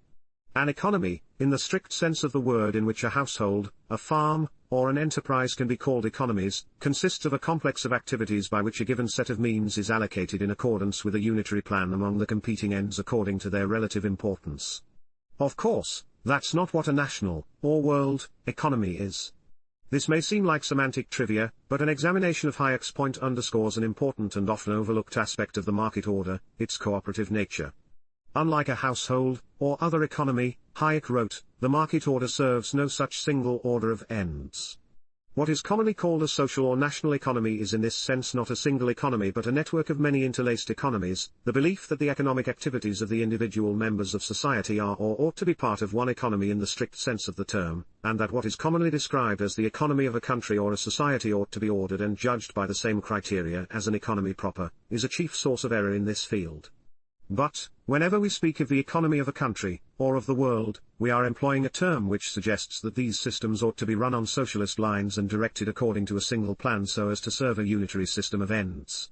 An economy, in the strict sense of the word in which a household, a farm, or an enterprise can be called economies, consists of a complex of activities by which a given set of means is allocated in accordance with a unitary plan among the competing ends according to their relative importance. Of course, that's not what a national, or world, economy is. This may seem like semantic trivia, but an examination of Hayek's point underscores an important and often overlooked aspect of the market order, its cooperative nature. Unlike a household, or other economy, Hayek wrote, the market order serves no such single order of ends. What is commonly called a social or national economy is in this sense not a single economy but a network of many interlaced economies, the belief that the economic activities of the individual members of society are or ought to be part of one economy in the strict sense of the term, and that what is commonly described as the economy of a country or a society ought to be ordered and judged by the same criteria as an economy proper, is a chief source of error in this field. But, whenever we speak of the economy of a country, or of the world, we are employing a term which suggests that these systems ought to be run on socialist lines and directed according to a single plan so as to serve a unitary system of ends.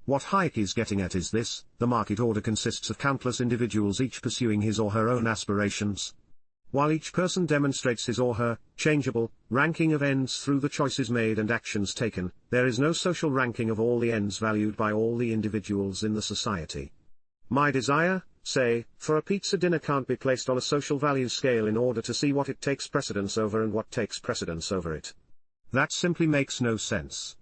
What Hayek is getting at is this: the market order consists of countless individuals each pursuing his or her own aspirations. While each person demonstrates his or her changeable ranking of ends through the choices made and actions taken, there is no social ranking of all the ends valued by all the individuals in the society. My desire, say, for a pizza dinner can't be placed on a social value scale in order to see what it takes precedence over and what takes precedence over it. That simply makes no sense.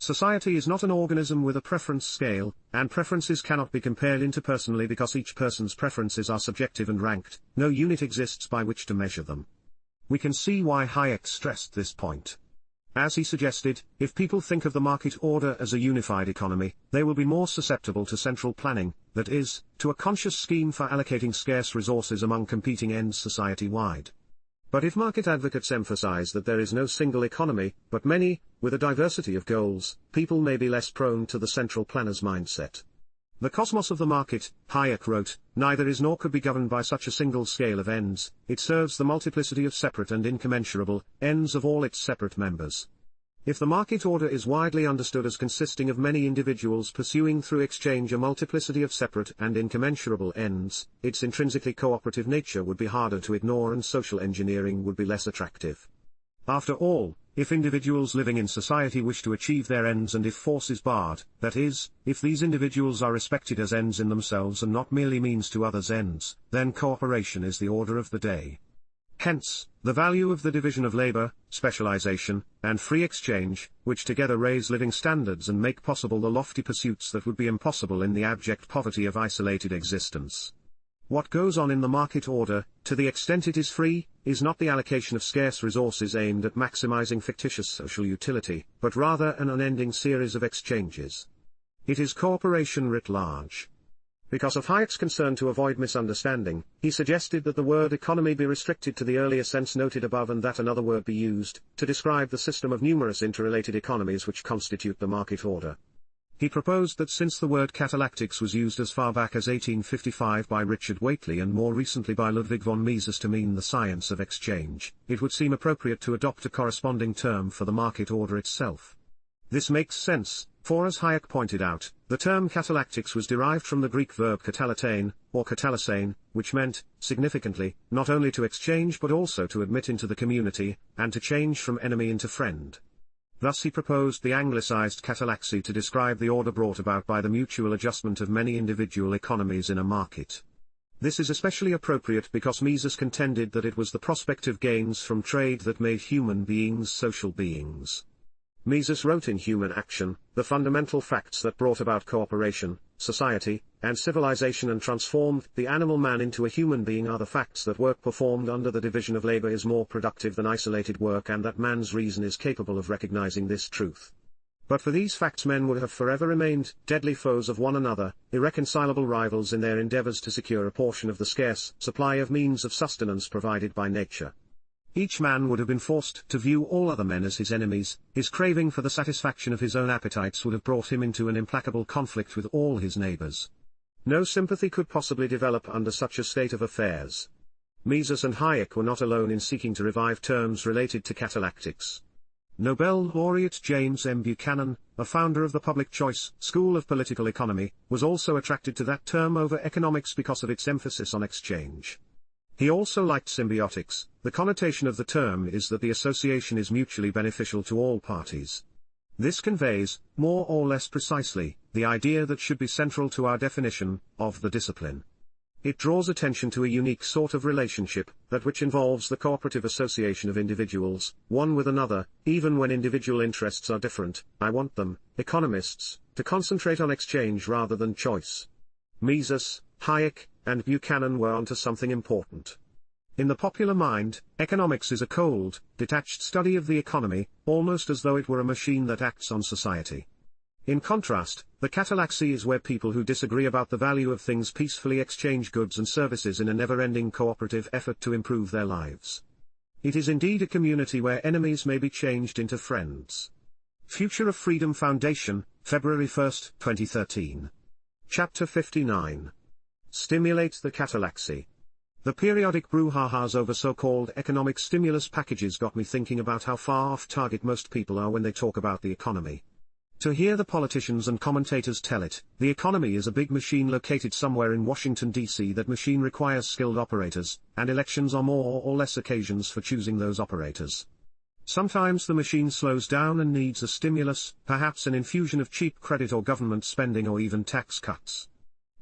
Society is not an organism with a preference scale, and preferences cannot be compared interpersonally because each person's preferences are subjective and ranked. No unit exists by which to measure them. We can see why Hayek stressed this point. As he suggested, if people think of the market order as a unified economy, they will be more susceptible to central planning, that is, to a conscious scheme for allocating scarce resources among competing ends society-wide. But if market advocates emphasize that there is no single economy, but many, with a diversity of goals, people may be less prone to the central planner's mindset. The cosmos of the market, Hayek wrote, neither is nor could be governed by such a single scale of ends, it serves the multiplicity of separate and incommensurable ends of all its separate members. If the market order is widely understood as consisting of many individuals pursuing through exchange a multiplicity of separate and incommensurable ends, its intrinsically cooperative nature would be harder to ignore and social engineering would be less attractive. After all, if individuals living in society wish to achieve their ends and if force is barred, that is, if these individuals are respected as ends in themselves and not merely means to others' ends, then cooperation is the order of the day. Hence, the value of the division of labor, specialization, and free exchange, which together raise living standards and make possible the lofty pursuits that would be impossible in the abject poverty of isolated existence. What goes on in the market order, to the extent it is free, is not the allocation of scarce resources aimed at maximizing fictitious social utility, but rather an unending series of exchanges. It is cooperation writ large. Because of Hayek's concern to avoid misunderstanding, he suggested that the word economy be restricted to the earlier sense noted above and that another word be used, to describe the system of numerous interrelated economies which constitute the market order. He proposed that since the word catalactics was used as far back as 1855 by Richard Whately and more recently by Ludwig von Mises to mean the science of exchange, it would seem appropriate to adopt a corresponding term for the market order itself. This makes sense, for as Hayek pointed out, the term catalactics was derived from the Greek verb katalatein, or katalasein, which meant, significantly, not only to exchange but also to admit into the community, and to change from enemy into friend. Thus he proposed the anglicized catalaxy to describe the order brought about by the mutual adjustment of many individual economies in a market. This is especially appropriate because Mises contended that it was the prospective gains from trade that made human beings social beings. Mises wrote in Human Action, the fundamental facts that brought about cooperation, society, and civilization and transformed the animal man into a human being are the facts that work performed under the division of labor is more productive than isolated work and that man's reason is capable of recognizing this truth. But for these facts men would have forever remained deadly foes of one another, irreconcilable rivals in their endeavors to secure a portion of the scarce supply of means of sustenance provided by nature. Each man would have been forced to view all other men as his enemies, his craving for the satisfaction of his own appetites would have brought him into an implacable conflict with all his neighbors. No sympathy could possibly develop under such a state of affairs. Mises and Hayek were not alone in seeking to revive terms related to catalactics. Nobel laureate James M. Buchanan, a founder of the public choice school of political economy, was also attracted to that term over economics because of its emphasis on exchange. He also liked symbiotics. The connotation of the term is that the association is mutually beneficial to all parties. This conveys, more or less precisely, the idea that should be central to our definition of the discipline. It draws attention to a unique sort of relationship, that which involves the cooperative association of individuals, one with another, even when individual interests are different. I want them, economists, to concentrate on exchange rather than choice. Mises, Hayek, and Buchanan were onto something important. In the popular mind, economics is a cold, detached study of the economy, almost as though it were a machine that acts on society. In contrast, the catalaxy is where people who disagree about the value of things peacefully exchange goods and services in a never-ending cooperative effort to improve their lives. It is indeed a community where enemies may be changed into friends. Future of Freedom Foundation, February 1, 2013. Chapter 59. Stimulate the catalaxy. The periodic brouhahas over so-called economic stimulus packages got me thinking about how far off target most people are when they talk about the economy. To hear the politicians and commentators tell it, the economy is a big machine located somewhere in Washington, D.C. That machine requires skilled operators, and elections are more or less occasions for choosing those operators. Sometimes the machine slows down and needs a stimulus, perhaps an infusion of cheap credit or government spending or even tax cuts.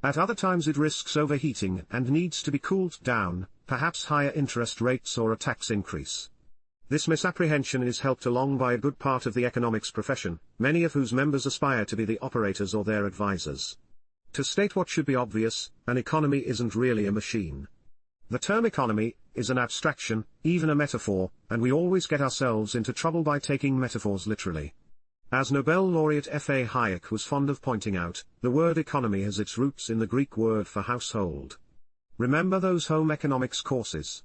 At other times it risks overheating and needs to be cooled down, perhaps higher interest rates or a tax increase. This misapprehension is helped along by a good part of the economics profession, many of whose members aspire to be the operators or their advisors. To state what should be obvious, an economy isn't really a machine. The term economy is an abstraction, even a metaphor, and we always get ourselves into trouble by taking metaphors literally. As Nobel laureate F.A. Hayek was fond of pointing out, the word economy has its roots in the Greek word for household. Remember those home economics courses?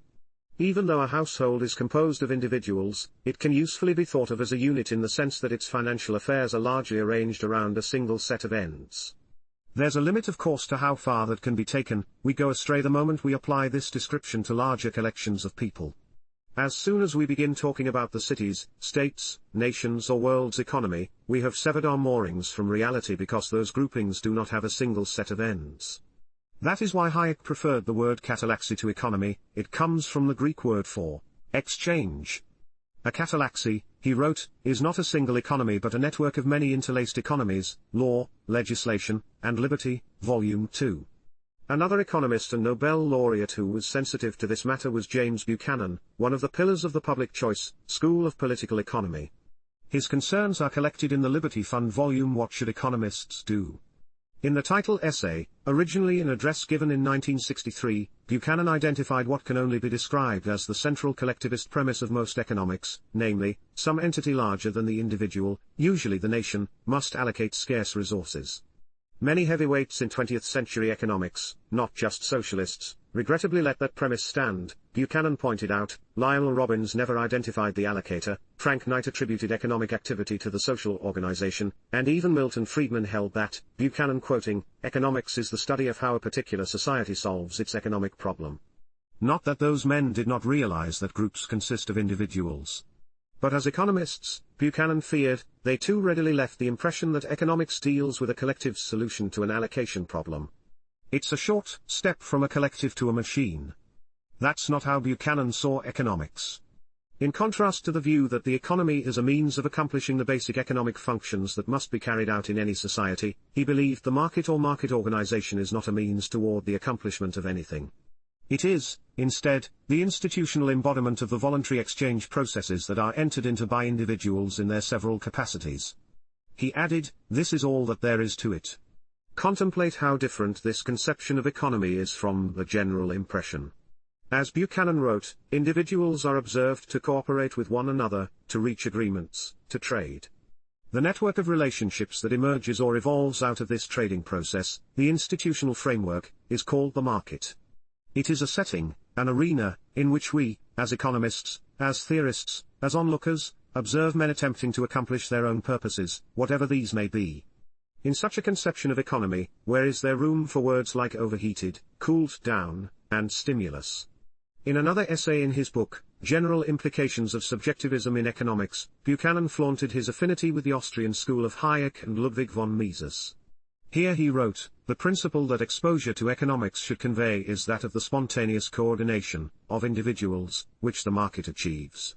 Even though a household is composed of individuals, it can usefully be thought of as a unit in the sense that its financial affairs are largely arranged around a single set of ends. There's a limit of course to how far that can be taken. We go astray the moment we apply this description to larger collections of people. As soon as we begin talking about the cities, states, nations or world's economy, we have severed our moorings from reality because those groupings do not have a single set of ends. That is why Hayek preferred the word katalaxy to economy. It comes from the Greek word for exchange. A katalaxy, he wrote, is not a single economy but a network of many interlaced economies, law, legislation, and liberty, Volume 2. Another economist and Nobel laureate who was sensitive to this matter was James Buchanan, one of the pillars of the public choice school of political economy. His concerns are collected in the Liberty Fund volume What Should Economists Do? In the title essay, originally an address given in 1963, Buchanan identified what can only be described as the central collectivist premise of most economics, namely, some entity larger than the individual, usually the nation, must allocate scarce resources. Many heavyweights in 20th century economics, not just socialists, regrettably let that premise stand. Buchanan pointed out, Lionel Robbins never identified the allocator, Frank Knight attributed economic activity to the social organization, and even Milton Friedman held that, Buchanan quoting, economics is the study of how a particular society solves its economic problem. Not that those men did not realize that groups consist of individuals. But as economists, Buchanan feared, they too readily left the impression that economics deals with a collective solution to an allocation problem. It's a short step from a collective to a machine. That's not how Buchanan saw economics. In contrast to the view that the economy is a means of accomplishing the basic economic functions that must be carried out in any society, he believed the market or market organization is not a means toward the accomplishment of anything. It is, instead, the institutional embodiment of the voluntary exchange processes that are entered into by individuals in their several capacities. He added, this is all that there is to it. Contemplate how different this conception of economy is from the general impression. As Buchanan wrote, individuals are observed to cooperate with one another, to reach agreements, to trade. The network of relationships that emerges or evolves out of this trading process, the institutional framework, is called the market. It is a setting, an arena, in which we, as economists, as theorists, as onlookers, observe men attempting to accomplish their own purposes, whatever these may be. In such a conception of economy, where is there room for words like overheated, cooled down, and stimulus? In another essay in his book, General Implications of Subjectivism in Economics, Buchanan flaunted his affinity with the Austrian school of Hayek and Ludwig von Mises. Here he wrote, the principle that exposure to economics should convey is that of the spontaneous coordination of individuals, which the market achieves.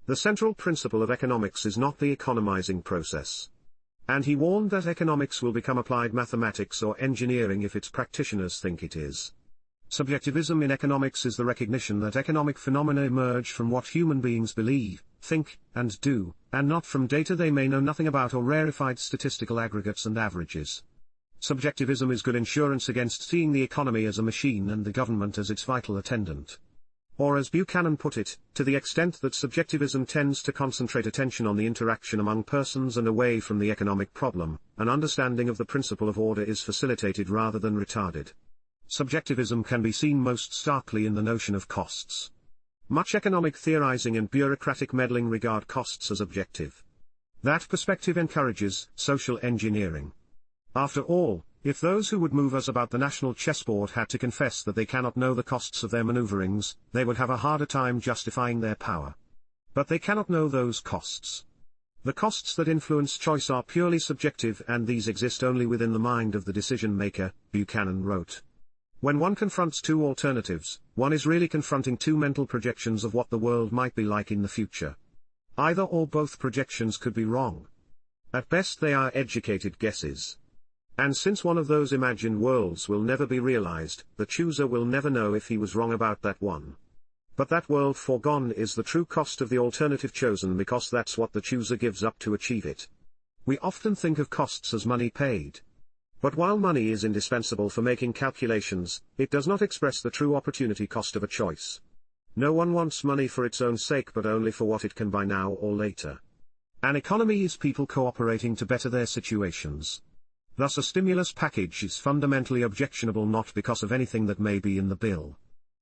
The central principle of economics is not the economizing process. And he warned that economics will become applied mathematics or engineering if its practitioners think it is. Subjectivism in economics is the recognition that economic phenomena emerge from what human beings believe, think, and do, and not from data they may know nothing about or rarefied statistical aggregates and averages. Subjectivism is good insurance against seeing the economy as a machine and the government as its vital attendant. Or as Buchanan put it, to the extent that subjectivism tends to concentrate attention on the interaction among persons and away from the economic problem, an understanding of the principle of order is facilitated rather than retarded. Subjectivism can be seen most starkly in the notion of costs. Much economic theorizing and bureaucratic meddling regard costs as objective. That perspective encourages social engineering. After all, if those who would move us about the national chessboard had to confess that they cannot know the costs of their maneuverings, they would have a harder time justifying their power. But they cannot know those costs. The costs that influence choice are purely subjective and these exist only within the mind of the decision maker, Buchanan wrote. When one confronts two alternatives, one is really confronting two mental projections of what the world might be like in the future. Either or both projections could be wrong. At best they are educated guesses. And since one of those imagined worlds will never be realized, the chooser will never know if he was wrong about that one. But that world foregone is the true cost of the alternative chosen, because that's what the chooser gives up to achieve it. We often think of costs as money paid. But while money is indispensable for making calculations, it does not express the true opportunity cost of a choice. No one wants money for its own sake, but only for what it can buy now or later. An economy is people cooperating to better their situations. Thus a stimulus package is fundamentally objectionable, not because of anything that may be in the bill.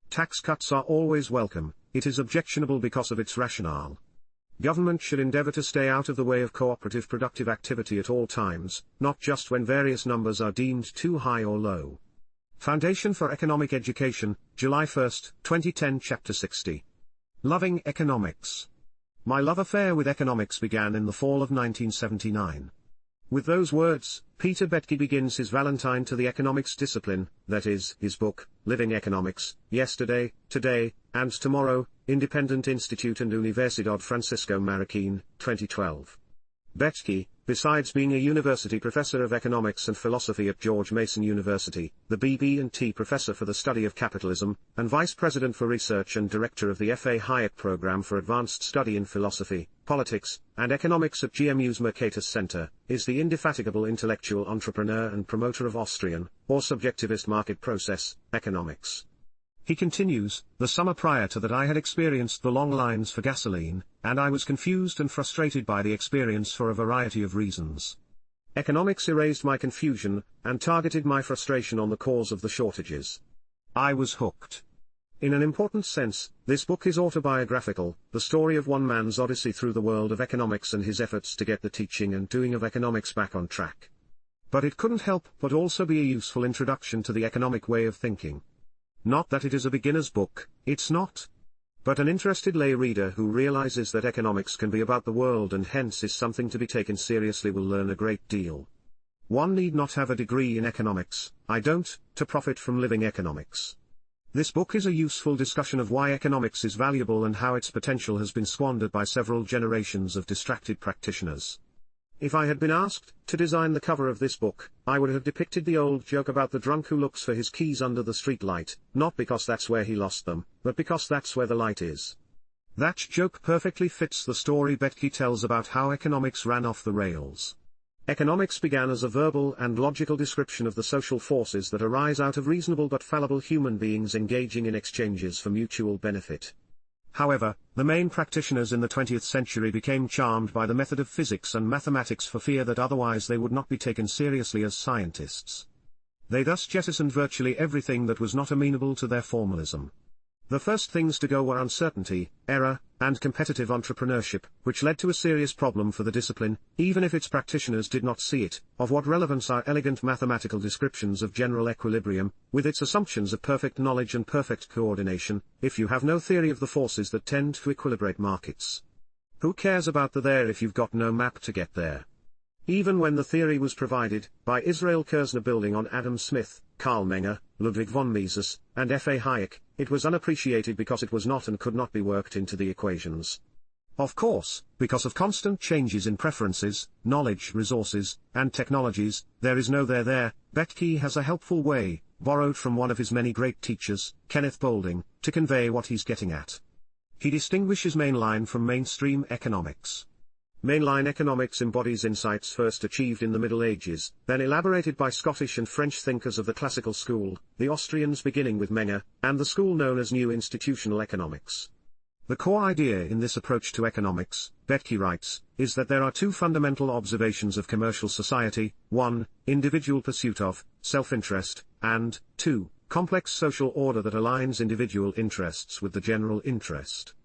Tax cuts are always welcome, it is objectionable because of its rationale. Government should endeavor to stay out of the way of cooperative productive activity at all times, not just when various numbers are deemed too high or low. Foundation for Economic Education, July 1, 2010, Chapter 60. Loving Economics. My love affair with economics began in the fall of 1979. With those words, Peter Boettke begins his Valentine to the economics discipline, that is, his book, Living Economics, Yesterday, Today, and Tomorrow, Independent Institute and Universidad Francisco Marroquín, 2012. Boettke, besides being a university professor of economics and philosophy at George Mason University, the BB&T professor for the study of capitalism, and vice president for research and director of the F.A. Hayek program for advanced study in philosophy, politics, and economics at GMU's Mercatus Center, is the indefatigable intellectual entrepreneur and promoter of Austrian, or subjectivist market process, economics. He continues, the summer prior to that I had experienced the long lines for gasoline, and I was confused and frustrated by the experience for a variety of reasons. Economics erased my confusion, and targeted my frustration on the cause of the shortages. I was hooked. In an important sense, this book is autobiographical, the story of one man's odyssey through the world of economics and his efforts to get the teaching and doing of economics back on track. But it couldn't help but also be a useful introduction to the economic way of thinking. Not that it is a beginner's book, it's not. But an interested lay reader who realizes that economics can be about the world and hence is something to be taken seriously will learn a great deal. One need not have a degree in economics, to profit from living economics. This book is a useful discussion of why economics is valuable and how its potential has been squandered by several generations of distracted practitioners. If I had been asked to design the cover of this book, I would have depicted the old joke about the drunk who looks for his keys under the street light, not because that's where he lost them, but because that's where the light is. That joke perfectly fits the story Boettke tells about how economics ran off the rails. Economics began as a verbal and logical description of the social forces that arise out of reasonable but fallible human beings engaging in exchanges for mutual benefit. However, the main practitioners in the 20th century became charmed by the method of physics and mathematics for fear that otherwise they would not be taken seriously as scientists. They thus jettisoned virtually everything that was not amenable to their formalism. The first things to go were uncertainty, error, and competitive entrepreneurship, which led to a serious problem for the discipline, even if its practitioners did not see it. Of what relevance are elegant mathematical descriptions of general equilibrium, with its assumptions of perfect knowledge and perfect coordination, if you have no theory of the forces that tend to equilibrate markets? Who cares about the there if you've got no map to get there? Even when the theory was provided, by Israel Kirzner building on Adam Smith, Karl Menger, Ludwig von Mises, and F.A. Hayek, it was unappreciated because it was not and could not be worked into the equations. Of course, because of constant changes in preferences, knowledge resources, and technologies, there is no there there. Boettke has a helpful way, borrowed from one of his many great teachers, Kenneth Boulding, to convey what he's getting at. He distinguishes mainline from mainstream economics. Mainline economics embodies insights first achieved in the Middle Ages, then elaborated by Scottish and French thinkers of the classical school, the Austrians beginning with Menger, and the school known as New Institutional Economics. The core idea in this approach to economics, Boettke writes, is that there are two fundamental observations of commercial society: 1, individual pursuit of self-interest, and 2, complex social order that aligns individual interests with the general interest.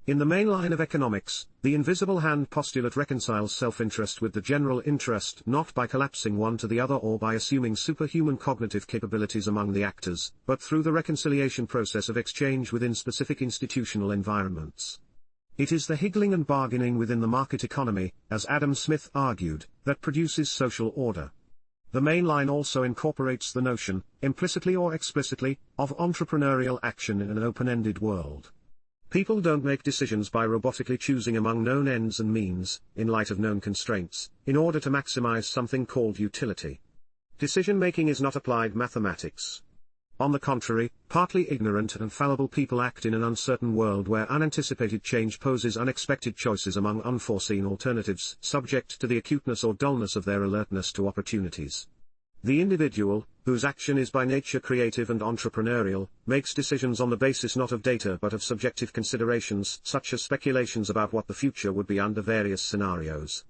In the main line of economics, the invisible hand postulate reconciles self-interest with the general interest not by collapsing one to the other or by assuming superhuman cognitive capabilities among the actors, but through the reconciliation process of exchange within specific institutional environments. It is the higgling and bargaining within the market economy, as Adam Smith argued, that produces social order. The main line also incorporates the notion, implicitly or explicitly, of entrepreneurial action in an open-ended world. People don't make decisions by robotically choosing among known ends and means, in light of known constraints, in order to maximize something called utility. Decision-making is not applied mathematics. On the contrary, partly ignorant and fallible people act in an uncertain world where unanticipated change poses unexpected choices among unforeseen alternatives, subject to the acuteness or dullness of their alertness to opportunities. The individual, whose action is by nature creative and entrepreneurial, makes decisions on the basis not of data but of subjective considerations, such as speculations about what the future would be under various scenarios.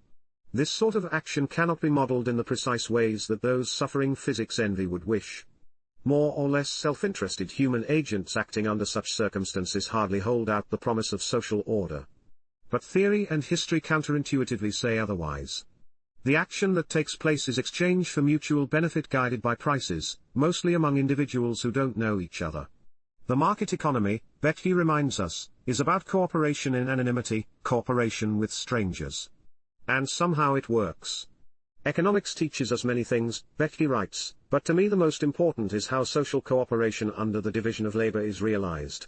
This sort of action cannot be modeled in the precise ways that those suffering physics envy would wish. More or less self-interested human agents acting under such circumstances hardly hold out the promise of social order. But theory and history counterintuitively say otherwise. The action that takes place is exchange for mutual benefit guided by prices, mostly among individuals who don't know each other. The market economy, Becky reminds us, is about cooperation in anonymity, cooperation with strangers. And somehow it works. Economics teaches us many things, Becky writes, but to me the most important is how social cooperation under the division of labor is realized.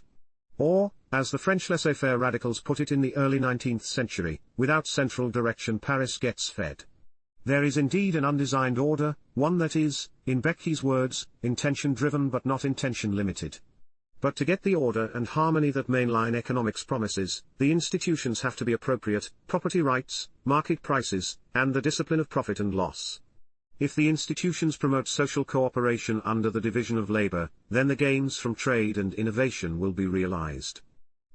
Or, as the French laissez-faire radicals put it in the early 19th century, without central direction Paris gets fed. There is indeed an undesigned order, one that is, in Becky's words, intention-driven but not intention-limited. But to get the order and harmony that mainline economics promises, the institutions have to be appropriate: property rights, market prices, and the discipline of profit and loss. If the institutions promote social cooperation under the division of labor, then the gains from trade and innovation will be realized.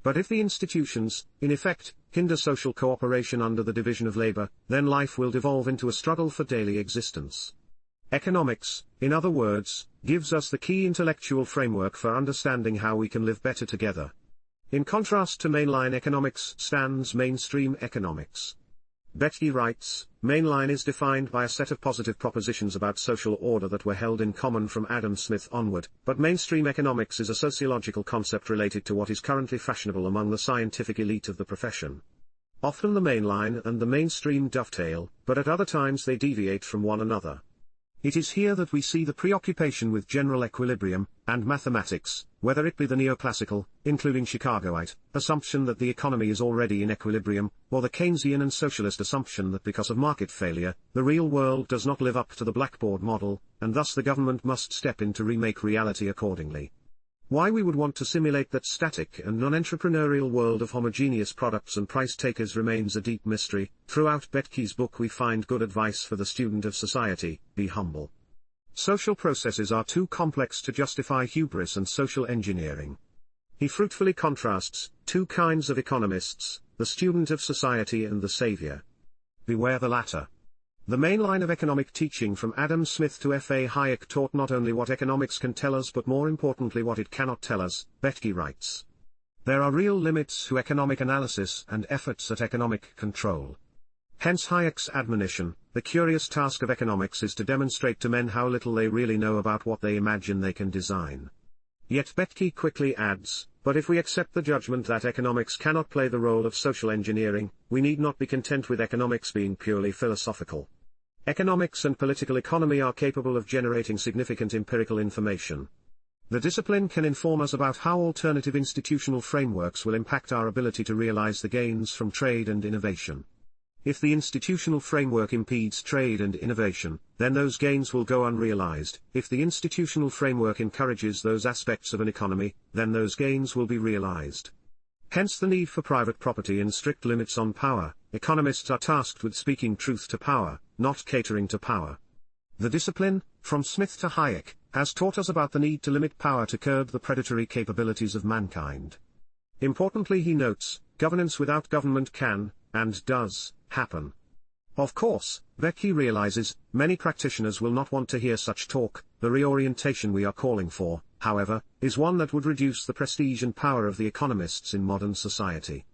But if the institutions, in effect, hinder social cooperation under the division of labor, then life will devolve into a struggle for daily existence. Economics, in other words, gives us the key intellectual framework for understanding how we can live better together. In contrast to mainline economics stands mainstream economics. Becky writes, mainline is defined by a set of positive propositions about social order that were held in common from Adam Smith onward, but mainstream economics is a sociological concept related to what is currently fashionable among the scientific elite of the profession. Often the mainline and the mainstream dovetail, but at other times they deviate from one another. It is here that we see the preoccupation with general equilibrium, and mathematics, whether it be the neoclassical, including Chicagoite, assumption that the economy is already in equilibrium, or the Keynesian and socialist assumption that because of market failure, the real world does not live up to the blackboard model, and thus the government must step in to remake reality accordingly. Why we would want to simulate that static and non-entrepreneurial world of homogeneous products and price takers remains a deep mystery. Throughout Becky's book we find good advice for the student of society: be humble. Social processes are too complex to justify hubris and social engineering. He fruitfully contrasts two kinds of economists, the student of society and the savior. Beware the latter. The main line of economic teaching from Adam Smith to F.A. Hayek taught not only what economics can tell us but more importantly what it cannot tell us, Becky writes. There are real limits to economic analysis and efforts at economic control. Hence Hayek's admonition: the curious task of economics is to demonstrate to men how little they really know about what they imagine they can design. Yet Becky quickly adds, but if we accept the judgment that economics cannot play the role of social engineering, we need not be content with economics being purely philosophical. Economics and political economy are capable of generating significant empirical information. The discipline can inform us about how alternative institutional frameworks will impact our ability to realize the gains from trade and innovation. If the institutional framework impedes trade and innovation, then those gains will go unrealized. If the institutional framework encourages those aspects of an economy, then those gains will be realized. Hence the need for private property and strict limits on power. Economists are tasked with speaking truth to power, not catering to power. The discipline, from Smith to Hayek, has taught us about the need to limit power to curb the predatory capabilities of mankind. Importantly he notes, governance without government can, and does, happen. Of course, Becky realizes, many practitioners will not want to hear such talk. The reorientation we are calling for, however, is one that would reduce the prestige and power of the economists in modern society.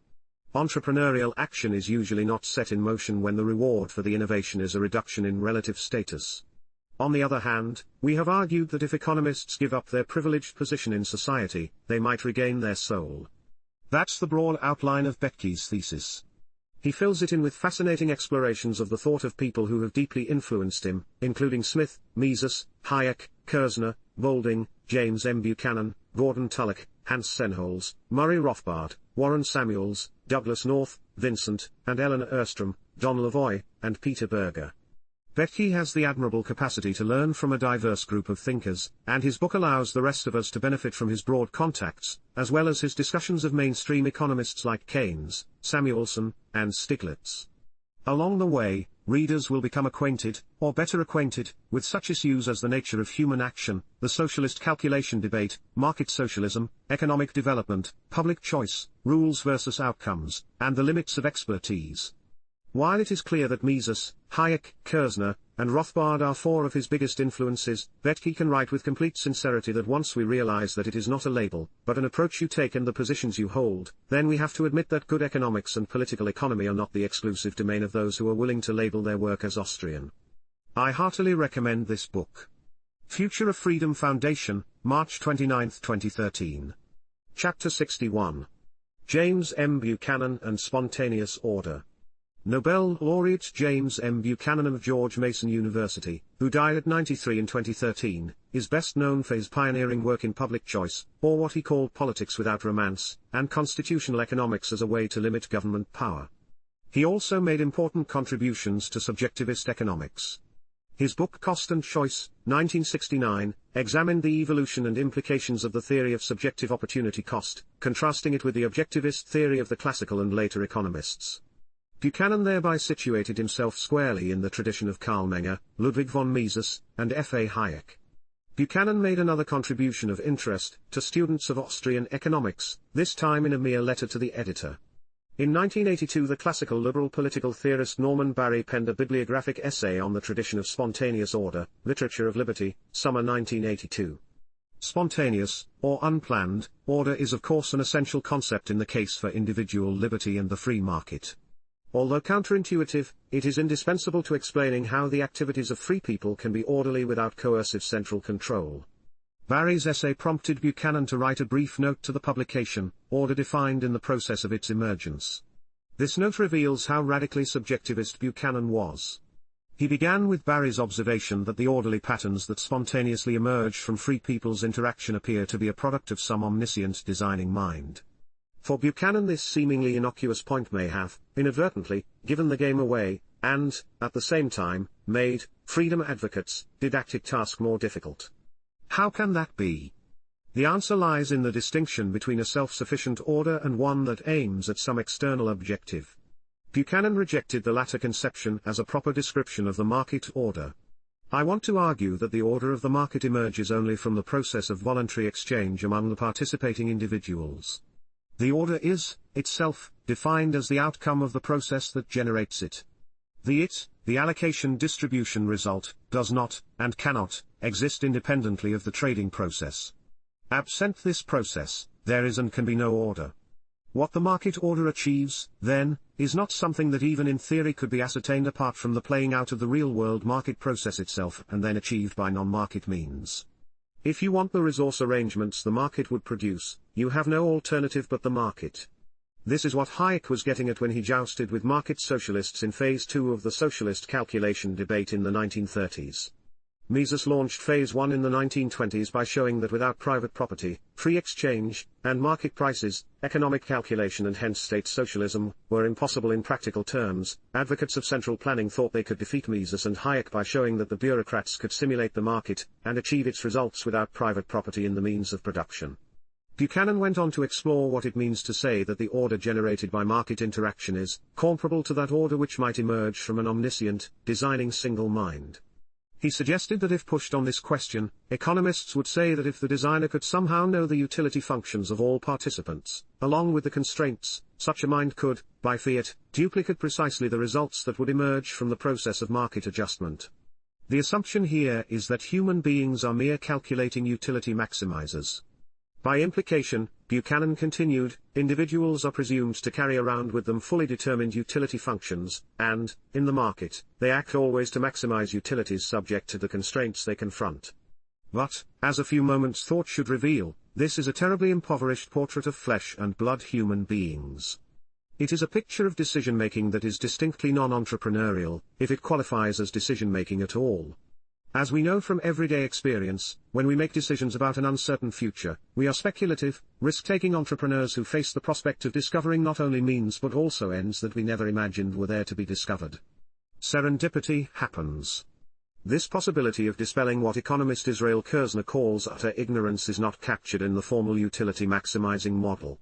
Entrepreneurial action is usually not set in motion when the reward for the innovation is a reduction in relative status. On the other hand, we have argued that if economists give up their privileged position in society, they might regain their soul. That's the broad outline of Becky's thesis. He fills it in with fascinating explorations of the thought of people who have deeply influenced him, including Smith, Mises, Hayek, Kerzner, Boulding, James M. Buchanan, Gordon Tullock, Hans Sennholz, Murray Rothbard, Warren Samuels, Douglas North, Vincent, and Eleanor Erstrom, Don Lavoie, and Peter Berger. Vetke has the admirable capacity to learn from a diverse group of thinkers, and his book allows the rest of us to benefit from his broad contacts, as well as his discussions of mainstream economists like Keynes, Samuelson, and Stiglitz. Along the way, readers will become acquainted, or better acquainted, with such issues as the nature of human action, the socialist calculation debate, market socialism, economic development, public choice, rules versus outcomes, and the limits of expertise. While it is clear that Mises, Hayek, Kerzner, and Rothbard are four of his biggest influences, Vetke can write with complete sincerity that once we realize that it is not a label, but an approach you take and the positions you hold, then we have to admit that good economics and political economy are not the exclusive domain of those who are willing to label their work as Austrian. I heartily recommend this book. Future of Freedom Foundation, March 29, 2013. Chapter 61. James M. Buchanan and Spontaneous Order. Nobel laureate James M. Buchanan of George Mason University, who died at 93 in 2013, is best known for his pioneering work in public choice, or what he called politics without romance, and constitutional economics as a way to limit government power. He also made important contributions to subjectivist economics. His book Cost and Choice, 1969, examined the evolution and implications of the theory of subjective opportunity cost, contrasting it with the objectivist theory of the classical and later economists. Buchanan thereby situated himself squarely in the tradition of Karl Menger, Ludwig von Mises, and F. A. Hayek. Buchanan made another contribution of interest to students of Austrian economics, this time in a mere letter to the editor. In 1982 the classical liberal political theorist Norman Barry penned a bibliographic essay on the tradition of spontaneous order, Literature of Liberty, summer 1982. Spontaneous, or unplanned, order is of course an essential concept in the case for individual liberty and the free market. Although counterintuitive, it is indispensable to explaining how the activities of free people can be orderly without coercive central control. Barry's essay prompted Buchanan to write a brief note to the publication, Order Defined in the Process of Its Emergence. This note reveals how radically subjectivist Buchanan was. He began with Barry's observation that the orderly patterns that spontaneously emerge from free people's interaction appear to be a product of some omniscient designing mind. For Buchanan this seemingly innocuous point may have, inadvertently, given the game away, and, at the same time, made freedom advocates' didactic task more difficult. How can that be? The answer lies in the distinction between a self-sufficient order and one that aims at some external objective. Buchanan rejected the latter conception as a proper description of the market order. I want to argue that the order of the market emerges only from the process of voluntary exchange among the participating individuals. The order is, itself, defined as the outcome of the process that generates it. The allocation-distribution result, does not, and cannot, exist independently of the trading process. Absent this process, there is and can be no order. What the market order achieves, then, is not something that even in theory could be ascertained apart from the playing out of the real-world market process itself and then achieved by non-market means. If you want the resource arrangements the market would produce, you have no alternative but the market. This is what Hayek was getting at when he jousted with market socialists in Phase 2 of the socialist calculation debate in the 1930s. Mises launched Phase 1 in the 1920s by showing that without private property, free exchange, and market prices, economic calculation and hence state socialism, were impossible in practical terms. Advocates of central planning thought they could defeat Mises and Hayek by showing that the bureaucrats could simulate the market, and achieve its results without private property in the means of production. Buchanan went on to explore what it means to say that the order generated by market interaction is comparable to that order which might emerge from an omniscient, designing single mind. He suggested that if pushed on this question, economists would say that if the designer could somehow know the utility functions of all participants, along with the constraints, such a mind could, by fiat, duplicate precisely the results that would emerge from the process of market adjustment. The assumption here is that human beings are mere calculating utility maximizers. By implication, Buchanan continued, individuals are presumed to carry around with them fully determined utility functions, and, in the market, they act always to maximize utilities subject to the constraints they confront. But, as a few moments' thought should reveal, this is a terribly impoverished portrait of flesh and blood human beings. It is a picture of decision-making that is distinctly non-entrepreneurial, if it qualifies as decision-making at all. As we know from everyday experience, when we make decisions about an uncertain future, we are speculative, risk-taking entrepreneurs who face the prospect of discovering not only means but also ends that we never imagined were there to be discovered. serendipity happens. This possibility of dispelling what economist Israel Kirzner calls utter ignorance is not captured in the formal utility maximizing model.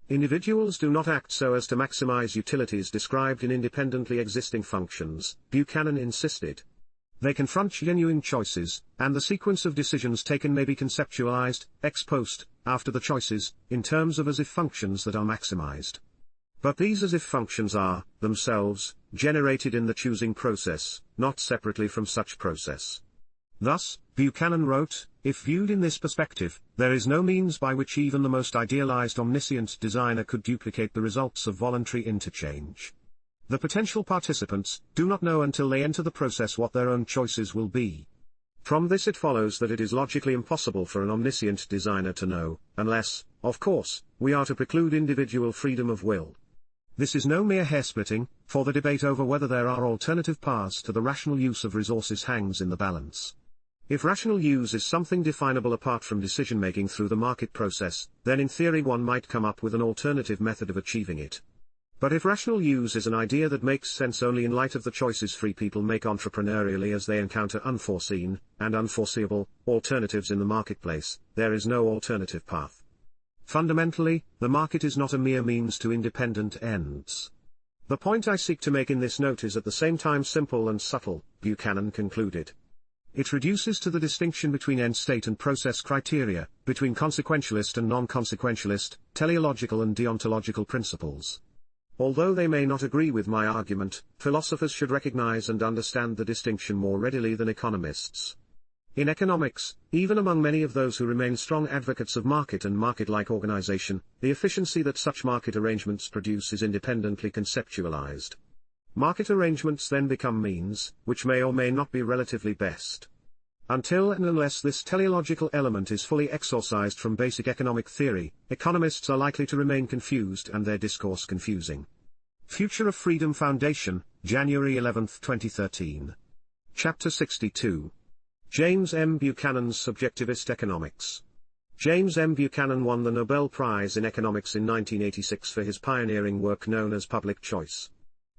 Individuals do not act so as to maximize utilities described in independently existing functions, Buchanan insisted. They confront genuine choices, and the sequence of decisions taken may be conceptualized, ex post, after the choices, in terms of as-if functions that are maximized. But these as-if functions are, themselves, generated in the choosing process, not separately from such process. Thus, Buchanan wrote, if viewed in this perspective, there is no means by which even the most idealized omniscient designer could duplicate the results of voluntary interchange. The potential participants do not know until they enter the process what their own choices will be. From this it follows that it is logically impossible for an omniscient designer to know, unless, of course, we are to preclude individual freedom of will. This is no mere hair-splitting, for the debate over whether there are alternative paths to the rational use of resources hangs in the balance. If rational use is something definable apart from decision-making through the market process, then in theory one might come up with an alternative method of achieving it. But if rational use is an idea that makes sense only in light of the choices free people make entrepreneurially as they encounter unforeseen, and unforeseeable, alternatives in the marketplace, there is no alternative path. Fundamentally, the market is not a mere means to independent ends. The point I seek to make in this note is at the same time simple and subtle, Buchanan concluded. It reduces to the distinction between end state and process criteria, between consequentialist and non-consequentialist, teleological and deontological principles. Although they may not agree with my argument, philosophers should recognize and understand the distinction more readily than economists. In economics, even among many of those who remain strong advocates of market and market-like organization, the efficiency that such market arrangements produce is independently conceptualized. Market arrangements then become means, which may or may not be relatively best. Until and unless this teleological element is fully exorcised from basic economic theory, economists are likely to remain confused and their discourse confusing. Future of Freedom Foundation, January 11, 2013. Chapter 62. James M. Buchanan's Subjectivist Economics. James M. Buchanan won the Nobel Prize in Economics in 1986 for his pioneering work known as public choice.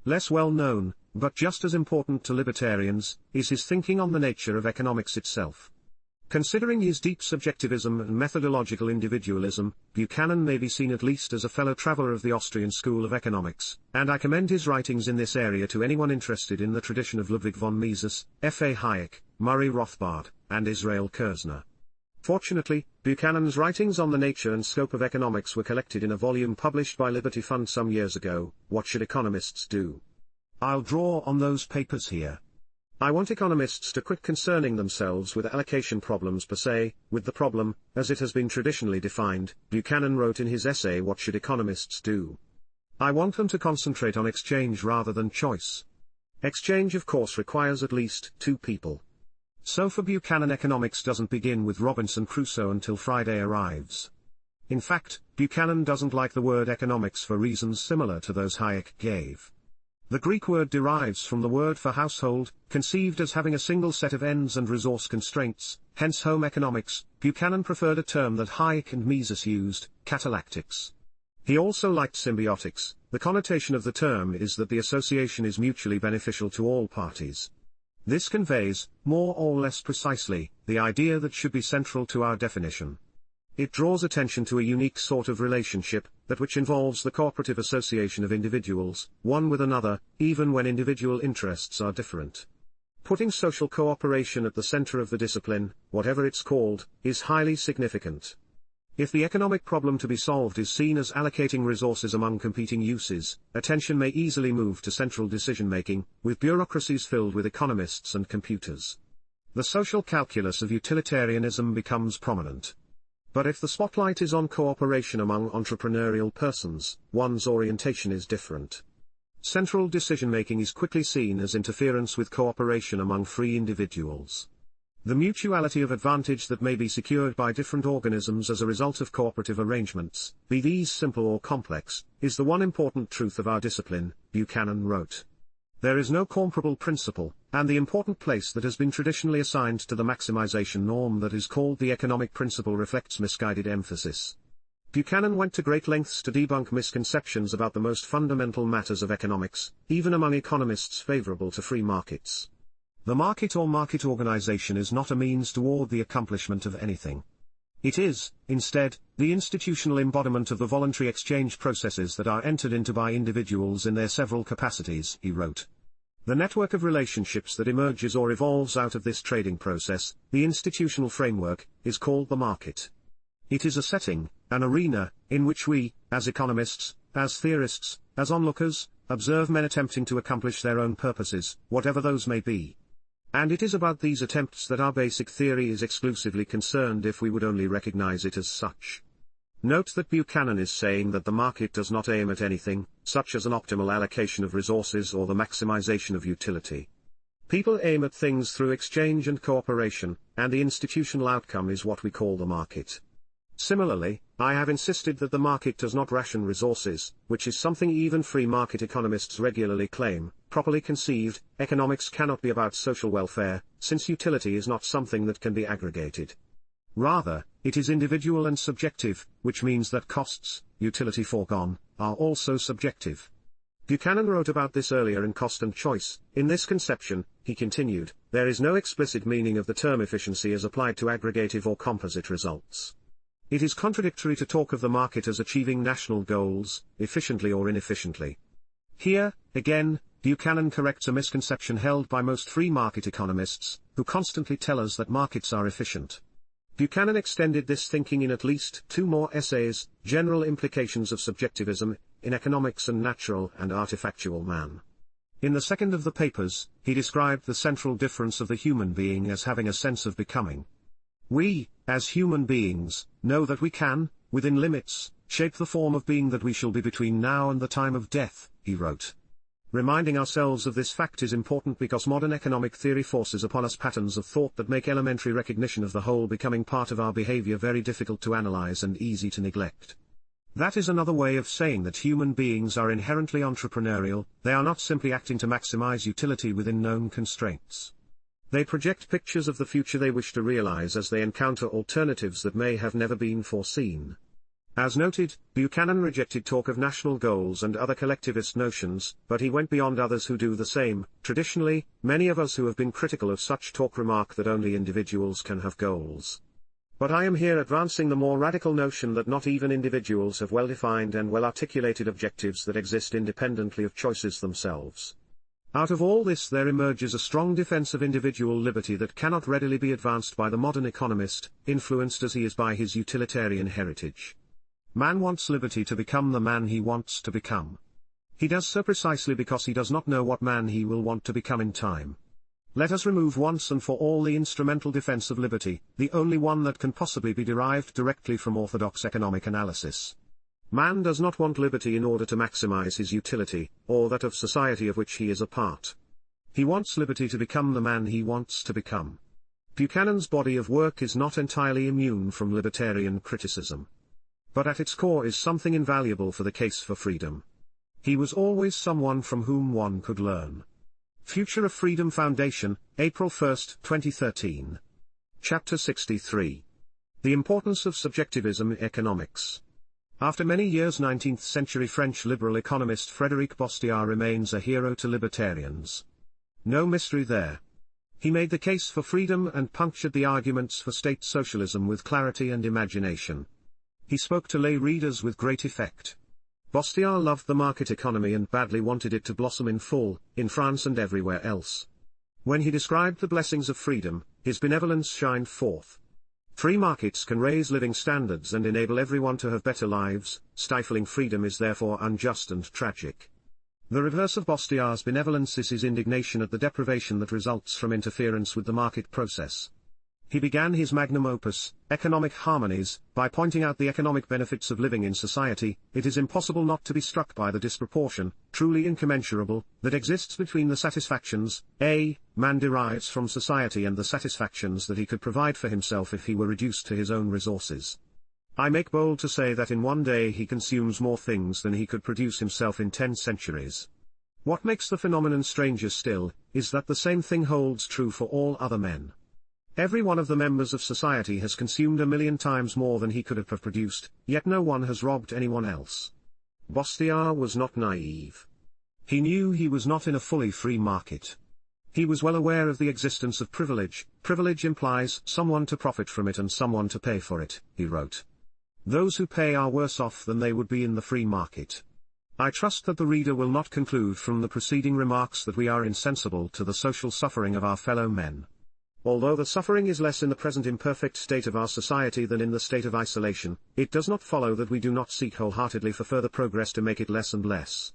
Less well known, but just as important to libertarians, is his thinking on the nature of economics itself. Considering his deep subjectivism and methodological individualism, Buchanan may be seen at least as a fellow traveler of the Austrian school of economics, and I commend his writings in this area to anyone interested in the tradition of Ludwig von Mises, F. A. Hayek, Murray Rothbard, and Israel Kirzner. Fortunately, Buchanan's writings on the nature and scope of economics were collected in a volume published by Liberty Fund some years ago, What Should Economists Do? I'll draw on those papers here. I want economists to quit concerning themselves with allocation problems per se, with the problem, as it has been traditionally defined, Buchanan wrote in his essay What Should Economists Do? I want them to concentrate on exchange rather than choice. Exchange of course requires at least two people. So for Buchanan economics doesn't begin with Robinson Crusoe until Friday arrives. In fact, Buchanan doesn't like the word economics for reasons similar to those Hayek gave. The Greek word derives from the word for household, conceived as having a single set of ends and resource constraints, hence home economics. Buchanan preferred a term that Hayek and Mises used, catalactics. He also liked symbiotics. The connotation of the term is that the association is mutually beneficial to all parties. This conveys, more or less precisely, the idea that should be central to our definition. It draws attention to a unique sort of relationship, that which involves the cooperative association of individuals, one with another, even when individual interests are different. Putting social cooperation at the center of the discipline, whatever it's called, is highly significant. If the economic problem to be solved is seen as allocating resources among competing uses, attention may easily move to central decision-making, with bureaucracies filled with economists and computers. The social calculus of utilitarianism becomes prominent. But if the spotlight is on cooperation among entrepreneurial persons, one's orientation is different. Central decision-making is quickly seen as interference with cooperation among free individuals. The mutuality of advantage that may be secured by different organisms as a result of cooperative arrangements, be these simple or complex, is the one important truth of our discipline, Buchanan wrote. There is no comparable principle, and the important place that has been traditionally assigned to the maximization norm that is called the economic principle reflects misguided emphasis. Buchanan went to great lengths to debunk misconceptions about the most fundamental matters of economics, even among economists favorable to free markets. The market or market organization is not a means toward the accomplishment of anything. It is, instead, the institutional embodiment of the voluntary exchange processes that are entered into by individuals in their several capacities, he wrote. The network of relationships that emerges or evolves out of this trading process, the institutional framework, is called the market. It is a setting, an arena, in which we, as economists, as theorists, as onlookers, observe men attempting to accomplish their own purposes, whatever those may be. And it is about these attempts that our basic theory is exclusively concerned if we would only recognize it as such. Note that Buchanan is saying that the market does not aim at anything, such as an optimal allocation of resources or the maximization of utility. People aim at things through exchange and cooperation, and the institutional outcome is what we call the market. Similarly, I have insisted that the market does not ration resources, which is something even free market economists regularly claim. Properly conceived, economics cannot be about social welfare, since utility is not something that can be aggregated. Rather, it is individual and subjective, which means that costs, utility foregone, are also subjective. Buchanan wrote about this earlier in Cost and Choice. In this conception, he continued, there is no explicit meaning of the term efficiency as applied to aggregative or composite results. It is contradictory to talk of the market as achieving national goals, efficiently or inefficiently. Here, again, Buchanan corrects a misconception held by most free market economists, who constantly tell us that markets are efficient. Buchanan extended this thinking in at least 2 more essays, General Implications of Subjectivism, in Economics and Natural and Artifactual Man. In the second of the papers, he described the central difference of the human being as having a sense of becoming. We, as human beings, know that we can, within limits, shape the form of being that we shall be between now and the time of death, he wrote. Reminding ourselves of this fact is important because modern economic theory forces upon us patterns of thought that make elementary recognition of the whole becoming part of our behavior very difficult to analyze and easy to neglect. That is another way of saying that human beings are inherently entrepreneurial. They are not simply acting to maximize utility within known constraints. They project pictures of the future they wish to realize as they encounter alternatives that may have never been foreseen. As noted, Buchanan rejected talk of national goals and other collectivist notions, but he went beyond others who do the same. Traditionally, many of us who have been critical of such talk remark that only individuals can have goals. But I am here advancing the more radical notion that not even individuals have well-defined and well-articulated objectives that exist independently of choices themselves. Out of all this there emerges a strong defense of individual liberty that cannot readily be advanced by the modern economist, influenced as he is by his utilitarian heritage. Man wants liberty to become the man he wants to become. He does so precisely because he does not know what man he will want to become in time. Let us remove once and for all the instrumental defense of liberty, the only one that can possibly be derived directly from orthodox economic analysis. Man does not want liberty in order to maximize his utility, or that of society of which he is a part. He wants liberty to become the man he wants to become. Buchanan's body of work is not entirely immune from libertarian criticism. But at its core is something invaluable for the case for freedom. He was always someone from whom one could learn. Future of Freedom Foundation, April 1, 2013. Chapter 63. The Importance of Subjectivism in Economics. After many years 19th-century French liberal economist Frédéric Bastiat remains a hero to libertarians. No mystery there. He made the case for freedom and punctured the arguments for state socialism with clarity and imagination. He spoke to lay readers with great effect. Bastiat loved the market economy and badly wanted it to blossom in full, in France and everywhere else. When he described the blessings of freedom, his benevolence shined forth. Free markets can raise living standards and enable everyone to have better lives. Stifling freedom is therefore unjust and tragic. The reverse of Bastiat's benevolence is his indignation at the deprivation that results from interference with the market process. He began his magnum opus, Economic Harmonies, by pointing out the economic benefits of living in society. It is impossible not to be struck by the disproportion, truly incommensurable, that exists between the satisfactions, man derives from society and the satisfactions that he could provide for himself if he were reduced to his own resources. I make bold to say that in one day he consumes more things than he could produce himself in 10 centuries. What makes the phenomenon stranger still, is that the same thing holds true for all other men. Every one of the members of society has consumed 1,000,000 times more than he could have produced, yet no one has robbed anyone else. Bastiat was not naive. He knew he was not in a fully free market. He was well aware of the existence of privilege. Privilege implies someone to profit from it and someone to pay for it, he wrote. Those who pay are worse off than they would be in the free market. I trust that the reader will not conclude from the preceding remarks that we are insensible to the social suffering of our fellow men. Although the suffering is less in the present imperfect state of our society than in the state of isolation, it does not follow that we do not seek wholeheartedly for further progress to make it less and less.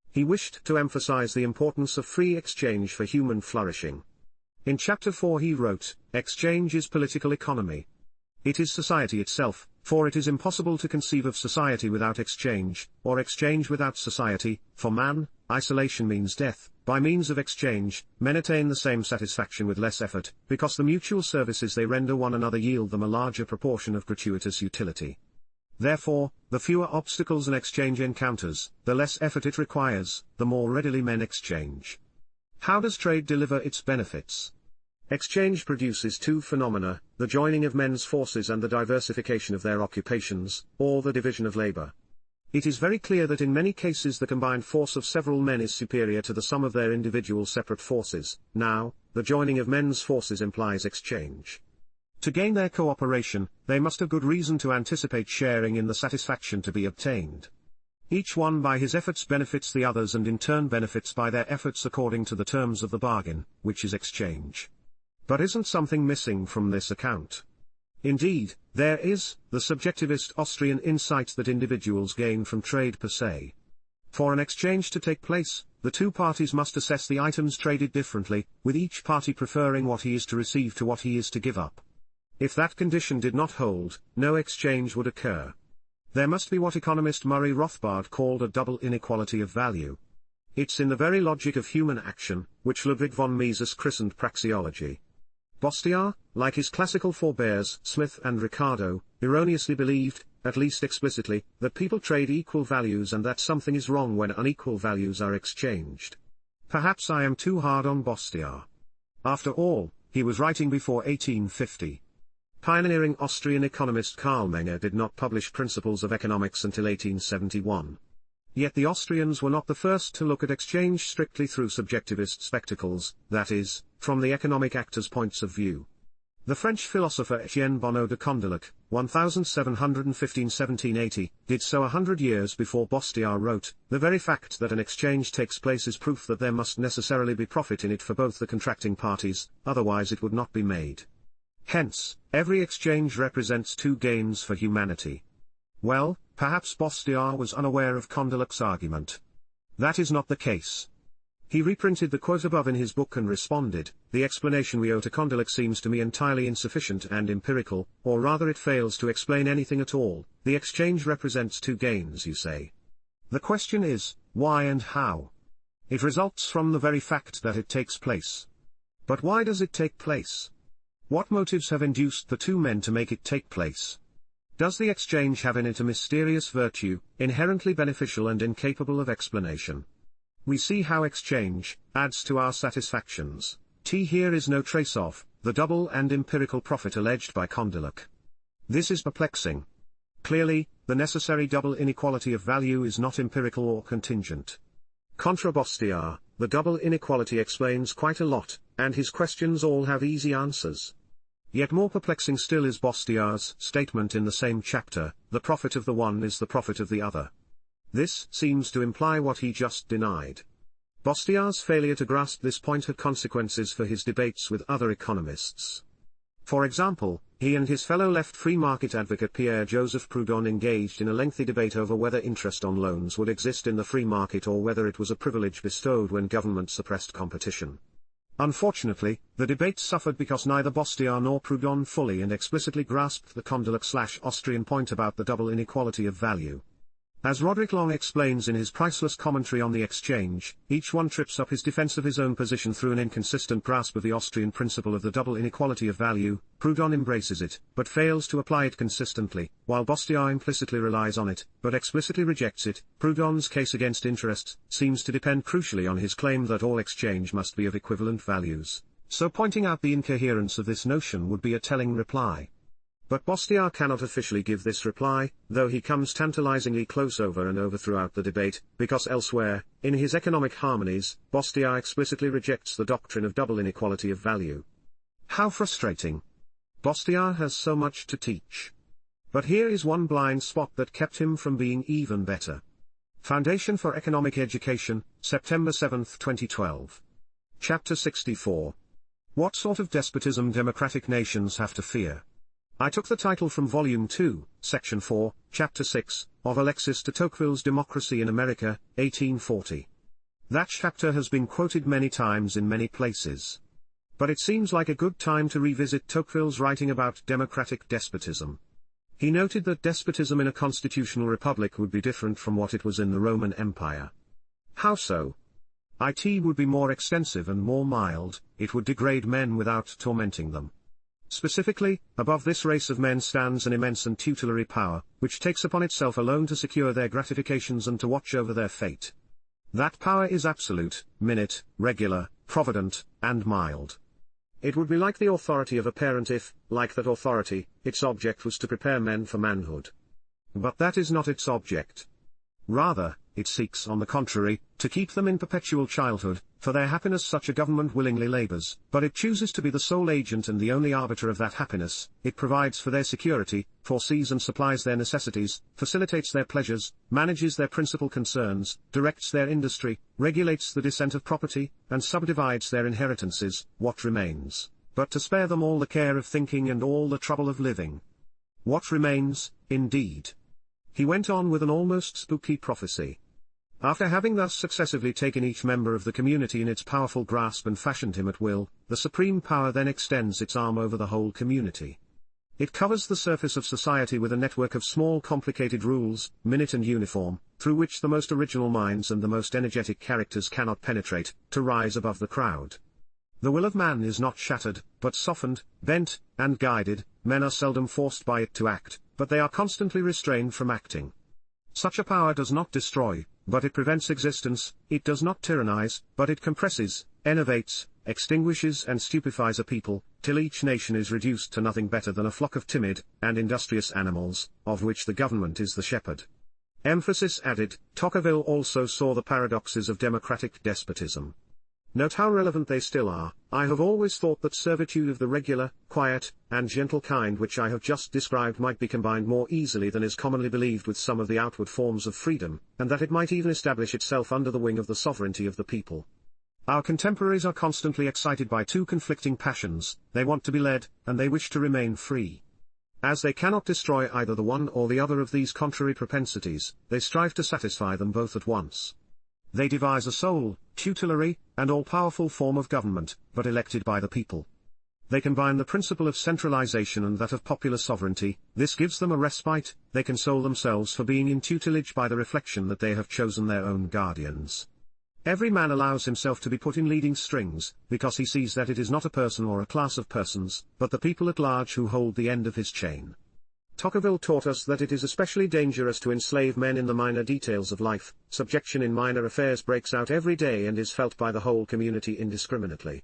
He wished to emphasize the importance of free exchange for human flourishing. In Chapter 4 he wrote, "Exchange is political economy. It is society itself, for it is impossible to conceive of society without exchange, or exchange without society. For man, isolation means death. By means of exchange, men attain the same satisfaction with less effort, because the mutual services they render one another yield them a larger proportion of gratuitous utility. Therefore, the fewer obstacles an exchange encounters, the less effort it requires, the more readily men exchange." How does trade deliver its benefits? Exchange produces two phenomena, the joining of men's forces and the diversification of their occupations, or the division of labor. It is very clear that in many cases the combined force of several men is superior to the sum of their individual separate forces. Now, the joining of men's forces implies exchange. To gain their cooperation, they must have good reason to anticipate sharing in the satisfaction to be obtained. Each one by his efforts benefits the others and in turn benefits by their efforts according to the terms of the bargain, which is exchange. But isn't something missing from this account? Indeed, there is, the subjectivist Austrian insight that individuals gain from trade per se. For an exchange to take place, the two parties must assess the items traded differently, with each party preferring what he is to receive to what he is to give up. If that condition did not hold, no exchange would occur. There must be what economist Murray Rothbard called a double inequality of value. It's in the very logic of human action, which Ludwig von Mises christened praxeology. Bastiat, like his classical forebears Smith and Ricardo, erroneously believed, at least explicitly, that people trade equal values and that something is wrong when unequal values are exchanged. Perhaps I am too hard on Bastiat. After all, he was writing before 1850. Pioneering Austrian economist Karl Menger did not publish Principles of Economics until 1871. Yet the Austrians were not the first to look at exchange strictly through subjectivist spectacles, that is, from the economic actors' points of view. The French philosopher Etienne Bonneau de Condillac, 1715–1780, did so 100 years before Bastiat wrote, "The very fact that an exchange takes place is proof that there must necessarily be profit in it for both the contracting parties, otherwise it would not be made. Hence, every exchange represents two gains for humanity." Well, perhaps Bastiat was unaware of Condillac's argument. That is not the case. He reprinted the quote above in his book and responded, "The explanation we owe to Condillac seems to me entirely insufficient and empirical, or rather it fails to explain anything at all. The exchange represents two gains, you say. The question is, why and how? It results from the very fact that it takes place. But why does it take place? What motives have induced the two men to make it take place? Does the exchange have in it a mysterious virtue, inherently beneficial and incapable of explanation? We see how exchange adds to our satisfactions. Here is no trace of the double and empirical profit alleged by Condillac. This is perplexing. Clearly, the necessary double inequality of value is not empirical or contingent. Contra Bastiat, the double inequality explains quite a lot, and his questions all have easy answers. Yet more perplexing still is Bastiat's statement in the same chapter, "The profit of the one is the profit of the other." This seems to imply what he just denied. Bastiat's failure to grasp this point had consequences for his debates with other economists. For example, he and his fellow left free market advocate Pierre-Joseph Proudhon engaged in a lengthy debate over whether interest on loans would exist in the free market or whether it was a privilege bestowed when government suppressed competition. Unfortunately, the debate suffered because neither Bastiat nor Proudhon fully and explicitly grasped the Condillac/Austrian point about the double inequality of value. As Roderick Long explains in his priceless commentary on the exchange, each one trips up his defense of his own position through an inconsistent grasp of the Austrian principle of the double inequality of value. Proudhon embraces it, but fails to apply it consistently, while Bastiat implicitly relies on it, but explicitly rejects it. Proudhon's case against interest seems to depend crucially on his claim that all exchange must be of equivalent values. So pointing out the incoherence of this notion would be a telling reply. But Bastiat cannot officially give this reply, though he comes tantalizingly close over and over throughout the debate, because elsewhere, in his Economic Harmonies, Bastiat explicitly rejects the doctrine of double inequality of value. How frustrating! Bastiat has so much to teach. But here is one blind spot that kept him from being even better. Foundation for Economic Education, September 7, 2012. Chapter 64. What sort of despotism democratic nations have to fear? I took the title from Volume 2, Section 4, Chapter 6, of Alexis de Tocqueville's Democracy in America, 1840. That chapter has been quoted many times in many places. But it seems like a good time to revisit Tocqueville's writing about democratic despotism. He noted that despotism in a constitutional republic would be different from what it was in the Roman Empire. How so? It would be more extensive and more mild, it would degrade men without tormenting them. Specifically, above this race of men stands an immense and tutelary power, which takes upon itself alone to secure their gratifications and to watch over their fate. That power is absolute, minute, regular, provident, and mild. It would be like the authority of a parent if, like that authority, its object was to prepare men for manhood. But that is not its object. Rather, it seeks, on the contrary, to keep them in perpetual childhood. For their happiness such a government willingly labors, but it chooses to be the sole agent and the only arbiter of that happiness. It provides for their security, foresees and supplies their necessities, facilitates their pleasures, manages their principal concerns, directs their industry, regulates the descent of property, and subdivides their inheritances. What remains, but to spare them all the care of thinking and all the trouble of living? What remains, indeed? He went on with an almost spooky prophecy. After having thus successively taken each member of the community in its powerful grasp and fashioned him at will, the supreme power then extends its arm over the whole community. It covers the surface of society with a network of small complicated rules, minute and uniform, through which the most original minds and the most energetic characters cannot penetrate, to rise above the crowd. The will of man is not shattered, but softened, bent, and guided. Men are seldom forced by it to act, but they are constantly restrained from acting. Such a power does not destroy, but it prevents existence. It does not tyrannize, but it compresses, enervates, extinguishes and stupefies a people, till each nation is reduced to nothing better than a flock of timid and industrious animals, of which the government is the shepherd. Emphasis added. Tocqueville also saw the paradoxes of democratic despotism. Note how relevant they still are. I have always thought that servitude of the regular, quiet, and gentle kind which I have just described might be combined more easily than is commonly believed with some of the outward forms of freedom, and that it might even establish itself under the wing of the sovereignty of the people. Our contemporaries are constantly excited by two conflicting passions. They want to be led, and they wish to remain free. As they cannot destroy either the one or the other of these contrary propensities, they strive to satisfy them both at once. They devise a sole, tutelary, and all-powerful form of government, but elected by the people. They combine the principle of centralization and that of popular sovereignty. This gives them a respite. They console themselves for being in tutelage by the reflection that they have chosen their own guardians. Every man allows himself to be put in leading strings, because he sees that it is not a person or a class of persons, but the people at large who hold the end of his chain. Tocqueville taught us that it is especially dangerous to enslave men in the minor details of life. Subjection in minor affairs breaks out every day and is felt by the whole community indiscriminately.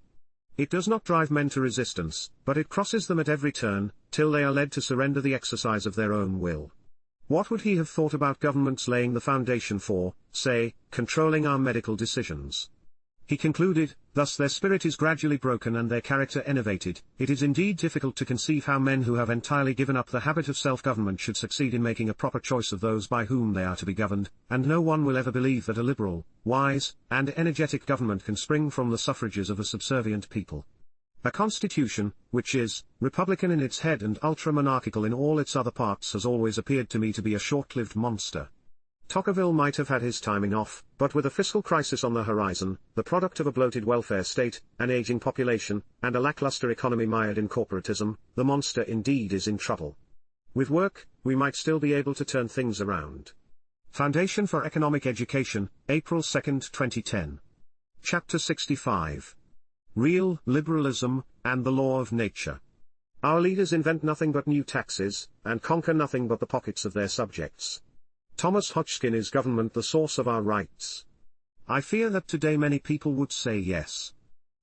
It does not drive men to resistance, but it crosses them at every turn, till they are led to surrender the exercise of their own will. What would he have thought about governments laying the foundation for, say, controlling our medical decisions? He concluded, thus their spirit is gradually broken and their character enervated. It is indeed difficult to conceive how men who have entirely given up the habit of self-government should succeed in making a proper choice of those by whom they are to be governed, and no one will ever believe that a liberal, wise, and energetic government can spring from the suffrages of a subservient people. A constitution, which is republican in its head and ultra-monarchical in all its other parts, has always appeared to me to be a short-lived monster. Tocqueville might have had his timing off, but with a fiscal crisis on the horizon, the product of a bloated welfare state, an aging population, and a lackluster economy mired in corporatism, the monster indeed is in trouble. With work, we might still be able to turn things around. Foundation for Economic Education, April 2, 2010. Chapter 65. Real Liberalism, and the Law of Nature. Our leaders invent nothing but new taxes, and conquer nothing but the pockets of their subjects. Thomas Hodgkin. Is government the source of our rights? I fear that today many people would say yes.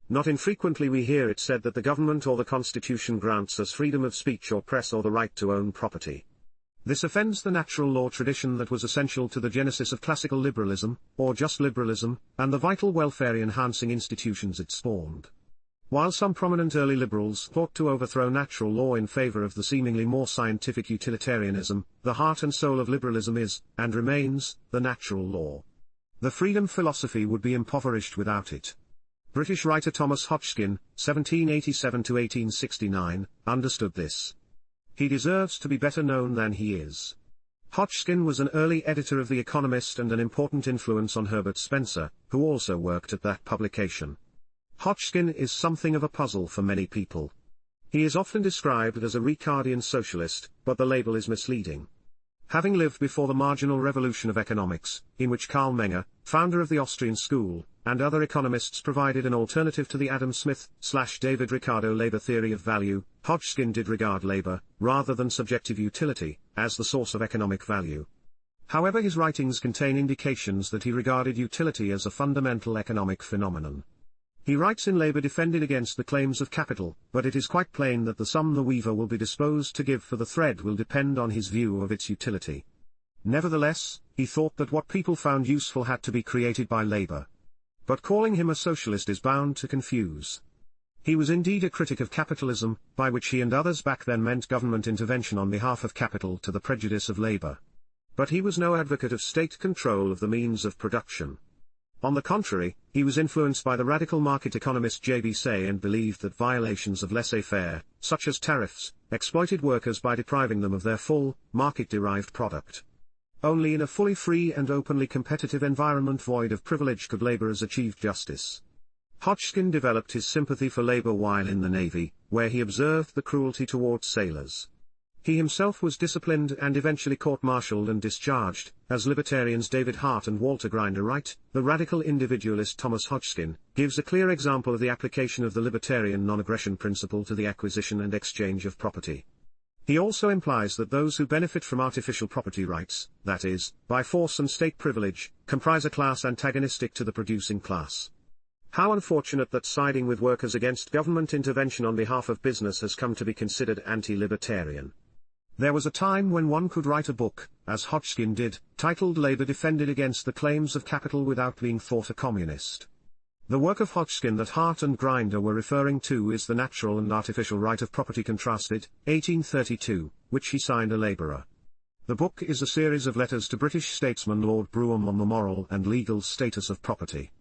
Not infrequently we hear it said that the government or the Constitution grants us freedom of speech or press or the right to own property. This offends the natural law tradition that was essential to the genesis of classical liberalism, or just liberalism, and the vital welfare-enhancing institutions it spawned. While some prominent early liberals thought to overthrow natural law in favor of the seemingly more scientific utilitarianism, the heart and soul of liberalism is, and remains, the natural law. The freedom philosophy would be impoverished without it. British writer Thomas Hodgkin, 1787–1869, understood this. He deserves to be better known than he is. Hodgkin was an early editor of The Economist and an important influence on Herbert Spencer, who also worked at that publication. Hodgkin is something of a puzzle for many people. He is often described as a Ricardian socialist, but the label is misleading. Having lived before the marginal revolution of economics, in which Karl Menger, founder of the Austrian school, and other economists provided an alternative to the Adam Smith/David Ricardo labor theory of value, Hodgkin did regard labor, rather than subjective utility, as the source of economic value. However, his writings contain indications that he regarded utility as a fundamental economic phenomenon. He writes in Labor defended against the claims of capital, but it is quite plain that the sum the weaver will be disposed to give for the thread will depend on his view of its utility. Nevertheless, he thought that what people found useful had to be created by labor. But calling him a socialist is bound to confuse. He was indeed a critic of capitalism, by which he and others back then meant government intervention on behalf of capital to the prejudice of labor. But he was no advocate of state control of the means of production. On the contrary, he was influenced by the radical market economist J.B. Say and believed that violations of laissez-faire, such as tariffs, exploited workers by depriving them of their full, market-derived product. Only in a fully free and openly competitive environment void of privilege could laborers achieve justice. Hodgkin developed his sympathy for labor while in the Navy, where he observed the cruelty towards sailors. He himself was disciplined and eventually court-martialed and discharged. As libertarians David Hart and Walter Grinder write, the radical individualist Thomas Hodgkin gives a clear example of the application of the libertarian non-aggression principle to the acquisition and exchange of property. He also implies that those who benefit from artificial property rights, that is, by force and state privilege, comprise a class antagonistic to the producing class. How unfortunate that siding with workers against government intervention on behalf of business has come to be considered anti-libertarian. There was a time when one could write a book, as Hodgkin did, titled Labor Defended Against the Claims of Capital without being thought a communist. The work of Hodgkin that Hart and Grinder were referring to is The Natural and Artificial Right of Property Contrasted, 1832, which he signed a laborer. The book is a series of letters to British statesman Lord Brougham on the moral and legal status of property.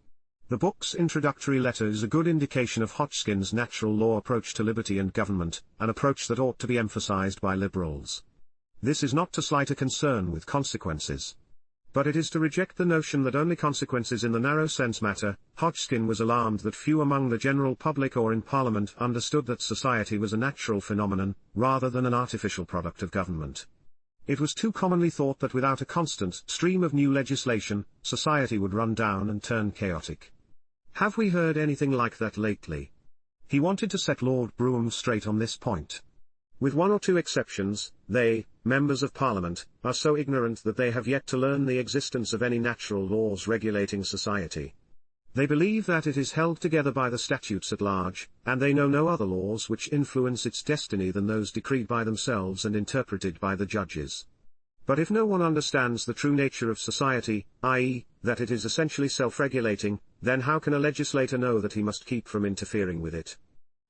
The book's introductory letter is a good indication of Hodgkin's natural law approach to liberty and government, an approach that ought to be emphasized by liberals. This is not to slight a concern with consequences. But it is to reject the notion that only consequences in the narrow sense matter. Hodgkin was alarmed that few among the general public or in Parliament understood that society was a natural phenomenon, rather than an artificial product of government. It was too commonly thought that without a constant stream of new legislation, society would run down and turn chaotic. Have we heard anything like that lately? He wanted to set Lord Brougham straight on this point. With one or two exceptions, they, members of Parliament, are so ignorant that they have yet to learn the existence of any natural laws regulating society. They believe that it is held together by the statutes at large, and they know no other laws which influence its destiny than those decreed by themselves and interpreted by the judges. But if no one understands the true nature of society, i.e., that it is essentially self-regulating, then how can a legislator know that he must keep from interfering with it?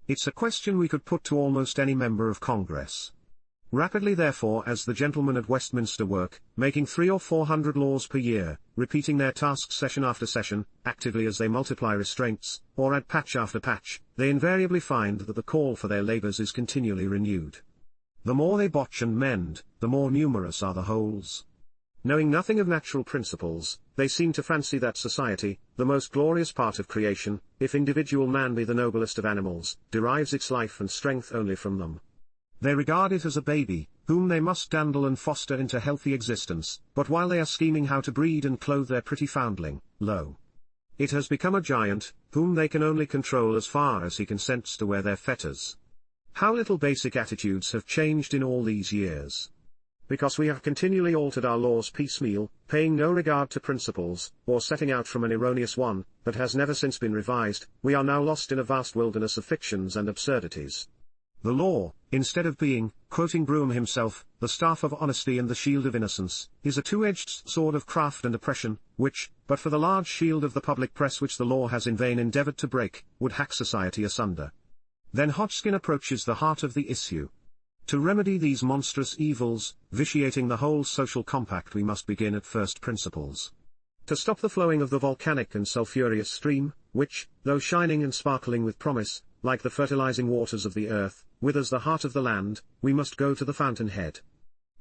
It's a question we could put to almost any member of Congress. Rapidly therefore as the gentlemen at Westminster work, making 300 or 400 laws per year, repeating their tasks session after session, actively as they multiply restraints, or add patch after patch, they invariably find that the call for their labors is continually renewed. The more they botch and mend, the more numerous are the holes. Knowing nothing of natural principles, they seem to fancy that society, the most glorious part of creation, if individual man be the noblest of animals, derives its life and strength only from them. They regard it as a baby, whom they must dandle and foster into healthy existence, but while they are scheming how to breed and clothe their pretty foundling, lo! It has become a giant, whom they can only control as far as he consents to wear their fetters. How little basic attitudes have changed in all these years. Because we have continually altered our laws piecemeal, paying no regard to principles, or setting out from an erroneous one, that has never since been revised, we are now lost in a vast wilderness of fictions and absurdities. The law, instead of being, quoting Brougham himself, the staff of honesty and the shield of innocence, is a two-edged sword of craft and oppression, which, but for the large shield of the public press which the law has in vain endeavored to break, would hack society asunder. Then Hodgkin approaches the heart of the issue. To remedy these monstrous evils, vitiating the whole social compact, we must begin at first principles. To stop the flowing of the volcanic and sulphurous stream, which, though shining and sparkling with promise, like the fertilizing waters of the earth, withers the heart of the land, we must go to the fountainhead.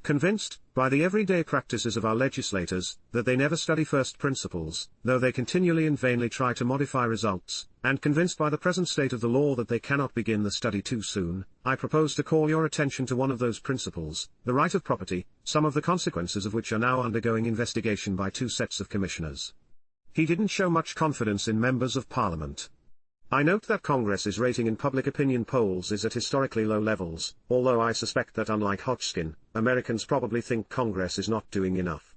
Convinced, by the everyday practices of our legislators, that they never study first principles, though they continually and vainly try to modify results, and convinced by the present state of the law that they cannot begin the study too soon, I propose to call your attention to one of those principles, the right of property, some of the consequences of which are now undergoing investigation by two sets of commissioners. He didn't show much confidence in members of Parliament. I note that Congress's rating in public opinion polls is at historically low levels, although I suspect that unlike Hodgkin, Americans probably think Congress is not doing enough.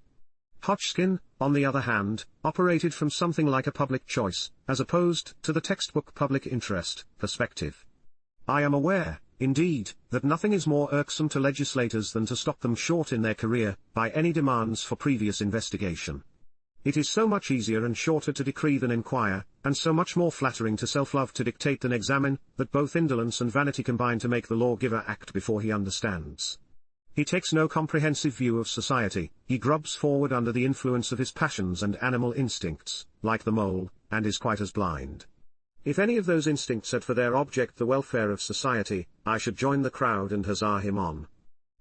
Hodgkin, on the other hand, operated from something like a public choice, as opposed to the textbook public interest perspective. I am aware, indeed, that nothing is more irksome to legislators than to stop them short in their career, by any demands for previous investigation. It is so much easier and shorter to decree than inquire, and so much more flattering to self-love to dictate than examine, that both indolence and vanity combine to make the lawgiver act before he understands. He takes no comprehensive view of society, he grubs forward under the influence of his passions and animal instincts, like the mole, and is quite as blind. If any of those instincts had for their object the welfare of society, I should join the crowd and huzzah him on.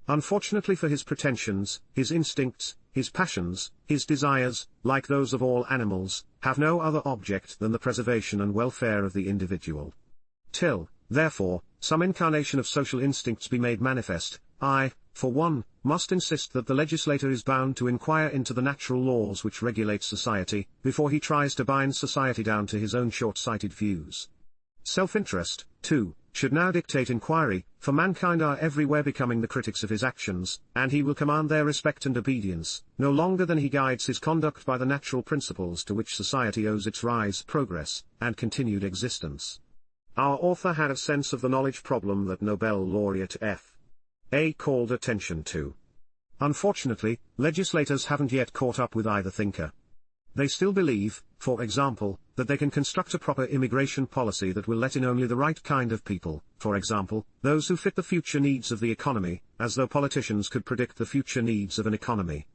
Unfortunately for his pretensions, his instincts, his passions, his desires, like those of all animals, have no other object than the preservation and welfare of the individual. Till, therefore, some incarnation of social instincts be made manifest, I, for one, must insist that the legislator is bound to inquire into the natural laws which regulate society, before he tries to bind society down to his own short-sighted views. Self-interest, too, should now dictate inquiry, for mankind are everywhere becoming the critics of his actions, and he will command their respect and obedience, no longer than he guides his conduct by the natural principles to which society owes its rise, progress, and continued existence. Our author had a sense of the knowledge problem that Nobel laureate F.A. called attention to. Unfortunately, legislators haven't yet caught up with either thinker. They still believe, for example, that they can construct a proper immigration policy that will let in only the right kind of people, for example, those who fit the future needs of the economy, as though politicians could predict the future needs of an economy.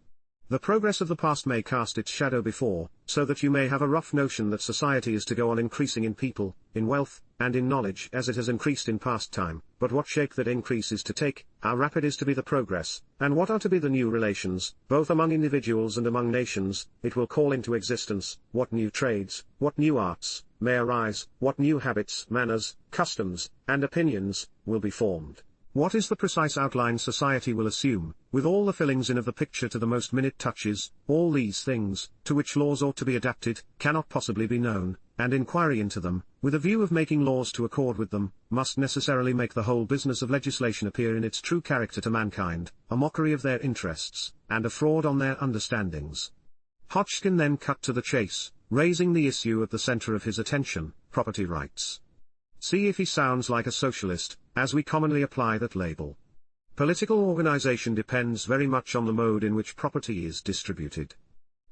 The progress of the past may cast its shadow before, so that you may have a rough notion that society is to go on increasing in people, in wealth, and in knowledge as it has increased in past time, but what shape that increase is to take, how rapid is to be the progress, and what are to be the new relations, both among individuals and among nations, it will call into existence, what new trades, what new arts, may arise, what new habits, manners, customs, and opinions, will be formed. What is the precise outline society will assume, with all the fillings in of the picture to the most minute touches, all these things, to which laws ought to be adapted, cannot possibly be known, and inquiry into them, with a view of making laws to accord with them, must necessarily make the whole business of legislation appear in its true character to mankind, a mockery of their interests, and a fraud on their understandings. Hodgkin then cut to the chase, raising the issue at the center of his attention, property rights. See if he sounds like a socialist, as we commonly apply that label. Political organization depends very much on the mode in which property is distributed.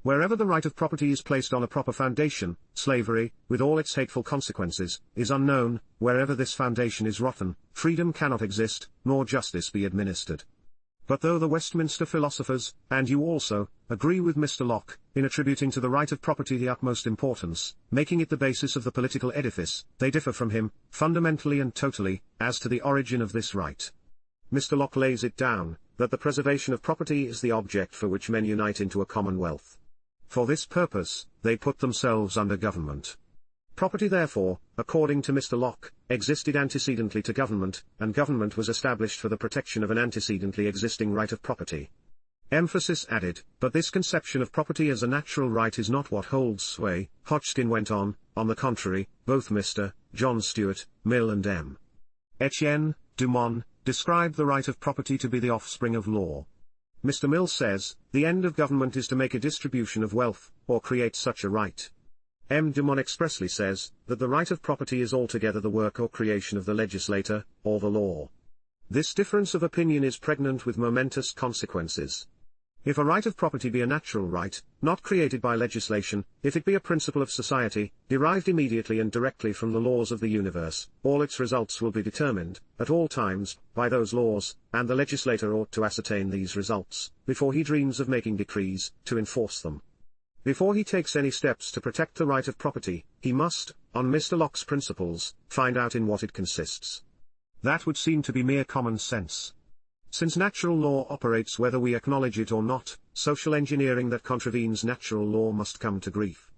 Wherever the right of property is placed on a proper foundation, slavery, with all its hateful consequences, is unknown. Wherever this foundation is rotten, freedom cannot exist, nor justice be administered. But though the Westminster philosophers, and you also, agree with Mr. Locke, in attributing to the right of property the utmost importance, making it the basis of the political edifice, they differ from him, fundamentally and totally, as to the origin of this right. Mr. Locke lays it down, that the preservation of property is the object for which men unite into a commonwealth. For this purpose, they put themselves under government. Property therefore, according to Mr. Locke, existed antecedently to government, and government was established for the protection of an antecedently existing right of property. Emphasis added, but this conception of property as a natural right is not what holds sway. Hodgkin went on the contrary, both Mr. John Stuart Mill and M. Etienne Dumont described the right of property to be the offspring of law. Mr. Mill says, the end of government is to make a distribution of wealth, or create such a right. M. Dumont expressly says, that the right of property is altogether the work or creation of the legislator, or the law. This difference of opinion is pregnant with momentous consequences. If a right of property be a natural right, not created by legislation, if it be a principle of society, derived immediately and directly from the laws of the universe, all its results will be determined, at all times, by those laws, and the legislator ought to ascertain these results, before he dreams of making decrees, to enforce them. Before he takes any steps to protect the right of property, he must, on Mr. Locke's principles, find out in what it consists. That would seem to be mere common sense. Since natural law operates whether we acknowledge it or not, social engineering that contravenes natural law must come to grief.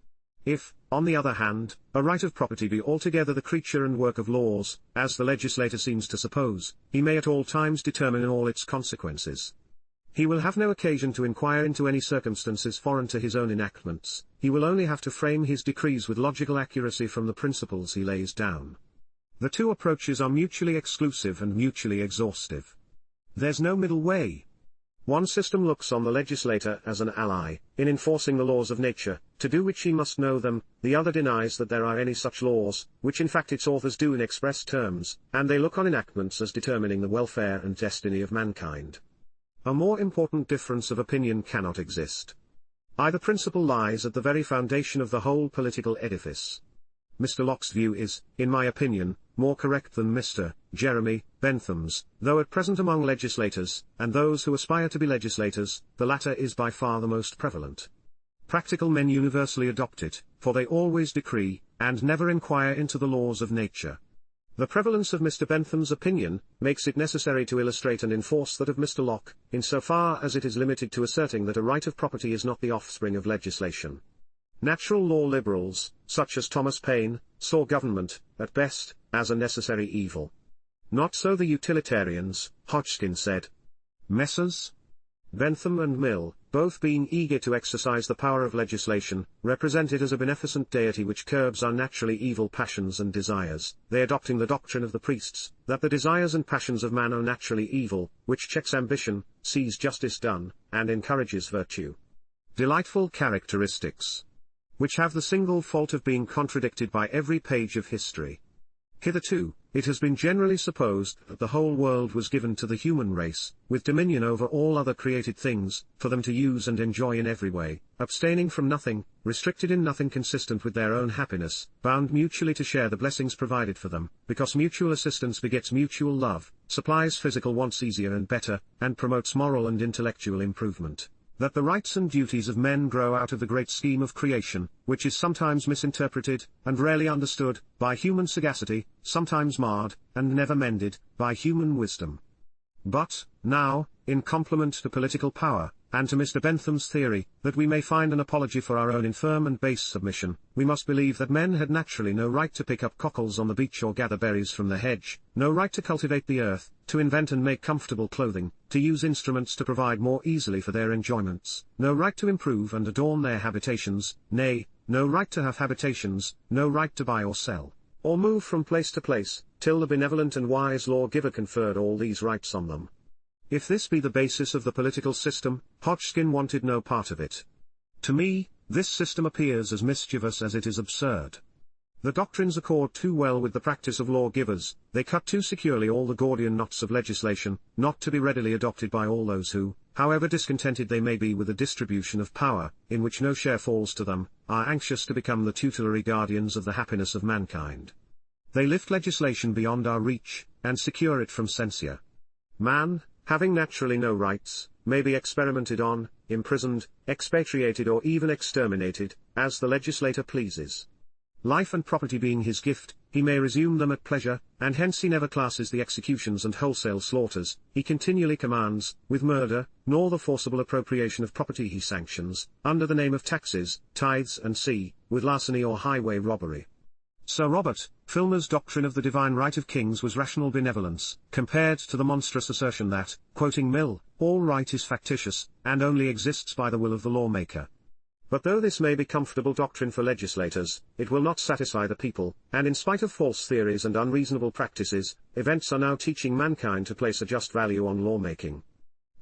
If, on the other hand, a right of property be altogether the creature and work of laws, as the legislator seems to suppose, he may at all times determine all its consequences. He will have no occasion to inquire into any circumstances foreign to his own enactments, he will only have to frame his decrees with logical accuracy from the principles he lays down. The two approaches are mutually exclusive and mutually exhaustive. There's no middle way. One system looks on the legislator as an ally, in enforcing the laws of nature, to do which he must know them, the other denies that there are any such laws, which in fact its authors do in express terms, and they look on enactments as determining the welfare and destiny of mankind. A more important difference of opinion cannot exist. Either principle lies at the very foundation of the whole political edifice. Mr. Locke's view is, in my opinion, more correct than Mr. Jeremy Bentham's, though at present among legislators, and those who aspire to be legislators, the latter is by far the most prevalent. Practical men universally adopt it, for they always decree, and never inquire into the laws of nature. The prevalence of Mr. Bentham's opinion makes it necessary to illustrate and enforce that of Mr. Locke, in so far as it is limited to asserting that a right of property is not the offspring of legislation. Natural law liberals, such as Thomas Paine, saw government, at best, as a necessary evil. Not so the utilitarians, Hodgkin said. Messrs. Bentham and Mill, both being eager to exercise the power of legislation, represent it as a beneficent deity which curbs our naturally evil passions and desires, they adopting the doctrine of the priests, that the desires and passions of man are naturally evil, which checks ambition, sees justice done, and encourages virtue. Delightful characteristics, which have the single fault of being contradicted by every page of history. Hitherto, it has been generally supposed that the whole world was given to the human race, with dominion over all other created things, for them to use and enjoy in every way, abstaining from nothing, restricted in nothing consistent with their own happiness, bound mutually to share the blessings provided for them, because mutual assistance begets mutual love, supplies physical wants easier and better, and promotes moral and intellectual improvement. That the rights and duties of men grow out of the great scheme of creation, which is sometimes misinterpreted, and rarely understood, by human sagacity, sometimes marred, and never mended, by human wisdom. But, now, in compliment to political power, and to Mr. Bentham's theory, that we may find an apology for our own infirm and base submission, we must believe that men had naturally no right to pick up cockles on the beach or gather berries from the hedge, no right to cultivate the earth, to invent and make comfortable clothing, to use instruments to provide more easily for their enjoyments, no right to improve and adorn their habitations, nay, no right to have habitations, no right to buy or sell, or move from place to place, till the benevolent and wise lawgiver conferred all these rights on them. If this be the basis of the political system, Hodgkin wanted no part of it. To me, this system appears as mischievous as it is absurd. The doctrines accord too well with the practice of lawgivers, they cut too securely all the Gordian knots of legislation, not to be readily adopted by all those who, however discontented they may be with the distribution of power, in which no share falls to them, are anxious to become the tutelary guardians of the happiness of mankind. They lift legislation beyond our reach, and secure it from censure. Man, having naturally no rights, may be experimented on, imprisoned, expatriated or even exterminated, as the legislator pleases. Life and property being his gift, he may resume them at pleasure, and hence he never classes the executions and wholesale slaughters, he continually commands, with murder, nor the forcible appropriation of property he sanctions, under the name of taxes, tithes and with larceny or highway robbery. Sir Robert Filmer's doctrine of the divine right of kings was rational benevolence, compared to the monstrous assertion that, quoting Mill, all right is factitious, and only exists by the will of the lawmaker. But though this may be comfortable doctrine for legislators, it will not satisfy the people, and in spite of false theories and unreasonable practices, events are now teaching mankind to place a just value on lawmaking.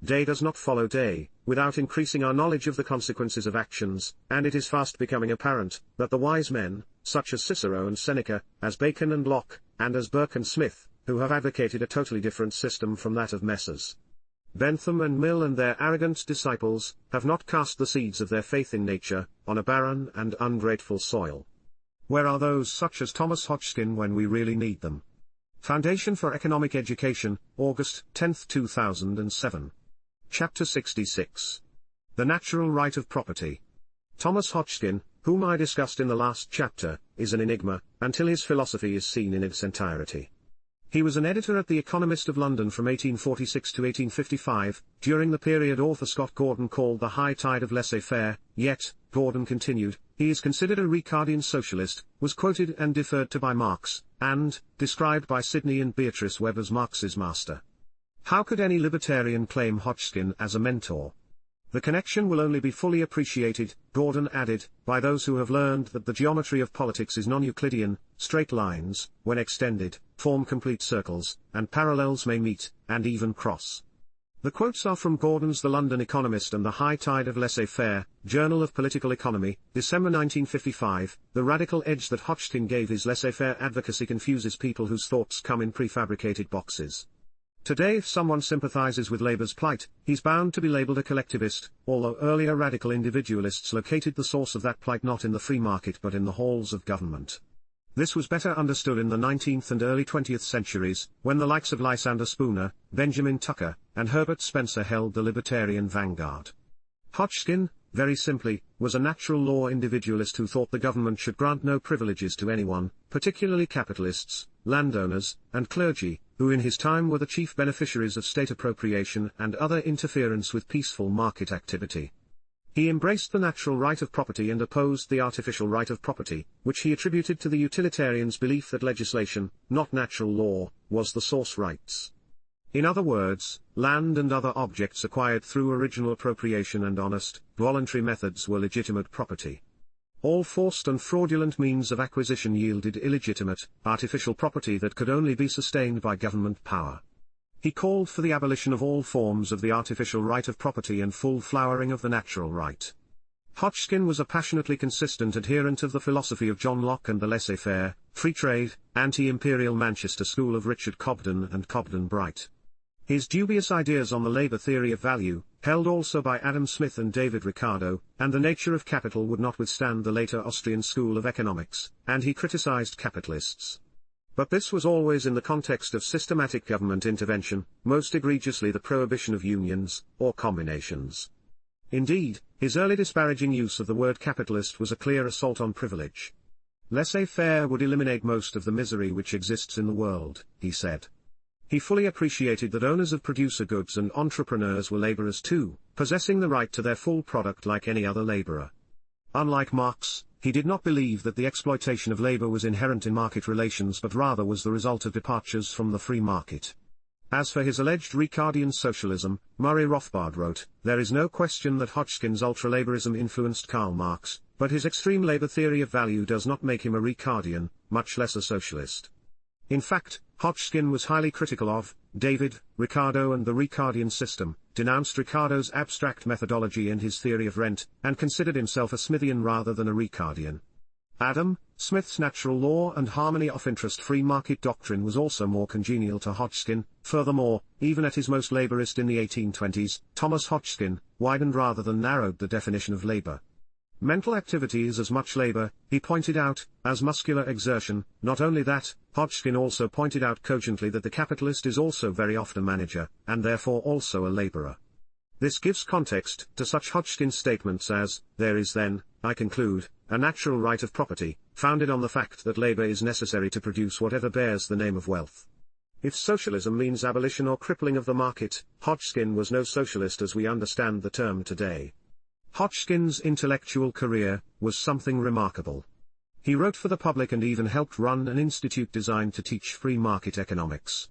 Day does not follow day, without increasing our knowledge of the consequences of actions, and it is fast becoming apparent, that the wise men, such as Cicero and Seneca, as Bacon and Locke, and as Burke and Smith, who have advocated a totally different system from that of Messrs. Bentham and Mill and their arrogant disciples, have not cast the seeds of their faith in nature, on a barren and ungrateful soil. Where are those such as Thomas Hodgkin when we really need them? Foundation for Economic Education, August 10, 2007. Chapter 66. The Natural Right of Property. Thomas Hodgkin, whom I discussed in the last chapter, is an enigma, until his philosophy is seen in its entirety. He was an editor at The Economist of London from 1846 to 1855, during the period author Scott Gordon called the high tide of laissez-faire, yet, Gordon continued, he is considered a Ricardian socialist, was quoted and deferred to by Marx, and, described by Sidney and Beatrice Webb as Marx's master. How could any libertarian claim Hodgkin as a mentor? The connection will only be fully appreciated, Gordon added, by those who have learned that the geometry of politics is non-Euclidean. Straight lines, when extended, form complete circles, and parallels may meet, and even cross. The quotes are from Gordon's The London Economist and the High Tide of Laissez-Faire, Journal of Political Economy, December 1955. The radical edge that Hodgkin gave his laissez-faire advocacy confuses people whose thoughts come in prefabricated boxes. Today if someone sympathizes with labor's plight, he's bound to be labeled a collectivist, although earlier radical individualists located the source of that plight not in the free market but in the halls of government. This was better understood in the 19th and early 20th centuries, when the likes of Lysander Spooner, Benjamin Tucker, and Herbert Spencer held the libertarian vanguard. Hodgkin, very simply, was a natural law individualist who thought the government should grant no privileges to anyone, particularly capitalists, landowners, and clergy, who in his time were the chief beneficiaries of state appropriation and other interference with peaceful market activity. He embraced the natural right of property and opposed the artificial right of property, which he attributed to the utilitarians' belief that legislation, not natural law, was the source rights. In other words, land and other objects acquired through original appropriation and honest, voluntary methods were legitimate property. All forced and fraudulent means of acquisition yielded illegitimate, artificial property that could only be sustained by government power. He called for the abolition of all forms of the artificial right of property and full flowering of the natural right. Hodgkin was a passionately consistent adherent of the philosophy of John Locke and the laissez-faire, free trade, anti-imperial Manchester school of Richard Cobden and Cobden Bright. His dubious ideas on the labor theory of value, held also by Adam Smith and David Ricardo, and the nature of capital would not withstand the later Austrian school of economics, and he criticized capitalists. But this was always in the context of systematic government intervention, most egregiously the prohibition of unions, or combinations. Indeed, his early disparaging use of the word capitalist was a clear assault on privilege. Laissez-faire would eliminate most of the misery which exists in the world, he said. He fully appreciated that owners of producer goods and entrepreneurs were laborers too, possessing the right to their full product like any other laborer. Unlike Marx, he did not believe that the exploitation of labor was inherent in market relations but rather was the result of departures from the free market. As for his alleged Ricardian socialism, Murray Rothbard wrote, there is no question that Hodgkin's ultra-laborism influenced Karl Marx, but his extreme labor theory of value does not make him a Ricardian, much less a socialist. In fact, Hodgkin was highly critical of David Ricardo and the Ricardian system, denounced Ricardo's abstract methodology and his theory of rent, and considered himself a Smithian rather than a Ricardian. Adam Smith's natural law and harmony of interest free market doctrine was also more congenial to Hodgkin. Furthermore, even at his most laborist in the 1820s, Thomas Hodgkin widened rather than narrowed the definition of labor. Mental activity is as much labor, he pointed out, as muscular exertion. Not only that, Hodgkin also pointed out cogently that the capitalist is also very often a manager, and therefore also a laborer. This gives context to such Hodgkin statements as, there is then, I conclude, a natural right of property, founded on the fact that labor is necessary to produce whatever bears the name of wealth. If socialism means abolition or crippling of the market, Hodgkin was no socialist as we understand the term today. Hodgkin's intellectual career was something remarkable. He wrote for the public and even helped run an institute designed to teach free market economics.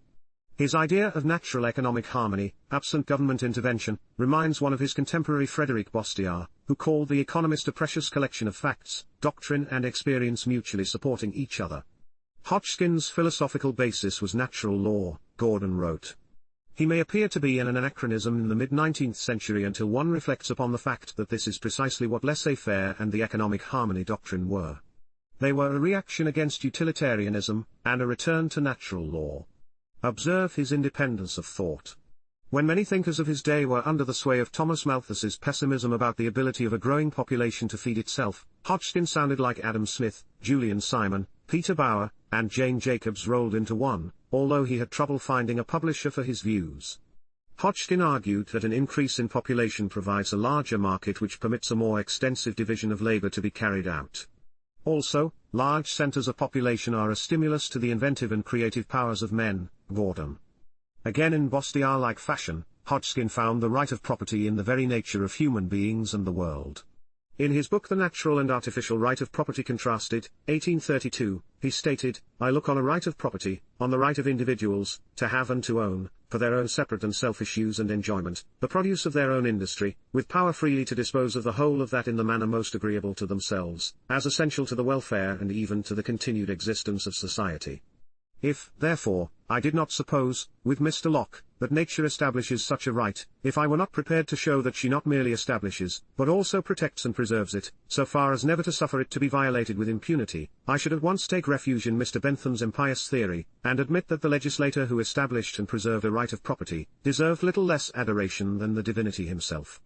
His idea of natural economic harmony, absent government intervention, reminds one of his contemporary Frederick Bastiat, who called The Economist a precious collection of facts, doctrine and experience mutually supporting each other. Hodgkin's philosophical basis was natural law, Gordon wrote. He may appear to be an anachronism in the mid-19th century until one reflects upon the fact that this is precisely what laissez-faire and the economic harmony doctrine were. They were a reaction against utilitarianism, and a return to natural law. Observe his independence of thought. When many thinkers of his day were under the sway of Thomas Malthus's pessimism about the ability of a growing population to feed itself, Hodgkin sounded like Adam Smith, Julian Simon, Peter Bauer, and Jane Jacobs rolled into one, although he had trouble finding a publisher for his views. Hodgkin argued that an increase in population provides a larger market which permits a more extensive division of labor to be carried out. Also, large centers of population are a stimulus to the inventive and creative powers of men. Gordon. Again in Bastiat-like fashion, Hodgkin found the right of property in the very nature of human beings and the world. In his book The Natural and Artificial Right of Property Contrasted, 1832, he stated, "I look on a right of property, on the right of individuals, to have and to own, for their own separate and selfish use and enjoyment, the produce of their own industry, with power freely to dispose of the whole of that in the manner most agreeable to themselves, as essential to the welfare and even to the continued existence of society." If, therefore, I did not suppose, with Mr. Locke, that nature establishes such a right, if I were not prepared to show that she not merely establishes, but also protects and preserves it, so far as never to suffer it to be violated with impunity, I should at once take refuge in Mr. Bentham's impious theory, and admit that the legislator who established and preserved a right of property, deserved little less adoration than the divinity himself.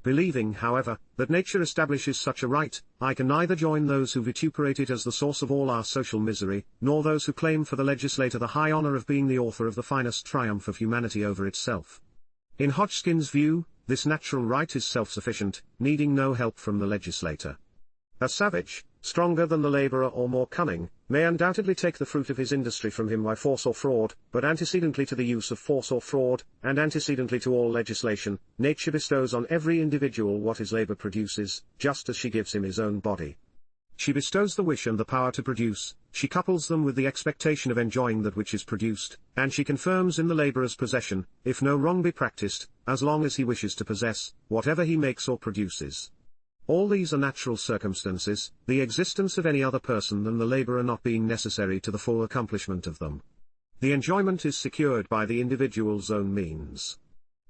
Believing, however, that nature establishes such a right, I can neither join those who vituperate it as the source of all our social misery, nor those who claim for the legislator the high honor of being the author of the finest triumph of humanity over itself. In Hodgkin's view, this natural right is self-sufficient, needing no help from the legislator. A savage, stronger than the laborer or more cunning, may undoubtedly take the fruit of his industry from him by force or fraud, but antecedently to the use of force or fraud, and antecedently to all legislation, nature bestows on every individual what his labor produces, just as she gives him his own body. She bestows the wish and the power to produce, she couples them with the expectation of enjoying that which is produced, and she confirms in the laborer's possession, if no wrong be practiced, as long as he wishes to possess, whatever he makes or produces. All these are natural circumstances, the existence of any other person than the laborer not being necessary to the full accomplishment of them. The enjoyment is secured by the individual's own means.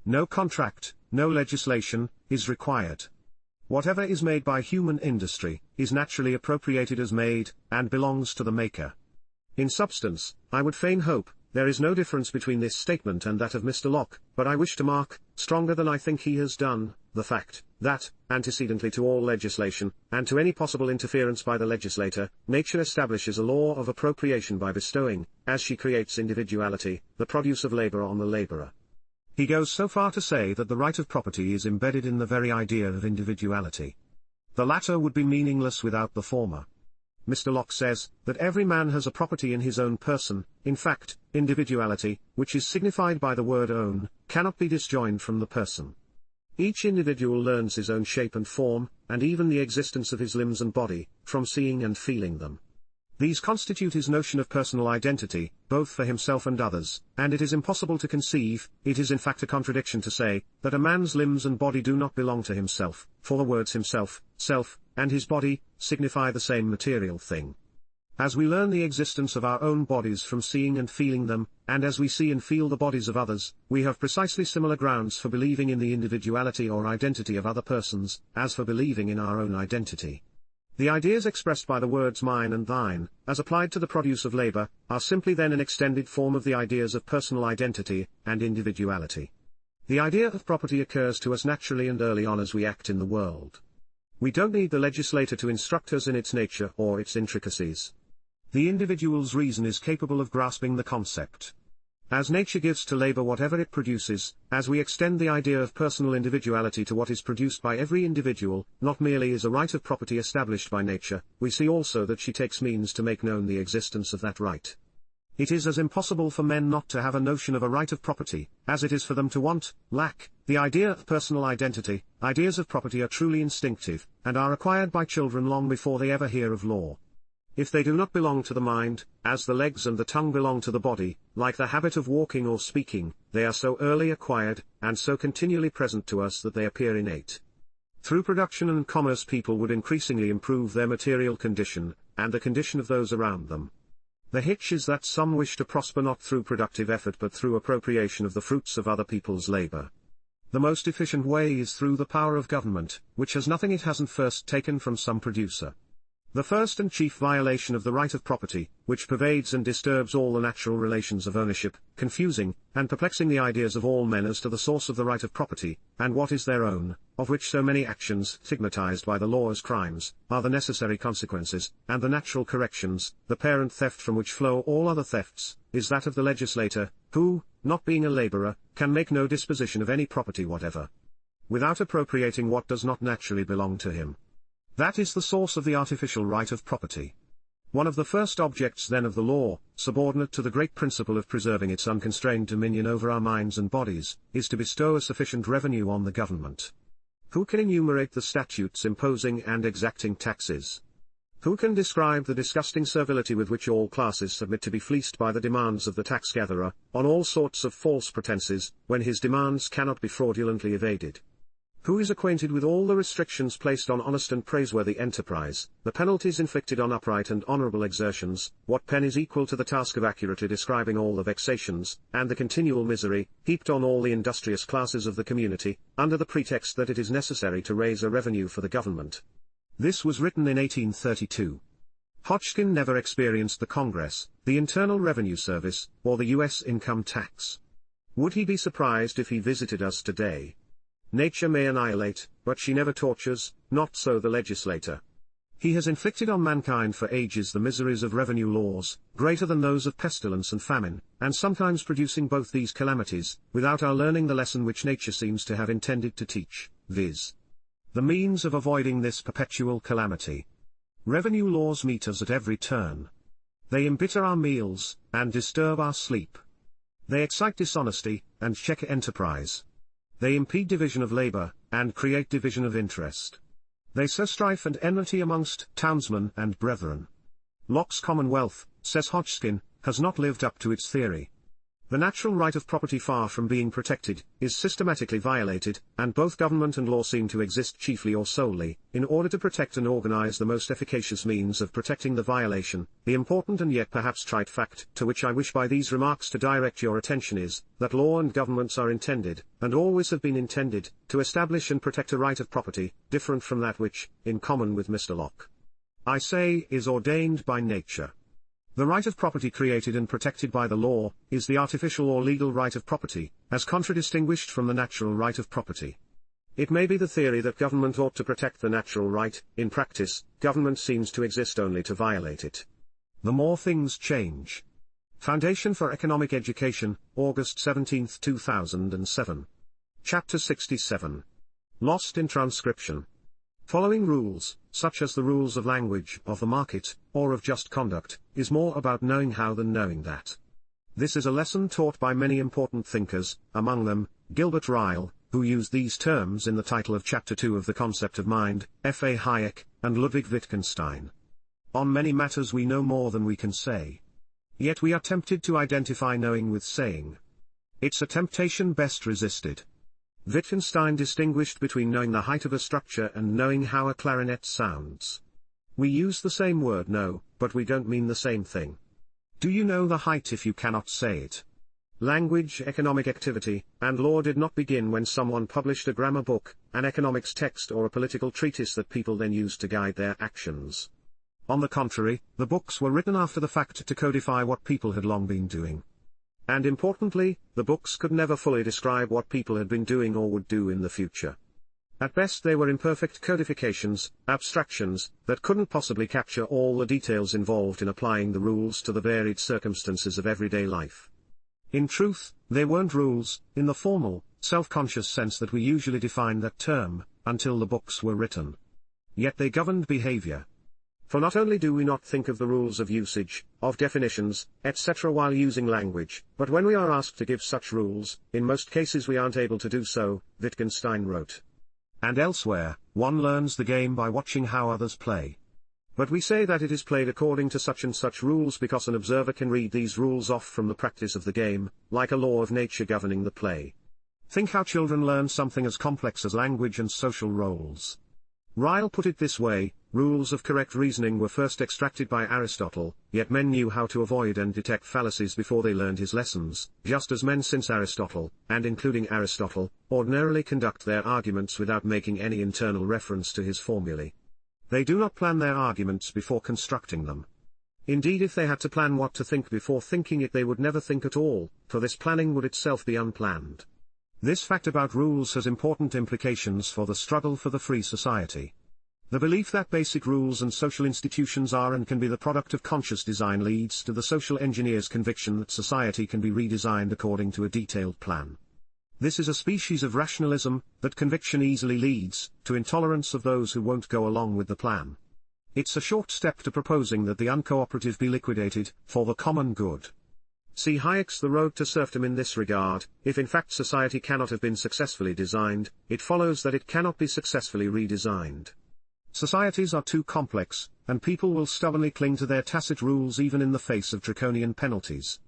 No contract, no legislation, is required. Whatever is made by human industry, is naturally appropriated as made, and belongs to the maker. In substance, I would fain hope, there is no difference between this statement and that of Mr. Locke, but I wish to mark, stronger than I think he has done, the fact, that, antecedently to all legislation, and to any possible interference by the legislator, nature establishes a law of appropriation by bestowing, as she creates individuality, the produce of labor on the laborer. He goes so far to say that the right of property is embedded in the very idea of individuality. The latter would be meaningless without the former. Mr. Locke says, that every man has a property in his own person, in fact, individuality, which is signified by the word own, cannot be disjoined from the person. Each individual learns his own shape and form, and even the existence of his limbs and body, from seeing and feeling them. These constitute his notion of personal identity, both for himself and others, and it is impossible to conceive, it is in fact a contradiction to say, that a man's limbs and body do not belong to himself, for the words himself, self, and his body, signify the same material thing. As we learn the existence of our own bodies from seeing and feeling them, and as we see and feel the bodies of others, we have precisely similar grounds for believing in the individuality or identity of other persons, as for believing in our own identity. The ideas expressed by the words mine and thine, as applied to the produce of labor, are simply then an extended form of the ideas of personal identity and individuality. The idea of property occurs to us naturally and early on as we act in the world. We don't need the legislator to instruct us in its nature or its intricacies. The individual's reason is capable of grasping the concept. As nature gives to labor whatever it produces, as we extend the idea of personal individuality to what is produced by every individual, not merely is a right of property established by nature, we see also that she takes means to make known the existence of that right. It is as impossible for men not to have a notion of a right of property, as it is for them to want, lack, the idea of personal identity. Ideas of property are truly instinctive, and are acquired by children long before they ever hear of law. If they do not belong to the mind, as the legs and the tongue belong to the body, like the habit of walking or speaking, they are so early acquired, and so continually present to us that they appear innate. Through production and commerce people would increasingly improve their material condition, and the condition of those around them. The hitch is that some wish to prosper not through productive effort but through appropriation of the fruits of other people's labor. The most efficient way is through the power of government, which has nothing it hasn't first taken from some producer. The first and chief violation of the right of property, which pervades and disturbs all the natural relations of ownership, confusing and perplexing the ideas of all men as to the source of the right of property, and what is their own, of which so many actions, stigmatized by the law as crimes, are the necessary consequences, and the natural corrections, the parent theft from which flow all other thefts, is that of the legislator, who, not being a laborer, can make no disposition of any property whatever, without appropriating what does not naturally belong to him. That is the source of the artificial right of property. One of the first objects then of the law, subordinate to the great principle of preserving its unconstrained dominion over our minds and bodies, is to bestow a sufficient revenue on the government. Who can enumerate the statutes imposing and exacting taxes? Who can describe the disgusting servility with which all classes submit to be fleeced by the demands of the tax-gatherer, on all sorts of false pretenses, when his demands cannot be fraudulently evaded? Who is acquainted with all the restrictions placed on honest and praiseworthy enterprise, the penalties inflicted on upright and honorable exertions, what pen is equal to the task of accurately describing all the vexations, and the continual misery, heaped on all the industrious classes of the community, under the pretext that it is necessary to raise a revenue for the government? This was written in 1832. Hodgkin never experienced the Congress, the Internal Revenue Service, or the U.S. income tax. Would he be surprised if he visited us today? Nature may annihilate, but she never tortures, not so the legislator. He has inflicted on mankind for ages the miseries of revenue laws, greater than those of pestilence and famine, and sometimes producing both these calamities, without our learning the lesson which nature seems to have intended to teach, viz. the means of avoiding this perpetual calamity. Revenue laws meet us at every turn. They embitter our meals, and disturb our sleep. They excite dishonesty, and check enterprise. They impede division of labor, and create division of interest. They sow strife and enmity amongst townsmen and brethren. Locke's Commonwealth, says Hodgkin, has not lived up to its theory. The natural right of property, far from being protected, is systematically violated, and both government and law seem to exist chiefly or solely, in order to protect and organize the most efficacious means of protecting the violation. The important and yet perhaps trite fact to which I wish by these remarks to direct your attention is, that law and governments are intended, and always have been intended, to establish and protect a right of property, different from that which, in common with Mr. Locke, I say, is ordained by nature. The right of property created and protected by the law, is the artificial or legal right of property, as contradistinguished from the natural right of property. It may be the theory that government ought to protect the natural right. In practice, government seems to exist only to violate it. The more things change. Foundation for Economic Education, August 17, 2007. Chapter 67. Lost in transcription. Following rules, such as the rules of language, of the market, or of just conduct, is more about knowing how than knowing that. This is a lesson taught by many important thinkers, among them, Gilbert Ryle, who used these terms in the title of Chapter 2 of The Concept of Mind, F. A. Hayek, and Ludwig Wittgenstein. On many matters we know more than we can say. Yet we are tempted to identify knowing with saying. It's a temptation best resisted. Wittgenstein distinguished between knowing the height of a structure and knowing how a clarinet sounds. We use the same word know, but we don't mean the same thing. Do you know the height if you cannot say it? Language, economic activity, and law did not begin when someone published a grammar book, an economics text, or a political treatise that people then used to guide their actions. On the contrary, the books were written after the fact to codify what people had long been doing. And importantly, the books could never fully describe what people had been doing or would do in the future. At best they were imperfect codifications, abstractions, that couldn't possibly capture all the details involved in applying the rules to the varied circumstances of everyday life. In truth, they weren't rules, in the formal, self-conscious sense that we usually define that term, until the books were written. Yet they governed behavior. For not only do we not think of the rules of usage, of definitions, etc. while using language, but when we are asked to give such rules, in most cases we aren't able to do so, Wittgenstein wrote. And elsewhere, one learns the game by watching how others play. But we say that it is played according to such and such rules because an observer can read these rules off from the practice of the game, like a law of nature governing the play. Think how children learn something as complex as language and social roles. Ryle put it this way: rules of correct reasoning were first extracted by Aristotle, yet men knew how to avoid and detect fallacies before they learned his lessons, just as men since Aristotle, and including Aristotle, ordinarily conduct their arguments without making any internal reference to his formulae. They do not plan their arguments before constructing them. Indeed, if they had to plan what to think before thinking it, they would never think at all, for this planning would itself be unplanned. This fact about rules has important implications for the struggle for the free society. The belief that basic rules and social institutions are and can be the product of conscious design leads to the social engineer's conviction that society can be redesigned according to a detailed plan. This is a species of rationalism, that conviction easily leads to intolerance of those who won't go along with the plan. It's a short step to proposing that the uncooperative be liquidated, for the common good. See Hayek's The Road to Serfdom in this regard. If in fact society cannot have been successfully designed, it follows that it cannot be successfully redesigned. Societies are too complex, and people will stubbornly cling to their tacit rules even in the face of draconian penalties.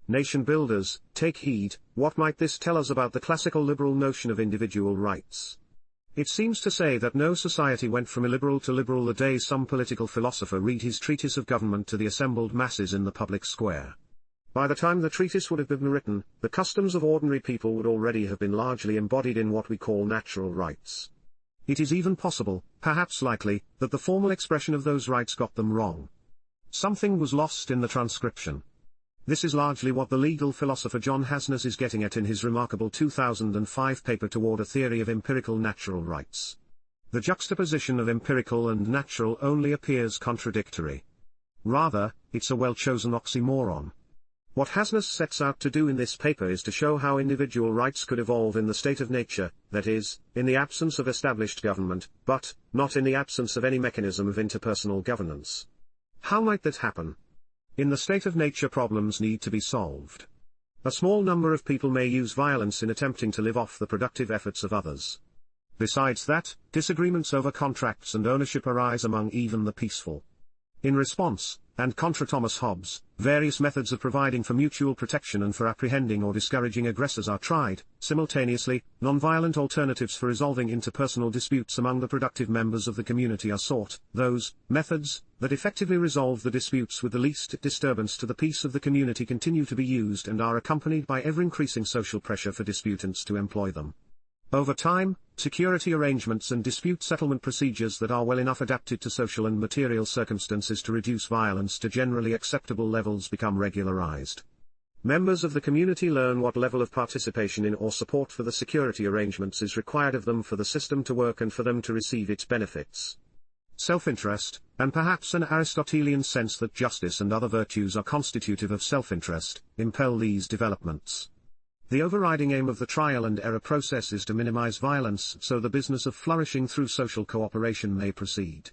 Nation builders, take heed. What might this tell us about the classical liberal notion of individual rights? It seems to say that no society went from illiberal to liberal the day some political philosopher read his treatise of government to the assembled masses in the public square. By the time the treatise would have been written, the customs of ordinary people would already have been largely embodied in what we call natural rights. It is even possible, perhaps likely, that the formal expression of those rights got them wrong. Something was lost in the transcription. This is largely what the legal philosopher John Hasnas is getting at in his remarkable 2005 paper Toward a Theory of Empirical Natural Rights. The juxtaposition of empirical and natural only appears contradictory. Rather, it's a well-chosen oxymoron. What Hasnas sets out to do in this paper is to show how individual rights could evolve in the state of nature, that is, in the absence of established government, but not in the absence of any mechanism of interpersonal governance. How might that happen? In the state of nature, problems need to be solved. A small number of people may use violence in attempting to live off the productive efforts of others. Besides that, disagreements over contracts and ownership arise among even the peaceful. In response, and contra Thomas Hobbes, various methods of providing for mutual protection and for apprehending or discouraging aggressors are tried. Simultaneously, non-violent alternatives for resolving interpersonal disputes among the productive members of the community are sought. Those methods that effectively resolve the disputes with the least disturbance to the peace of the community continue to be used and are accompanied by ever-increasing social pressure for disputants to employ them. Over time, security arrangements and dispute settlement procedures that are well enough adapted to social and material circumstances to reduce violence to generally acceptable levels become regularized. Members of the community learn what level of participation in or support for the security arrangements is required of them for the system to work and for them to receive its benefits. Self-interest, and perhaps an Aristotelian sense that justice and other virtues are constitutive of self-interest, impel these developments. The overriding aim of the trial and error process is to minimize violence so the business of flourishing through social cooperation may proceed.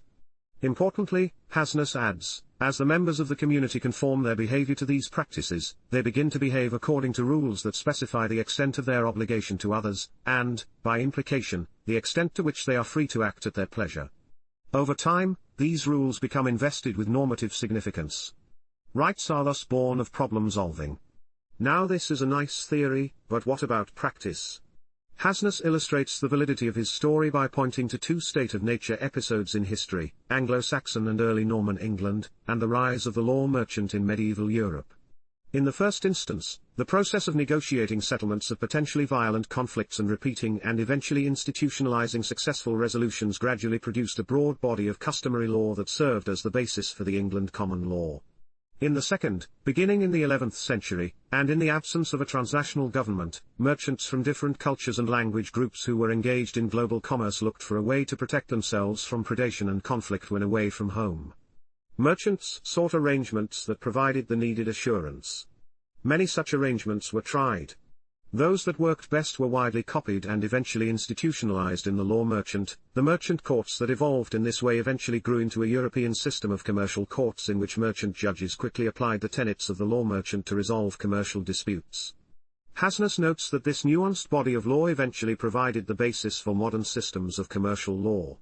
Importantly, Hasnas adds, as the members of the community conform their behavior to these practices, they begin to behave according to rules that specify the extent of their obligation to others, and, by implication, the extent to which they are free to act at their pleasure. Over time, these rules become invested with normative significance. Rights are thus born of problem solving. Now this is a nice theory, but what about practice? Hasnas illustrates the validity of his story by pointing to two state-of-nature episodes in history, Anglo-Saxon and early Norman England, and the rise of the law merchant in medieval Europe. In the first instance, the process of negotiating settlements of potentially violent conflicts and repeating and eventually institutionalizing successful resolutions gradually produced a broad body of customary law that served as the basis for the England common law. In the second, beginning in the 11th century, and in the absence of a transnational government, merchants from different cultures and language groups who were engaged in global commerce looked for a way to protect themselves from predation and conflict when away from home. Merchants sought arrangements that provided the needed assurance. Many such arrangements were tried. Those that worked best were widely copied and eventually institutionalized in the law merchant. The merchant courts that evolved in this way eventually grew into a European system of commercial courts in which merchant judges quickly applied the tenets of the law merchant to resolve commercial disputes. Hasnas notes that this nuanced body of law eventually provided the basis for modern systems of commercial law.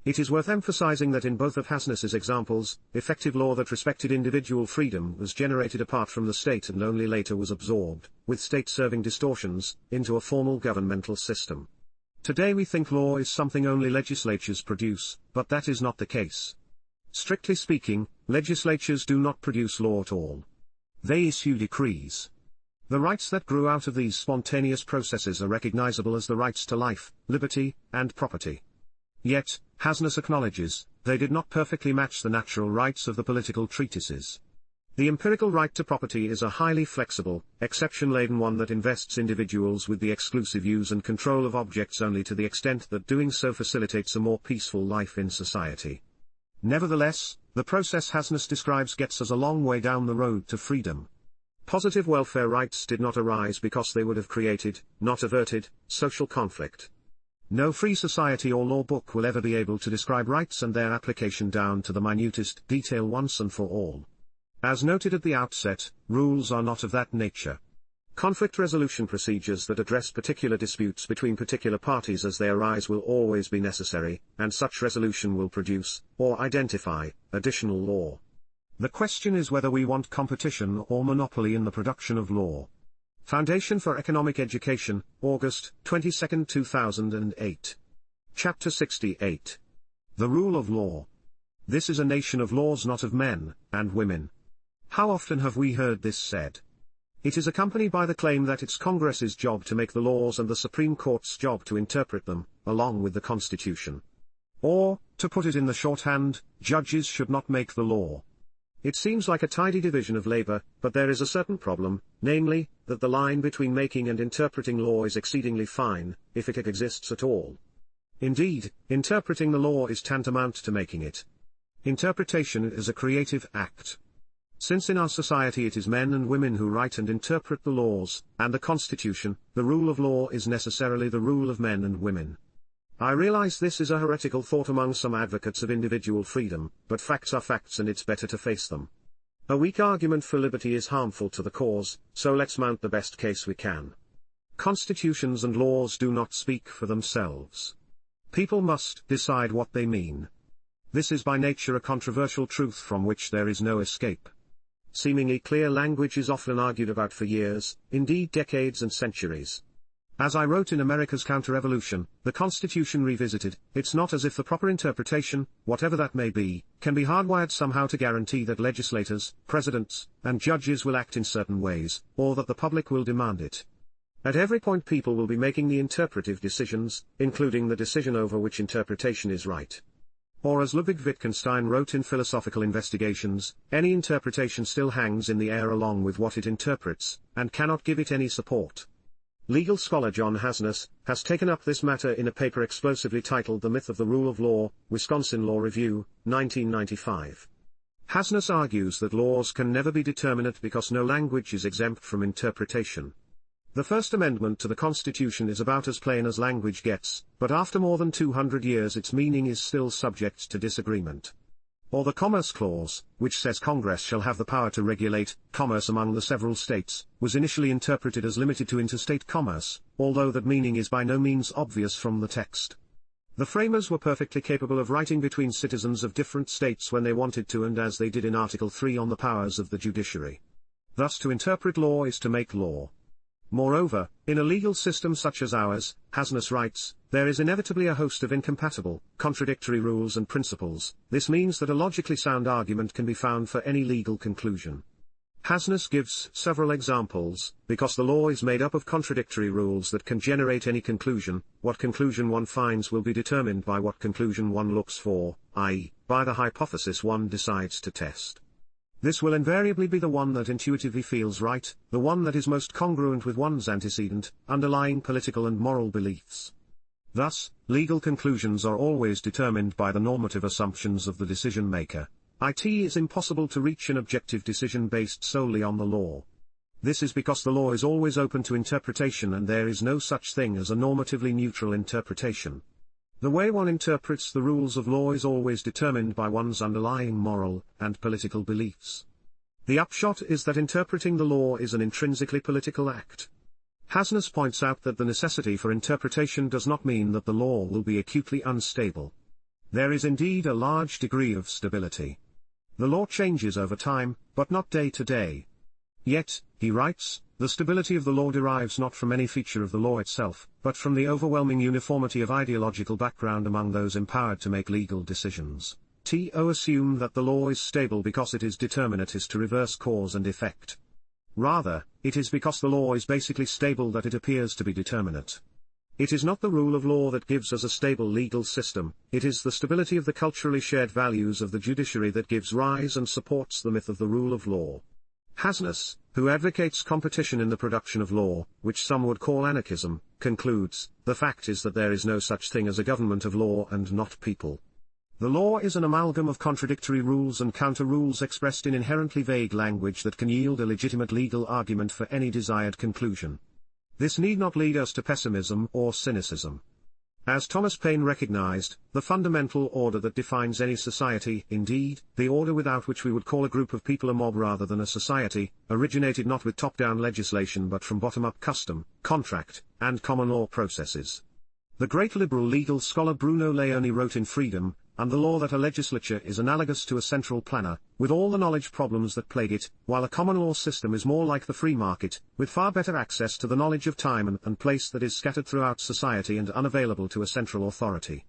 It is worth emphasizing that in both of Hasnas's examples, effective law that respected individual freedom was generated apart from the state and only later was absorbed, with state-serving distortions, into a formal governmental system. Today we think law is something only legislatures produce, but that is not the case. Strictly speaking, legislatures do not produce law at all. They issue decrees. The rights that grew out of these spontaneous processes are recognizable as the rights to life, liberty, and property. Yet, Hasnas acknowledges, they did not perfectly match the natural rights of the political treatises. The empirical right to property is a highly flexible, exception-laden one that invests individuals with the exclusive use and control of objects only to the extent that doing so facilitates a more peaceful life in society. Nevertheless, the process Hasnas describes gets us a long way down the road to freedom. Positive welfare rights did not arise because they would have created, not averted, social conflict. No free society or law book will ever be able to describe rights and their application down to the minutest detail once and for all. As noted at the outset, rules are not of that nature. Conflict resolution procedures that address particular disputes between particular parties as they arise will always be necessary, and such resolution will produce, or identify, additional law. The question is whether we want competition or monopoly in the production of law. Foundation for Economic Education, August 22, 2008. Chapter 68. The Rule of Law. This is a nation of laws, not of men and women. How often have we heard this said? It is accompanied by the claim that it's Congress's job to make the laws and the Supreme Court's job to interpret them, along with the Constitution. Or, to put it in the shorthand, judges should not make the law. It seems like a tidy division of labor, but there is a certain problem, namely, that the line between making and interpreting law is exceedingly fine, if it exists at all. Indeed, interpreting the law is tantamount to making it. Interpretation is a creative act. Since in our society it is men and women who write and interpret the laws, and the Constitution, the rule of law is necessarily the rule of men and women. I realize this is a heretical thought among some advocates of individual freedom, but facts are facts and it's better to face them. A weak argument for liberty is harmful to the cause, so let's mount the best case we can. Constitutions and laws do not speak for themselves. People must decide what they mean. This is by nature a controversial truth from which there is no escape. Seemingly clear language is often argued about for years, indeed decades and centuries. As I wrote in America's Counter-Revolution, the Constitution Revisited, it's not as if the proper interpretation, whatever that may be, can be hardwired somehow to guarantee that legislators, presidents, and judges will act in certain ways, or that the public will demand it. At every point people will be making the interpretive decisions, including the decision over which interpretation is right. Or as Ludwig Wittgenstein wrote in Philosophical Investigations, any interpretation still hangs in the air along with what it interprets, and cannot give it any support. Legal scholar John Hasnas has taken up this matter in a paper explosively titled The Myth of the Rule of Law, Wisconsin Law Review, 1995. Hasnas argues that laws can never be determinate because no language is exempt from interpretation. The First Amendment to the Constitution is about as plain as language gets, but after more than 200 years its meaning is still subject to disagreement. Or the Commerce Clause, which says Congress shall have the power to regulate commerce among the several states, was initially interpreted as limited to interstate commerce, although that meaning is by no means obvious from the text. The framers were perfectly capable of writing between citizens of different states when they wanted to, and as they did in Article 3 on the powers of the judiciary. Thus to interpret law is to make law. Moreover, in a legal system such as ours, Hasnas writes, there is inevitably a host of incompatible, contradictory rules and principles. This means that a logically sound argument can be found for any legal conclusion. Hasnas gives several examples, because the law is made up of contradictory rules that can generate any conclusion. What conclusion one finds will be determined by what conclusion one looks for, i.e., by the hypothesis one decides to test. This will invariably be the one that intuitively feels right, the one that is most congruent with one's antecedent, underlying political and moral beliefs. Thus, legal conclusions are always determined by the normative assumptions of the decision maker. It is impossible to reach an objective decision based solely on the law. This is because the law is always open to interpretation and there is no such thing as a normatively neutral interpretation. The way one interprets the rules of law is always determined by one's underlying moral and political beliefs. The upshot is that interpreting the law is an intrinsically political act. Hasnas points out that the necessity for interpretation does not mean that the law will be acutely unstable. There is indeed a large degree of stability. The law changes over time, but not day to day. Yet, he writes, the stability of the law derives not from any feature of the law itself, but from the overwhelming uniformity of ideological background among those empowered to make legal decisions. To assume that the law is stable because it is determinate is to reverse cause and effect. Rather, it is because the law is basically stable that it appears to be determinate. It is not the rule of law that gives us a stable legal system, it is the stability of the culturally shared values of the judiciary that gives rise and supports the myth of the rule of law. Hasnas, who advocates competition in the production of law, which some would call anarchism, concludes, the fact is that there is no such thing as a government of law and not people. The law is an amalgam of contradictory rules and counter-rules expressed in inherently vague language that can yield a legitimate legal argument for any desired conclusion. This need not lead us to pessimism or cynicism. As Thomas Paine recognized, the fundamental order that defines any society, indeed, the order without which we would call a group of people a mob rather than a society, originated not with top-down legislation but from bottom-up custom, contract, and common law processes. The great liberal legal scholar Bruno Leoni wrote in Freedom and the Law that a legislature is analogous to a central planner, with all the knowledge problems that plague it, while a common law system is more like the free market, with far better access to the knowledge of time and place that is scattered throughout society and unavailable to a central authority.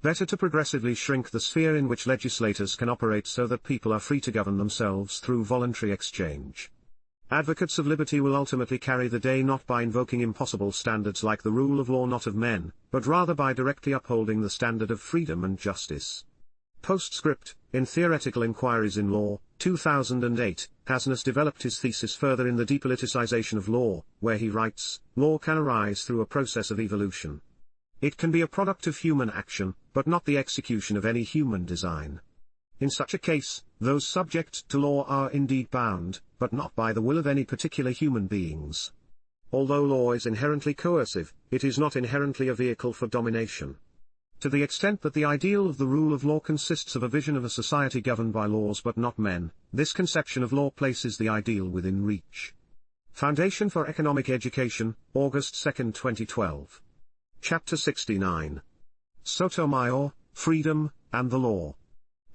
Better to progressively shrink the sphere in which legislators can operate so that people are free to govern themselves through voluntary exchange. Advocates of liberty will ultimately carry the day not by invoking impossible standards like the rule of law not of men, but rather by directly upholding the standard of freedom and justice. Postscript, in Theoretical Inquiries in Law, 2008, Hasnas developed his thesis further in The Depoliticization of Law, where he writes, law can arise through a process of evolution. It can be a product of human action, but not the execution of any human design. In such a case, those subject to law are indeed bound, but not by the will of any particular human beings. Although law is inherently coercive, it is not inherently a vehicle for domination. To the extent that the ideal of the rule of law consists of a vision of a society governed by laws but not men, this conception of law places the ideal within reach. Foundation for Economic Education, August 2, 2012. Chapter 69. Sotomayor, Freedom, and the Law.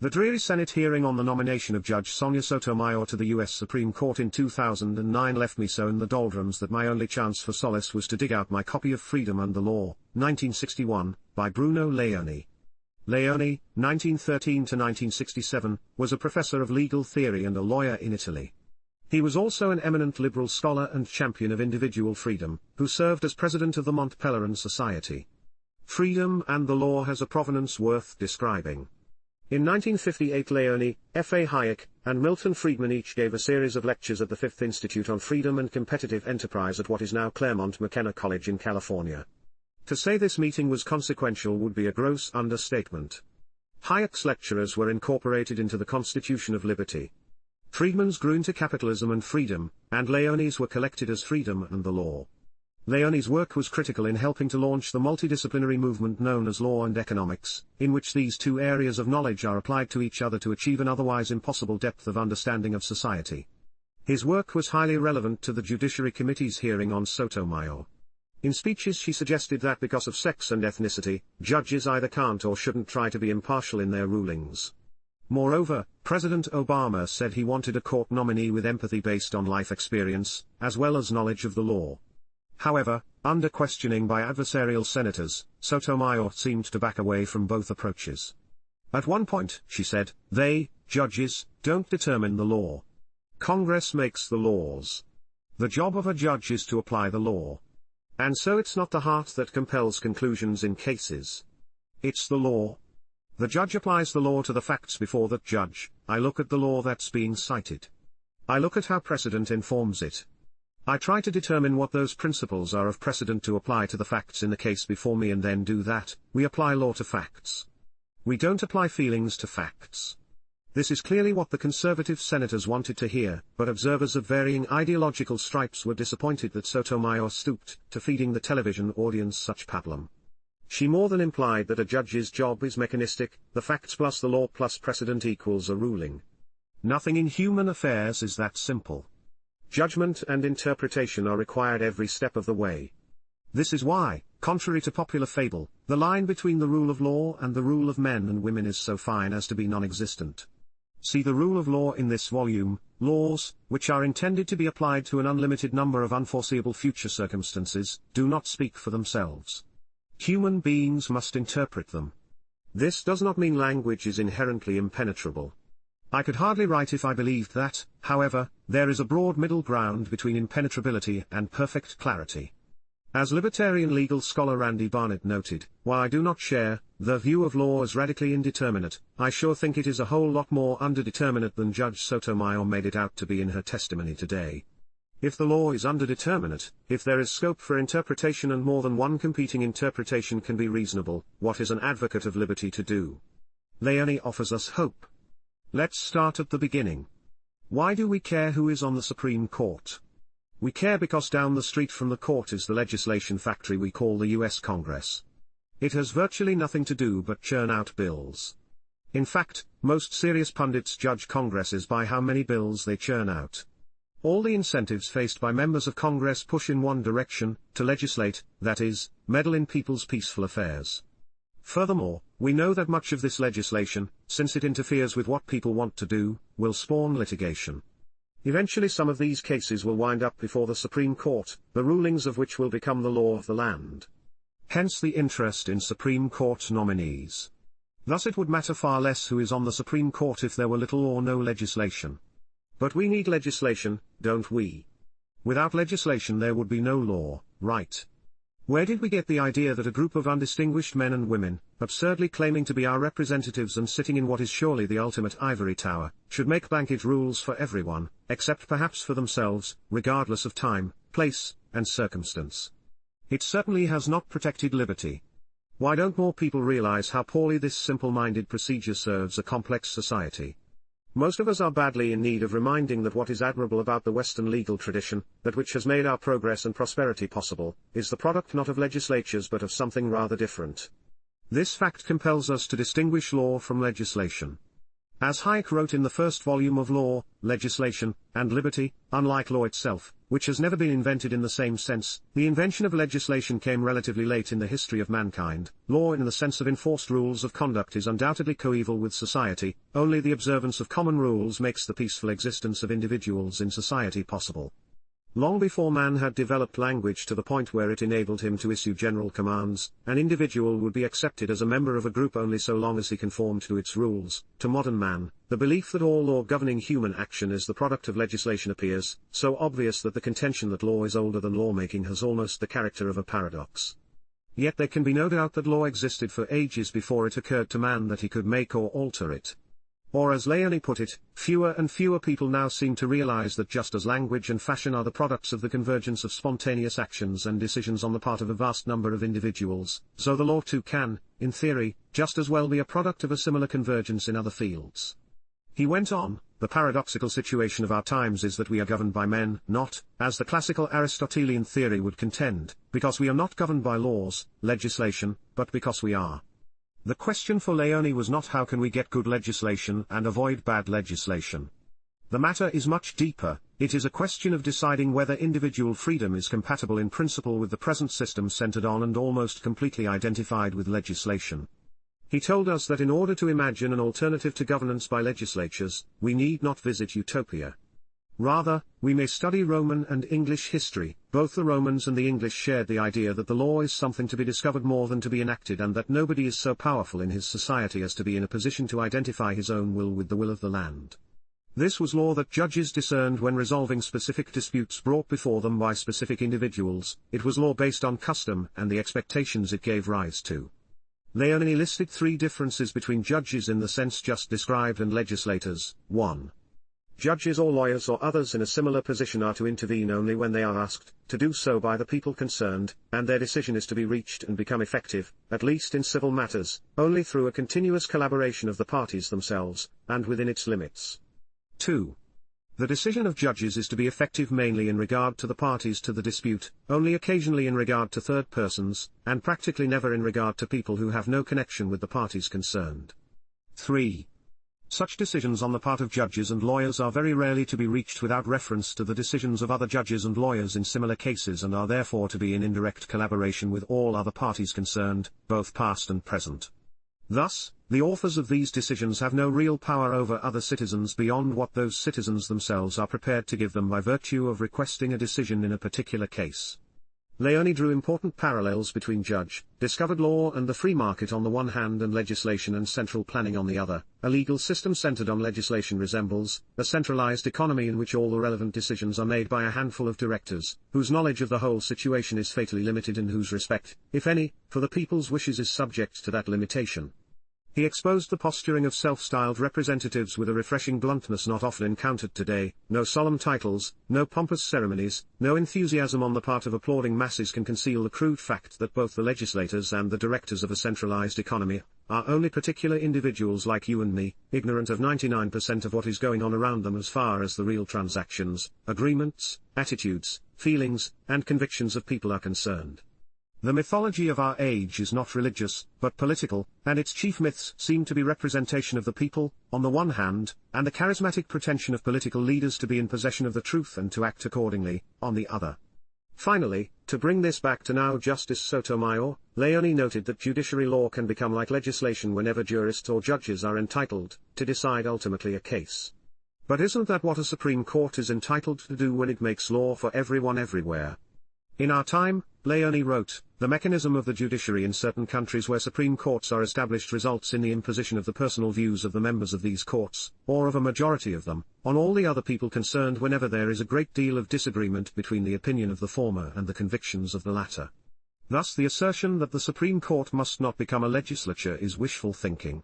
The dreary Senate hearing on the nomination of Judge Sonia Sotomayor to the U.S. Supreme Court in 2009 left me so in the doldrums that my only chance for solace was to dig out my copy of Freedom and the Law, 1961, by Bruno Leoni. Leoni, 1913–1967, was a professor of legal theory and a lawyer in Italy. He was also an eminent liberal scholar and champion of individual freedom, who served as president of the Mont Pelerin Society. Freedom and the Law has a provenance worth describing. In 1958 Leoni, F.A. Hayek, and Milton Friedman each gave a series of lectures at the Fifth Institute on Freedom and Competitive Enterprise at what is now Claremont McKenna College in California. To say this meeting was consequential would be a gross understatement. Hayek's lecturers were incorporated into the Constitution of Liberty. Friedman's grew into Capitalism and Freedom, and Leoni's were collected as Freedom and the Law. Leoni's work was critical in helping to launch the multidisciplinary movement known as law and economics, in which these two areas of knowledge are applied to each other to achieve an otherwise impossible depth of understanding of society. His work was highly relevant to the Judiciary Committee's hearing on Sotomayor. In speeches she suggested that because of sex and ethnicity, judges either can't or shouldn't try to be impartial in their rulings. Moreover, President Obama said he wanted a court nominee with empathy based on life experience, as well as knowledge of the law. However, under questioning by adversarial senators, Sotomayor seemed to back away from both approaches. At one point, she said, they, judges, don't determine the law. Congress makes the laws. The job of a judge is to apply the law. And so it's not the heart that compels conclusions in cases. It's the law. The judge applies the law to the facts before that judge. I look at the law that's being cited. I look at how precedent informs it. I try to determine what those principles are of precedent to apply to the facts in the case before me and then do that. We apply law to facts. We don't apply feelings to facts. This is clearly what the conservative senators wanted to hear, but observers of varying ideological stripes were disappointed that Sotomayor stooped to feeding the television audience such pablum. She more than implied that a judge's job is mechanistic, the facts plus the law plus precedent equals a ruling. Nothing in human affairs is that simple. Judgment and interpretation are required every step of the way. This is why, contrary to popular fable, the line between the rule of law and the rule of men and women is so fine as to be non-existent. See the rule of law in this volume. Laws, which are intended to be applied to an unlimited number of unforeseeable future circumstances, do not speak for themselves. Human beings must interpret them. This does not mean language is inherently impenetrable. I could hardly write if I believed that, however, there is a broad middle ground between impenetrability and perfect clarity. As libertarian legal scholar Randy Barnett noted, while I do not share the view of law as radically indeterminate, I sure think it is a whole lot more underdeterminate than Judge Sotomayor made it out to be in her testimony today. If the law is underdeterminate, if there is scope for interpretation and more than one competing interpretation can be reasonable, what is an advocate of liberty to do? Leone offers us hope. Let's start at the beginning. Why do we care who is on the Supreme Court? We care because down the street from the court is the legislation factory we call the US Congress. It has virtually nothing to do but churn out bills. In fact, most serious pundits judge Congresses by how many bills they churn out. All the incentives faced by members of Congress push in one direction, to legislate, that is, meddle in people's peaceful affairs. Furthermore, we know that much of this legislation, since it interferes with what people want to do, will spawn litigation. Eventually some of these cases will wind up before the Supreme Court, the rulings of which will become the law of the land. Hence the interest in Supreme Court nominees. Thus it would matter far less who is on the Supreme Court if there were little or no legislation. But we need legislation, don't we? Without legislation there would be no law, right? Where did we get the idea that a group of undistinguished men and women, absurdly claiming to be our representatives and sitting in what is surely the ultimate ivory tower, should make blanket rules for everyone, except perhaps for themselves, regardless of time, place, and circumstance? It certainly has not protected liberty. Why don't more people realize how poorly this simple-minded procedure serves a complex society? Most of us are badly in need of reminding that what is admirable about the Western legal tradition, that which has made our progress and prosperity possible, is the product not of legislatures but of something rather different. This fact compels us to distinguish law from legislation. As Hayek wrote in the first volume of Law, Legislation, and Liberty, unlike law itself, which has never been invented in the same sense, the invention of legislation came relatively late in the history of mankind. Law in the sense of enforced rules of conduct is undoubtedly coeval with society, only the observance of common rules makes the peaceful existence of individuals in society possible. Long before man had developed language to the point where it enabled him to issue general commands, an individual would be accepted as a member of a group only so long as he conformed to its rules. To modern man, the belief that all law governing human action is the product of legislation appears so obvious that the contention that law is older than lawmaking has almost the character of a paradox. Yet there can be no doubt that law existed for ages before it occurred to man that he could make or alter it. Or as Leone put it, fewer and fewer people now seem to realize that just as language and fashion are the products of the convergence of spontaneous actions and decisions on the part of a vast number of individuals, so the law too can, in theory, just as well be a product of a similar convergence in other fields. He went on, the paradoxical situation of our times is that we are governed by men, not, as the classical Aristotelian theory would contend, because we are not governed by laws, legislation, but because we are. The question for Leone was not how can we get good legislation and avoid bad legislation. The matter is much deeper, it is a question of deciding whether individual freedom is compatible in principle with the present system centered on and almost completely identified with legislation. He told us that in order to imagine an alternative to governance by legislatures, we need not visit utopia. Rather, we may study Roman and English history. Both the Romans and the English shared the idea that the law is something to be discovered more than to be enacted and that nobody is so powerful in his society as to be in a position to identify his own will with the will of the land. This was law that judges discerned when resolving specific disputes brought before them by specific individuals. It was law based on custom and the expectations it gave rise to. Leone listed three differences between judges in the sense just described and legislators. 1. Judges or lawyers or others in a similar position are to intervene only when they are asked to do so by the people concerned, and their decision is to be reached and become effective, at least in civil matters, only through a continuous collaboration of the parties themselves, and within its limits. 2. The decision of judges is to be effective mainly in regard to the parties to the dispute, only occasionally in regard to third persons, and practically never in regard to people who have no connection with the parties concerned. 3. Such decisions on the part of judges and lawyers are very rarely to be reached without reference to the decisions of other judges and lawyers in similar cases and are therefore to be in indirect collaboration with all other parties concerned, both past and present. Thus, the authors of these decisions have no real power over other citizens beyond what those citizens themselves are prepared to give them by virtue of requesting a decision in a particular case. Leone drew important parallels between discovered law and the free market on the one hand and legislation and central planning on the other. A legal system centered on legislation resembles a centralized economy in which all the relevant decisions are made by a handful of directors, whose knowledge of the whole situation is fatally limited and whose respect, if any, for the people's wishes is subject to that limitation. He exposed the posturing of self-styled representatives with a refreshing bluntness not often encountered today. No solemn titles, no pompous ceremonies, no enthusiasm on the part of applauding masses can conceal the crude fact that both the legislators and the directors of a centralized economy are only particular individuals like you and me, ignorant of 99% of what is going on around them as far as the real transactions, agreements, attitudes, feelings, and convictions of people are concerned. The mythology of our age is not religious, but political, and its chief myths seem to be representation of the people, on the one hand, and the charismatic pretension of political leaders to be in possession of the truth and to act accordingly, on the other. Finally, to bring this back to now Justice Sotomayor, Leone noted that judiciary law can become like legislation whenever jurists or judges are entitled to decide ultimately a case. But isn't that what a Supreme Court is entitled to do when it makes law for everyone everywhere? In our time, Leone wrote, the mechanism of the judiciary in certain countries where Supreme Courts are established results in the imposition of the personal views of the members of these courts, or of a majority of them, on all the other people concerned whenever there is a great deal of disagreement between the opinion of the former and the convictions of the latter. Thus the assertion that the Supreme Court must not become a legislature is wishful thinking.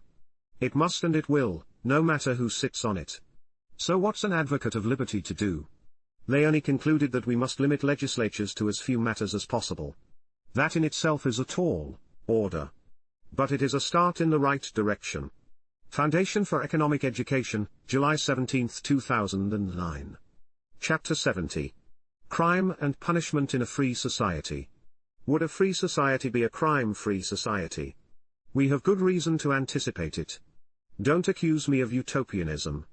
It must and it will, no matter who sits on it. So what's an advocate of liberty to do? Leone concluded that we must limit legislatures to as few matters as possible. That in itself is a tall order. But it is a start in the right direction. Foundation for Economic Education, July 17, 2009. Chapter 70. Crime and Punishment in a Free Society. Would a free society be a crime-free society? We have good reason to anticipate it. Don't accuse me of utopianism.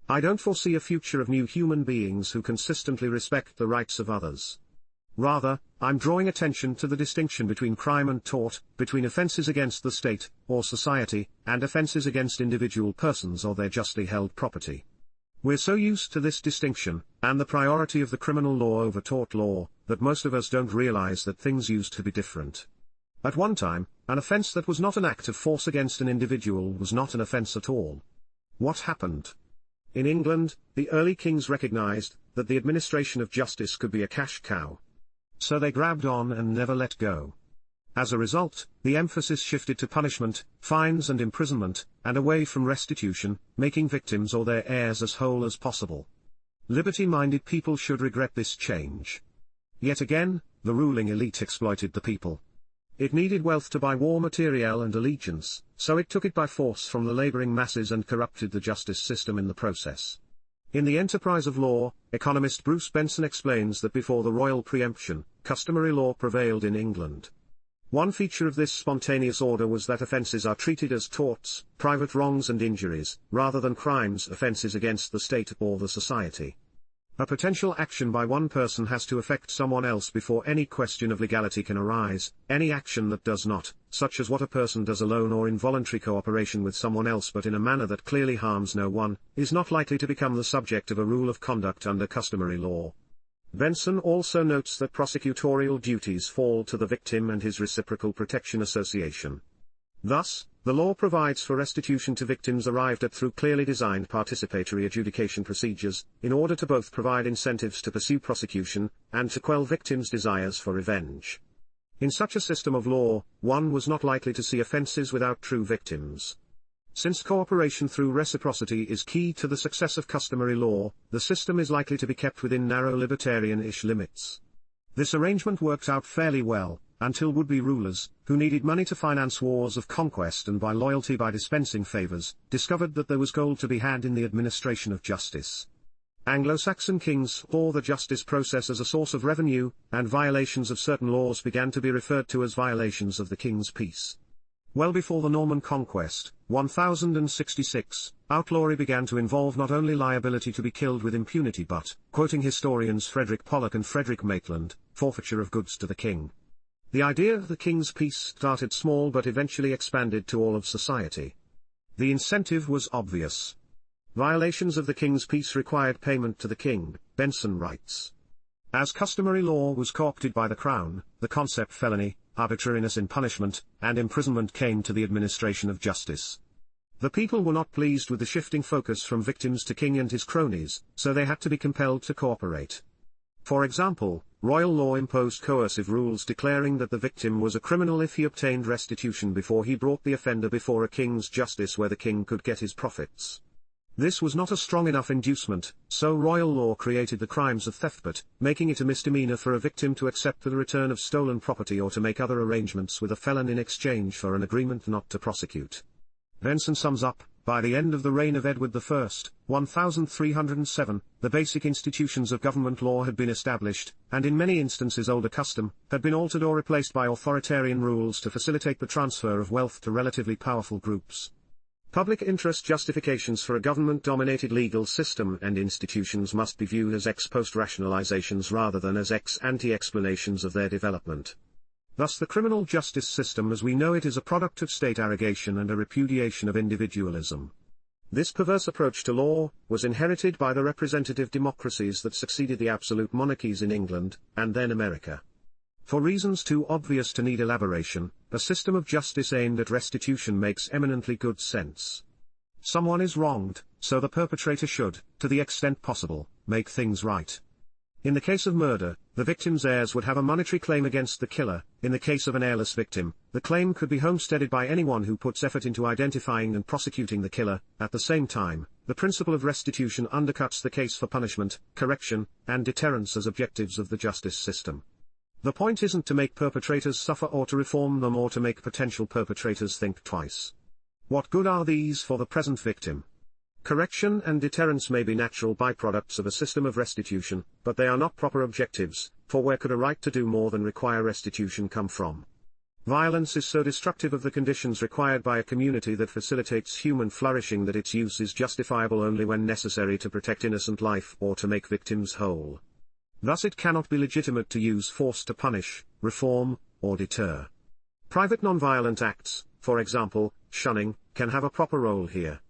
I don't foresee a future of new human beings who consistently respect the rights of others. Rather, I'm drawing attention to the distinction between crime and tort, between offenses against the state, or society, and offenses against individual persons or their justly held property. We're so used to this distinction, and the priority of the criminal law over tort law, that most of us don't realize that things used to be different. At one time, an offense that was not an act of force against an individual was not an offense at all. What happened? In England, the early kings recognized that the administration of justice could be a cash cow. So they grabbed on and never let go. As a result, the emphasis shifted to punishment, fines and imprisonment, and away from restitution, making victims or their heirs as whole as possible. Liberty-minded people should regret this change. Yet again, the ruling elite exploited the people. It needed wealth to buy war materiel and allegiance, so it took it by force from the laboring masses and corrupted the justice system in the process. In The Enterprise of Law, economist Bruce Benson explains that before the royal preemption, customary law prevailed in England. One feature of this spontaneous order was that offences are treated as torts, private wrongs and injuries, rather than crimes, offences against the state or the society. A potential action by one person has to affect someone else before any question of legality can arise. Any action that does not, such as what a person does alone or in voluntary cooperation with someone else but in a manner that clearly harms no one, is not likely to become the subject of a rule of conduct under customary law. Benson also notes that prosecutorial duties fall to the victim and his reciprocal protection association. Thus, the law provides for restitution to victims arrived at through clearly designed participatory adjudication procedures, in order to both provide incentives to pursue prosecution, and to quell victims' desires for revenge. In such a system of law, one was not likely to see offences without true victims. Since cooperation through reciprocity is key to the success of customary law, the system is likely to be kept within narrow libertarian-ish limits. This arrangement worked out fairly well, until would-be rulers, who needed money to finance wars of conquest and buy loyalty by dispensing favors, discovered that there was gold to be had in the administration of justice. Anglo-Saxon kings saw the justice process as a source of revenue, and violations of certain laws began to be referred to as violations of the king's peace. Well before the Norman conquest, 1066, outlawry began to involve not only liability to be killed with impunity but, quoting historians Frederick Pollock and Frederick Maitland, forfeiture of goods to the king. The idea of the king's peace started small but eventually expanded to all of society. The incentive was obvious. Violations of the king's peace required payment to the king, Benson writes. As customary law was co-opted by the crown, the concept felony, arbitrariness in punishment, and imprisonment came to the administration of justice. The people were not pleased with the shifting focus from victims to king and his cronies, so they had to be compelled to cooperate. For example, royal law imposed coercive rules declaring that the victim was a criminal if he obtained restitution before he brought the offender before a king's justice where the king could get his profits. This was not a strong enough inducement, so royal law created the crimes of theft but, making it a misdemeanor for a victim to accept the return of stolen property or to make other arrangements with a felon in exchange for an agreement not to prosecute. Benson sums up, by the end of the reign of Edward I, 1307, the basic institutions of government law had been established, and in many instances older custom had been altered or replaced by authoritarian rules to facilitate the transfer of wealth to relatively powerful groups. Public interest justifications for a government-dominated legal system and institutions must be viewed as ex post rationalizations rather than as ex ante explanations of their development. Thus the criminal justice system as we know it is a product of state arrogation and a repudiation of individualism. This perverse approach to law was inherited by the representative democracies that succeeded the absolute monarchies in England, and then America. For reasons too obvious to need elaboration, a system of justice aimed at restitution makes eminently good sense. Someone is wronged, so the perpetrator should, to the extent possible, make things right. In the case of murder, the victim's heirs would have a monetary claim against the killer. In the case of an heirless victim, the claim could be homesteaded by anyone who puts effort into identifying and prosecuting the killer. At the same time, the principle of restitution undercuts the case for punishment, correction, and deterrence as objectives of the justice system. The point isn't to make perpetrators suffer or to reform them or to make potential perpetrators think twice. What good are these for the present victim? Correction and deterrence may be natural byproducts of a system of restitution, but they are not proper objectives, for where could a right to do more than require restitution come from? Violence is so destructive of the conditions required by a community that facilitates human flourishing that its use is justifiable only when necessary to protect innocent life or to make victims whole. Thus it cannot be legitimate to use force to punish, reform, or deter. Private nonviolent acts, for example, shunning, can have a proper role here.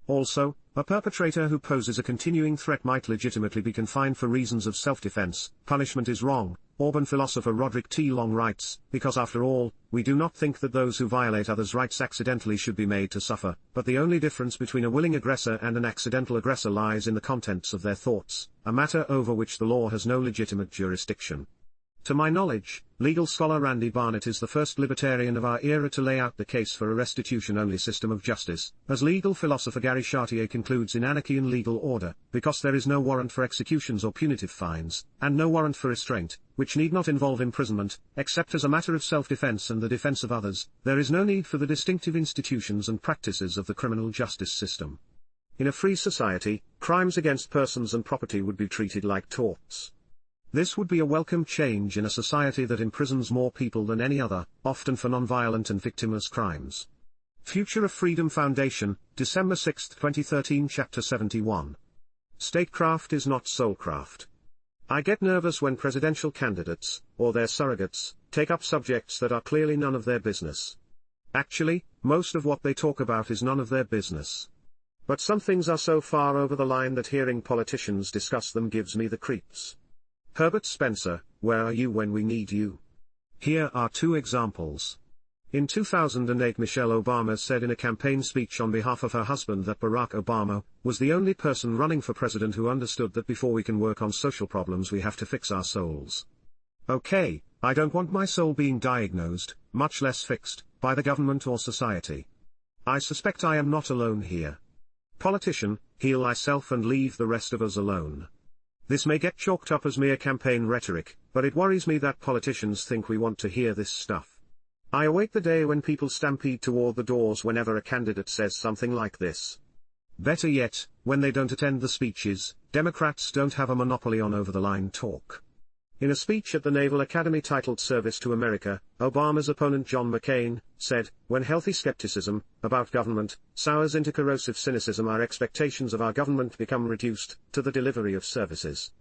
Also, a perpetrator who poses a continuing threat might legitimately be confined for reasons of self-defense. Punishment is wrong, Auburn philosopher Roderick T. Long writes, because after all, we do not think that those who violate others' rights accidentally should be made to suffer, but the only difference between a willing aggressor and an accidental aggressor lies in the contents of their thoughts, a matter over which the law has no legitimate jurisdiction. To my knowledge, legal scholar Randy Barnett is the first libertarian of our era to lay out the case for a restitution-only system of justice, as legal philosopher Gary Chartier concludes in Anarchy and Legal Order, because there is no warrant for executions or punitive fines, and no warrant for restraint, which need not involve imprisonment, except as a matter of self-defense and the defense of others, there is no need for the distinctive institutions and practices of the criminal justice system. In a free society, crimes against persons and property would be treated like torts. This would be a welcome change in a society that imprisons more people than any other, often for non-violent and victimless crimes. Future of Freedom Foundation, December 6, 2013, Chapter 71. Statecraft is not soulcraft. I get nervous when presidential candidates, or their surrogates, take up subjects that are clearly none of their business. Actually, most of what they talk about is none of their business. But some things are so far over the line that hearing politicians discuss them gives me the creeps. Herbert Spencer, where are you when we need you? Here are two examples. In 2008 Michelle Obama said in a campaign speech on behalf of her husband that Barack Obama was the only person running for president who understood that before we can work on social problems we have to fix our souls. Okay, I don't want my soul being diagnosed, much less fixed, by the government or society. I suspect I am not alone here. Politician, heal thyself and leave the rest of us alone. This may get chalked up as mere campaign rhetoric, but it worries me that politicians think we want to hear this stuff. I await the day when people stampede toward the doors whenever a candidate says something like this. Better yet, when they don't attend the speeches. Democrats don't have a monopoly on over-the-line talk. In a speech at the Naval Academy titled Service to America, Obama's opponent John McCain said, "When healthy skepticism about government sours into corrosive cynicism, our expectations of our government become reduced to the delivery of services.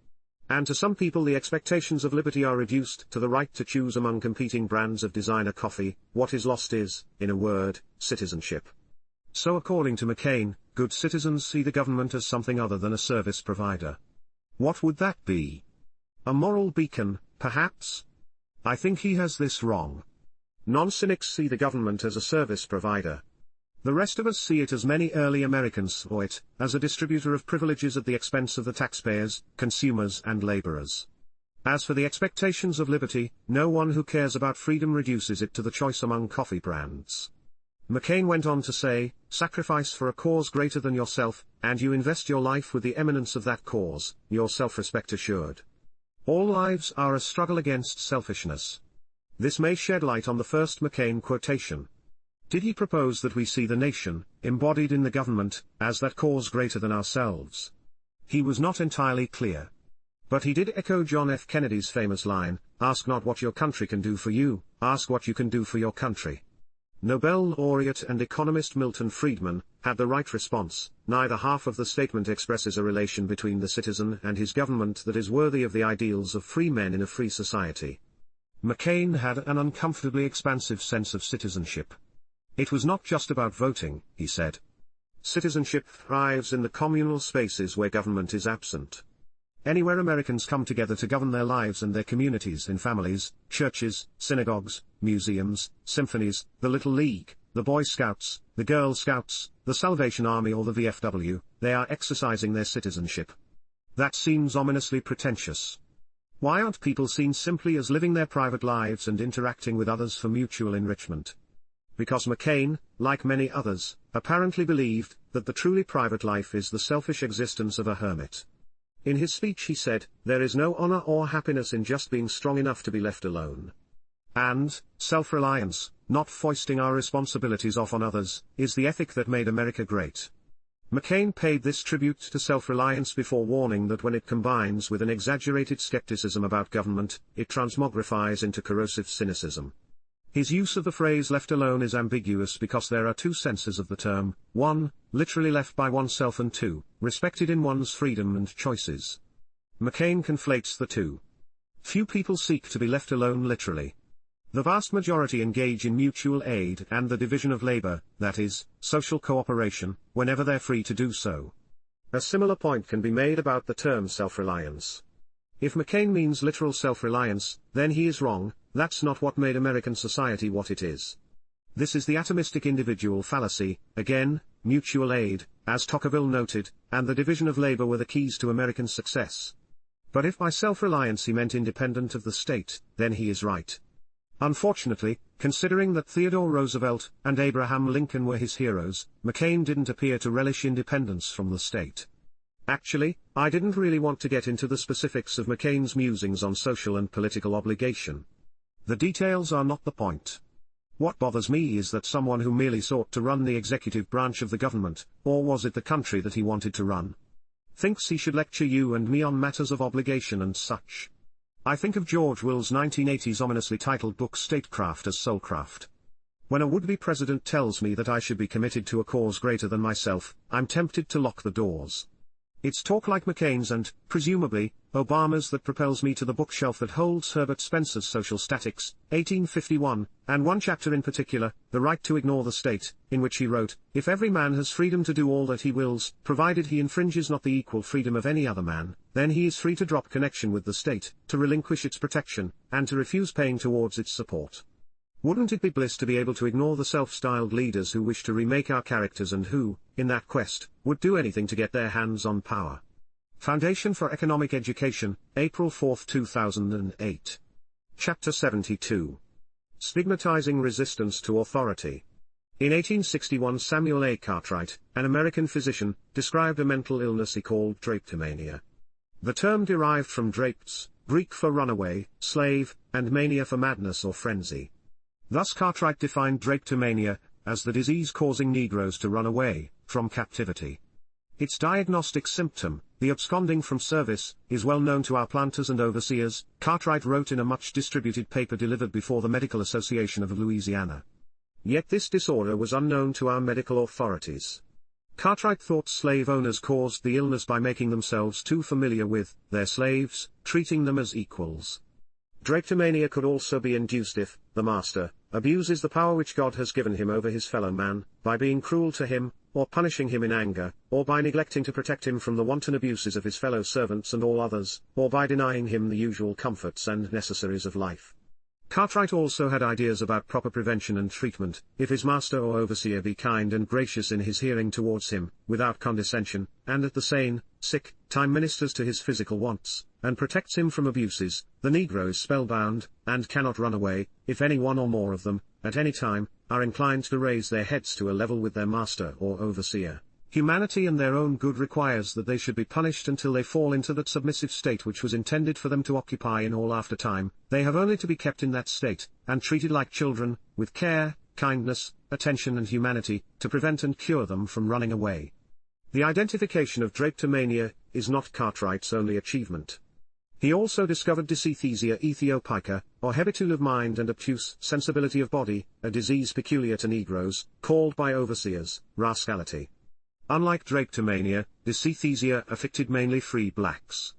And to some people the expectations of liberty are reduced to the right to choose among competing brands of designer coffee. What is lost is, in a word, citizenship." So according to McCain, good citizens see the government as something other than a service provider. What would that be? A moral beacon, perhaps? I think he has this wrong. Non-cynics see the government as a service provider. The rest of us see it, as many early Americans saw it, as a distributor of privileges at the expense of the taxpayers, consumers and laborers. As for the expectations of liberty, no one who cares about freedom reduces it to the choice among coffee brands. McCain went on to say, sacrifice for a cause greater than yourself, and you invest your life with the eminence of that cause, your self-respect assured. All lives are a struggle against selfishness. This may shed light on the first McCain quotation. Did he propose that we see the nation, embodied in the government, as that cause greater than ourselves? He was not entirely clear. But he did echo John F. Kennedy's famous line, ask not what your country can do for you, ask what you can do for your country. Nobel laureate and economist Milton Friedman had the right response, neither half of the statement expresses a relation between the citizen and his government that is worthy of the ideals of free men in a free society. McCain had an uncomfortably expansive sense of citizenship. It was not just about voting, he said. Citizenship thrives in the communal spaces where government is absent. Anywhere Americans come together to govern their lives and their communities, in families, churches, synagogues, museums, symphonies, the Little League, the Boy Scouts, the Girl Scouts, the Salvation Army or the VFW, they are exercising their citizenship. That seems ominously pretentious. Why aren't people seen simply as living their private lives and interacting with others for mutual enrichment? Because McCain, like many others, apparently believed that the truly private life is the selfish existence of a hermit. In his speech he said, there is no honor or happiness in just being strong enough to be left alone. And, self-reliance, not foisting our responsibilities off on others, is the ethic that made America great. McCain paid this tribute to self-reliance before warning that when it combines with an exaggerated skepticism about government, it transmogrifies into corrosive cynicism. His use of the phrase left alone is ambiguous because there are two senses of the term, one, literally left by oneself, and two, respected in one's freedom and choices. McCain conflates the two. Few people seek to be left alone literally. The vast majority engage in mutual aid and the division of labor, that is, social cooperation, whenever they're free to do so. A similar point can be made about the term self-reliance. If McCain means literal self-reliance, then he is wrong. That's not what made American society what it is. This is the atomistic individual fallacy, again, mutual aid, as Tocqueville noted, and the division of labor were the keys to American success. But if by self-reliance he meant independent of the state, then he is right. Unfortunately, considering that Theodore Roosevelt and Abraham Lincoln were his heroes, McCain didn't appear to relish independence from the state. Actually, I didn't really want to get into the specifics of McCain's musings on social and political obligation. The details are not the point. What bothers me is that someone who merely sought to run the executive branch of the government, or was it the country that he wanted to run, thinks he should lecture you and me on matters of obligation and such. I think of George Will's 1980s ominously titled book Statecraft as Soulcraft. When a would-be president tells me that I should be committed to a cause greater than myself, I'm tempted to lock the doors. It's talk like McCain's and, presumably, Obama's that propels me to the bookshelf that holds Herbert Spencer's Social Statics, 1851, and one chapter in particular, The Right to Ignore the State, in which he wrote, if every man has freedom to do all that he wills, provided he infringes not the equal freedom of any other man, then he is free to drop connection with the state, to relinquish its protection, and to refuse paying towards its support. Wouldn't it be bliss to be able to ignore the self-styled leaders who wish to remake our characters and who, in that quest, would do anything to get their hands on power? Foundation for Economic Education, April 4, 2008. Chapter 72. Stigmatizing Resistance to Authority. In 1861 Samuel A. Cartwright, an American physician, described a mental illness he called drapetomania. The term derived from drapes, Greek for runaway, slave, and mania for madness or frenzy. Thus Cartwright defined drapetomania as the disease causing Negroes to run away from captivity. Its diagnostic symptom, the absconding from service, is well known to our planters and overseers, Cartwright wrote in a much-distributed paper delivered before the Medical Association of Louisiana. Yet this disorder was unknown to our medical authorities. Cartwright thought slave owners caused the illness by making themselves too familiar with their slaves, treating them as equals. drapetomania could also be induced if the master abuses the power which God has given him over his fellow man, by being cruel to him, or punishing him in anger, or by neglecting to protect him from the wanton abuses of his fellow servants and all others, or by denying him the usual comforts and necessaries of life. Cartwright also had ideas about proper prevention and treatment. If his master or overseer be kind and gracious in his hearing towards him, without condescension, and at the same time ministers to his physical wants, and protects him from abuses, the Negro is spellbound, and cannot run away. If any one or more of them, at any time, are inclined to raise their heads to a level with their master or overseer, humanity and their own good requires that they should be punished until they fall into that submissive state which was intended for them to occupy in all after time. They have only to be kept in that state, and treated like children, with care, kindness, attention and humanity, to prevent and cure them from running away. The identification of drapetomania is not Cartwright's only achievement. He also discovered dysesthesia ethiopica, or habitude of mind and obtuse sensibility of body, a disease peculiar to Negroes, called by overseers rascality. Unlike drapetomania, dysesthesia afflicted mainly free blacks.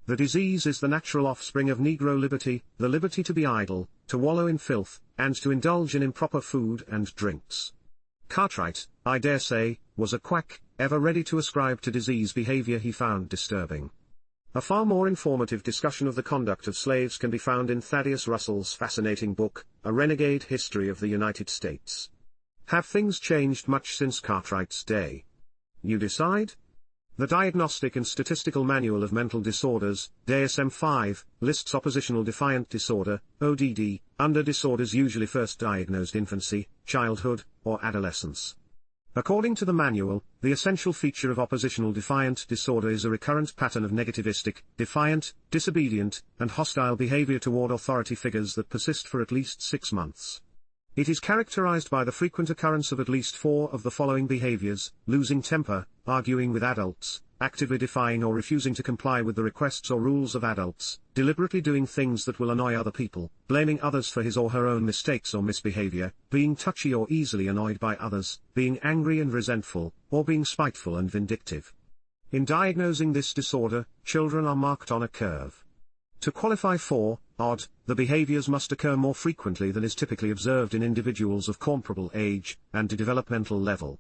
The disease is the natural offspring of Negro liberty, the liberty to be idle, to wallow in filth, and to indulge in improper food and drinks. Cartwright, I dare say, was a quack, ever ready to ascribe to disease behavior he found disturbing. A far more informative discussion of the conduct of slaves can be found in Thaddeus Russell's fascinating book, A Renegade History of the United States. Have things changed much since Cartwright's day? You decide? The Diagnostic and Statistical Manual of Mental Disorders, DSM-5, lists oppositional defiant disorder, ODD, under disorders usually first diagnosed infancy, childhood, or adolescence. According to the manual, the essential feature of oppositional defiant disorder is a recurrent pattern of negativistic, defiant, disobedient, and hostile behavior toward authority figures that persist for at least 6 months. It is characterized by the frequent occurrence of at least 4 of the following behaviors: losing temper, arguing with adults, actively defying or refusing to comply with the requests or rules of adults, deliberately doing things that will annoy other people, blaming others for his or her own mistakes or misbehavior, being touchy or easily annoyed by others, being angry and resentful, or being spiteful and vindictive. In diagnosing this disorder, children are marked on a curve. To qualify for OD, the behaviors must occur more frequently than is typically observed in individuals of comparable age and developmental level.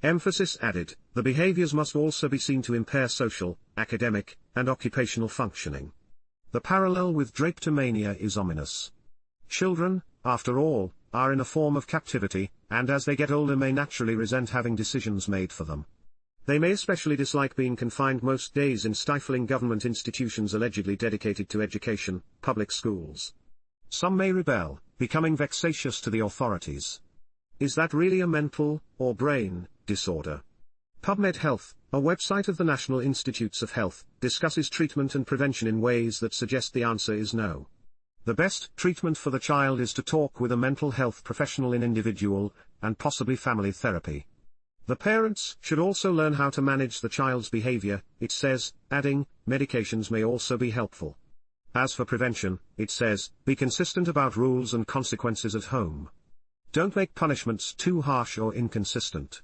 Emphasis added, the behaviors must also be seen to impair social, academic, and occupational functioning. The parallel with drapetomania is ominous. Children, after all, are in a form of captivity, and as they get older may naturally resent having decisions made for them. They may especially dislike being confined most days in stifling government institutions allegedly dedicated to education, public schools. Some may rebel, becoming vexatious to the authorities. Is that really a mental, or brain, disorder? PubMed Health, a website of the National Institutes of Health, discusses treatment and prevention in ways that suggest the answer is no. The best treatment for the child is to talk with a mental health professional in individual, and possibly family therapy. The parents should also learn how to manage the child's behavior, it says, adding, medications may also be helpful. As for prevention, it says, be consistent about rules and consequences at home. Don't make punishments too harsh or inconsistent.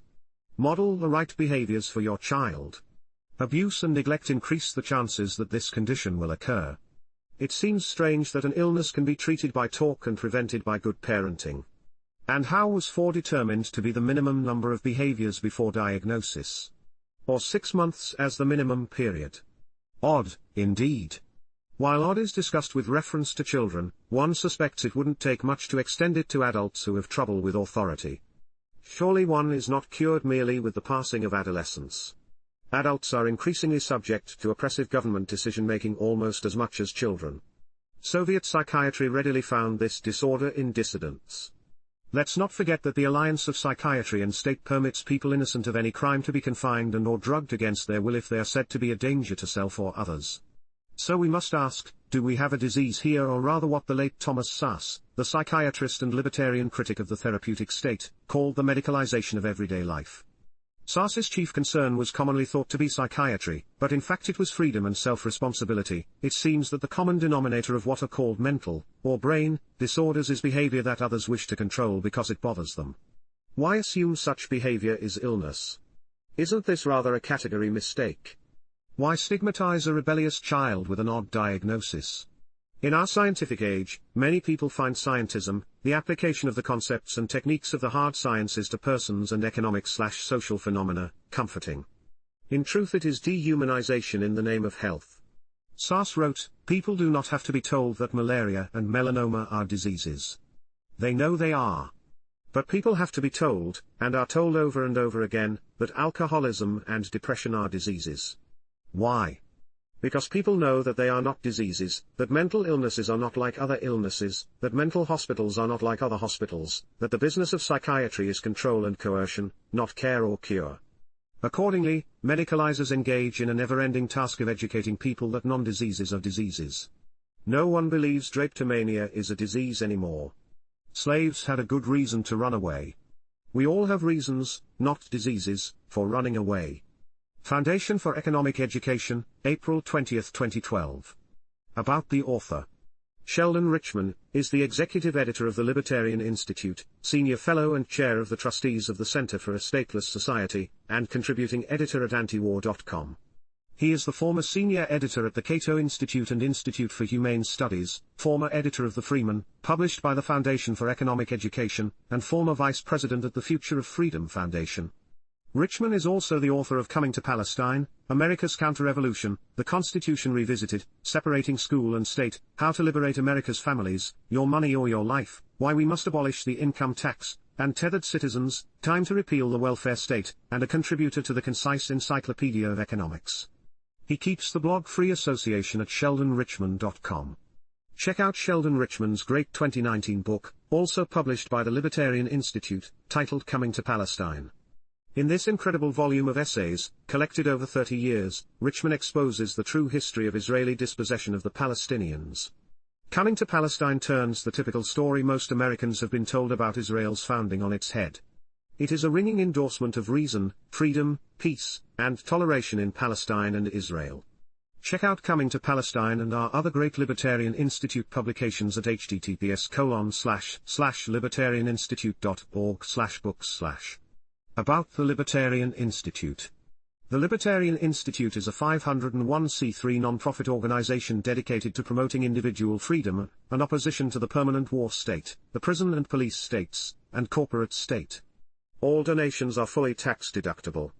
Model the right behaviors for your child. Abuse and neglect increase the chances that this condition will occur. It seems strange that an illness can be treated by talk and prevented by good parenting. And how was 4 determined to be the minimum number of behaviors before diagnosis? Or 6 months as the minimum period? Odd, indeed. While odd is discussed with reference to children, one suspects it wouldn't take much to extend it to adults who have trouble with authority. Surely one is not cured merely with the passing of adolescence. Adults are increasingly subject to oppressive government decision-making almost as much as children. Soviet psychiatry readily found this disorder in dissidents. Let's not forget that the alliance of psychiatry and state permits people innocent of any crime to be confined and or drugged against their will if they are said to be a danger to self or others. So we must ask, do we have a disease here, or rather what the late Thomas Szasz, the psychiatrist and libertarian critic of the therapeutic state, called the medicalization of everyday life? Szasz's chief concern was commonly thought to be psychiatry, but in fact it was freedom and self-responsibility. It seems that the common denominator of what are called mental, or brain, disorders is behavior that others wish to control because it bothers them. Why assume such behavior is illness? Isn't this rather a category mistake? Why stigmatize a rebellious child with an odd diagnosis? In our scientific age, many people find scientism, the application of the concepts and techniques of the hard sciences to persons and economic/social phenomena, comforting. In truth, it is dehumanization in the name of health. Sass wrote, "People do not have to be told that malaria and melanoma are diseases. They know they are. But people have to be told, and are told over and over again, that alcoholism and depression are diseases. Why? Because people know that they are not diseases, that mental illnesses are not like other illnesses, that mental hospitals are not like other hospitals, that the business of psychiatry is control and coercion, not care or cure. Accordingly, medicalizers engage in a never-ending task of educating people that non-diseases are diseases. No one believes drapetomania is a disease anymore. Slaves had a good reason to run away. We all have reasons, not diseases, for running away." Foundation for Economic Education, April 20, 2012. About the author. Sheldon Richman is the executive editor of the Libertarian Institute, senior fellow and chair of the trustees of the Center for a Stateless Society, and contributing editor at antiwar.com. He is the former senior editor at the Cato Institute and Institute for Humane Studies, former editor of the Freeman, published by the Foundation for Economic Education, and former vice president at the Future of Freedom Foundation. Richman is also the author of Coming to Palestine, America's Counter-Revolution, The Constitution Revisited, Separating School and State, How to Liberate America's Families, Your Money or Your Life, Why We Must Abolish the Income Tax, and Tethered Citizens, Time to Repeal the Welfare State, and a contributor to the Concise Encyclopedia of Economics. He keeps the blog Free Association at sheldonrichman.com. Check out Sheldon Richman's great 2019 book, also published by the Libertarian Institute, titled Coming to Palestine. In this incredible volume of essays, collected over 30 years, Richman exposes the true history of Israeli dispossession of the Palestinians. Coming to Palestine turns the typical story most Americans have been told about Israel's founding on its head. It is a ringing endorsement of reason, freedom, peace, and toleration in Palestine and Israel. Check out Coming to Palestine and our other great Libertarian Institute publications at https://libertarianinstitute.org/books/. About the Libertarian Institute. The Libertarian Institute is a 501c3 non-profit organization dedicated to promoting individual freedom, and opposition to the permanent war state, the prison and police states, and corporate state. All donations are fully tax-deductible.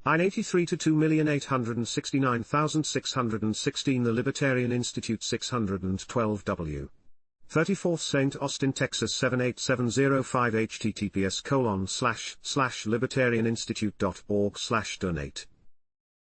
I-83 to 2,869,616 The Libertarian Institute 612W. 34th St. Austin, Texas 78705 https://libertarianinstitute.org/donate